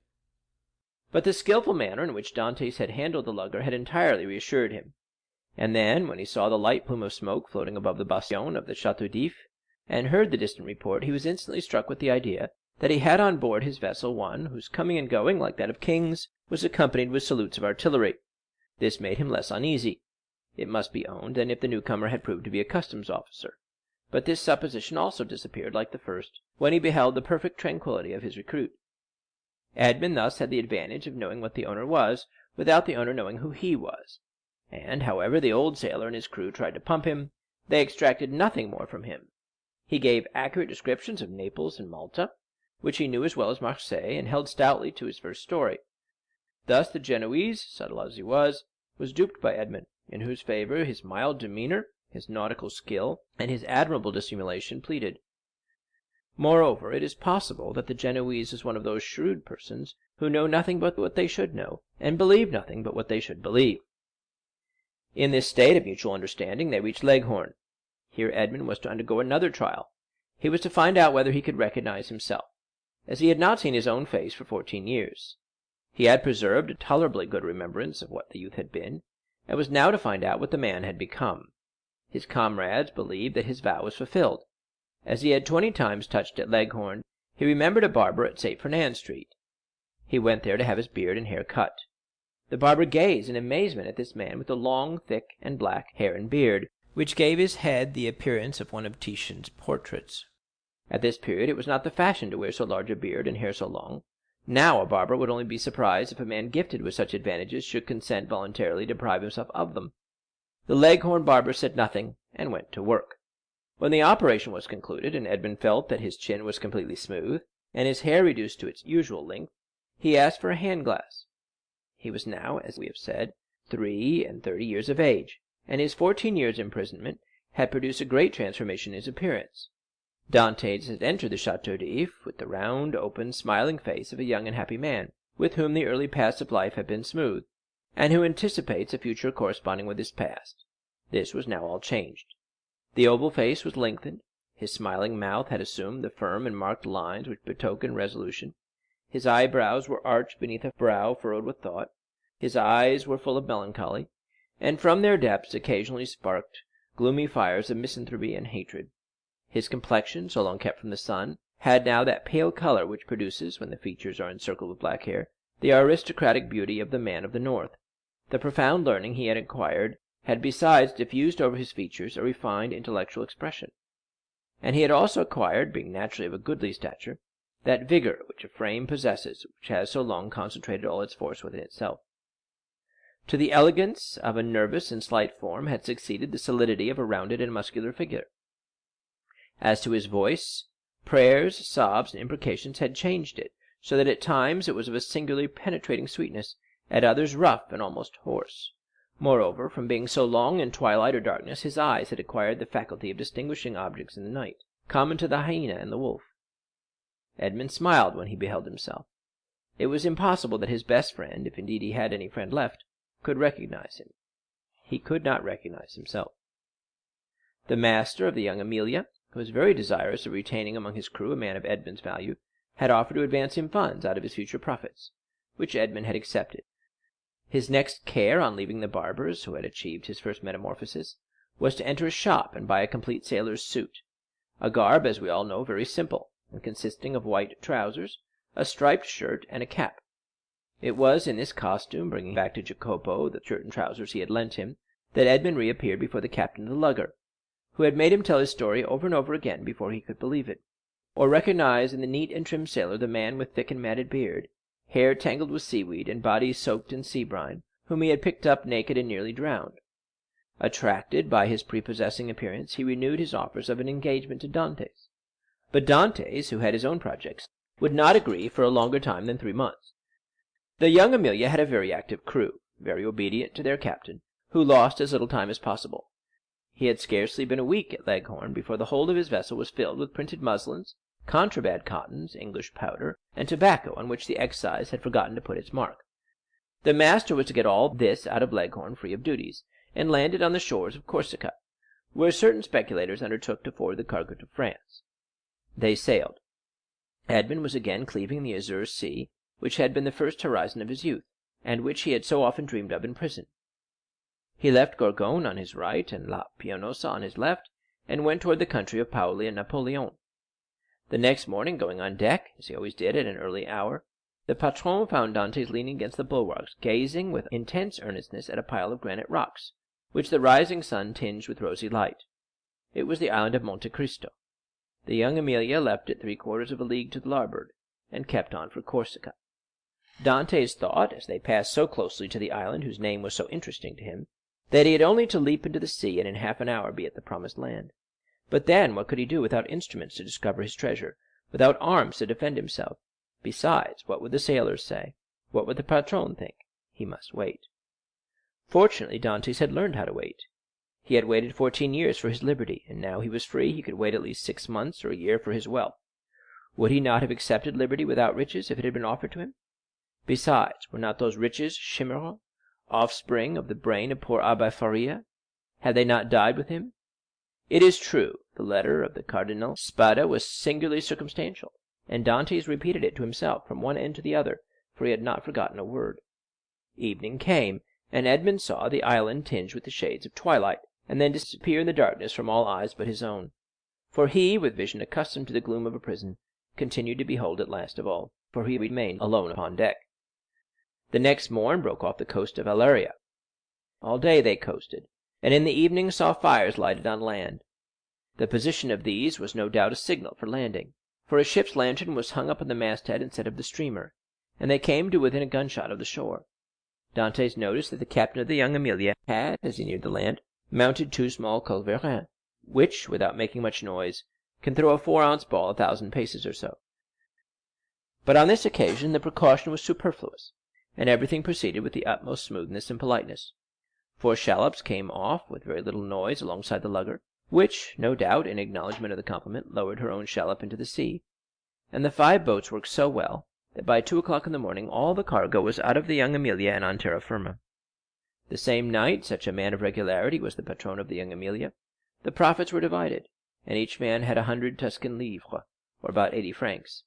But the skilful manner in which Dantès had handled the lugger had entirely reassured him, and then, when he saw the light plume of smoke floating above the bastion of the Château d'If, and heard the distant report, he was instantly struck with the idea that he had on board his vessel one whose coming and going, like that of kings, was accompanied with salutes of artillery. This made him less uneasy, it must be owned, than if the newcomer had proved to be a customs officer. But this supposition also disappeared like the first, when he beheld the perfect tranquillity of his recruit. Edmond thus had the advantage of knowing what the owner was, without the owner knowing who he was, and however the old sailor and his crew tried to pump him, they extracted nothing more from him. He gave accurate descriptions of Naples and Malta, which he knew as well as Marseilles, and held stoutly to his first story. Thus the Genoese, subtle as he was duped by Edmond, in whose favor his mild demeanor, his nautical skill, and his admirable dissimulation pleaded. Moreover, it is possible that the Genoese is one of those shrewd persons who know nothing but what they should know, and believe nothing but what they should believe. In this state of mutual understanding they reached Leghorn. Here Edmond was to undergo another trial. He was to find out whether he could recognize himself, as he had not seen his own face for 14 years. He had preserved a tolerably good remembrance of what the youth had been, and was now to find out what the man had become. His comrades believed that his vow was fulfilled. As he had 20 times touched at Leghorn, he remembered a barber at St. Fernand Street. He went there to have his beard and hair cut. The barber gazed in amazement at this man with the long, thick, and black hair and beard, which gave his head the appearance of one of Titian's portraits. At this period it was not the fashion to wear so large a beard and hair so long. Now a barber would only be surprised if a man gifted with such advantages should consent voluntarily to deprive himself of them. The Leghorn barber said nothing, and went to work. When the operation was concluded, and Edmond felt that his chin was completely smooth, and his hair reduced to its usual length, he asked for a hand-glass. He was now, as we have said, 33 years of age, and his 14 years' imprisonment had produced a great transformation in his appearance. Dantès had entered the Château d'If with the round, open, smiling face of a young and happy man, with whom the early past of life had been smooth, and who anticipates a future corresponding with his past. This was now all changed. The oval face was lengthened, his smiling mouth had assumed the firm and marked lines which betoken resolution, his eyebrows were arched beneath a brow furrowed with thought, his eyes were full of melancholy, and from their depths occasionally sparked gloomy fires of misanthropy and hatred. His complexion, so long kept from the sun, had now that pale color which produces, when the features are encircled with black hair, the aristocratic beauty of the man of the north. The profound learning he had acquired had besides diffused over his features a refined intellectual expression. and he had also acquired, being naturally of a goodly stature, that vigor which a frame possesses which has so long concentrated all its force within itself. To the elegance of a nervous and slight form had succeeded the solidity of a rounded and muscular figure. As to his voice, prayers, sobs, and imprecations had changed it, so that at times it was of a singularly penetrating sweetness, at others rough and almost hoarse. Moreover, from being so long in twilight or darkness, his eyes had acquired the faculty of distinguishing objects in the night, common to the hyena and the wolf. Edmond smiled when he beheld himself. It was impossible that his best friend, if indeed he had any friend left, could recognize him. He could not recognize himself. The master of the young Amelia, who was very desirous of retaining among his crew a man of Edmond's value, had offered to advance him funds out of his future profits, which Edmond had accepted. His next care on leaving the barber's, who had achieved his first metamorphosis, was to enter a shop and buy a complete sailor's suit, a garb, as we all know, very simple, and consisting of white trousers, a striped shirt, and a cap. It was in this costume, bringing back to Jacopo the shirt and trousers he had lent him, that Edmond reappeared before the captain of the lugger, who had made him tell his story over and over again before he could believe it, or recognize in the neat and trim sailor the man with thick and matted beard, hair tangled with seaweed, and body soaked in sea brine, whom he had picked up naked and nearly drowned. Attracted by his prepossessing appearance, he renewed his offers of an engagement to Dantes. But Dantes, who had his own projects, would not agree for a longer time than 3 months. The young Amelia had a very active crew, very obedient to their captain, who lost as little time as possible. He had scarcely been a week at Leghorn before the hold of his vessel was filled with printed muslins, contraband cottons, English powder, and tobacco on which the excise had forgotten to put its mark. The master was to get all this out of Leghorn free of duties, and landed on the shores of Corsica, where certain speculators undertook to forward the cargo to France. They sailed. Edmond was again cleaving the azure sea, which had been the first horizon of his youth, and which he had so often dreamed of in prison. He left Gorgone on his right and La Pianosa on his left, and went toward the country of Paoli and Napoleon. The next morning, going on deck, as he always did at an early hour, the patron found Dantes leaning against the bulwarks, gazing with intense earnestness at a pile of granite rocks, which the rising sun tinged with rosy light. It was the island of Monte Cristo. The young Amelia left it 3/4 of a league to the larboard, and kept on for Corsica. Dantes thought, as they passed so closely to the island whose name was so interesting to him, that he had only to leap into the sea and in half an hour be at the promised land. But then what could he do without instruments to discover his treasure, without arms to defend himself? Besides, what would the sailors say? What would the patron think? He must wait. Fortunately, Dantes had learned how to wait. He had waited 14 years for his liberty, and now he was free he could wait at least 6 months or a year for his wealth. Would he not have accepted liberty without riches if it had been offered to him? Besides, were not those riches chimera, offspring of the brain of poor Abbé Faria? Had they not died with him? It is true, the letter of the Cardinal Spada was singularly circumstantial, and Dantes repeated it to himself from one end to the other, for he had not forgotten a word. Evening came, and Edmond saw the island tinged with the shades of twilight, and then disappear in the darkness from all eyes but his own. For he, with vision accustomed to the gloom of a prison, continued to behold it last of all, for he remained alone upon deck. The next morn broke off the coast of Aleria. All day they coasted, and in the evening saw fires lighted on land. The position of these was no doubt a signal for landing, for a ship's lantern was hung up on the masthead instead of the streamer, and they came to within a gunshot of the shore. Dantes noticed that the captain of the young Amelia had, as he neared the land, mounted 2 small culverins, which, without making much noise, can throw a 4-ounce ball 1,000 paces or so. But on this occasion the precaution was superfluous, and everything proceeded with the utmost smoothness and politeness. 4 shallops came off with very little noise alongside the lugger, which, no doubt, in acknowledgment of the compliment, lowered her own shallop into the sea, and the 5 boats worked so well that by 2 o'clock in the morning all the cargo was out of the young Amelia and on terra firma. The same night, such a man of regularity was the patron of the young Amelia, the profits were divided, and each man had 100 Tuscan livres, or about 80 francs.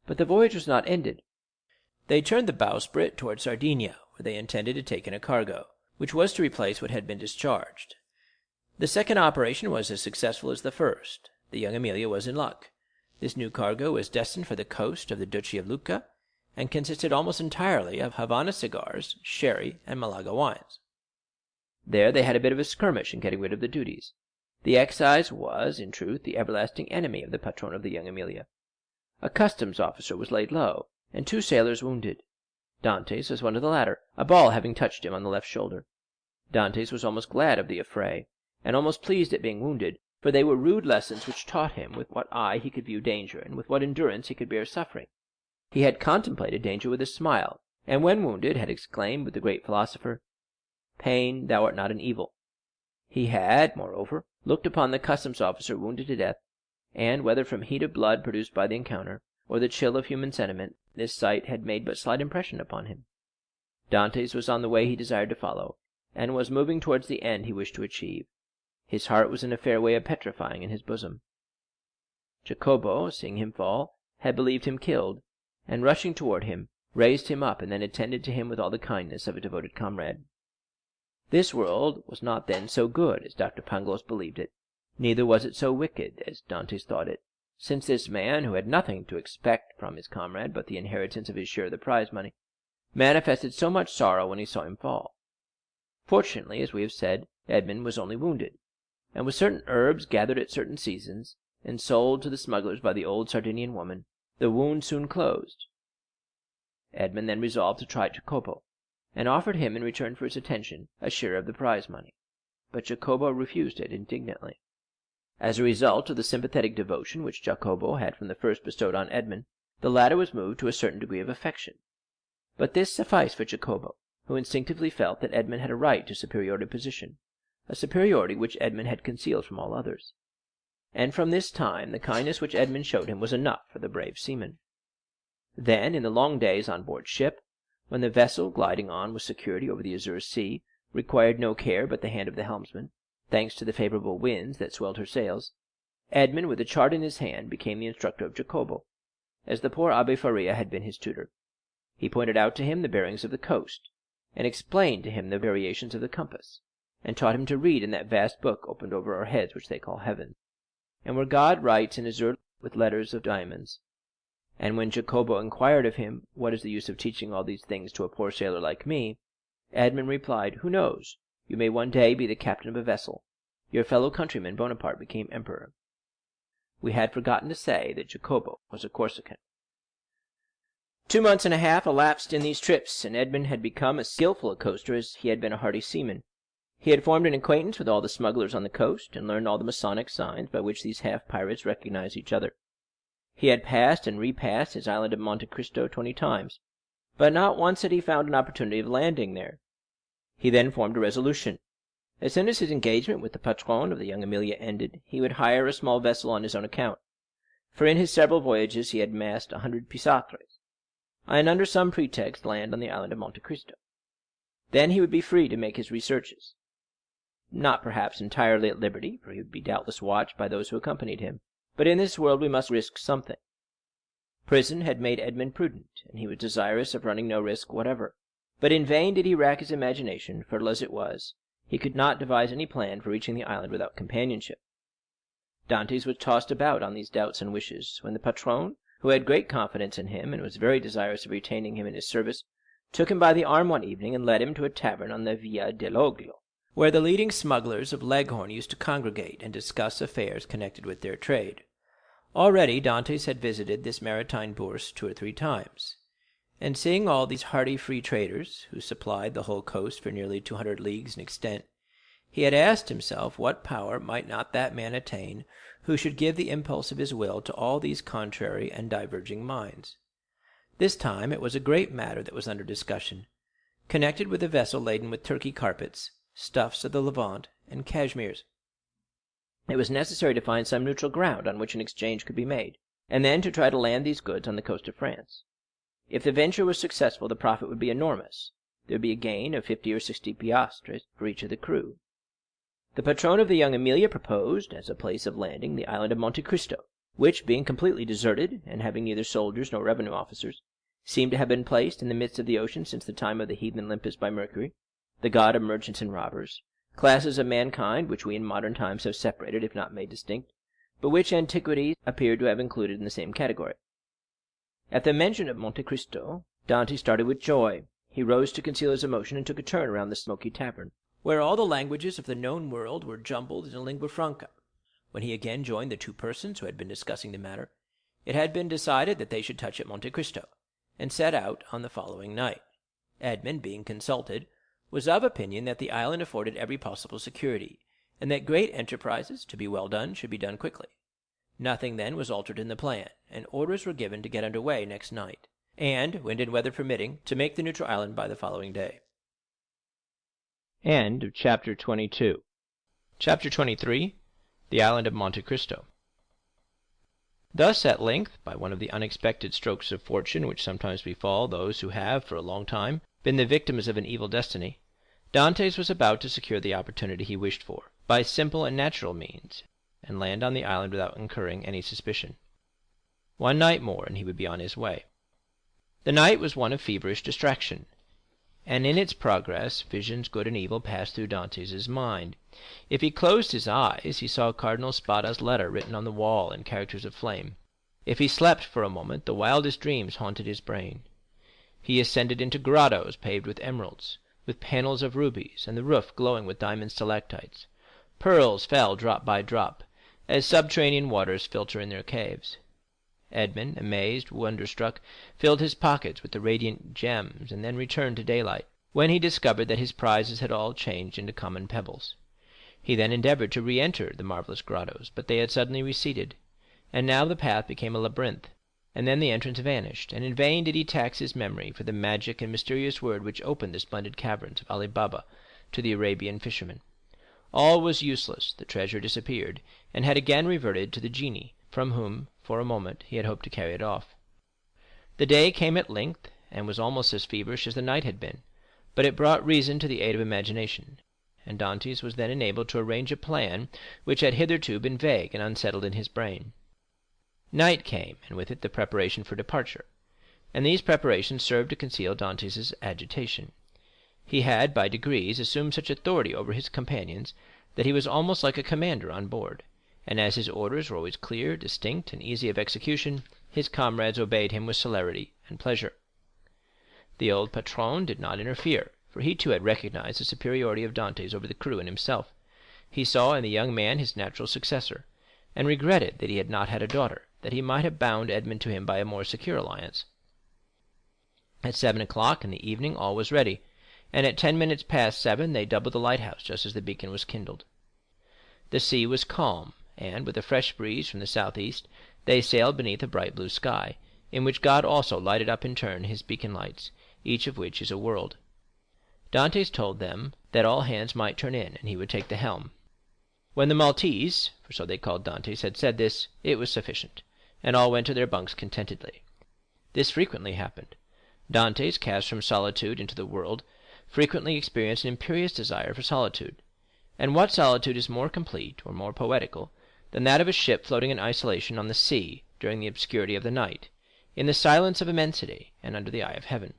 But the voyage was not ended. They turned the bowsprit toward Sardinia, where they intended to take in a cargo, which was to replace what had been discharged. The second operation was as successful as the first. The young Amelia was in luck. This new cargo was destined for the coast of the Duchy of Lucca, and consisted almost entirely of Havana cigars, sherry, and Malaga wines. There they had a bit of a skirmish in getting rid of the duties. The excise was, in truth, the everlasting enemy of the patron of the Young Amelia. A customs officer was laid low, and 2 sailors wounded. Dantes was one of the latter, a ball having touched him on the left shoulder. Dantes was almost glad of the affray, and almost pleased at being wounded, for they were rude lessons which taught him with what eye he could view danger, and with what endurance he could bear suffering. He had contemplated danger with a smile, and when wounded had exclaimed with the great philosopher, "Pain, thou art not an evil." He had, moreover, looked upon the customs officer wounded to death, and whether from heat of blood produced by the encounter, or the chill of human sentiment, this sight had made but slight impression upon him. Dantes was on the way he desired to follow, and was moving towards the end he wished to achieve. His heart was in a fair way of petrifying in his bosom. Jacopo, seeing him fall, had believed him killed, and rushing toward him, raised him up, and then attended to him with all the kindness of a devoted comrade. This world was not then so good as Dr. Pangloss believed it, neither was it so wicked as Dantes thought it, since this man, who had nothing to expect from his comrade but the inheritance of his share of the prize money, manifested so much sorrow when he saw him fall. Fortunately, as we have said, Edmond was only wounded, and with certain herbs gathered at certain seasons, and sold to the smugglers by the old Sardinian woman, the wound soon closed. Edmond then resolved to try Jacopo, and offered him in return for his attention a share of the prize money, but Jacopo refused it indignantly. As a result of the sympathetic devotion which Jacopo had from the first bestowed on Edmond, the latter was moved to a certain degree of affection. But this sufficed for Jacopo, who instinctively felt that Edmond had a right to superiority of position, a superiority which Edmond had concealed from all others. And from this time the kindness which Edmond showed him was enough for the brave seaman. Then, in the long days on board ship, when the vessel, gliding on with security over the azure sea, required no care but the hand of the helmsman, thanks to the favorable winds that swelled her sails, Edmond, with a chart in his hand, became the instructor of Jacopo, as the poor Abbé Faria had been his tutor. He pointed out to him the bearings of the coast, and explained to him the variations of the compass, and taught him to read in that vast book opened over our heads which they call heaven, and where God writes in azure with letters of diamonds. And when Jacopo inquired of him, "What is the use of teaching all these things to a poor sailor like me?" Edmond replied, "Who knows? You may one day be the captain of a vessel. Your fellow countryman Bonaparte became emperor." We had forgotten to say that Jacopo was a Corsican. 2 months and a half elapsed in these trips, and Edmond had become as skilful a coaster as he had been a hardy seaman. He had formed an acquaintance with all the smugglers on the coast, and learned all the Masonic signs by which these half-pirates recognized each other. He had passed and repassed his Island of Monte Cristo 20 times, but not once had he found an opportunity of landing there. He then formed a resolution. As soon as his engagement with the patron of the Young Amelia ended, he would hire a small vessel on his own account, for in his several voyages he had amassed 100 piastres, and under some pretext land on the Island of Monte Cristo. Then he would be free to make his researches. Not perhaps entirely at liberty, for he would be doubtless watched by those who accompanied him, but in this world we must risk something. Prison had made Edmond prudent, and he was desirous of running no risk whatever. But in vain did he rack his imagination, fertile as it was. He could not devise any plan for reaching the island without companionship. Dantes was tossed about on these doubts and wishes, when the patron, who had great confidence in him and was very desirous of retaining him in his service, took him by the arm one evening and led him to a tavern on the Via dell'Oglio, where the leading smugglers of Leghorn used to congregate and discuss affairs connected with their trade. Already Dantes had visited this maritime bourse 2 or 3 times, and seeing all these hardy free traders, who supplied the whole coast for nearly 200 leagues in extent, he had asked himself what power might not that man attain who should give the impulse of his will to all these contrary and diverging minds. This time it was a great matter that was under discussion, connected with a vessel laden with Turkey carpets, stuffs of the Levant, and cashmeres. It was necessary to find some neutral ground on which an exchange could be made, and then to try to land these goods on the coast of France. If the venture was successful, the profit would be enormous. There would be a gain of 50 or 60 piastres for each of the crew. The patron of the Young Amelia proposed, as a place of landing, the Island of Monte Cristo, which, being completely deserted, and having neither soldiers nor revenue officers, seemed to have been placed in the midst of the ocean since the time of the heathen Olympus by Mercury, the god of merchants and robbers, classes of mankind which we in modern times have separated if not made distinct, but which antiquity appeared to have included in the same category. At the mention of Monte Cristo, Dante started with joy. He rose to conceal his emotion and took a turn around the smoky tavern, where all the languages of the known world were jumbled in a lingua franca, When he again joined the two persons who had been discussing the matter, it had been decided that they should touch at Monte Cristo, and set out on the following night. Edmond, being consulted, was of opinion that the island afforded every possible security, and that great enterprises, to be well done, should be done quickly. Nothing, then, was altered in the plan, and orders were given to get under way next night, and, wind and weather permitting, to make the neutral island by the following day. Chapter 22. Chapter 23. The Island of Monte Cristo. Thus, at length, by one of the unexpected strokes of fortune which sometimes befall those who have, for a long time, been the victims of an evil destiny, Dantès was about to secure the opportunity he wished for, by simple and natural means, and land on the island without incurring any suspicion. One night more, and he would be on his way. The night was one of feverish distraction, and in its progress visions good and evil passed through Dantès' mind. If he closed his eyes, he saw Cardinal Spada's letter written on the wall in characters of flame. If he slept for a moment, the wildest dreams haunted his brain. He ascended into grottos paved with emeralds, with panels of rubies, and the roof glowing with diamond stalactites. Pearls fell drop by drop, as subterranean waters filter in their caves. Edmond, amazed, wonderstruck, filled his pockets with the radiant gems, and then returned to daylight, when he discovered that his prizes had all changed into common pebbles. He then endeavored to re-enter the marvellous grottos, but they had suddenly receded, and now the path became a labyrinth, and then the entrance vanished, and in vain did he tax his memory for the magic and mysterious word which opened the splendid caverns of Ali Baba to the Arabian fishermen. All was useless, the treasure disappeared, and had again reverted to the genie, from whom, for a moment, he had hoped to carry it off. The day came at length, and was almost as feverish as the night had been, but it brought reason to the aid of imagination, and Dantès was then enabled to arrange a plan which had hitherto been vague and unsettled in his brain. Night came, and with it the preparation for departure, and these preparations served to conceal Dantès' agitation. He had, by degrees, assumed such authority over his companions that he was almost like a commander on board, and as his orders were always clear, distinct, and easy of execution, his comrades obeyed him with celerity and pleasure. The old patron did not interfere, for he too had recognized the superiority of Dantès over the crew and himself. He saw in the young man his natural successor, and regretted that he had not had a daughter, that he might have bound Edmond to him by a more secure alliance. At 7 o'clock in the evening all was ready, and at 10 minutes past 7 they doubled the lighthouse just as the beacon was kindled. The sea was calm, and, with a fresh breeze from the southeast, they sailed beneath a bright blue sky, in which God also lighted up in turn his beacon lights, each of which is a world. Dantès told them that all hands might turn in, and he would take the helm. When the Maltese, for so they called Dantès, had said this, it was sufficient, and all went to their bunks contentedly. This frequently happened. Dantès, cast from solitude into the world, frequently experienced an imperious desire for solitude. And what solitude is more complete or more poetical than that of a ship floating in isolation on the sea during the obscurity of the night, in the silence of immensity and under the eye of heaven?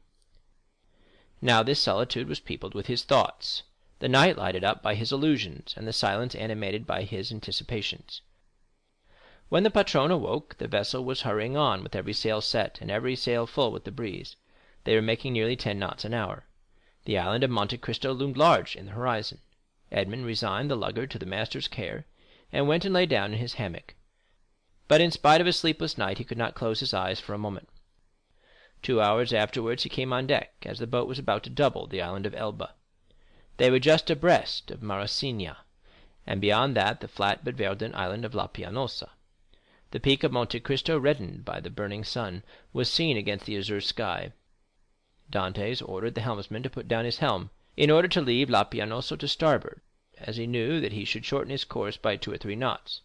Now this solitude was peopled with his thoughts, the night lighted up by his illusions, and the silence animated by his anticipations. When the patron awoke, the vessel was hurrying on with every sail set and every sail full with the breeze. They were making nearly 10 knots an hour. The island of Monte Cristo loomed large in the horizon. Edmond resigned the lugger to the master's care, and went and lay down in his hammock. But in spite of a sleepless night he could not close his eyes for a moment. 2 hours afterwards he came on deck, as the boat was about to double the island of Elba. They were just abreast of Marseilles, and beyond that the flat but verdant island of La Pianosa. The peak of Monte Cristo, reddened by the burning sun, was seen against the azure sky. Dantès ordered the helmsman to put down his helm, in order to leave La Pianosa to starboard, as he knew that he should shorten his course by 2 or 3 knots.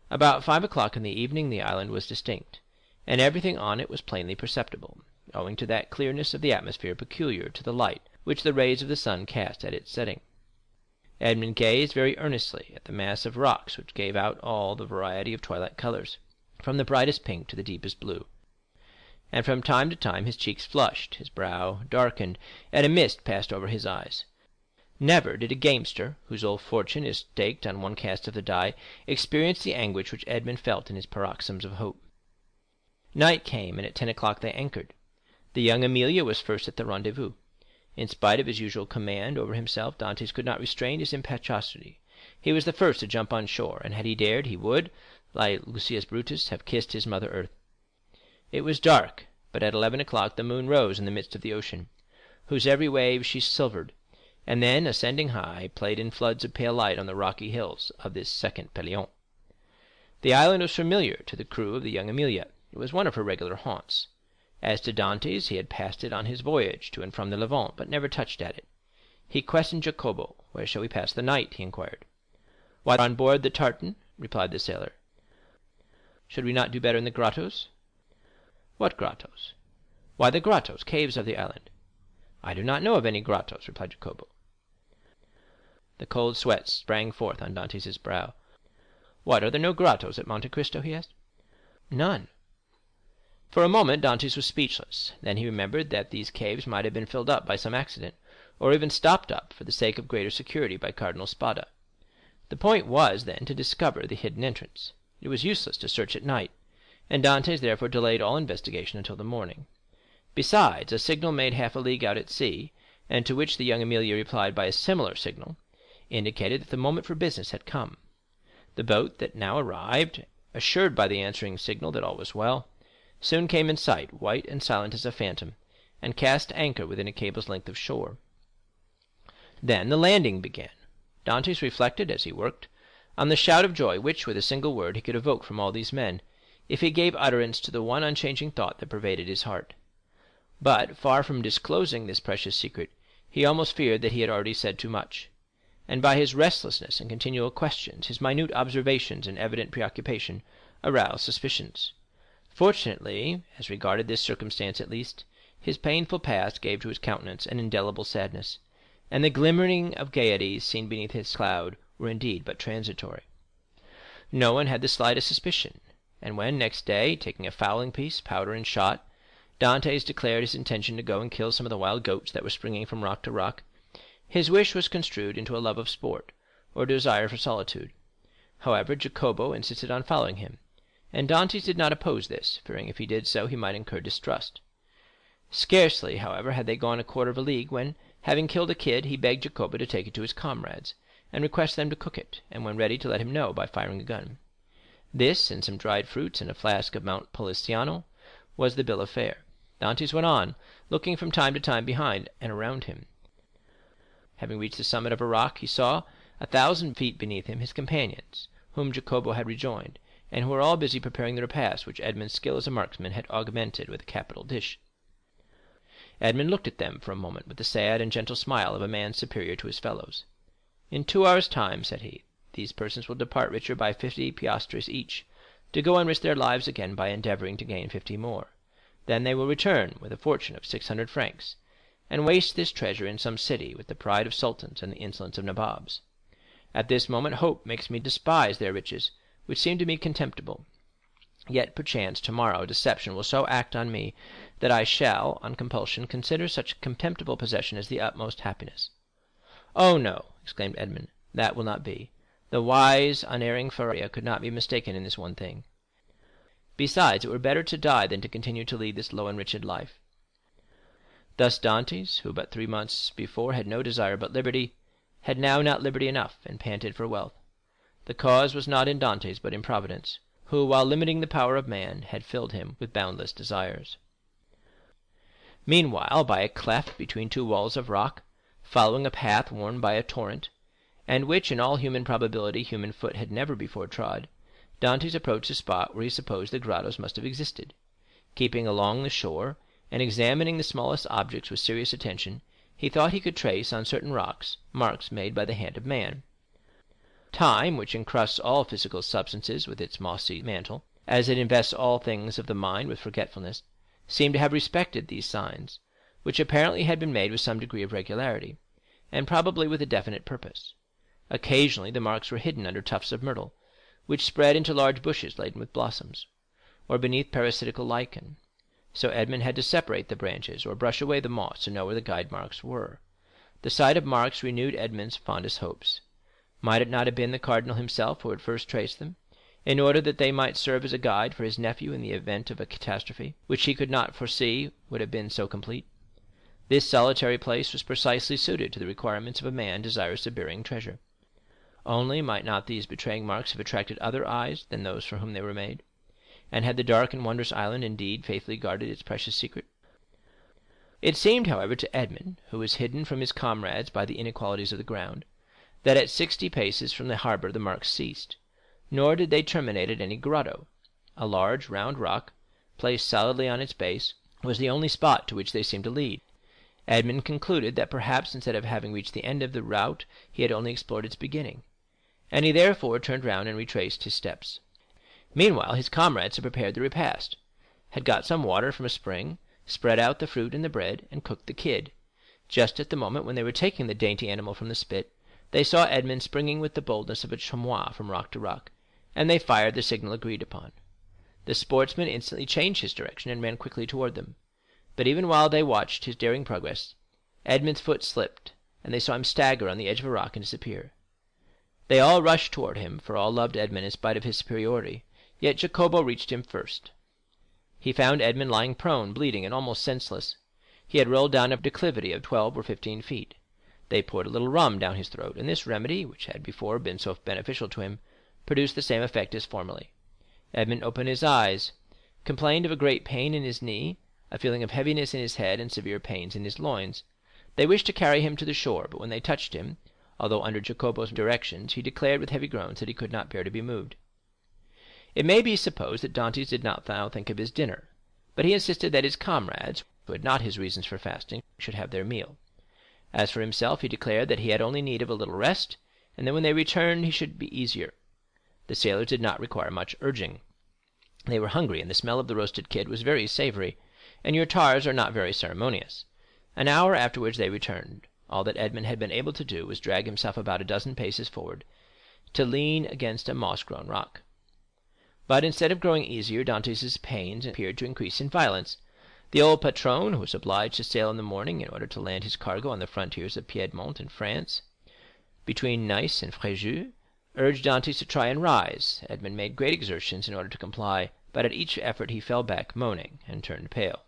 About 5 o'clock in the evening the island was distinct, and everything on it was plainly perceptible, owing to that clearness of the atmosphere peculiar to the light which the rays of the sun cast at its setting. Edmond gazed very earnestly at the mass of rocks which gave out all the variety of twilight colors, from the brightest pink to the deepest blue. And from time to time his cheeks flushed, his brow darkened, and a mist passed over his eyes. Never did a gamester, whose whole fortune is staked on one cast of the die, experience the anguish which Edmond felt in his paroxysms of hope. Night came, and at 10 o'clock they anchored. The young Amelia was first at the rendezvous. In spite of his usual command over himself, Dantès could not restrain his impetuosity. He was the first to jump on shore, and had he dared, he would, like Lucius Brutus, have kissed his mother earth. It was dark, but at 11 o'clock the moon rose in the midst of the ocean, whose every wave she silvered, and then, ascending high, played in floods of pale light on the rocky hills of this second Pelion. The island was familiar to the crew of the young Amelia. It was one of her regular haunts. As to Dantès, he had passed it on his voyage to and from the Levant, but never touched at it. He questioned Jacopo. "Where shall we pass the night?" he inquired. "Why, on board the tartan," replied the sailor. "Should we not do better in the grottos?" "What grottos?" "Why, the grottos, caves of the island." "I do not know of any grottos," replied Jacopo. The cold sweat sprang forth on Dantès' brow. "What, are there no grottos at Monte Cristo?" he asked. "None." For a moment Dantès was speechless. Then he remembered that these caves might have been filled up by some accident, or even stopped up for the sake of greater security by Cardinal Spada. The point was, then, to discover the hidden entrance. It was useless to search at night, and Dantès therefore delayed all investigation until the morning. Besides, a signal made half a league out at sea, and to which the young Amelia replied by a similar signal, indicated that the moment for business had come. The boat that now arrived, assured by the answering signal that all was well, soon came in sight, white and silent as a phantom, and cast anchor within a cable's length of shore. Then the landing began. Dantès reflected, as he worked, on the shout of joy which, with a single word, he could evoke from all these men, if he gave utterance to the one unchanging thought that pervaded his heart. But, far from disclosing this precious secret, he almost feared that he had already said too much, and by his restlessness and continual questions, his minute observations and evident preoccupation, aroused suspicions. Fortunately, as regarded this circumstance at least, his painful past gave to his countenance an indelible sadness, and the glimmering of gayety seen beneath his cloud were indeed but transitory. No one had the slightest suspicion, and when next day, taking a fowling piece, powder, and shot, Dantès declared his intention to go and kill some of the wild goats that were springing from rock to rock, his wish was construed into a love of sport, or desire for solitude. However, Jacopo insisted on following him, and Dantès did not oppose this, fearing if he did so he might incur distrust. Scarcely, however, had they gone a quarter of a league, when, having killed a kid, he begged Jacopo to take it to his comrades, and request them to cook it, and when ready to let him know by firing a gun. This, and some dried fruits and a flask of Mount Poliziano, was the bill of fare. Dantès went on, looking from time to time behind and around him. Having reached the summit of a rock, he saw, 1,000 feet beneath him, his companions, whom Jacopo had rejoined, and who were all busy preparing the repast which Edmond's skill as a marksman had augmented with a capital dish. Edmond looked at them for a moment with the sad and gentle smile of a man superior to his fellows. "In 2 hours' time," said he, "these persons will depart richer by 50 piastres each, to go and risk their lives again by endeavoring to gain 50 more. Then they will return with a fortune of 600 francs, and waste this treasure in some city with the pride of sultans and the insolence of nabobs. At this moment hope makes me despise their riches, which seem to me contemptible. Yet, perchance, tomorrow deception will so act on me that I shall, on compulsion, consider such contemptible possession as the utmost happiness." "Oh, no," exclaimed Edmond, "that will not be. The wise, unerring Faria could not be mistaken in this one thing. Besides, it were better to die than to continue to lead this low and wretched life." Thus Dantès, who but 3 months before had no desire but liberty, had now not liberty enough, and panted for wealth. The cause was not in Dantès, but in Providence, who, while limiting the power of man, had filled him with boundless desires. Meanwhile, by a cleft between 2 walls of rock, following a path worn by a torrent, and which in all human probability human foot had never before trod, Dantès approached the spot where he supposed the grottos must have existed. Keeping along the shore, and examining the smallest objects with serious attention, he thought he could trace on certain rocks marks made by the hand of man. Time, which encrusts all physical substances with its mossy mantle, as it invests all things of the mind with forgetfulness, seemed to have respected these signs, which apparently had been made with some degree of regularity, and probably with a definite purpose. Occasionally the marks were hidden under tufts of myrtle, which spread into large bushes laden with blossoms, or beneath parasitical lichen. So Edmond had to separate the branches, or brush away the moss to know where the guide marks were. The sight of marks renewed Edmond's fondest hopes. Might it not have been the cardinal himself who had first traced them, in order that they might serve as a guide for his nephew in the event of a catastrophe, which he could not foresee would have been so complete? This solitary place was precisely suited to the requirements of a man desirous of burying treasure. Only might not these betraying marks have attracted other eyes than those for whom they were made? And had the dark and wondrous island indeed faithfully guarded its precious secret? It seemed, however, to Edmond, who was hidden from his comrades by the inequalities of the ground, that at 60 paces from the harbor the marks ceased, nor did they terminate at any grotto. A large round rock, placed solidly on its base, was the only spot to which they seemed to lead. Edmond concluded that perhaps instead of having reached the end of the route he had only explored its beginning, and he therefore turned round and retraced his steps. Meanwhile his comrades had prepared the repast, had got some water from a spring, spread out the fruit and the bread, and cooked the kid. Just at the moment when they were taking the dainty animal from the spit, they saw Edmond springing with the boldness of a chamois from rock to rock, and they fired the signal agreed upon. The sportsman instantly changed his direction and ran quickly toward them. But even while they watched his daring progress, Edmond's foot slipped, and they saw him stagger on the edge of a rock and disappear. They all rushed toward him, for all loved Edmond in spite of his superiority, yet Jacopo reached him first. He found Edmond lying prone, bleeding, and almost senseless. He had rolled down a declivity of 12 or 15 feet. They poured a little rum down his throat, and this remedy, which had before been so beneficial to him, produced the same effect as formerly. Edmond opened his eyes, complained of a great pain in his knee, a feeling of heaviness in his head, and severe pains in his loins. They wished to carry him to the shore, but when they touched him, although under Jacopo's directions, he declared with heavy groans that he could not bear to be moved. It may be supposed that Dantès did not now think of his dinner, but he insisted that his comrades, who had not his reasons for fasting, should have their meal. As for himself, he declared that he had only need of a little rest, and that when they returned he should be easier. The sailors did not require much urging. They were hungry, and the smell of the roasted kid was very savory, and your tars are not very ceremonious. An hour afterwards they returned. All that Edmond had been able to do was drag himself about a dozen paces forward, to lean against a moss-grown rock. But instead of growing easier, Dantès' pains appeared to increase in violence. The old patron, who was obliged to sail in the morning in order to land his cargo on the frontiers of Piedmont and France, between Nice and Fréjus, urged Dantès to try and rise. Edmond made great exertions in order to comply, but at each effort he fell back moaning and turned pale.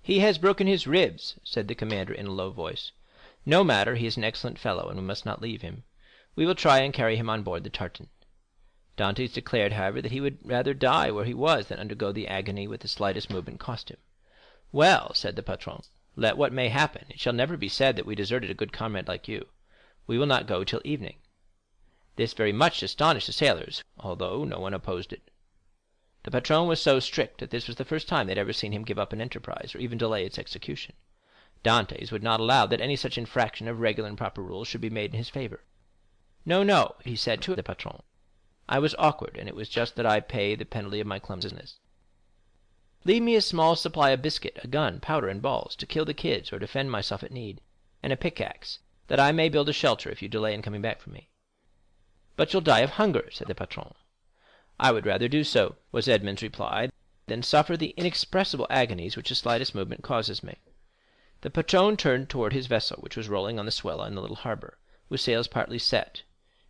"He has broken his ribs," said the commander in a low voice. "No matter, he is an excellent fellow, and we must not leave him. We will try and carry him on board the tartan." Dantès declared, however, that he would rather die where he was than undergo the agony which the slightest movement cost him. "Well," said the patron, "let what may happen, it shall never be said that we deserted a good comrade like you. We will not go till evening." This very much astonished the sailors, although no one opposed it. The patron was so strict that this was the first time they had ever seen him give up an enterprise, or even delay its execution. Dantès would not allow that any such infraction of regular and proper rules should be made in his favor. "No, no," he said to the patron, "I was awkward, and it was just that I pay the penalty of my clumsiness. Leave me a small supply of biscuit, a gun, powder, and balls, to kill the kids or defend myself at need, and a pickaxe, that I may build a shelter if you delay in coming back for me." "But you'll die of hunger," said the patron. "I would rather do so," was Edmond's reply, "than suffer the inexpressible agonies which the slightest movement causes me." The patron turned toward his vessel, which was rolling on the swell in the little harbor, with sails partly set,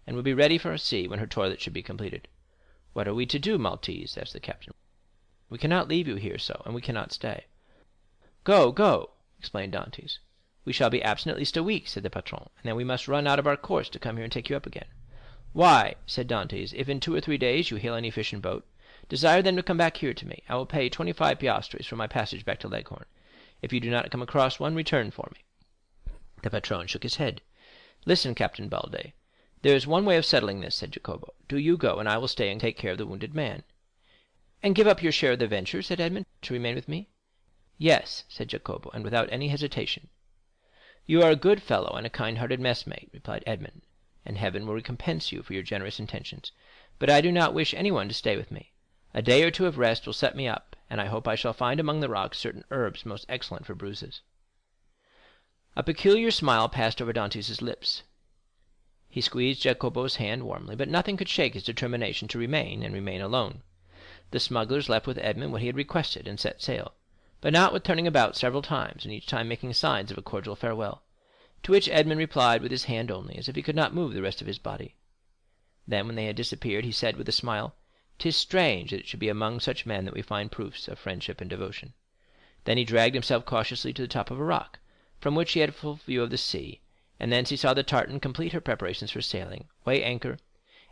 and would be ready for sea when her toilet should be completed. "What are we to do, Maltese?" asked the captain. "We cannot leave you here so, and we cannot stay." "Go, go," explained Dantès. "We shall be absent at least a week," said the patron, "and then we must run out of our course to come here and take you up again." "Why," said Dantès, "if in 2 or 3 days you hail any fishing boat, desire them to come back here to me. I will pay 25 piastres for my passage back to Leghorn. If you do not come across one, return for me." The patron shook his head. "Listen, Captain Balde, there is one way of settling this," said Jacopo. "Do you go, and I will stay and take care of the wounded man." "And give up your share of the venture," said Edmond, "to remain with me?" "Yes," said Jacopo, and without any hesitation. "You are a good fellow and a kind-hearted messmate," replied Edmond, "and heaven will recompense you for your generous intentions. But I do not wish anyone to stay with me. A day or 2 of rest will set me up, and I hope I shall find among the rocks certain herbs most excellent for bruises." A peculiar smile passed over Dantès' lips. He squeezed Jacopo's hand warmly, but nothing could shake his determination to remain, and remain alone. The smugglers left with Edmond what he had requested, and set sail, but not with turning about several times, and each time making signs of a cordial farewell, to which Edmond replied with his hand only, as if he could not move the rest of his body. Then, when they had disappeared, he said with a smile, "'Tis strange that it should be among such men that we find proofs of friendship and devotion." Then he dragged himself cautiously to the top of a rock, from which he had a full view of the sea, and thence he saw the tartan complete her preparations for sailing, weigh anchor,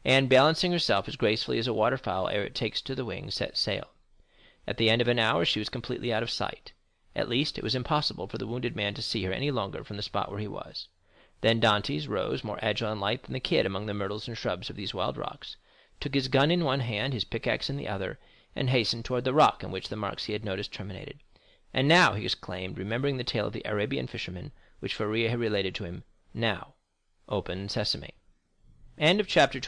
and, balancing herself as gracefully as a waterfowl ere it takes to the wing, set sail. At the end of an hour she was completely out of sight. At least, it was impossible for the wounded man to see her any longer from the spot where he was. Then Dantès rose, more agile and light than the kid among the myrtles and shrubs of these wild rocks, took his gun in one hand, his pickaxe in the other, and hastened toward the rock in which the marks he had noticed terminated. "And now," he exclaimed, remembering the tale of the Arabian fisherman, which Faria had related to him, "now, open sesame." Chapter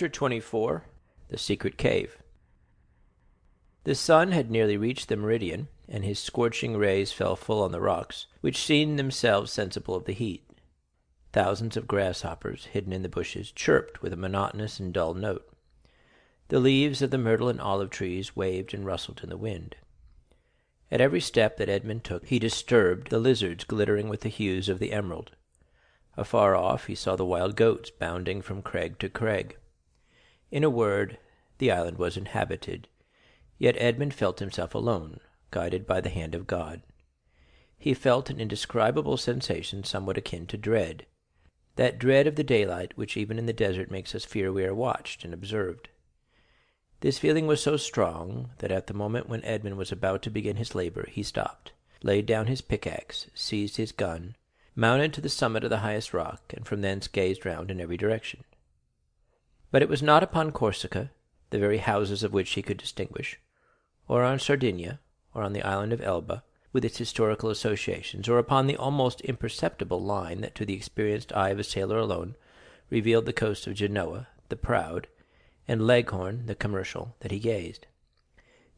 24. The Secret Cave. The sun had nearly reached the meridian, and his scorching rays fell full on the rocks, which seemed themselves sensible of the heat. Thousands of grasshoppers, hidden in the bushes, chirped with a monotonous and dull note. The leaves of the myrtle and olive trees waved and rustled in the wind. At every step that Edmond took, he disturbed the lizards glittering with the hues of the emerald. Afar off, he saw the wild goats bounding from crag to crag. In a word, the island was inhabited, yet Edmond felt himself alone, guided by the hand of God. He felt an indescribable sensation somewhat akin to dread, that dread of the daylight which even in the desert makes us fear we are watched and observed. This feeling was so strong that at the moment when Edmond was about to begin his labor, he stopped, laid down his pickaxe, seized his gun, mounted to the summit of the highest rock, and from thence gazed round in every direction. But it was not upon Corsica, the very houses of which he could distinguish, or on Sardinia, or on the island of Elba, with its historical associations, or upon the almost imperceptible line that to the experienced eye of a sailor alone revealed the coast of Genoa, the proud, and Leghorn, the commercial, that he gazed.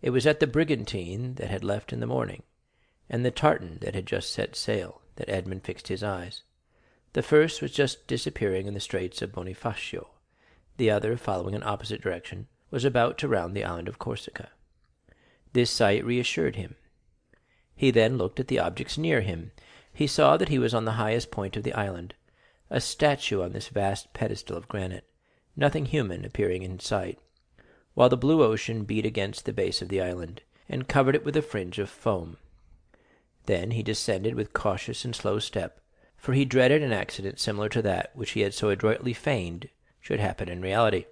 It was at the brigantine that had left in the morning, and the tartan that had just set sail, that Edmond fixed his eyes. The first was just disappearing in the straits of Bonifacio. The other, following an opposite direction, was about to round the island of Corsica. This sight reassured him. He then looked at the objects near him. He saw that he was on the highest point of the island, a statue on this vast pedestal of granite, nothing human appearing in sight, while the blue ocean beat against the base of the island, and covered it with a fringe of foam. Then he descended with cautious and slow step, for he dreaded an accident similar to that which he had so adroitly feigned should happen in reality.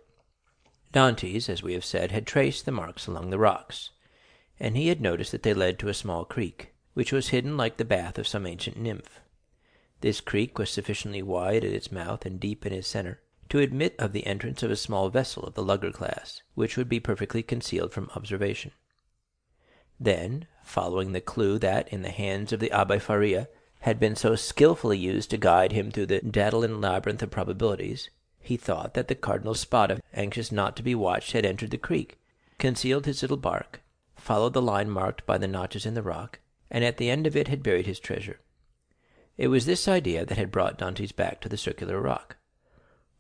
Dantès, as we have said, had traced the marks along the rocks, and he had noticed that they led to a small creek, which was hidden like the bath of some ancient nymph. This creek was sufficiently wide at its mouth and deep in its center to admit of the entrance of a small vessel of the lugger class, which would be perfectly concealed from observation. Then, following the clue that, in the hands of the Abbé Faria, had been so skilfully used to guide him through the Daedalian labyrinth of probabilities, he thought that the Cardinal Spada, anxious not to be watched, had entered the creek, concealed his little bark, followed the line marked by the notches in the rock, and at the end of it had buried his treasure. It was this idea that had brought Dantès back to the circular rock.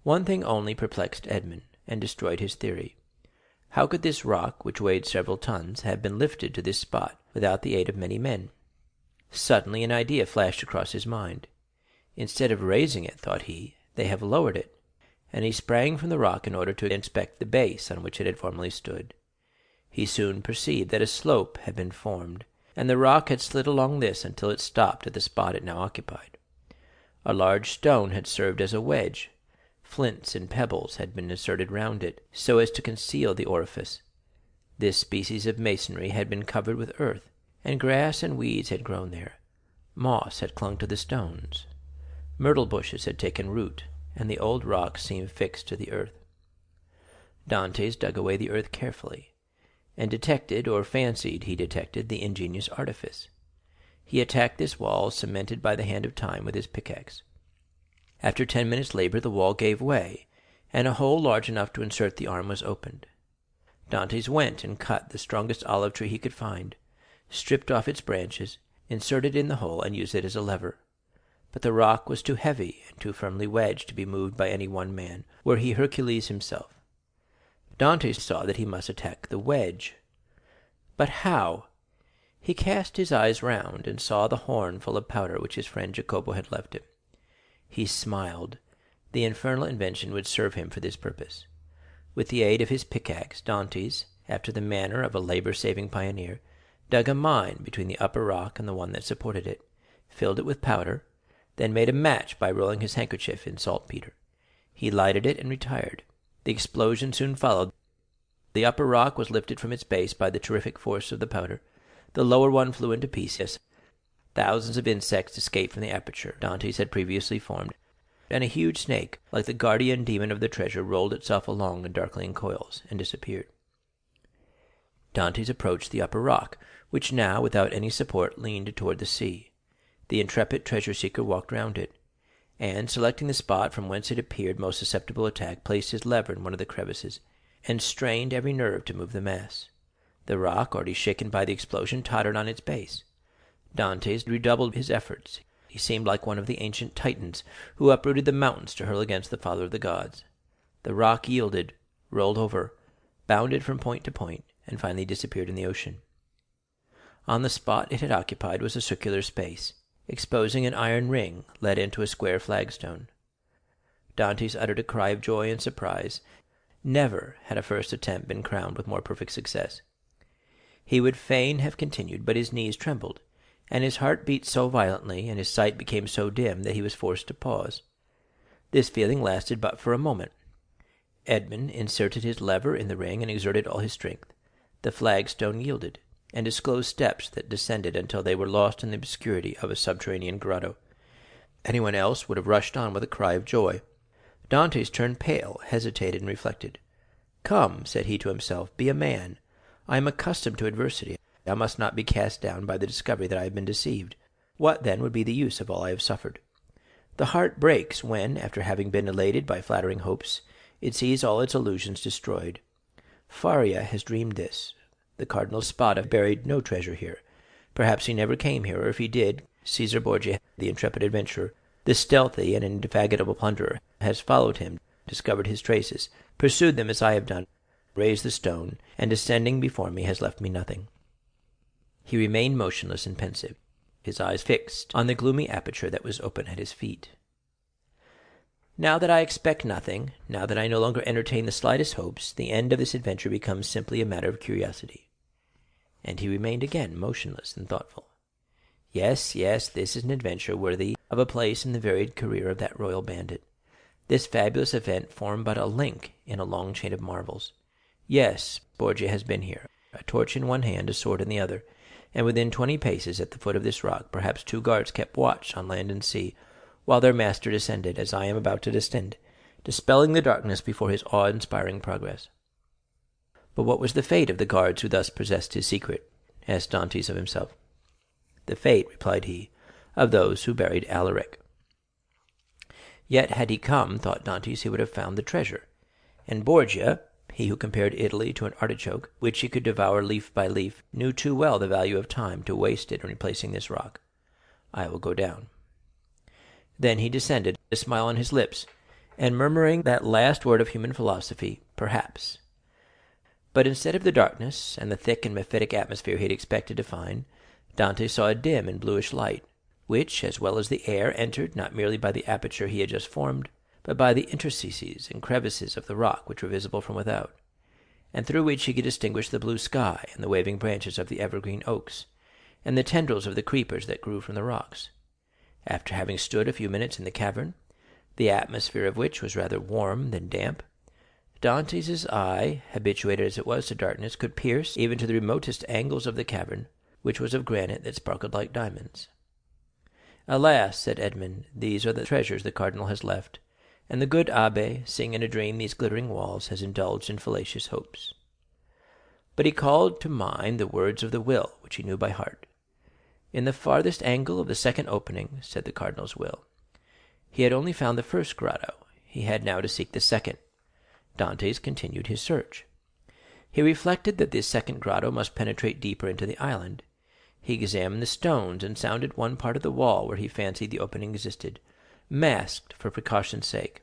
One thing only perplexed Edmond, and destroyed his theory. How could this rock, which weighed several tons, have been lifted to this spot without the aid of many men? Suddenly an idea flashed across his mind. Instead of raising it, thought he, they have lowered it, and he sprang from the rock in order to inspect the base on which it had formerly stood. He soon perceived that a slope had been formed, and the rock had slid along this until it stopped at the spot it now occupied. A large stone had served as a wedge. Flints and pebbles had been inserted round it, so as to conceal the orifice. This species of masonry had been covered with earth, and grass and weeds had grown there. Moss had clung to the stones. Myrtle bushes had taken root, and the old rock seemed fixed to the earth. Dantès dug away the earth carefully, and detected, or fancied he detected, the ingenious artifice. He attacked this wall, cemented by the hand of time, with his pickaxe. After 10 minutes' labor, the wall gave way, and a hole large enough to insert the arm was opened. Dantès went and cut the strongest olive tree he could find, stripped off its branches, inserted it in the hole, and used it as a lever. But the rock was too heavy and too firmly wedged to be moved by any one man, were he Hercules himself. Dantès saw that he must attack the wedge. But how? He cast his eyes round, and saw the horn full of powder which his friend Jacopo had left him. He smiled. The infernal invention would serve him for this purpose. With the aid of his pickaxe, Dantès, after the manner of a labor-saving pioneer, dug a mine between the upper rock and the one that supported it, filled it with powder, then made a match by rolling his handkerchief in saltpetre. He lighted it and retired. The explosion soon followed. The upper rock was lifted from its base by the terrific force of the powder. The lower one flew into pieces. Thousands of insects escaped from the aperture Dantès had previously formed, and a huge snake, like the guardian demon of the treasure, rolled itself along in darkling coils and disappeared. Dantès approached the upper rock, which now, without any support, leaned toward the sea. The intrepid treasure-seeker walked round it, and, selecting the spot from whence it appeared most susceptible to attack, placed his lever in one of the crevices, and strained every nerve to move the mass. The rock, already shaken by the explosion, tottered on its base. Dantès redoubled his efforts. He seemed like one of the ancient Titans who uprooted the mountains to hurl against the father of the gods. The rock yielded, rolled over, bounded from point to point, and finally disappeared in the ocean. On the spot it had occupied was a circular space, exposing an iron ring let into a square flagstone. Dantès uttered a cry of joy and surprise. Never had a first attempt been crowned with more perfect success. He would fain have continued, but his knees trembled, and his heart beat so violently, and his sight became so dim, that he was forced to pause. This feeling lasted but for a moment. Edmond inserted his lever in the ring and exerted all his strength. The flagstone yielded, and disclosed steps that descended until they were lost in the obscurity of a subterranean grotto. Anyone else would have rushed on with a cry of joy. Dantès turned pale, hesitated, and reflected. "Come," said he to himself, "be a man. I am accustomed to adversity. I must not be cast down by the discovery that I have been deceived. What, then, would be the use of all I have suffered? The heart breaks when, after having been elated by flattering hopes, it sees all its illusions destroyed. Faria has dreamed this. The Cardinal Spada buried no treasure here. Perhaps he never came here, or if he did, Cæsar Borgia, the intrepid adventurer, the stealthy and indefatigable plunderer, has followed him, discovered his traces, pursued them as I have done, raised the stone, and descending before me has left me nothing." He remained motionless and pensive, his eyes fixed on the gloomy aperture that was open at his feet. "Now that I expect nothing, now that I no longer entertain the slightest hopes, the end of this adventure becomes simply a matter of curiosity." And he remained again motionless and thoughtful. Yes, this is an adventure worthy of a place in the varied career of that royal bandit. This fabulous event formed but a link in a long chain of marvels. Yes, Borgia has been here, a torch in one hand, a sword in the other, and within 20 paces at the foot of this rock, perhaps 2 guards kept watch on land and sea, while their master descended, as I am about to descend, dispelling the darkness before his awe-inspiring progress. But what was the fate of the guards who thus possessed his secret? Asked Dantès of himself. "The fate," replied he, "of those who buried Alaric." Yet had he come, thought Dantès, he would have found the treasure, and Borgia, he who compared Italy to an artichoke, which he could devour leaf by leaf, knew too well the value of time to waste it in replacing this rock. I will go down. Then he descended, a smile on his lips, and murmuring that last word of human philosophy, "Perhaps." But instead of the darkness and the thick and mephitic atmosphere he had expected to find, Dantès saw a dim and bluish light, which, as well as the air, entered not merely by the aperture he had just formed, but by the interstices and crevices of the rock which were visible from without, and through which he could distinguish the blue sky and the waving branches of the evergreen oaks, and the tendrils of the creepers that grew from the rocks. After having stood a few minutes in the cavern, the atmosphere of which was rather warm than damp, Dantès' eye, habituated as it was to darkness, could pierce even to the remotest angles of the cavern, which was of granite that sparkled like diamonds. "Alas," said Edmond, "these are the treasures the cardinal has left, and the good abbé, seeing in a dream these glittering walls, has indulged in fallacious hopes." But he called to mind the words of the will, which he knew by heart. "In the farthest angle of the second opening," said the cardinal's will. He had only found the first grotto, he had now to seek the second. Dantès continued his search. He reflected that this second grotto must penetrate deeper into the island. He examined the stones and sounded one part of the wall where he fancied the opening existed, masked for precaution's sake.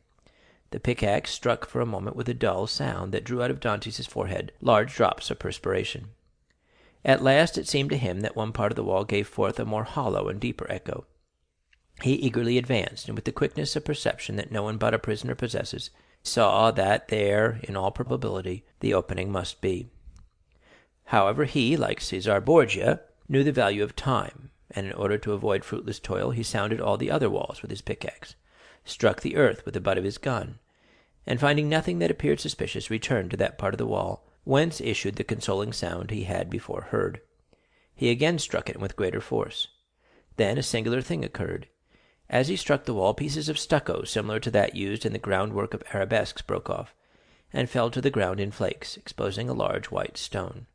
The pickaxe struck for a moment with a dull sound that drew out of Dantès' forehead large drops of perspiration. At last it seemed to him that one part of the wall gave forth a more hollow and deeper echo. He eagerly advanced, and with the quickness of perception that no one but a prisoner possesses, saw that there, in all probability, the opening must be. However, he, like Cæsar Borgia, knew the value of time, and in order to avoid fruitless toil, he sounded all the other walls with his pickaxe, struck the earth with the butt of his gun, and finding nothing that appeared suspicious, returned to that part of the wall whence issued the consoling sound he had before heard. He again struck it with greater force. Then a singular thing occurred. As he struck the wall, pieces of stucco similar to that used in the groundwork of arabesques broke off, and fell to the ground in flakes, exposing a large white stone.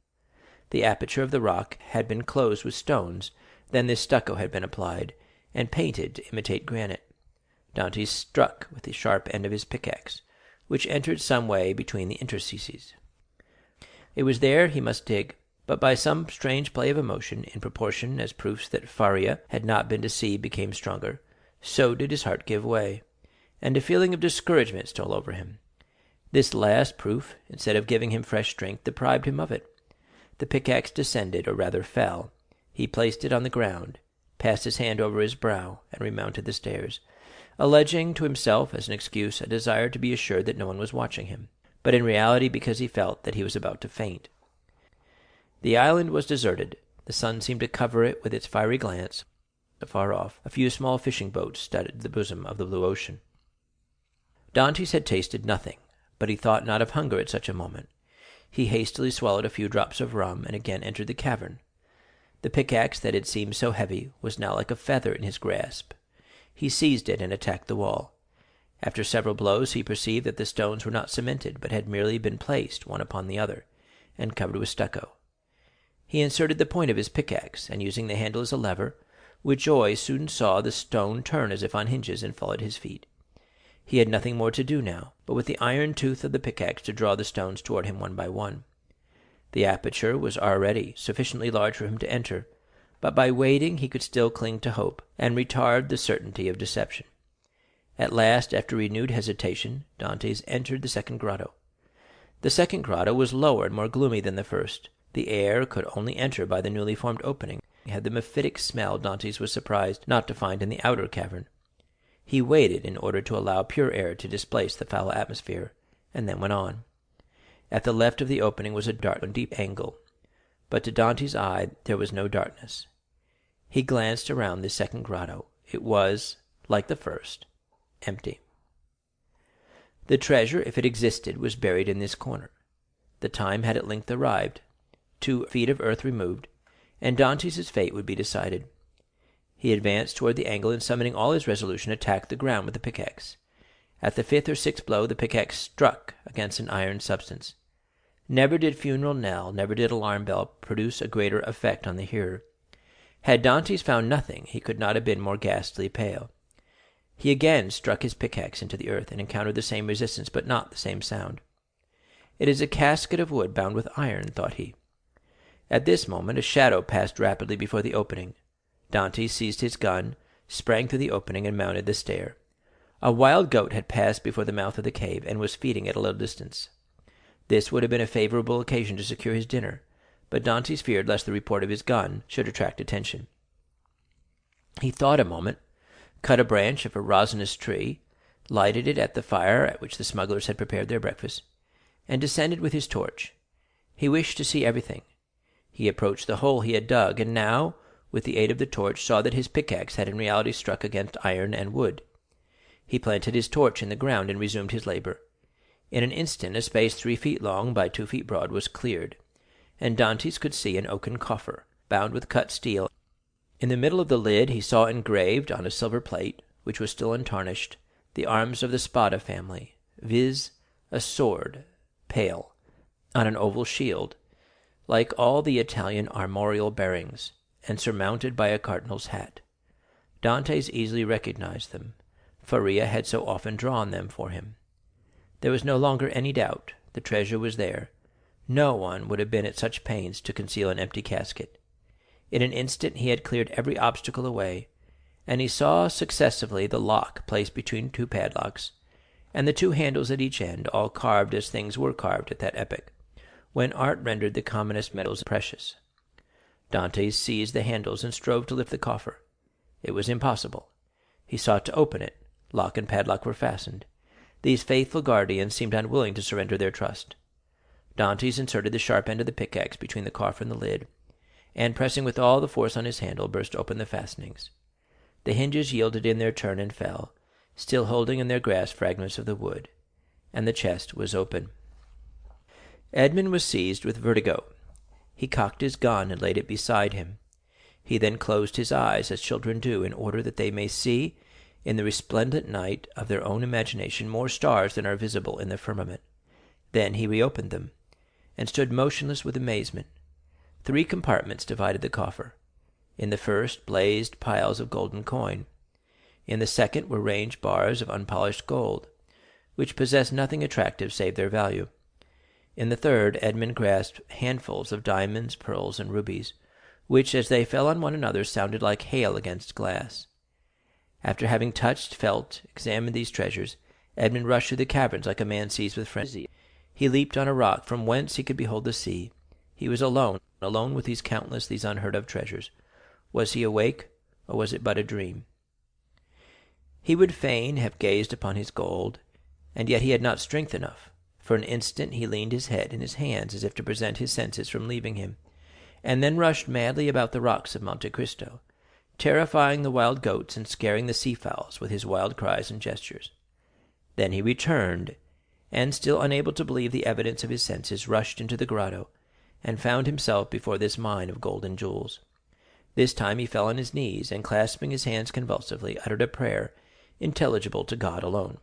The aperture of the rock had been closed with stones, then this stucco had been applied, and painted to imitate granite. Dantès struck with the sharp end of his pickaxe, which entered some way between the interstices. It was there he must dig, but by some strange play of emotion, in proportion as proofs that Faria had not been deceived became stronger, so did his heart give way, and a feeling of discouragement stole over him. This last proof, instead of giving him fresh strength, deprived him of it. The pickaxe descended, or rather fell. He placed it on the ground, passed his hand over his brow, and remounted the stairs, alleging to himself as an excuse a desire to be assured that no one was watching him, but in reality because he felt that he was about to faint. The island was deserted. The sun seemed to cover it with its fiery glance. Afar off, a few small fishing boats studded the bosom of the blue ocean. Dantès had tasted nothing, but he thought not of hunger at such a moment. He hastily swallowed a few drops of rum, and again entered the cavern. The pickaxe that had seemed so heavy was now like a feather in his grasp. He seized it and attacked the wall. After several blows, he perceived that the stones were not cemented, but had merely been placed one upon the other, and covered with stucco. He inserted the point of his pickaxe, and using the handle as a lever, with joy soon saw the stone turn as if on hinges and fall at his feet. He had nothing more to do now, but with the iron tooth of the pickaxe to draw the stones toward him one by one. The aperture was already sufficiently large for him to enter, but by waiting he could still cling to hope, and retard the certainty of deception. At last, after renewed hesitation, Dantès entered the second grotto. The second grotto was lower and more gloomy than the first. The air could only enter by the newly formed opening. It had the mephitic smell Dantès was surprised not to find in the outer cavern. He waited in order to allow pure air to displace the foul atmosphere, and then went on. At the left of the opening was a dark and deep angle, but to Dantès' eye there was no darkness. He glanced around the second grotto. It was, like the first, empty. The treasure, if it existed, was buried in this corner. The time had at length arrived, 2 feet of earth removed, and Dantès' fate would be decided. He advanced toward the angle, and summoning all his resolution, attacked the ground with the pickaxe. At the 5th or 6th blow, the pickaxe struck against an iron substance. Never did funeral knell, never did alarm bell produce a greater effect on the hearer. Had Dantès found nothing, he could not have been more ghastly pale. He again struck his pickaxe into the earth, and encountered the same resistance, but not the same sound. It is a casket of wood bound with iron, thought he. At this moment a shadow passed rapidly before the opening. Dantès seized his gun, sprang through the opening, and mounted the stair. A wild goat had passed before the mouth of the cave, and was feeding at a little distance. This would have been a favorable occasion to secure his dinner, but Dantès feared lest the report of his gun should attract attention. He thought a moment, cut a branch of a resinous tree, lighted it at the fire at which the smugglers had prepared their breakfast, and descended with his torch. He wished to see everything. He approached the hole he had dug, and now, with the aid of the torch, saw that his pickaxe had in reality struck against iron and wood. He planted his torch in the ground and resumed his labor. In an instant a space 3 feet long by 2 feet broad was cleared, and Dantès could see an oaken coffer, bound with cut steel. In the middle of the lid he saw engraved on a silver plate, which was still untarnished, the arms of the Spada family, viz., a sword, pale, on an oval shield, like all the Italian armorial bearings, and surmounted by a cardinal's hat. Dantès easily recognized them. Faria had so often drawn them for him. There was no longer any doubt. The treasure was there. No one would have been at such pains to conceal an empty casket. In an instant he had cleared every obstacle away, and he saw successively the lock placed between 2 padlocks, and the 2 handles at each end, all carved as things were carved at that epoch, when art rendered the commonest metals precious. Dantès seized the handles and strove to lift the coffer. It was impossible. He sought to open it. Lock and padlock were fastened. These faithful guardians seemed unwilling to surrender their trust. Dantès inserted the sharp end of the pickaxe between the coffer and the lid, and, pressing with all the force on his handle, burst open the fastenings. The hinges yielded in their turn and fell, still holding in their grasp fragments of the wood, and the chest was open. Edmond was seized with vertigo. He cocked his gun and laid it beside him. He then closed his eyes, as children do, in order that they may see in the resplendent night of their own imagination more stars than are visible in the firmament. Then he reopened them, and stood motionless with amazement. 3 compartments divided the coffer. In the first blazed piles of golden coin. In the second were ranged bars of unpolished gold, which possessed nothing attractive save their value. In the third, Edmond grasped handfuls of diamonds, pearls, and rubies, which, as they fell on one another, sounded like hail against glass. After having touched, felt, examined these treasures, Edmond rushed through the caverns like a man seized with frenzy. He leaped on a rock from whence he could behold the sea. He was alone with these countless, these unheard-of treasures. Was he awake, or was it but a dream? He would fain have gazed upon his gold, and yet he had not strength enough. For an instant he leaned his head in his hands as if to prevent his senses from leaving him, and then rushed madly about the rocks of Monte Cristo, terrifying the wild goats and scaring the sea-fowls with his wild cries and gestures. Then he returned, and, still unable to believe the evidence of his senses, rushed into the grotto, and found himself before this mine of gold and jewels. This time he fell on his knees, and, clasping his hands convulsively, uttered a prayer intelligible to God alone.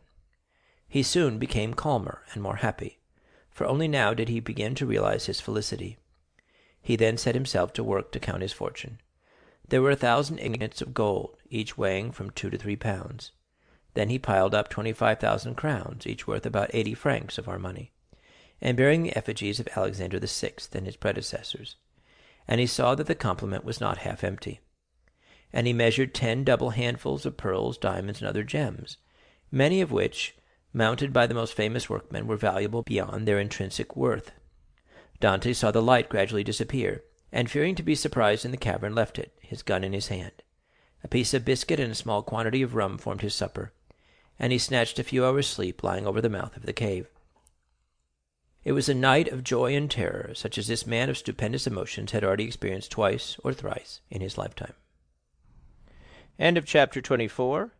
He soon became calmer and more happy, for only now did he begin to realize his felicity. He then set himself to work to count his fortune. There were 1,000 ingots of gold, each weighing from 2 to 3 pounds. Then he piled up 25,000 crowns, each worth about 80 francs of our money, and bearing the effigies of Alexander VI and his predecessors. And he saw that the complement was not half empty. And he measured 10 double handfuls of pearls, diamonds, and other gems, many of which, mounted by the most famous workmen, were valuable beyond their intrinsic worth. Dantès saw the light gradually disappear, and fearing to be surprised in the cavern, left it, his gun in his hand. A piece of biscuit and a small quantity of rum formed his supper, and he snatched a few hours' sleep lying over the mouth of the cave. It was a night of joy and terror, such as this man of stupendous emotions had already experienced twice or thrice in his lifetime. End of chapter 24.